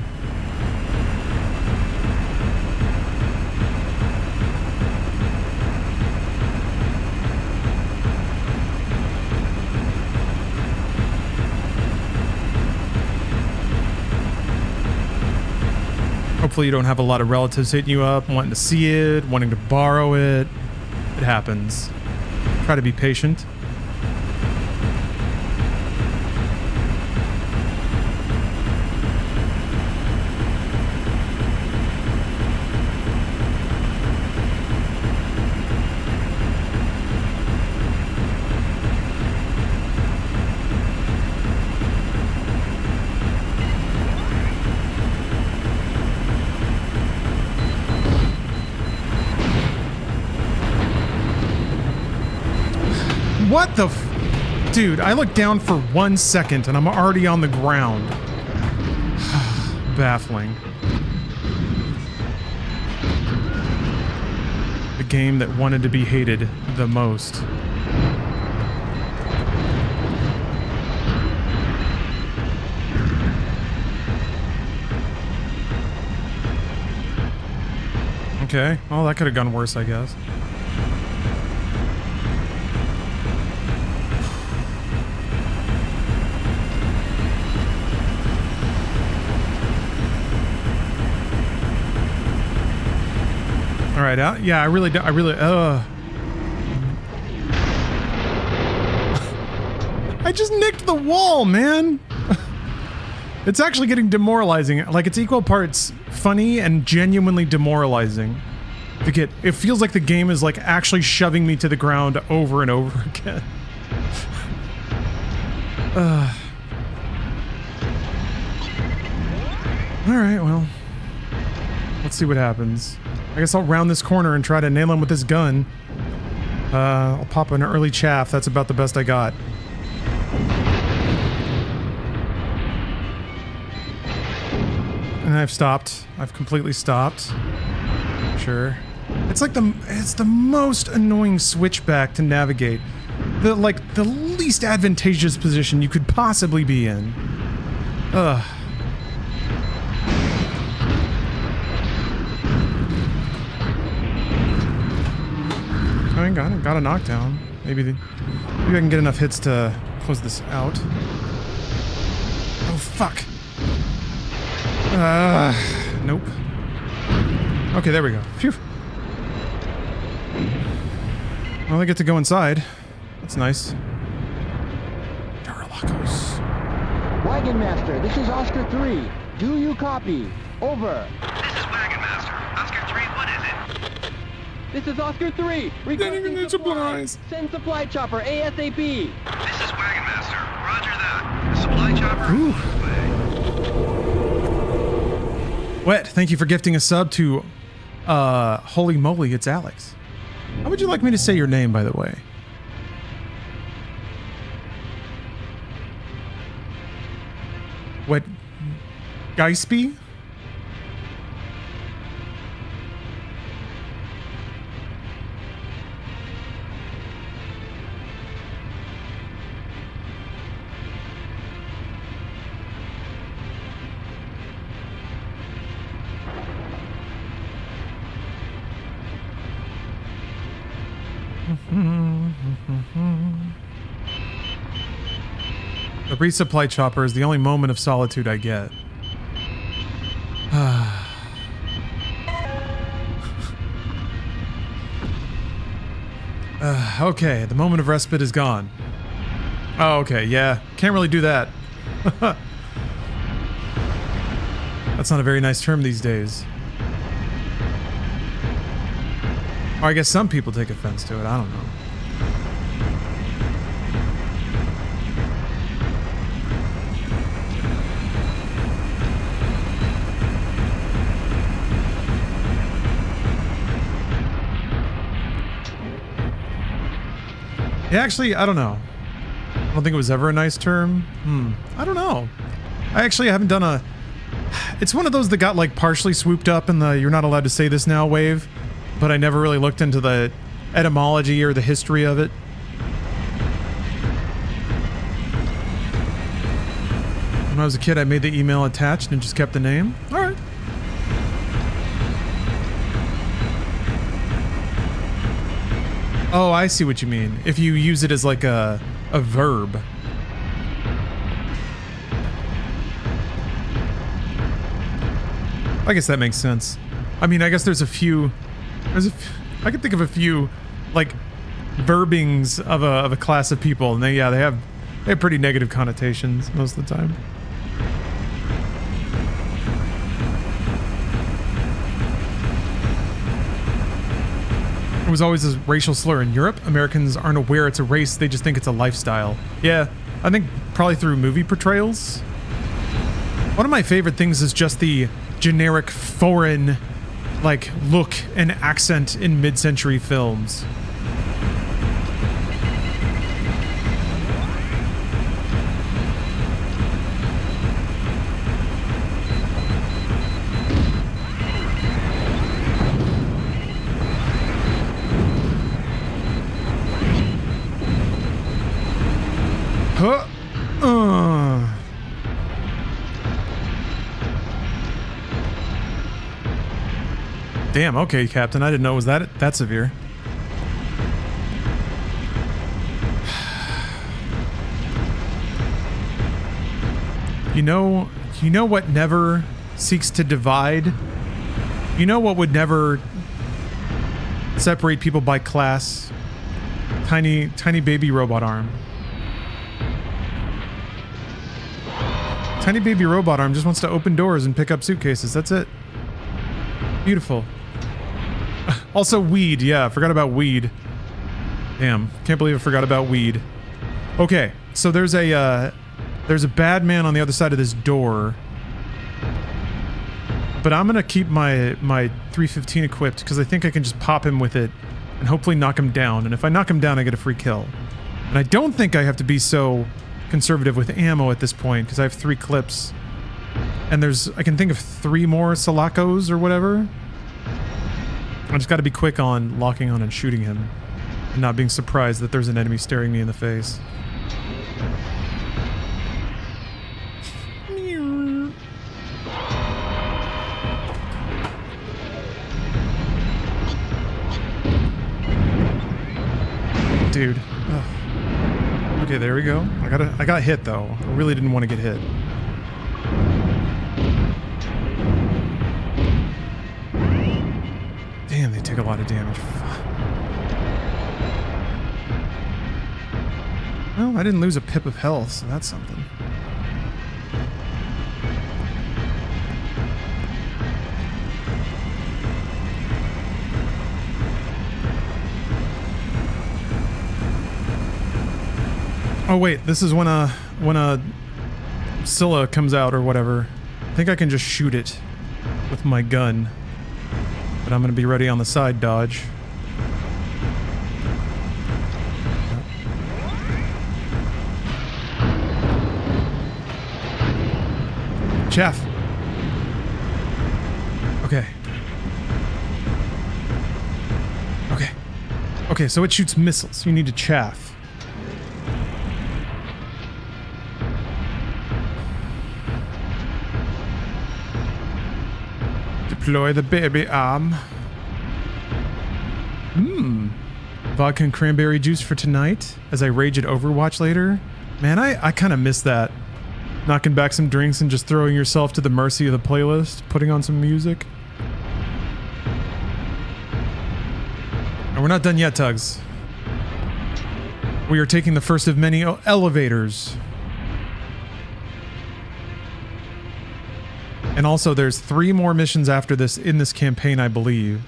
Hopefully you don't have a lot of relatives hitting you up, wanting to see it, wanting to borrow it. It happens. Try to be patient. What the f- Dude, I looked down for 1 second and I'm already on the ground. Baffling. The game that wanted to be hated the most. Okay, well that could have gone worse, I guess. All right, yeah, I really, I just nicked the wall, man. It's actually getting demoralizing. Like, it's equal parts funny and genuinely demoralizing. It feels like the game is like actually shoving me to the ground over and over again. All right, well, let's see what happens. I guess I'll round this corner and try to nail him with this gun. I'll pop an early chaff. That's about the best I got. And I've stopped. I've completely stopped. Sure. It's like it's the most annoying switchback to navigate. The least advantageous position you could possibly be in. Ugh. I got a knockdown. Maybe I can get enough hits to close this out. Oh fuck. Nope. Okay, there we go. Phew. Well, I get to go inside. That's nice. Darlacos. Wagon Master, this is Oscar 3. Do you copy? Over. This is Wagon Master. Oscar 3, what is it? This is Oscar 3. Requesting supplies. Send supply chopper ASAP. This is Wagon Master. Roger that. Supply chopper. Ooh. Wet, thank you for gifting a sub to, holy moly, it's Alex. How would you like me to say your name, by the way? What? Geispy? The resupply chopper is the only moment of solitude I get. Okay, the moment of respite is gone. Oh, okay, yeah. Can't really do that. That's not a very nice term these days. Or I guess some people take offense to it, I don't know. Yeah, actually, I don't know. I don't think it was ever a nice term. I don't know. I actually haven't done a... It's one of those that got like partially swooped up in the "you're not allowed to say this now" wave, but I never really looked into the etymology or the history of it. When I was a kid, I made the email attached and just kept the name. All right. Oh, I see what you mean. If you use it as like a verb. I guess that makes sense. I mean, I guess there's a few... I can think of a few, like, verbings of a class of people, and they have pretty negative connotations most of the time. It was always a racial slur in Europe. Americans aren't aware it's a race, they just think it's a lifestyle. Yeah, I think probably through movie portrayals. One of my favorite things is just the generic foreign, like, look and accent in mid-century films. Damn, okay, Captain. I didn't know it was that severe. You know what never seeks to divide? You know what would never separate people by class. Tiny baby robot arm. Tiny baby robot arm just wants to open doors and pick up suitcases. That's it. Beautiful. Also weed. Yeah, I forgot about weed. Damn, can't believe I forgot about weed. Okay, so there's a bad man on the other side of this door. But I'm gonna keep my 315 equipped because I think I can just pop him with it and hopefully knock him down. And if I knock him down, I get a free kill. And I don't think I have to be so conservative with ammo at this point because I have 3 clips. And I can think of 3 more Salakos or whatever. I just gotta be quick on locking on and shooting him. And not being surprised that there's an enemy staring me in the face. Dude. Ugh. Okay, there we go. I got hit though. I really didn't want to get hit. Damn, they take a lot of damage. Well, I didn't lose a pip of health, so that's something. Oh wait, this is when a Scylla comes out or whatever. I think I can just shoot it with my gun. But I'm gonna be ready on the side dodge. Chaff. Okay. Okay. Okay, so it shoots missiles. You need to chaff. Deploy the baby arm. Vodka and cranberry juice for tonight as I rage at Overwatch later. Man, I kind of miss that. Knocking back some drinks and just throwing yourself to the mercy of the playlist. Putting on some music. And we're not done yet, Tugs. We are taking the first of many elevators. And also, there's 3 more missions after this in this campaign, I believe.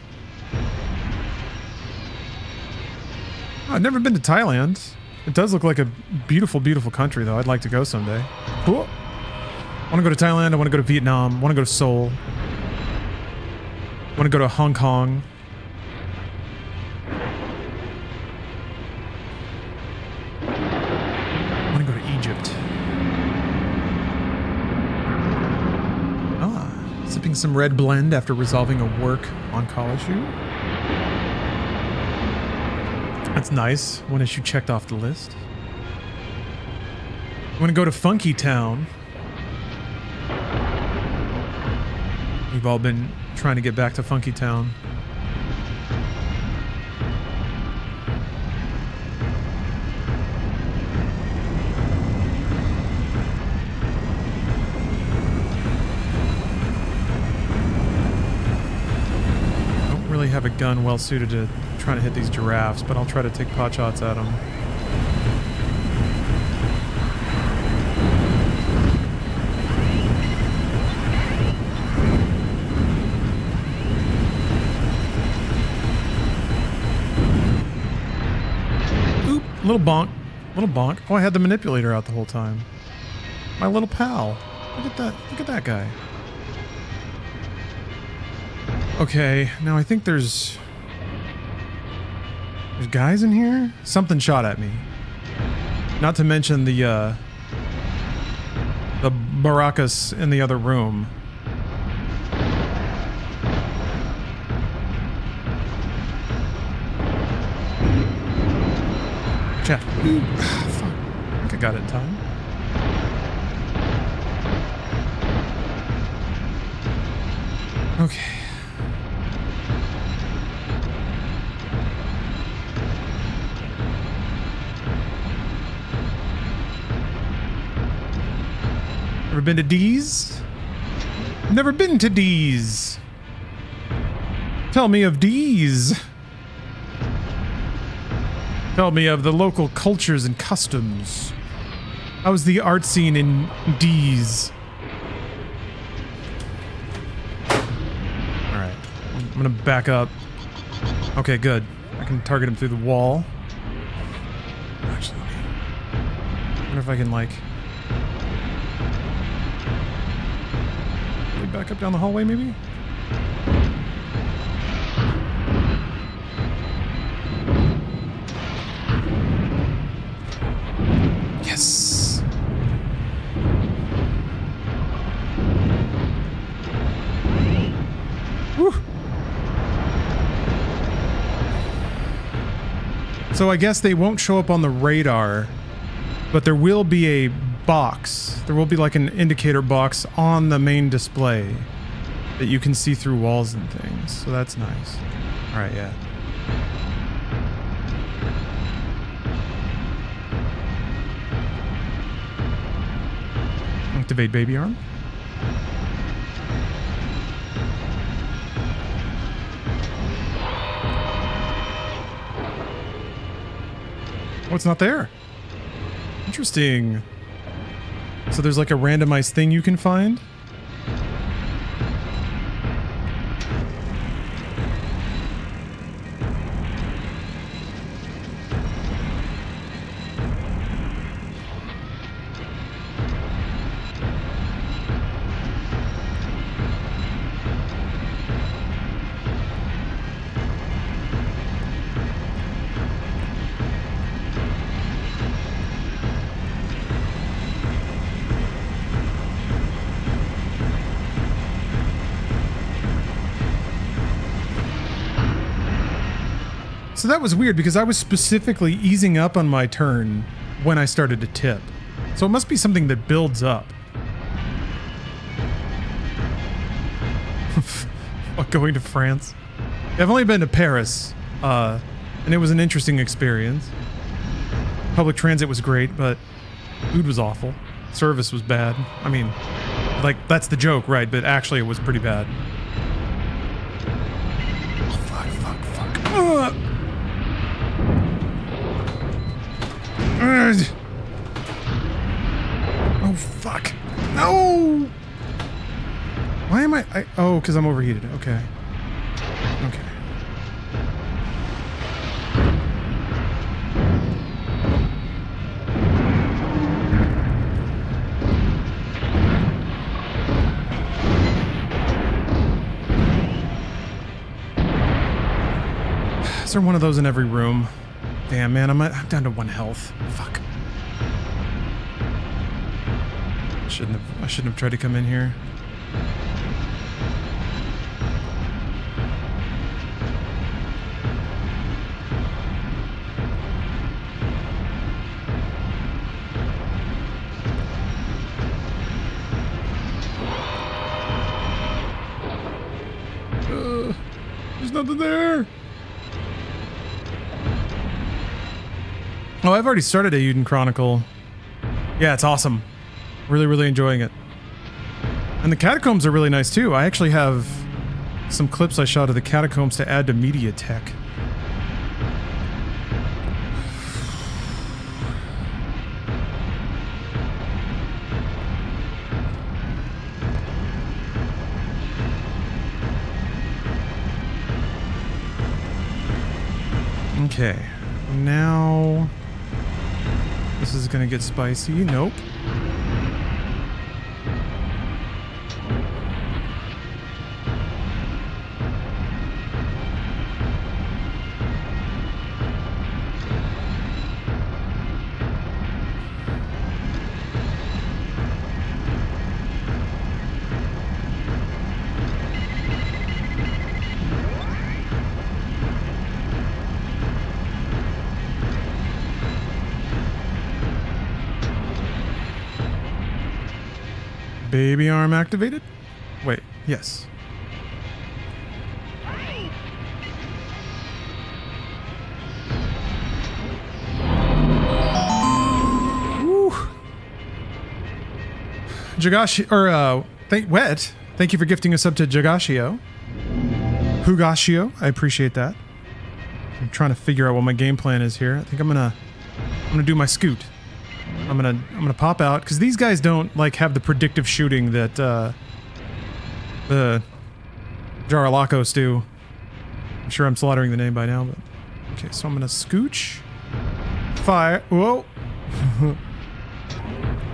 Oh, I've never been to Thailand. It does look like a beautiful, beautiful country, though. I'd like to go someday. Cool. I want to go to Thailand. I want to go to Vietnam. I want to go to Seoul. I want to go to Hong Kong. I want to go to Egypt. Sipping some red blend after resolving a work on-call issue. That's nice. One issue checked off the list. I'm gonna go to Funky Town. We've all been trying to get back to Funky Town. Have a gun well suited to trying to hit these giraffes, but I'll try to take pot shots at them. Oop, little bonk, little bonk. Oh, I had the manipulator out the whole time. My little pal. Look at that guy. Okay, now I think there's guys in here? Something shot at me. Not to mention the baracas in the other room. Chat. Fuck. I think I got it in time. Okay. Ever been to D's? Never been to D's. Tell me of D's. Tell me of the local cultures and customs. How's the art scene in D's? Alright. I'm gonna back up. Okay, good. I can target him through the wall. Actually, I wonder if I can, like... really back up down the hallway, maybe? Yes! Woo! So I guess they won't show up on the radar, but there will be a box. There will be like an indicator box on the main display that you can see through walls and things. So that's nice. Alright, yeah. Activate baby arm. Oh, it's not there. Interesting. So there's like a randomized thing you can find? So that was weird because I was specifically easing up on my turn when I started to tip. So it must be something that builds up. Fuck going to France. I've only been to Paris, and it was an interesting experience. Public transit was great, but food was awful. Service was bad. I mean, like, that's the joke, right? But actually it was pretty bad. Fuck. Oh, fuck. No! Why am I oh, because I'm overheated. Okay. Okay. Is there one of those in every room? Damn, man, I'm down to 1 health. Fuck. I shouldn't have tried to come in here. There's nothing there. Oh, I've already started a Uden Chronicle. Yeah, it's awesome. Really, really enjoying it. And the catacombs are really nice too. I actually have some clips I shot of the catacombs to add to Media Tech. Okay, now this is gonna get spicy. Nope. Baby arm activated? Wait, yes. Woo. Jagashi, or Wet, thank you for gifting us up to Jagashio. Hugashio, I appreciate that. I'm trying to figure out what my game plan is here. I think I'm gonna do my scoot. I'm gonna pop out because these guys don't like have the predictive shooting that the Jarlacos do. I'm sure I'm slaughtering the name by now, but okay. So I'm gonna scooch, fire. Whoa,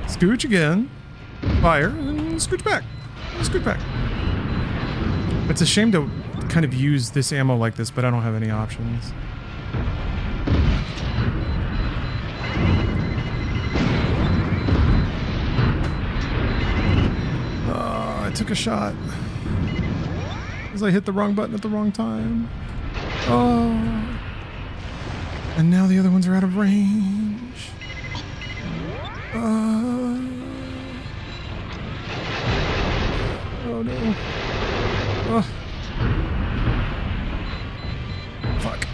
scooch again, fire, and scooch back, scoot back. It's a shame to kind of use this ammo like this, but I don't have any options. I took a shot because I hit the wrong button at the wrong time. Oh, and now the other ones are out of range. Oh no. Oh. Fuck.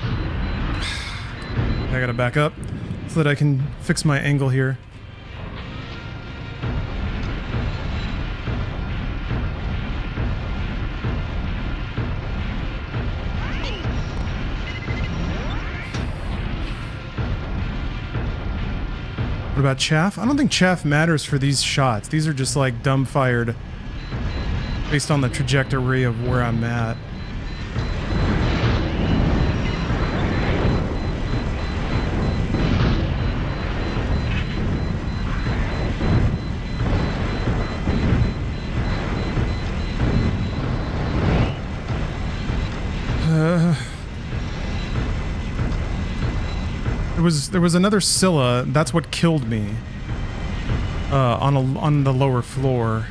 I gotta back up so that I can fix my angle here. What about chaff? I don't think chaff matters for these shots. These are just like dumb fired based on the trajectory of where I'm at. There was another Scylla. That's what killed me. On the lower floor.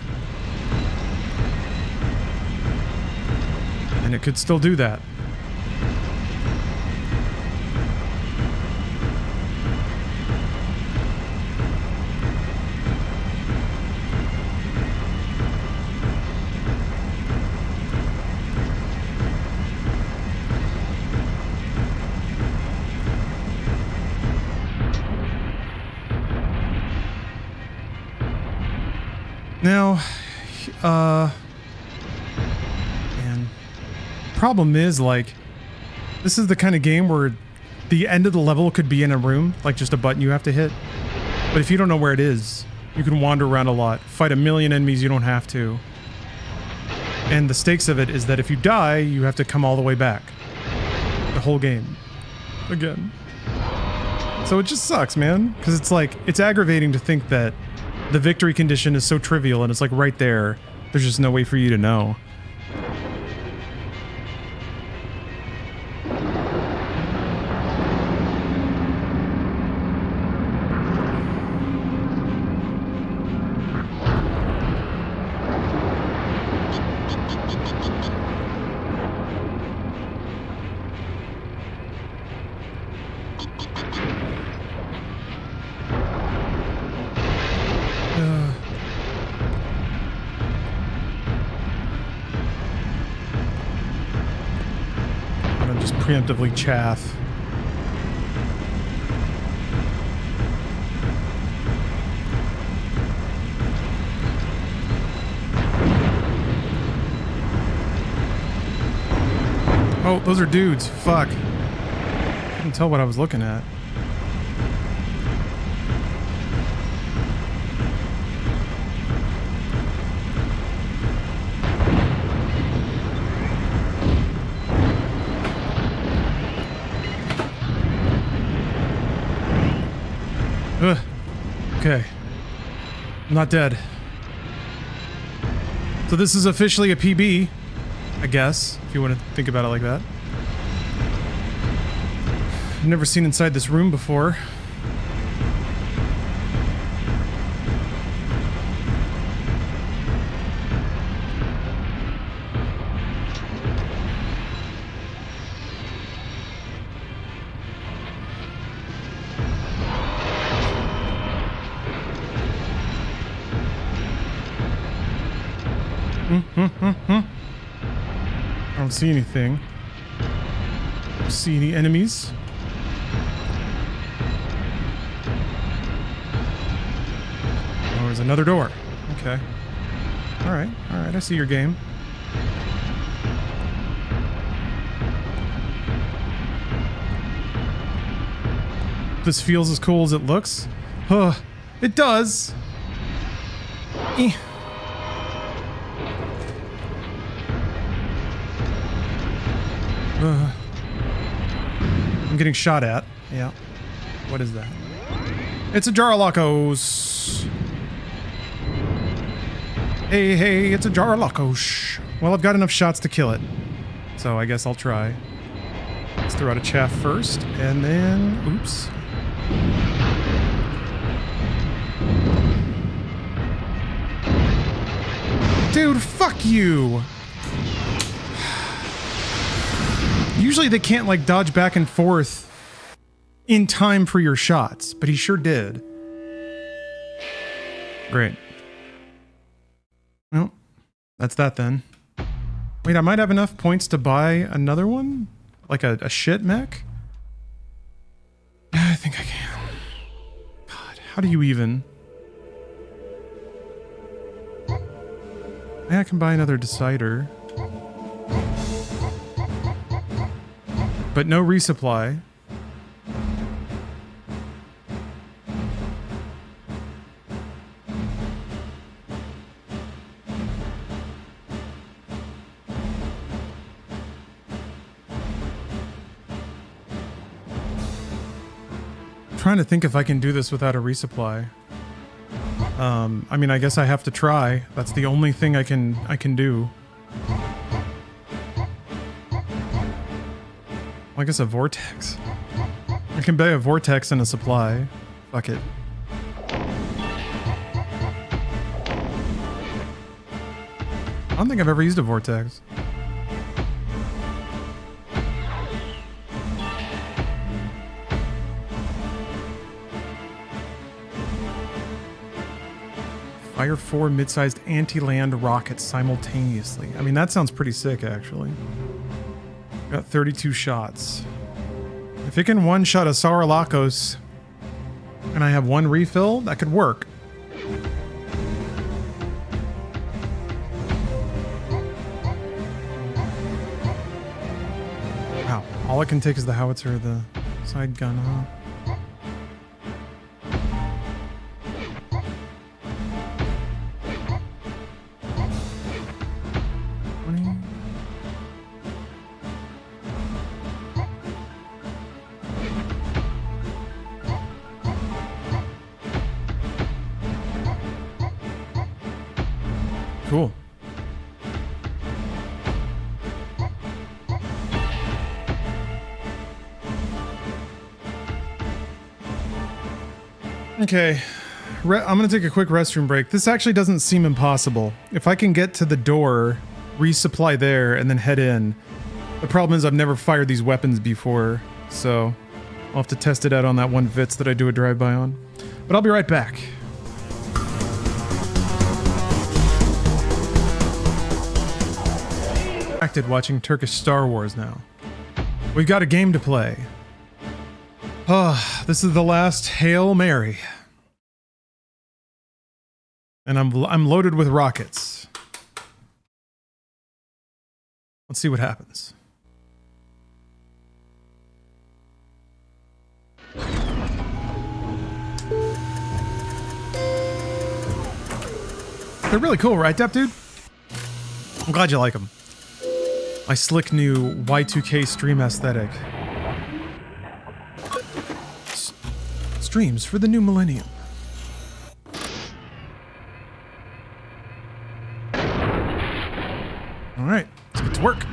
And it could still do that. Now, man, problem is, like, this is the kind of game where the end of the level could be in a room, like just a button you have to hit. But if you don't know where it is, you can wander around a lot, fight a million enemies you don't have to. And the stakes of it is that if you die, you have to come all the way back. The whole game. Again. So it just sucks, man. Because it's like, it's aggravating to think that the victory condition is so trivial and it's like right there. There's just no way for you to know. Preemptively chaff. Oh, those are dudes. Fuck. Couldn't tell what I was looking at. Okay. I'm not dead. So this is officially a PB, I guess, if you want to think about it like that. I've never seen inside this room before. I don't see anything. Don't see any enemies. Oh, there's another door. Okay. Alright, I see your game. hope this feels as cool as it looks. It does. Eh. I'm getting shot at. Yeah. What is that? It's a Jarlakos. Hey, hey, it's a Jarlakos. Well, I've got enough shots to kill it. So I guess I'll try. Let's throw out a chaff first, and then... Oops. Dude, fuck you! Usually they can't, like, dodge back and forth in time for your shots, but he sure did. Great. Well, that's that then. Wait, I might have enough points to buy another one? Like a shit mech? Yeah, I think I can. God, how do you even... Yeah, I can buy another decider. But no resupply. Trying to think if I can do this without a resupply. I mean, I guess I have to try. That's the only thing I can do. Well, I guess a vortex. I can buy a vortex and a supply. Fuck it. I don't think I've ever used a vortex. Fire 4 mid-sized anti-land rockets simultaneously. I mean, that sounds pretty sick, actually. Got 32 shots. If it can one-shot a Sarlacos and I have one refill, that could work. Wow. All I can take is the howitzer, the side gun, huh? Cool. Okay, I'm gonna take a quick restroom break. This actually doesn't seem impossible. If I can get to the door, resupply there, and then head in. The problem is I've never fired these weapons before, so I'll have to test it out on that one Vitz that I do a drive-by on. But I'll be right back. Watching Turkish Star Wars now. We've got a game to play. This is the last Hail Mary. And I'm loaded with rockets. Let's see what happens. They're really cool, right, Dep Dude? I'm glad you like them. My slick new Y2K stream aesthetic. Streams for the new millennium. Alright, let's get to work.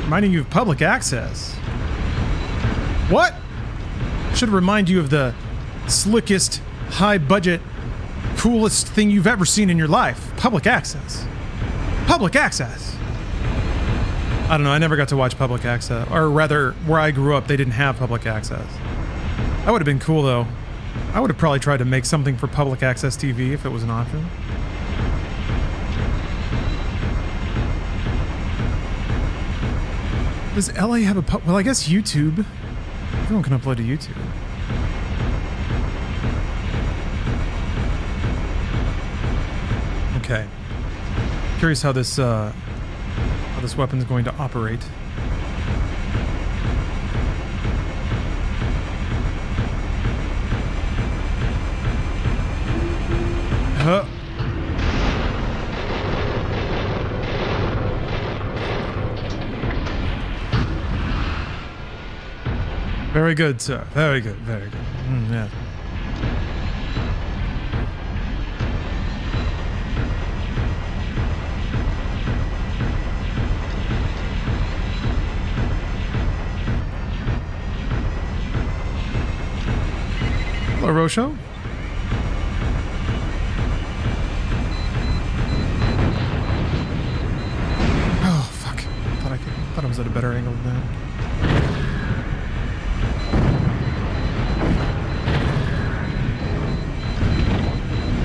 Reminding you of public access. What? Should remind you of the slickest, high-budget, coolest thing you've ever seen in your life. Public access. Public access. I don't know, I never got to watch public access. Or rather, where I grew up, they didn't have public access. That would have been cool, though. I would have probably tried to make something for public access TV if it was an option. Does LA have a well, I guess YouTube. Everyone can upload to YouTube. Okay. Curious how this weapon is going to operate. Very good, sir. Very good. Very good. Yeah. Hello, Rosho. Oh, fuck. Thought I was at a better angle than that.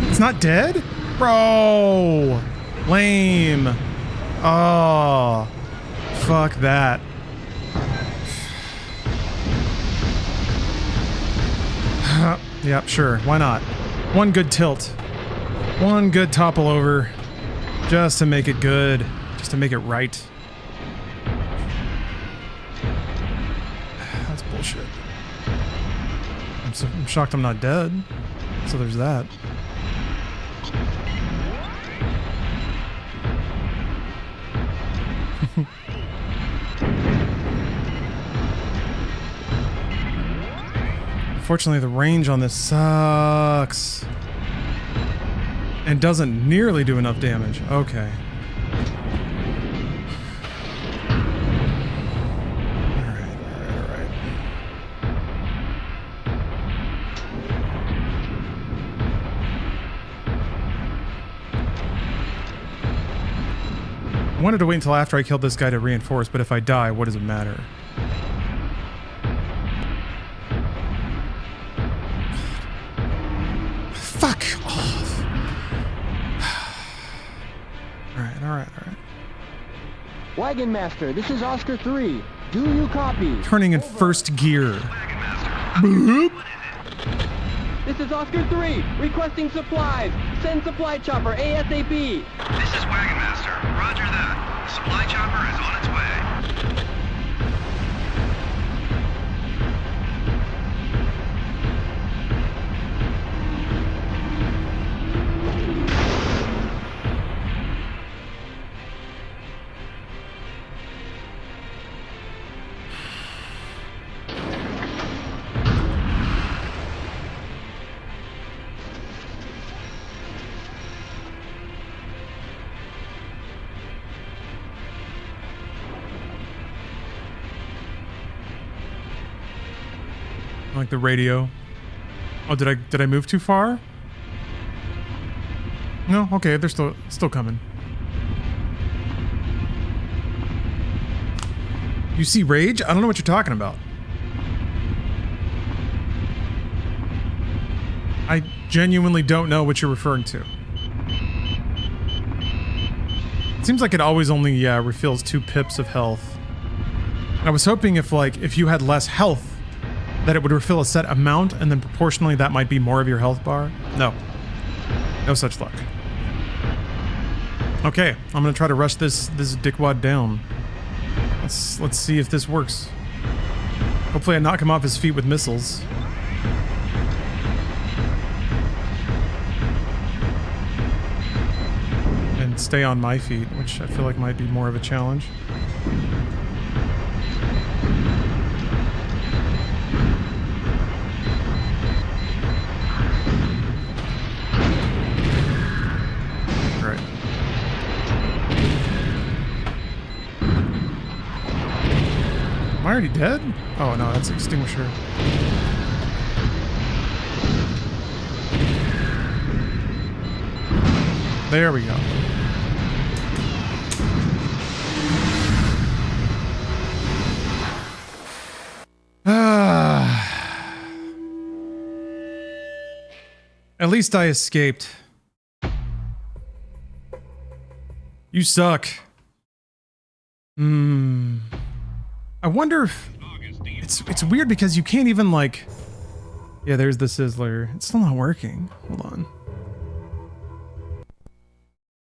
It's not dead? Bro! Lame. Oh. Fuck that. Yep, sure. Why not? One good tilt. One good topple over. Just to make it good. Just to make it right. That's bullshit. I'm shocked I'm not dead. So there's that. Unfortunately, the range on this sucks. And doesn't nearly do enough damage. Okay. Alright. I wanted to wait until after I killed this guy to reinforce, but if I die, what does it matter? Fuck off. Alright. Wagon Master, this is Oscar 3. Do you copy? Turning in first gear. Boop. This is Oscar 3. Requesting supplies. Send supply chopper ASAP. This is Wagon Master. Roger that. The supply chopper is on its way. Like the radio. Oh, did I move too far? No, okay, they're still coming. You see rage? I don't know what you're talking about. I genuinely don't know what you're referring to. It seems like it always only refills 2 pips of health. I was hoping if you had less health, that it would refill a set amount, and then proportionally that might be more of your health bar. No. No such luck. Okay, I'm gonna try to rush this dickwad down. Let's see if this works. Hopefully I knock him off his feet with missiles. And stay on my feet, which I feel like might be more of a challenge. Am I already dead? Oh no, that's the extinguisher. There we go. At least I escaped. You suck. I wonder if... It's weird because you can't even like... Yeah, there's the sizzler. It's still not working. Hold on.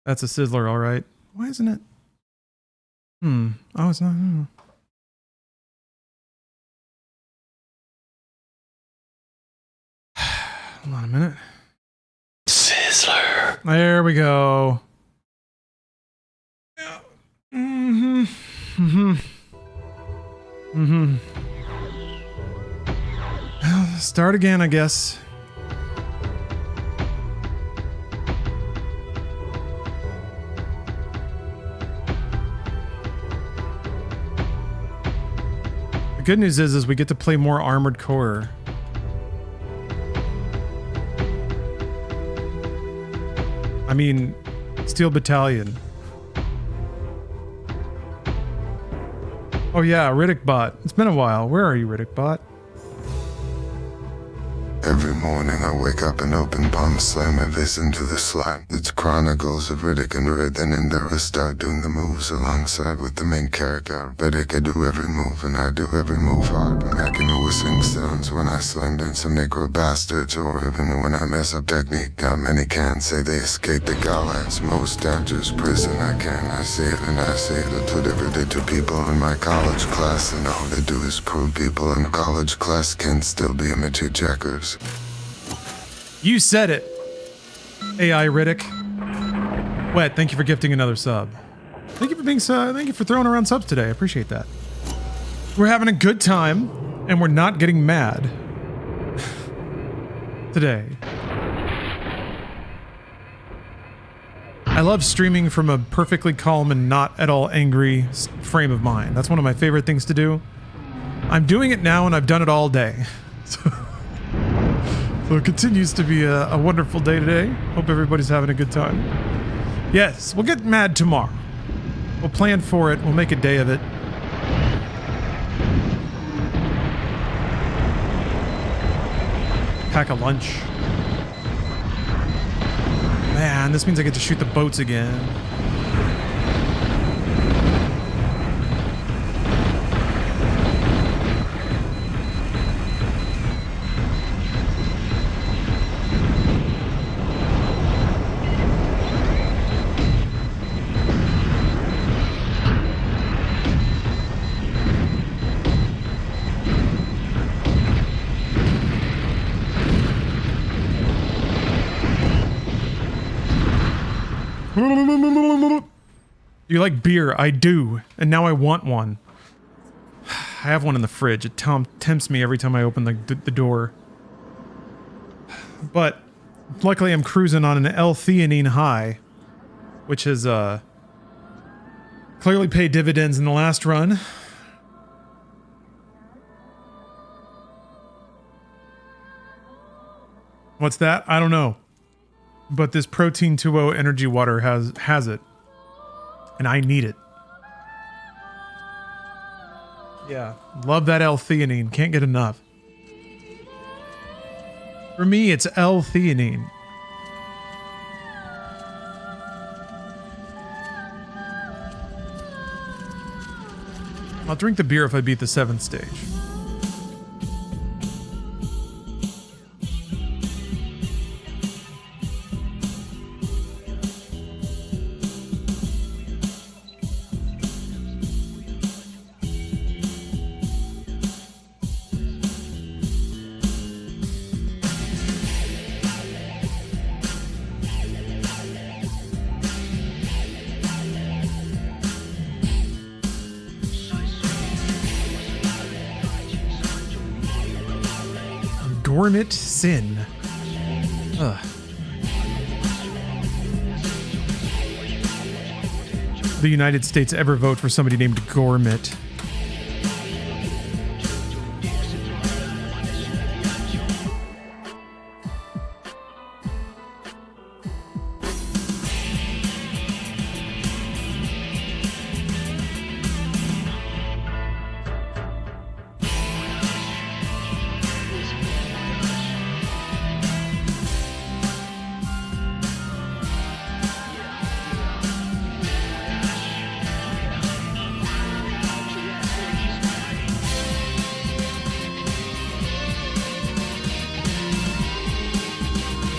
That's a sizzler, all right. Why isn't it? Oh, it's not. Hold on a minute. Sizzler. There we go. Yeah. Start again, I guess. The good news is we get to play more Armored Core. I mean, Steel Battalion. Oh yeah, Riddick Bot. It's been a while. Where are you, Riddick Bot? Every morning I wake up and open Palm Slam and listen to the slime. It's Chronicles of Riddick and Red, and in there I start doing the moves alongside with the main character. Riddick, I do every move and I do every move hard. And I can always sing sounds when I slam down some necro bastards, or even when I mess up technique. Not many can say they escaped the Galax, most dangerous prison I can. I say it and I say it. I put every day to people in my college class, and all they do is prove people in college class can still be image jackers. You said it, AI Riddick. Wet, thank you for gifting another sub. Thank you for being thank you for throwing around subs today. I appreciate that. We're having a good time, and we're not getting mad today. I love streaming from a perfectly calm and not at all angry frame of mind. That's one of my favorite things to do. I'm doing it now, and I've done it all day. So it continues to be a wonderful day today. Hope everybody's having a good time. Yes, we'll get mad tomorrow. We'll plan for it. We'll make a day of it. Pack a lunch. Man, this means I get to shoot the boats again. Do you like beer? I do. And now I want one. I have one in the fridge. It tempts me every time I open the door. But luckily I'm cruising on an L-theanine high, which has clearly paid dividends in the last run. What's that? I don't know. But this Protein 2.0 energy water has it. And I need it. Yeah, love that L-theanine. Can't get enough. For me, it's L-theanine. I'll drink the beer if I beat the 7th stage. Gormit Sin. Ugh. The United States ever vote for somebody named Gormit?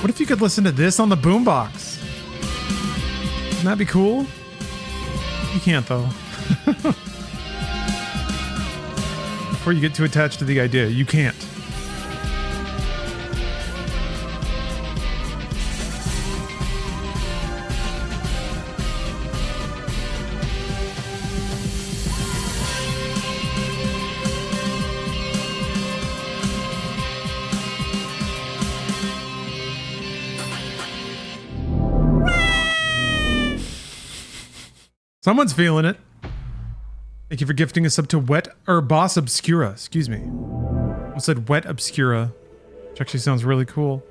What if you could listen to this on the boombox? Wouldn't that be cool? You can't, though. Before you get too attached to the idea, you can't. Someone's feeling it. Thank you for gifting us up to Boss Obscura. Excuse me. I said Wet Obscura, which actually sounds really cool.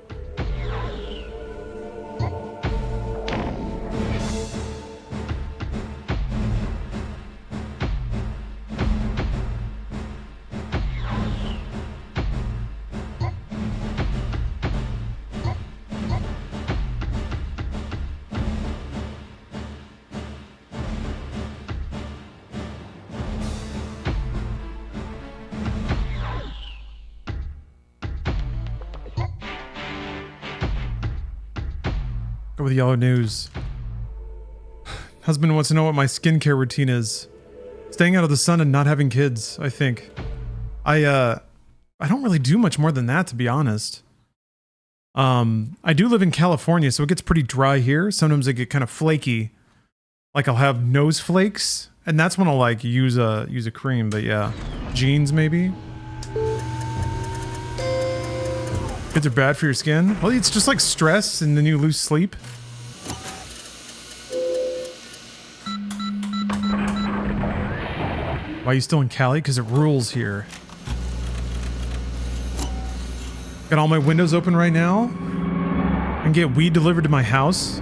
Go with yellow news. Husband wants to know what my skincare routine is. Staying out of the sun and not having kids, I think. I don't really do much more than that, to be honest. I do live in California, so it gets pretty dry here. Sometimes I get kind of flaky. Like I'll have nose flakes, and that's when I'll like use a cream, but yeah. Jeans maybe. Kids are bad for your skin? Well, it's just like stress and then you lose sleep. Why are you still in Cali? Because it rules here. Got all my windows open right now. And get weed delivered to my house.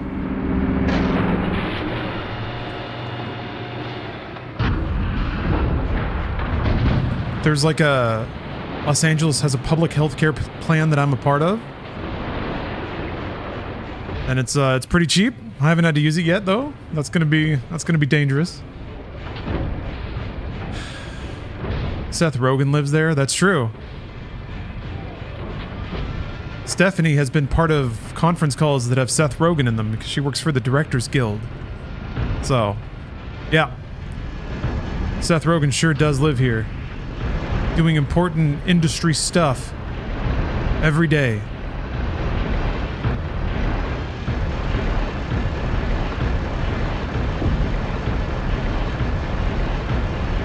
There's like a... Los Angeles has a public health care plan that I'm a part of. And it's pretty cheap. I haven't had to use it yet though. That's gonna be dangerous. Seth Rogen lives there. That's true. Stephanie has been part of conference calls that have Seth Rogen in them because she works for the Directors Guild. So, yeah. Seth Rogen sure does live here. Doing important industry stuff every day.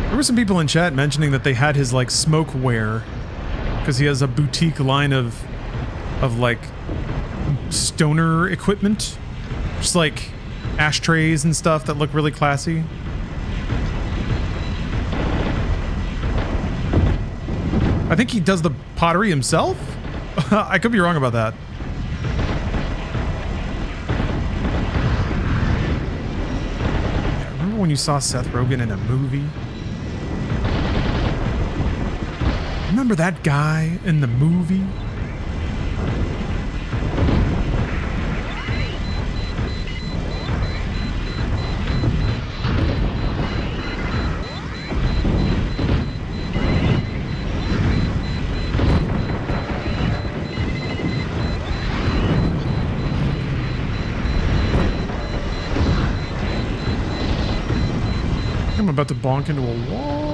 There were some people in chat mentioning that they had his like smokeware because he has a boutique line of like stoner equipment, just like ashtrays and stuff that look really classy. I think he does the pottery himself? I could be wrong about that. Yeah, remember when you saw Seth Rogen in a movie? Remember that guy in the movie? I'm about to bonk into a wall.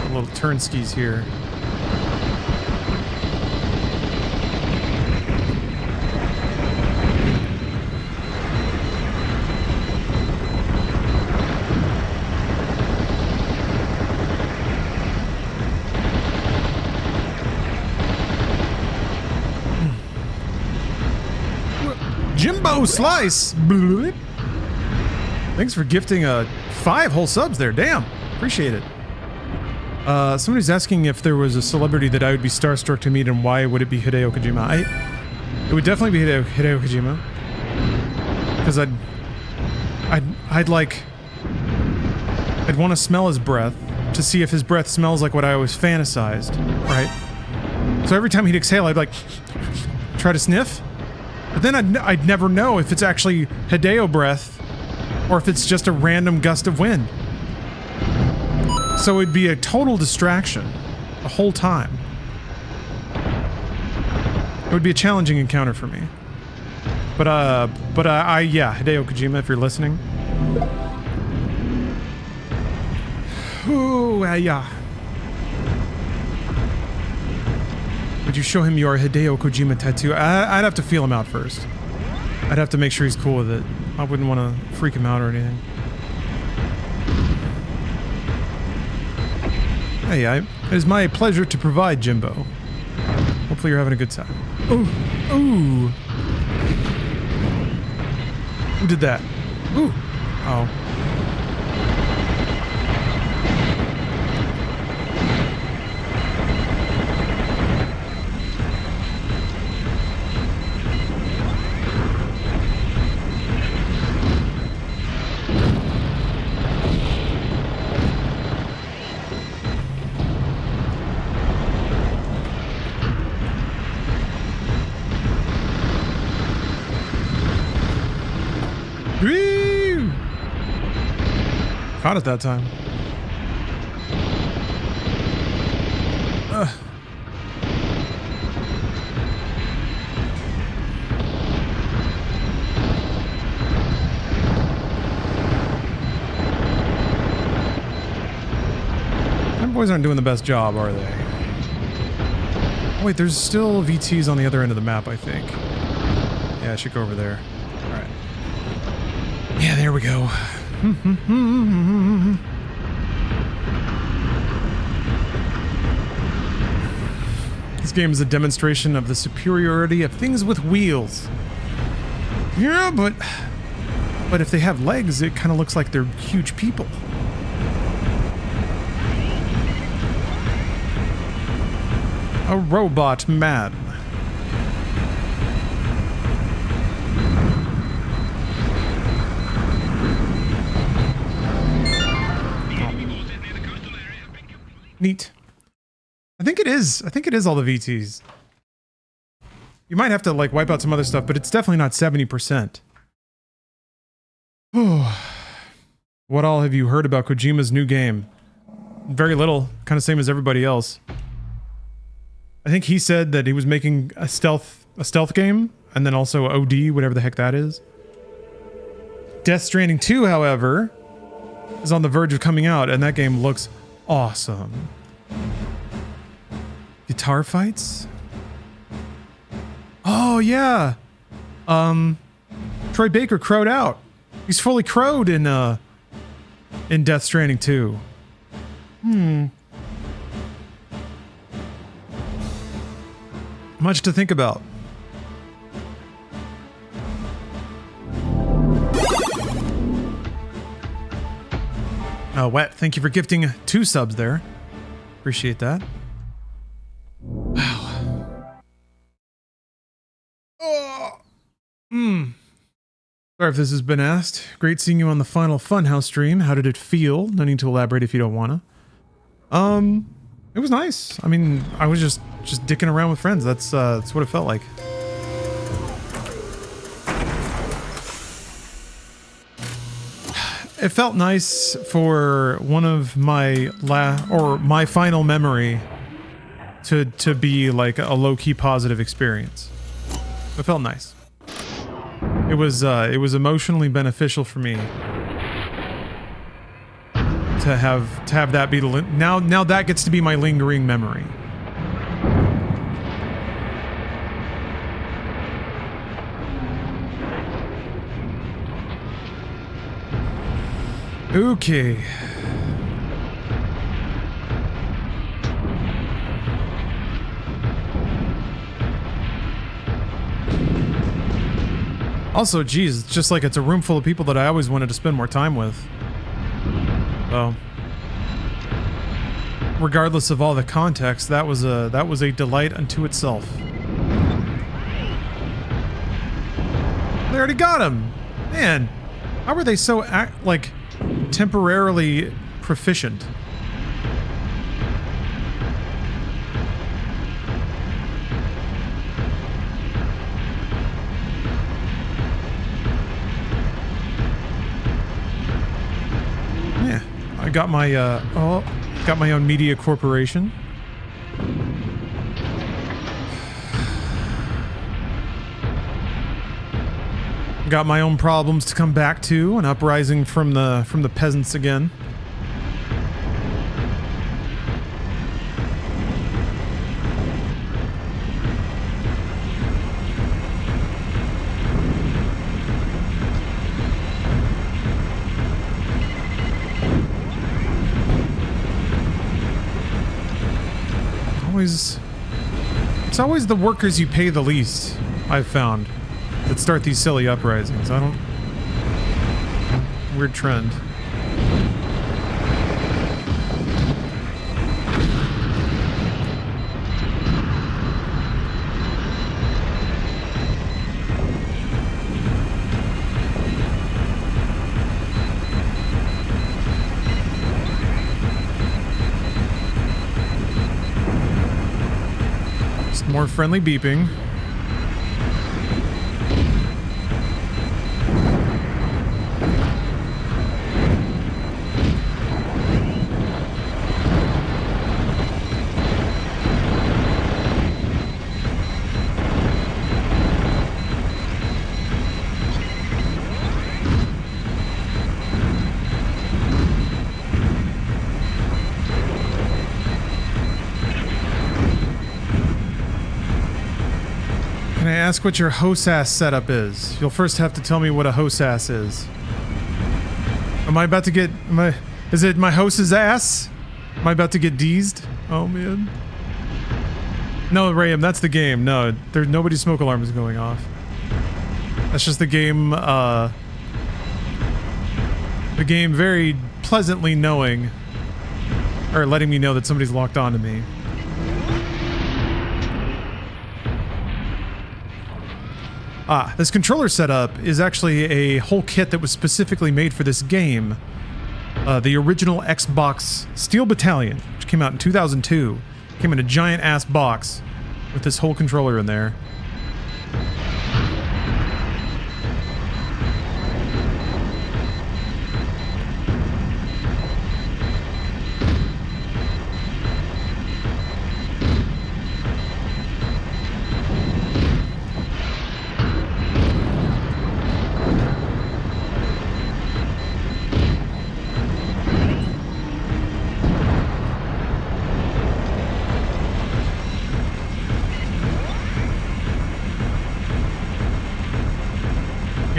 A little turn skis here. Jimbo Slice! Thanks for gifting 5 whole subs there. Damn. Appreciate it. Somebody's asking if there was a celebrity that I would be starstruck to meet and why would it be Hideo Kojima. It would definitely be Hideo Kojima. Because I'd want to smell his breath to see if his breath smells like what I always fantasized, right? So every time he'd exhale, I'd like try to sniff. But then I'd never know if it's actually Hideo breath or if it's just a random gust of wind. So it'd be a total distraction the whole time. It would be a challenging encounter for me. But yeah, Hideo Kojima, if you're listening. Ooh, yeah. Would you show him your Hideo Kojima tattoo? I'd have to feel him out first. I'd have to make sure he's cool with it. I wouldn't want to freak him out or anything. Hey, it is my pleasure to provide, Jimbo. Hopefully you're having a good time. Ooh, ooh. Who did that? Ooh. Oh. Woo! Caught it that time. Them boys aren't doing the best job, are they? Oh, wait, there's still VTs on the other end of the map, I think. Yeah, I should go over there. Alright. Yeah, there we go. This game is a demonstration of the superiority of things with wheels. Yeah, but if they have legs, it kind of looks like they're huge people. A robot man. Neat. I think it is all the VTs. You might have to like wipe out some other stuff, but it's definitely not 70%. What all have you heard about Kojima's new game? Very little, kind of same as everybody else. I think he said that he was making a stealth game, and then also OD, whatever the heck that is. Death Stranding 2, however, is on the verge of coming out, and that game looks awesome. Guitar fights? Oh yeah. Troy Baker crowed out. He's fully crowed in Death Stranding 2. Much to think about. Wet, thank you for gifting 2 subs there. Appreciate that. Wow. Oh. Sorry if this has been asked. Great seeing you on the final Funhouse stream. How did it feel? No need to elaborate if you don't wanna. It was nice. I mean, I was just dicking around with friends. That's what it felt like. It felt nice for one of my my final memory to be like a low-key positive experience. It felt nice. It was emotionally beneficial for me to have that be the now that gets to be my lingering memory. Okay. Also, geez, it's just like it's a room full of people that I always wanted to spend more time with. So, regardless of all the context, that was a delight unto itself. They already got him, man. How were they so like temporarily proficient? Yeah, I got my got my own media corporation. Got my own problems to come back to, an uprising from the peasants again. It's always the workers you pay the least, I've found, that start these silly uprisings. I don't... Weird trend. More friendly beeping. Ask what your HOSAS setup is. You'll first have to tell me what a HOSAS is. Am I about to get is it my host's ass? Am I about to get deezed? Oh man. No, Rayam, that's the game. No, there's nobody's smoke alarm is going off. That's just the game very pleasantly knowing or letting me know that somebody's locked on to me. This controller setup is actually a whole kit that was specifically made for this game. The original Xbox Steel Battalion, which came out in 2002, came in a giant ass box with this whole controller in there.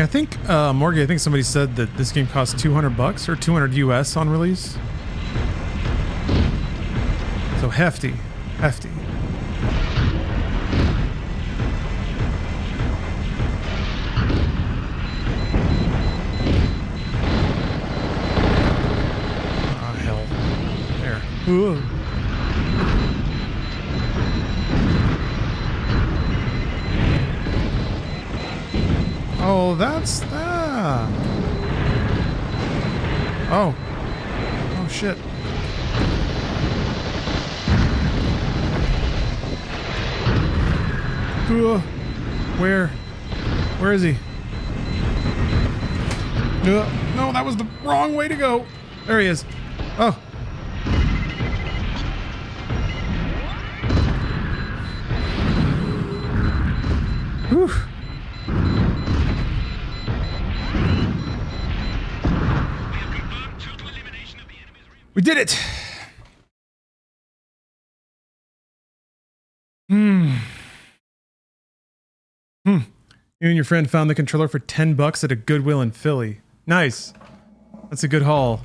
I think, Morgan, I think somebody said that this game cost $200 or 200 US on release. So hefty, hefty. Ah, hell. There. Ooh. Oh, that's that. Oh. Oh, shit. Where? Where is he? No, that was the wrong way to go. There he is. Oh. Whew. We did it! You and your friend found the controller for $10 at a Goodwill in Philly. Nice. That's a good haul.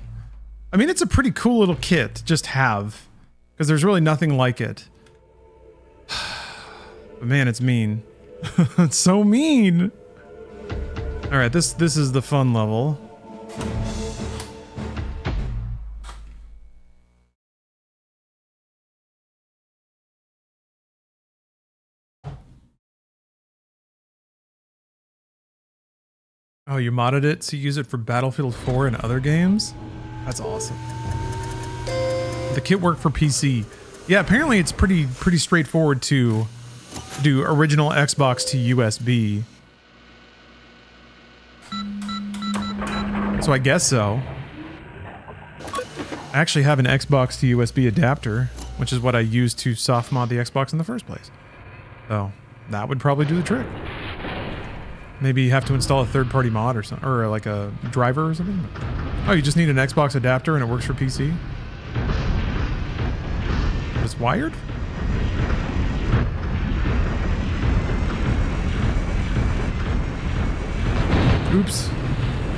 I mean, it's a pretty cool little kit to just have, because there's really nothing like it. But man, it's mean. It's so mean! Alright, this is the fun level. Oh, you modded it to use it for Battlefield 4 and other games? That's awesome. The kit worked for PC. Yeah, apparently it's pretty straightforward to do original Xbox to USB. So I guess so. I actually have an Xbox to USB adapter, which is what I used to soft mod the Xbox in the first place. So that would probably do the trick. Maybe you have to install a third-party mod or something, or like a driver or something. Oh, you just need an Xbox adapter and it works for PC? It's wired? Oops.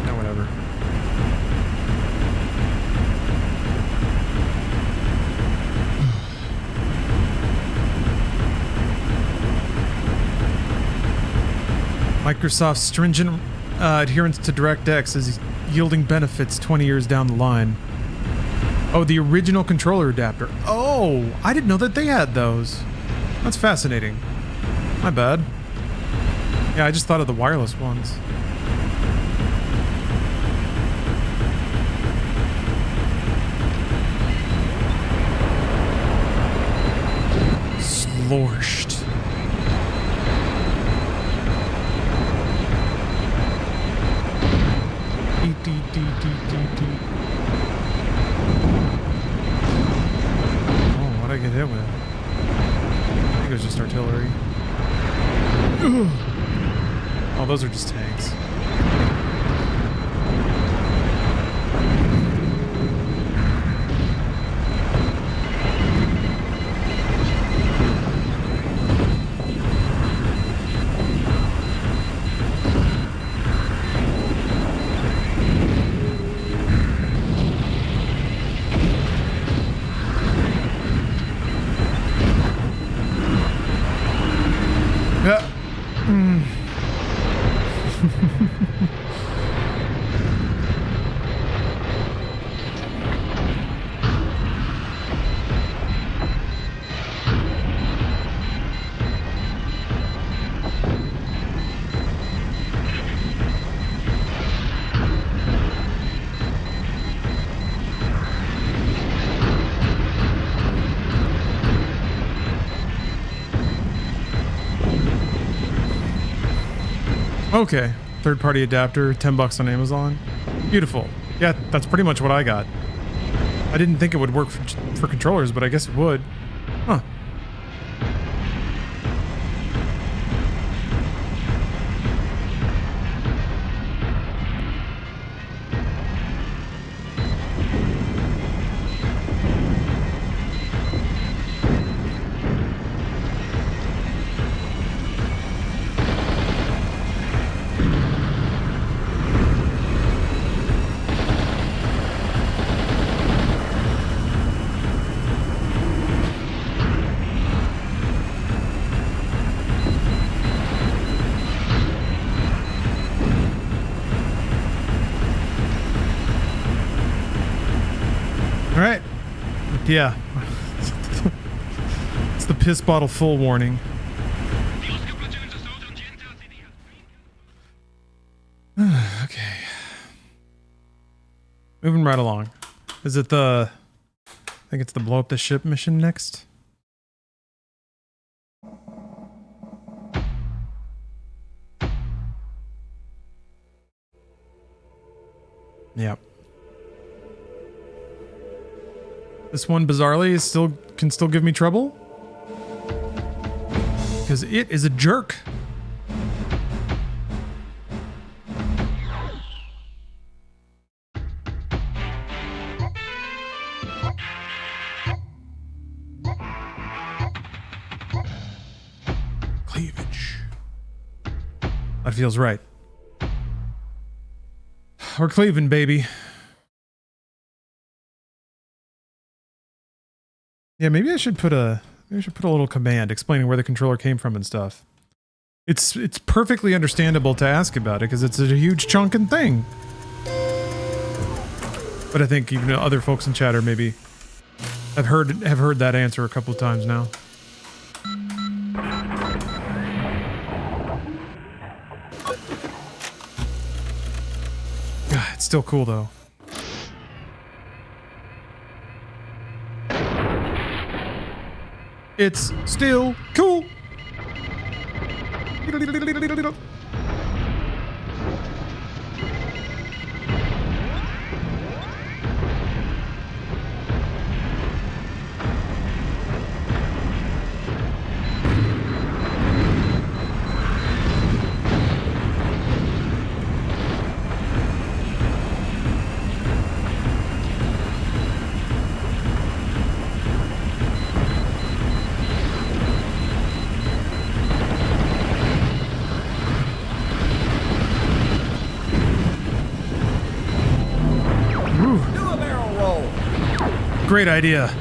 No, whatever. Microsoft's stringent adherence to DirectX is yielding benefits 20 years down the line. Oh, the original controller adapter. Oh, I didn't know that they had those. That's fascinating. My bad. Yeah, I just thought of the wireless ones. Slorshed. Oh, what'd I get hit with? I think it was just artillery. Ugh. Oh, those are just tanks. Okay, third-party adapter, $10 on Amazon. Beautiful. Yeah, that's pretty much what I got. I didn't think it would work for controllers, but I guess it would. Huh. Yeah. It's the piss bottle full warning. Okay. Moving right along. Is it the... I think it's the blow up the ship mission next? Yep. This one, bizarrely, is can still give me trouble. Because it is a jerk. Cleavage. That feels right. We're cleaving, baby. Yeah, maybe I should put a little command explaining where the controller came from and stuff. It's perfectly understandable to ask about it because it's a huge chunkin' thing. But I think even other folks in chat are maybe have heard that answer a couple of times now. It's still cool though. It's still cool. Great idea.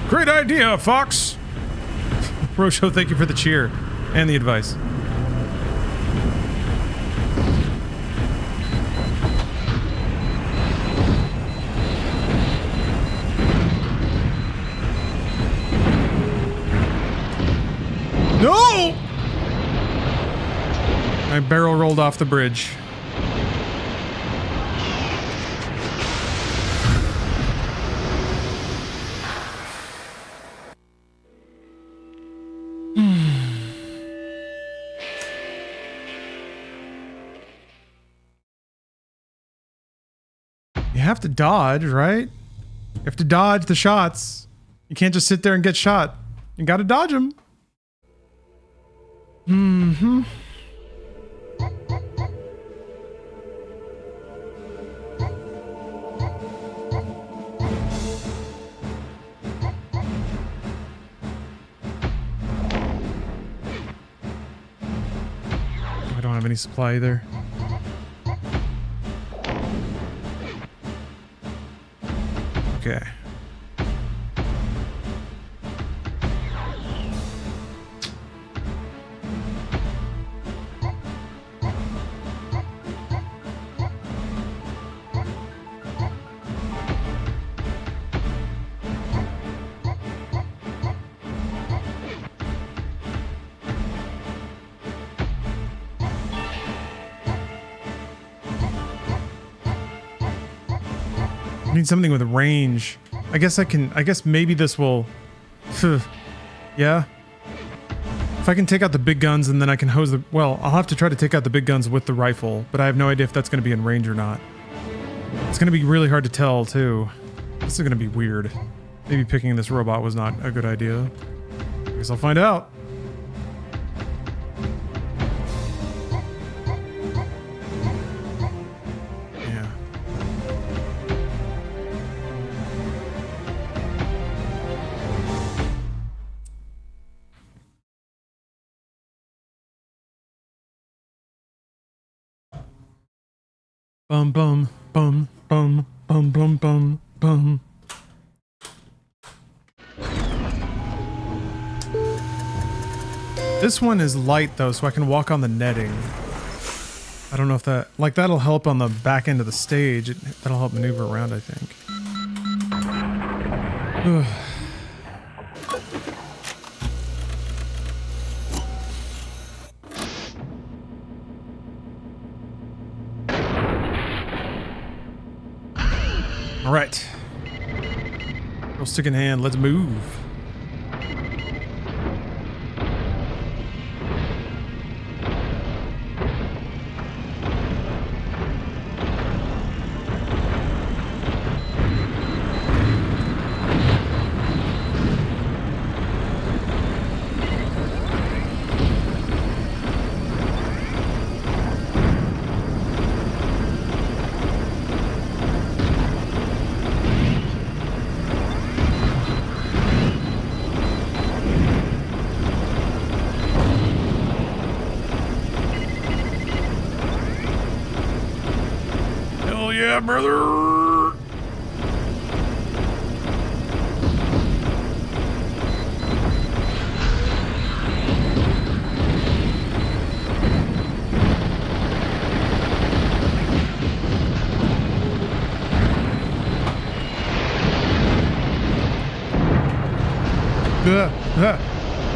Great idea, Fox. Rosho, thank you for the cheer and the advice. No! My barrel rolled off the bridge. You have to dodge, right? You have to dodge the shots. You can't just sit there and get shot. You gotta dodge them. Mm-hmm. I don't have any supply either. Okay. I need something with range. I guess maybe this will... Yeah? If I can take out the big guns and then I can hose the... Well, I'll have to try to take out the big guns with the rifle, but I have no idea if that's going to be in range or not. It's going to be really hard to tell, too. This is going to be weird. Maybe picking this robot was not a good idea. I guess I'll find out. Bum bum bum bum bum bum bum bum. This one is light though, so I can walk on the netting. I don't know if that... Like, that'll help on the back end of the stage. That'll help maneuver around, I think. Ugh. All right. Real stick in hand. Let's move. Yeah, brother.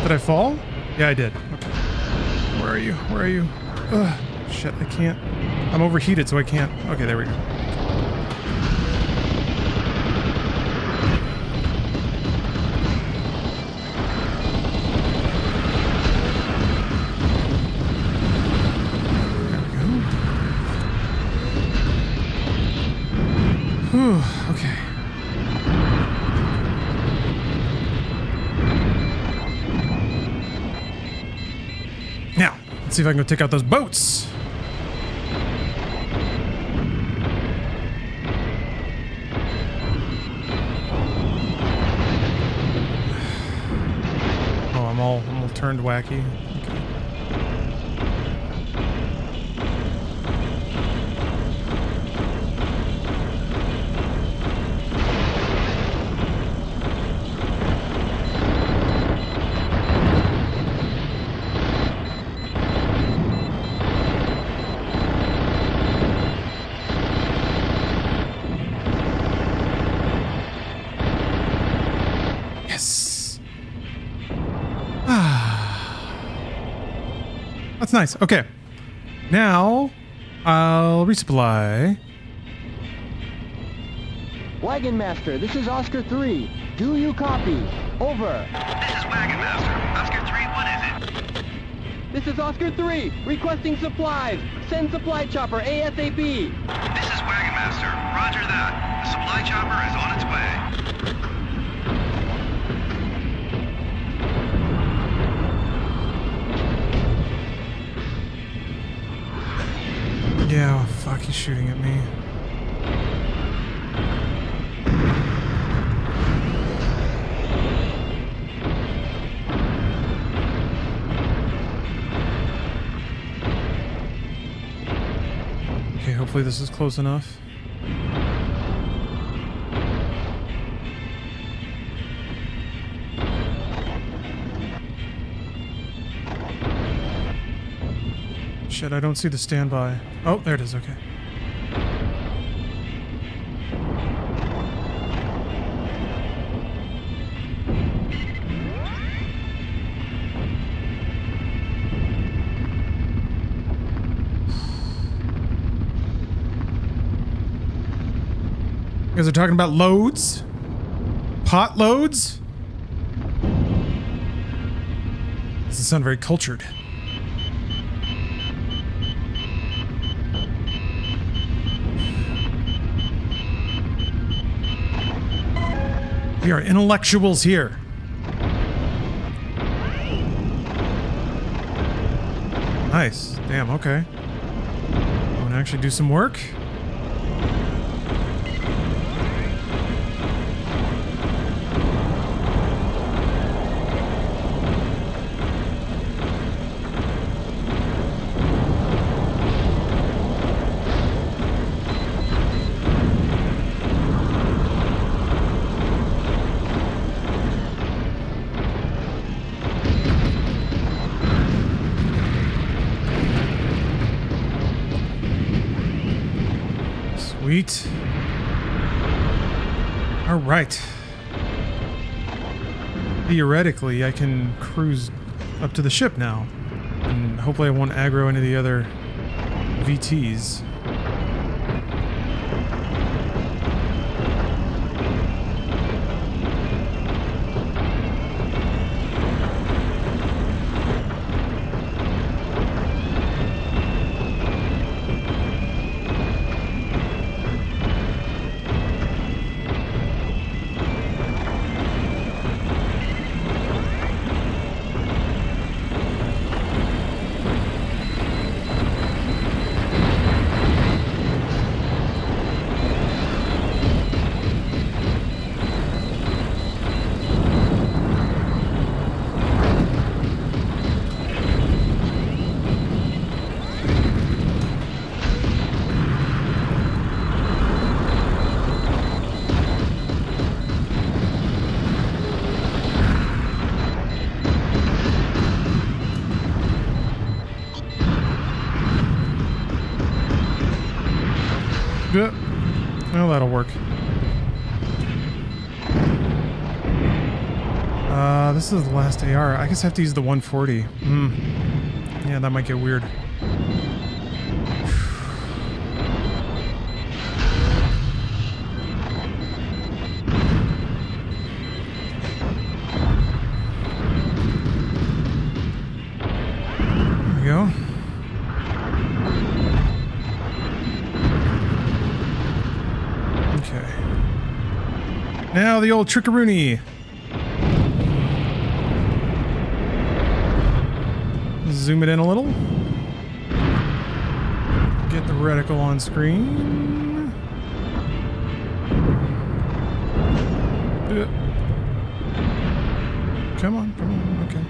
Did I fall? Yeah, I did. Okay. Where are you? Where are you? Shit, I can't. I'm overheated, so I can't. Okay, there we go. Whew, okay. Now, let's see if I can go take out those boats. Oh, I'm all turned wacky. Okay. That's nice. Okay. Now, I'll resupply. Wagon Master, this is Oscar 3. Do you copy? Over. This is Wagon Master. Oscar 3, what is it? This is Oscar 3, requesting supplies. Send supply chopper ASAP. This is Wagon Master. Roger that. The supply chopper is on its way. Yeah, well, fuck, he's shooting at me. Okay, hopefully this is close enough. Shit, I don't see the standby. Oh, there it is, okay. You guys are talking about loads? Pot loads? Doesn't sound very cultured. We are intellectuals here. Nice. Damn, okay. I want to actually do some work. Sweet. All right. Theoretically, I can cruise up to the ship now. And hopefully I won't aggro any of the other VTs. Good. Well, that'll work. This is the last AR. I guess I have to use the 140. Yeah, that might get weird. There we go. Now the old trickaroony. Zoom it in a little. Get the reticle on screen. Come on, okay.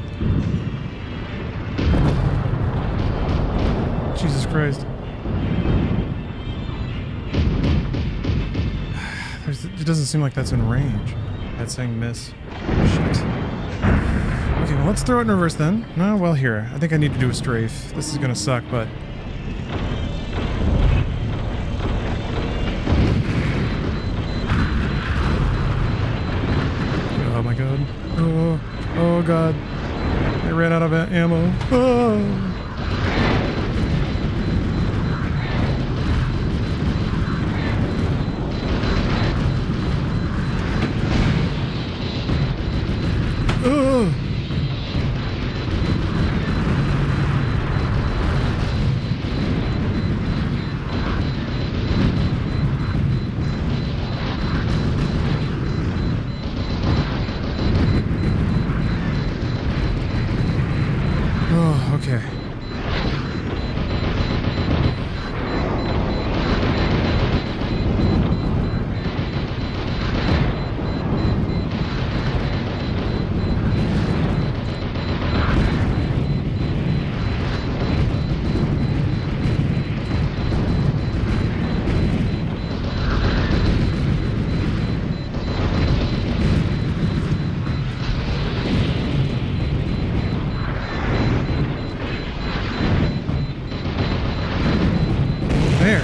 Jesus Christ. It doesn't seem like that's in range. That's saying miss. Shit. Okay, well, let's throw it in reverse then. No, well, here. I think I need to do a strafe. This is gonna suck, but... Oh my god. Oh god. I ran out of ammo. Oh. Okay.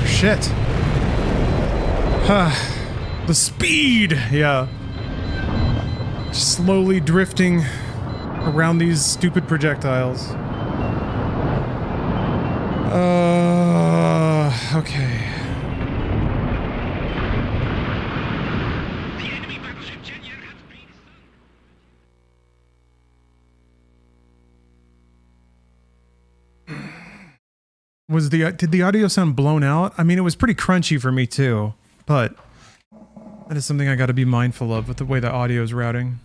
Shit. The speed! Yeah. Just slowly drifting around these stupid projectiles. Okay. The enemy battleship Jenya has been... Did the audio sound blown out? I mean, it was pretty crunchy for me too, but that is something I got to be mindful of with the way the audio is routing.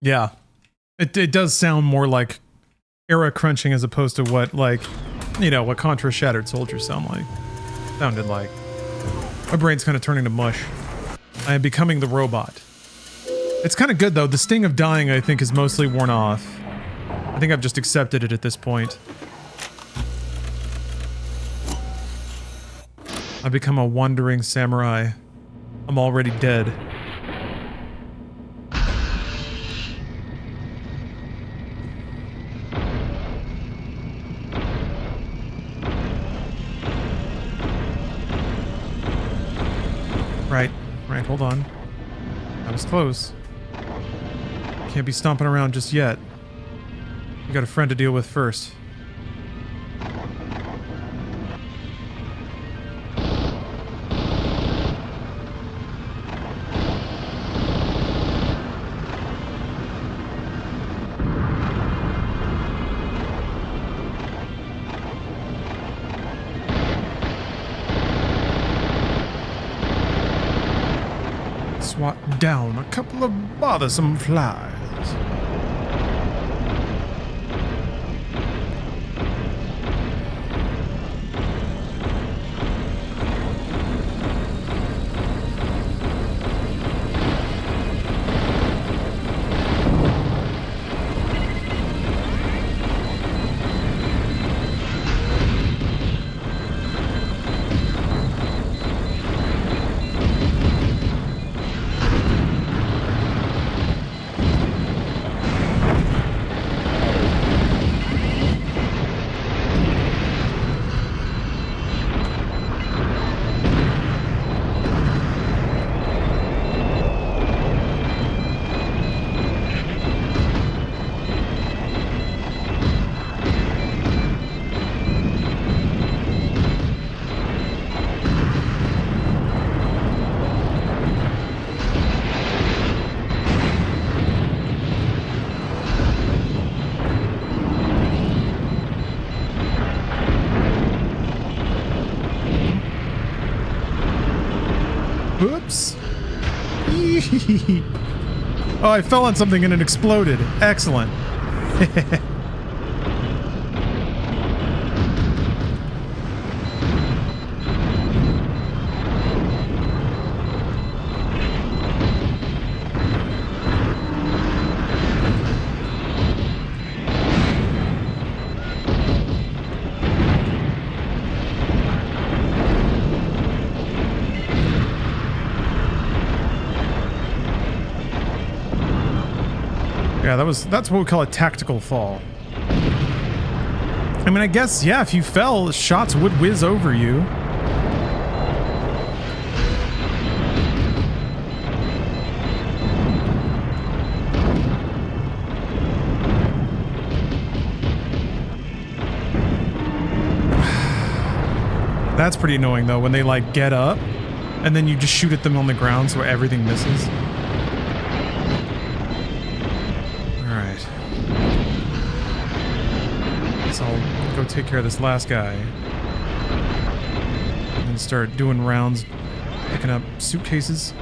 Yeah, it does sound more like era crunching as opposed to what, like, you know, what Contra Shattered Soldiers sounded like. My brain's kind of turning to mush. I am becoming the robot. It's kind of good though. The sting of dying, I think, is mostly worn off. I think I've just accepted it at this point. I've become a wandering samurai. I'm already dead. Right, hold on. That was close. Can't be stomping around just yet. We got a friend to deal with first. Swat down a couple of bothersome flies. Oops. Oh, I fell on something and it exploded. Excellent. Yeah, that's what we call a tactical fall. I mean, I guess, yeah, if you fell, shots would whiz over you. That's pretty annoying though, when they like get up and then you just shoot at them on the ground so everything misses. Alright. So I'll go take care of this last guy. And then start doing rounds, picking up suitcases.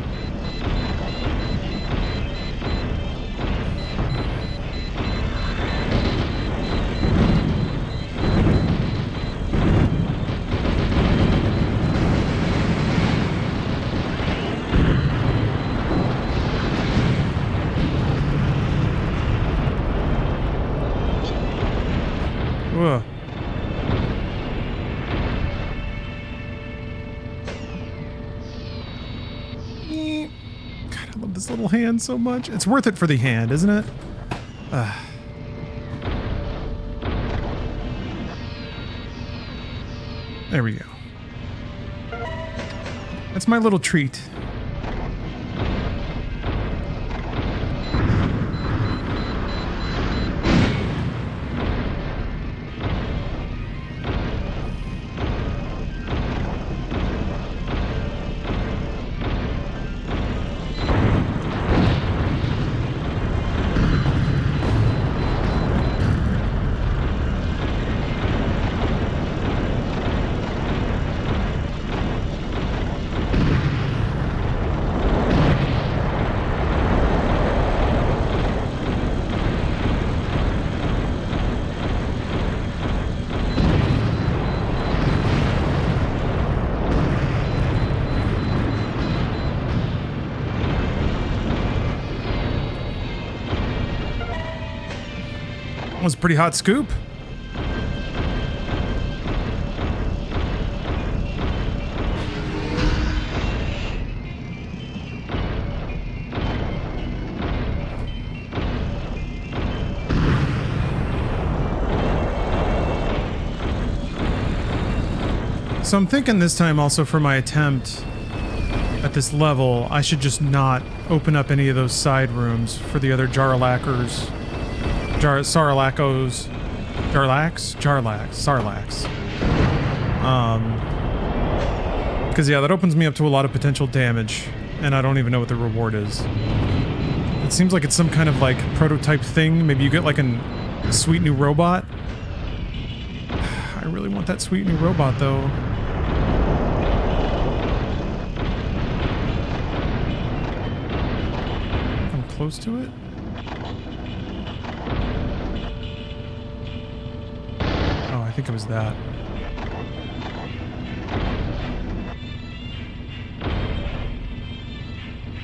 Whoa. God, I love this little hand so much. It's worth it for the hand, isn't it? There we go. That's my little treat. That was a pretty hot scoop. So I'm thinking this time also for my attempt at this level, I should just not open up any of those side rooms for the other Sarlax? Because yeah, that opens me up to a lot of potential damage, and I don't even know what the reward is. It seems like it's some kind of like prototype thing. Maybe you get like a sweet new robot. I really want that sweet new robot though. I'm close to it. I think it was that.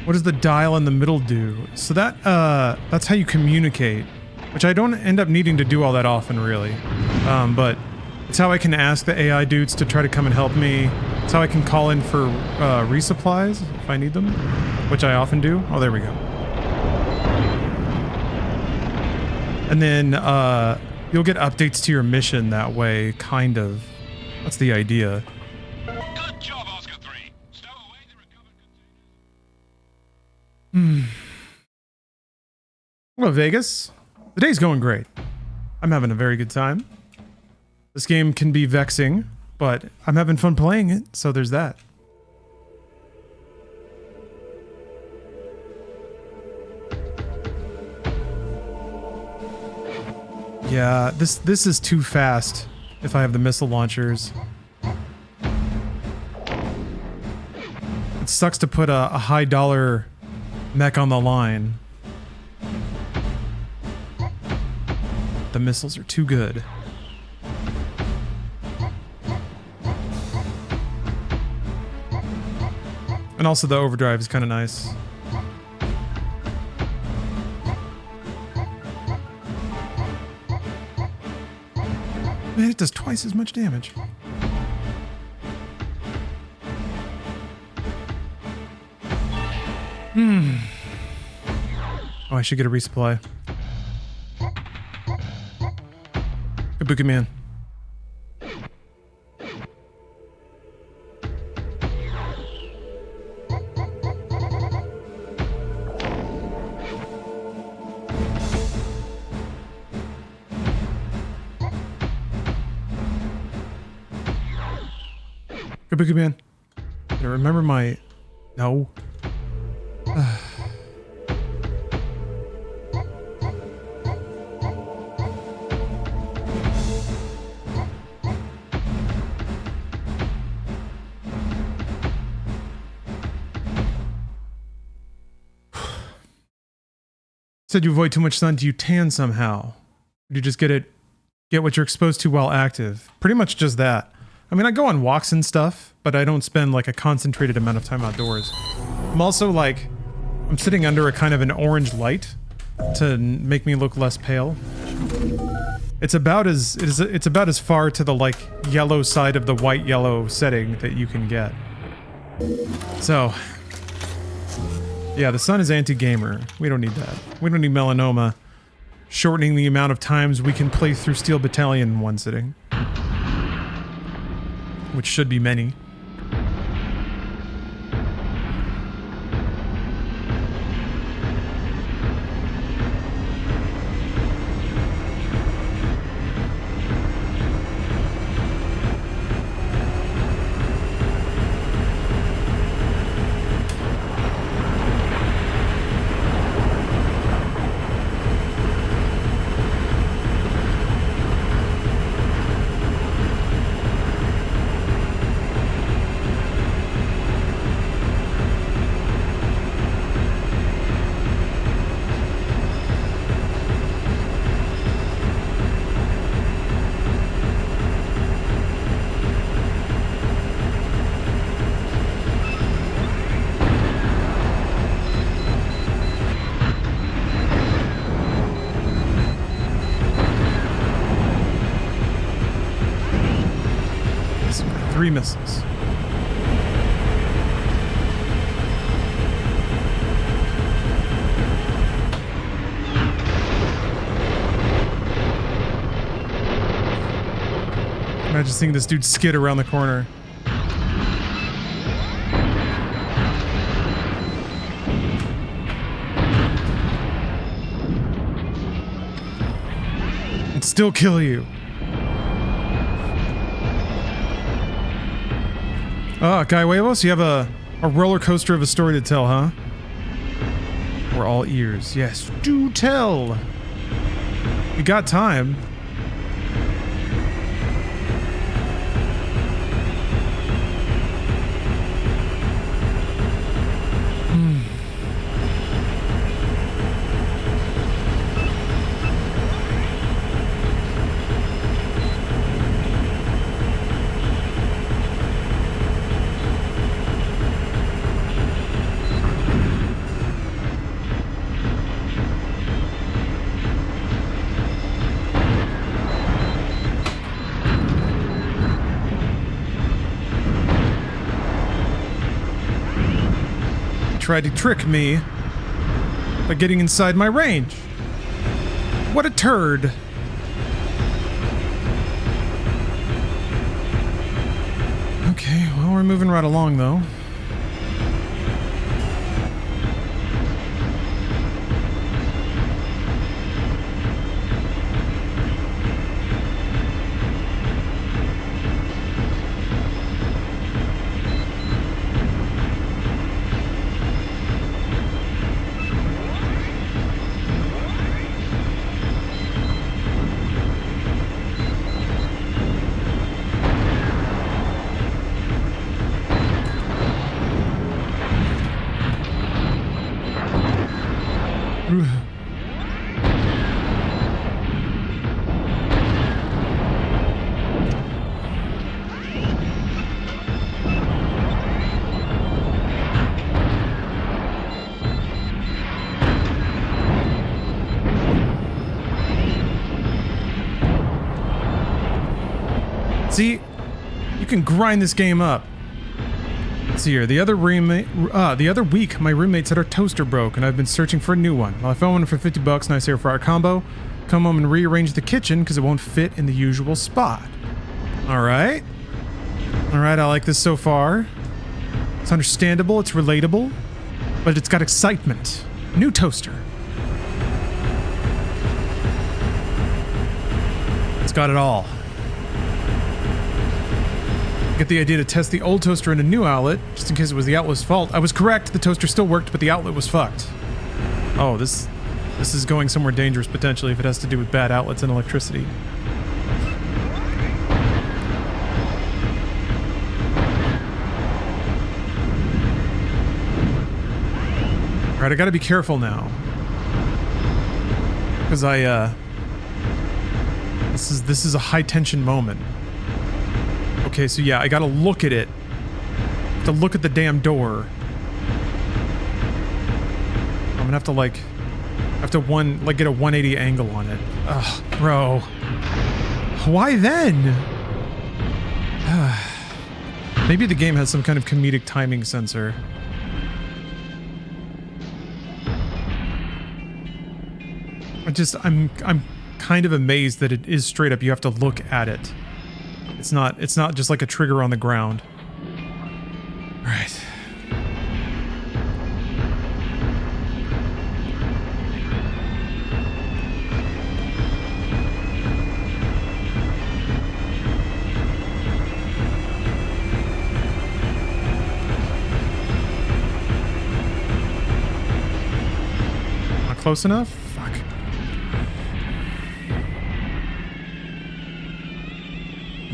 What does the dial in the middle do? So that that's how you communicate, which I don't end up needing to do all that often, really. But it's how I can ask the AI dudes to try to come and help me. It's how I can call in for resupplies if I need them, which I often do. Oh, there we go. And then you'll get updates to your mission that way, kind of. That's the idea. Good job, Oscar 3. Stow away the recovered containers. Hello, Vegas. The day's going great. I'm having a very good time. This game can be vexing, but I'm having fun playing it, so there's that. Yeah, this is too fast if I have the missile launchers. It sucks to put a high dollar mech on the line. The missiles are too good. And also the overdrive is kind of nice. Man, it does twice as much damage. Oh, I should get a resupply. Kabuki man. Kabuki man. There I remember my... No. Said you avoid too much sun. Do you tan somehow? Do you just get what you're exposed to while active? Pretty much just that. I mean, I go on walks and stuff, but I don't spend like a concentrated amount of time outdoors. I'm also like, I'm sitting under a kind of an orange light to make me look less pale. It's about as far to the like yellow side of the white yellow setting that you can get. So, yeah, the sun is anti-gamer. We don't need that. We don't need melanoma shortening the amount of times we can play through Steel Battalion in one sitting. Which should be many. Three missiles. Imagine seeing this dude skid around the corner. And still kill you. Ah, Guy Huevos, you have a roller coaster of a story to tell, huh? We're all ears. Yes, do tell. We got time. Tried to trick me by getting inside my range. What a turd. Okay, well, we're moving right along though. See, you can grind this game up. Let's see here. The other week, my roommate said our toaster broke, and I've been searching for a new one. Well, I found one for $50, nice air fryer combo. Come home and rearrange the kitchen because it won't fit in the usual spot. All right. All right, I like this so far. It's understandable, it's relatable, but it's got excitement. New toaster. It's got it all. Get the idea to test the old toaster in a new outlet, just in case it was the outlet's fault. I was correct, the toaster still worked, but the outlet was fucked. Oh, this is going somewhere dangerous, potentially, if it has to do with bad outlets and electricity. Alright, I gotta be careful now. Because this is a high tension moment. Okay, so yeah, I gotta look at it. To look at the damn door. I'm gonna have to like get a 180 angle on it. Ugh, bro. Why then? Maybe the game has some kind of comedic timing sensor. I'm kind of amazed that it is straight up. You have to look at it. It's not just like a trigger on the ground. All right. Not close enough? Fuck.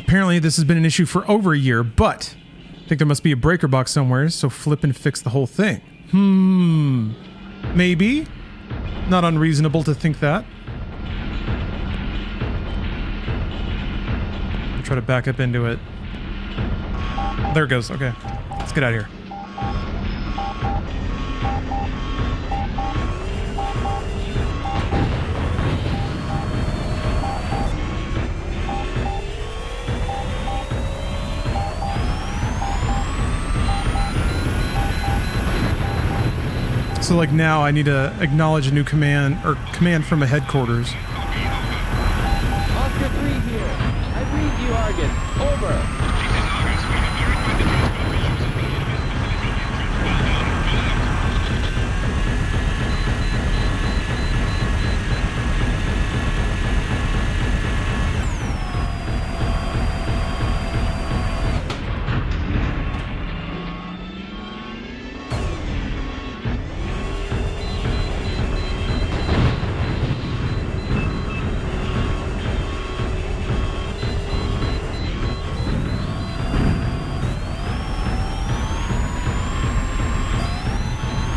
Apparently this has been an issue for over a year, but I think there must be a breaker box somewhere, so flip and fix the whole thing. Maybe. Not unreasonable to think that. I'll try to back up into it. There it goes. Okay. Let's get out of here. So like now I need to acknowledge a new command, or command from a headquarters. Oscar 3 here. I read you, Argus. Over.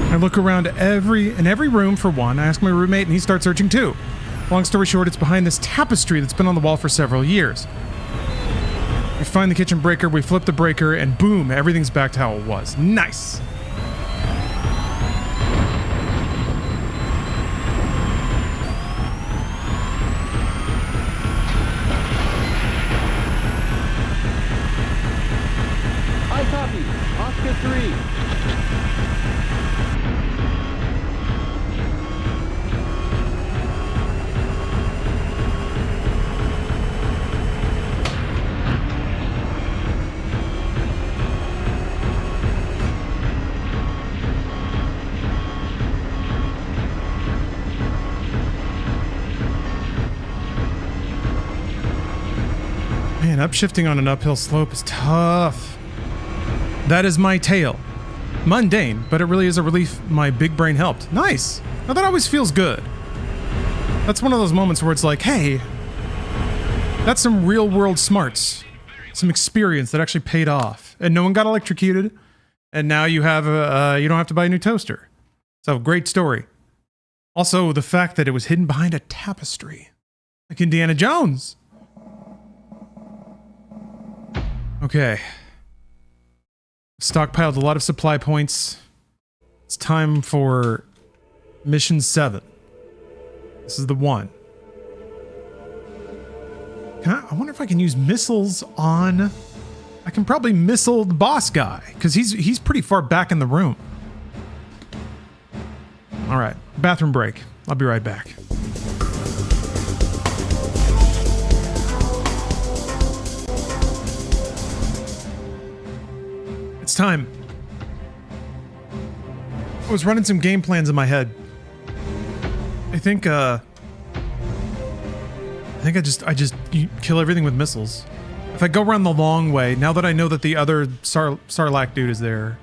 I look around in every room for one. I ask my roommate and he starts searching too. Long story short, it's behind this tapestry that's been on the wall for several years. We find the kitchen breaker, we flip the breaker, and boom, everything's back to how it was. Nice! I copy. Oscar 3. Man, upshifting on an uphill slope is tough. That is my tale. Mundane, but it really is a relief my big brain helped. Nice! Now that always feels good. That's one of those moments where it's like, hey, that's some real world smarts. Some experience that actually paid off. And no one got electrocuted. And now you have you don't have to buy a new toaster. So, great story. Also, the fact that it was hidden behind a tapestry. Like Indiana Jones. Okay. Stockpiled a lot of supply points. It's time for mission 7. This is the one. I wonder if I can use missiles on... I can probably missile the boss guy, because he's pretty far back in the room. Alright, bathroom break. I'll be right back. It's time. I was running some game plans in my head. I think I just kill everything with missiles. If I go around the long way, now that I know that the other Sarlacc dude is there,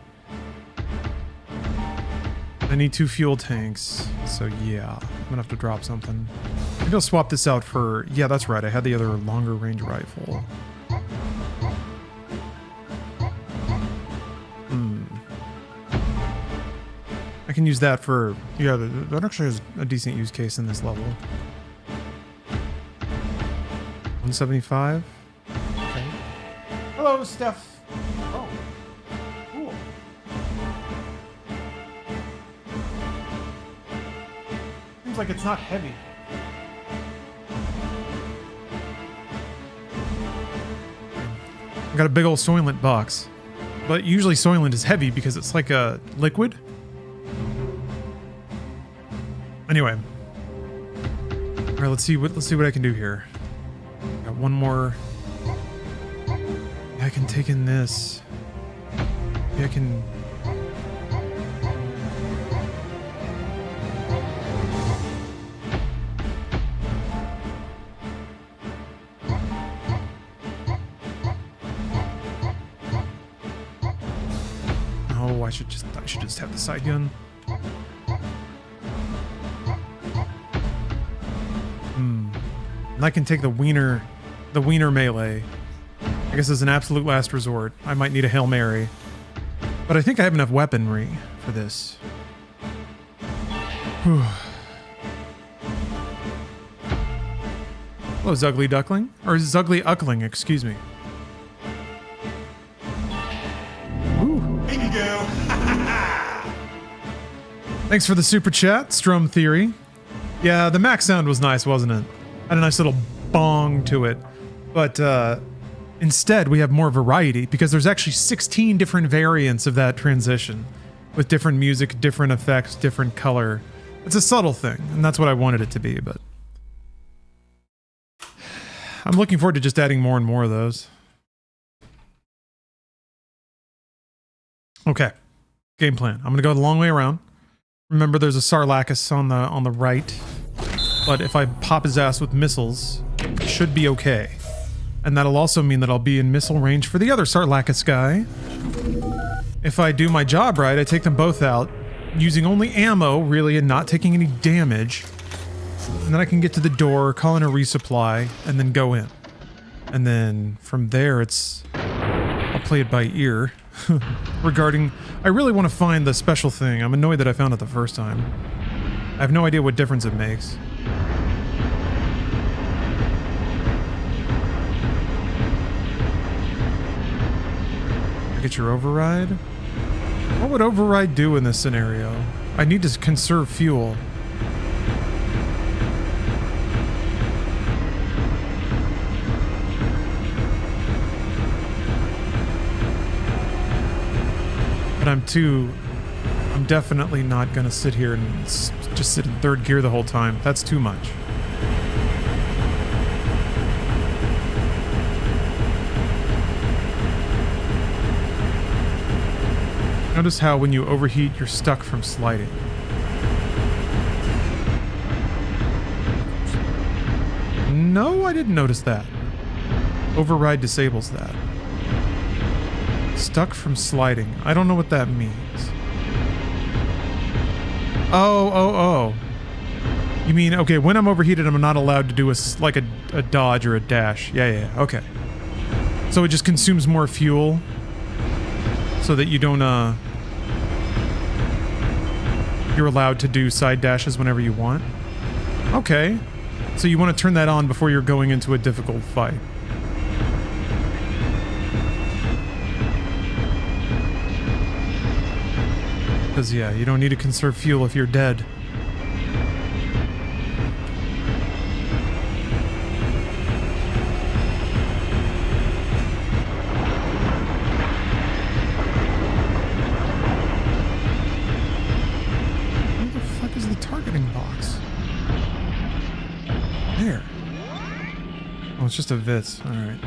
I need 2 fuel tanks. So yeah, I'm gonna have to drop something. Maybe I'll swap this out for... Yeah, that's right. I had the other longer range rifle. I can use that for... Yeah, that actually has a decent use case in this level. 175. Okay. Hello, Steph. Oh, cool. Seems like it's not heavy. I got a big old Soylent box, but usually Soylent is heavy because it's like a liquid. Anyway, all right. Let's see what I can do here. Got one more. Yeah, I can take in this. Yeah, I can. Oh, I should just have the side gun. And I can take the wiener melee. I guess as an absolute last resort. I might need a Hail Mary. But I think I have enough weaponry for this. Whew. Hello, Zugly Duckling. Or Zugly Uckling, excuse me. Ooh. Bingo! Thanks for the super chat, Strum Theory. Yeah, the Mac sound was nice, wasn't it? Had a nice little bong to it. But instead, we have more variety because there's actually 16 different variants of that transition with different music, different effects, different color. It's a subtle thing, and that's what I wanted it to be, but I'm looking forward to just adding more and more of those. Okay. Game plan. I'm gonna go the long way around. Remember, there's a Sarlacc on the right. But if I pop his ass with missiles, it should be okay. And that'll also mean that I'll be in missile range for the other Sarlacc guy. If I do my job right, I take them both out, using only ammo, really, and not taking any damage. And then I can get to the door, call in a resupply, and then go in. And then from there, I'll play it by ear. Regarding... I really want to find the special thing. I'm annoyed that I found it the first time. I have no idea what difference it makes. Get your override? What would override do in this scenario? I need to conserve fuel. But I'm definitely not gonna sit here and just sit in third gear the whole time. That's too much. Notice how when you overheat, you're stuck from sliding. No, I didn't notice that. Override disables that. Stuck from sliding. I don't know what that means. Oh. You mean, okay, when I'm overheated, I'm not allowed to do a dodge or a dash. Yeah, okay. So it just consumes more fuel so that you don't, you're allowed to do side dashes whenever you want. Okay. So you want to turn that on before you're going into a difficult fight. Because, yeah, you don't need to conserve fuel if you're dead. Where the fuck is the targeting box? There. Oh, it's just a Vitz. Alright.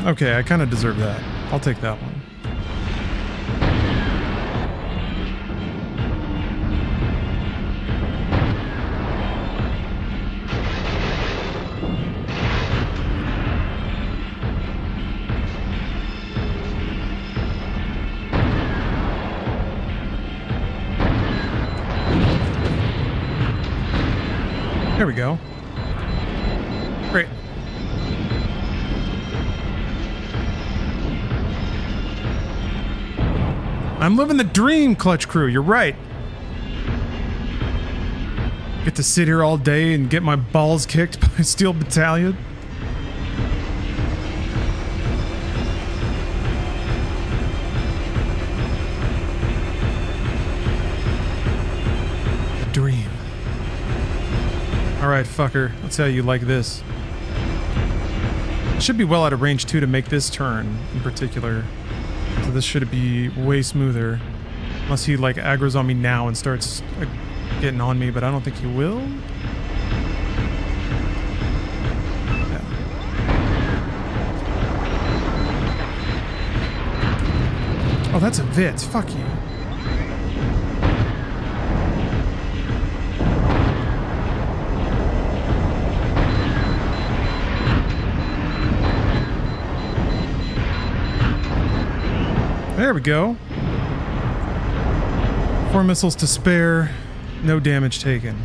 Okay, I kind of deserve that. I'll take that one. There we go. Great. I'm living the dream, Clutch Crew. You're right. Get to sit here all day and get my balls kicked by Steel Battalion. The dream. Alright, fucker. Let's see how you like this. It should be well out of range, too, to make this turn in particular. So this should be way smoother. Unless he, like, aggro's on me now and starts getting on me, but I don't think he will. Yeah. Oh, that's a Vitz. Fuck you. There we go. 4 missiles to spare. No damage taken.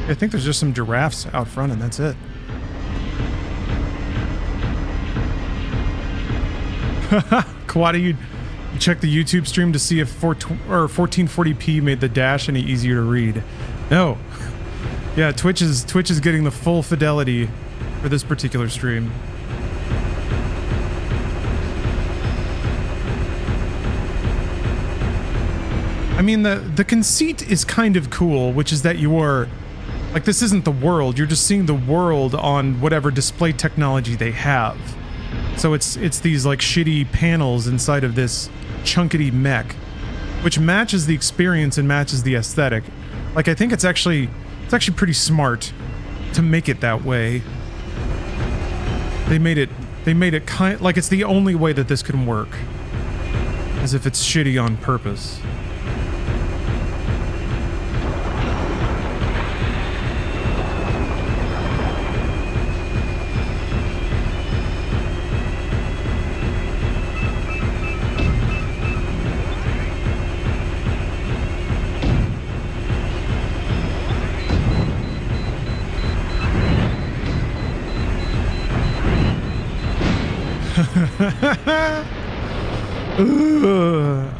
I think there's just some giraffes out front and that's it. Kawada, you check the YouTube stream to see if 1440p made the dash any easier to read. No. Yeah, Twitch is getting the full fidelity for this particular stream. I mean, the conceit is kind of cool, which is that you are, like, this isn't the world. You're just seeing the world on whatever display technology they have. So it's these, like, shitty panels inside of this chunkety mech, which matches the experience and matches the aesthetic. Like, I think it's actually pretty smart to make it that way. They made it kind, like, it's the only way that this can work, as if it's shitty on purpose.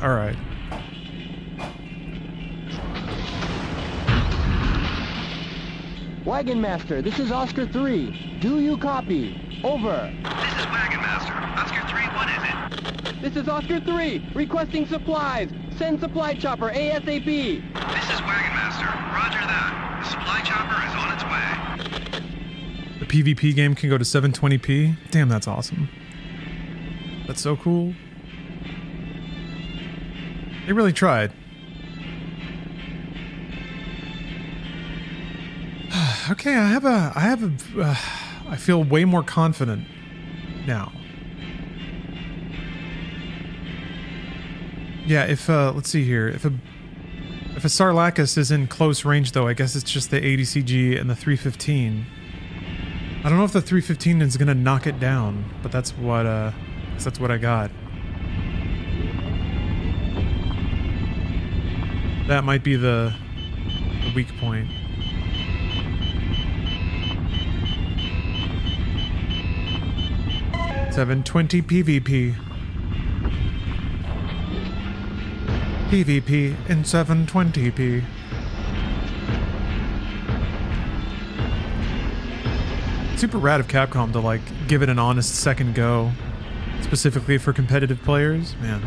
All right. Wagon Master, this is Oscar 3. Do you copy? Over. This is Wagon Master. Oscar 3, what is it? This is Oscar 3, requesting supplies. Send supply chopper ASAP. This is Wagon Master. Roger that. The supply chopper is on its way. The PvP game can go to 720p. Damn, that's awesome. That's so cool. They really tried. Okay, I feel way more confident now. Yeah, if let's see here. If a Sarlacus is in close range though, I guess it's just the 80CG and the 315. I don't know if the 315 is gonna knock it down, but that's what I got. That might be the weak point. $720 PvP. PvP in 720p. Super rad of Capcom to, like, give it an honest second go. Specifically for competitive players, man.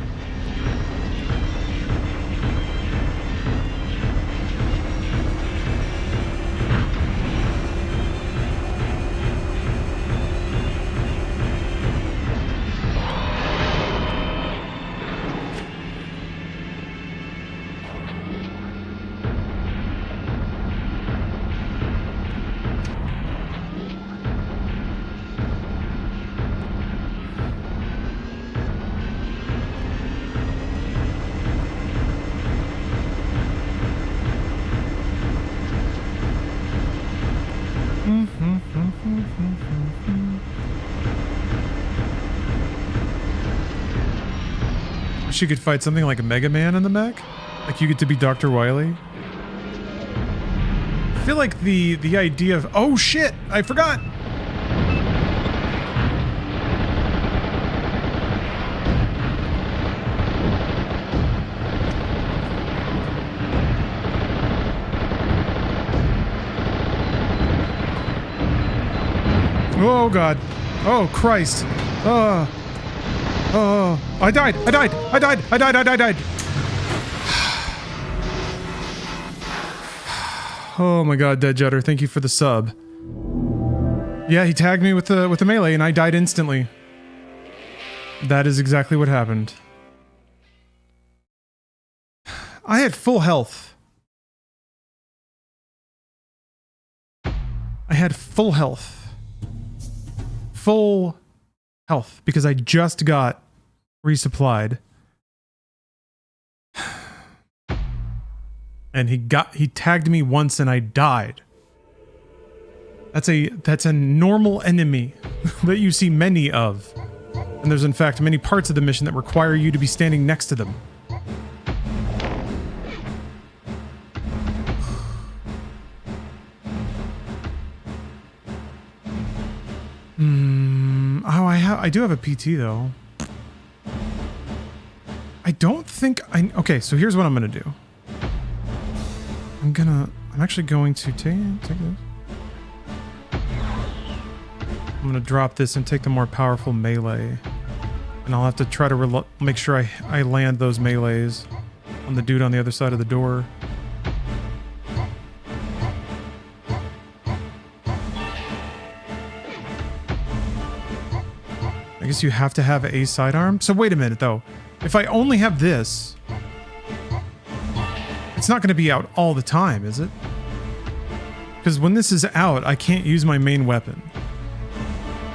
wish you could fight something like a Mega Man in the mech. Like you get to be Dr. Wily. I feel like the idea of... Oh shit! I forgot! Oh god. Oh Christ. Oh. I died. Oh my god, Dead Jutter, thank you for the sub. Yeah, he tagged me with the melee and I died instantly. That is exactly what happened. I had full health. I had full health. Full health because I just got resupplied. And he tagged me once and I died. That's a normal enemy that you see many of. And there's in fact many parts of the mission that require you to be standing next to them. Oh, I do have a PT though. I don't think okay, so here's what I'm gonna do. I'm actually going to take this. I'm gonna drop this and take the more powerful melee. And I'll have to try to make sure I land those melees on the dude on the other side of the door. I guess you have to have a sidearm. So wait a minute though. If I only have this, it's not going to be out all the time, is it? Because when this is out, I can't use my main weapon.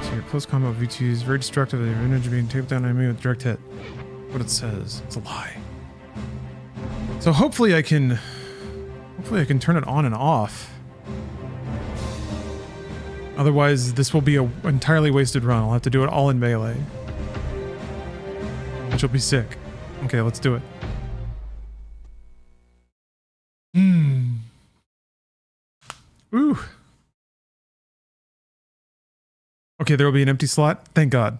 So your close combat VT is very destructive. Your energy being taped down enemy with direct hit. What it says. It's a lie. So hopefully I can turn it on and off. Otherwise, this will be an entirely wasted run. I'll have to do it all in melee. Which will be sick. Okay, let's do it. Ooh. Okay, there will be an empty slot. Thank God.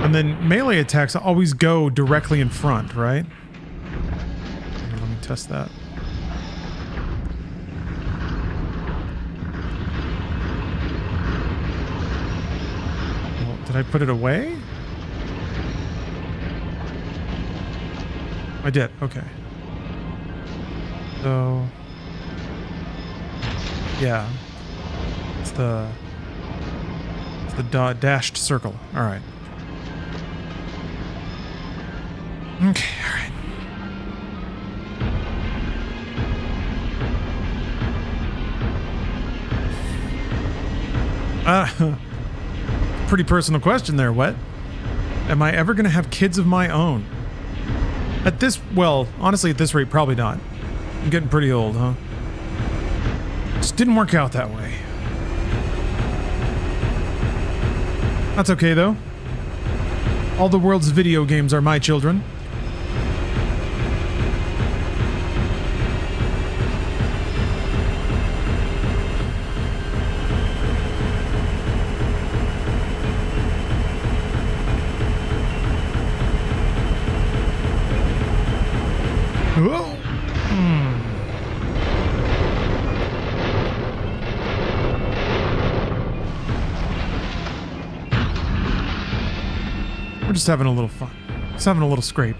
And then melee attacks always go directly in front, right? Here, let me test that. Well, did I put it away? I did, okay. So... yeah. It's the dashed circle. Alright. Okay, alright. Pretty personal question there, Wet. Am I ever gonna have kids of my own? At this, well, honestly at this rate, probably not. I'm getting pretty old, huh? Just didn't work out that way. That's okay, though. All the world's video games are my children. Whoa. We're just having a little fun. Just having a little scrape.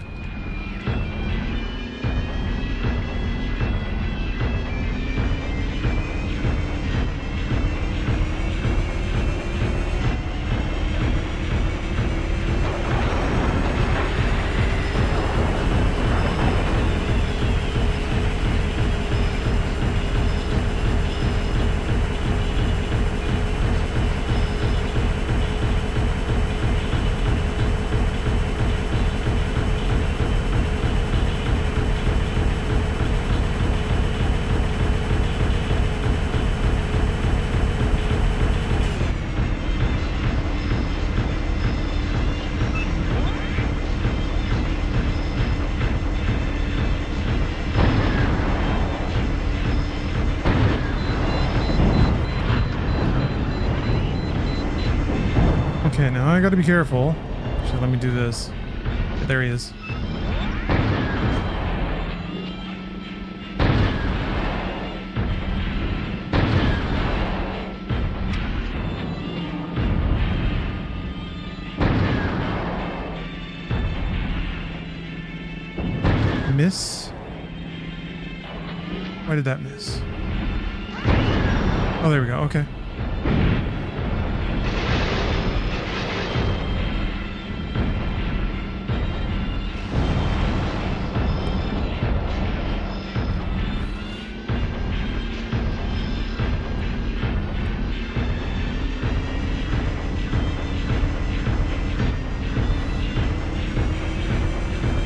Okay, now I gotta be careful. Actually, let me do this. There he is. Miss? Why did that miss? Oh, there we go. Okay.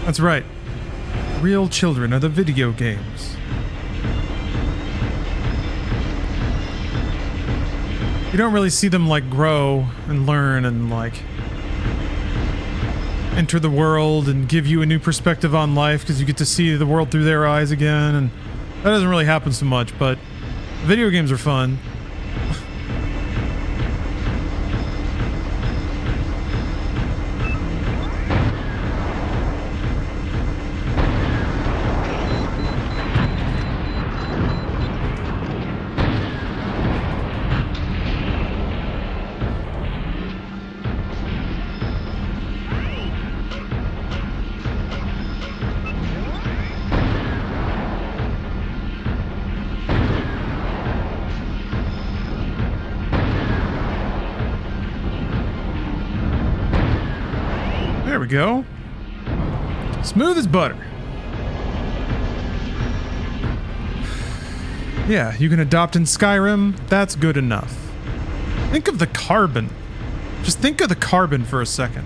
That's right. Real children are the video games. You don't really see them like grow and learn and like enter the world and give you a new perspective on life because you get to see the world through their eyes again, and that doesn't really happen so much, but video games are fun. There we go. Smooth as butter. Yeah, you can adopt in Skyrim. That's good enough. Think of the carbon. Just think of the carbon for a second.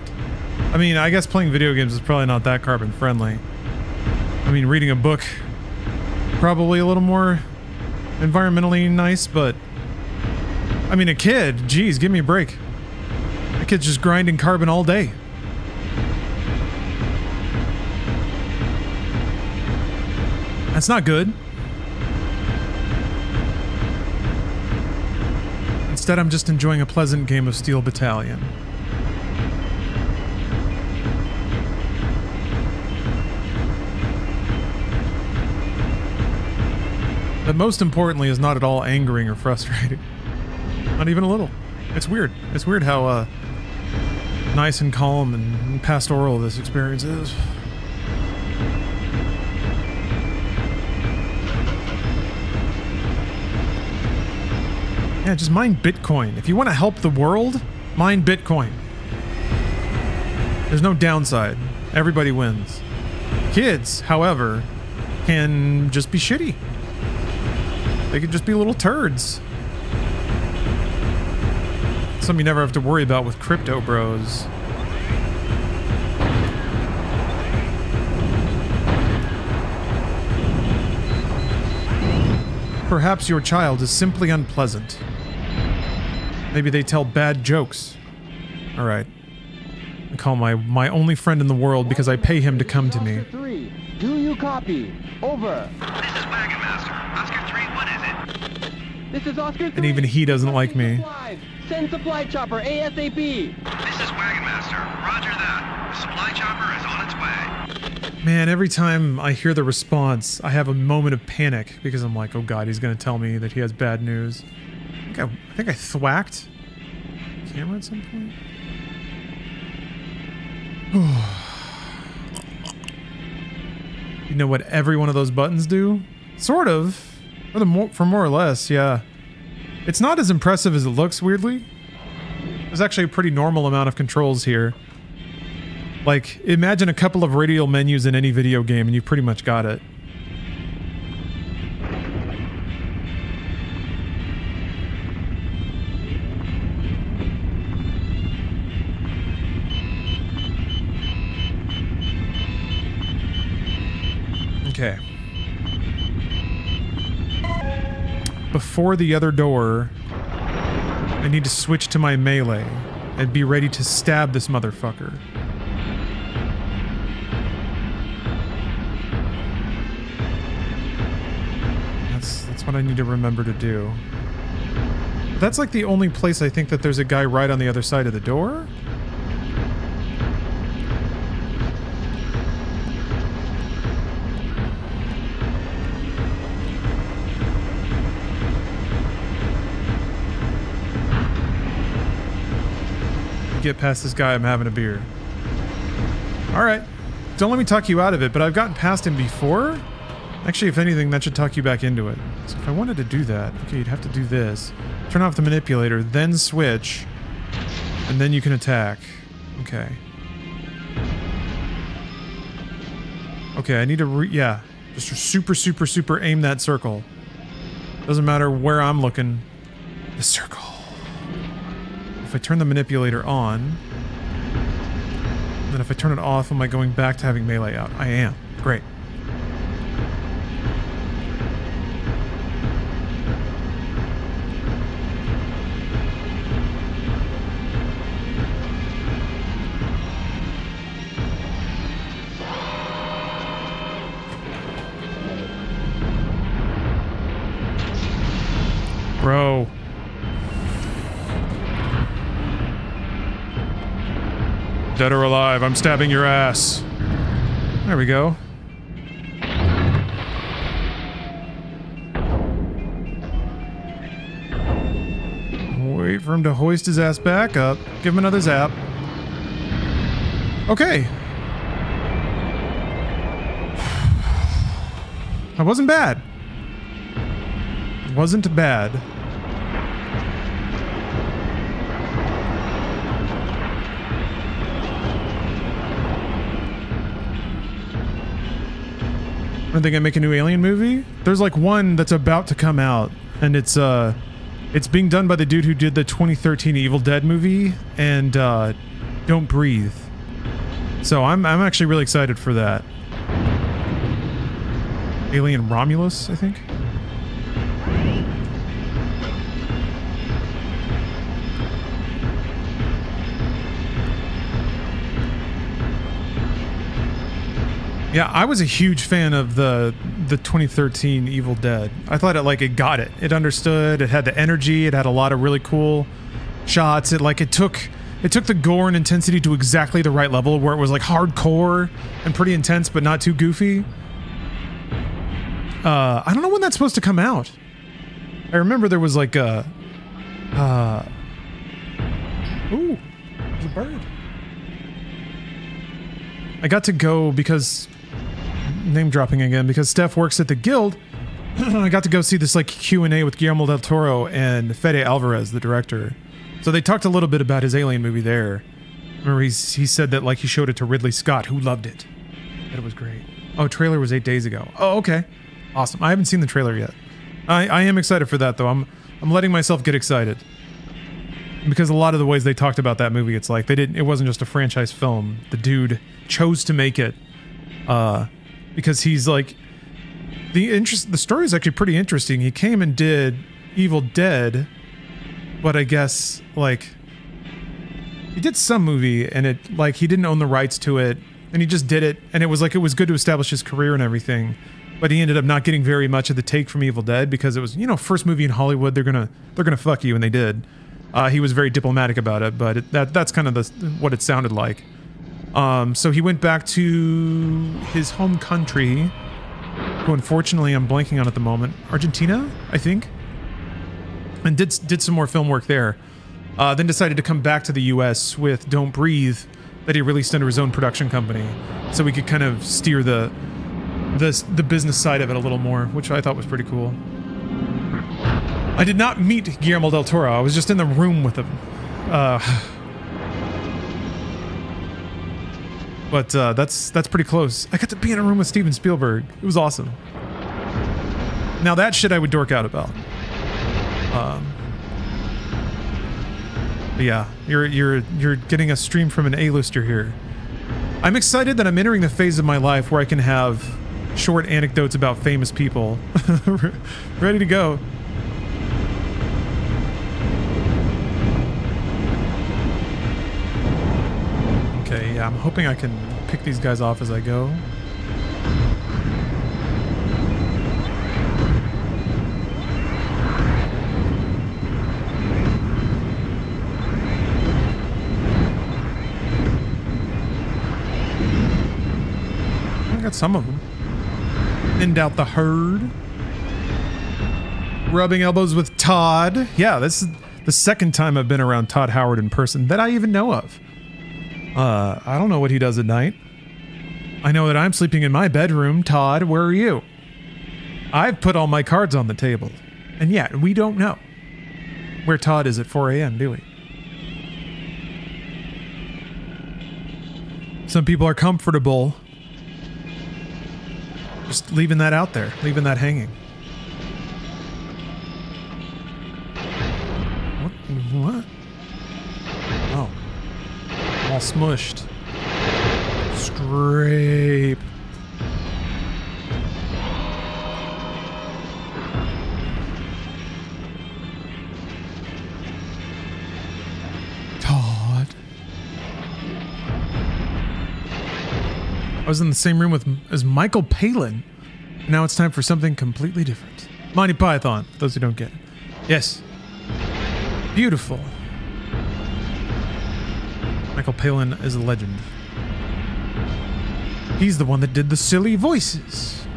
I mean, I guess playing video games is probably not that carbon friendly. I mean, reading a book, probably a little more environmentally nice, but I mean, a kid, geez, give me a break. A kid's just grinding carbon all day. That's not good. Instead, I'm just enjoying a pleasant game of Steel Battalion. That most importantly is not at all angering or frustrating. Not even a little. It's weird. It's weird how nice and calm and pastoral this experience is. Yeah, just mine Bitcoin. If you want to help the world, mine Bitcoin. There's no downside. Everybody wins. Kids, however, can just be shitty. They could just be little turds. Something you never have to worry about with crypto bros. Perhaps your child is simply unpleasant. Maybe they tell bad jokes. Alright. I call my only friend in the world because I pay him to come to me. Oscar 3, do you copy? Over. This is Wagon Master. Oscar 3, what is it? This is Oscar 3. And even he doesn't like me. Supplies. Send supply chopper ASAP. This is Wagon Master. Roger that. The supply chopper is on its way. Man, every time I hear the response, I have a moment of panic because I'm like, oh god, he's gonna tell me that he has bad news. I think I thwacked the camera at some point. You know what every one of those buttons do? Sort of. For more or less, yeah. It's not as impressive as it looks, weirdly. There's actually a pretty normal amount of controls here. Like, imagine a couple of radial menus in any video game and you pretty much got it. Okay. Before the other door, I need to switch to my melee and be ready to stab this motherfucker. That's what I need to remember to do. That's like the only place I think that there's a guy right on the other side of the door. get past this guy, I'm having a beer. Alright. Don't let me talk you out of it, but I've gotten past him before. Actually, if anything, that should talk you back into it. So if I wanted to do that, okay, you'd have to do this. Turn off the manipulator, then switch, and then you can attack. Okay. Okay, I need to yeah. Just super aim that circle. Doesn't matter where I'm looking. The circle. If I turn the manipulator on, then if I turn it off, am I going back to having melee out? I am. Great. Bro. Dead or alive, I'm stabbing your ass. There we go. Wait for him to hoist his ass back up. Give him another zap. Okay. That wasn't bad. Wasn't bad. I think I make a new Alien movie. There's like one that's about to come out, and it's being done by the dude who did the 2013 Evil Dead movie and Don't Breathe. So I'm actually really excited for that. Alien Romulus, I think. Yeah, I was a huge fan of the 2013 Evil Dead. I thought it got it. It understood. It had the energy. It had a lot of really cool shots. It took the gore and intensity to exactly the right level where it was like hardcore and pretty intense, but not too goofy. I don't know when that's supposed to come out. I remember there was like a ooh, there's a bird. I got to go because name dropping again because Steph works at the Guild. I got to go see this like Q&A with Guillermo del Toro and Fede Alvarez, the director. So they talked a little bit about his Alien movie there. Remember he said that like he showed it to Ridley Scott, who loved it. That it was great. Oh, trailer was 8 days ago. Oh, okay. Awesome. I haven't seen the trailer yet. I am excited for that though. I'm letting myself get excited. Because a lot of the ways they talked about that movie, it's like it wasn't just a franchise film. The dude chose to make it because he's like the story is actually pretty interesting. He came and did Evil Dead, but I guess like he did some movie and it like he didn't own the rights to it and he just did it and it was good to establish his career and everything. But he ended up not getting very much of the take from Evil Dead because it was, first movie in Hollywood, they're gonna fuck you, and they did. He was very diplomatic about it, but that's kind of what it sounded like. So he went back to his home country, who unfortunately I'm blanking on at the moment, Argentina, I think, and did some more film work there. Then decided to come back to the U.S. with Don't Breathe, that he released under his own production company, so we could kind of steer the business side of it a little more, which I thought was pretty cool. I did not meet Guillermo del Toro. I was just in the room with him. But that's pretty close. I got to be in a room with Steven Spielberg. It was awesome. Now that shit I would dork out about. But yeah, you're getting a stream from an A-lister here. I'm excited that I'm entering the phase of my life where I can have short anecdotes about famous people. Ready to go. Okay, yeah, I'm hoping I can pick these guys off as I go. I got some of them. Thinned out the herd. Rubbing elbows with Todd. Yeah, this the second time I've been around Todd Howard in person that I even know of. I don't know what he does at night. I know that I'm sleeping in my bedroom. Todd, where are you? I've put all my cards on the table. And yet, we don't know where Todd is at 4 a.m., do we? Some people are comfortable just leaving that out there, leaving that hanging. What? Oh. All smushed. Scrape. Todd. I was in the same room as Michael Palin. Now it's time for something completely different. Monty Python, for those who don't get it. Yes. Beautiful. Michael Palin is a legend. He's the one that did the silly voices.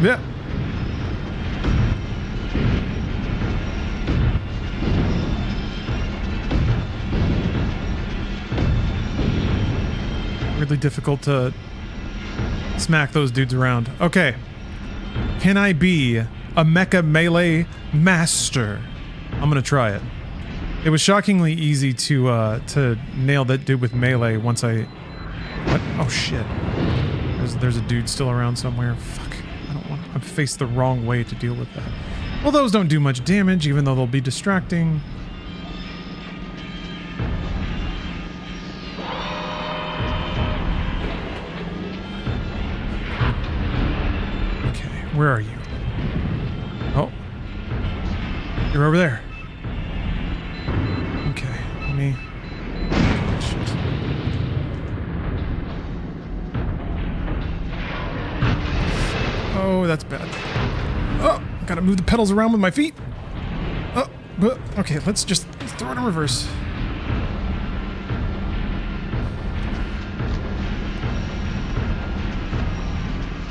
Yeah. Really difficult to smack those dudes around. Okay. Can I be a mecha melee master? I'm gonna try it. It was shockingly easy to nail that dude with melee once I... What? Oh shit. There's a dude still around somewhere. Fuck. I don't want... I'm faced the wrong way to deal with that. Well, those don't do much damage, even though they'll be distracting. Where are you? Oh. You're over there. Okay, let me... Shit. Oh, that's bad. Oh, gotta move the pedals around with my feet. Oh, okay, let's throw it in reverse.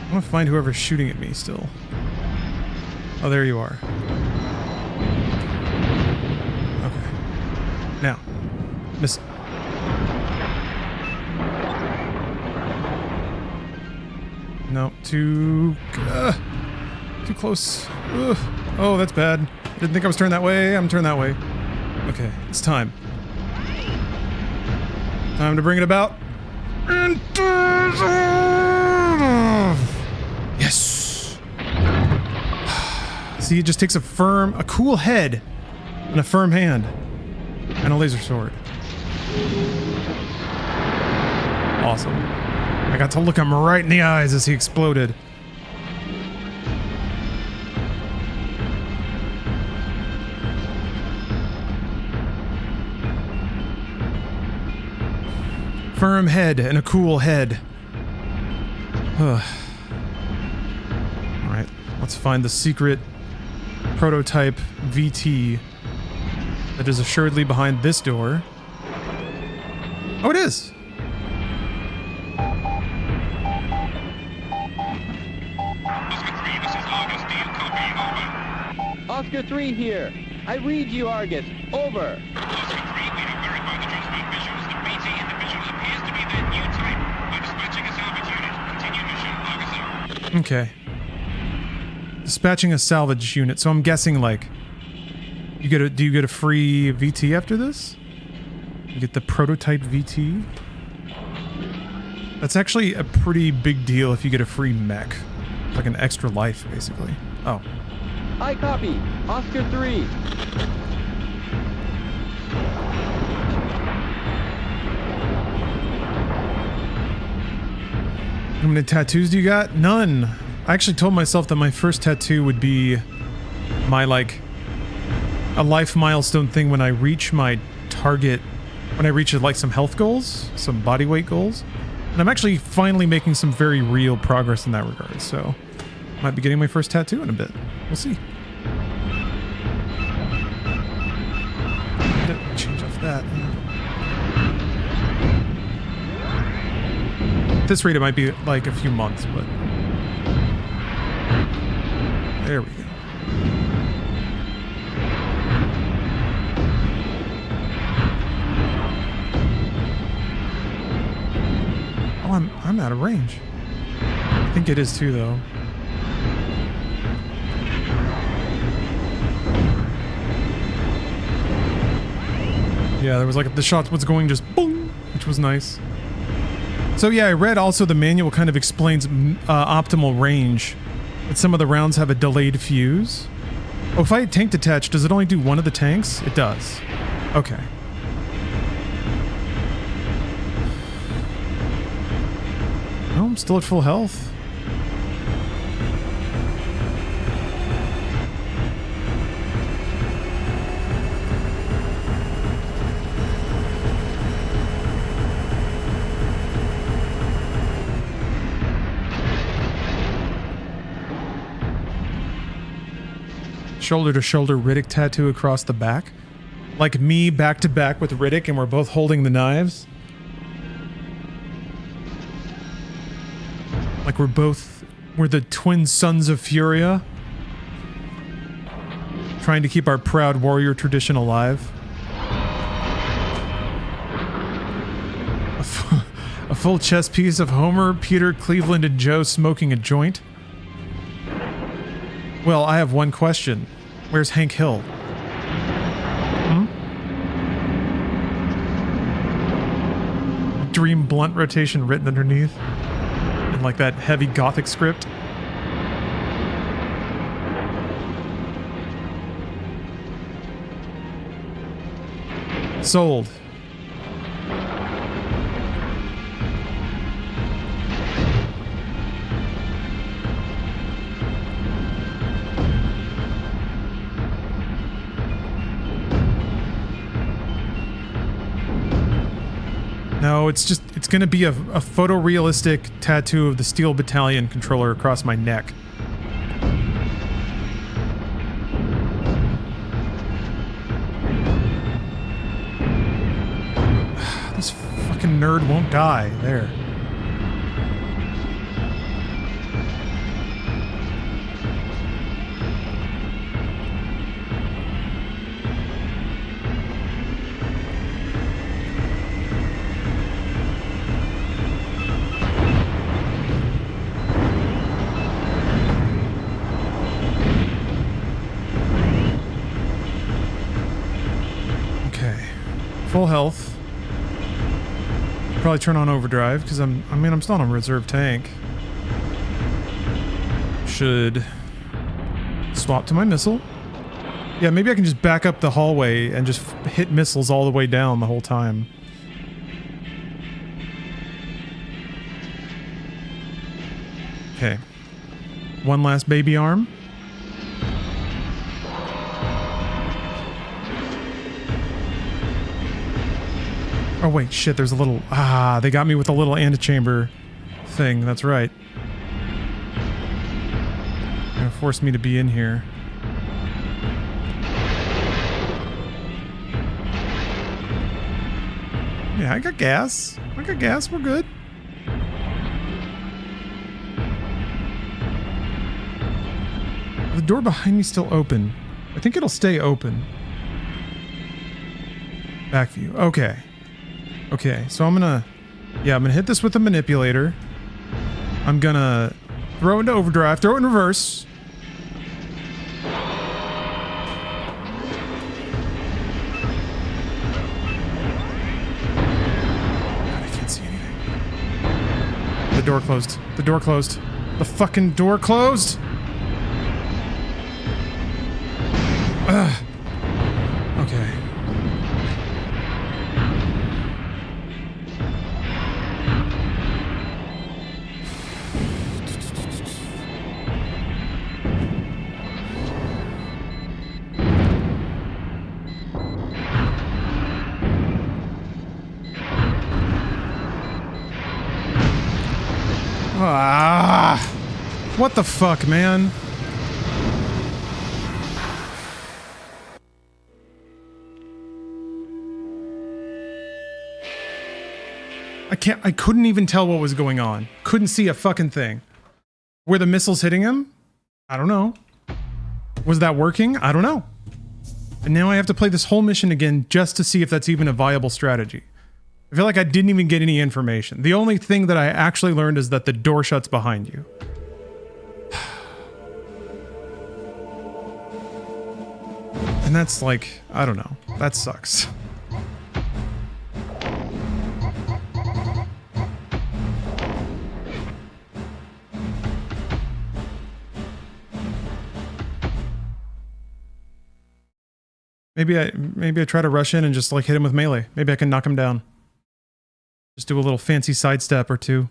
I want to find whoever's shooting at me still. Oh, there you are. Okay. Now. Miss. No, too close. Ugh. Oh, that's bad. Didn't think I was turned that way. I'm turned that way. Okay, it's time. Time to bring it about. Yes. See, it just takes a cool head and a firm hand and a laser sword. Awesome. I got to look him right in the eyes as he exploded. Firm head and a cool head. Ugh. Alright, let's find the secret prototype VT that is assuredly behind this door. Oh, it is! Oscar 3 here. I read you, Argus. Over. Oscar 3, we have verified the transport visuals. The BT individual appears to be their new type. I'm dispatching a salvage unit. Continue mission. Argus out. Okay. Dispatching a salvage unit. So I'm guessing, like, do you get a free VT after this? You get the prototype VT? That's actually a pretty big deal if you get a free mech. Like an extra life, basically. Oh. I copy. Oscar 3. How many tattoos do you got? None. I actually told myself that my first tattoo would be my, like, a life milestone thing when I reach my target, when I reach, like, some health goals, some body weight goals. And I'm actually finally making some very real progress in that regard, so might be getting my first tattoo in a bit. We'll see. Change off that. At this rate, it might be like a few months, but There we go. Oh, I'm out of range. I think it is too, though. Yeah, there was like the shot was going just boom, which was nice. So yeah, I read also the manual kind of explains optimal range. That some of the rounds have a delayed fuse. Oh, if I had tank detached, does it only do one of the tanks? It does. Okay. Oh, I'm still at full health. Shoulder-to-shoulder Riddick tattoo across the back. Like me back to back with Riddick and we're both holding the knives. Like we're the twin sons of Furia. Trying to keep our proud warrior tradition alive. A full chess piece of Homer, Peter, Cleveland, and Joe smoking a joint. Well, I have one question. Where's Hank Hill? Hmm? Dream blunt rotation written underneath. In like that heavy gothic script. Sold. No, it's gonna be a photorealistic tattoo of the Steel Battalion controller across my neck. This fucking nerd won't die. There. Full health. Probably turn on overdrive because I'm still on a reserve tank. Should swap to my missile. Yeah, maybe I can just back up the hallway and just hit missiles all the way down the whole time. Okay. One last baby arm. Oh wait, shit, there's a little... Ah, they got me with a little antechamber thing, that's right. They're gonna force me to be in here. Yeah, I got gas. We're good. The door behind me still open. I think it'll stay open. Back view, okay. Okay, so I'm gonna hit this with a manipulator. I'm gonna throw it into overdrive, throw it in reverse. God, I can't see anything. The door closed. The door closed. The fucking door closed! Ugh. Okay. Ah, what the fuck, man? I couldn't even tell what was going on. Couldn't see a fucking thing. Were the missiles hitting him? I don't know. Was that working? I don't know. And now I have to play this whole mission again just to see if that's even a viable strategy. I feel like I didn't even get any information. The only thing that I actually learned is that the door shuts behind you. And that's like, I don't know. That sucks. Maybe I try to rush in and just like hit him with melee. Maybe I can knock him down. Just do a little fancy sidestep or two.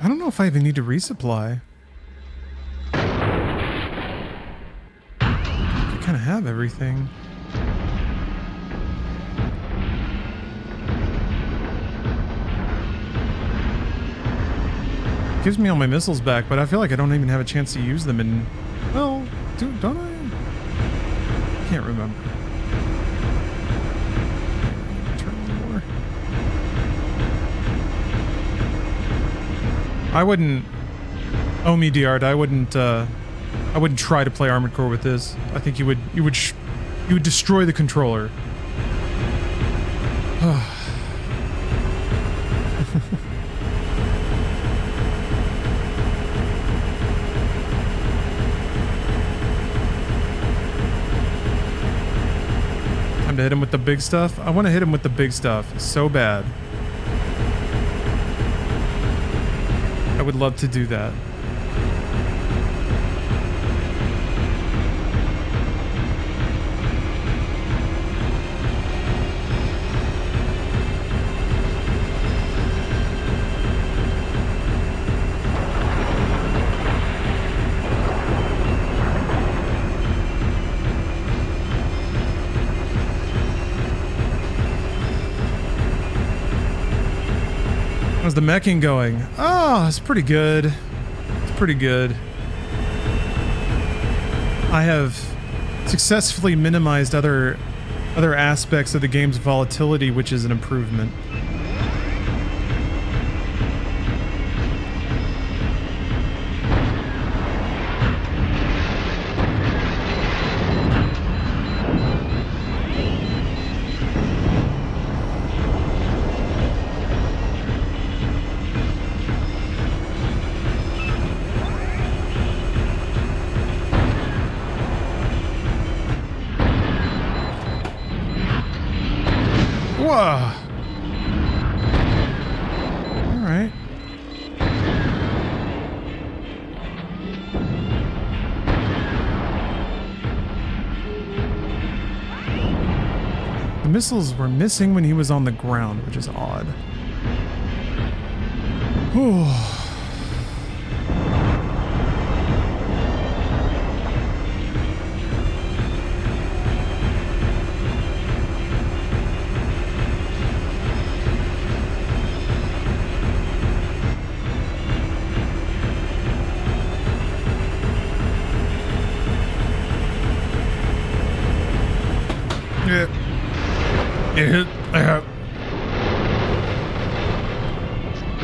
I don't know if I even need to resupply. I kind of have everything. Gives me all my missiles back, but I feel like I don't even have a chance to use them in... Well, don't I? Can't remember. I wouldn't... Oh me, Diard, I wouldn't try to play Armored Core with this. I think you would destroy the controller. Time to hit him with the big stuff. I want to hit him with the big stuff so bad. I would love to do that. How's the meching going? Oh, it's pretty good. It's pretty good. I have successfully minimized other aspects of the game's volatility, which is an improvement. Alright. The missiles were missing when he was on the ground, which is odd. Whew.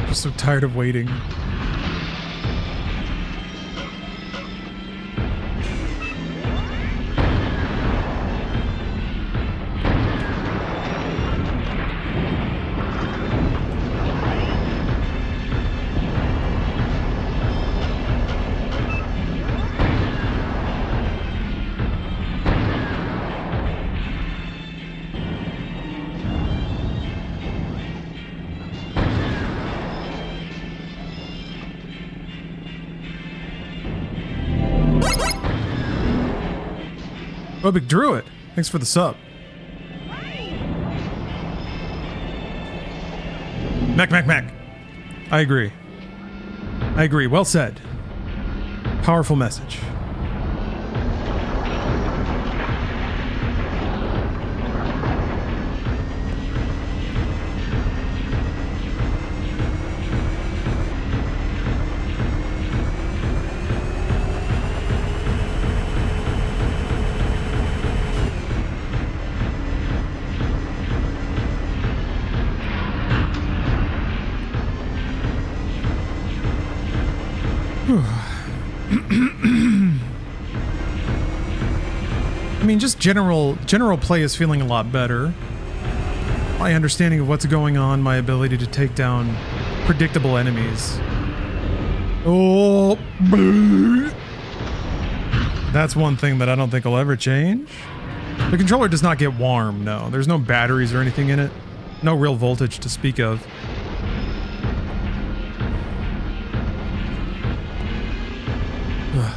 I'm so tired of waiting. Big Druid, thanks for the sub. Mac. I agree. Well said. Powerful message. mean, just general play is feeling a lot better. My understanding of what's going on, my ability to take down predictable enemies. Oh, that's one thing that I don't think will ever change. The controller does not get warm, no. There's no batteries or anything in it. No real voltage to speak of. Ugh.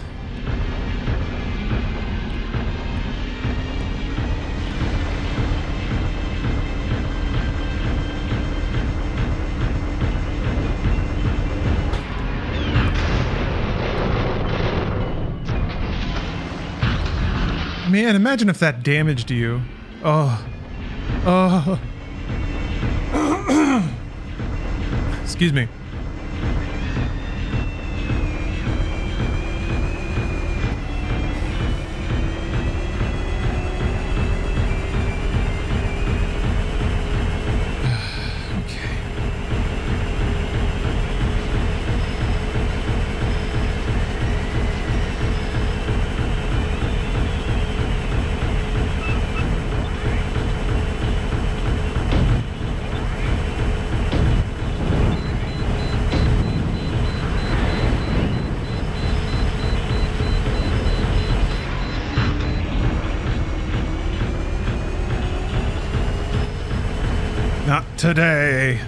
Man, imagine if that damaged you. Oh. Oh. Excuse me. Not today.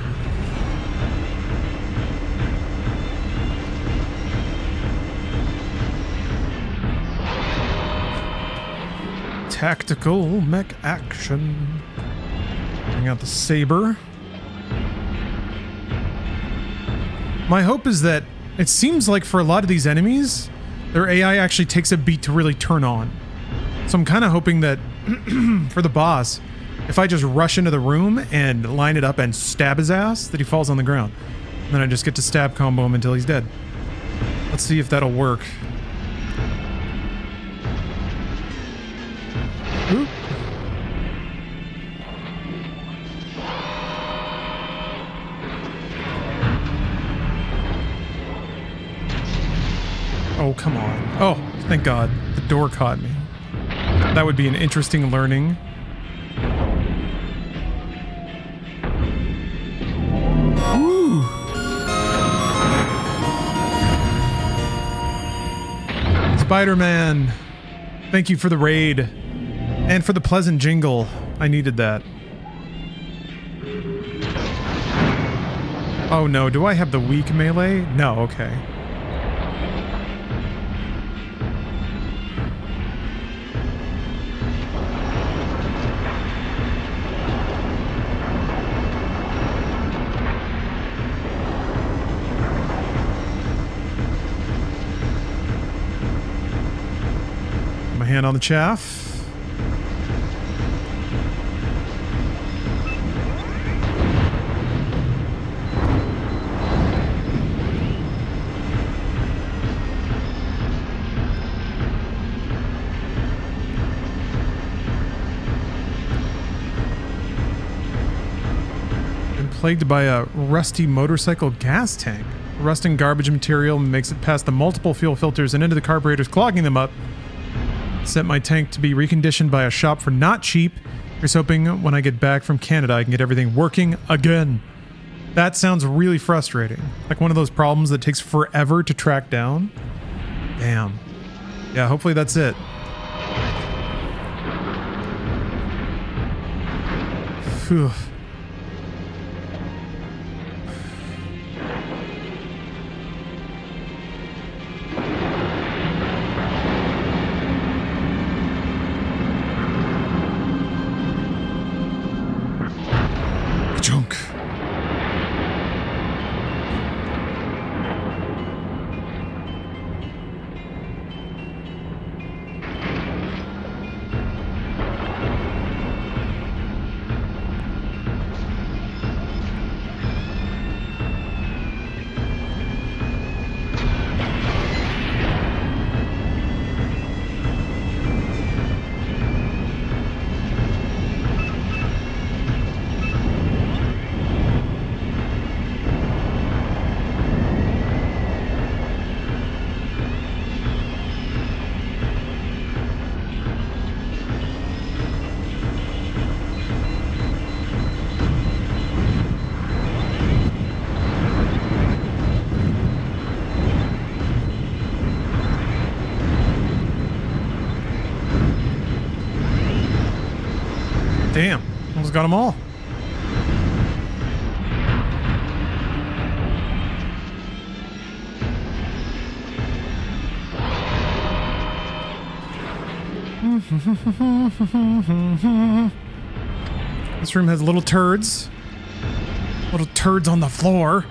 Tactical mech action. Bring out the saber. My hope is that it seems like for a lot of these enemies, their AI actually takes a beat to really turn on. So I'm kind of hoping that for the boss, if I just rush into the room and line it up and stab his ass, that he falls on the ground. And then I just get to stab combo him until he's dead. Let's see if that'll work. Oop. Oh, come on. Oh, thank God. The door caught me. That would be an interesting learning. Woo! Spider-Man, thank you for the raid and for the pleasant jingle. I needed that. Oh no, do I have the weak melee? No, okay. Hand on the chaff. Been plagued by a rusty motorcycle gas tank. Rusting garbage material makes it past the multiple fuel filters and into the carburetors, clogging them up. Set my tank to be reconditioned by a shop for not cheap. Here's hoping when I get back from Canada I can get everything working again. That sounds really frustrating. Like one of those problems that takes forever to track down. Damn. Yeah, hopefully that's it. Phew. Junk. Damn, almost got them all. This room has little turds. Little turds on the floor.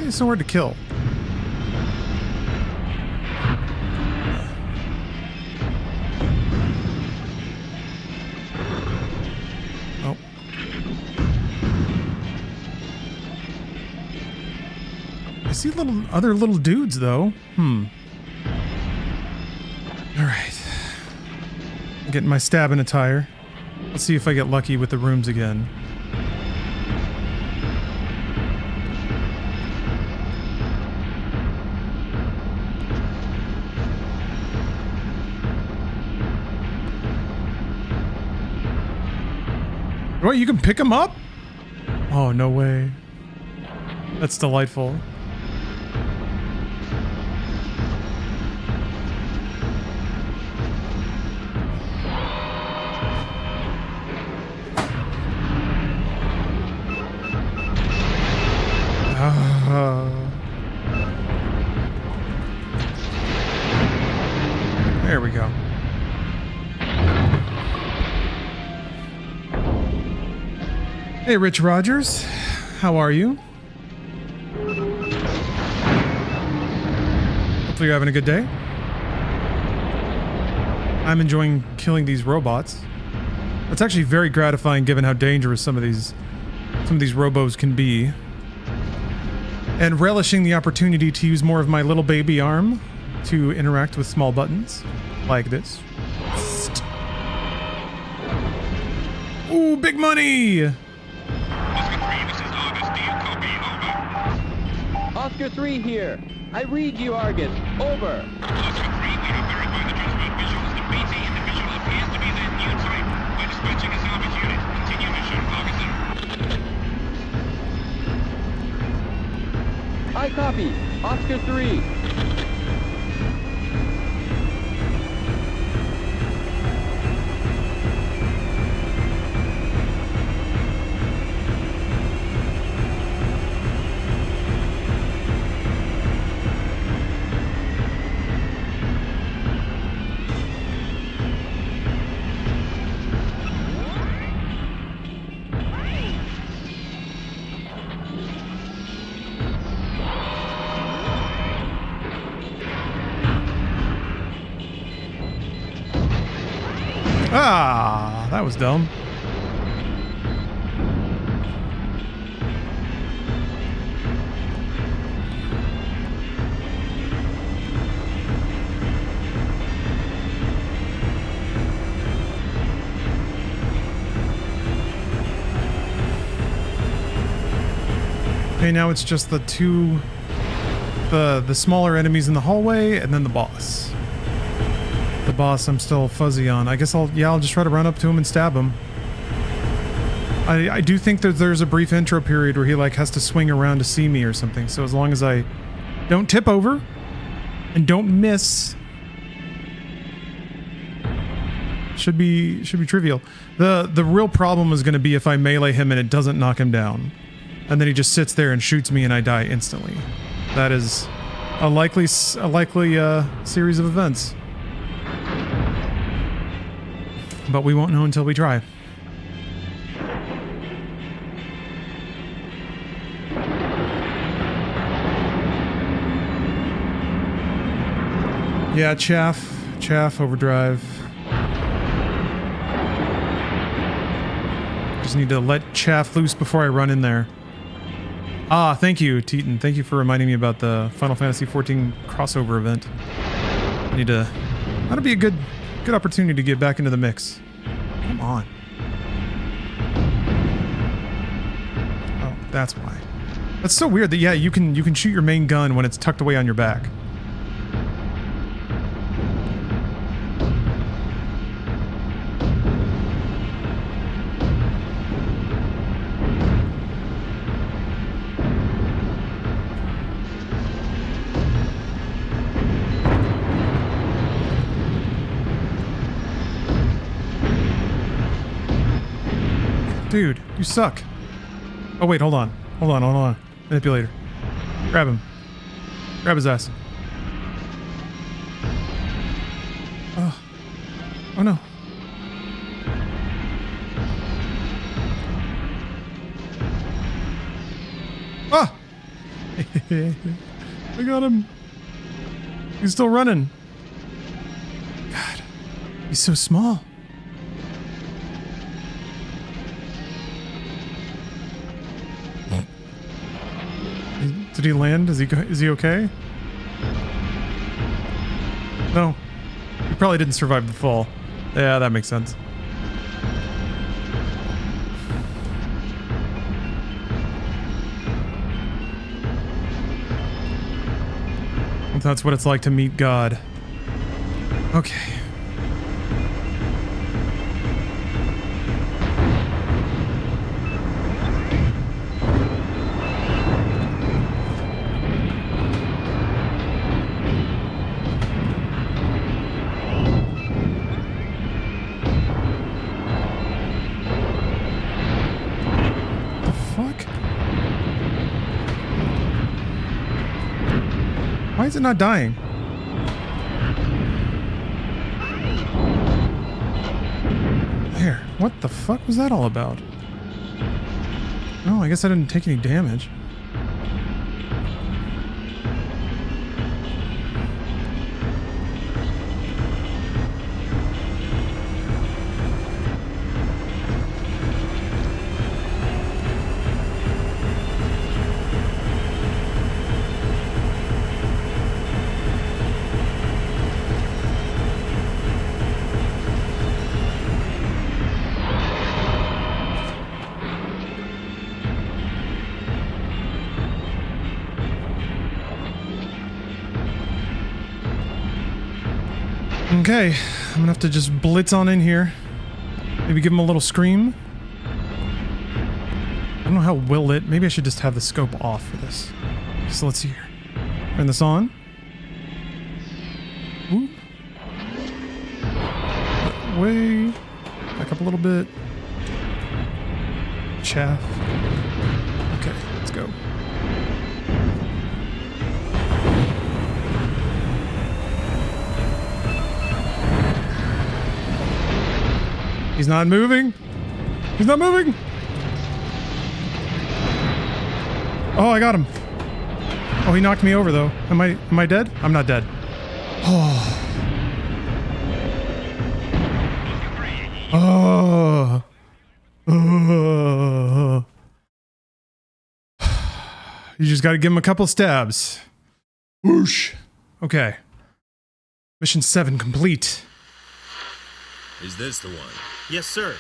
So hard to kill. Oh. I see other little dudes though. All right. I'm getting my stabbing attire. Let's see if I get lucky with the rooms again. What, you can pick them up? Oh, no way. That's delightful. There we go. Hey, Rich Rogers. How are you? Hopefully you're having a good day. I'm enjoying killing these robots. It's actually very gratifying given how dangerous some of these robos can be. And relishing the opportunity to use more of my little baby arm to interact with small buttons like this. Ooh, big money! Oscar 3 here. I read you, Argus. Over. Oscar 3, we have verified the transmit visuals. The BT individual appears to be the new type. We're dispatching a salvage unit. Continue mission, Argus. I copy. Oscar 3. Ah, that was dumb. Okay, now it's just the smaller enemies in the hallway and then the boss. The boss I'm still fuzzy on. I guess I'll just try to run up to him and stab him. I do think that there's a brief intro period where he like has to swing around to see me or something. So as long as I don't tip over and don't miss, should be trivial. The real problem is going to be if I melee him and it doesn't knock him down. And then he just sits there and shoots me and I die instantly. That is a likely series of events. But we won't know until we try. Yeah, chaff, overdrive. Just need to let chaff loose before I run in there. Ah, thank you, Teton. Thank you for reminding me about the Final Fantasy XIV crossover event. That'll be a good opportunity to get back into the mix. Come on. Oh, that's why. That's so weird that, yeah, you can shoot your main gun when it's tucked away on your back. Dude, you suck. Oh wait, hold on. Hold on. Manipulator. Grab him. Grab his ass. Oh. Oh no. Ah! I got him. He's still running. God. He's so small. Did he land? Is he okay? No. He probably didn't survive the fall. Yeah, that makes sense. That's what it's like to meet God. Okay. Why is it not dying? There. What the fuck was that all about? Oh, I guess I didn't take any damage. Okay, I'm gonna have to just blitz on in here. Maybe give him a little scream. I don't know how well lit. Maybe I should just have the scope off for this. So let's see here. Turn this on. Whoop. Way. Back up a little bit. Chaff. Okay, let's go. He's not moving. He's not moving. Oh, I got him. Oh, he knocked me over though. Am I dead? I'm not dead. Oh. Oh. Oh. You just got to give him a couple stabs. Whoosh. Okay. Mission 7 complete. Is this the one? Yes, sir.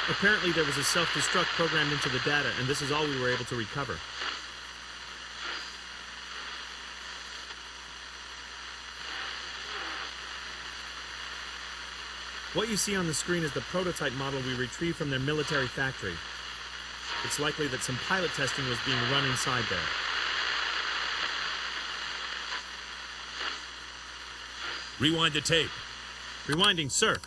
Apparently there was a self-destruct programmed into the data, and this is all we were able to recover. What you see on the screen is the prototype model we retrieved from their military factory. It's likely that some pilot testing was being run inside there. Rewind the tape. Rewinding, sir.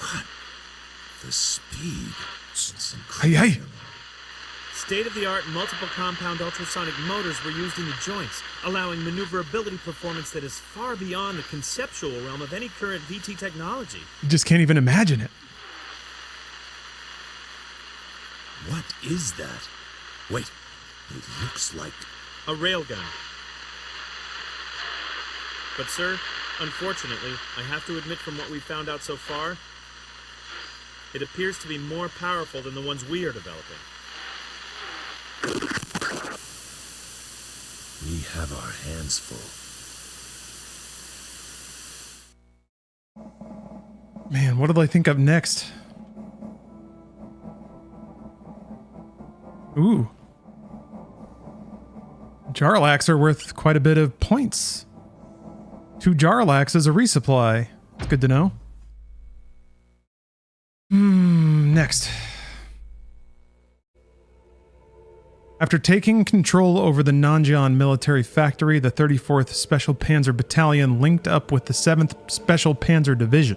What? The speed. It's Hey, hey. State-of-the-art multiple compound ultrasonic motors were used in the joints, allowing maneuverability performance that is far beyond the conceptual realm of any current VT technology. You just can't even imagine it. What is that? Wait, it looks like... a railgun. But sir, Unfortunately, I have to admit from what we've found out so far, it appears to be more powerful than the ones we are developing. We have our hands full. Man, what did I think of next? Ooh. Jarlax are worth quite a bit of points. 2 Jarlax is a resupply. It's good to know. Next. After taking control over the Nanjian military factory, the 34th Special Panzer Battalion linked up with the 7th Special Panzer Division.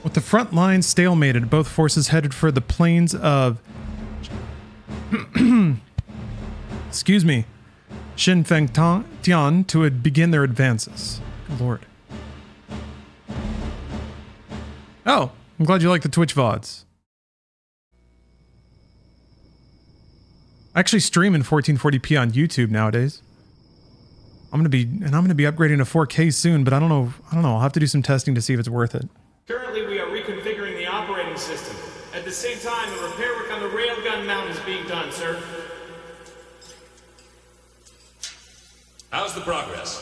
With the front lines stalemated, both forces headed for the plains of excuse me, Xinfengtian to begin their advances. Good Lord. Oh, I'm glad you like the Twitch VODs. I actually stream in 1440p on YouTube nowadays. I'm gonna be upgrading to 4K soon, but I don't know. I'll have to do some testing to see if it's worth it. Currently, we are reconfiguring the operating system. At the same time, the repair work on the railgun mount is being done, sir. How's the progress?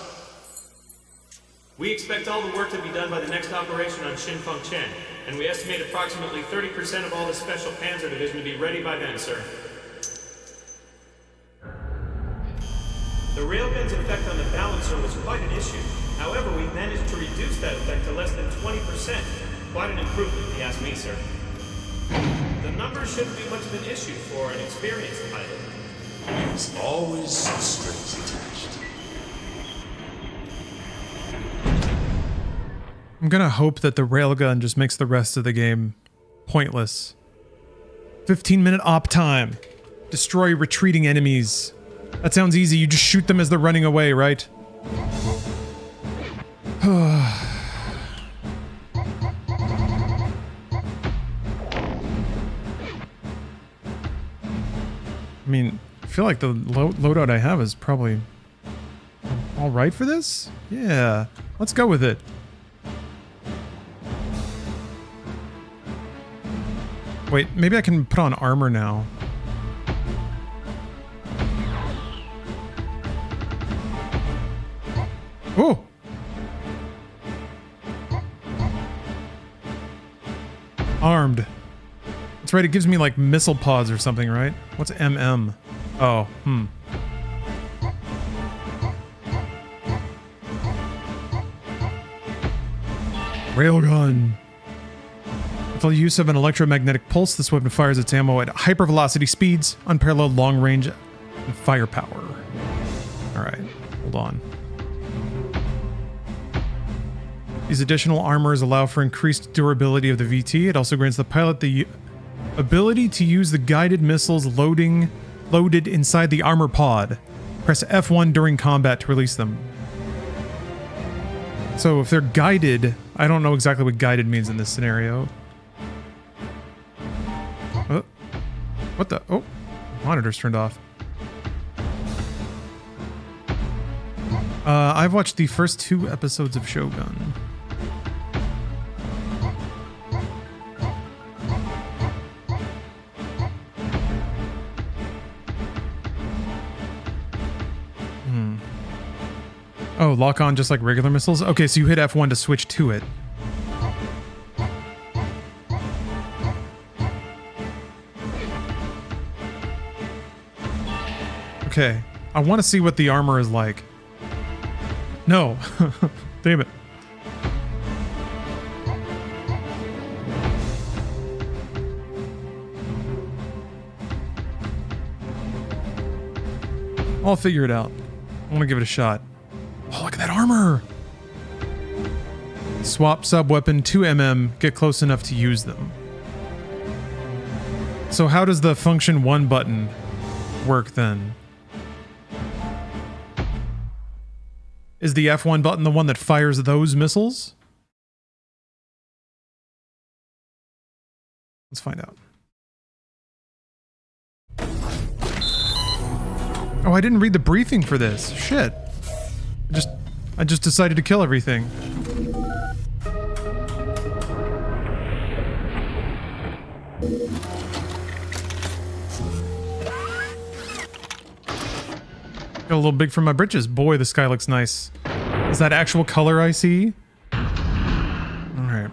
We expect all the work to be done by the next operation on Xinfengtian, and we estimate approximately 30% of all the Special Panzer Division to be ready by then, sir. The railgun's effect on the balancer was quite an issue. However, we managed to reduce that effect to less than 20%. Quite an improvement, if you ask me, sir. The numbers shouldn't be much of an issue for an experienced pilot. There's always strings attached. I'm gonna hope that the railgun just makes the rest of the game pointless. 15-minute op time. Destroy retreating enemies. That sounds easy. You just shoot them as they're running away, right? I mean, I feel like the loadout I have is probably all right for this. Yeah, let's go with it. Wait, maybe I can put on armor now. Oh! Armed. That's right, it gives me like missile pods or something, right? What's MM? Oh, Railgun. With the use of an electromagnetic pulse, this weapon fires its ammo at hypervelocity speeds, unparalleled long range, and firepower. Alright, hold on. These additional armors allow for increased durability of the VT. It also grants the pilot the ability to use the guided missiles loaded inside the armor pod. Press F1 during combat to release them. So if they're guided, I don't know exactly what guided means in this scenario. What the? Oh, monitor's turned off. I've watched the first 2 episodes of Shogun. Oh, lock on just like regular missiles? Okay, so you hit F1 to switch to it. Okay, I want to see what the armor is like. No. Damn it. I'll figure it out. I want to give it a shot. Oh, look at that armor! Swap sub-weapon 2mm, get close enough to use them. So how does the function 1 button work then? Is the F1 button the one that fires those missiles? Let's find out. Oh, I didn't read the briefing for this. Shit. I I just decided to kill everything. Got a little big for my britches. Boy, the sky looks nice. Is that actual color I see? Alright.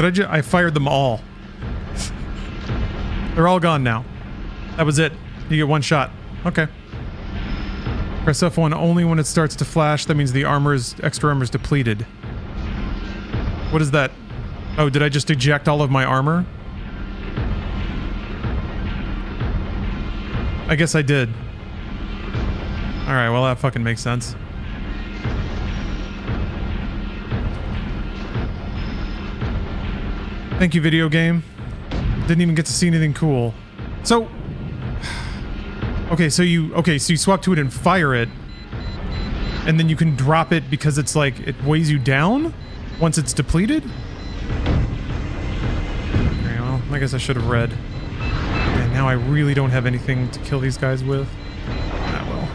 I fired them all. They're all gone now. That was it. You get one shot. Okay. Press F1 only when it starts to flash. That means the extra armor is depleted. What is that? Oh, did I just eject all of my armor? I guess I did. Alright, well that fucking makes sense. Thank you, video game. Didn't even get to see anything cool. So... Okay, so you swap to it and fire it. And then you can drop it because it's like, it weighs you down once it's depleted? Okay, well, I guess I should have read. And now I really don't have anything to kill these guys with. Ah, well.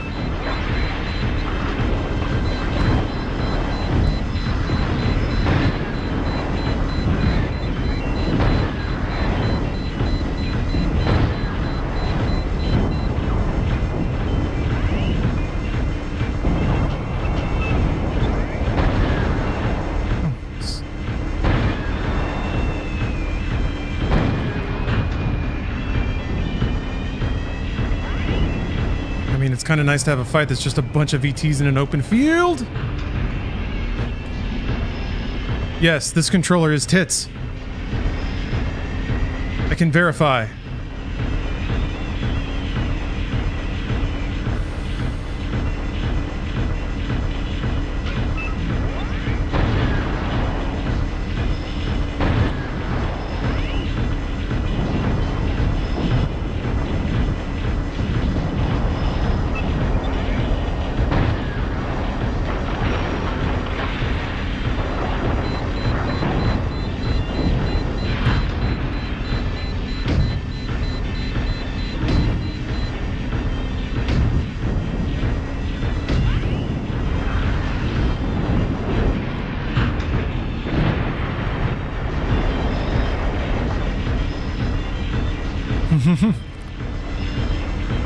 It's kind of nice to have a fight that's just a bunch of VTs in an open field. Yes, this controller is tits. I can verify.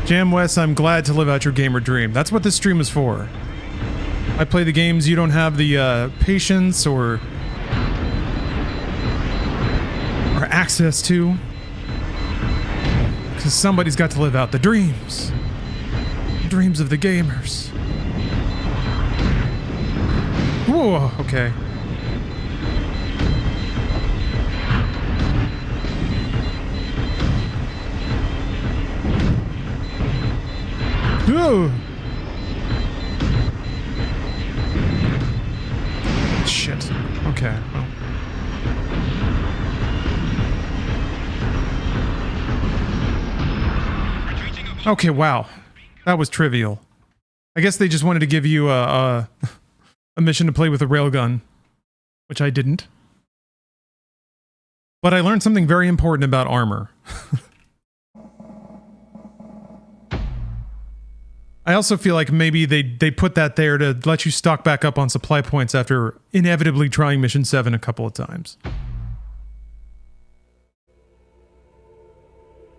Jam Wes, I'm glad to live out your gamer dream. That's what this stream is for. I play the games you don't have the patience or access to. Because somebody's got to live out the dreams. The dreams of the gamers. Whoa, okay. Ooh. Shit. Okay. Well. Okay, wow. That was trivial. I guess they just wanted to give you a mission to play with a railgun, which I didn't. But I learned something very important about armor. I also feel like maybe they put that there to let you stock back up on supply points after inevitably trying Mission 7 a couple of times.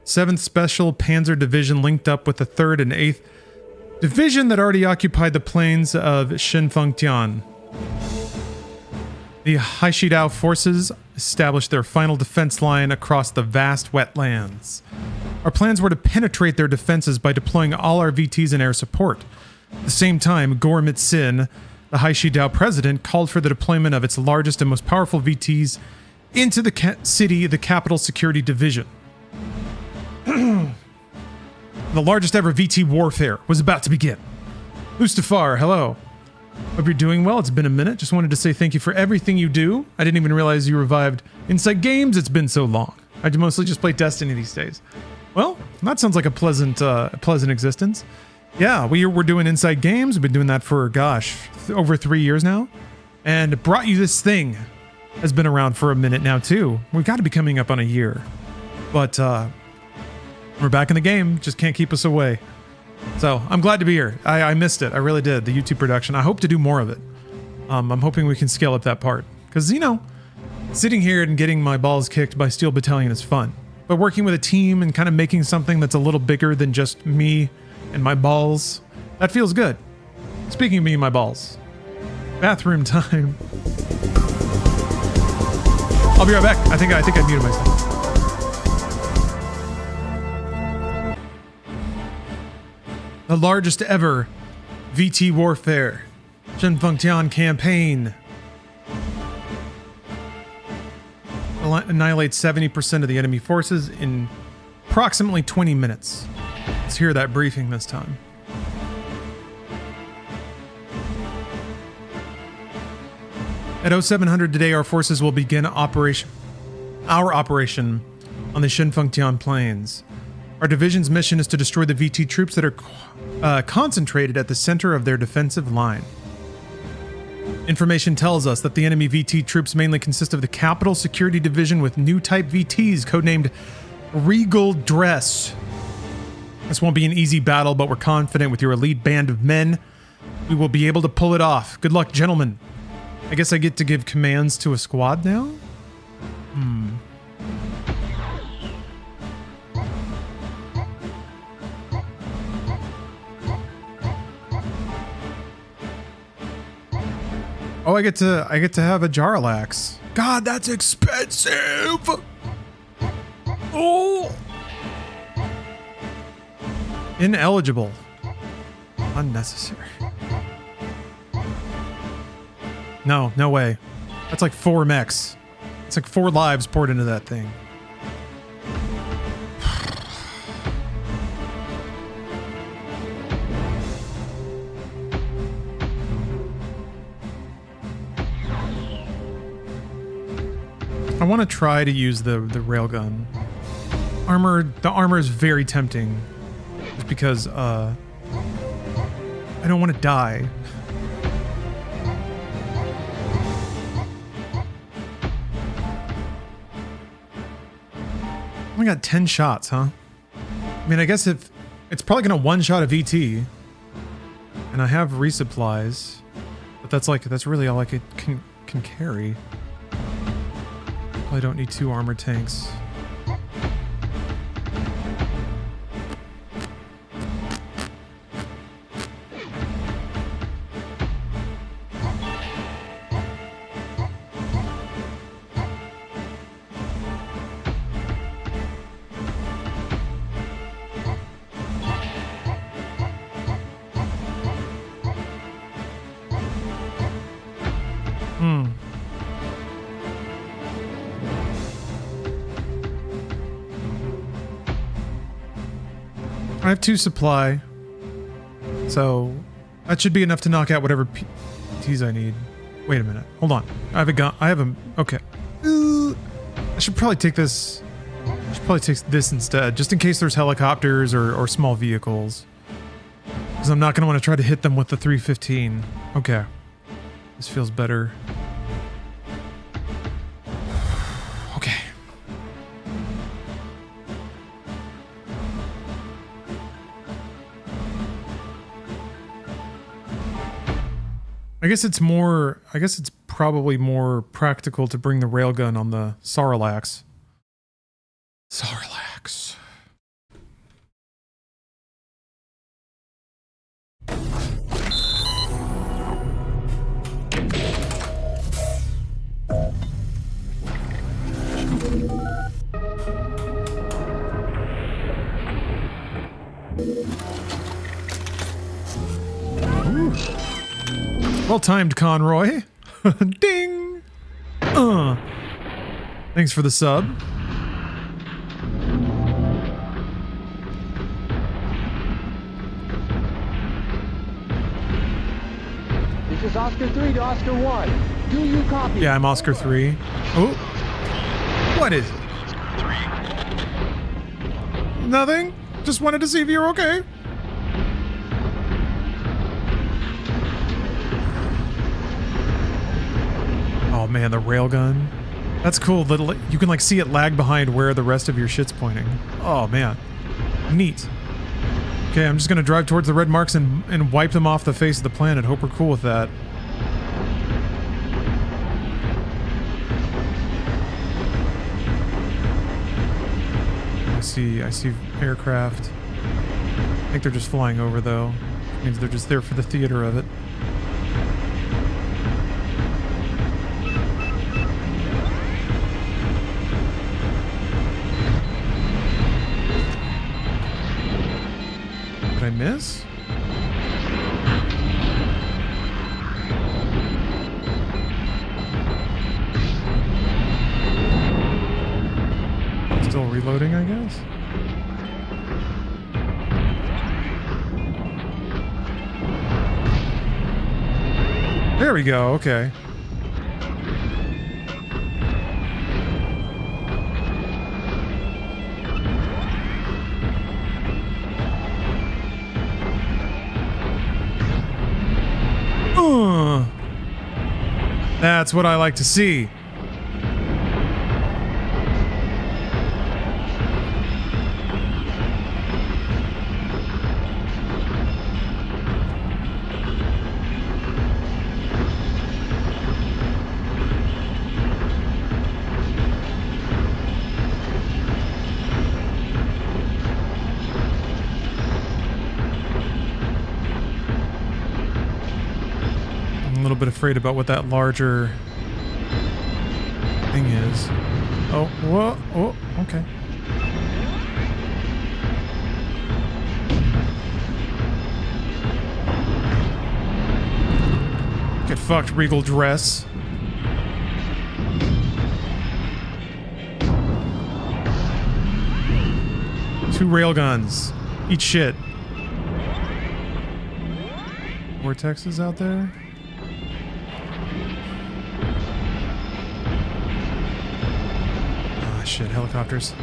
7th Special Panzer Division linked up with the 3rd and 8th Division that already occupied the plains of Shinfengtian. The Haishidao forces established their final defense line across the vast wetlands. Our plans were to penetrate their defenses by deploying all our VTs in air support. At the same time, Gormit Sin, the Haishidao president, called for the deployment of its largest and most powerful VTs into the city, the Capital Security Division. The largest ever VT warfare was about to begin. Mustafar, hello. Hope you're doing well. It's been a minute. Just wanted to say thank you for everything you do. I didn't even realize you revived Inside Games. It's been so long. I mostly just play Destiny these days. Well, that sounds like a pleasant existence. Yeah, we're doing Inside Games. We've been doing that for, gosh, over 3 years now. And brought you this thing. has been around for a minute now too. We've got to be coming up on a year. But we're back in the game. Just can't keep us away. So I'm glad to be here. I missed it. I really did. The YouTube production. I hope to do more of it. I'm hoping we can scale up that part. Because, you know, sitting here and getting my balls kicked by Steel Battalion is fun. But working with a team and kind of making something that's a little bigger than just me and my balls, that feels good. Speaking of me and my balls, bathroom time. I'll be right back. I think I muted myself. The largest ever VT warfare Infiltrating campaign annihilates 70% of the enemy forces in approximately 20 minutes. Let's hear that briefing this time. At 0700 today, our forces will begin our operation on the Infiltrating plains. Our division's mission is to destroy the VT troops that are concentrated at the center of their defensive line. Information tells us that the enemy VT troops mainly consist of the Capital Security Division with new type VTs codenamed Regal Dress. This won't be an easy battle, but we're confident with your elite band of men, we will be able to pull it off. Good luck, gentlemen. I guess I get to give commands to a squad now? Oh, I get to have a Jarlax. God, that's expensive. Oh. Ineligible. Unnecessary. No way. That's like 4 mechs. It's like 4 lives poured into that thing. I want to try to use the railgun. The armor is very tempting. Just because I don't want to die. Only got 10 shots, huh? I mean, I guess if it's probably gonna one-shot a VT, and I have resupplies, but that's really all I can carry. I don't need 2 armor tanks. I have 2 supply, so that should be enough to knock out whatever PTs I need. Wait a minute, hold on. I have a gun. Okay. I should probably take this. I should probably take this instead, just in case there's helicopters or small vehicles. Because I'm not going to want to try to hit them with the 315. Okay. This feels better. Okay. I guess it's probably more practical to bring the railgun on the Sarlacc. Sarlacc. Well timed, Conroy. Ding! Thanks for the sub. This is Oscar 3 to Oscar 1. Do you copy? Yeah, I'm Oscar 3. Oh. What is it? Nothing. Just wanted to see if you're okay. Oh man, the railgun. That's cool. You can like see it lag behind where the rest of your shit's pointing. Oh man, neat. Okay, I'm just gonna drive towards the red marks and wipe them off the face of the planet. Hope we're cool with that. I see aircraft. I think they're just flying over though. Which means they're just there for the theater of it. Did I miss? Still reloading, I guess? There we go, okay. That's what I like to see. Bit afraid about what that larger thing is. Oh, whoa, oh, okay. Get fucked, regal dress. Two railguns. Eat shit. Vortexes out there. Shit, helicopters.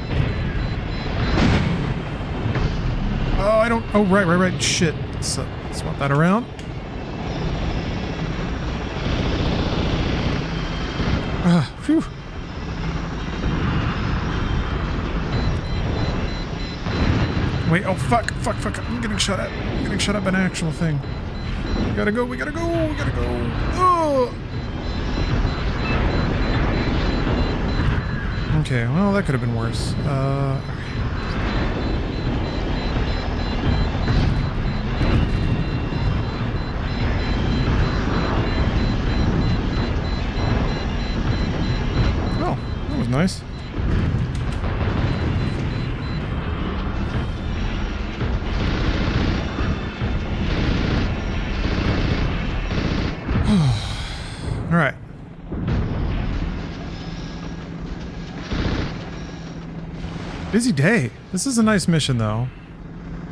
Oh, I don't... Oh, right. Shit. So, swap that around. Whew. Wait, oh, fuck. I'm getting shot at. I'm getting shot at by an actual thing. We gotta go. Oh! Okay, well, that could have been worse. Oh, that was nice. All right. Busy day. This is a nice mission, though.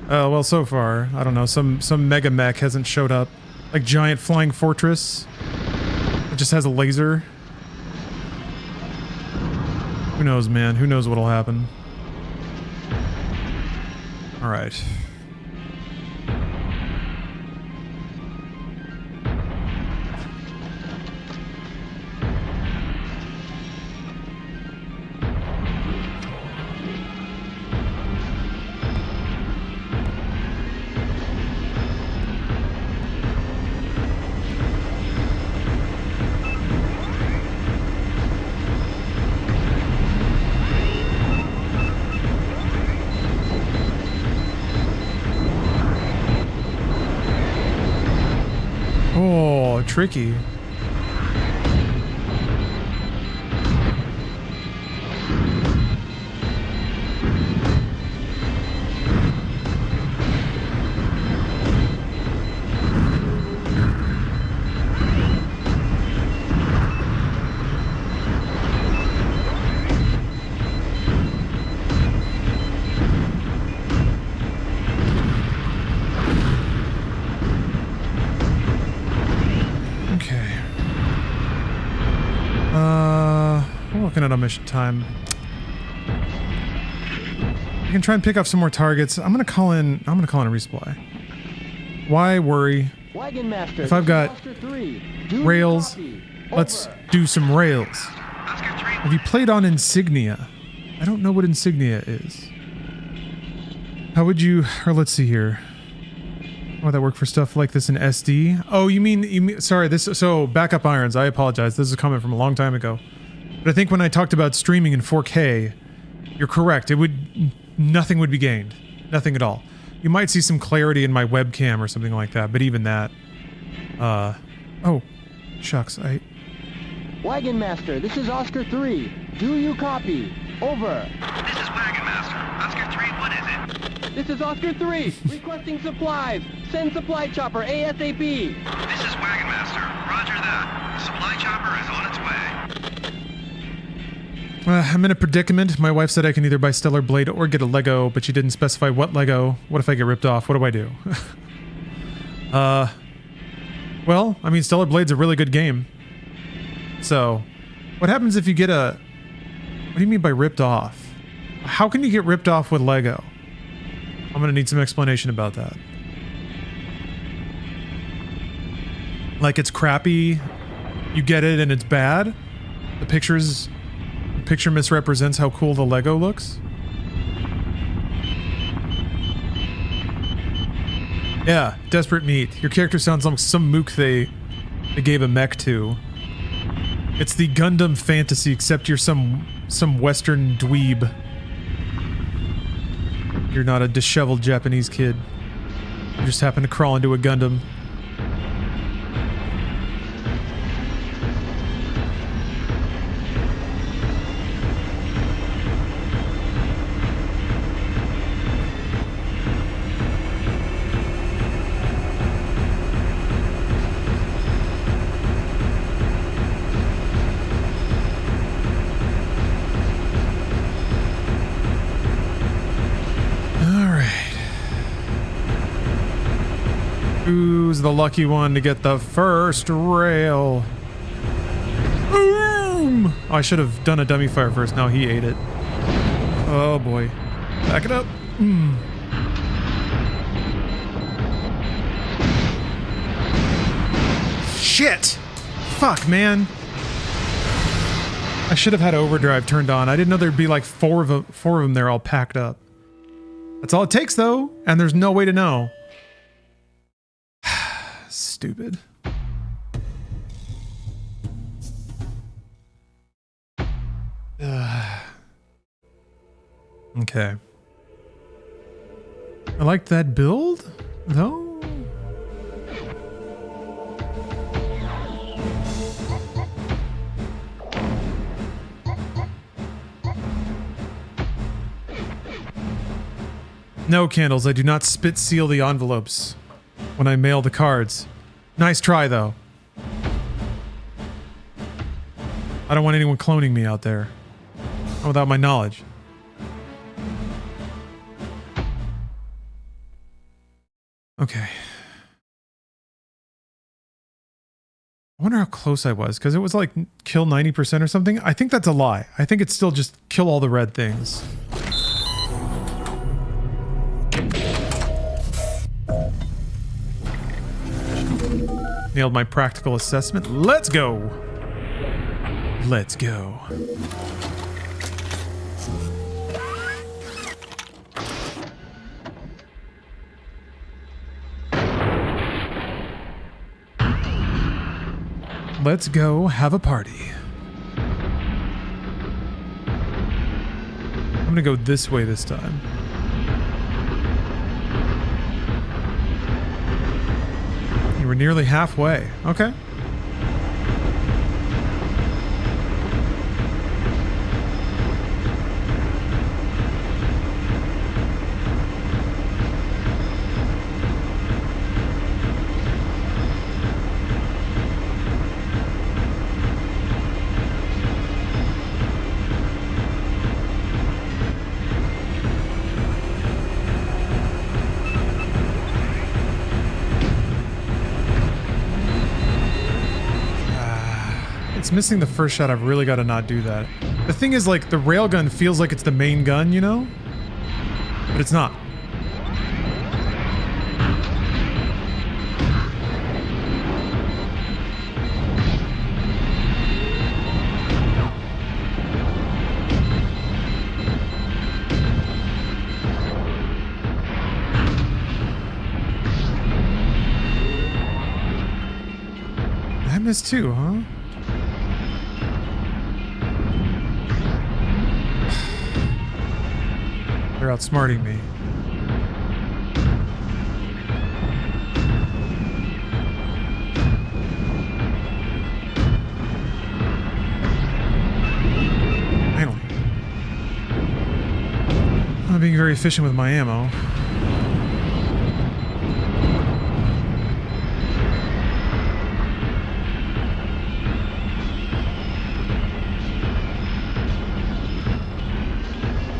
Well, so far. I don't know. Some mega mech hasn't showed up. Like giant flying fortress. It just has a laser. Who knows, man? Who knows what'll happen? All right. Tricky. At a mission time. You can try and pick up some more targets. I'm gonna call in a resupply. Why worry? Wagon Master, If I've got rails, Let's do some rails. Have you played on Insignia? I don't know what Insignia is. How would you, or let's see here. Would that work for stuff like this in SD? Oh, you mean, sorry, so backup irons, I apologize. This is a comment from a long time ago. But I think when I talked about streaming in 4K, you're correct. Nothing would be gained. Nothing at all. You might see some clarity in my webcam or something like that, but even that, oh, shucks, Wagon Master, this is Oscar 3. Do you copy? Over. This is Wagon Master. Oscar 3, what is it? This is Oscar 3. Requesting supplies. Send supply chopper ASAP. This is Wagon Master. Roger that. The supply chopper is on its way. I'm in a predicament. My wife said I can either buy Stellar Blade or get a Lego, but she didn't specify what Lego. What if I get ripped off? What do I do? Well, I mean, Stellar Blade's a really good game. So, what happens if you get a... What do you mean by ripped off? How can you get ripped off with Lego? I'm gonna need some explanation about that. Like it's crappy, you get it and it's bad? The picture misrepresents how cool the Lego looks? Yeah, Desperate Meat. Your character sounds like some mook they gave a mech to. It's the Gundam fantasy, except you're some Western dweeb. You're not a disheveled Japanese kid. You just happen to crawl into a Gundam. Who's the lucky one to get the first rail? Boom! Oh, I should have done a dummy fire first. Now he ate it. Oh boy. Back it up. Shit! Fuck, man. I should have had overdrive turned on. I didn't know there'd be like four of them there all packed up. That's all it takes though, and there's no way to know. Stupid. Okay. I like that build, though. No, Candles, I do not spit seal the envelopes when I mail the cards. Nice try, though. I don't want anyone cloning me out there. Not without my knowledge. Okay. I wonder how close I was, because it was like kill 90% or something. I think that's a lie. I think it's still just kill all the red things. Nailed my practical assessment. Let's go! Let's go. Let's go have a party. I'm gonna go this way this time. You were nearly halfway. Okay. It's missing the first shot. I've really got to not do that. The thing is, like, the railgun feels like it's the main gun, you know? But it's not. missed two, huh? They're outsmarting me. Finally. I'm being very efficient with my ammo.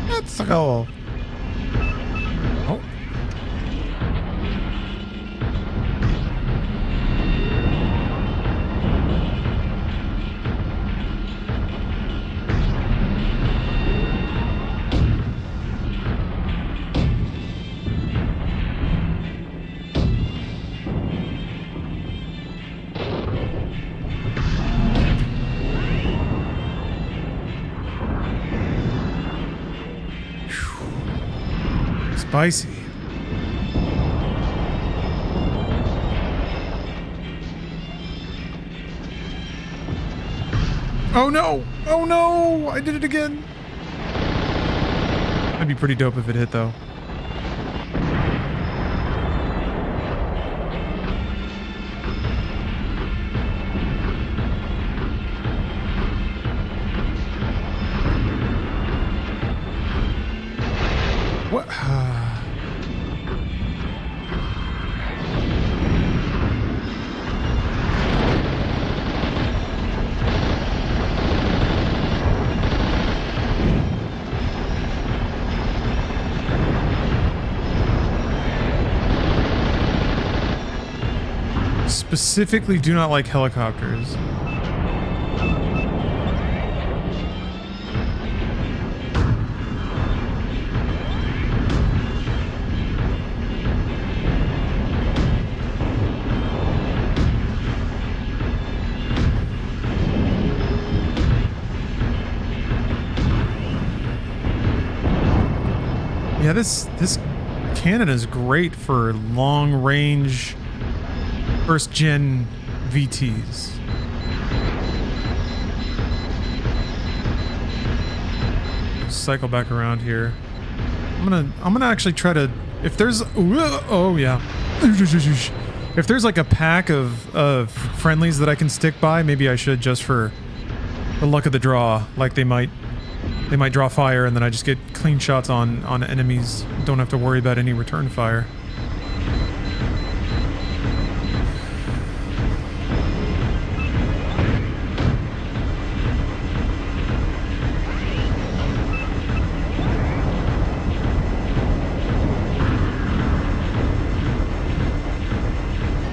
Let's go. Oh. Spicy. Oh no! Oh no! I did it again! That'd be pretty dope if it hit though. What? Specifically do not like helicopters. Yeah, this cannon is great for long range first gen VTs. Cycle back around here. I'm gonna actually try to, if there's, oh yeah, if there's like a pack of friendlies that I can stick by, maybe I should, just for the luck of the draw. Like they might draw fire and then I just get clean shots on enemies. Don't have to worry about any return fire.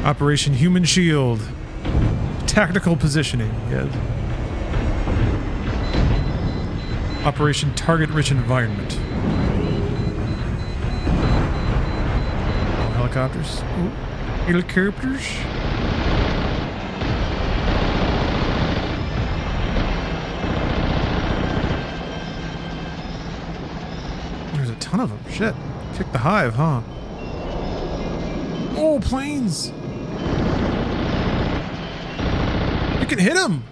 Operation Human Shield. Tactical positioning, yes. Operation Target Rich Environment. Oh, helicopters. Ooh, helicopters. There's a ton of them. Shit. Kick the hive, huh? Oh, planes! You can hit them!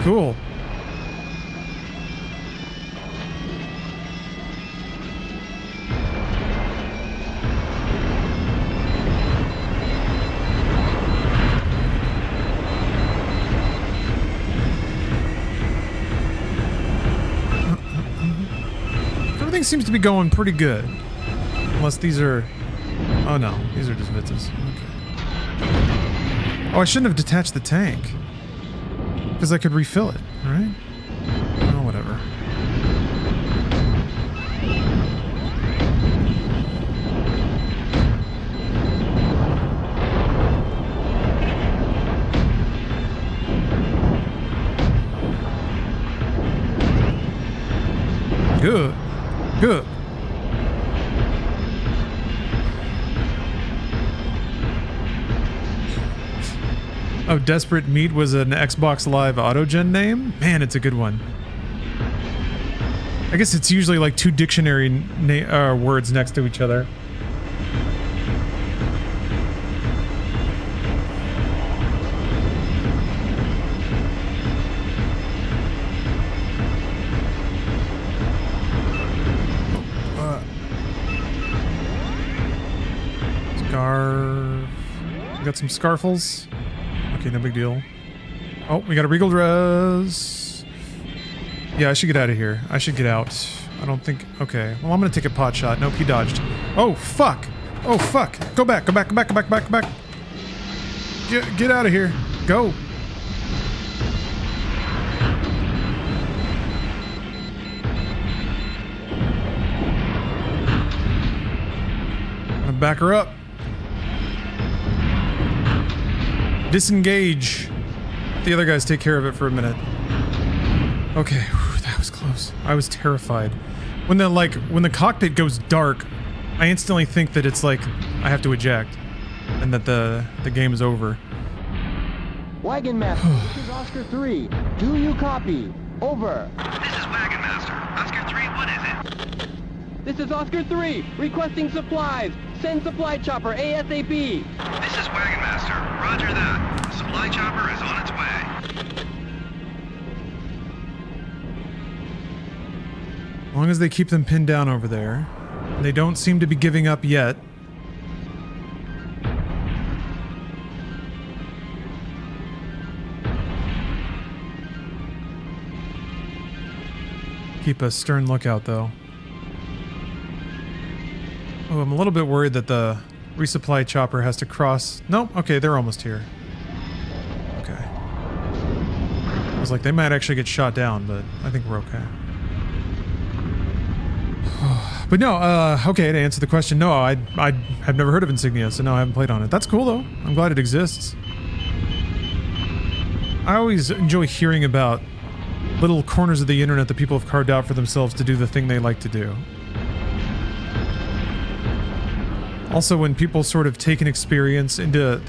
Cool. Everything seems to be going pretty good. Unless these are... Oh no, these are just Vitzes. Okay. Oh, I shouldn't have detached the tank. Because I could refill it, right? Oh, whatever. Good. Good. Oh, Desperate Meat was an Xbox Live Autogen name? Man, it's a good one. I guess it's usually like two dictionary words next to each other. We got some scarfles. Okay, no big deal. Oh, we got a regal dress. Yeah, I should get out of here. I should get out. I don't think... Okay. Well, I'm gonna take a pot shot. Nope, he dodged. Oh, fuck! Oh, fuck! Go back, go back, go back, go back, back, back! Get out of here. Go! I'm gonna back her up. Disengage. The other guys take care of it for a minute. Okay, whew, that was close. I was terrified. When the cockpit goes dark, I instantly think that it's like I have to eject and that the game is over. Wagon Master, this is Oscar 3. Do you copy? Over. This is Wagon Master. Oscar 3, what is it? This is Oscar 3, requesting supplies. Send supply chopper ASAP. This is Wagon Master. Roger that. The supply chopper is on its way. As long as they keep them pinned down over there. They don't seem to be giving up yet. Keep a stern lookout, though. Oh, I'm a little bit worried that the resupply chopper has to cross... Nope, okay, they're almost here. Okay. I was like, they might actually get shot down, but I think we're okay. But no, okay, to answer the question, no, I have never heard of Insignia, so no, I haven't played on it. That's cool, though. I'm glad it exists. I always enjoy hearing about little corners of the internet that people have carved out for themselves to do the thing they like to do. Also, when people sort of take an experience into,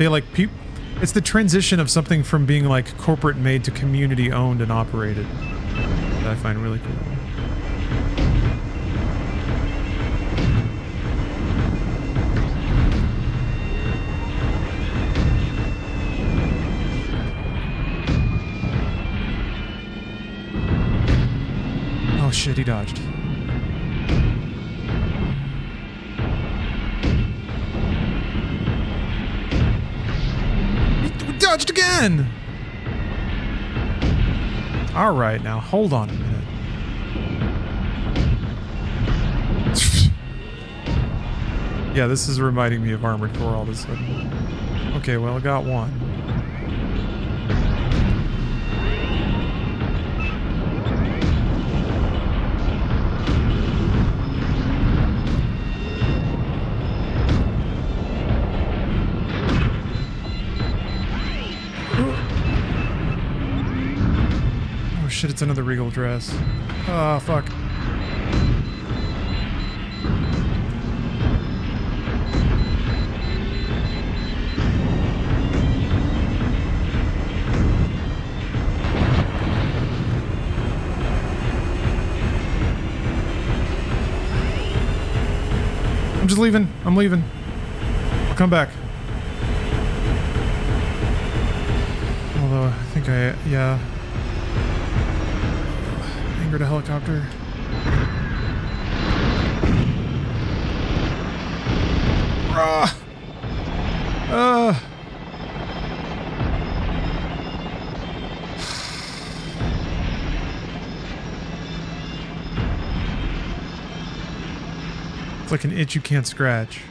it's the transition of something from being like corporate made to community owned and operated that I find really cool. Oh shit, he dodged. He dodged again! Alright, now hold on a minute. Yeah, this is reminding me of Armored Core all of a sudden. Okay, well, I got one. Shit, it's another regal dress. Oh, fuck. I'm just leaving. I'm leaving. I'll come back. Although, I think yeah. Angered a helicopter. It's like an itch you can't scratch.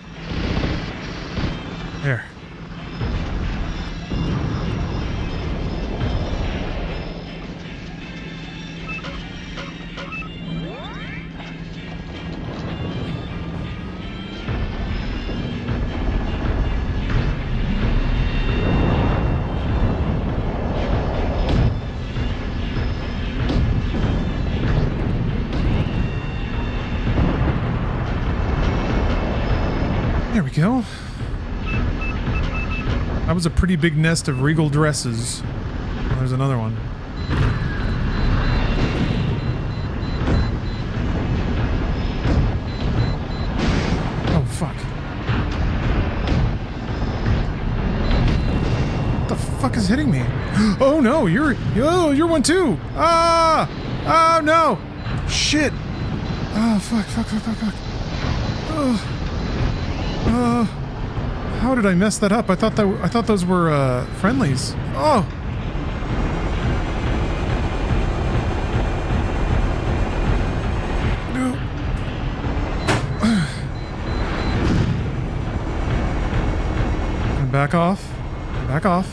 There. There we go. That was a pretty big nest of regal dresses. Oh, there's another one. fuck. What the fuck is hitting me? Oh no, you're one too. Ah! Oh no! Shit! Oh fuck! How did I mess that up? I thought those were friendlies. Oh! No. Back off. Back off.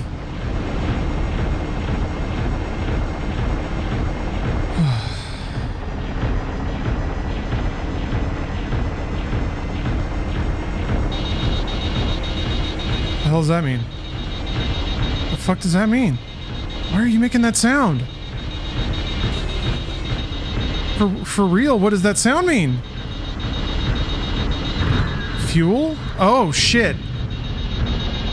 What the hell does that mean? The fuck does that mean? Why are you making that sound? For real, what does that sound mean? Fuel? Oh shit.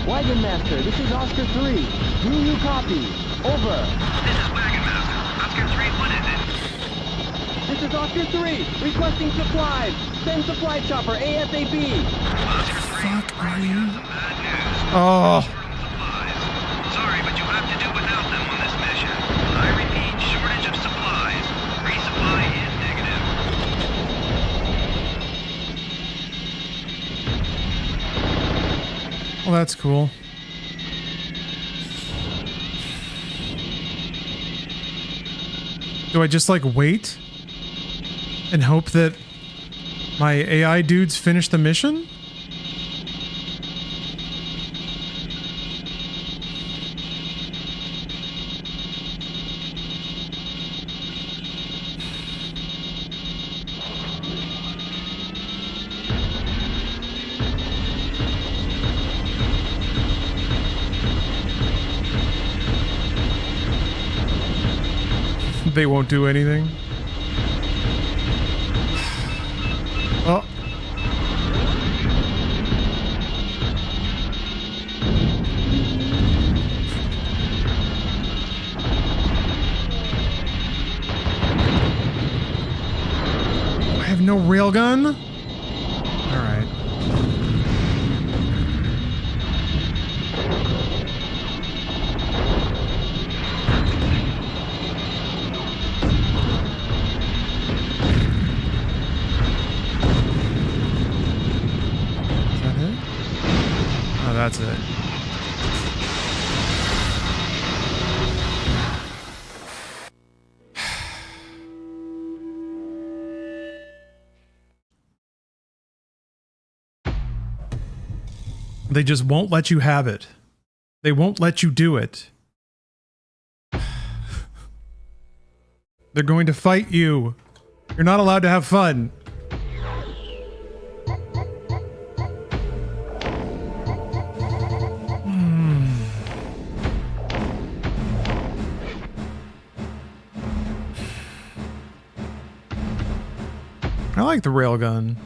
Wagon Master, this is Oscar 3. Do you copy? Over. This is Wagon Master. Oscar 3, what is it? This is Oscar 3, requesting supplies. Send supply chopper ASAP. Oscar 3, Fuck are you? some bad news. Oh. Supplies. Sorry, but you have to do without them on this mission. I repeat, shortage of supplies. Resupply is negative. Well, that's cool. Do I just like wait and hope that my AI dudes finish the mission? They won't do anything. Oh. I have no railgun? All right. That's it. They just won't let you have it. They won't let you do it. They're going to fight you. You're not allowed to have fun. I like the railgun.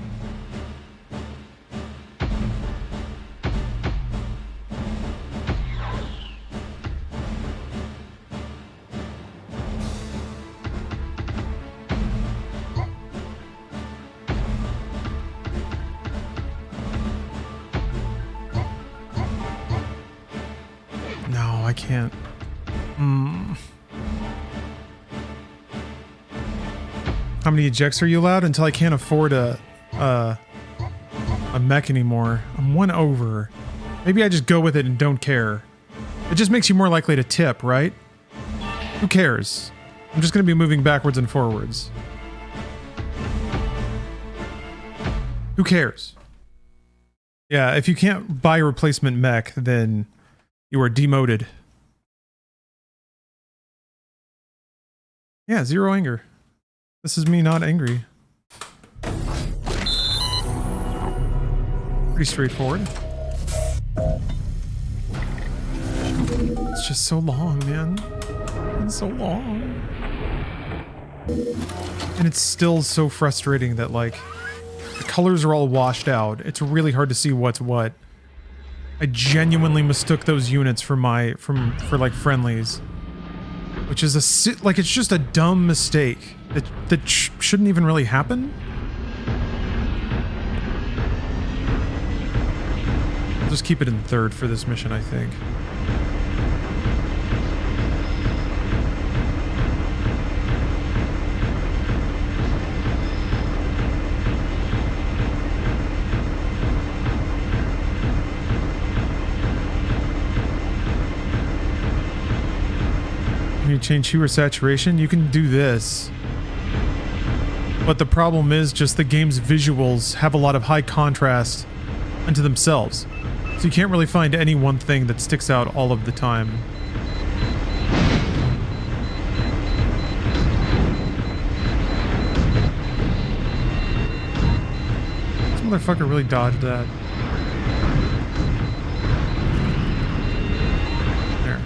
No, I can't. How many ejects are you allowed? Until I can't afford a mech anymore. I'm one over. Maybe I just go with it and don't care. It just makes you more likely to tip, right? Who cares? I'm just going to be moving backwards and forwards. Who cares? Yeah, if you can't buy a replacement mech, then you are demoted. Yeah, zero anger. This is me not angry. Pretty straightforward. It's just so long, man. It's so long. And it's still so frustrating that, like, the colors are all washed out. It's really hard to see what's what. I genuinely mistook those units for like friendlies. Which is like, it's just a dumb mistake that shouldn't even really happen. just keep it in third for this mission, I think. Can you change hue or saturation? You can do this. But the problem is just the game's visuals have a lot of high contrast unto themselves. So you can't really find any one thing that sticks out all of the time. This motherfucker really dodged that. There.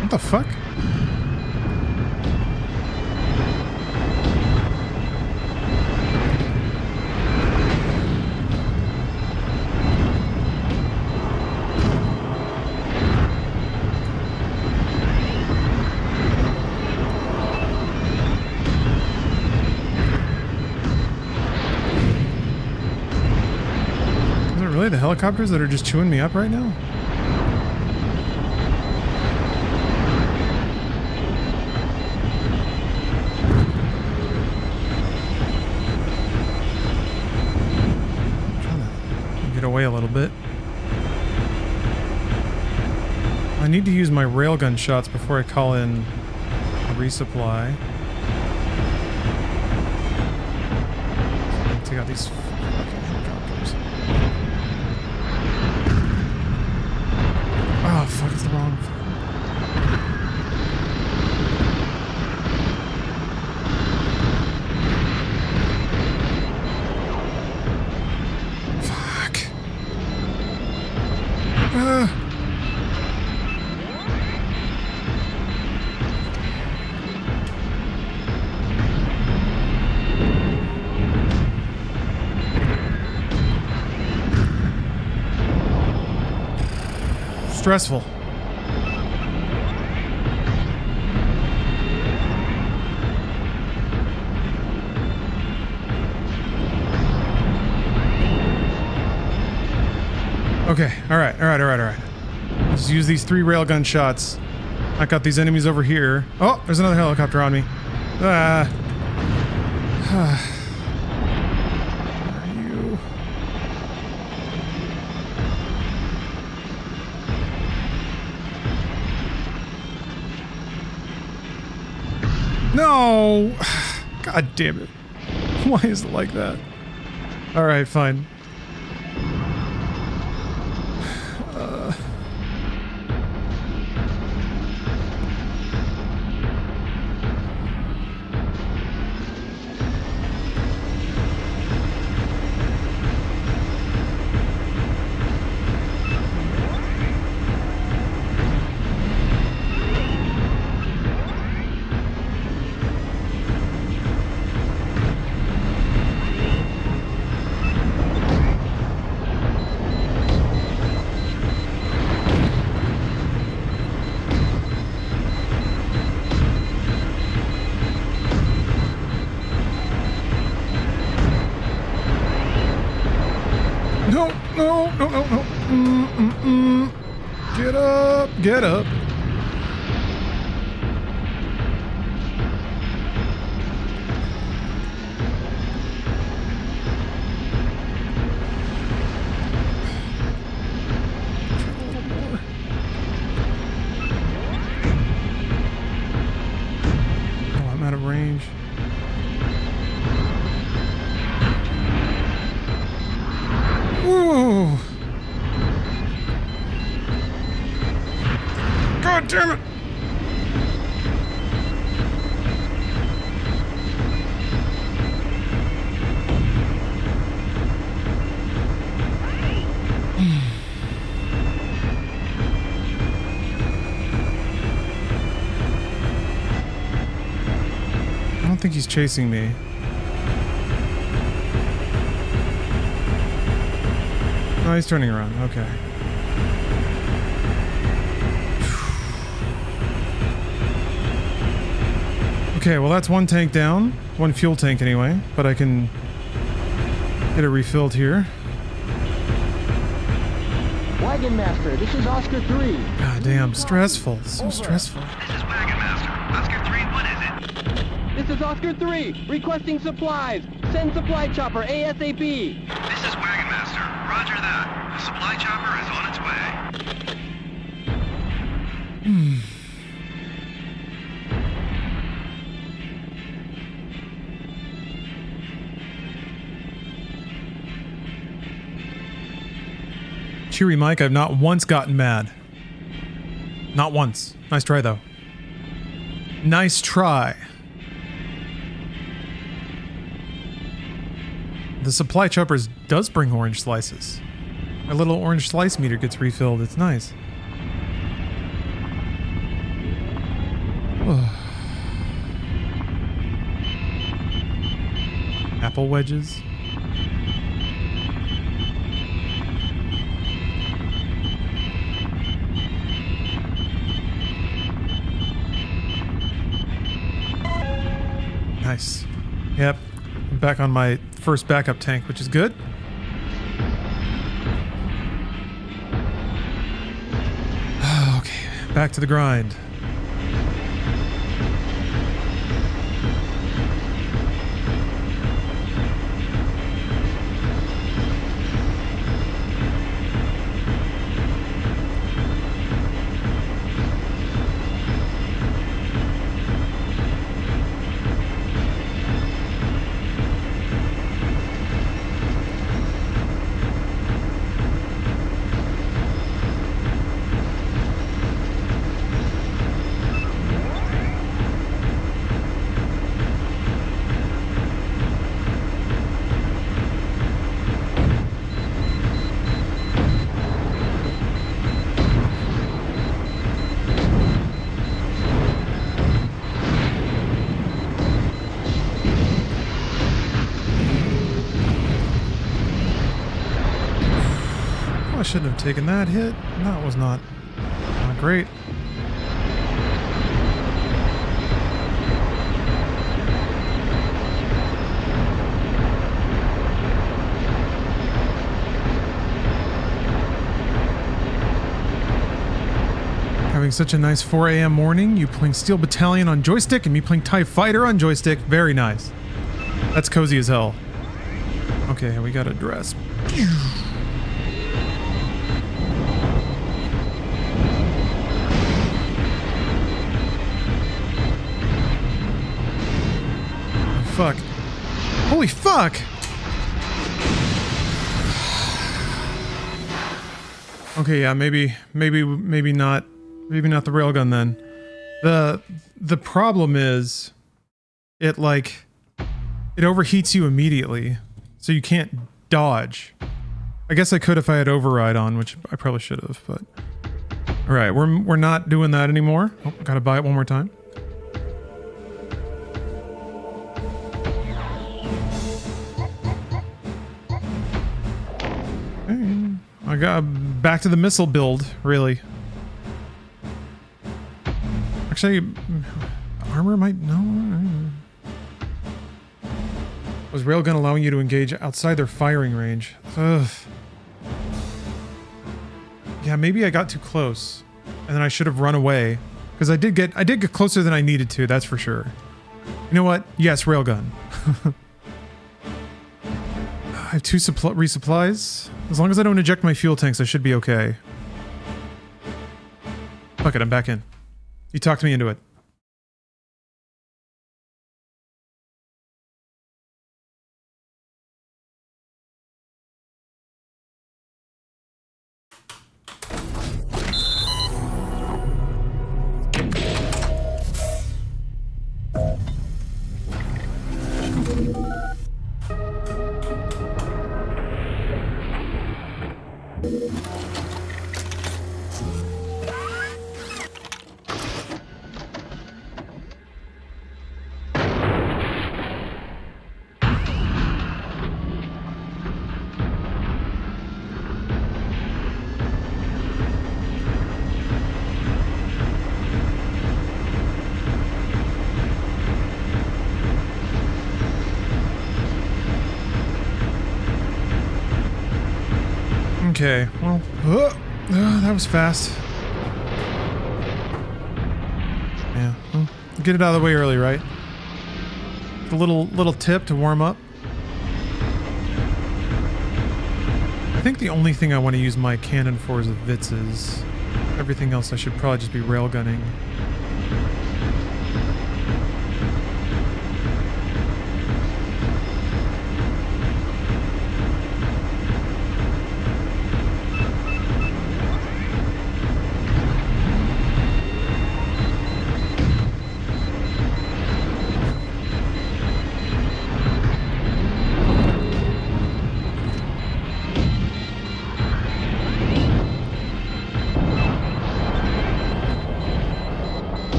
What the fuck? Is it really the helicopters that are just chewing me up right now? Away a little bit. I need to use my railgun shots before I call in a resupply. Take out these fucking helicopters. Oh fuck, it's the wrong. Stressful. Okay, all right. Just use these 3 railgun shots. I got these enemies over here. Oh, there's another helicopter on me. Where are you? No! God damn it. Why is it like that? Alright, fine. No. Get up. Oh, I'm out of range. Ooh. God damn it! think he's chasing me. No, he's turning around. Okay. Okay, well that's one tank down. One fuel tank anyway, but I can get it refilled here. Wagon Master, this is Oscar 3. God damn, stressful. So stressful. This is Wagon Master. Oscar 3, what is it? This is Oscar 3, requesting supplies. Send supply chopper ASAP. This is Wagon Master. Roger that. The supply chopper is on its way. Cheery Mike, I've not once gotten mad. Not once. Nice try, though. Nice try. The supply choppers does bring orange slices. My little orange slice meter gets refilled. It's nice. Apple wedges. Nice. Yep. I'm back on my first backup tank, which is good. Okay, back to the grind. I shouldn't have taken that hit. That was not great. Having such a nice 4 a.m. morning, you playing Steel Battalion on joystick and me playing TIE Fighter on joystick. Very nice. That's cozy as hell. Okay, we got a dress. Fuck. Holy fuck! Okay, yeah, maybe not the railgun then. The problem is it overheats you immediately, so you can't dodge. I guess I could if I had override on, which I probably should have, but all right, we're not doing that anymore. Oh, gotta buy it one more time. I got back to the missile build, really. Actually, armor might... No. Was railgun allowing you to engage outside their firing range? Ugh. Yeah, maybe I got too close. And then I should have run away. Because I did get closer than I needed to, that's for sure. You know what? Yes, railgun. I have 2 resupplies. As long as I don't eject my fuel tanks, I should be okay. Fuck it, I'm back in. You talked me into it. Okay, well, that was fast. Yeah, well, get it out of the way early, right? A little tip to warm up. I think the only thing I want to use my cannon for is the Vitzes. Everything else I should probably just be railgunning.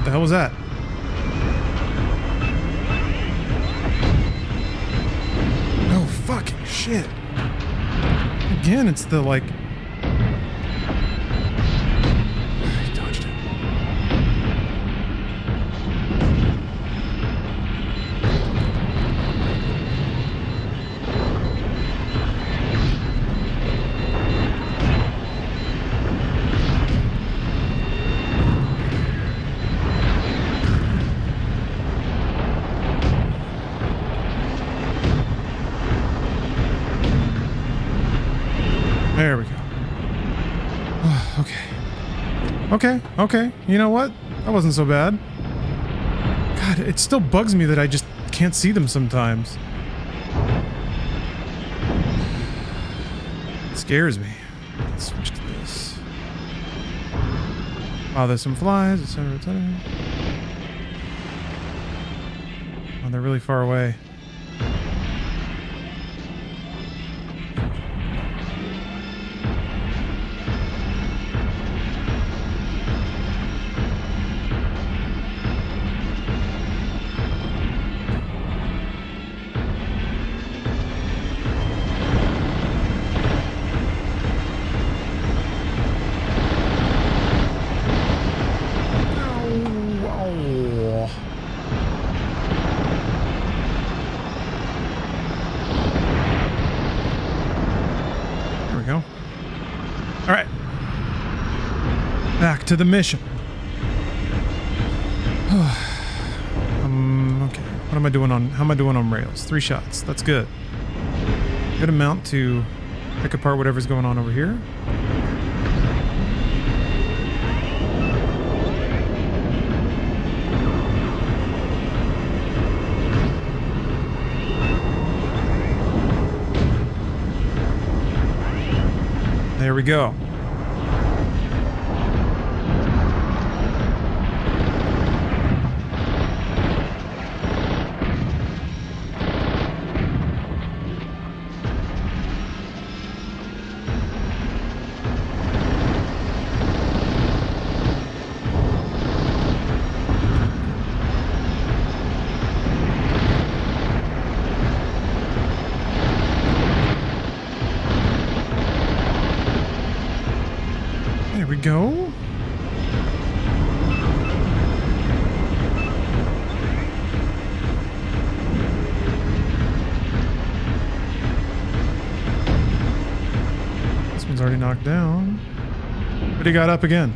The hell was that? Oh, fucking shit. Again, it's the, like... I dodged it. There we go. Okay. You know what? That wasn't so bad. God, it still bugs me that I just can't see them sometimes. It scares me. Let's switch to this. Oh, there's some flies, etc., etc. Oh, they're really far away. To the mission. Okay. What am I doing on? How am I doing on rails? 3 shots. That's good. Good amount to pick apart whatever's going on over here. There we go. Go. This one's already knocked down. But he got up again.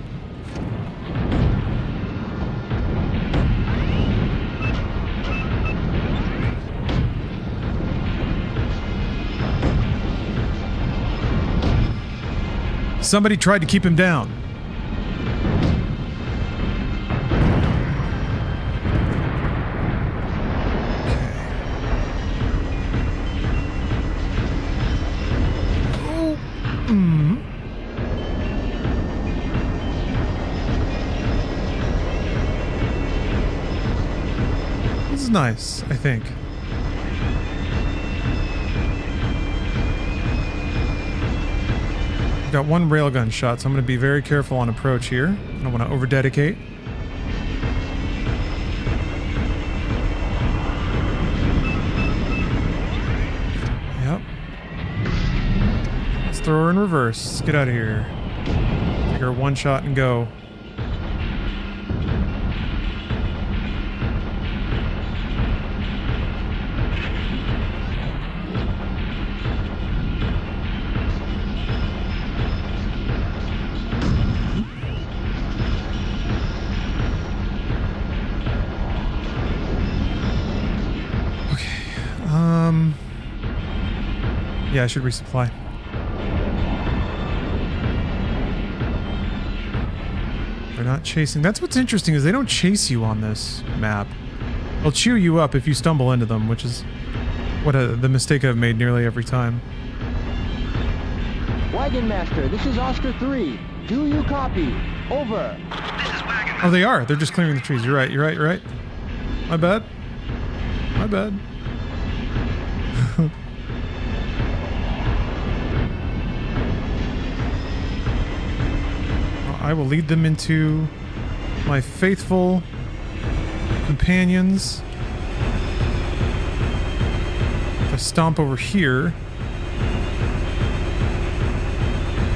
Somebody tried to keep him down. This is nice, I think. Got one railgun shot, so I'm going to be very careful on approach here. I don't want to over-dedicate. throw her in reverse. Let's get out of here. Take her one shot and go. Yeah, I should resupply. They're not chasing. That's what's interesting is they don't chase you on this map. They'll cheer you up if you stumble into them, which is what the mistake I've made nearly every time. Wagon Master, this is Oscar 3. Do you copy? Over. Oh, they are. They're just clearing the trees. You're right. You're right. You're right. My bad. My bad. I will lead them into my faithful companions. If I stomp over here,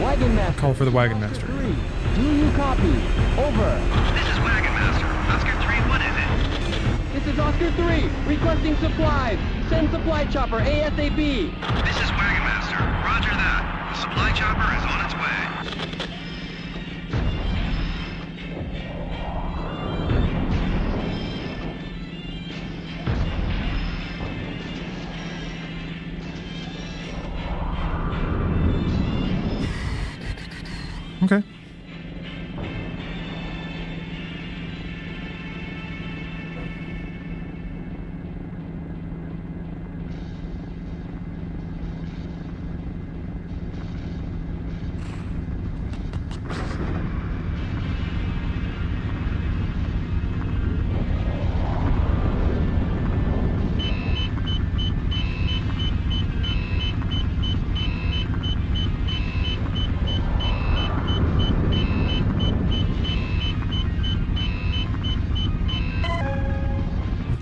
Wagon Master. Call for the Wagon Master. 3. Do you copy? Over. This is Wagon Master. Oscar 3, what is it? This is Oscar 3, requesting supplies. Send supply chopper ASAP. This is Wagon Master. Roger that. The supply chopper is on its way. Okay.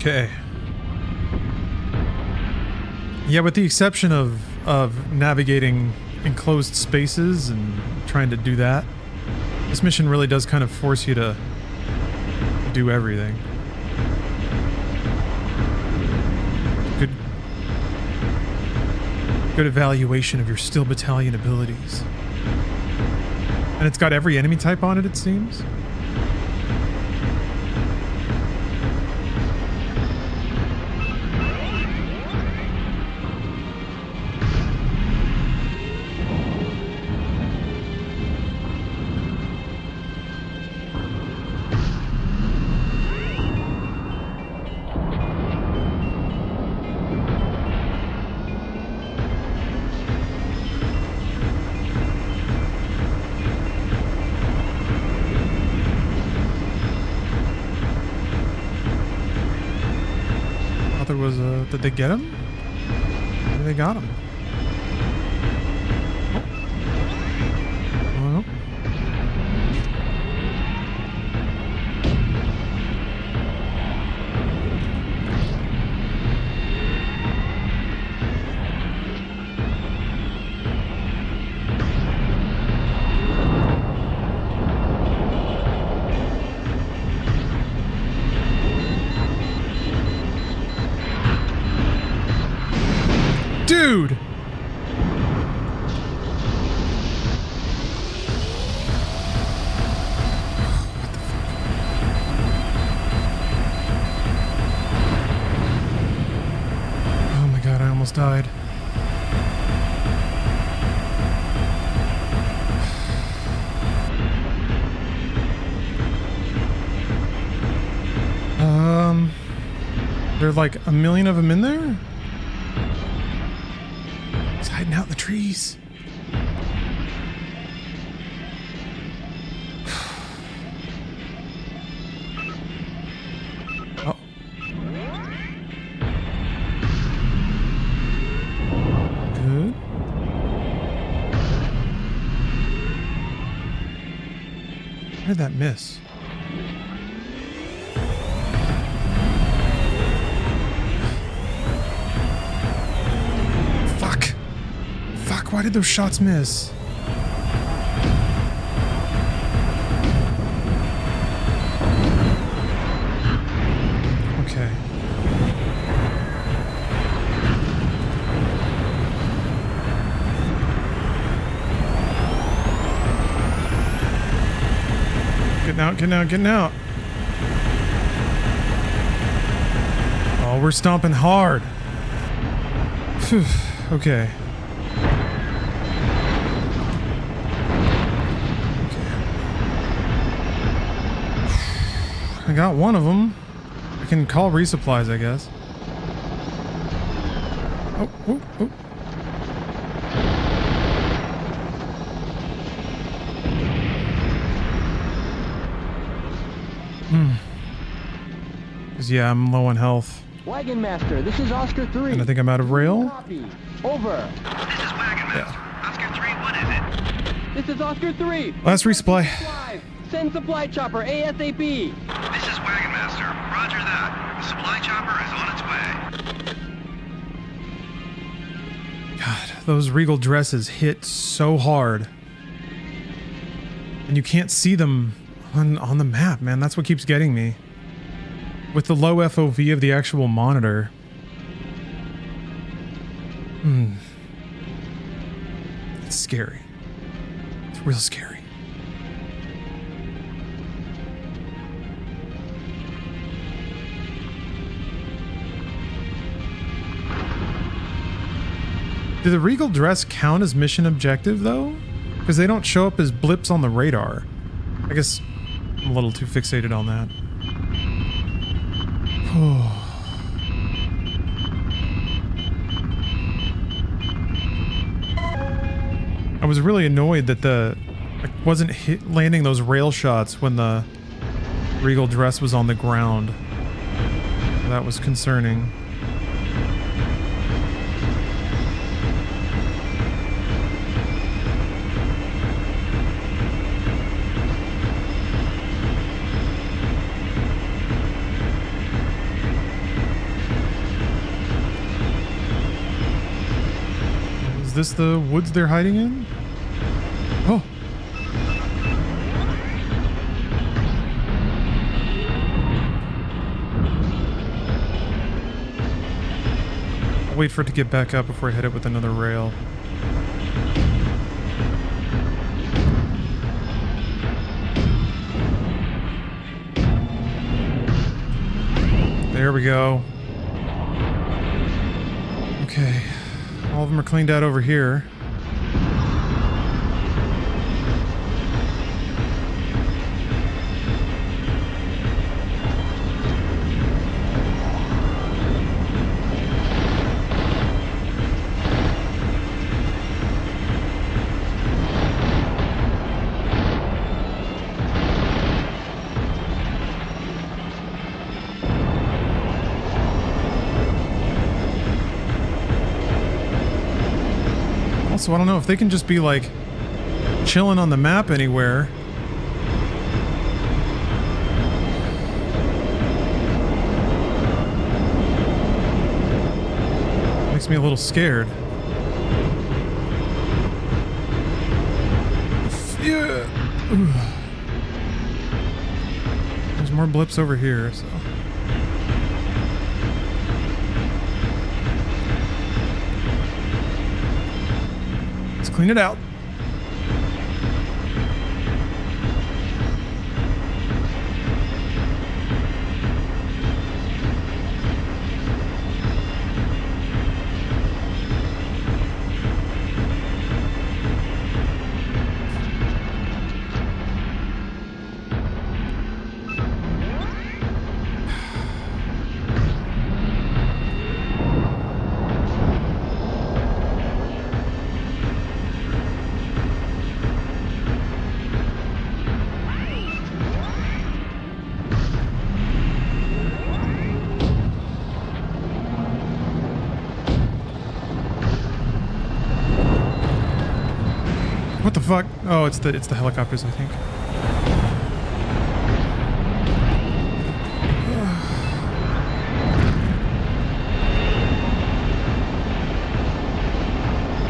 Okay. Yeah, with the exception of navigating enclosed spaces and trying to do that, this mission really does kind of force you to do everything. Good evaluation of your Steel Battalion abilities. And it's got every enemy type on it, it seems. Did they get him? Maybe they got him. Oh. Dude! Oh my god, I almost died. There's like a million of them in there? Hiding out in the trees. Oh. Good. Where did that miss? Why did those shots miss? Okay. Getting out, getting out, getting out. Oh, we're stomping hard. Phew, okay. I got one of them. I can call resupplies, I guess. Oh, oh, oh. Because, yeah, I'm low on health. Wagon Master, this is Oscar 3. And I think I'm out of rail. Copy. Over. This is Wagon Master. Oscar 3, what is it? This is Oscar 3. Last resupply. Send supply chopper ASAP. This is Wagon Master. Roger that. The supply chopper is on its way. God, those Regal dresses hit so hard. And you can't see them on the map, man. That's what keeps getting me. With the low FOV of the actual monitor. It's scary. It's real scary. Did the Regal dress count as mission objective, though? Because they don't show up as blips on the radar. I guess I'm a little too fixated on that. I was really annoyed that I wasn't landing those rail shots when the Regal dress was on the ground. That was concerning. Is this the woods they're hiding in? Oh. I'll wait for it to get back up before I hit it with another rail. There we go. Okay. All of them are cleaned out over here. So I don't know if they can just be like chilling on the map anywhere. Makes me a little scared. Yeah. Ooh. There's more blips over here, so. Clean it out. What the fuck? Oh, it's the helicopters, I think.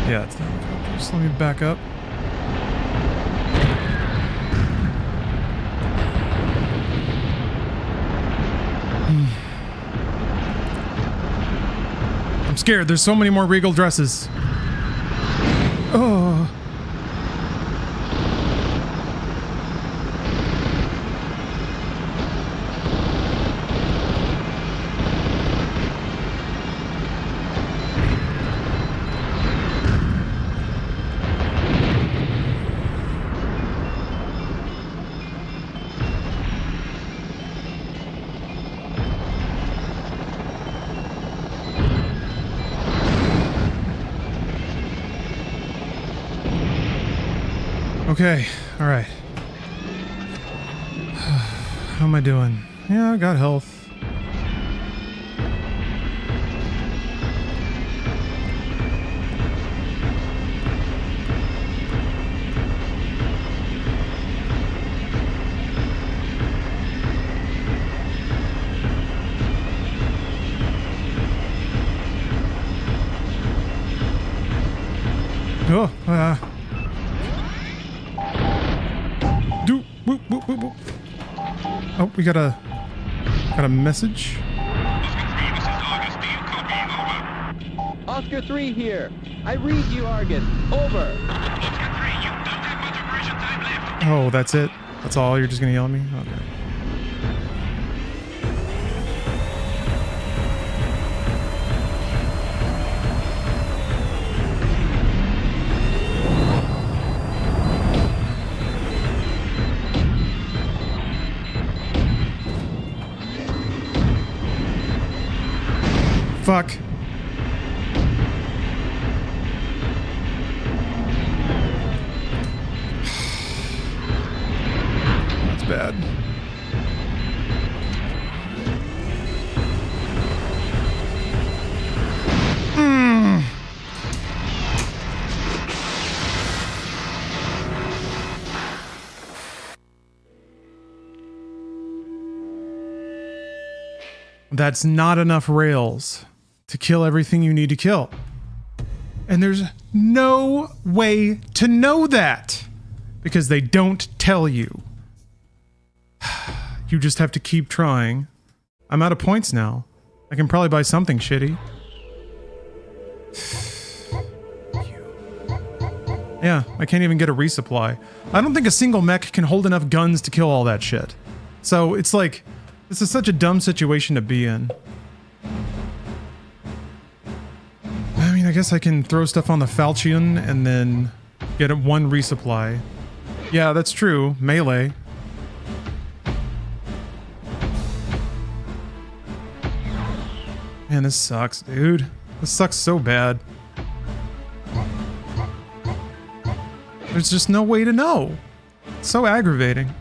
Yeah, it's the helicopters. Just let me back up. I'm scared. There's so many more regal dresses. Oh. Okay, all right. How am I doing? Yeah, I got health. Oh, oh, we got a message. Oscar 3 here. I read you, Argus. Over. Oh, that's it? That's all? You're just gonna yell at me? Okay. Fuck. That's bad. That's not enough rails to kill everything you need to kill. And there's no way to know that because they don't tell you. You just have to keep trying. I'm out of points now. I can probably buy something shitty. Yeah, I can't even get a resupply. I don't think a single mech can hold enough guns to kill all that shit. So it's like, this is such a dumb situation to be in. I mean, I guess I can throw stuff on the Falchion and then get one resupply. Yeah, that's true. Melee. Man, this sucks, dude. This sucks so bad. There's just no way to know. It's so aggravating.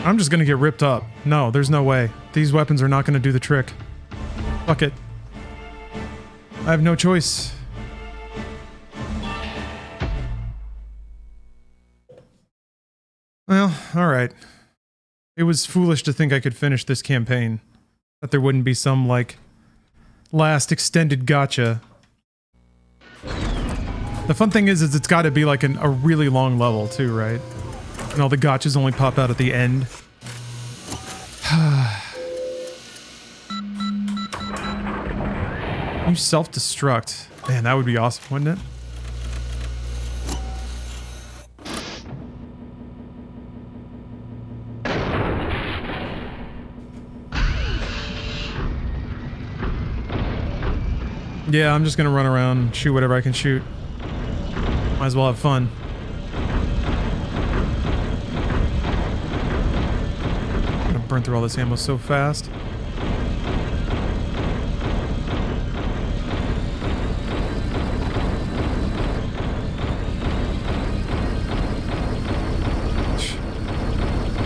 I'm just gonna get ripped up. No, there's no way. These weapons are not gonna do the trick. Fuck it. I have no choice. Well, alright. It was foolish to think I could finish this campaign. That there wouldn't be some, like, last extended gotcha. The fun thing is it's gotta be like a really long level too, right? And all the gotchas only pop out at the end. You self-destruct. Man, that would be awesome, wouldn't it? Yeah, I'm just gonna run around and shoot whatever I can shoot. Might as well have fun. I'm gonna burn through all this ammo so fast.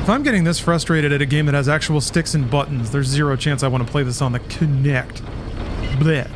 If I'm getting this frustrated at a game that has actual sticks and buttons, there's zero chance I want to play this on the Kinect. Blech.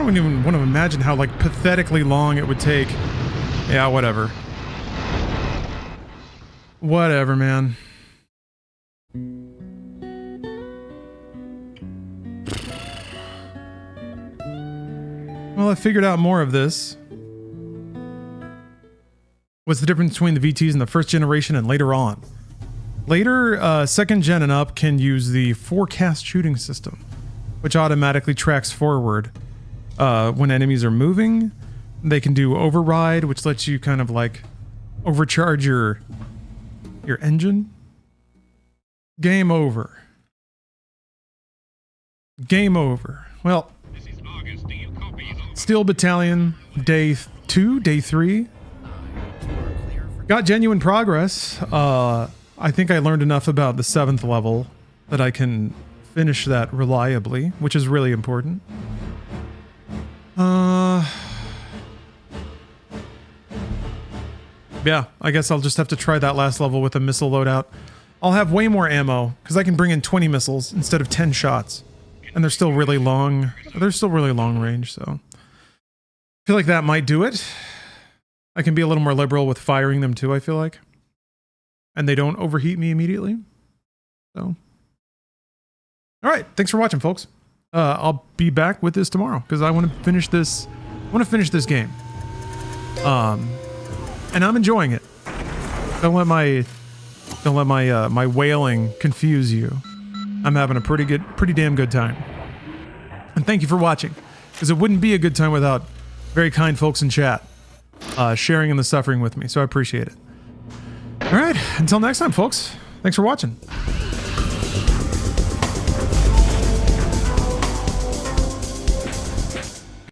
don't even want to imagine how like pathetically long it would take. Yeah, whatever. Whatever, man. Well, I figured out more of this. What's the difference between the VTs in the first generation and later on? Later, second gen and up can use the forecast shooting system, which automatically tracks forward. When enemies are moving, they can do override, which lets you kind of like overcharge your engine. Game over. Game over. Well, Steel Battalion, day 2, day 3. Got genuine progress. I think I learned enough about the 7th level that I can finish that reliably, which is really important. Yeah, I guess I'll just have to try that last level with a missile loadout. I'll have way more ammo, because I can bring in 20 missiles instead of 10 shots. And they're still really long. They're still really long range, so... I feel like that might do it. I can be a little more liberal with firing them too, I feel like. And they don't overheat me immediately. So... Alright, thanks for watching, folks. I'll be back with this tomorrow, because I want to finish this... I want to finish this game. And I'm enjoying it. Don't let my my wailing confuse you. I'm having a pretty damn good time. And thank you for watching, because it wouldn't be a good time without very kind folks in chat sharing in the suffering with me. So I appreciate it. All right, until next time, folks. Thanks for watching.